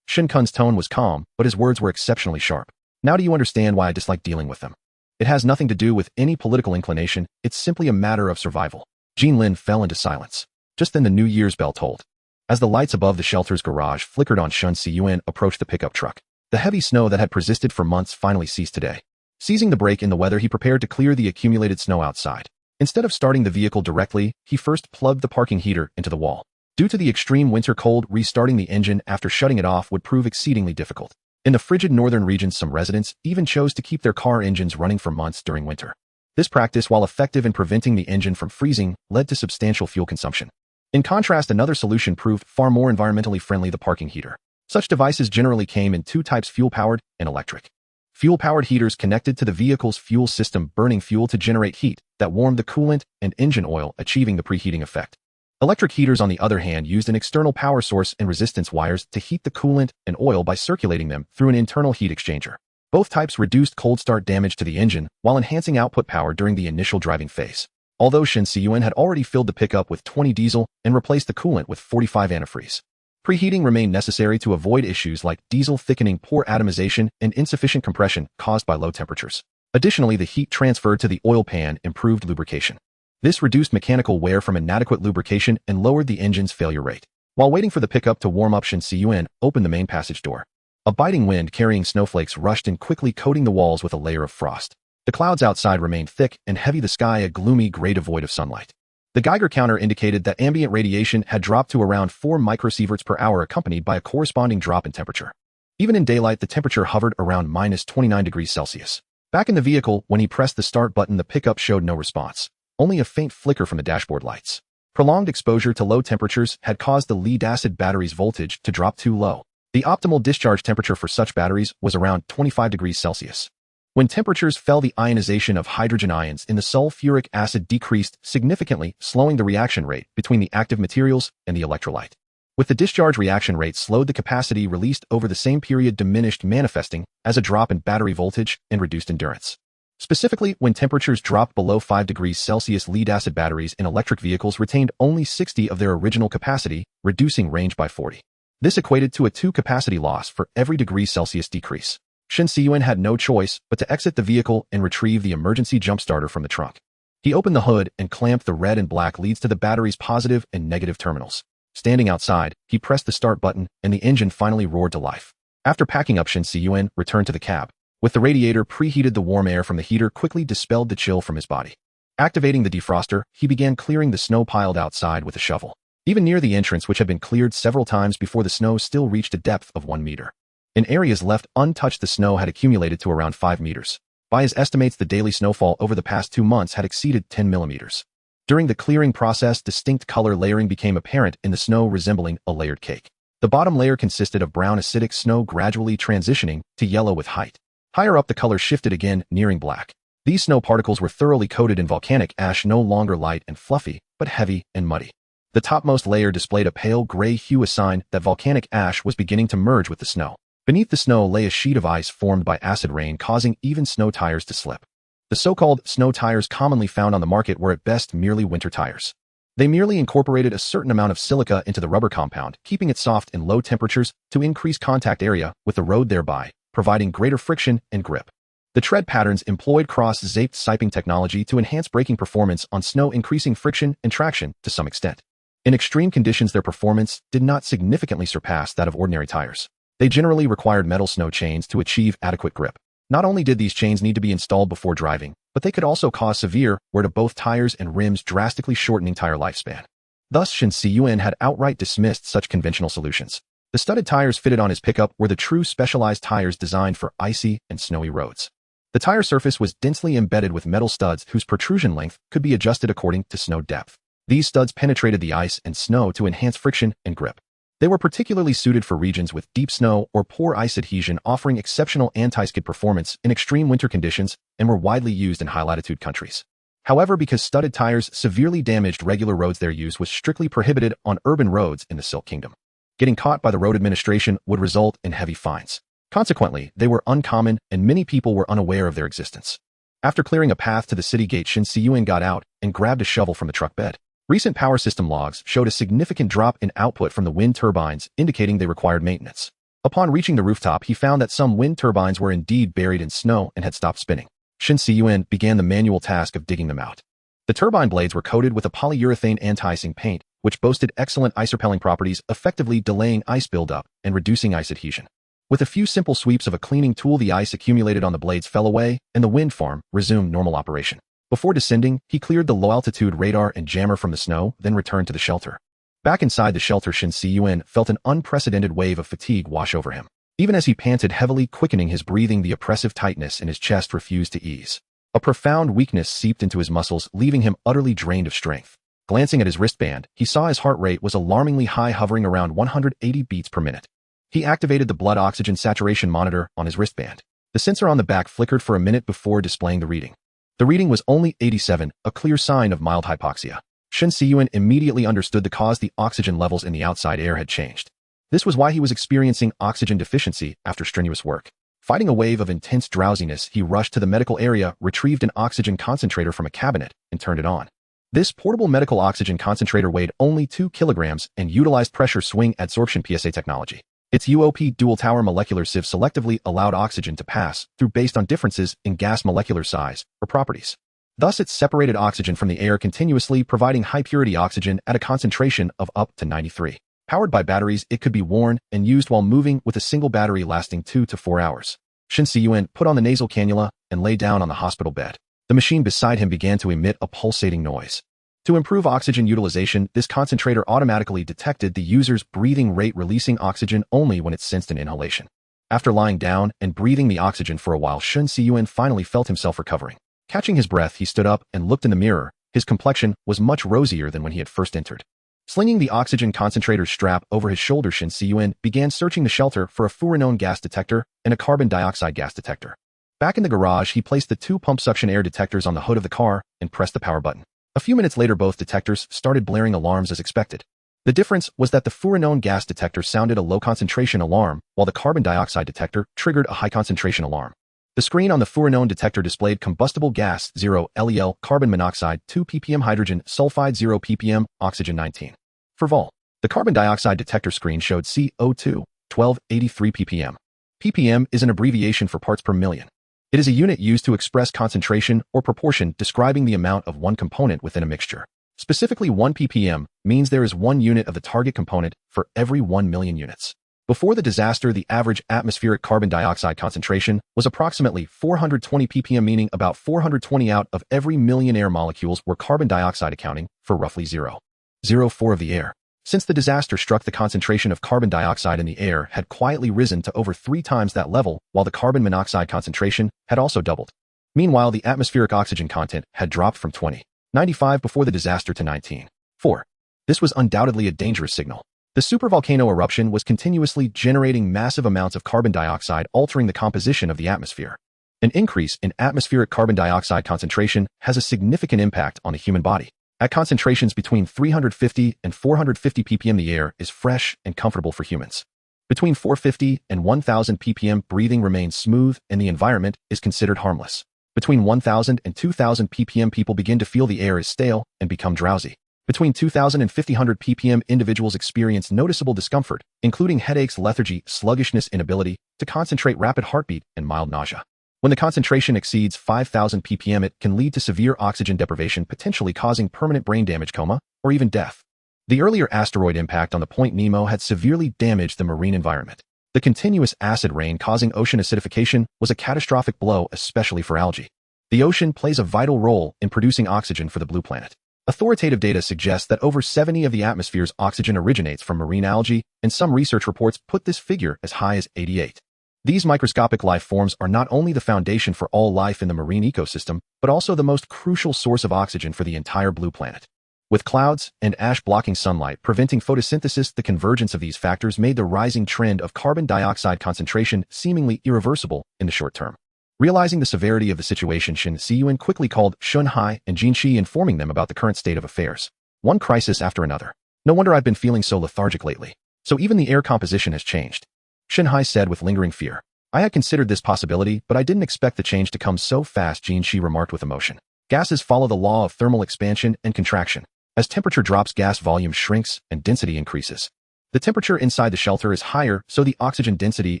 Shen Cun's tone was calm, but his words were exceptionally sharp. Now do you understand why I dislike dealing with them? It has nothing to do with any political inclination, it's simply a matter of survival. Jean Lin fell into silence. Just then the New Year's bell tolled. As the lights above the shelter's garage flickered on, Shen Cun approached the pickup truck. The heavy snow that had persisted for months finally ceased today. Seizing the break in the weather, he prepared to clear the accumulated snow outside. Instead of starting the vehicle directly, he first plugged the parking heater into the wall. Due to the extreme winter cold, restarting the engine after shutting it off would prove exceedingly difficult. In the frigid northern regions, some residents even chose to keep their car engines running for months during winter. This practice, while effective in preventing the engine from freezing, led to substantial fuel consumption. In contrast, another solution proved far more environmentally friendly: the parking heater. Such devices generally came in 2 types: fuel-powered and electric. Fuel-powered heaters connected to the vehicle's fuel system, burning fuel to generate heat that warmed the coolant and engine oil, achieving the preheating effect. Electric heaters, on the other hand, used an external power source and resistance wires to heat the coolant and oil by circulating them through an internal heat exchanger. Both types reduced cold start damage to the engine while enhancing output power during the initial driving phase. Although Shen Cun had already filled the pickup with 20 diesel and replaced the coolant with 45 antifreeze, preheating remained necessary to avoid issues like diesel thickening, poor atomization, and insufficient compression caused by low temperatures. Additionally, the heat transferred to the oil pan improved lubrication. This reduced mechanical wear from inadequate lubrication and lowered the engine's failure rate. While waiting for the pickup to warm up, Shen Cun opened the main passage door. A biting wind carrying snowflakes rushed in, quickly coating the walls with a layer of frost. The clouds outside remained thick and heavy, the sky a gloomy gray devoid of sunlight. The Geiger counter indicated that ambient radiation had dropped to around 4 microsieverts per hour, accompanied by a corresponding drop in temperature. Even in daylight, the temperature hovered around -29°C. Back in the vehicle, when he pressed the start button, the pickup showed no response. Only a faint flicker from the dashboard lights. Prolonged exposure to low temperatures had caused the lead-acid battery's voltage to drop too low. The optimal discharge temperature for such batteries was around 25°C. When temperatures fell, the ionization of hydrogen ions in the sulfuric acid decreased significantly, slowing the reaction rate between the active materials and the electrolyte. With the discharge, reaction rate slowed, the capacity released over the same period diminished, manifesting as a drop in battery voltage and reduced endurance. Specifically, when temperatures dropped below 5°C, lead-acid batteries in electric vehicles retained only 60 of their original capacity, reducing range by 40. This equated to a 2 capacity loss for every degree Celsius decrease. Shen Cun had no choice but to exit the vehicle and retrieve the emergency jump starter from the trunk. He opened the hood and clamped the red and black leads to the battery's positive and negative terminals. Standing outside, he pressed the start button and the engine finally roared to life. After packing up, Shen Cun returned to the cab. With the radiator preheated, the warm air from the heater quickly dispelled the chill from his body. Activating the defroster, he began clearing the snow piled outside with a shovel. Even near the entrance, which had been cleared several times before, the snow still reached a depth of 1 meter. In areas left untouched, the snow had accumulated to around 5 meters. By his estimates, the daily snowfall over the past 2 months had exceeded 10 millimeters. During the clearing process, distinct color layering became apparent in the snow, resembling a layered cake. The bottom layer consisted of brown acidic snow, gradually transitioning to yellow with height. Higher up, the color shifted again, nearing black. These snow particles were thoroughly coated in volcanic ash, no longer light and fluffy, but heavy and muddy. The topmost layer displayed a pale gray hue, a sign that volcanic ash was beginning to merge with the snow. Beneath the snow lay a sheet of ice formed by acid rain, causing even snow tires to slip. The so-called snow tires commonly found on the market were at best merely winter tires. They merely incorporated a certain amount of silica into the rubber compound, keeping it soft in low temperatures to increase contact area with the road, thereby providing greater friction and grip. The tread patterns employed cross-shaped siping technology to enhance braking performance on snow, increasing friction and traction to some extent. In extreme conditions, their performance did not significantly surpass that of ordinary tires. They generally required metal snow chains to achieve adequate grip. Not only did these chains need to be installed before driving, but they could also cause severe wear to both tires and rims, drastically shortening tire lifespan. Thus, Shen Cun had outright dismissed such conventional solutions. The studded tires fitted on his pickup were the true specialized tires designed for icy and snowy roads. The tire surface was densely embedded with metal studs whose protrusion length could be adjusted according to snow depth. These studs penetrated the ice and snow to enhance friction and grip. They were particularly suited for regions with deep snow or poor ice adhesion, offering exceptional anti-skid performance in extreme winter conditions, and were widely used in high-latitude countries. However, because studded tires severely damaged regular roads, their use was strictly prohibited on urban roads in the Silk Kingdom. Getting caught by the road administration would result in heavy fines. Consequently, they were uncommon, and many people were unaware of their existence. After clearing a path to the city gate, Shen Cun got out and grabbed a shovel from the truck bed. Recent power system logs showed a significant drop in output from the wind turbines, indicating they required maintenance. Upon reaching the rooftop, he found that some wind turbines were indeed buried in snow and had stopped spinning. Shen Cun began the manual task of digging them out. The turbine blades were coated with a polyurethane anti-icing paint, which boasted excellent ice-repelling properties, effectively delaying ice buildup and reducing ice adhesion. With a few simple sweeps of a cleaning tool, the ice accumulated on the blades fell away, and the wind farm resumed normal operation. Before descending, he cleared the low-altitude radar and jammer from the snow, then returned to the shelter. Back inside the shelter, Shen Cun felt an unprecedented wave of fatigue wash over him. Even as he panted heavily, quickening his breathing, the oppressive tightness in his chest refused to ease. A profound weakness seeped into his muscles, leaving him utterly drained of strength. Glancing at his wristband, he saw his heart rate was alarmingly high, hovering around 180 beats per minute. He activated the blood oxygen saturation monitor on his wristband. The sensor on the back flickered for a minute before displaying the reading. The reading was only 87, a clear sign of mild hypoxia. Shen Cun immediately understood the cause: the oxygen levels in the outside air had changed. This was why he was experiencing oxygen deficiency after strenuous work. Fighting a wave of intense drowsiness, he rushed to the medical area, retrieved an oxygen concentrator from a cabinet, and turned it on. This portable medical oxygen concentrator weighed only 2 kilograms and utilized pressure swing adsorption PSA technology. Its UOP dual-tower molecular sieve selectively allowed oxygen to pass through based on differences in gas molecular size or properties. Thus, it separated oxygen from the air continuously, providing high-purity oxygen at a concentration of up to 93. Powered by batteries, it could be worn and used while moving, with a single battery lasting 2 to 4 hours. Shen Cun put on the nasal cannula and lay down on the hospital bed. The machine beside him began to emit a pulsating noise. To improve oxygen utilization, this concentrator automatically detected the user's breathing rate, releasing oxygen only when it sensed an inhalation. After lying down and breathing the oxygen for a while, Shen Cun finally felt himself recovering. Catching his breath, he stood up and looked in the mirror. His complexion was much rosier than when he had first entered. Slinging the oxygen concentrator's strap over his shoulder, Shen Cun began searching the shelter for a furanone gas detector and a carbon dioxide gas detector. Back in the garage, he placed the 2 pump suction air detectors on the hood of the car and pressed the power button. A few minutes later, both detectors started blaring alarms as expected. The difference was that the furanone gas detector sounded a low concentration alarm, while the carbon dioxide detector triggered a high concentration alarm. The screen on the furanone detector displayed combustible gas 0 LEL, carbon monoxide 2 ppm, hydrogen sulfide 0 ppm, oxygen 19. For vol. The carbon dioxide detector screen showed CO2 1283 ppm. ppm is an abbreviation for parts per million. It is a unit used to express concentration or proportion, describing the amount of one component within a mixture. Specifically, 1 ppm means there is 1 unit of the target component for every 1 million units. Before the disaster, the average atmospheric carbon dioxide concentration was approximately 420 ppm, meaning about 420 out of every million air molecules were carbon dioxide, accounting for roughly 0.04 of the air. Since the disaster struck, the concentration of carbon dioxide in the air had quietly risen to over 3 times that level, while the carbon monoxide concentration had also doubled. Meanwhile, the atmospheric oxygen content had dropped from 20.95 before the disaster to 19.4. This was undoubtedly a dangerous signal. The super-volcano eruption was continuously generating massive amounts of carbon dioxide, altering the composition of the atmosphere. An increase in atmospheric carbon dioxide concentration has a significant impact on the human body. At concentrations between 350 and 450 ppm, the air is fresh and comfortable for humans. Between 450 and 1000 ppm, breathing remains smooth and the environment is considered harmless. Between 1000 and 2000 ppm, people begin to feel the air is stale and become drowsy. Between 2000 and 5000 ppm, individuals experience noticeable discomfort, including headaches, lethargy, sluggishness, inability to concentrate, rapid heartbeat, and mild nausea. When the concentration exceeds 5000 ppm, it can lead to severe oxygen deprivation, potentially causing permanent brain damage, coma, or even death. The earlier asteroid impact on the Point Nemo had severely damaged the marine environment. The continuous acid rain causing ocean acidification was a catastrophic blow, especially for algae. The ocean plays a vital role in producing oxygen for the blue planet. Authoritative data suggests that over 70% of the atmosphere's oxygen originates from marine algae, and some research reports put this figure as high as 88%. These microscopic life forms are not only the foundation for all life in the marine ecosystem, but also the most crucial source of oxygen for the entire blue planet. With clouds and ash blocking sunlight, preventing photosynthesis, the convergence of these factors made the rising trend of carbon dioxide concentration seemingly irreversible in the short term. Realizing the severity of the situation, Shen Cun quickly called Shen Hai and Jin Shi, informing them about the current state of affairs. One crisis after another. No wonder I've been feeling so lethargic lately. So even the air composition has changed. Shen Hai said with lingering fear. I had considered this possibility, but I didn't expect the change to come so fast, Jin Shi remarked with emotion. Gases follow the law of thermal expansion and contraction. As temperature drops, gas volume shrinks and density increases. The temperature inside the shelter is higher, so the oxygen density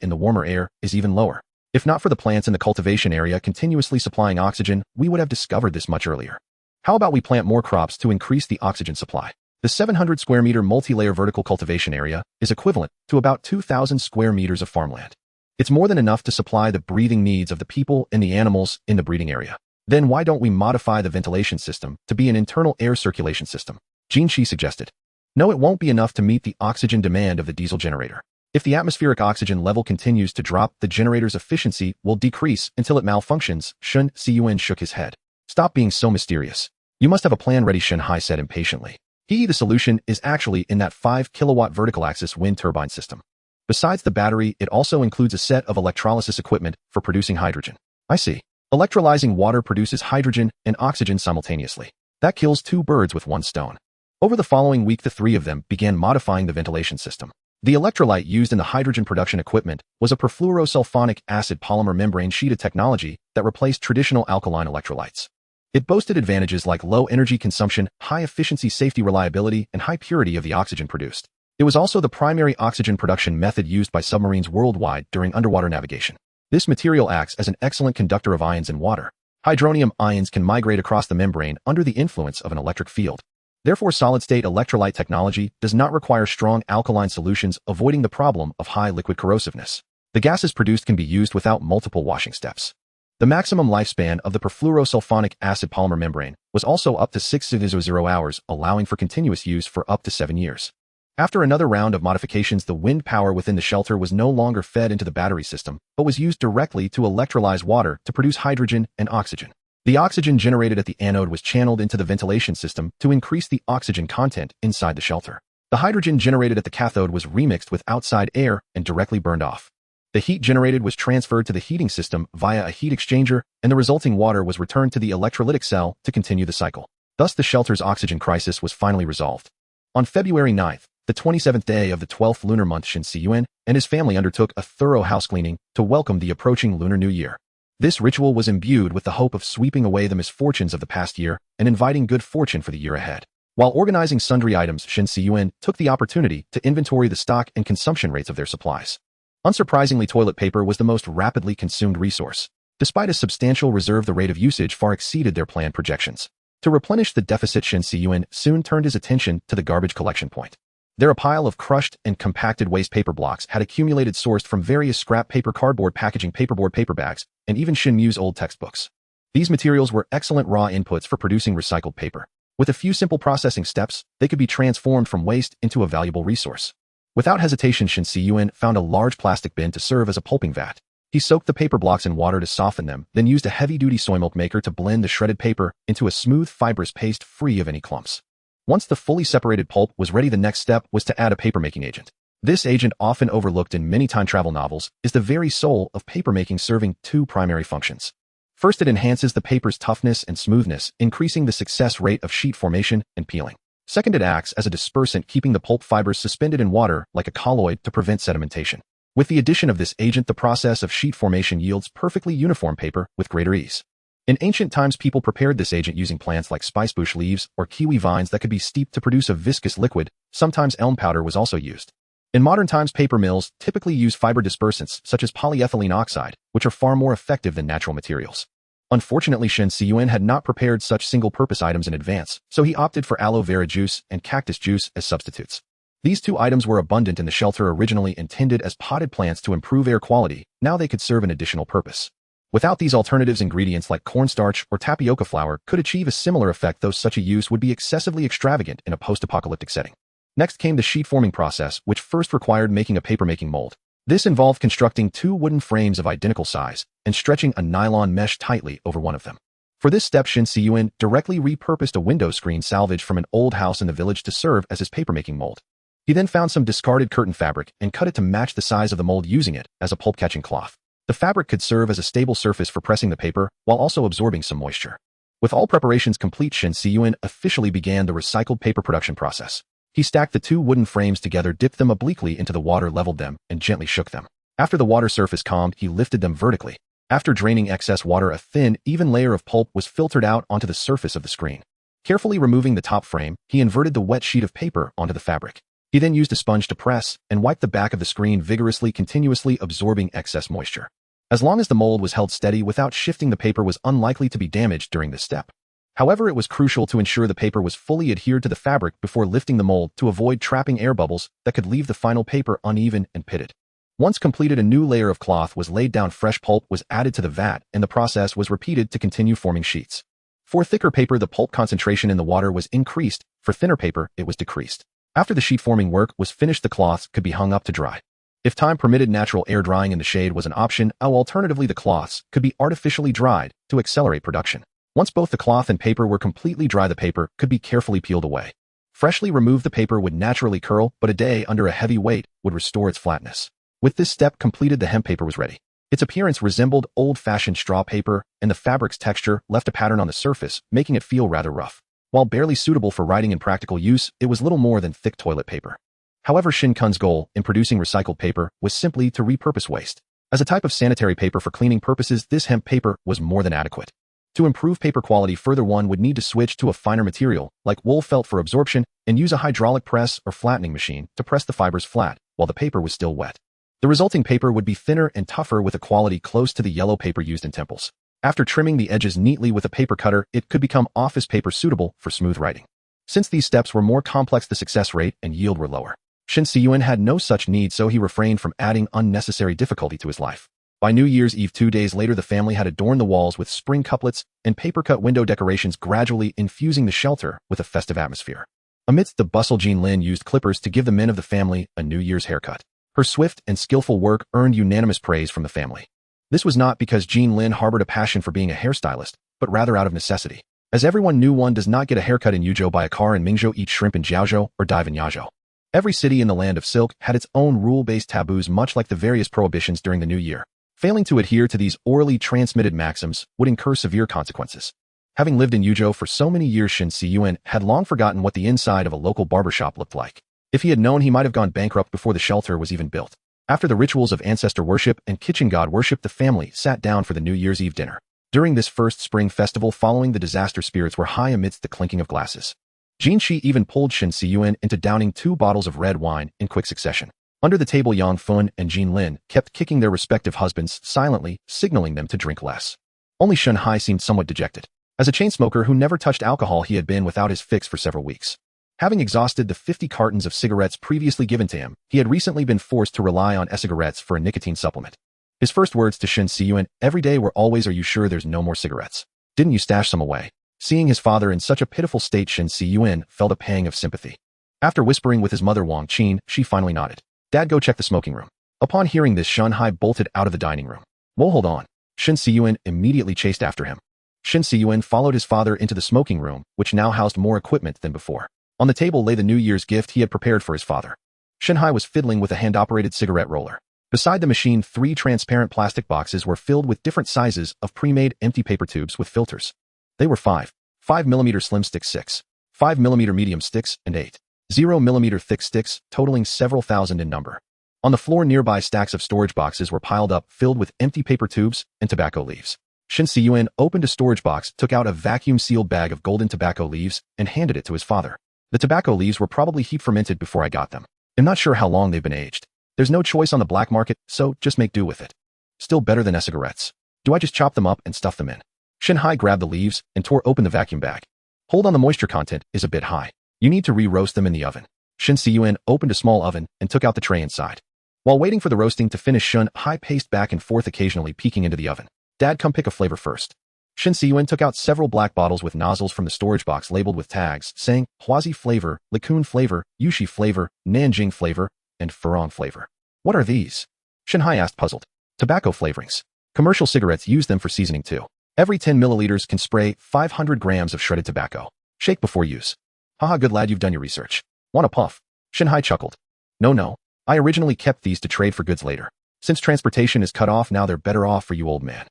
in the warmer air is even lower. If not for the plants in the cultivation area continuously supplying oxygen, we would have discovered this much earlier. How about we plant more crops to increase the oxygen supply? The 700 square meter multi-layer vertical cultivation area is equivalent to about 2,000 square meters of farmland. It's more than enough to supply the breathing needs of the people and the animals in the breeding area. Then why don't we modify the ventilation system to be an internal air circulation system? Jin Shi suggested. No, it won't be enough to meet the oxygen demand of the diesel generator. If the atmospheric oxygen level continues to drop, the generator's efficiency will decrease until it malfunctions. Shen Cun shook his head. Stop being so mysterious. You must have a plan ready, Shen Hai said impatiently. The solution is actually in that 5 kilowatt vertical axis wind turbine system. Besides the battery, it also includes a set of electrolysis equipment for producing hydrogen. I see. Electrolyzing water produces hydrogen and oxygen simultaneously. That kills two birds with one stone. Over the following week, the three of them began modifying the ventilation system. The electrolyte used in the hydrogen production equipment was a perfluorosulfonic acid polymer membrane sheeted technology that replaced traditional alkaline electrolytes. It boasted advantages like low energy consumption, high efficiency, safety, reliability, and high purity of the oxygen produced. It was also the primary oxygen production method used by submarines worldwide during underwater navigation. This material acts as an excellent conductor of ions in water. Hydronium ions can migrate across the membrane under the influence of an electric field. Therefore, solid-state electrolyte technology does not require strong alkaline solutions, avoiding the problem of high liquid corrosiveness. The gases produced can be used without multiple washing steps. The maximum lifespan of the perfluorosulfonic acid polymer membrane was also up to 600 hours, allowing for continuous use for up to 7 years. After another round of modifications, the wind power within the shelter was no longer fed into the battery system, but was used directly to electrolyze water to produce hydrogen and oxygen. The oxygen generated at the anode was channeled into the ventilation system to increase the oxygen content inside the shelter. The hydrogen generated at the cathode was remixed with outside air and directly burned off. The heat generated was transferred to the heating system via a heat exchanger, and the resulting water was returned to the electrolytic cell to continue the cycle. Thus, the shelter's oxygen crisis was finally resolved. On February 9th, the 27th day of the 12th lunar month, Shen Cun and his family undertook a thorough house cleaning to welcome the approaching Lunar New Year. This ritual was imbued with the hope of sweeping away the misfortunes of the past year and inviting good fortune for the year ahead. While organizing sundry items, Shen Cun took the opportunity to inventory the stock and consumption rates of their supplies. Unsurprisingly, toilet paper was the most rapidly consumed resource. Despite a substantial reserve, the rate of usage far exceeded their planned projections. To replenish the deficit, Shen Cun soon turned his attention to the garbage collection point. There, a pile of crushed and compacted waste paper blocks had accumulated, sourced from various scrap paper, cardboard packaging, paperboard, paper bags, and even Shen Mu's old textbooks. These materials were excellent raw inputs for producing recycled paper. With a few simple processing steps, they could be transformed from waste into a valuable resource. Without hesitation, Shen Cun found a large plastic bin to serve as a pulping vat. He soaked the paper blocks in water to soften them, then used a heavy-duty soy milk maker to blend the shredded paper into a smooth, fibrous paste free of any clumps. Once the fully separated pulp was ready, the next step was to add a papermaking agent. This agent, often overlooked in many time travel novels, is the very soul of papermaking, serving two primary functions. First, it enhances the paper's toughness and smoothness, increasing the success rate of sheet formation and peeling. Second, it acts as a dispersant, keeping the pulp fibers suspended in water like a colloid to prevent sedimentation. With the addition of this agent, the process of sheet formation yields perfectly uniform paper with greater ease. In ancient times, people prepared this agent using plants like spicebush leaves or kiwi vines that could be steeped to produce a viscous liquid. Sometimes elm powder was also used. In modern times, paper mills typically use fiber dispersants such as polyethylene oxide, which are far more effective than natural materials. Unfortunately, Shen Cun had not prepared such single-purpose items in advance, so he opted for aloe vera juice and cactus juice as substitutes. These two items were abundant in the shelter originally intended as potted plants to improve air quality. Now they could serve an additional purpose. Without these alternatives, ingredients like cornstarch or tapioca flour could achieve a similar effect, though such a use would be excessively extravagant in a post-apocalyptic setting. Next came the sheet forming process, which first required making a paper-making mold. This involved constructing two wooden frames of identical size and stretching a nylon mesh tightly over one of them. For this step, Shen Cun directly repurposed a window screen salvaged from an old house in the village to serve as his paper-making mold. He then found some discarded curtain fabric and cut it to match the size of the mold, using it as a pulp-catching cloth. The fabric could serve as a stable surface for pressing the paper while also absorbing some moisture. With all preparations complete, Shen Cun officially began the recycled paper production process. He stacked the two wooden frames together, dipped them obliquely into the water, leveled them, and gently shook them. After the water surface calmed, he lifted them vertically. After draining excess water, a thin, even layer of pulp was filtered out onto the surface of the screen. Carefully removing the top frame, he inverted the wet sheet of paper onto the fabric. He then used a sponge to press and wipe the back of the screen vigorously, continuously absorbing excess moisture. As long as the mold was held steady without shifting, the paper was unlikely to be damaged during this step. However, it was crucial to ensure the paper was fully adhered to the fabric before lifting the mold to avoid trapping air bubbles that could leave the final paper uneven and pitted. Once completed, a new layer of cloth was laid down, fresh pulp was added to the vat, and the process was repeated to continue forming sheets. For thicker paper, the pulp concentration in the water was increased. For thinner paper, it was decreased. After the sheet forming work was finished, the cloths could be hung up to dry. If time permitted, natural air drying in the shade was an option, or alternatively the cloths could be artificially dried to accelerate production. Once both the cloth and paper were completely dry, the paper could be carefully peeled away. Freshly removed, the paper would naturally curl, but a day under a heavy weight would restore its flatness. With this step completed, the hemp paper was ready. Its appearance resembled old-fashioned straw paper, and the fabric's texture left a pattern on the surface, making it feel rather rough. While barely suitable for writing in practical use, it was little more than thick toilet paper. However, Shen Cun's goal in producing recycled paper was simply to repurpose waste. As a type of sanitary paper for cleaning purposes, this hemp paper was more than adequate. To improve paper quality further, one would need to switch to a finer material, like wool felt for absorption, and use a hydraulic press or flattening machine to press the fibers flat while the paper was still wet. The resulting paper would be thinner and tougher with a quality close to the yellow paper used in temples. After trimming the edges neatly with a paper cutter, it could become office paper suitable for smooth writing. Since these steps were more complex, the success rate and yield were lower. Shen Cun had no such need, so he refrained from adding unnecessary difficulty to his life. By New Year's Eve, 2 days later, the family had adorned the walls with spring couplets and paper-cut window decorations, gradually infusing the shelter with a festive atmosphere. Amidst the bustle, Jean Lin used clippers to give the men of the family a New Year's haircut. Her swift and skillful work earned unanimous praise from the family. This was not because Jean Lin harbored a passion for being a hairstylist, but rather out of necessity. As everyone knew, one does not get a haircut in Yuzhou, buy a car in Mingzhou, eat shrimp in Jiaozhou, or dive in Yazhou. Every city in the land of silk had its own rule-based taboos, much like the various prohibitions during the New Year. Failing to adhere to these orally transmitted maxims would incur severe consequences. Having lived in Yuzhou for so many years, Shen Cun had long forgotten what the inside of a local barbershop looked like. If he had known, he might have gone bankrupt before the shelter was even built. After the rituals of ancestor worship and kitchen god worship, the family sat down for the New Year's Eve dinner. During this first spring festival following the disaster, spirits were high amidst the clinking of glasses. Jin Shi even pulled Shen Cun into downing 2 bottles of red wine in quick succession. Under the table, Yang Fun and Jin Lin kept kicking their respective husbands silently, signaling them to drink less. Only Shen Hai seemed somewhat dejected. As a chain smoker who never touched alcohol, he had been without his fix for several weeks. Having exhausted the 50 cartons of cigarettes previously given to him, he had recently been forced to rely on e-cigarettes for a nicotine supplement. His first words to Shen Cun every day were always, "Are you sure there's no more cigarettes? Didn't you stash some away?" Seeing his father in such a pitiful state, Shen Cun felt a pang of sympathy. After whispering with his mother Wang Qin, she finally nodded. "Dad, go check the smoking room." Upon hearing this, Shen Hai bolted out of the dining room. "Whoa, hold on." Shen Cun immediately chased after him. Shen Cun followed his father into the smoking room, which now housed more equipment than before. On the table lay the New Year's gift he had prepared for his father. Shen Hai was fiddling with a hand-operated cigarette roller. Beside the machine, 3 transparent plastic boxes were filled with different sizes of pre-made empty paper tubes with filters. They were 5mm slim stick 6, 5mm medium sticks, and 8.0mm thick sticks, totaling several thousand in number. On the floor nearby, stacks of storage boxes were piled up, filled with empty paper tubes and tobacco leaves. Shen Cun opened a storage box, took out a vacuum-sealed bag of golden tobacco leaves, and handed it to his father. The tobacco leaves were probably heap fermented before I got them. I'm not sure how long they've been aged. There's no choice on the black market, so just make do with it. Still better than e-cigarettes. Do I just chop them up and stuff them in? Shen Hai grabbed the leaves and tore open the vacuum bag. Hold on, the moisture content is a bit high. You need to re-roast them in the oven. Shen Cun opened a small oven and took out the tray inside. While waiting for the roasting to finish, Shen Hai paced back and forth, occasionally peeking into the oven. Dad, come pick a flavor first. Shen Cun took out several black bottles with nozzles from the storage box labeled with tags, saying Huazi flavor, Likun flavor, Yushi flavor, Nanjing flavor, and Furong flavor. What are these? Shen Hai asked, puzzled. Tobacco flavorings. Commercial cigarettes use them for seasoning too. Every 10 milliliters can spray 500 grams of shredded tobacco. Shake before use. Haha, good lad, you've done your research. Want a puff? Shen Hai chuckled. No. I originally kept these to trade for goods later. Since transportation is cut off, now they're better off for you, old man.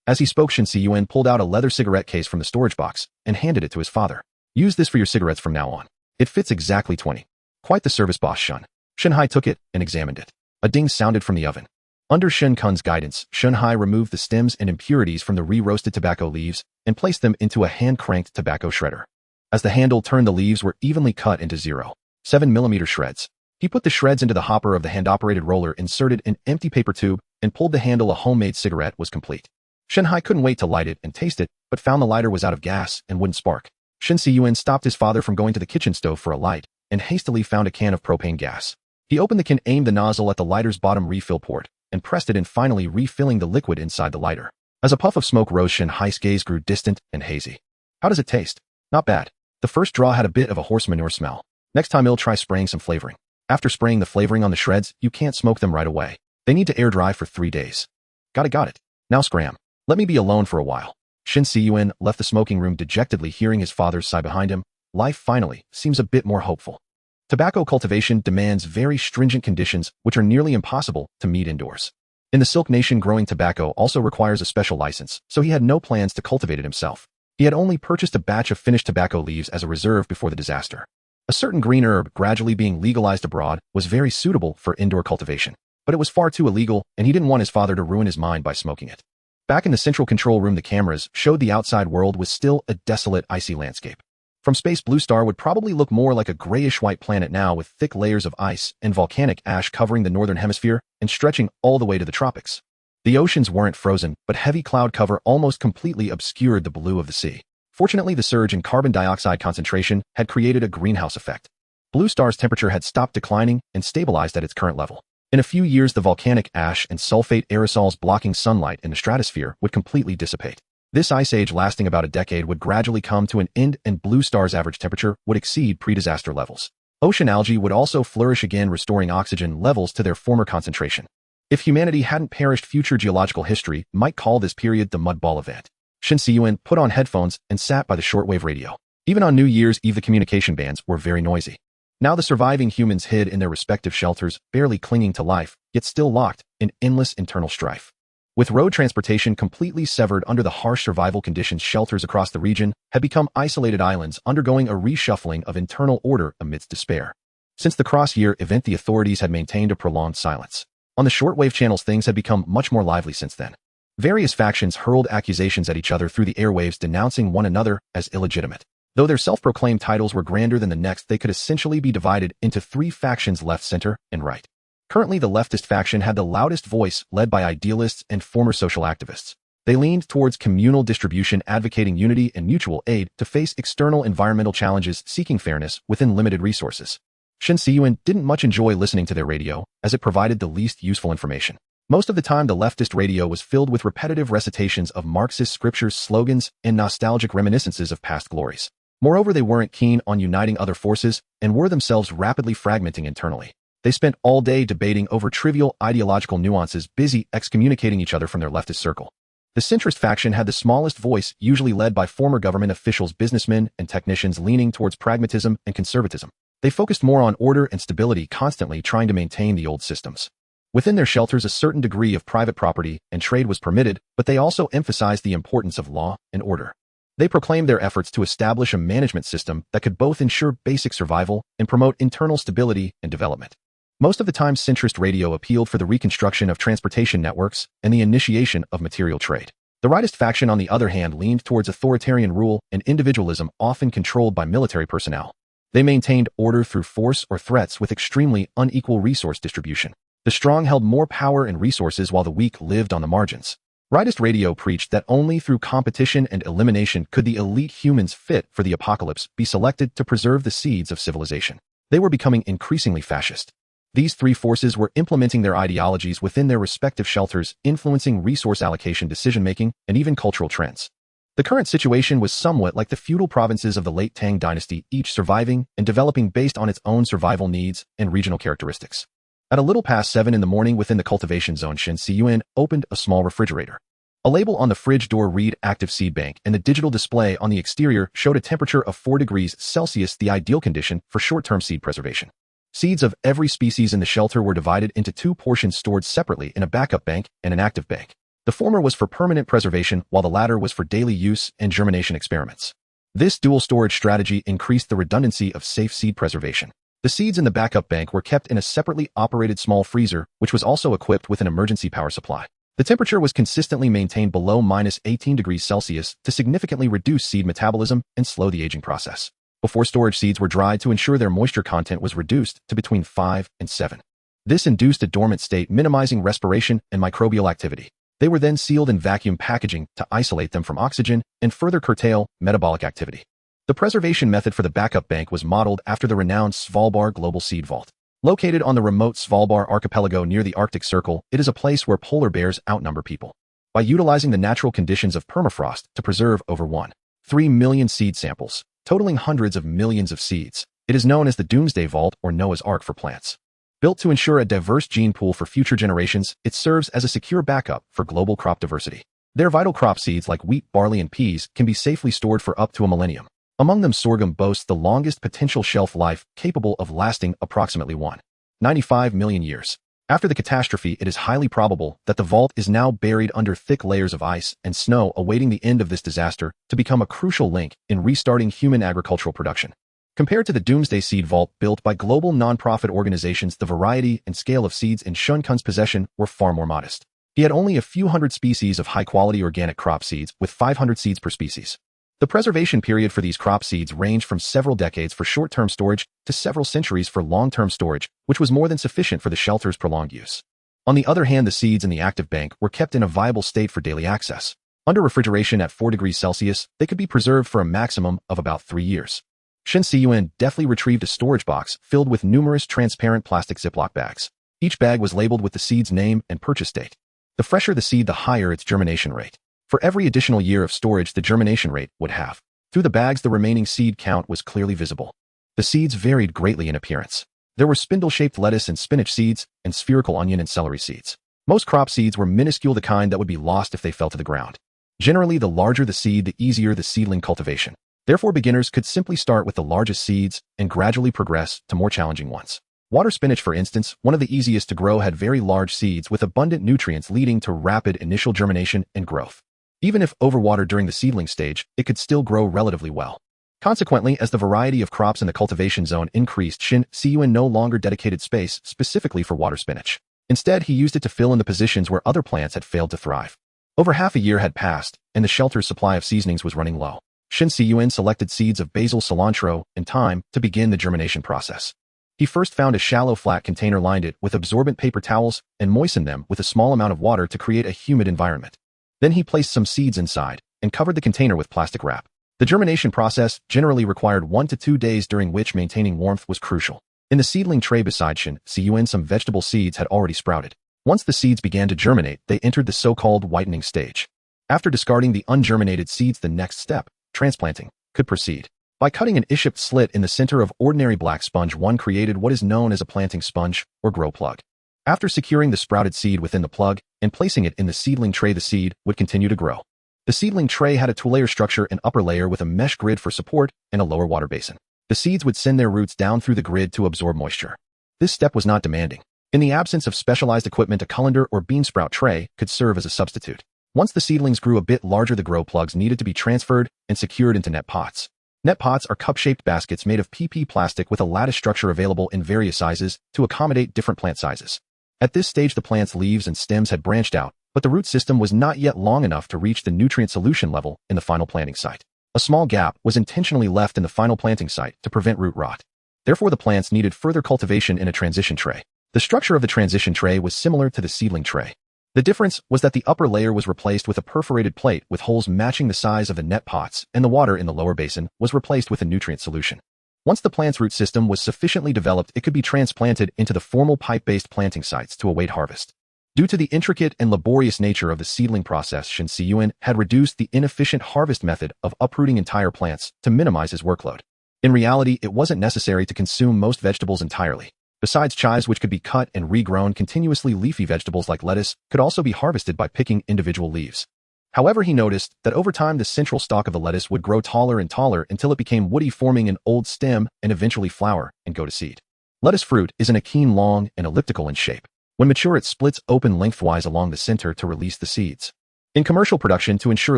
As he spoke, Shen Cun pulled out a leather cigarette case from the storage box and handed it to his father. Use this for your cigarettes from now on. It fits exactly 20. Quite the service, boss, Shen. Shen Hai took it and examined it. A ding sounded from the oven. Under Shen Cun's guidance, Shen Hai removed the stems and impurities from the re-roasted tobacco leaves and placed them into a hand-cranked tobacco shredder. As the handle turned, the leaves were evenly cut into 0.7mm shreds. He put the shreds into the hopper of the hand-operated roller, inserted an empty paper tube, and pulled the handle. A homemade cigarette was complete. Shen Hai couldn't wait to light it and taste it, but found the lighter was out of gas and wouldn't spark. Shen Cun stopped his father from going to the kitchen stove for a light and hastily found a can of propane gas. He opened the can, aimed the nozzle at the lighter's bottom refill port, and pressed it in, finally refilling the liquid inside the lighter. As a puff of smoke rose, Shen Hai's gaze grew distant and hazy. How does it taste? Not bad. The first draw had a bit of a horse manure smell. Next time, I'll try spraying some flavoring. After spraying the flavoring on the shreds, you can't smoke them right away. They need to air dry for 3 days. Got it. Now scram. Let me be alone for a while. Shen Cun left the smoking room dejectedly, hearing his father's sigh behind him. Life finally seems a bit more hopeful. Tobacco cultivation demands very stringent conditions which are nearly impossible to meet indoors. In the Silk Nation, growing tobacco also requires a special license, so he had no plans to cultivate it himself. He had only purchased a batch of finished tobacco leaves as a reserve before the disaster. A certain green herb, gradually being legalized abroad, was very suitable for indoor cultivation, but it was far too illegal, and he didn't want his father to ruin his mind by smoking it. Back in the central control room, the cameras showed the outside world was still a desolate, icy landscape. From space, Blue Star would probably look more like a grayish-white planet now, with thick layers of ice and volcanic ash covering the northern hemisphere and stretching all the way to the tropics. The oceans weren't frozen, but heavy cloud cover almost completely obscured the blue of the sea. Fortunately, the surge in carbon dioxide concentration had created a greenhouse effect. Blue Star's temperature had stopped declining and stabilized at its current level. In a few years, the volcanic ash and sulfate aerosols blocking sunlight in the stratosphere would completely dissipate. This ice age, lasting about a decade, would gradually come to an end, and Blue Star's average temperature would exceed pre-disaster levels. Ocean algae would also flourish again, restoring oxygen levels to their former concentration. If humanity hadn't perished, future geological history might call this period the Mudball event. Shen Cun put on headphones and sat by the shortwave radio. Even on New Year's Eve, the communication bands were very noisy. Now the surviving humans hid in their respective shelters, barely clinging to life, yet still locked in endless internal strife. With road transportation completely severed under the harsh survival conditions, shelters across the region had become isolated islands, undergoing a reshuffling of internal order amidst despair. Since the cross-year event, the authorities had maintained a prolonged silence. On the shortwave channels, things had become much more lively since then. Various factions hurled accusations at each other through the airwaves, denouncing one another as illegitimate. Though their self-proclaimed titles were grander than the next, they could essentially be divided into 3 factions: left, center, and right. Currently, the leftist faction had the loudest voice, led by idealists and former social activists. They leaned towards communal distribution, advocating unity and mutual aid to face external environmental challenges, seeking fairness within limited resources. Shen Cun didn't much enjoy listening to their radio, as it provided the least useful information. Most of the time, the leftist radio was filled with repetitive recitations of Marxist scriptures, slogans, and nostalgic reminiscences of past glories. Moreover, they weren't keen on uniting other forces and were themselves rapidly fragmenting internally. They spent all day debating over trivial ideological nuances, busy excommunicating each other from their leftist circle. The centrist faction had the smallest voice, usually led by former government officials, businessmen, and technicians leaning towards pragmatism and conservatism. They focused more on order and stability, constantly trying to maintain the old systems. Within their shelters, a certain degree of private property and trade was permitted, but they also emphasized the importance of law and order. They proclaimed their efforts to establish a management system that could both ensure basic survival and promote internal stability and development. Most of the time, centrist radio appealed for the reconstruction of transportation networks and the initiation of material trade. The rightist faction, on the other hand, leaned towards authoritarian rule and individualism, often controlled by military personnel. They maintained order through force or threats with extremely unequal resource distribution. The strong held more power and resources while the weak lived on the margins. Rightist radio preached that only through competition and elimination could the elite humans fit for the apocalypse be selected to preserve the seeds of civilization. They were becoming increasingly fascist. These three forces were implementing their ideologies within their respective shelters, influencing resource allocation, decision-making, and even cultural trends. The current situation was somewhat like the feudal provinces of the late Tang dynasty, each surviving and developing based on its own survival needs and regional characteristics. At a little past 7 in the morning within the cultivation zone, Shen Cun opened a small refrigerator. A label on the fridge door read active seed bank, and the digital display on the exterior showed a temperature of 4 degrees Celsius, the ideal condition for short-term seed preservation. Seeds of every species in the shelter were divided into 2 portions stored separately in a backup bank and an active bank. The former was for permanent preservation, while the latter was for daily use and germination experiments. This dual storage strategy increased the redundancy of safe seed preservation. The seeds in the backup bank were kept in a separately operated small freezer, which was also equipped with an emergency power supply. The temperature was consistently maintained below -18 degrees Celsius to significantly reduce seed metabolism and slow the aging process. Before storage, seeds were dried to ensure their moisture content was reduced to between 5 and 7. This induced a dormant state, minimizing respiration and microbial activity. They were then sealed in vacuum packaging to isolate them from oxygen and further curtail metabolic activity. The preservation method for the backup bank was modeled after the renowned Svalbard Global Seed Vault. Located on the remote Svalbard archipelago near the Arctic Circle, it is a place where polar bears outnumber people. By utilizing the natural conditions of permafrost to preserve over 1.3 million seed samples, totaling hundreds of millions of seeds, it is known as the Doomsday Vault or Noah's Ark for plants. Built to ensure a diverse gene pool for future generations, it serves as a secure backup for global crop diversity. Their vital crop seeds like wheat, barley, and peas can be safely stored for up to a millennium. Among them, sorghum boasts the longest potential shelf life, capable of lasting approximately 1.95 million years. After the catastrophe, it is highly probable that the vault is now buried under thick layers of ice and snow, awaiting the end of this disaster to become a crucial link in restarting human agricultural production. Compared to the Doomsday Seed Vault built by global non-profit organizations, the variety and scale of seeds in Shen Cun's possession were far more modest. He had only a few hundred species of high-quality organic crop seeds, with 500 seeds per species. The preservation period for these crop seeds ranged from several decades for short-term storage to several centuries for long-term storage, which was more than sufficient for the shelter's prolonged use. On the other hand, the seeds in the active bank were kept in a viable state for daily access. Under refrigeration at 4 degrees Celsius, they could be preserved for a maximum of about 3 years. Shen Cun deftly retrieved a storage box filled with numerous transparent plastic Ziploc bags. Each bag was labeled with the seed's name and purchase date. The fresher the seed, the higher its germination rate. For every additional year of storage, the germination rate would halve. Through the bags, the remaining seed count was clearly visible. The seeds varied greatly in appearance. There were spindle-shaped lettuce and spinach seeds, and spherical onion and celery seeds. Most crop seeds were minuscule, the kind that would be lost if they fell to the ground. Generally, the larger the seed, the easier the seedling cultivation. Therefore, beginners could simply start with the largest seeds and gradually progress to more challenging ones. Water spinach, for instance, one of the easiest to grow, had very large seeds with abundant nutrients, leading to rapid initial germination and growth. Even if overwatered during the seedling stage, it could still grow relatively well. Consequently, as the variety of crops in the cultivation zone increased, Shen Cun no longer dedicated space specifically for water spinach. Instead, he used it to fill in the positions where other plants had failed to thrive. Over half a year had passed, and the shelter's supply of seasonings was running low. Shen Cun selected seeds of basil, cilantro, and thyme to begin the germination process. He first found a shallow flat container, lined it with absorbent paper towels, and moistened them with a small amount of water to create a humid environment. Then he placed some seeds inside and covered the container with plastic wrap. The germination process generally required 1 to 2 days, during which maintaining warmth was crucial. In the seedling tray beside Shen Cun, some vegetable seeds had already sprouted. Once the seeds began to germinate, they entered the so-called whitening stage. After discarding the ungerminated seeds, the next step, transplanting, could proceed. By cutting an I-shaped slit in the center of ordinary black sponge, one created what is known as a planting sponge or grow plug. After securing the sprouted seed within the plug and placing it in the seedling tray, the seed would continue to grow. The seedling tray had a two-layer structure, an upper layer with a mesh grid for support and a lower water basin. The seeds would send their roots down through the grid to absorb moisture. This step was not demanding. In the absence of specialized equipment, a colander or bean sprout tray could serve as a substitute. Once the seedlings grew a bit larger, the grow plugs needed to be transferred and secured into net pots. Net pots are cup-shaped baskets made of PP plastic with a lattice structure available in various sizes to accommodate different plant sizes. At this stage, the plant's leaves and stems had branched out, but the root system was not yet long enough to reach the nutrient solution level in the final planting site. A small gap was intentionally left in the final planting site to prevent root rot. Therefore, the plants needed further cultivation in a transition tray. The structure of the transition tray was similar to the seedling tray. The difference was that the upper layer was replaced with a perforated plate with holes matching the size of the net pots, and the water in the lower basin was replaced with a nutrient solution. Once the plant's root system was sufficiently developed, it could be transplanted into the formal pipe-based planting sites to await harvest. Due to the intricate and laborious nature of the seedling process, Shen Cun had reduced the inefficient harvest method of uprooting entire plants to minimize his workload. In reality, it wasn't necessary to consume most vegetables entirely. Besides chives, which could be cut and regrown continuously, leafy vegetables like lettuce could also be harvested by picking individual leaves. However, he noticed that over time the central stalk of the lettuce would grow taller and taller until it became woody, forming an old stem and eventually flower and go to seed. Lettuce fruit is an achene, long and elliptical in shape. When mature, it splits open lengthwise along the center to release the seeds. In commercial production, to ensure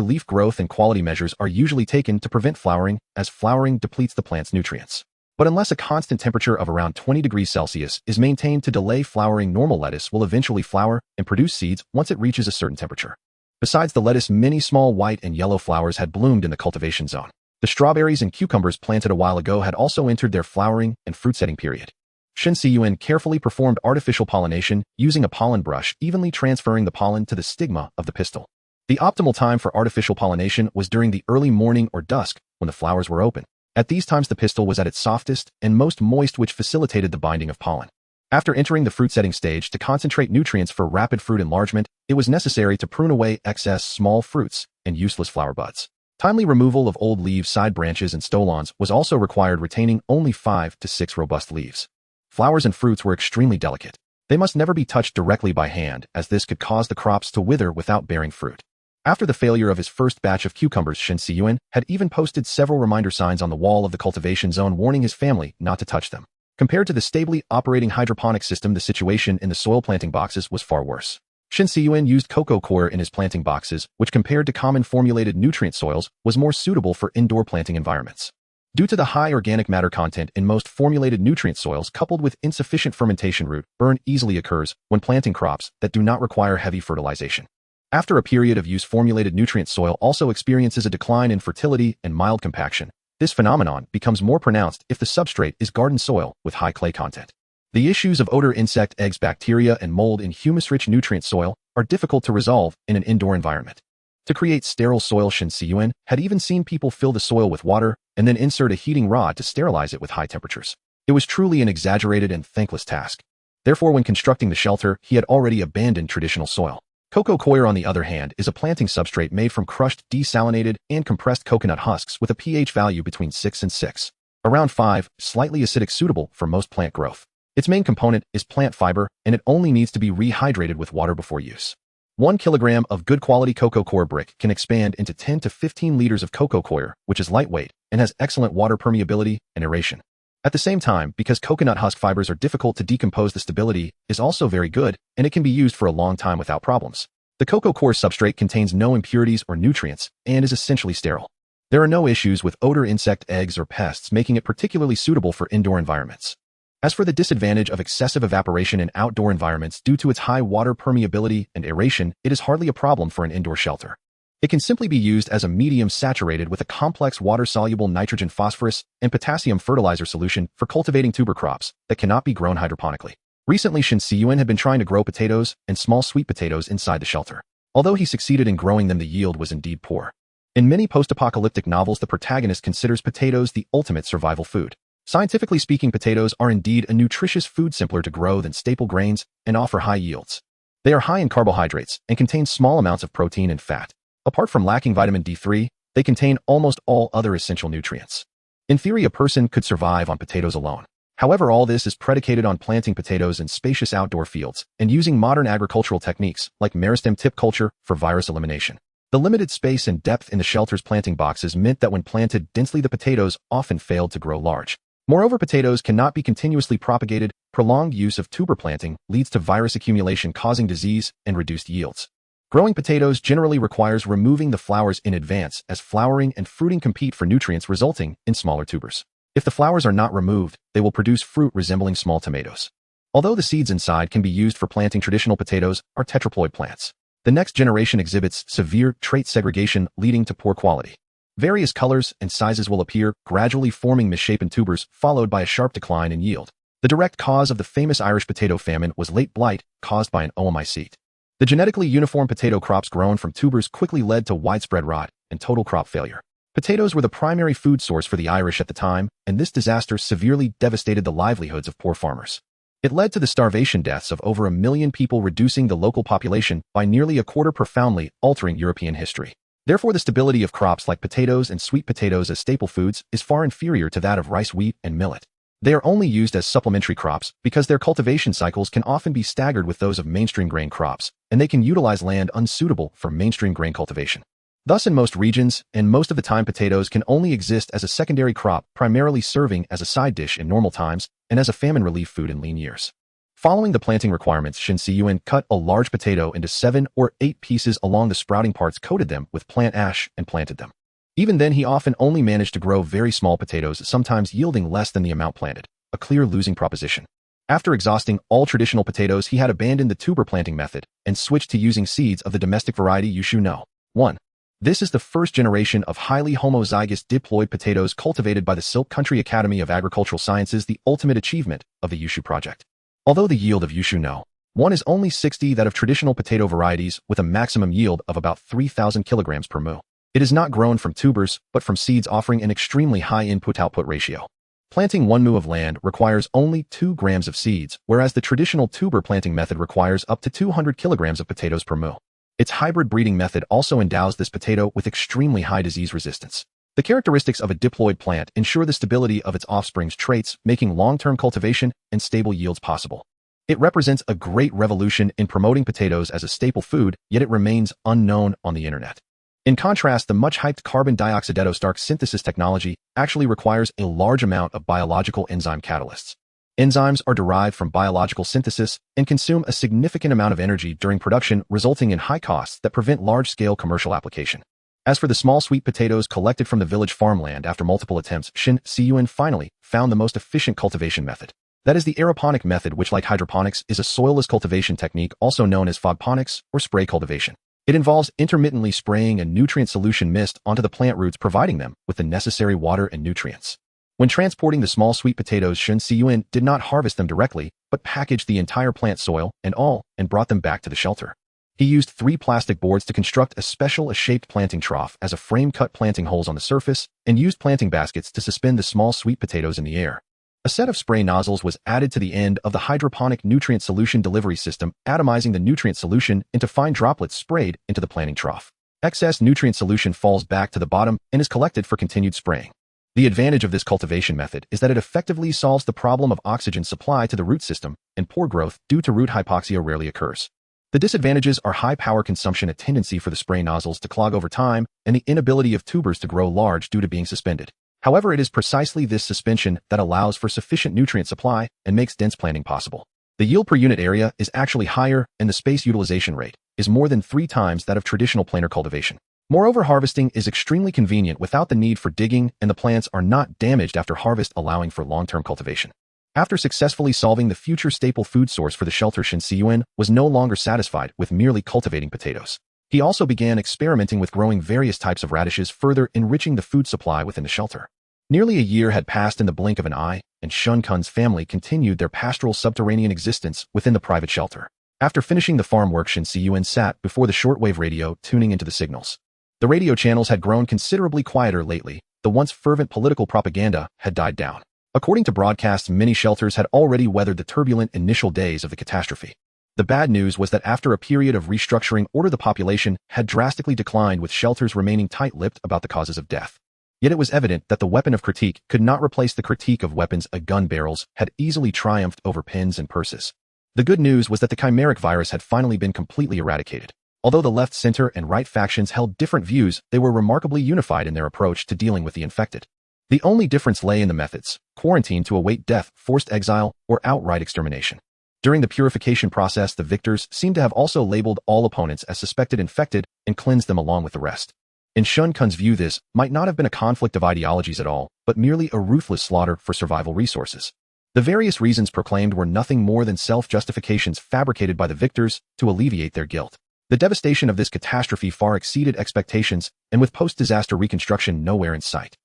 leaf growth and quality measures are usually taken to prevent flowering, as flowering depletes the plant's nutrients. But unless a constant temperature of around 20 degrees Celsius is maintained to delay flowering, normal lettuce will eventually flower and produce seeds once it reaches a certain temperature. Besides the lettuce, many small white and yellow flowers had bloomed in the cultivation zone. The strawberries and cucumbers planted a while ago had also entered their flowering and fruit-setting period. Shen Cun carefully performed artificial pollination using a pollen brush, evenly transferring the pollen to the stigma of the pistil. The optimal time for artificial pollination was during the early morning or dusk when the flowers were open. At these times, the pistil was at its softest and most moist, which facilitated the binding of pollen. After entering the fruit-setting stage, to concentrate nutrients for rapid fruit enlargement, it was necessary to prune away excess small fruits and useless flower buds. Timely removal of old leaves, side branches, and stolons was also required, retaining only 5 to 6 robust leaves. Flowers and fruits were extremely delicate. They must never be touched directly by hand, as this could cause the crops to wither without bearing fruit. After the failure of his first batch of cucumbers, Shen Cun had even posted several reminder signs on the wall of the cultivation zone warning his family not to touch them. Compared to the stably operating hydroponic system, the situation in the soil planting boxes was far worse. Shen Cun used cocoa coir in his planting boxes, which compared to common formulated nutrient soils was more suitable for indoor planting environments. Due to the high organic matter content in most formulated nutrient soils, coupled with insufficient fermentation, root burn easily occurs when planting crops that do not require heavy fertilization. After a period of use, formulated nutrient soil also experiences a decline in fertility and mild compaction. This phenomenon becomes more pronounced if the substrate is garden soil with high clay content. The issues of odor, insect eggs, bacteria, and mold in humus-rich nutrient soil are difficult to resolve in an indoor environment. To create sterile soil, Shen Cun had even seen people fill the soil with water and then insert a heating rod to sterilize it with high temperatures. It was truly an exaggerated and thankless task. Therefore, when constructing the shelter, he had already abandoned traditional soil. Cocoa coir, on the other hand, is a planting substrate made from crushed, desalinated, and compressed coconut husks with a pH value between 6 and 6. Around 5, slightly acidic, suitable for most plant growth. Its main component is plant fiber, and it only needs to be rehydrated with water before use. 1 kilogram of good quality cocoa coir brick can expand into 10 to 15 liters of cocoa coir, which is lightweight and has excellent water permeability and aeration. At the same time, because coconut husk fibers are difficult to decompose, the stability is also very good, and it can be used for a long time without problems. The cocoa coir substrate contains no impurities or nutrients and is essentially sterile. There are no issues with odor, insect eggs, or pests, making it particularly suitable for indoor environments. As for the disadvantage of excessive evaporation in outdoor environments due to its high water permeability and aeration, it is hardly a problem for an indoor shelter. It can simply be used as a medium saturated with a complex water-soluble nitrogen, phosphorus, and potassium fertilizer solution for cultivating tuber crops that cannot be grown hydroponically. Recently, Shen Cun had been trying to grow potatoes and small sweet potatoes inside the shelter. Although he succeeded in growing them, the yield was indeed poor. In many post-apocalyptic novels, the protagonist considers potatoes the ultimate survival food. Scientifically speaking, potatoes are indeed a nutritious food, simpler to grow than staple grains, and offer high yields. They are high in carbohydrates and contain small amounts of protein and fat. Apart from lacking vitamin D3, they contain almost all other essential nutrients. In theory, a person could survive on potatoes alone. However, all this is predicated on planting potatoes in spacious outdoor fields and using modern agricultural techniques like meristem tip culture for virus elimination. The limited space and depth in the shelter's planting boxes meant that when planted densely, the potatoes often failed to grow large. Moreover, potatoes cannot be continuously propagated. Prolonged use of tuber planting leads to virus accumulation, causing disease and reduced yields. Growing potatoes generally requires removing the flowers in advance, as flowering and fruiting compete for nutrients, resulting in smaller tubers. If the flowers are not removed, they will produce fruit resembling small tomatoes. Although the seeds inside can be used for planting, traditional potatoes are tetraploid plants. The next generation exhibits severe trait segregation, leading to poor quality. Various colors and sizes will appear, gradually forming misshapen tubers, followed by a sharp decline in yield. The direct cause of the famous Irish potato famine was late blight, caused by an oomycete. The genetically uniform potato crops grown from tubers quickly led to widespread rot and total crop failure. Potatoes were the primary food source for the Irish at the time, and this disaster severely devastated the livelihoods of poor farmers. It led to the starvation deaths of over 1 million people, reducing the local population by nearly a quarter, profoundly altering European history. Therefore, the stability of crops like potatoes and sweet potatoes as staple foods is far inferior to that of rice, wheat, and millet. They are only used as supplementary crops because their cultivation cycles can often be staggered with those of mainstream grain crops, and they can utilize land unsuitable for mainstream grain cultivation. Thus, in most regions, and most of the time, potatoes can only exist as a secondary crop, primarily serving as a side dish in normal times and as a famine relief food in lean years. Following the planting requirements, Shen Cun cut a large potato into 7 or 8 pieces along the sprouting parts, coated them with plant ash, and planted them. Even then, he often only managed to grow very small potatoes, sometimes yielding less than the amount planted, a clear losing proposition. After exhausting all traditional potatoes, he had abandoned the tuber planting method and switched to using seeds of the domestic variety Yushu No. 1. This is the first generation of highly homozygous diploid potatoes cultivated by the Silk Country Academy of Agricultural Sciences, the ultimate achievement of the Yushu project. Although the yield of Yushu No. 1 is only 60 that of traditional potato varieties, with a maximum yield of about 3,000 kilograms per mu. It is not grown from tubers, but from seeds, offering an extremely high input-output ratio. Planting 1 mu of land requires only 2 grams of seeds, whereas the traditional tuber planting method requires up to 200 kilograms of potatoes per mu. Its hybrid breeding method also endows this potato with extremely high disease resistance. The characteristics of a diploid plant ensure the stability of its offspring's traits, making long-term cultivation and stable yields possible. It represents a great revolution in promoting potatoes as a staple food, yet it remains unknown on the internet. In contrast, the much-hyped carbon dioxide synthesis technology actually requires a large amount of biological enzyme catalysts. Enzymes are derived from biological synthesis and consume a significant amount of energy during production, resulting in high costs that prevent large-scale commercial application. As for the small sweet potatoes collected from the village farmland, after multiple attempts, Shen Cun finally found the most efficient cultivation method. That is the aeroponic method, which, like hydroponics, is a soilless cultivation technique, also known as fodponics or spray cultivation. It involves intermittently spraying a nutrient solution mist onto the plant roots, providing them with the necessary water and nutrients. When transporting the small sweet potatoes, Shen Cun did not harvest them directly, but packaged the entire plant, soil and all, and brought them back to the shelter. He used 3 plastic boards to construct a shaped planting trough as a frame, cut planting holes on the surface, and used planting baskets to suspend the small sweet potatoes in the air. A set of spray nozzles was added to the end of the hydroponic nutrient solution delivery system, atomizing the nutrient solution into fine droplets sprayed into the planting trough. Excess nutrient solution falls back to the bottom and is collected for continued spraying. The advantage of this cultivation method is that it effectively solves the problem of oxygen supply to the root system, and poor growth due to root hypoxia rarely occurs. The disadvantages are high power consumption, a tendency for the spray nozzles to clog over time, and the inability of tubers to grow large due to being suspended. However, it is precisely this suspension that allows for sufficient nutrient supply and makes dense planting possible. The yield per unit area is actually higher, and the space utilization rate is more than 3 times that of traditional planter cultivation. Moreover, harvesting is extremely convenient without the need for digging, and the plants are not damaged after harvest, allowing for long-term cultivation. After successfully solving the future staple food source for the shelter, Shen Cun was no longer satisfied with merely cultivating potatoes. He also began experimenting with growing various types of radishes, further enriching the food supply within the shelter. Nearly a year had passed in the blink of an eye, and Shen Cun's family continued their pastoral subterranean existence within the private shelter. After finishing the farm work, Shen Cun sat before the shortwave radio, tuning into the signals. The radio channels had grown considerably quieter lately. The once fervent political propaganda had died down. According to broadcasts, many shelters had already weathered the turbulent initial days of the catastrophe. The bad news was that after a period of restructuring order, the population had drastically declined, with shelters remaining tight-lipped about the causes of death. Yet it was evident that the weapon of critique could not replace the critique of weapons. Gun barrels had easily triumphed over pens and purses. The good news was that the chimeric virus had finally been completely eradicated. Although the left, center, and right factions held different views, they were remarkably unified in their approach to dealing with the infected. The only difference lay in the methods: quarantine to await death, forced exile, or outright extermination. During the purification process, the victors seem to have also labeled all opponents as suspected infected and cleansed them along with the rest. In Shen Cun's view, this might not have been a conflict of ideologies at all, but merely a ruthless slaughter for survival resources. The various reasons proclaimed were nothing more than self-justifications fabricated by the victors to alleviate their guilt. The devastation of this catastrophe far exceeded expectations, and with post-disaster reconstruction nowhere in sight.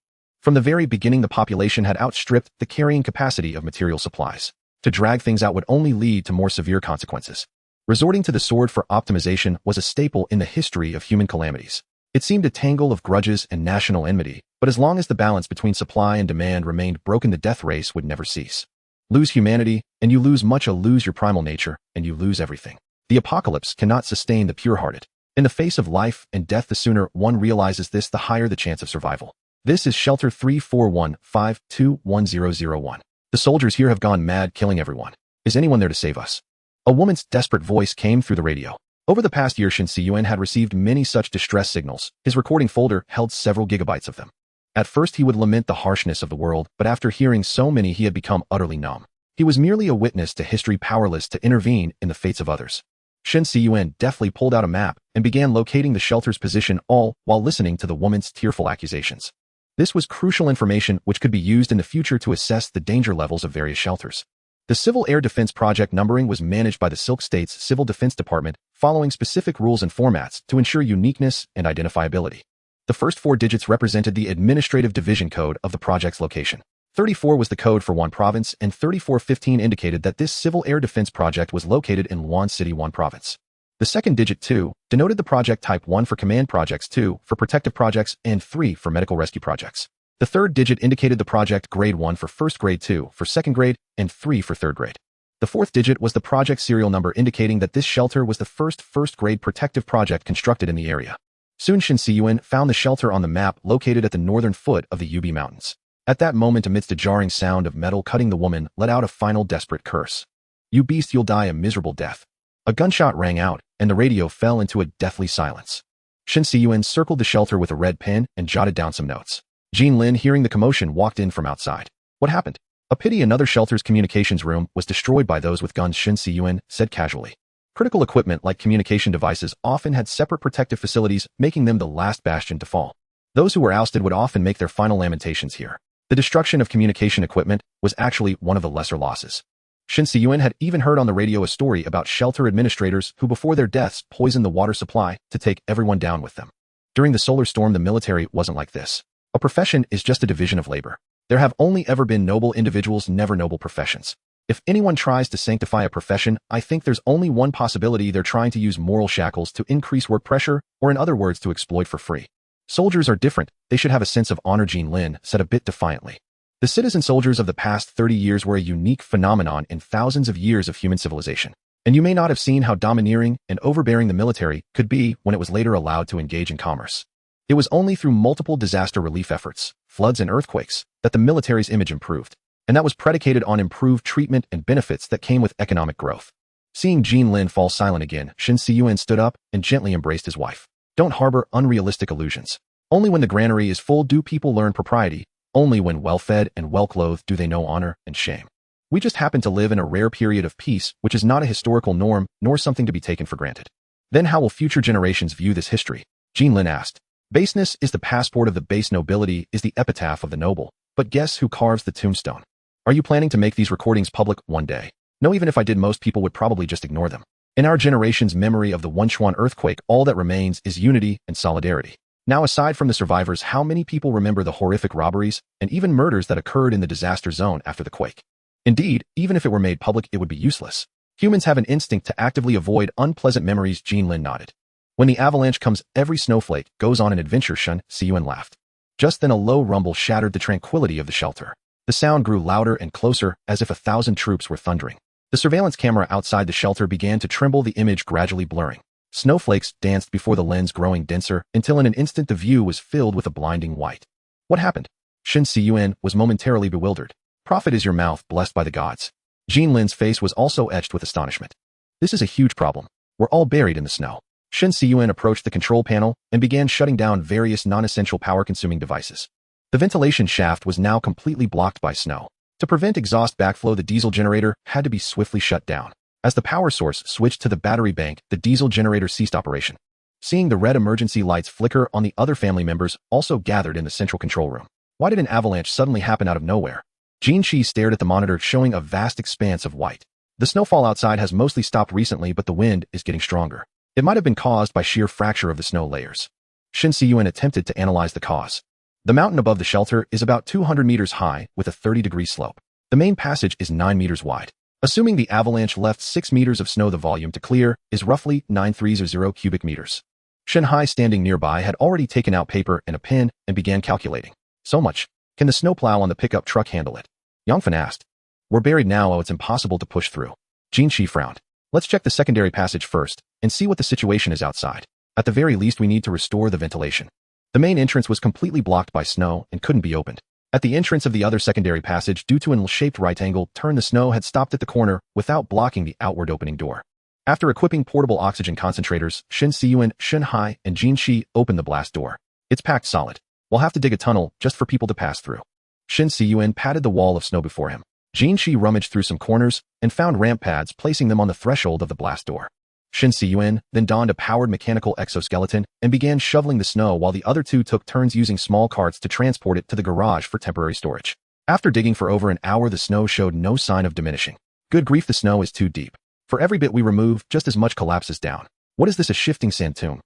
From the very beginning, the population had outstripped the carrying capacity of material supplies. To drag things out would only lead to more severe consequences. Resorting to the sword for optimization was a staple in the history of human calamities. It seemed a tangle of grudges and national enmity, but as long as the balance between supply and demand remained broken, the death race would never cease. Lose humanity, and you lose much. Lose your primal nature, and you lose everything. The apocalypse cannot sustain the pure-hearted. In the face of life and death, the sooner one realizes this, the higher the chance of survival. This is Shelter 341-521001. The soldiers here have gone mad, killing everyone. Is anyone there to save us? A woman's desperate voice came through the radio. Over the past year, Shen Cun had received many such distress signals. His recording folder held several gigabytes of them. At first, he would lament the harshness of the world, but after hearing so many, he had become utterly numb. He was merely a witness to history, powerless to intervene in the fates of others. Shen Cun deftly pulled out a map and began locating the shelter's position, all while listening to the woman's tearful accusations. This was crucial information which could be used in the future to assess the danger levels of various shelters. The Civil Air Defense Project numbering was managed by the Silk State's Civil Defense Department, following specific rules and formats to ensure uniqueness and identifiability. The first 4 digits represented the administrative division code of the project's location. 34 was the code for Wan Province, and 3415 indicated that this Civil Air Defense Project was located in Wan City, Wan Province. The second digit 2 denoted the project type: 1 for command projects, 2 for protective projects, and 3 for medical rescue projects. The third digit indicated the project grade: 1 for first grade, 2 for second grade, and 3 for third grade. The fourth digit was the project serial number, indicating that this shelter was the first grade protective project constructed in the area. Soon Shen Cun found the shelter on the map, located at the northern foot of the Tianmu Mountains. At that moment, amidst a jarring sound of metal cutting, the woman let out a final desperate curse. "You beast, you'll die a miserable death." A gunshot rang out, and the radio fell into a deathly silence. Shen Cun circled the shelter with a red pen and jotted down some notes. Jean Lin, hearing the commotion, walked in from outside. "What happened?" "A pity, another shelter's communications room was destroyed by those with guns," Shen Cun said casually. Critical equipment like communication devices often had separate protective facilities, making them the last bastion to fall. Those who were ousted would often make their final lamentations here. The destruction of communication equipment was actually one of the lesser losses. Shen Cun had even heard on the radio a story about shelter administrators who, before their deaths, poisoned the water supply to take everyone down with them. During the solar storm, the military wasn't like this. A profession is just a division of labor. There have only ever been noble individuals, never noble professions. If anyone tries to sanctify a profession, I think there's only one possibility: they're trying to use moral shackles to increase work pressure, or in other words, to exploit for free. Soldiers are different. They should have a sense of honor, Jean Lin said a bit defiantly. The citizen soldiers of the past 30 years were a unique phenomenon in thousands of years of human civilization. And you may not have seen how domineering and overbearing the military could be when it was later allowed to engage in commerce. It was only through multiple disaster relief efforts, floods and earthquakes, that the military's image improved. And that was predicated on improved treatment and benefits that came with economic growth. Seeing Jean Lin fall silent again, Shen Cun stood up and gently embraced his wife. "Don't harbor unrealistic illusions. Only when the granary is full do people learn propriety. Only when well-fed and well-clothed do they know honor and shame. We just happen to live in a rare period of peace, which is not a historical norm, nor something to be taken for granted." "Then how will future generations view this history?" Jean Lin asked. "Baseness is the passport of the base, nobility is the epitaph of the noble. But guess who carves the tombstone? Are you planning to make these recordings public one day?" "No, even if I did, most people would probably just ignore them. In our generation's memory of the Wenchuan earthquake, all that remains is unity and solidarity. Now, aside from the survivors, how many people remember the horrific robberies and even murders that occurred in the disaster zone after the quake? Indeed, even if it were made public, it would be useless. Humans have an instinct to actively avoid unpleasant memories." Jean Lin nodded. "When the avalanche comes, every snowflake goes on an adventure," Shen Cun laughed. Just then a low rumble shattered the tranquility of the shelter. The sound grew louder and closer, as if 1,000 troops were thundering. The surveillance camera outside the shelter began to tremble, the image gradually blurring. Snowflakes danced before the lens, growing denser, until in an instant the view was filled with a blinding white. "What happened?" Shen Cun was momentarily bewildered. "Profit is your mouth, blessed by the gods." Jean Lin's face was also etched with astonishment. "This is a huge problem. We're all buried in the snow." Shen Cun approached the control panel and began shutting down various non-essential power-consuming devices. The ventilation shaft was now completely blocked by snow. To prevent exhaust backflow, the diesel generator had to be swiftly shut down. As the power source switched to the battery bank, the diesel generator ceased operation. Seeing the red emergency lights flicker on, the other family members also gathered in the central control room. Why did an avalanche suddenly happen out of nowhere? Jinshi stared at the monitor, showing a vast expanse of white. The snowfall outside has mostly stopped recently, but the wind is getting stronger. It might have been caused by sheer fracture of the snow layers. Shen Cun attempted to analyze the cause. The mountain above the shelter is about 200 meters high with a 30-degree slope. The main passage is 9 meters wide. Assuming the avalanche left 6 meters of snow, the volume to clear is roughly 930 cubic meters. Shen Hai, standing nearby, had already taken out paper and a pen and began calculating. So much. Can the snowplow on the pickup truck handle it? Yangfen asked. We're buried now. Oh, it's impossible to push through. Jinshi frowned. Let's check the secondary passage first and see what the situation is outside. At the very least, we need to restore the ventilation. The main entrance was completely blocked by snow and couldn't be opened. At the entrance of the other secondary passage, due to an L-shaped right angle turn, the snow had stopped at the corner without blocking the outward opening door. After equipping portable oxygen concentrators, Shen Cun, Shen Hai, and Jinshi opened the blast door. It's packed solid. We'll have to dig a tunnel just for people to pass through. Shen Cun patted the wall of snow before him. Jinshi rummaged through some corners and found ramp pads, placing them on the threshold of the blast door. Shen Cun then donned a powered mechanical exoskeleton and began shoveling the snow, while the other two took turns using small carts to transport it to the garage for temporary storage. After digging for over an hour, the snow showed no sign of diminishing. Good grief, the snow is too deep. For every bit we remove, just as much collapses down. What is this, a shifting sand tomb?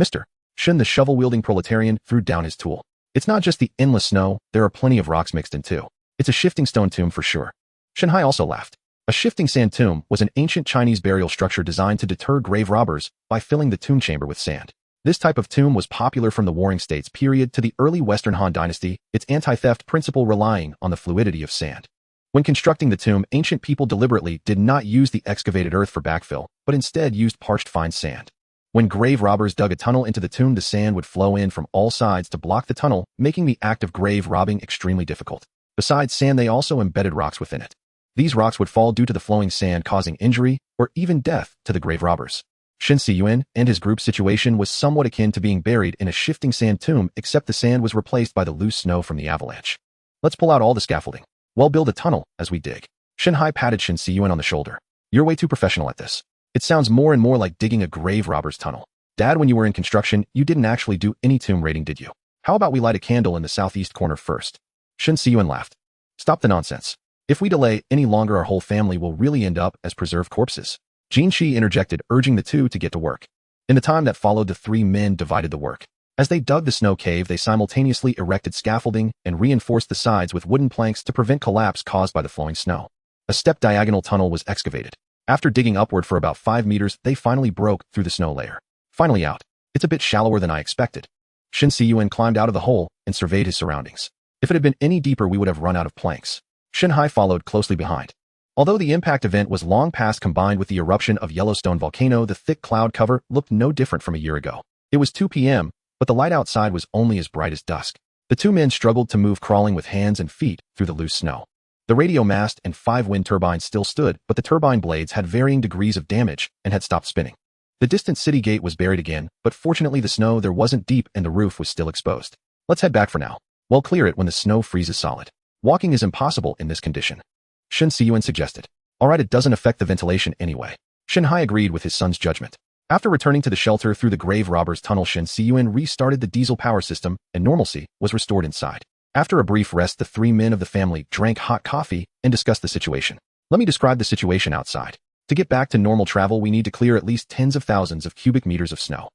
Mr. Shen, the shovel-wielding proletarian, threw down his tool. It's not just the endless snow, there are plenty of rocks mixed in too. It's a shifting stone tomb for sure. Shen Hai also laughed. A shifting sand tomb was an ancient Chinese burial structure designed to deter grave robbers by filling the tomb chamber with sand. This type of tomb was popular from the Warring States period to the early Western Han Dynasty, its anti-theft principle relying on the fluidity of sand. When constructing the tomb, ancient people deliberately did not use the excavated earth for backfill, but instead used parched fine sand. When grave robbers dug a tunnel into the tomb, the sand would flow in from all sides to block the tunnel, making the act of grave robbing extremely difficult. Besides sand, they also embedded rocks within it. These rocks would fall due to the flowing sand, causing injury or even death to the grave robbers. Shen Cun and his group's situation was somewhat akin to being buried in a shifting sand tomb, except the sand was replaced by the loose snow from the avalanche. Let's pull out all the scaffolding. We'll build a tunnel as we dig. Shen Hai patted Shen Cun on the shoulder. You're way too professional at this. It sounds more and more like digging a grave robber's tunnel. Dad, when you were in construction, you didn't actually do any tomb raiding, did you? How about we light a candle in the southeast corner first? Shen Cun laughed. Stop the nonsense. If we delay any longer, our whole family will really end up as preserved corpses. Jinshi interjected, urging the two to get to work. In the time that followed, the three men divided the work. As they dug the snow cave, they simultaneously erected scaffolding and reinforced the sides with wooden planks to prevent collapse caused by the flowing snow. A step diagonal tunnel was excavated. After digging upward for about 5 meters, they finally broke through the snow layer. Finally out. It's a bit shallower than I expected. Shen Cun climbed out of the hole and surveyed his surroundings. If it had been any deeper, we would have run out of planks. Shen Hai followed closely behind. Although the impact event was long past, combined with the eruption of Yellowstone volcano, the thick cloud cover looked no different from a year ago. It was 2 p.m., but the light outside was only as bright as dusk. The two men struggled to move, crawling with hands and feet through the loose snow. The radio mast and 5 wind turbines still stood, but the turbine blades had varying degrees of damage and had stopped spinning. The distant city gate was buried again, but fortunately the snow there wasn't deep and the roof was still exposed. Let's head back for now. We'll clear it when the snow freezes solid. Walking is impossible in this condition. Shen Cun suggested. Alright, it doesn't affect the ventilation anyway. Shen Hai agreed with his son's judgment. After returning to the shelter through the grave robbers' tunnel, Shen Cun restarted the diesel power system and normalcy was restored inside. After a brief rest, the 3 men of the family drank hot coffee and discussed the situation. Let me describe the situation outside. To get back to normal travel, we need to clear at least tens of thousands of cubic meters of snow.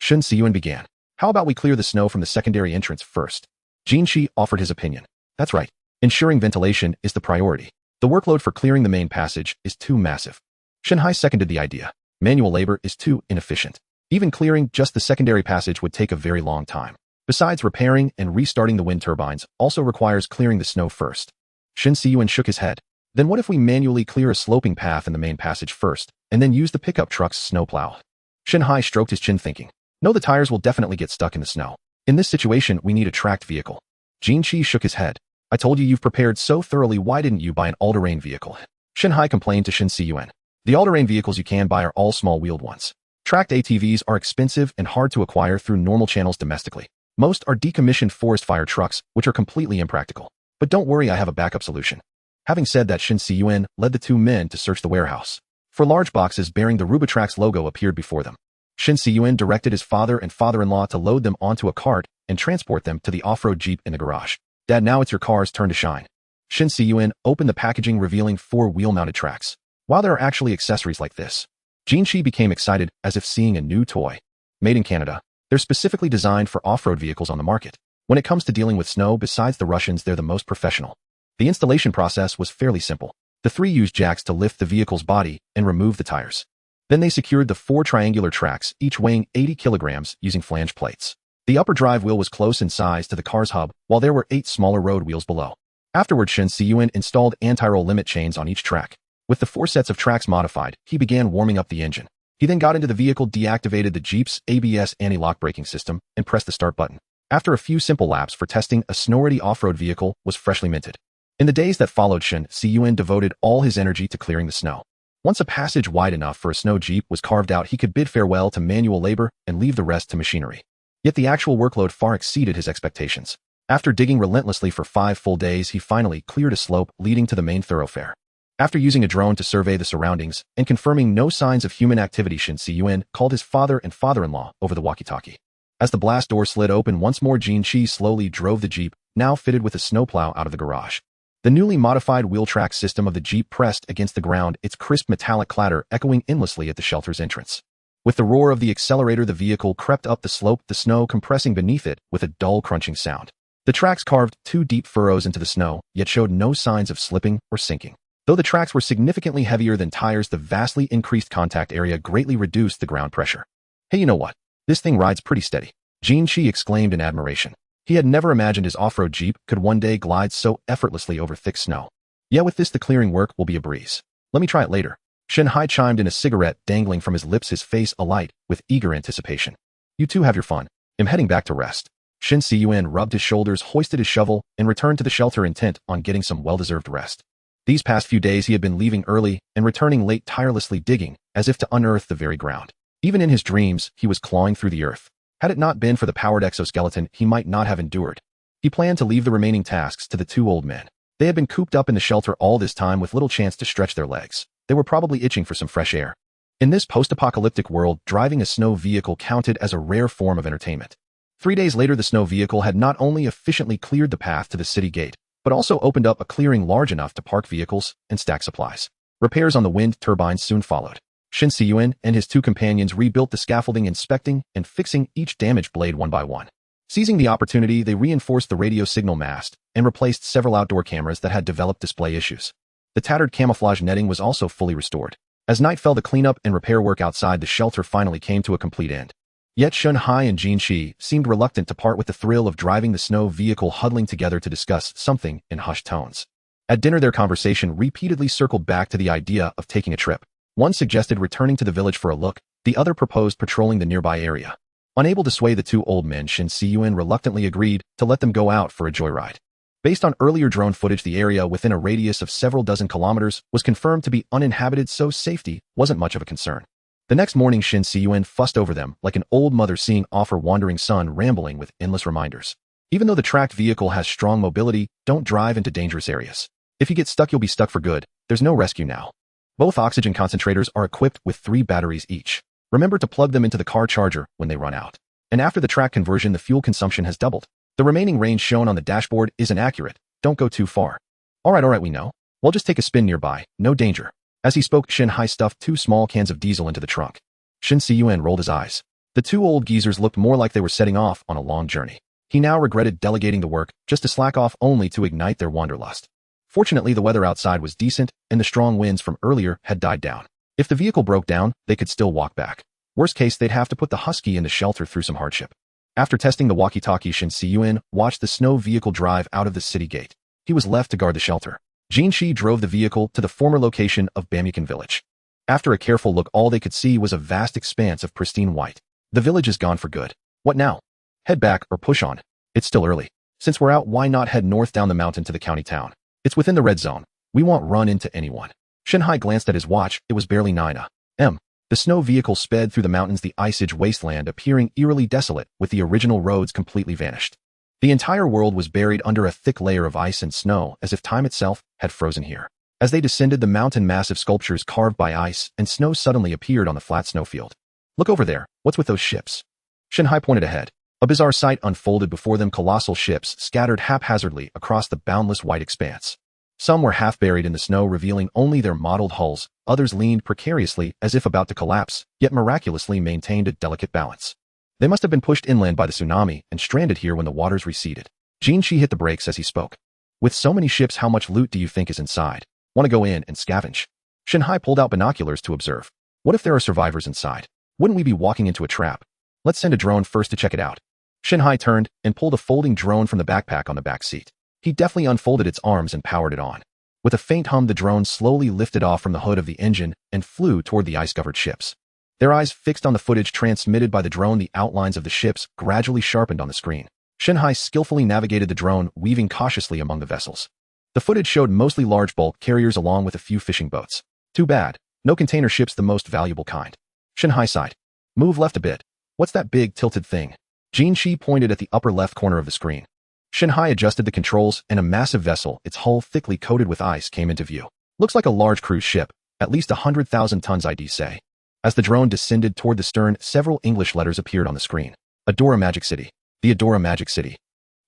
Shen Cun began. How about we clear the snow from the secondary entrance first? Jinshi offered his opinion. That's right. Ensuring ventilation is the priority. The workload for clearing the main passage is too massive. Shen Hai seconded the idea. Manual labor is too inefficient. Even clearing just the secondary passage would take a very long time. Besides, repairing and restarting the wind turbines also requires clearing the snow first. Shen Cun shook his head. Then what if we manually clear a sloping path in the main passage first, and then use the pickup truck's snowplow? Shen Hai stroked his chin, thinking. No, the tires will definitely get stuck in the snow. In this situation, we need a tracked vehicle. Jinshi shook his head. I told you've prepared so thoroughly, why didn't you buy an all-terrain vehicle? Shen Hai complained to Shen Cun. The all-terrain vehicles you can buy are all small-wheeled ones. Tracked ATVs are expensive and hard to acquire through normal channels domestically. Most are decommissioned forest fire trucks, which are completely impractical. But don't worry, I have a backup solution. Having said that, Shen Cun led the 2 men to search the warehouse. Four large boxes bearing the Rubitrax logo appeared before them. Shen Cun directed his father and father-in-law to load them onto a cart and transport them to the off-road Jeep in the garage. Dad, now it's your car's turn to shine. Shen Cun opened the packaging revealing 4 wheel-mounted tracks. Wow, there are actually accessories like this. Jinshi became excited as if seeing a new toy. Made in Canada, they're specifically designed for off-road vehicles on the market. When it comes to dealing with snow, besides the Russians, they're the most professional. The installation process was fairly simple. The 3 used jacks to lift the vehicle's body and remove the tires. Then they secured the 4 triangular tracks, each weighing 80 kilograms, using flange plates. The upper drive wheel was close in size to the car's hub, while there were 8 smaller road wheels below. Afterward, Shen Cun installed anti-roll limit chains on each track. With the 4 sets of tracks modified, he began warming up the engine. He then got into the vehicle, deactivated the Jeep's ABS anti-lock braking system, and pressed the start button. After a few simple laps for testing, a snow-ready off-road vehicle was freshly minted. In the days that followed, Shen Cun devoted all his energy to clearing the snow. Once a passage wide enough for a snow Jeep was carved out, he could bid farewell to manual labor and leave the rest to machinery. Yet the actual workload far exceeded his expectations. After digging relentlessly for 5 full days, he finally cleared a slope leading to the main thoroughfare. After using a drone to survey the surroundings and confirming no signs of human activity, Shen Cun called his father and father-in-law over the walkie-talkie. As the blast door slid open once more, Jinshi slowly drove the Jeep, now fitted with a snowplow, out of the garage. The newly modified wheel track system of the Jeep pressed against the ground, its crisp metallic clatter echoing endlessly at the shelter's entrance. With the roar of the accelerator, the vehicle crept up the slope, the snow compressing beneath it with a dull crunching sound. The tracks carved 2 deep furrows into the snow, yet showed no signs of slipping or sinking. Though the tracks were significantly heavier than tires, the vastly increased contact area greatly reduced the ground pressure. Hey, you know what? This thing rides pretty steady. Jinshi exclaimed in admiration. He had never imagined his off-road Jeep could one day glide so effortlessly over thick snow. Yeah, with this the clearing work will be a breeze. Let me try it later. Shen Hai chimed in, a cigarette dangling from his lips, his face alight with eager anticipation. You two have your fun. I'm heading back to rest. Shen Cun rubbed his shoulders, hoisted his shovel, and returned to the shelter, intent on getting some well-deserved rest. These past few days he had been leaving early and returning late, tirelessly digging, as if to unearth the very ground. Even in his dreams, he was clawing through the earth. Had it not been for the powered exoskeleton, he might not have endured. He planned to leave the remaining tasks to the 2 old men. They had been cooped up in the shelter all this time with little chance to stretch their legs. They were probably itching for some fresh air. In this post-apocalyptic world, driving a snow vehicle counted as a rare form of entertainment. 3 days later, the snow vehicle had not only efficiently cleared the path to the city gate, but also opened up a clearing large enough to park vehicles and stack supplies. Repairs on the wind turbines soon followed. Shen Cun and his 2 companions rebuilt the scaffolding, inspecting and fixing each damaged blade one by one. Seizing the opportunity, they reinforced the radio signal mast and replaced several outdoor cameras that had developed display issues. The tattered camouflage netting was also fully restored. As night fell, the cleanup and repair work outside the shelter finally came to a complete end. Yet Shen Hai and Jinshi seemed reluctant to part with the thrill of driving the snow vehicle, huddling together to discuss something in hushed tones. At dinner, their conversation repeatedly circled back to the idea of taking a trip. One suggested returning to the village for a look, the other proposed patrolling the nearby area. Unable to sway the 2 old men, Shen Cun reluctantly agreed to let them go out for a joyride. Based on earlier drone footage, the area within a radius of several dozen kilometers was confirmed to be uninhabited, so safety wasn't much of a concern. The next morning, Shen Cun fussed over them like an old mother seeing off her wandering son, rambling with endless reminders. Even though the tracked vehicle has strong mobility, don't drive into dangerous areas. If you get stuck, you'll be stuck for good. There's no rescue now. Both oxygen concentrators are equipped with 3 batteries each. Remember to plug them into the car charger when they run out. And after the track conversion, the fuel consumption has doubled. The remaining range shown on the dashboard isn't accurate. Don't go too far. All right, we know. We'll just take a spin nearby. No danger. As he spoke, Shen Hai stuffed 2 small cans of diesel into the trunk. Shen Cun rolled his eyes. The 2 old geezers looked more like they were setting off on a long journey. He now regretted delegating the work just to slack off, only to ignite their wanderlust. Fortunately, the weather outside was decent, and the strong winds from earlier had died down. If the vehicle broke down, they could still walk back. Worst case, they'd have to put the husky in the shelter through some hardship. After testing the walkie-talkie, Shen Cun watched the snow vehicle drive out of the city gate. He was left to guard the shelter. Jinshi drove the vehicle to the former location of Panicking village. After a careful look, all they could see was a vast expanse of pristine white. The village is gone for good. What now? Head back or push on? It's still early. Since we're out, why not head north down the mountain to the county town? It's within the red zone. We won't run into anyone. Shen Hai glanced at his watch. It was barely 9 a.m. The snow vehicle sped through the mountains, the ice-age wasteland appearing eerily desolate, with the original roads completely vanished. The entire world was buried under a thick layer of ice and snow, as if time itself had frozen here. As they descended the mountain, massive sculptures carved by ice and snow suddenly appeared on the flat snowfield. Look over there, what's with those ships? Shen pointed ahead. A bizarre sight unfolded before them, colossal ships scattered haphazardly across the boundless white expanse. Some were half buried in the snow, revealing only their mottled hulls, others leaned precariously as if about to collapse, yet miraculously maintained a delicate balance. They must have been pushed inland by the tsunami and stranded here when the waters receded. Jinshi hit the brakes as he spoke. With so many ships, how much loot do you think is inside? Want to go in and scavenge? Shen pulled out binoculars to observe. What if there are survivors inside? Wouldn't we be walking into a trap? Let's send a drone first to check it out. Shen turned and pulled a folding drone from the backpack on the back seat. He deftly unfolded its arms and powered it on. With a faint hum, the drone slowly lifted off from the hood of the engine and flew toward the ice-covered ships. Their eyes fixed on the footage transmitted by the drone, the outlines of the ships gradually sharpened on the screen. Shen skillfully navigated the drone, weaving cautiously among the vessels. The footage showed mostly large bulk carriers along with a few fishing boats. Too bad. No container ships, the most valuable kind. Shen sighed. Move left a bit. What's that big tilted thing? Jinshi pointed at the upper left corner of the screen. Shen adjusted the controls and a massive vessel, its hull thickly coated with ice, came into view. Looks like a large cruise ship, at least 100,000 tons, I'd say. As the drone descended toward the stern, several English letters appeared on the screen. Adora Magic City. The Adora Magic City.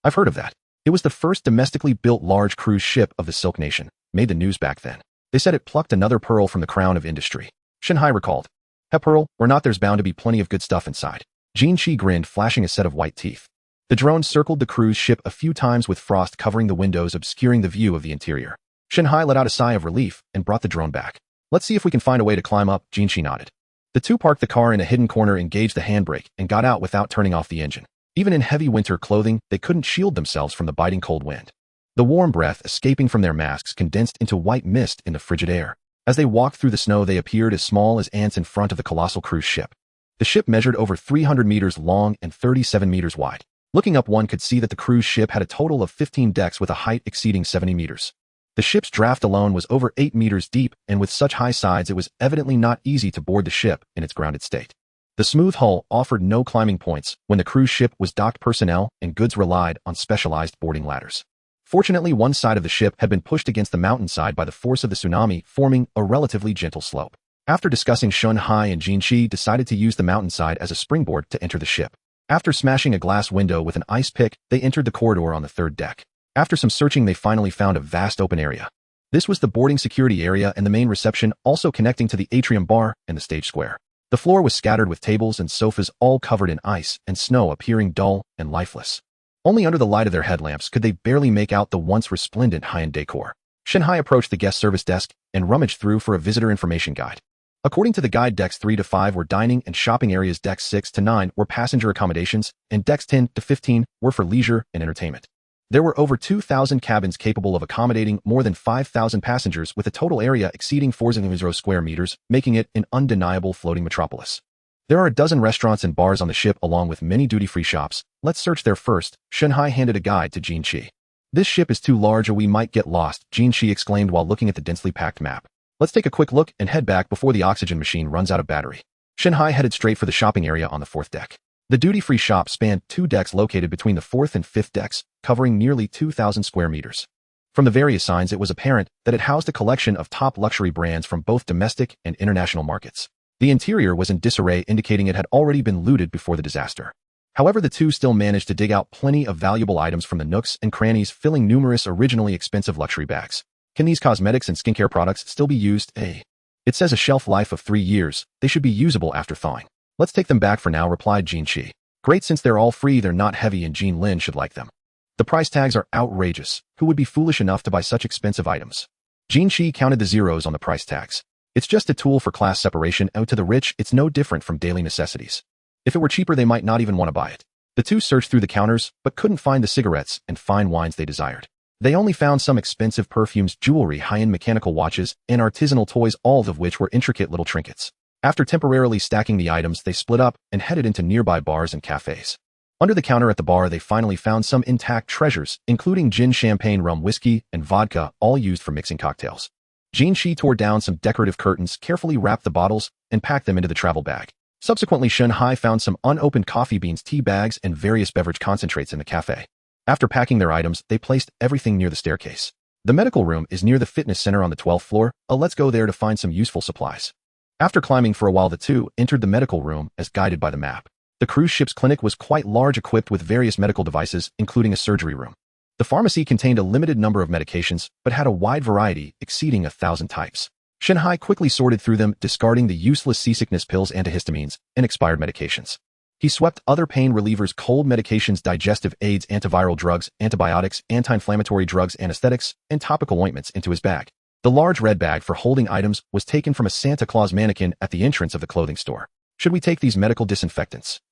I've heard of that. It was the first domestically built large cruise ship of the Silk Nation. Made the news back then. They said it plucked another pearl from the crown of industry. Shen recalled. A pearl or not, there's bound to be plenty of good stuff inside. Jinshi grinned, flashing a set of white teeth. The drone circled the cruise ship a few times, with frost covering the windows, obscuring the view of the interior. Shen let out a sigh of relief and brought the drone back. Let's see if we can find a way to climb up, Jinshi nodded. The two parked the car in a hidden corner, engaged the handbrake, and got out without turning off the engine. Even in heavy winter clothing, they couldn't shield themselves from the biting cold wind. The warm breath escaping from their masks condensed into white mist in the frigid air. As they walked through the snow, they appeared as small as ants in front of the colossal cruise ship. The ship measured over 300 meters long and 37 meters wide. Looking up, one could see that the cruise ship had a total of 15 decks with a height exceeding 70 meters. The ship's draft alone was over 8 meters deep, and with such high sides, it was evidently not easy to board the ship in its grounded state. The smooth hull offered no climbing points. When the cruise ship was docked, personnel and goods relied on specialized boarding ladders. Fortunately, one side of the ship had been pushed against the mountainside by the force of the tsunami, forming a relatively gentle slope. After discussing, Shen and Jinshi decided to use the mountainside as a springboard to enter the ship. After smashing a glass window with an ice pick, they entered the corridor on the third deck. After some searching, they finally found a vast open area. This was the boarding security area and the main reception, also connecting to the atrium bar and the stage square. The floor was scattered with tables and sofas, all covered in ice and snow, appearing dull and lifeless. Only under the light of their headlamps could they barely make out the once resplendent high-end decor. Shen approached the guest service desk and rummaged through for a visitor information guide. According to the guide, decks 3 to 5 were dining and shopping areas, decks 6 to 9 were passenger accommodations, and decks 10 to 15 were for leisure and entertainment. There were over 2,000 cabins capable of accommodating more than 5,000 passengers, with a total area exceeding 4,000 square meters, making it an undeniable floating metropolis. There are a dozen restaurants and bars on the ship, along with many duty-free shops. Let's search there first. Shen handed a guide to Jinshi. This ship is too large or we might get lost, Jinshi exclaimed while looking at the densely packed map. Let's take a quick look and head back before the oxygen machine runs out of battery. Shen headed straight for the shopping area on the 4th deck. The duty-free shop spanned 2 decks located between the 4th and 5th decks, covering nearly 2,000 square meters. From the various signs, it was apparent that it housed a collection of top luxury brands from both domestic and international markets. The interior was in disarray, indicating it had already been looted before the disaster. However, the two still managed to dig out plenty of valuable items from the nooks and crannies, filling numerous originally expensive luxury bags. Can these cosmetics and skincare products still be used? It says a shelf life of 3 years. They should be usable after thawing. Let's take them back for now, replied Jinshi. Great, since they're all free, they're not heavy and Jean Lin should like them. The price tags are outrageous. Who would be foolish enough to buy such expensive items? Jinshi counted the zeros on the price tags. It's just a tool for class separation. Out to the rich, it's no different from daily necessities. If it were cheaper, they might not even want to buy it. The two searched through the counters, but couldn't find the cigarettes and fine wines they desired. They only found some expensive perfumes, jewelry, high-end mechanical watches, and artisanal toys, all of which were intricate little trinkets. After temporarily stacking the items, they split up and headed into nearby bars and cafes. Under the counter at the bar, they finally found some intact treasures, including gin, champagne, rum, whiskey, and vodka, all used for mixing cocktails. Jinshi tore down some decorative curtains, carefully wrapped the bottles, and packed them into the travel bag. Subsequently, Shen found some unopened coffee beans, tea bags, and various beverage concentrates in the cafe. After packing their items, they placed everything near the staircase. The medical room is near the fitness center on the 12th floor. Let's go there to find some useful supplies. After climbing for a while, the two entered the medical room as guided by the map. The cruise ship's clinic was quite large, equipped with various medical devices, including a surgery room. The pharmacy contained a limited number of medications, but had a wide variety, exceeding 1,000 types. Shen quickly sorted through them, discarding the useless seasickness pills, antihistamines, and expired medications. He swept other pain relievers, cold medications, digestive aids, antiviral drugs, antibiotics, anti-inflammatory drugs, anesthetics, and topical ointments into his bag. The large red bag for holding items was taken from a Santa Claus mannequin at the entrance of the clothing store. Should we take these medical disinfectants?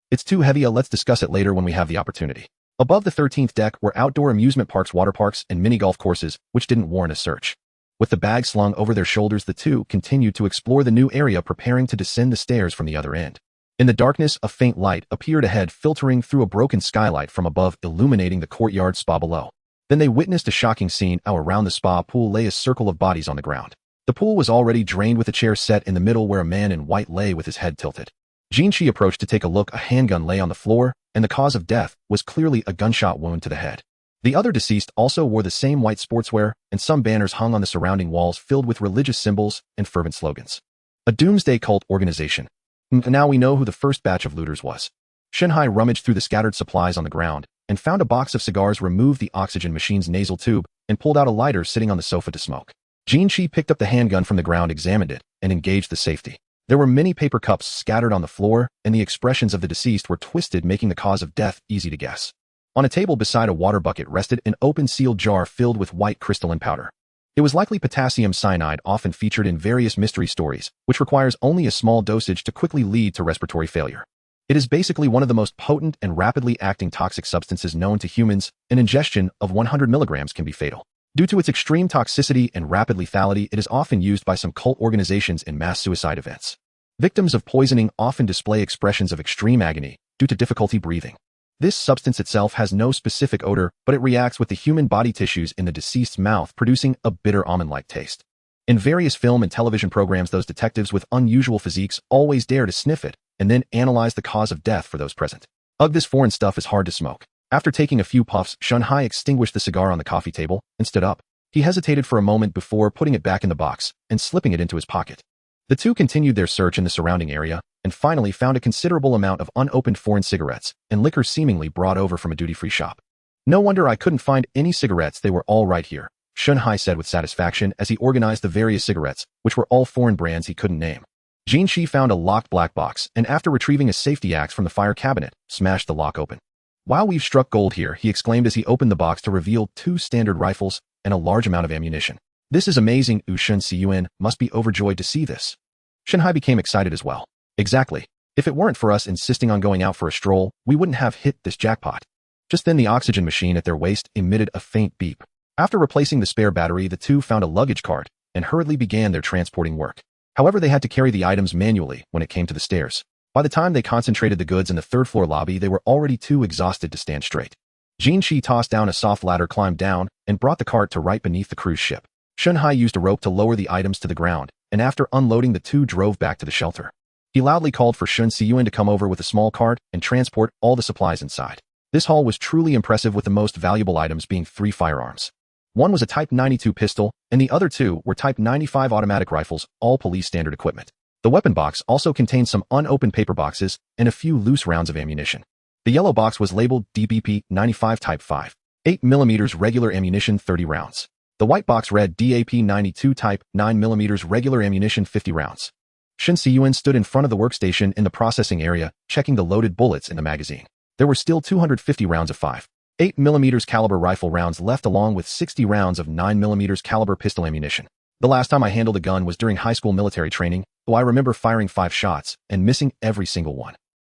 It's too heavy. Let's discuss it later when we have the opportunity. Above the 13th deck were outdoor amusement parks, water parks, and mini golf courses, which didn't warrant a search. With the bag slung over their shoulders, the two continued to explore the new area, preparing to descend the stairs from the other end. In the darkness, a faint light appeared ahead, filtering through a broken skylight from above, illuminating the courtyard spa below. Then they witnessed a shocking scene. Around the spa pool lay a circle of bodies on the ground. The pool was already drained, with a chair set in the middle where a man in white lay with his head tilted. Jinshi approached to take a look. A handgun lay on the floor, and the cause of death was clearly a gunshot wound to the head. The other deceased also wore the same white sportswear, and some banners hung on the surrounding walls filled with religious symbols and fervent slogans. A doomsday cult organization. Now we know who the first batch of looters was. Shen rummaged through the scattered supplies on the ground and found a box of cigars, removed the oxygen machine's nasal tube, and pulled out a lighter sitting on the sofa to smoke. Jinshi picked up the handgun from the ground, examined it, and engaged the safety. There were many paper cups scattered on the floor, and the expressions of the deceased were twisted, making the cause of death easy to guess. On a table beside a water bucket rested an open sealed jar filled with white crystalline powder. It was likely potassium cyanide, often featured in various mystery stories, which requires only a small dosage to quickly lead to respiratory failure. It is basically one of the most potent and rapidly acting toxic substances known to humans. An ingestion of 100 milligrams can be fatal. Due to its extreme toxicity and rapid lethality, it is often used by some cult organizations in mass suicide events. Victims of poisoning often display expressions of extreme agony due to difficulty breathing. This substance itself has no specific odor, but it reacts with the human body tissues in the deceased's mouth, producing a bitter almond-like taste. In various film and television programs, those detectives with unusual physiques always dare to sniff it and then analyze the cause of death for those present. Ugh, this foreign stuff is hard to smoke. After taking a few puffs, Shen extinguished the cigar on the coffee table and stood up. He hesitated for a moment before putting it back in the box and slipping it into his pocket. The two continued their search in the surrounding area and finally found a considerable amount of unopened foreign cigarettes and liquor, seemingly brought over from a duty-free shop. No wonder I couldn't find any cigarettes. They were all right here, Shen said with satisfaction as he organized the various cigarettes, which were all foreign brands he couldn't name. Jinshi found a locked black box and, after retrieving a safety axe from the fire cabinet, smashed the lock open. Wow, we've struck gold here, he exclaimed as he opened the box to reveal 2 standard rifles and a large amount of ammunition. This is amazing. Shen Cun must be overjoyed to see this. Shen became excited as well. Exactly. If it weren't for us insisting on going out for a stroll, we wouldn't have hit this jackpot. Just then the oxygen machine at their waist emitted a faint beep. After replacing the spare battery, the two found a luggage cart and hurriedly began their transporting work. However, they had to carry the items manually when it came to the stairs. By the time they concentrated the goods in the 3rd floor lobby, they were already too exhausted to stand straight. Jinshi tossed down a soft ladder, climbed down, and brought the cart to right beneath the cruise ship. Shen used a rope to lower the items to the ground, and after unloading, the two drove back to the shelter. He loudly called for Shen Cun to come over with a small cart and transport all the supplies inside. This haul was truly impressive, with the most valuable items being 3 firearms. One was a Type 92 pistol, and the other 2 were Type 95 automatic rifles, all police standard equipment. The weapon box also contained some unopened paper boxes and a few loose rounds of ammunition. The yellow box was labeled DBP 95 Type 5, 8mm regular ammunition 30 rounds. The white box read DAP 92 Type 9mm regular ammunition 50 rounds. Shen Cun stood in front of the workstation in the processing area, checking the loaded bullets in the magazine. There were still 250 rounds of 5.8mm caliber rifle rounds left, along with 60 rounds of 9mm caliber pistol ammunition. The last time I handled a gun was during high school military training, though I remember firing 5 shots and missing every single one.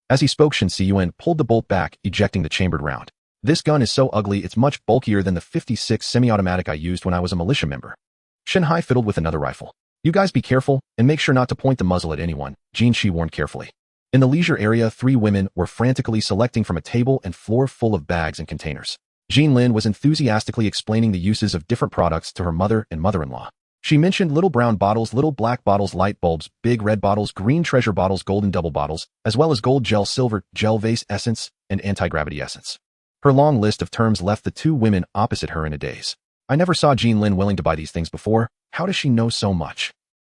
As he spoke, Shen Cun pulled the bolt back, ejecting the chambered round. This gun is so ugly, it's much bulkier than the 56 semi-automatic I used when I was a militia member. Shen fiddled with another rifle. You guys be careful, and make sure not to point the muzzle at anyone, Jinshi warned carefully. In the leisure area, 3 women were frantically selecting from a table and floor full of bags and containers. Jean Lin was enthusiastically explaining the uses of different products to her mother and mother-in-law. She mentioned little brown bottles, little black bottles, light bulbs, big red bottles, green treasure bottles, golden double bottles, as well as gold gel, silver gel vase essence, and anti-gravity essence. Her long list of terms left the 2 women opposite her in a daze. I never saw Jean Lin willing to buy these things before. How does she know so much?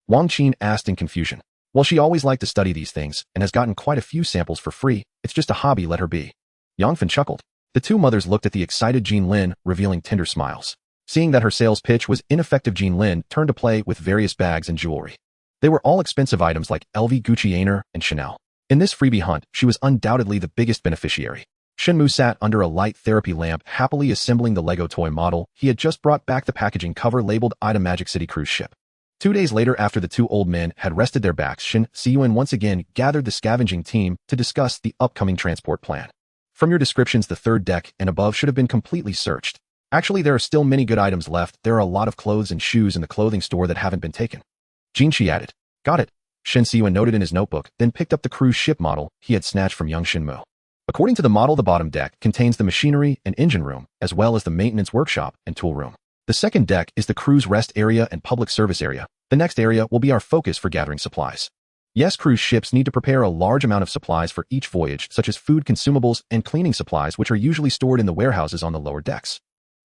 Wang Qin asked in confusion. Well, she always liked to study these things and has gotten quite a few samples for free. It's just a hobby, let her be. Yang Fan chuckled. The two mothers looked at the excited Jean Lin, revealing tender smiles. Seeing that her sales pitch was ineffective, Jean Lin turned to play with various bags and jewelry. They were all expensive items like LV, Gucci, Aner, and Chanel. In this freebie hunt, she was undoubtedly the biggest beneficiary. Shenmu sat under a light therapy lamp, happily assembling the Lego toy model. He had just brought back the packaging cover labeled Item Magic City cruise ship. 2 days later, after the two old men had rested their backs, Shen Cun once again gathered the scavenging team to discuss the upcoming transport plan. From your descriptions, the third deck and above should have been completely searched. Actually, there are still many good items left. There are a lot of clothes and shoes in the clothing store that haven't been taken. Jinshi added. Got it. Shen Cun noted in his notebook, then picked up the cruise ship model he had snatched from young Shenmu. According to the model, the bottom deck contains the machinery and engine room, as well as the maintenance workshop and tool room. The second deck is the crew's rest area and public service area. The next area will be our focus for gathering supplies. Yes, cruise ships need to prepare a large amount of supplies for each voyage, such as food, consumables, and cleaning supplies, which are usually stored in the warehouses on the lower decks.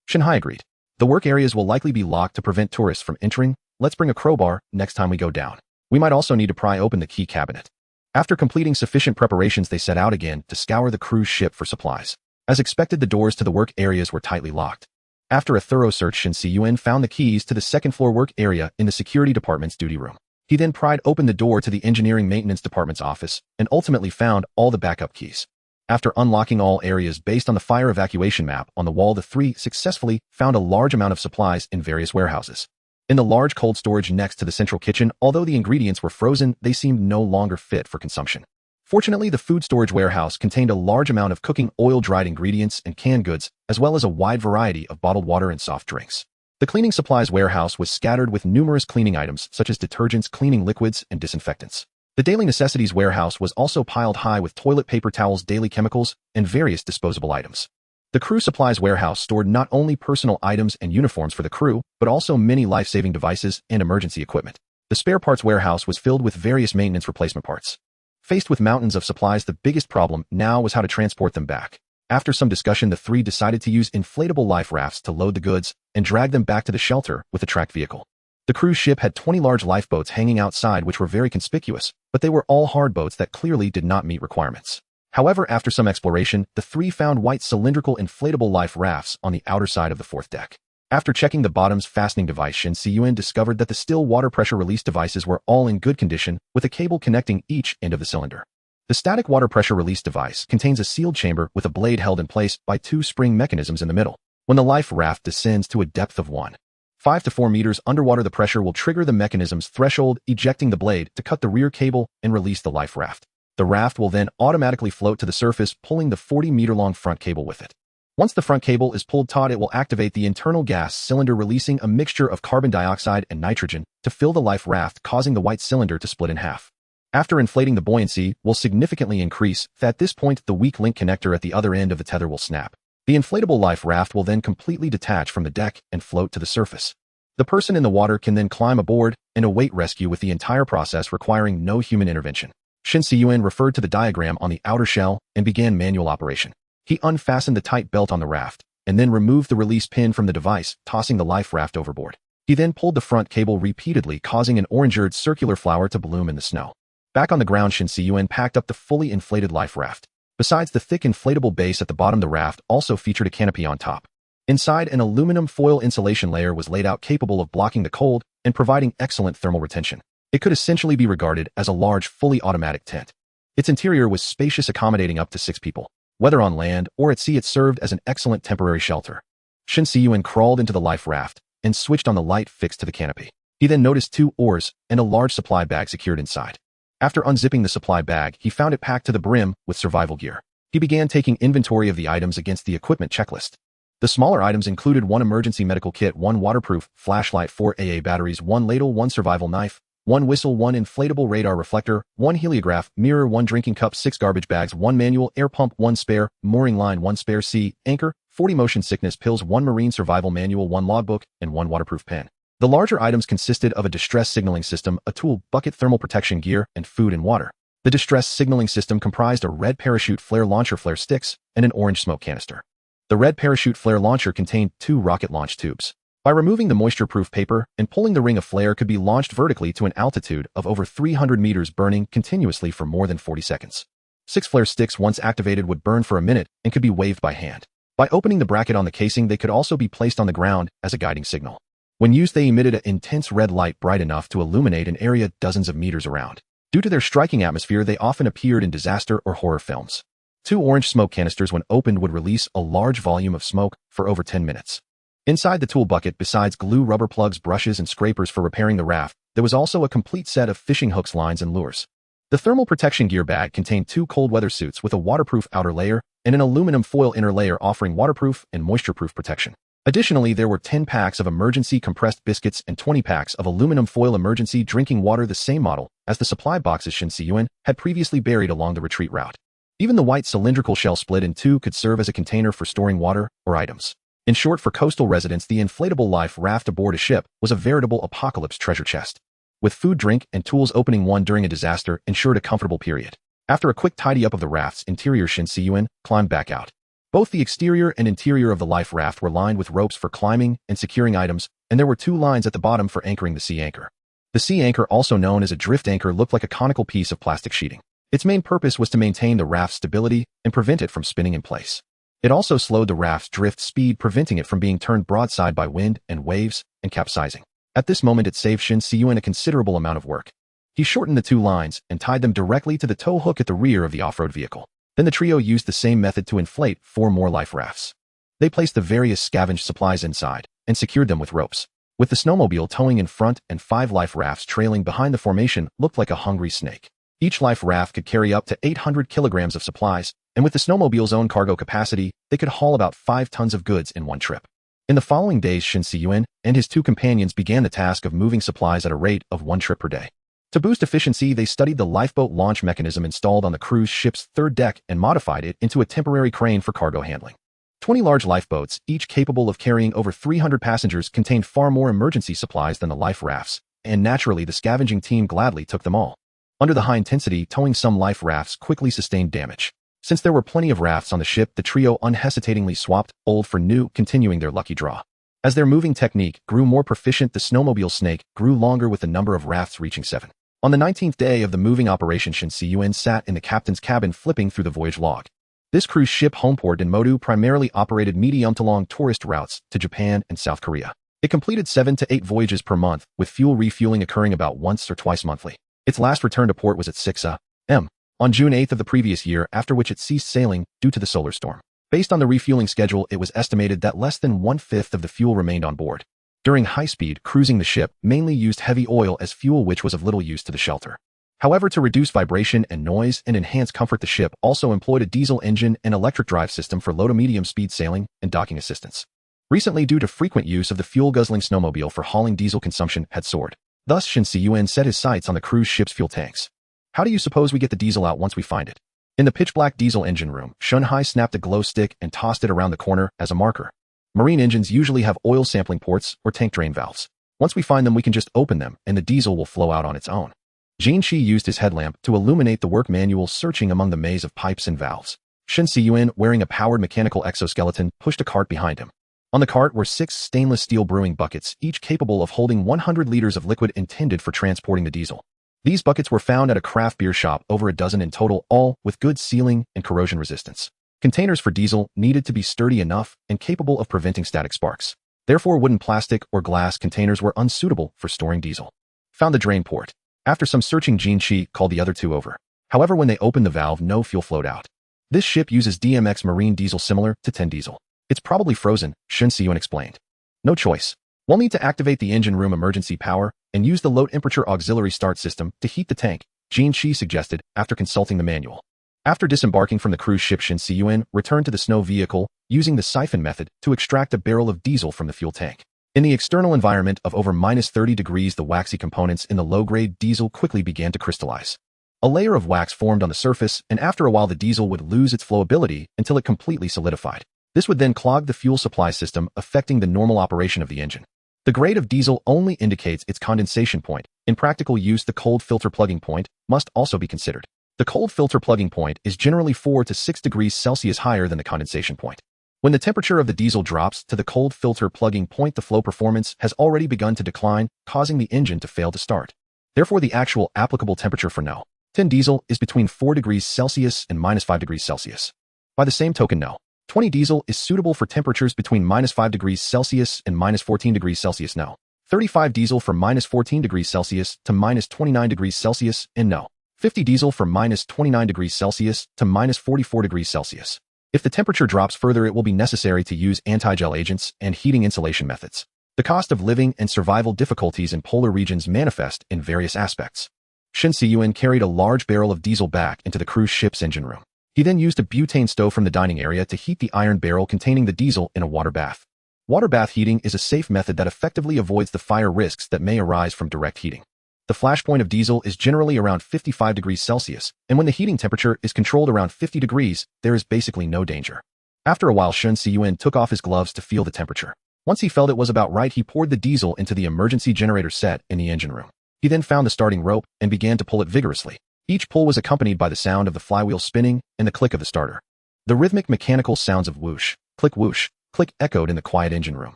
Shanghai agreed. The work areas will likely be locked to prevent tourists from entering. Let's bring a crowbar next time we go down. We might also need to pry open the key cabinet. After completing sufficient preparations, they set out again to scour the cruise ship for supplies. As expected, the doors to the work areas were tightly locked. After a thorough search, Shen Cun found the keys to the second-floor work area in the security department's duty room. He then pried open the door to the engineering maintenance department's office and ultimately found all the backup keys. After unlocking all areas based on the fire evacuation map on the wall, the three successfully found a large amount of supplies in various warehouses. In the large cold storage next to the central kitchen, although the ingredients were frozen, they seemed no longer fit for consumption. Fortunately, the food storage warehouse contained a large amount of cooking oil-dried ingredients and canned goods, as well as a wide variety of bottled water and soft drinks. The cleaning supplies warehouse was scattered with numerous cleaning items such as detergents, cleaning liquids, and disinfectants. The daily necessities warehouse was also piled high with toilet paper towels, daily chemicals, and various disposable items. The crew supplies warehouse stored not only personal items and uniforms for the crew, but also many life-saving devices and emergency equipment. The spare parts warehouse was filled with various maintenance replacement parts. Faced with mountains of supplies, the biggest problem now was how to transport them back. After some discussion, the three decided to use inflatable life rafts to load the goods and drag them back to the shelter with a tracked vehicle. The cruise ship had 20 large lifeboats hanging outside, which were very conspicuous, but they were all hard boats that clearly did not meet requirements. However, after some exploration, the three found white cylindrical inflatable life rafts on the outer side of the fourth deck. After checking the bottom's fastening device, Shen Cun discovered that the still water pressure release devices were all in good condition, with a cable connecting each end of the cylinder. The static water pressure release device contains a sealed chamber with a blade held in place by two spring mechanisms in the middle. When the life raft descends to a depth of 1.5 to 4 meters underwater, the pressure will trigger the mechanism's threshold, ejecting the blade to cut the rear cable and release the life raft. The raft will then automatically float to the surface, pulling the 40-meter-long front cable with it. Once the front cable is pulled taut, it will activate the internal gas cylinder, releasing a mixture of carbon dioxide and nitrogen to fill the life raft, causing the white cylinder to split in half. After inflating, the buoyancy will significantly increase. At this point, the weak link connector at the other end of the tether will snap. The inflatable life raft will then completely detach from the deck and float to the surface. The person in the water can then climb aboard and await rescue, with the entire process requiring no human intervention. Shen Cun referred to the diagram on the outer shell and began manual operation. He unfastened the tight belt on the raft and then removed the release pin from the device, tossing the life raft overboard. He then pulled the front cable repeatedly, causing an orange-eared circular flower to bloom in the snow. Back on the ground, Shen Cun packed up the fully inflated life raft. Besides the thick inflatable base at the bottom, the raft also featured a canopy on top. Inside, an aluminum foil insulation layer was laid out, capable of blocking the cold and providing excellent thermal retention. It could essentially be regarded as a large, fully automatic tent. Its interior was spacious, accommodating up to 6 people. Whether on land or at sea, it served as an excellent temporary shelter. Shen Cun crawled into the life raft and switched on the light fixed to the canopy. He then noticed 2 oars and a large supply bag secured inside. After unzipping the supply bag, he found it packed to the brim with survival gear. He began taking inventory of the items against the equipment checklist. The smaller items included 1 emergency medical kit, 1 waterproof flashlight, 4 AA batteries, 1 ladle, 1 survival knife, 1 whistle, 1 inflatable radar reflector, 1 heliograph, mirror, 1 drinking cup, 6 garbage bags, 1 manual air pump, 1 spare mooring line, 1 spare sea anchor, 40 motion sickness pills, 1 marine survival manual, 1 logbook, and 1 waterproof pen. The larger items consisted of a distress signaling system, a tool bucket, thermal protection gear, and food and water. The distress signaling system comprised a red parachute flare launcher, flare sticks, and an orange smoke canister. The red parachute flare launcher contained 2 rocket launch tubes. By removing the moisture-proof paper and pulling the ring, a flare could be launched vertically to an altitude of over 300 meters, burning continuously for more than 40 seconds. 6 flare sticks, once activated, would burn for a minute and could be waved by hand. By opening the bracket on the casing, they could also be placed on the ground as a guiding signal. When used, they emitted an intense red light bright enough to illuminate an area dozens of meters around. Due to their striking atmosphere, they often appeared in disaster or horror films. 2 orange smoke canisters, when opened, would release a large volume of smoke for over 10 minutes. Inside the tool bucket, besides glue, rubber plugs, brushes, and scrapers for repairing the raft, there was also a complete set of fishing hooks, lines, and lures. The thermal protection gear bag contained 2 cold weather suits with a waterproof outer layer and an aluminum foil inner layer offering waterproof and moisture-proof protection. Additionally, there were 10 packs of emergency compressed biscuits and 20 packs of aluminum foil emergency drinking water, the same model as the supply boxes Shen Cun had previously buried along the retreat route. Even the white cylindrical shell split in 2 could serve as a container for storing water or items. In short, for coastal residents, the inflatable life raft aboard a ship was a veritable apocalypse treasure chest. With food, drink, and tools, opening one during a disaster ensured a comfortable period. After a quick tidy up of the raft's interior, Shen Cun climbed back out. Both the exterior and interior of the life raft were lined with ropes for climbing and securing items, and there were 2 lines at the bottom for anchoring the sea anchor. The sea anchor, also known as a drift anchor, looked like a conical piece of plastic sheeting. Its main purpose was to maintain the raft's stability and prevent it from spinning in place. It also slowed the raft's drift speed, preventing it from being turned broadside by wind and waves and capsizing. At this moment, it saved Shen Cun a considerable amount of work. He shortened the 2 lines and tied them directly to the tow hook at the rear of the off-road vehicle. Then the trio used the same method to inflate 4 more life rafts. They placed the various scavenged supplies inside and secured them with ropes. With the snowmobile towing in front and 5 life rafts trailing behind, the formation looked like a hungry snake. Each life raft could carry up to 800 kilograms of supplies, and with the snowmobile's own cargo capacity, they could haul about 5 tons of goods in one trip. In the following days, Shen Cun and his 2 companions began the task of moving supplies at a rate of 1 trip per day. To boost efficiency, they studied the lifeboat launch mechanism installed on the cruise ship's 3rd deck and modified it into a temporary crane for cargo handling. 20 large lifeboats, each capable of carrying over 300 passengers, contained far more emergency supplies than the life rafts, and naturally the scavenging team gladly took them all. Under the high intensity towing, some life rafts quickly sustained damage. Since there were plenty of rafts on the ship, the trio unhesitatingly swapped old for new, continuing their lucky draw. As their moving technique grew more proficient, the snowmobile snake grew longer, with the number of rafts reaching 7. On the 19th day of the moving operation, Shen Cun sat in the captain's cabin flipping through the voyage log. This cruise ship, homeport in Modu, primarily operated medium to long tourist routes to Japan and South Korea. It completed 7 to 8 voyages per month, with fuel refueling occurring about once or twice monthly. Its last return to port was at 6 a.m. on June 8 of the previous year, after which it ceased sailing due to the solar storm. Based on the refueling schedule, it was estimated that less than 1/5 of the fuel remained on board. During high-speed cruising, the ship mainly used heavy oil as fuel, which was of little use to the shelter. However, to reduce vibration and noise and enhance comfort, the ship also employed a diesel engine and electric drive system for low to medium speed sailing and docking assistance. Recently, due to frequent use of the fuel-guzzling snowmobile for hauling, diesel consumption had soared. Thus, Shen Cun set his sights on the cruise ship's fuel tanks. How do you suppose we get the diesel out once we find it? In the pitch-black diesel engine room, Shun Hai snapped a glow stick and tossed it around the corner as a marker. Marine engines usually have oil sampling ports or tank drain valves. Once we find them, we can just open them and the diesel will flow out on its own. Jin Shi used his headlamp to illuminate the work manual, searching among the maze of pipes and valves. Shen Cun, wearing a powered mechanical exoskeleton, pushed a cart behind him. On the cart were 6 stainless steel brewing buckets, each capable of holding 100 liters of liquid intended for transporting the diesel. These buckets were found at a craft beer shop, over a dozen in total, all with good sealing and corrosion resistance. Containers for diesel needed to be sturdy enough and capable of preventing static sparks. Therefore, wooden, plastic, or glass containers were unsuitable for storing diesel. Found the drain port. After some searching, Jin Shi called the other 2 over. However, when they opened the valve, no fuel flowed out. This ship uses DMX marine diesel similar to 10 diesel. It's probably frozen, Shen Cun explained. No choice. We'll need to activate the engine room emergency power and use the low-temperature auxiliary start system to heat the tank, Jin Shi suggested after consulting the manual. After disembarking from the cruise ship, Shen Cun returned to the snow vehicle, using the siphon method to extract a barrel of diesel from the fuel tank. In the external environment of over -30 degrees, the waxy components in the low-grade diesel quickly began to crystallize. A layer of wax formed on the surface, and after a while the diesel would lose its flowability until it completely solidified. This would then clog the fuel supply system, affecting the normal operation of the engine. The grade of diesel only indicates its condensation point. In practical use, the cold filter plugging point must also be considered. The cold filter plugging point is generally 4 to 6 degrees Celsius higher than the condensation point. When the temperature of the diesel drops to the cold filter plugging point, the flow performance has already begun to decline, causing the engine to fail to start. Therefore, the actual applicable temperature for No. 10 diesel is between 4 degrees Celsius and -5 degrees Celsius. By the same token, No. 20 diesel is suitable for temperatures between -5 degrees Celsius and -14 degrees Celsius. No. 35 diesel for -14 degrees Celsius to -29 degrees Celsius, and No. 50 diesel for -29 degrees Celsius to -44 degrees Celsius. If the temperature drops further, it will be necessary to use anti-gel agents and heating insulation methods. The cost of living and survival difficulties in polar regions manifest in various aspects. Shen Cun carried a large barrel of diesel back into the cruise ship's engine room. He then used a butane stove from the dining area to heat the iron barrel containing the diesel in a water bath. Water bath heating is a safe method that effectively avoids the fire risks that may arise from direct heating. The flashpoint of diesel is generally around 55 degrees Celsius, and when the heating temperature is controlled around 50 degrees, there is basically no danger. After a while, Shen Cun took off his gloves to feel the temperature. Once he felt it was about right, he poured the diesel into the emergency generator set in the engine room. He then found the starting rope and began to pull it vigorously. Each pull was accompanied by the sound of the flywheel spinning and the click of the starter. The rhythmic mechanical sounds of whoosh, click echoed in the quiet engine room.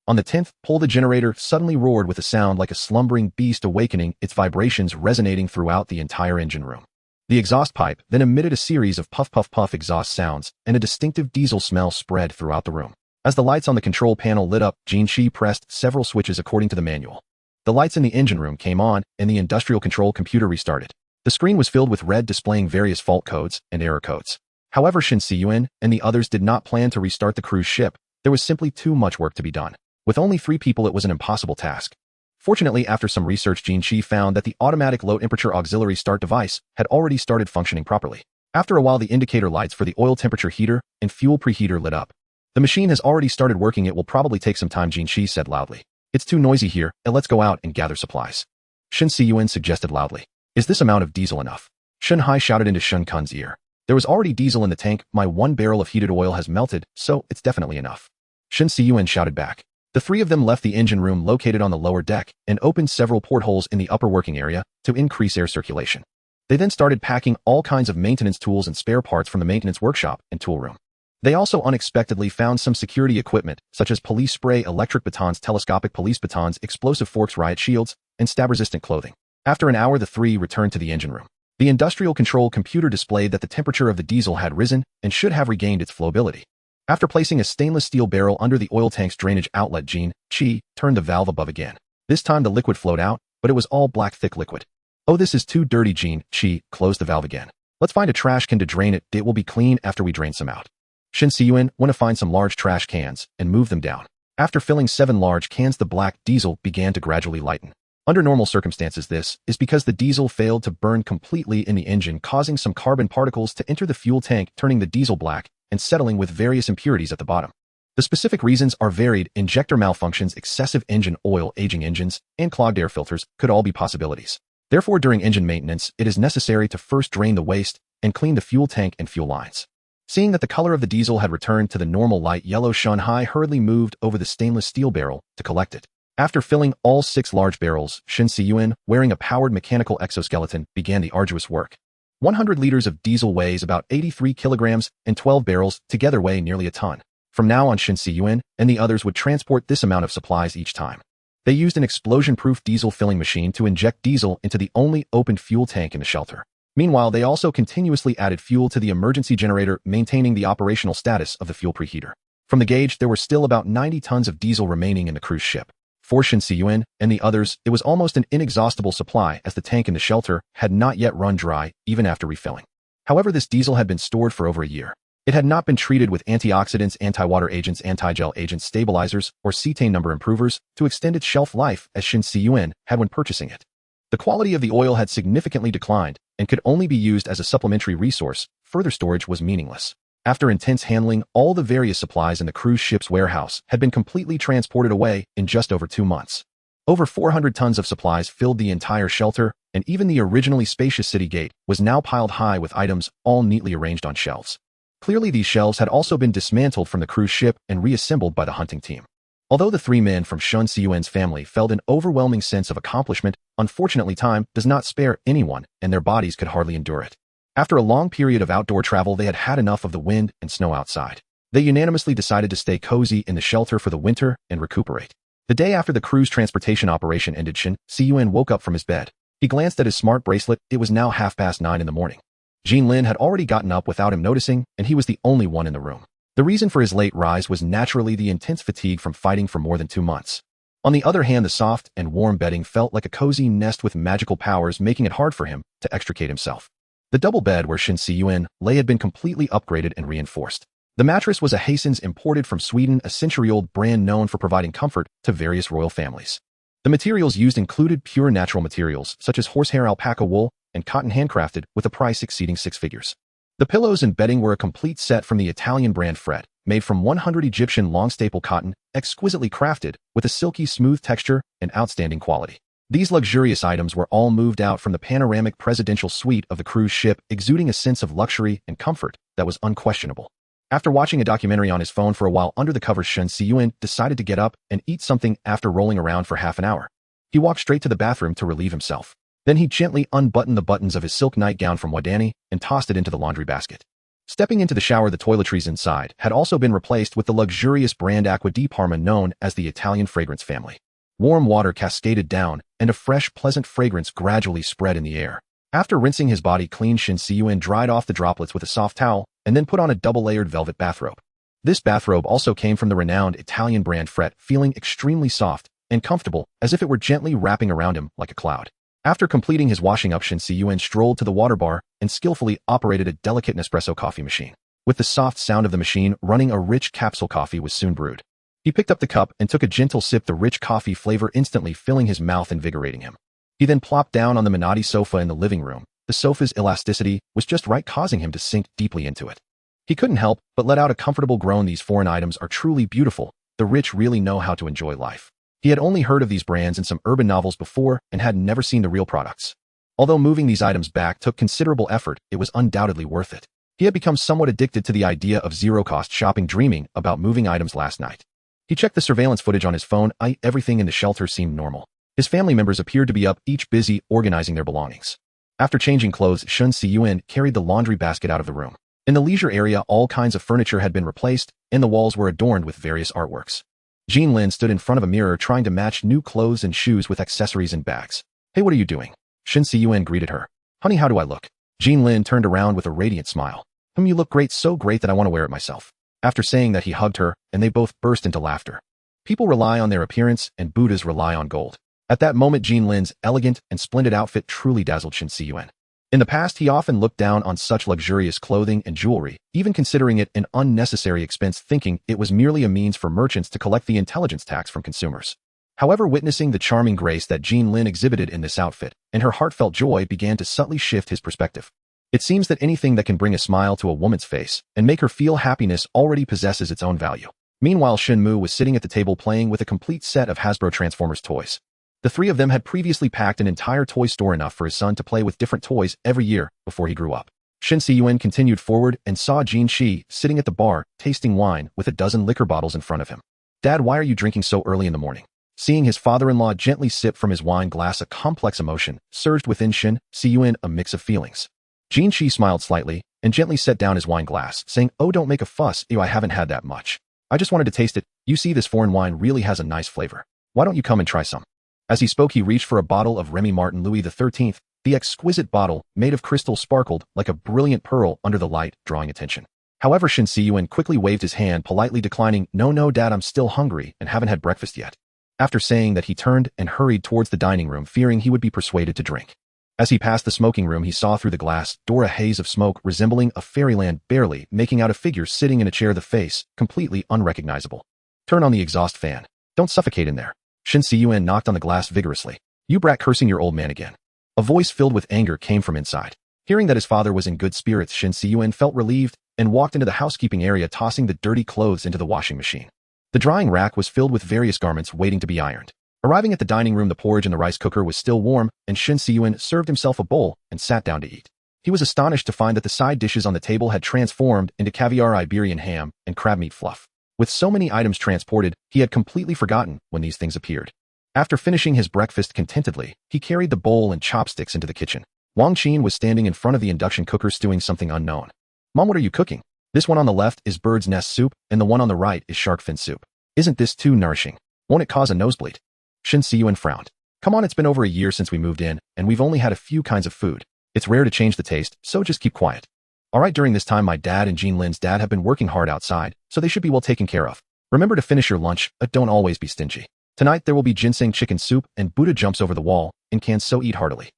On the 10th pull, the generator suddenly roared with a sound like a slumbering beast awakening, its vibrations resonating throughout the entire engine room. The exhaust pipe then emitted a series of puff exhaust sounds, and a distinctive diesel smell spread throughout the room. As the lights on the control panel lit up, Jinshi pressed several switches according to the manual. The lights in the engine room came on, and the industrial control computer restarted. The screen was filled with red, displaying various fault codes and error codes. However, Shen Cun and the others did not plan to restart the cruise ship. There was simply too much work to be done. With only 3 people, it was an impossible task. Fortunately, after some research, Jinshi found that the automatic low-temperature auxiliary start device had already started functioning properly. After a while, the indicator lights for the oil temperature heater and fuel preheater lit up. The machine has already started working. It will probably take some time, Jinshi said loudly. It's too noisy here, and let's go out and gather supplies. Shen Cun suggested loudly. Is this amount of diesel enough? Shen Hai shouted into Shen Cun's ear. There was already diesel in the tank. My 1 barrel of heated oil has melted, so it's definitely enough. Shen Cun shouted back. The 3 of them left the engine room located on the lower deck and opened several portholes in the upper working area to increase air circulation. They then started packing all kinds of maintenance tools and spare parts from the maintenance workshop and tool room. They also unexpectedly found some security equipment, such as police spray, electric batons, telescopic police batons, explosive forks, riot shields, and stab-resistant clothing. After an hour, the 3 returned to the engine room. The industrial control computer displayed that the temperature of the diesel had risen and should have regained its flowability. After placing a stainless steel barrel under the oil tank's drainage outlet, Qi turned the valve above again. This time the liquid flowed out, but it was all black, thick liquid. Oh, this is too dirty, Qi closed the valve again. Let's find a trash can to drain it. It will be clean after we drain some out. Shen Cun went to find some large trash cans and move them down. After filling 7 large cans, the black diesel began to gradually lighten. Under normal circumstances, this is because the diesel failed to burn completely in the engine, causing some carbon particles to enter the fuel tank, turning the diesel black and settling with various impurities at the bottom. The specific reasons are varied. Injector malfunctions, excessive engine oil, aging engines, and clogged air filters could all be possibilities. Therefore, during engine maintenance, it is necessary to first drain the waste and clean the fuel tank and fuel lines. Seeing that the color of the diesel had returned to the normal light yellow, Shen Hai hurriedly moved over the stainless steel barrel to collect it. After filling all 6 large barrels, Shen Cun, wearing a powered mechanical exoskeleton, began the arduous work. 100 liters of diesel weighs about 83 kilograms, and 12 barrels together weigh nearly a ton. From now on, Shen Cun and the others would transport this amount of supplies each time. They used an explosion-proof diesel filling machine to inject diesel into the only open fuel tank in the shelter. Meanwhile, they also continuously added fuel to the emergency generator, maintaining the operational status of the fuel preheater. From the gauge, there were still about 90 tons of diesel remaining in the cruise ship. For Shen Cun and the others, it was almost an inexhaustible supply, as the tank in the shelter had not yet run dry, even after refilling. However, this diesel had been stored for over a year. It had not been treated with antioxidants, anti-water agents, anti-gel agents, stabilizers, or cetane number improvers to extend its shelf life as Shen Cun had when purchasing it. The quality of the oil had significantly declined and could only be used as a supplementary resource. Further storage was meaningless. After intense handling, all the various supplies in the cruise ship's warehouse had been completely transported away in just over 2 months. Over 400 tons of supplies filled the entire shelter, and even the originally spacious city gate was now piled high with items all neatly arranged on shelves. Clearly, these shelves had also been dismantled from the cruise ship and reassembled by the hunting team. Although the 3 men from Shen Cun's family felt an overwhelming sense of accomplishment, unfortunately time does not spare anyone, and their bodies could hardly endure it. After a long period of outdoor travel, they had had enough of the wind and snow outside. They unanimously decided to stay cozy in the shelter for the winter and recuperate. The day after the crew's transportation operation ended, Shen Cun woke up from his bed. He glanced at his smart bracelet. It was now 9:30 in the morning. Jinlin had already gotten up without him noticing, and he was the only one in the room. The reason for his late rise was naturally the intense fatigue from fighting for more than 2 months. On the other hand, the soft and warm bedding felt like a cozy nest with magical powers, making it hard for him to extricate himself. The double bed where Shen Cun lay had been completely upgraded and reinforced. The mattress was a Hasens imported from Sweden, a century-old brand known for providing comfort to various royal families. The materials used included pure natural materials such as horsehair, alpaca wool, and cotton, handcrafted with a price exceeding 6 figures. The pillows and bedding were a complete set from the Italian brand Fred, made from 100 Egyptian long staple cotton, exquisitely crafted with a silky smooth texture and outstanding quality. These luxurious items were all moved out from the panoramic presidential suite of the cruise ship, exuding a sense of luxury and comfort that was unquestionable. After watching a documentary on his phone for a while under the covers, Shen Cun decided to get up and eat something after rolling around for half an hour. He walked straight to the bathroom to relieve himself. Then he gently unbuttoned the buttons of his silk nightgown from Wadani and tossed it into the laundry basket. Stepping into the shower, the toiletries inside had also been replaced with the luxurious brand Acqua di Parma known as the Italian fragrance family. Warm water cascaded down, and a fresh, pleasant fragrance gradually spread in the air. After rinsing his body clean, Shen Cun dried off the droplets with a soft towel and then put on a double-layered velvet bathrobe. This bathrobe also came from the renowned Italian brand Fred, feeling extremely soft and comfortable, as if it were gently wrapping around him like a cloud. After completing his washing up, Shen Cun strolled to the water bar and skillfully operated a delicate Nespresso coffee machine. With the soft sound of the machine running, a rich capsule coffee was soon brewed. He picked up the cup and took a gentle sip, the rich coffee flavor instantly filling his mouth, invigorating him. He then plopped down on the Menotti sofa in the living room. The sofa's elasticity was just right, causing him to sink deeply into it. He couldn't help but let out a comfortable groan. These foreign items are truly beautiful. The rich really know how to enjoy life. He had only heard of these brands in some urban novels before and had never seen the real products. Although moving these items back took considerable effort, it was undoubtedly worth it. He had become somewhat addicted to the idea of zero-cost shopping, dreaming about moving items last night. He checked the surveillance footage on his phone. Everything in the shelter seemed normal. His family members appeared to be up, each busy organizing their belongings. After changing clothes, Shen Cun carried the laundry basket out of the room. In the leisure area, all kinds of furniture had been replaced, and the walls were adorned with various artworks. Jinlin stood in front of a mirror trying to match new clothes and shoes with accessories and bags. "Hey, what are you doing?" Shen Cun greeted her. "Honey, how do I look?" Jinlin turned around with a radiant smile. "You look great, so great that I want to wear it myself." After saying that, he hugged her, and they both burst into laughter. People rely on their appearance, and Buddhas rely on gold. At that moment, Jinlin's elegant and splendid outfit truly dazzled Shen Cun. In the past, he often looked down on such luxurious clothing and jewelry, even considering it an unnecessary expense, thinking it was merely a means for merchants to collect the intelligence tax from consumers. However, witnessing the charming grace that Jinlin exhibited in this outfit, and her heartfelt joy began to subtly shift his perspective. It seems that anything that can bring a smile to a woman's face and make her feel happiness already possesses its own value. Meanwhile, Shenmu was sitting at the table playing with a complete set of Hasbro Transformers toys. The three of them had previously packed an entire toy store, enough for his son to play with different toys every year before he grew up. Shen Cun continued forward and saw Jin Shi sitting at the bar, tasting wine with a dozen liquor bottles in front of him. "Dad, why are you drinking so early in the morning?" Seeing his father-in-law gently sip from his wine glass, a complex emotion surged within Shen Cun, a mix of feelings. Jin Shi smiled slightly and gently set down his wine glass, saying, "Oh, don't make a fuss. I haven't had that much. I just wanted to taste it. You see, this foreign wine really has a nice flavor. Why don't you come and try some?" As he spoke, he reached for a bottle of Remy Martin Louis XIII. The exquisite bottle, made of crystal, sparkled like a brilliant pearl under the light, drawing attention. However, Shen Cun quickly waved his hand, politely declining. No, Dad, I'm still hungry and haven't had breakfast yet." After saying that, he turned and hurried towards the dining room, fearing he would be persuaded to drink. As he passed the smoking room, he saw through the glass door a haze of smoke resembling a fairyland, barely making out a figure sitting in a chair, the face completely unrecognizable. "Turn on the exhaust fan. Don't suffocate in there." Shen Cun knocked on the glass vigorously. "You brat, cursing your old man again." A voice filled with anger came from inside. Hearing that his father was in good spirits, Shen Cun felt relieved and walked into the housekeeping area, tossing the dirty clothes into the washing machine. The drying rack was filled with various garments waiting to be ironed. Arriving at the dining room, the porridge in the rice cooker was still warm, and Shen Cun served himself a bowl and sat down to eat. He was astonished to find that the side dishes on the table had transformed into caviar, Iberian ham, and crab meat fluff. With so many items transported, he had completely forgotten when these things appeared. After finishing his breakfast contentedly, he carried the bowl and chopsticks into the kitchen. Wang Qin was standing in front of the induction cooker stewing something unknown. "Mom, what are you cooking?" This one on the left is bird's nest soup, and the one on the right is shark fin soup. Isn't this too nourishing? Won't it cause a nosebleed? Shen Cun frowned. Come on, it's been over a year since we moved in, and we've only had a few kinds of food. It's rare to change the taste, so just keep quiet. Alright, during this time my dad and Jean Lin's dad have been working hard outside, so they should be well taken care of. Remember to finish your lunch, but don't always be stingy. Tonight there will be ginseng chicken soup, and Buddha jumps over the wall, and can so eat heartily.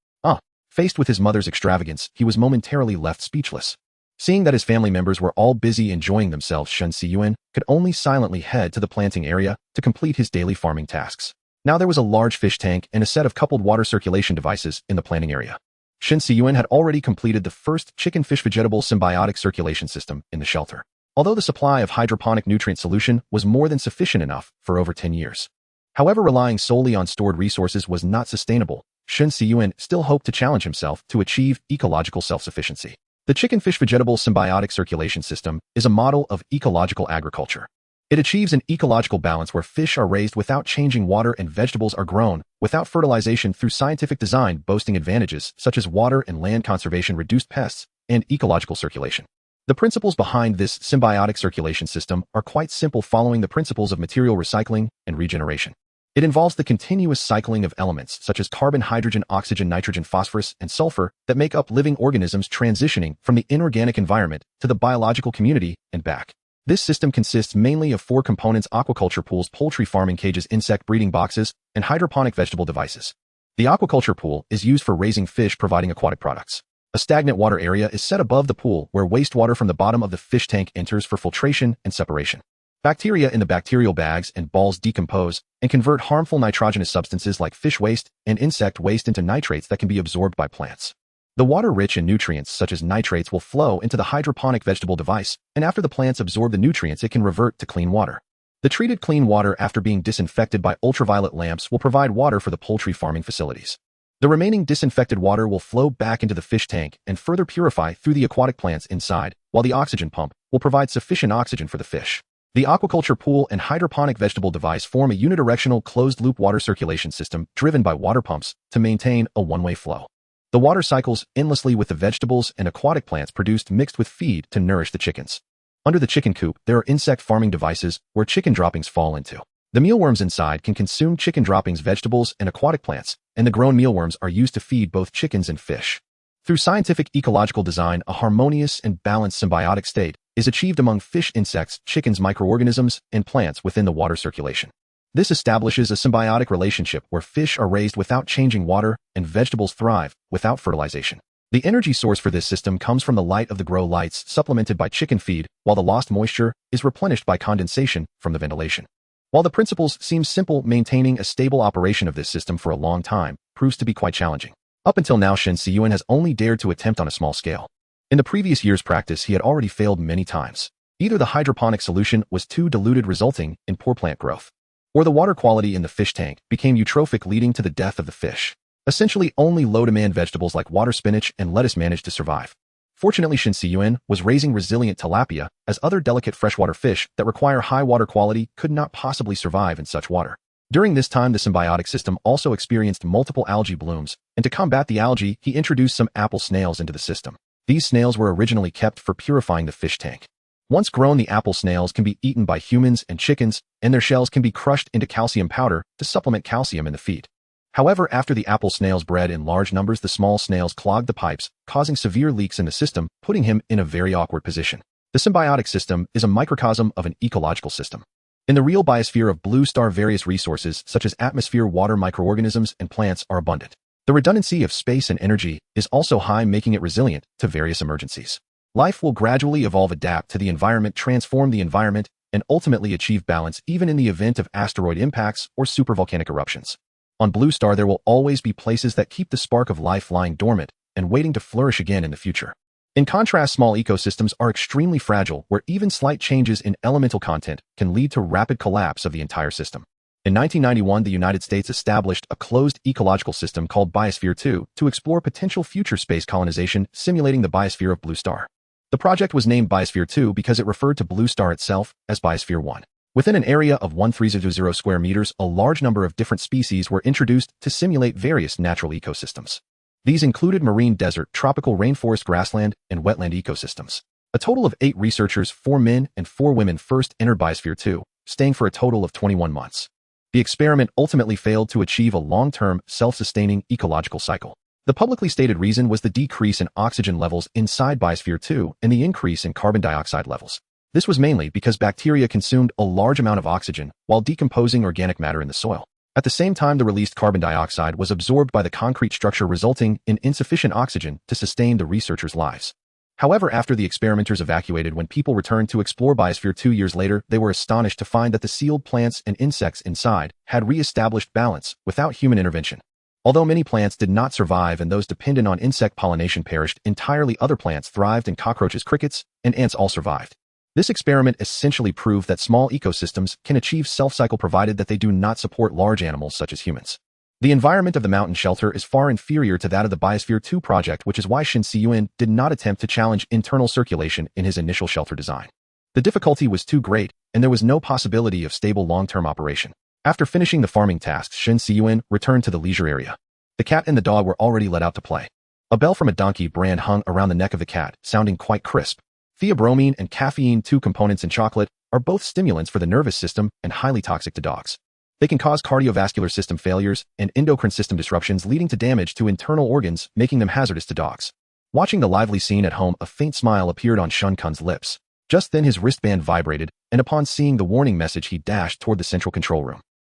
Faced with his mother's extravagance, he was momentarily left speechless. Seeing that his family members were all busy enjoying themselves, Shen Cun could only silently head to the planting area to complete his daily farming tasks. Now there was a large fish tank and a set of coupled water circulation devices in the planting area. Shen Cun had already completed the first chicken-fish vegetable symbiotic circulation system in the shelter, although the supply of hydroponic nutrient solution was more than sufficient enough for over 10 years. However, relying solely on stored resources was not sustainable. Shen Cun still hoped to challenge himself to achieve ecological self-sufficiency. The chicken-fish vegetable symbiotic circulation system is a model of ecological agriculture. It achieves an ecological balance where fish are raised without changing water and vegetables are grown without fertilization through scientific design, boasting advantages such as water and land conservation, reduced pests, and ecological circulation. The principles behind this symbiotic circulation system are quite simple, following the principles of material recycling and regeneration. It involves the continuous cycling of elements such as carbon, hydrogen, oxygen, nitrogen, phosphorus, and sulfur that make up living organisms, transitioning from the inorganic environment to the biological community and back. This system consists mainly of 4 components: aquaculture pools, poultry farming cages, insect breeding boxes, and hydroponic vegetable devices. The aquaculture pool is used for raising fish, providing aquatic products. A stagnant water area is set above the pool where wastewater from the bottom of the fish tank enters for filtration and separation. Bacteria in the bacterial bags and balls decompose and convert harmful nitrogenous substances like fish waste and insect waste into nitrates that can be absorbed by plants. The water rich in nutrients such as nitrates will flow into the hydroponic vegetable device, and after the plants absorb the nutrients, it can revert to clean water. The treated clean water, after being disinfected by ultraviolet lamps, will provide water for the poultry farming facilities. The remaining disinfected water will flow back into the fish tank and further purify through the aquatic plants inside, while the oxygen pump will provide sufficient oxygen for the fish. The aquaculture pool and hydroponic vegetable device form a unidirectional closed-loop water circulation system driven by water pumps to maintain a one-way flow. The water cycles endlessly with the vegetables and aquatic plants produced, mixed with feed to nourish the chickens. Under the chicken coop, there are insect farming devices where chicken droppings fall into. The mealworms inside can consume chicken droppings, vegetables, and aquatic plants, and the grown mealworms are used to feed both chickens and fish. Through scientific ecological design, a harmonious and balanced symbiotic state is achieved among fish, insects, chickens, microorganisms, and plants within the water circulation. This establishes a symbiotic relationship where fish are raised without changing water and vegetables thrive without fertilization. The energy source for this system comes from the light of the grow lights, supplemented by chicken feed, while the lost moisture is replenished by condensation from the ventilation. While the principles seem simple, maintaining a stable operation of this system for a long time proves to be quite challenging. Up until now, Shen Cun has only dared to attempt on a small scale. In the previous year's practice, he had already failed many times. Either the hydroponic solution was too diluted, resulting in poor plant growth, or the water quality in the fish tank became eutrophic, leading to the death of the fish. Essentially, only low-demand vegetables like water spinach and lettuce managed to survive. Fortunately, Shen Cun was raising resilient tilapia, as other delicate freshwater fish that require high water quality could not possibly survive in such water. During this time, the symbiotic system also experienced multiple algae blooms, and to combat the algae, he introduced some apple snails into the system. These snails were originally kept for purifying the fish tank. Once grown, the apple snails can be eaten by humans and chickens, and their shells can be crushed into calcium powder to supplement calcium in the feed. However, after the apple snails bred in large numbers, the small snails clogged the pipes, causing severe leaks in the system, putting him in a very awkward position. The symbiotic system is a microcosm of an ecological system. In the real biosphere of Blue Star, various resources such as atmosphere, water, microorganisms, and plants are abundant. The redundancy of space and energy is also high, making it resilient to various emergencies. Life will gradually evolve, adapt to the environment, transform the environment, and ultimately achieve balance even in the event of asteroid impacts or supervolcanic eruptions. On Blue Star, there will always be places that keep the spark of life lying dormant and waiting to flourish again in the future. In contrast, small ecosystems are extremely fragile, where even slight changes in elemental content can lead to rapid collapse of the entire system. In 1991, the United States established a closed ecological system called Biosphere 2 to explore potential future space colonization, simulating the biosphere of Blue Star. The project was named Biosphere 2 because it referred to Blue Star itself as Biosphere 1. Within an area of 1300 square meters, a large number of different species were introduced to simulate various natural ecosystems. These included marine desert, tropical rainforest, grassland, and wetland ecosystems. A total of 8 researchers, 4 men and 4 women, first entered Biosphere 2, staying for a total of 21 months. The experiment ultimately failed to achieve a long-term, self-sustaining ecological cycle. The publicly stated reason was the decrease in oxygen levels inside Biosphere 2 and the increase in carbon dioxide levels. This was mainly because bacteria consumed a large amount of oxygen while decomposing organic matter in the soil. At the same time, the released carbon dioxide was absorbed by the concrete structure, resulting in insufficient oxygen to sustain the researchers' lives. However, after the experimenters evacuated, when people returned to explore Biosphere 2 years later, they were astonished to find that the sealed plants and insects inside had re-established balance without human intervention. Although many plants did not survive and those dependent on insect pollination perished entirely, other plants thrived and cockroaches, crickets, and ants all survived. This experiment essentially proved that small ecosystems can achieve self-cycle provided that they do not support large animals such as humans. The environment of the mountain shelter is far inferior to that of the Biosphere 2 project, which is why Shen Cun did not attempt to challenge internal circulation in his initial shelter design. The difficulty was too great, and there was no possibility of stable long-term operation. After finishing the farming tasks, Shen Cun returned to the leisure area. The cat and the dog were already let out to play. A bell from a donkey brand hung around the neck of the cat, sounding quite crisp. Theobromine and caffeine, 2 components in chocolate, are both stimulants for the nervous system and highly toxic to dogs. They can cause cardiovascular system failures and endocrine system disruptions, leading to damage to internal organs, making them hazardous to dogs. Watching the lively scene at home, a faint smile appeared on Shen Cun's lips. Just then his wristband vibrated, and upon seeing the warning message, he dashed toward the central control room.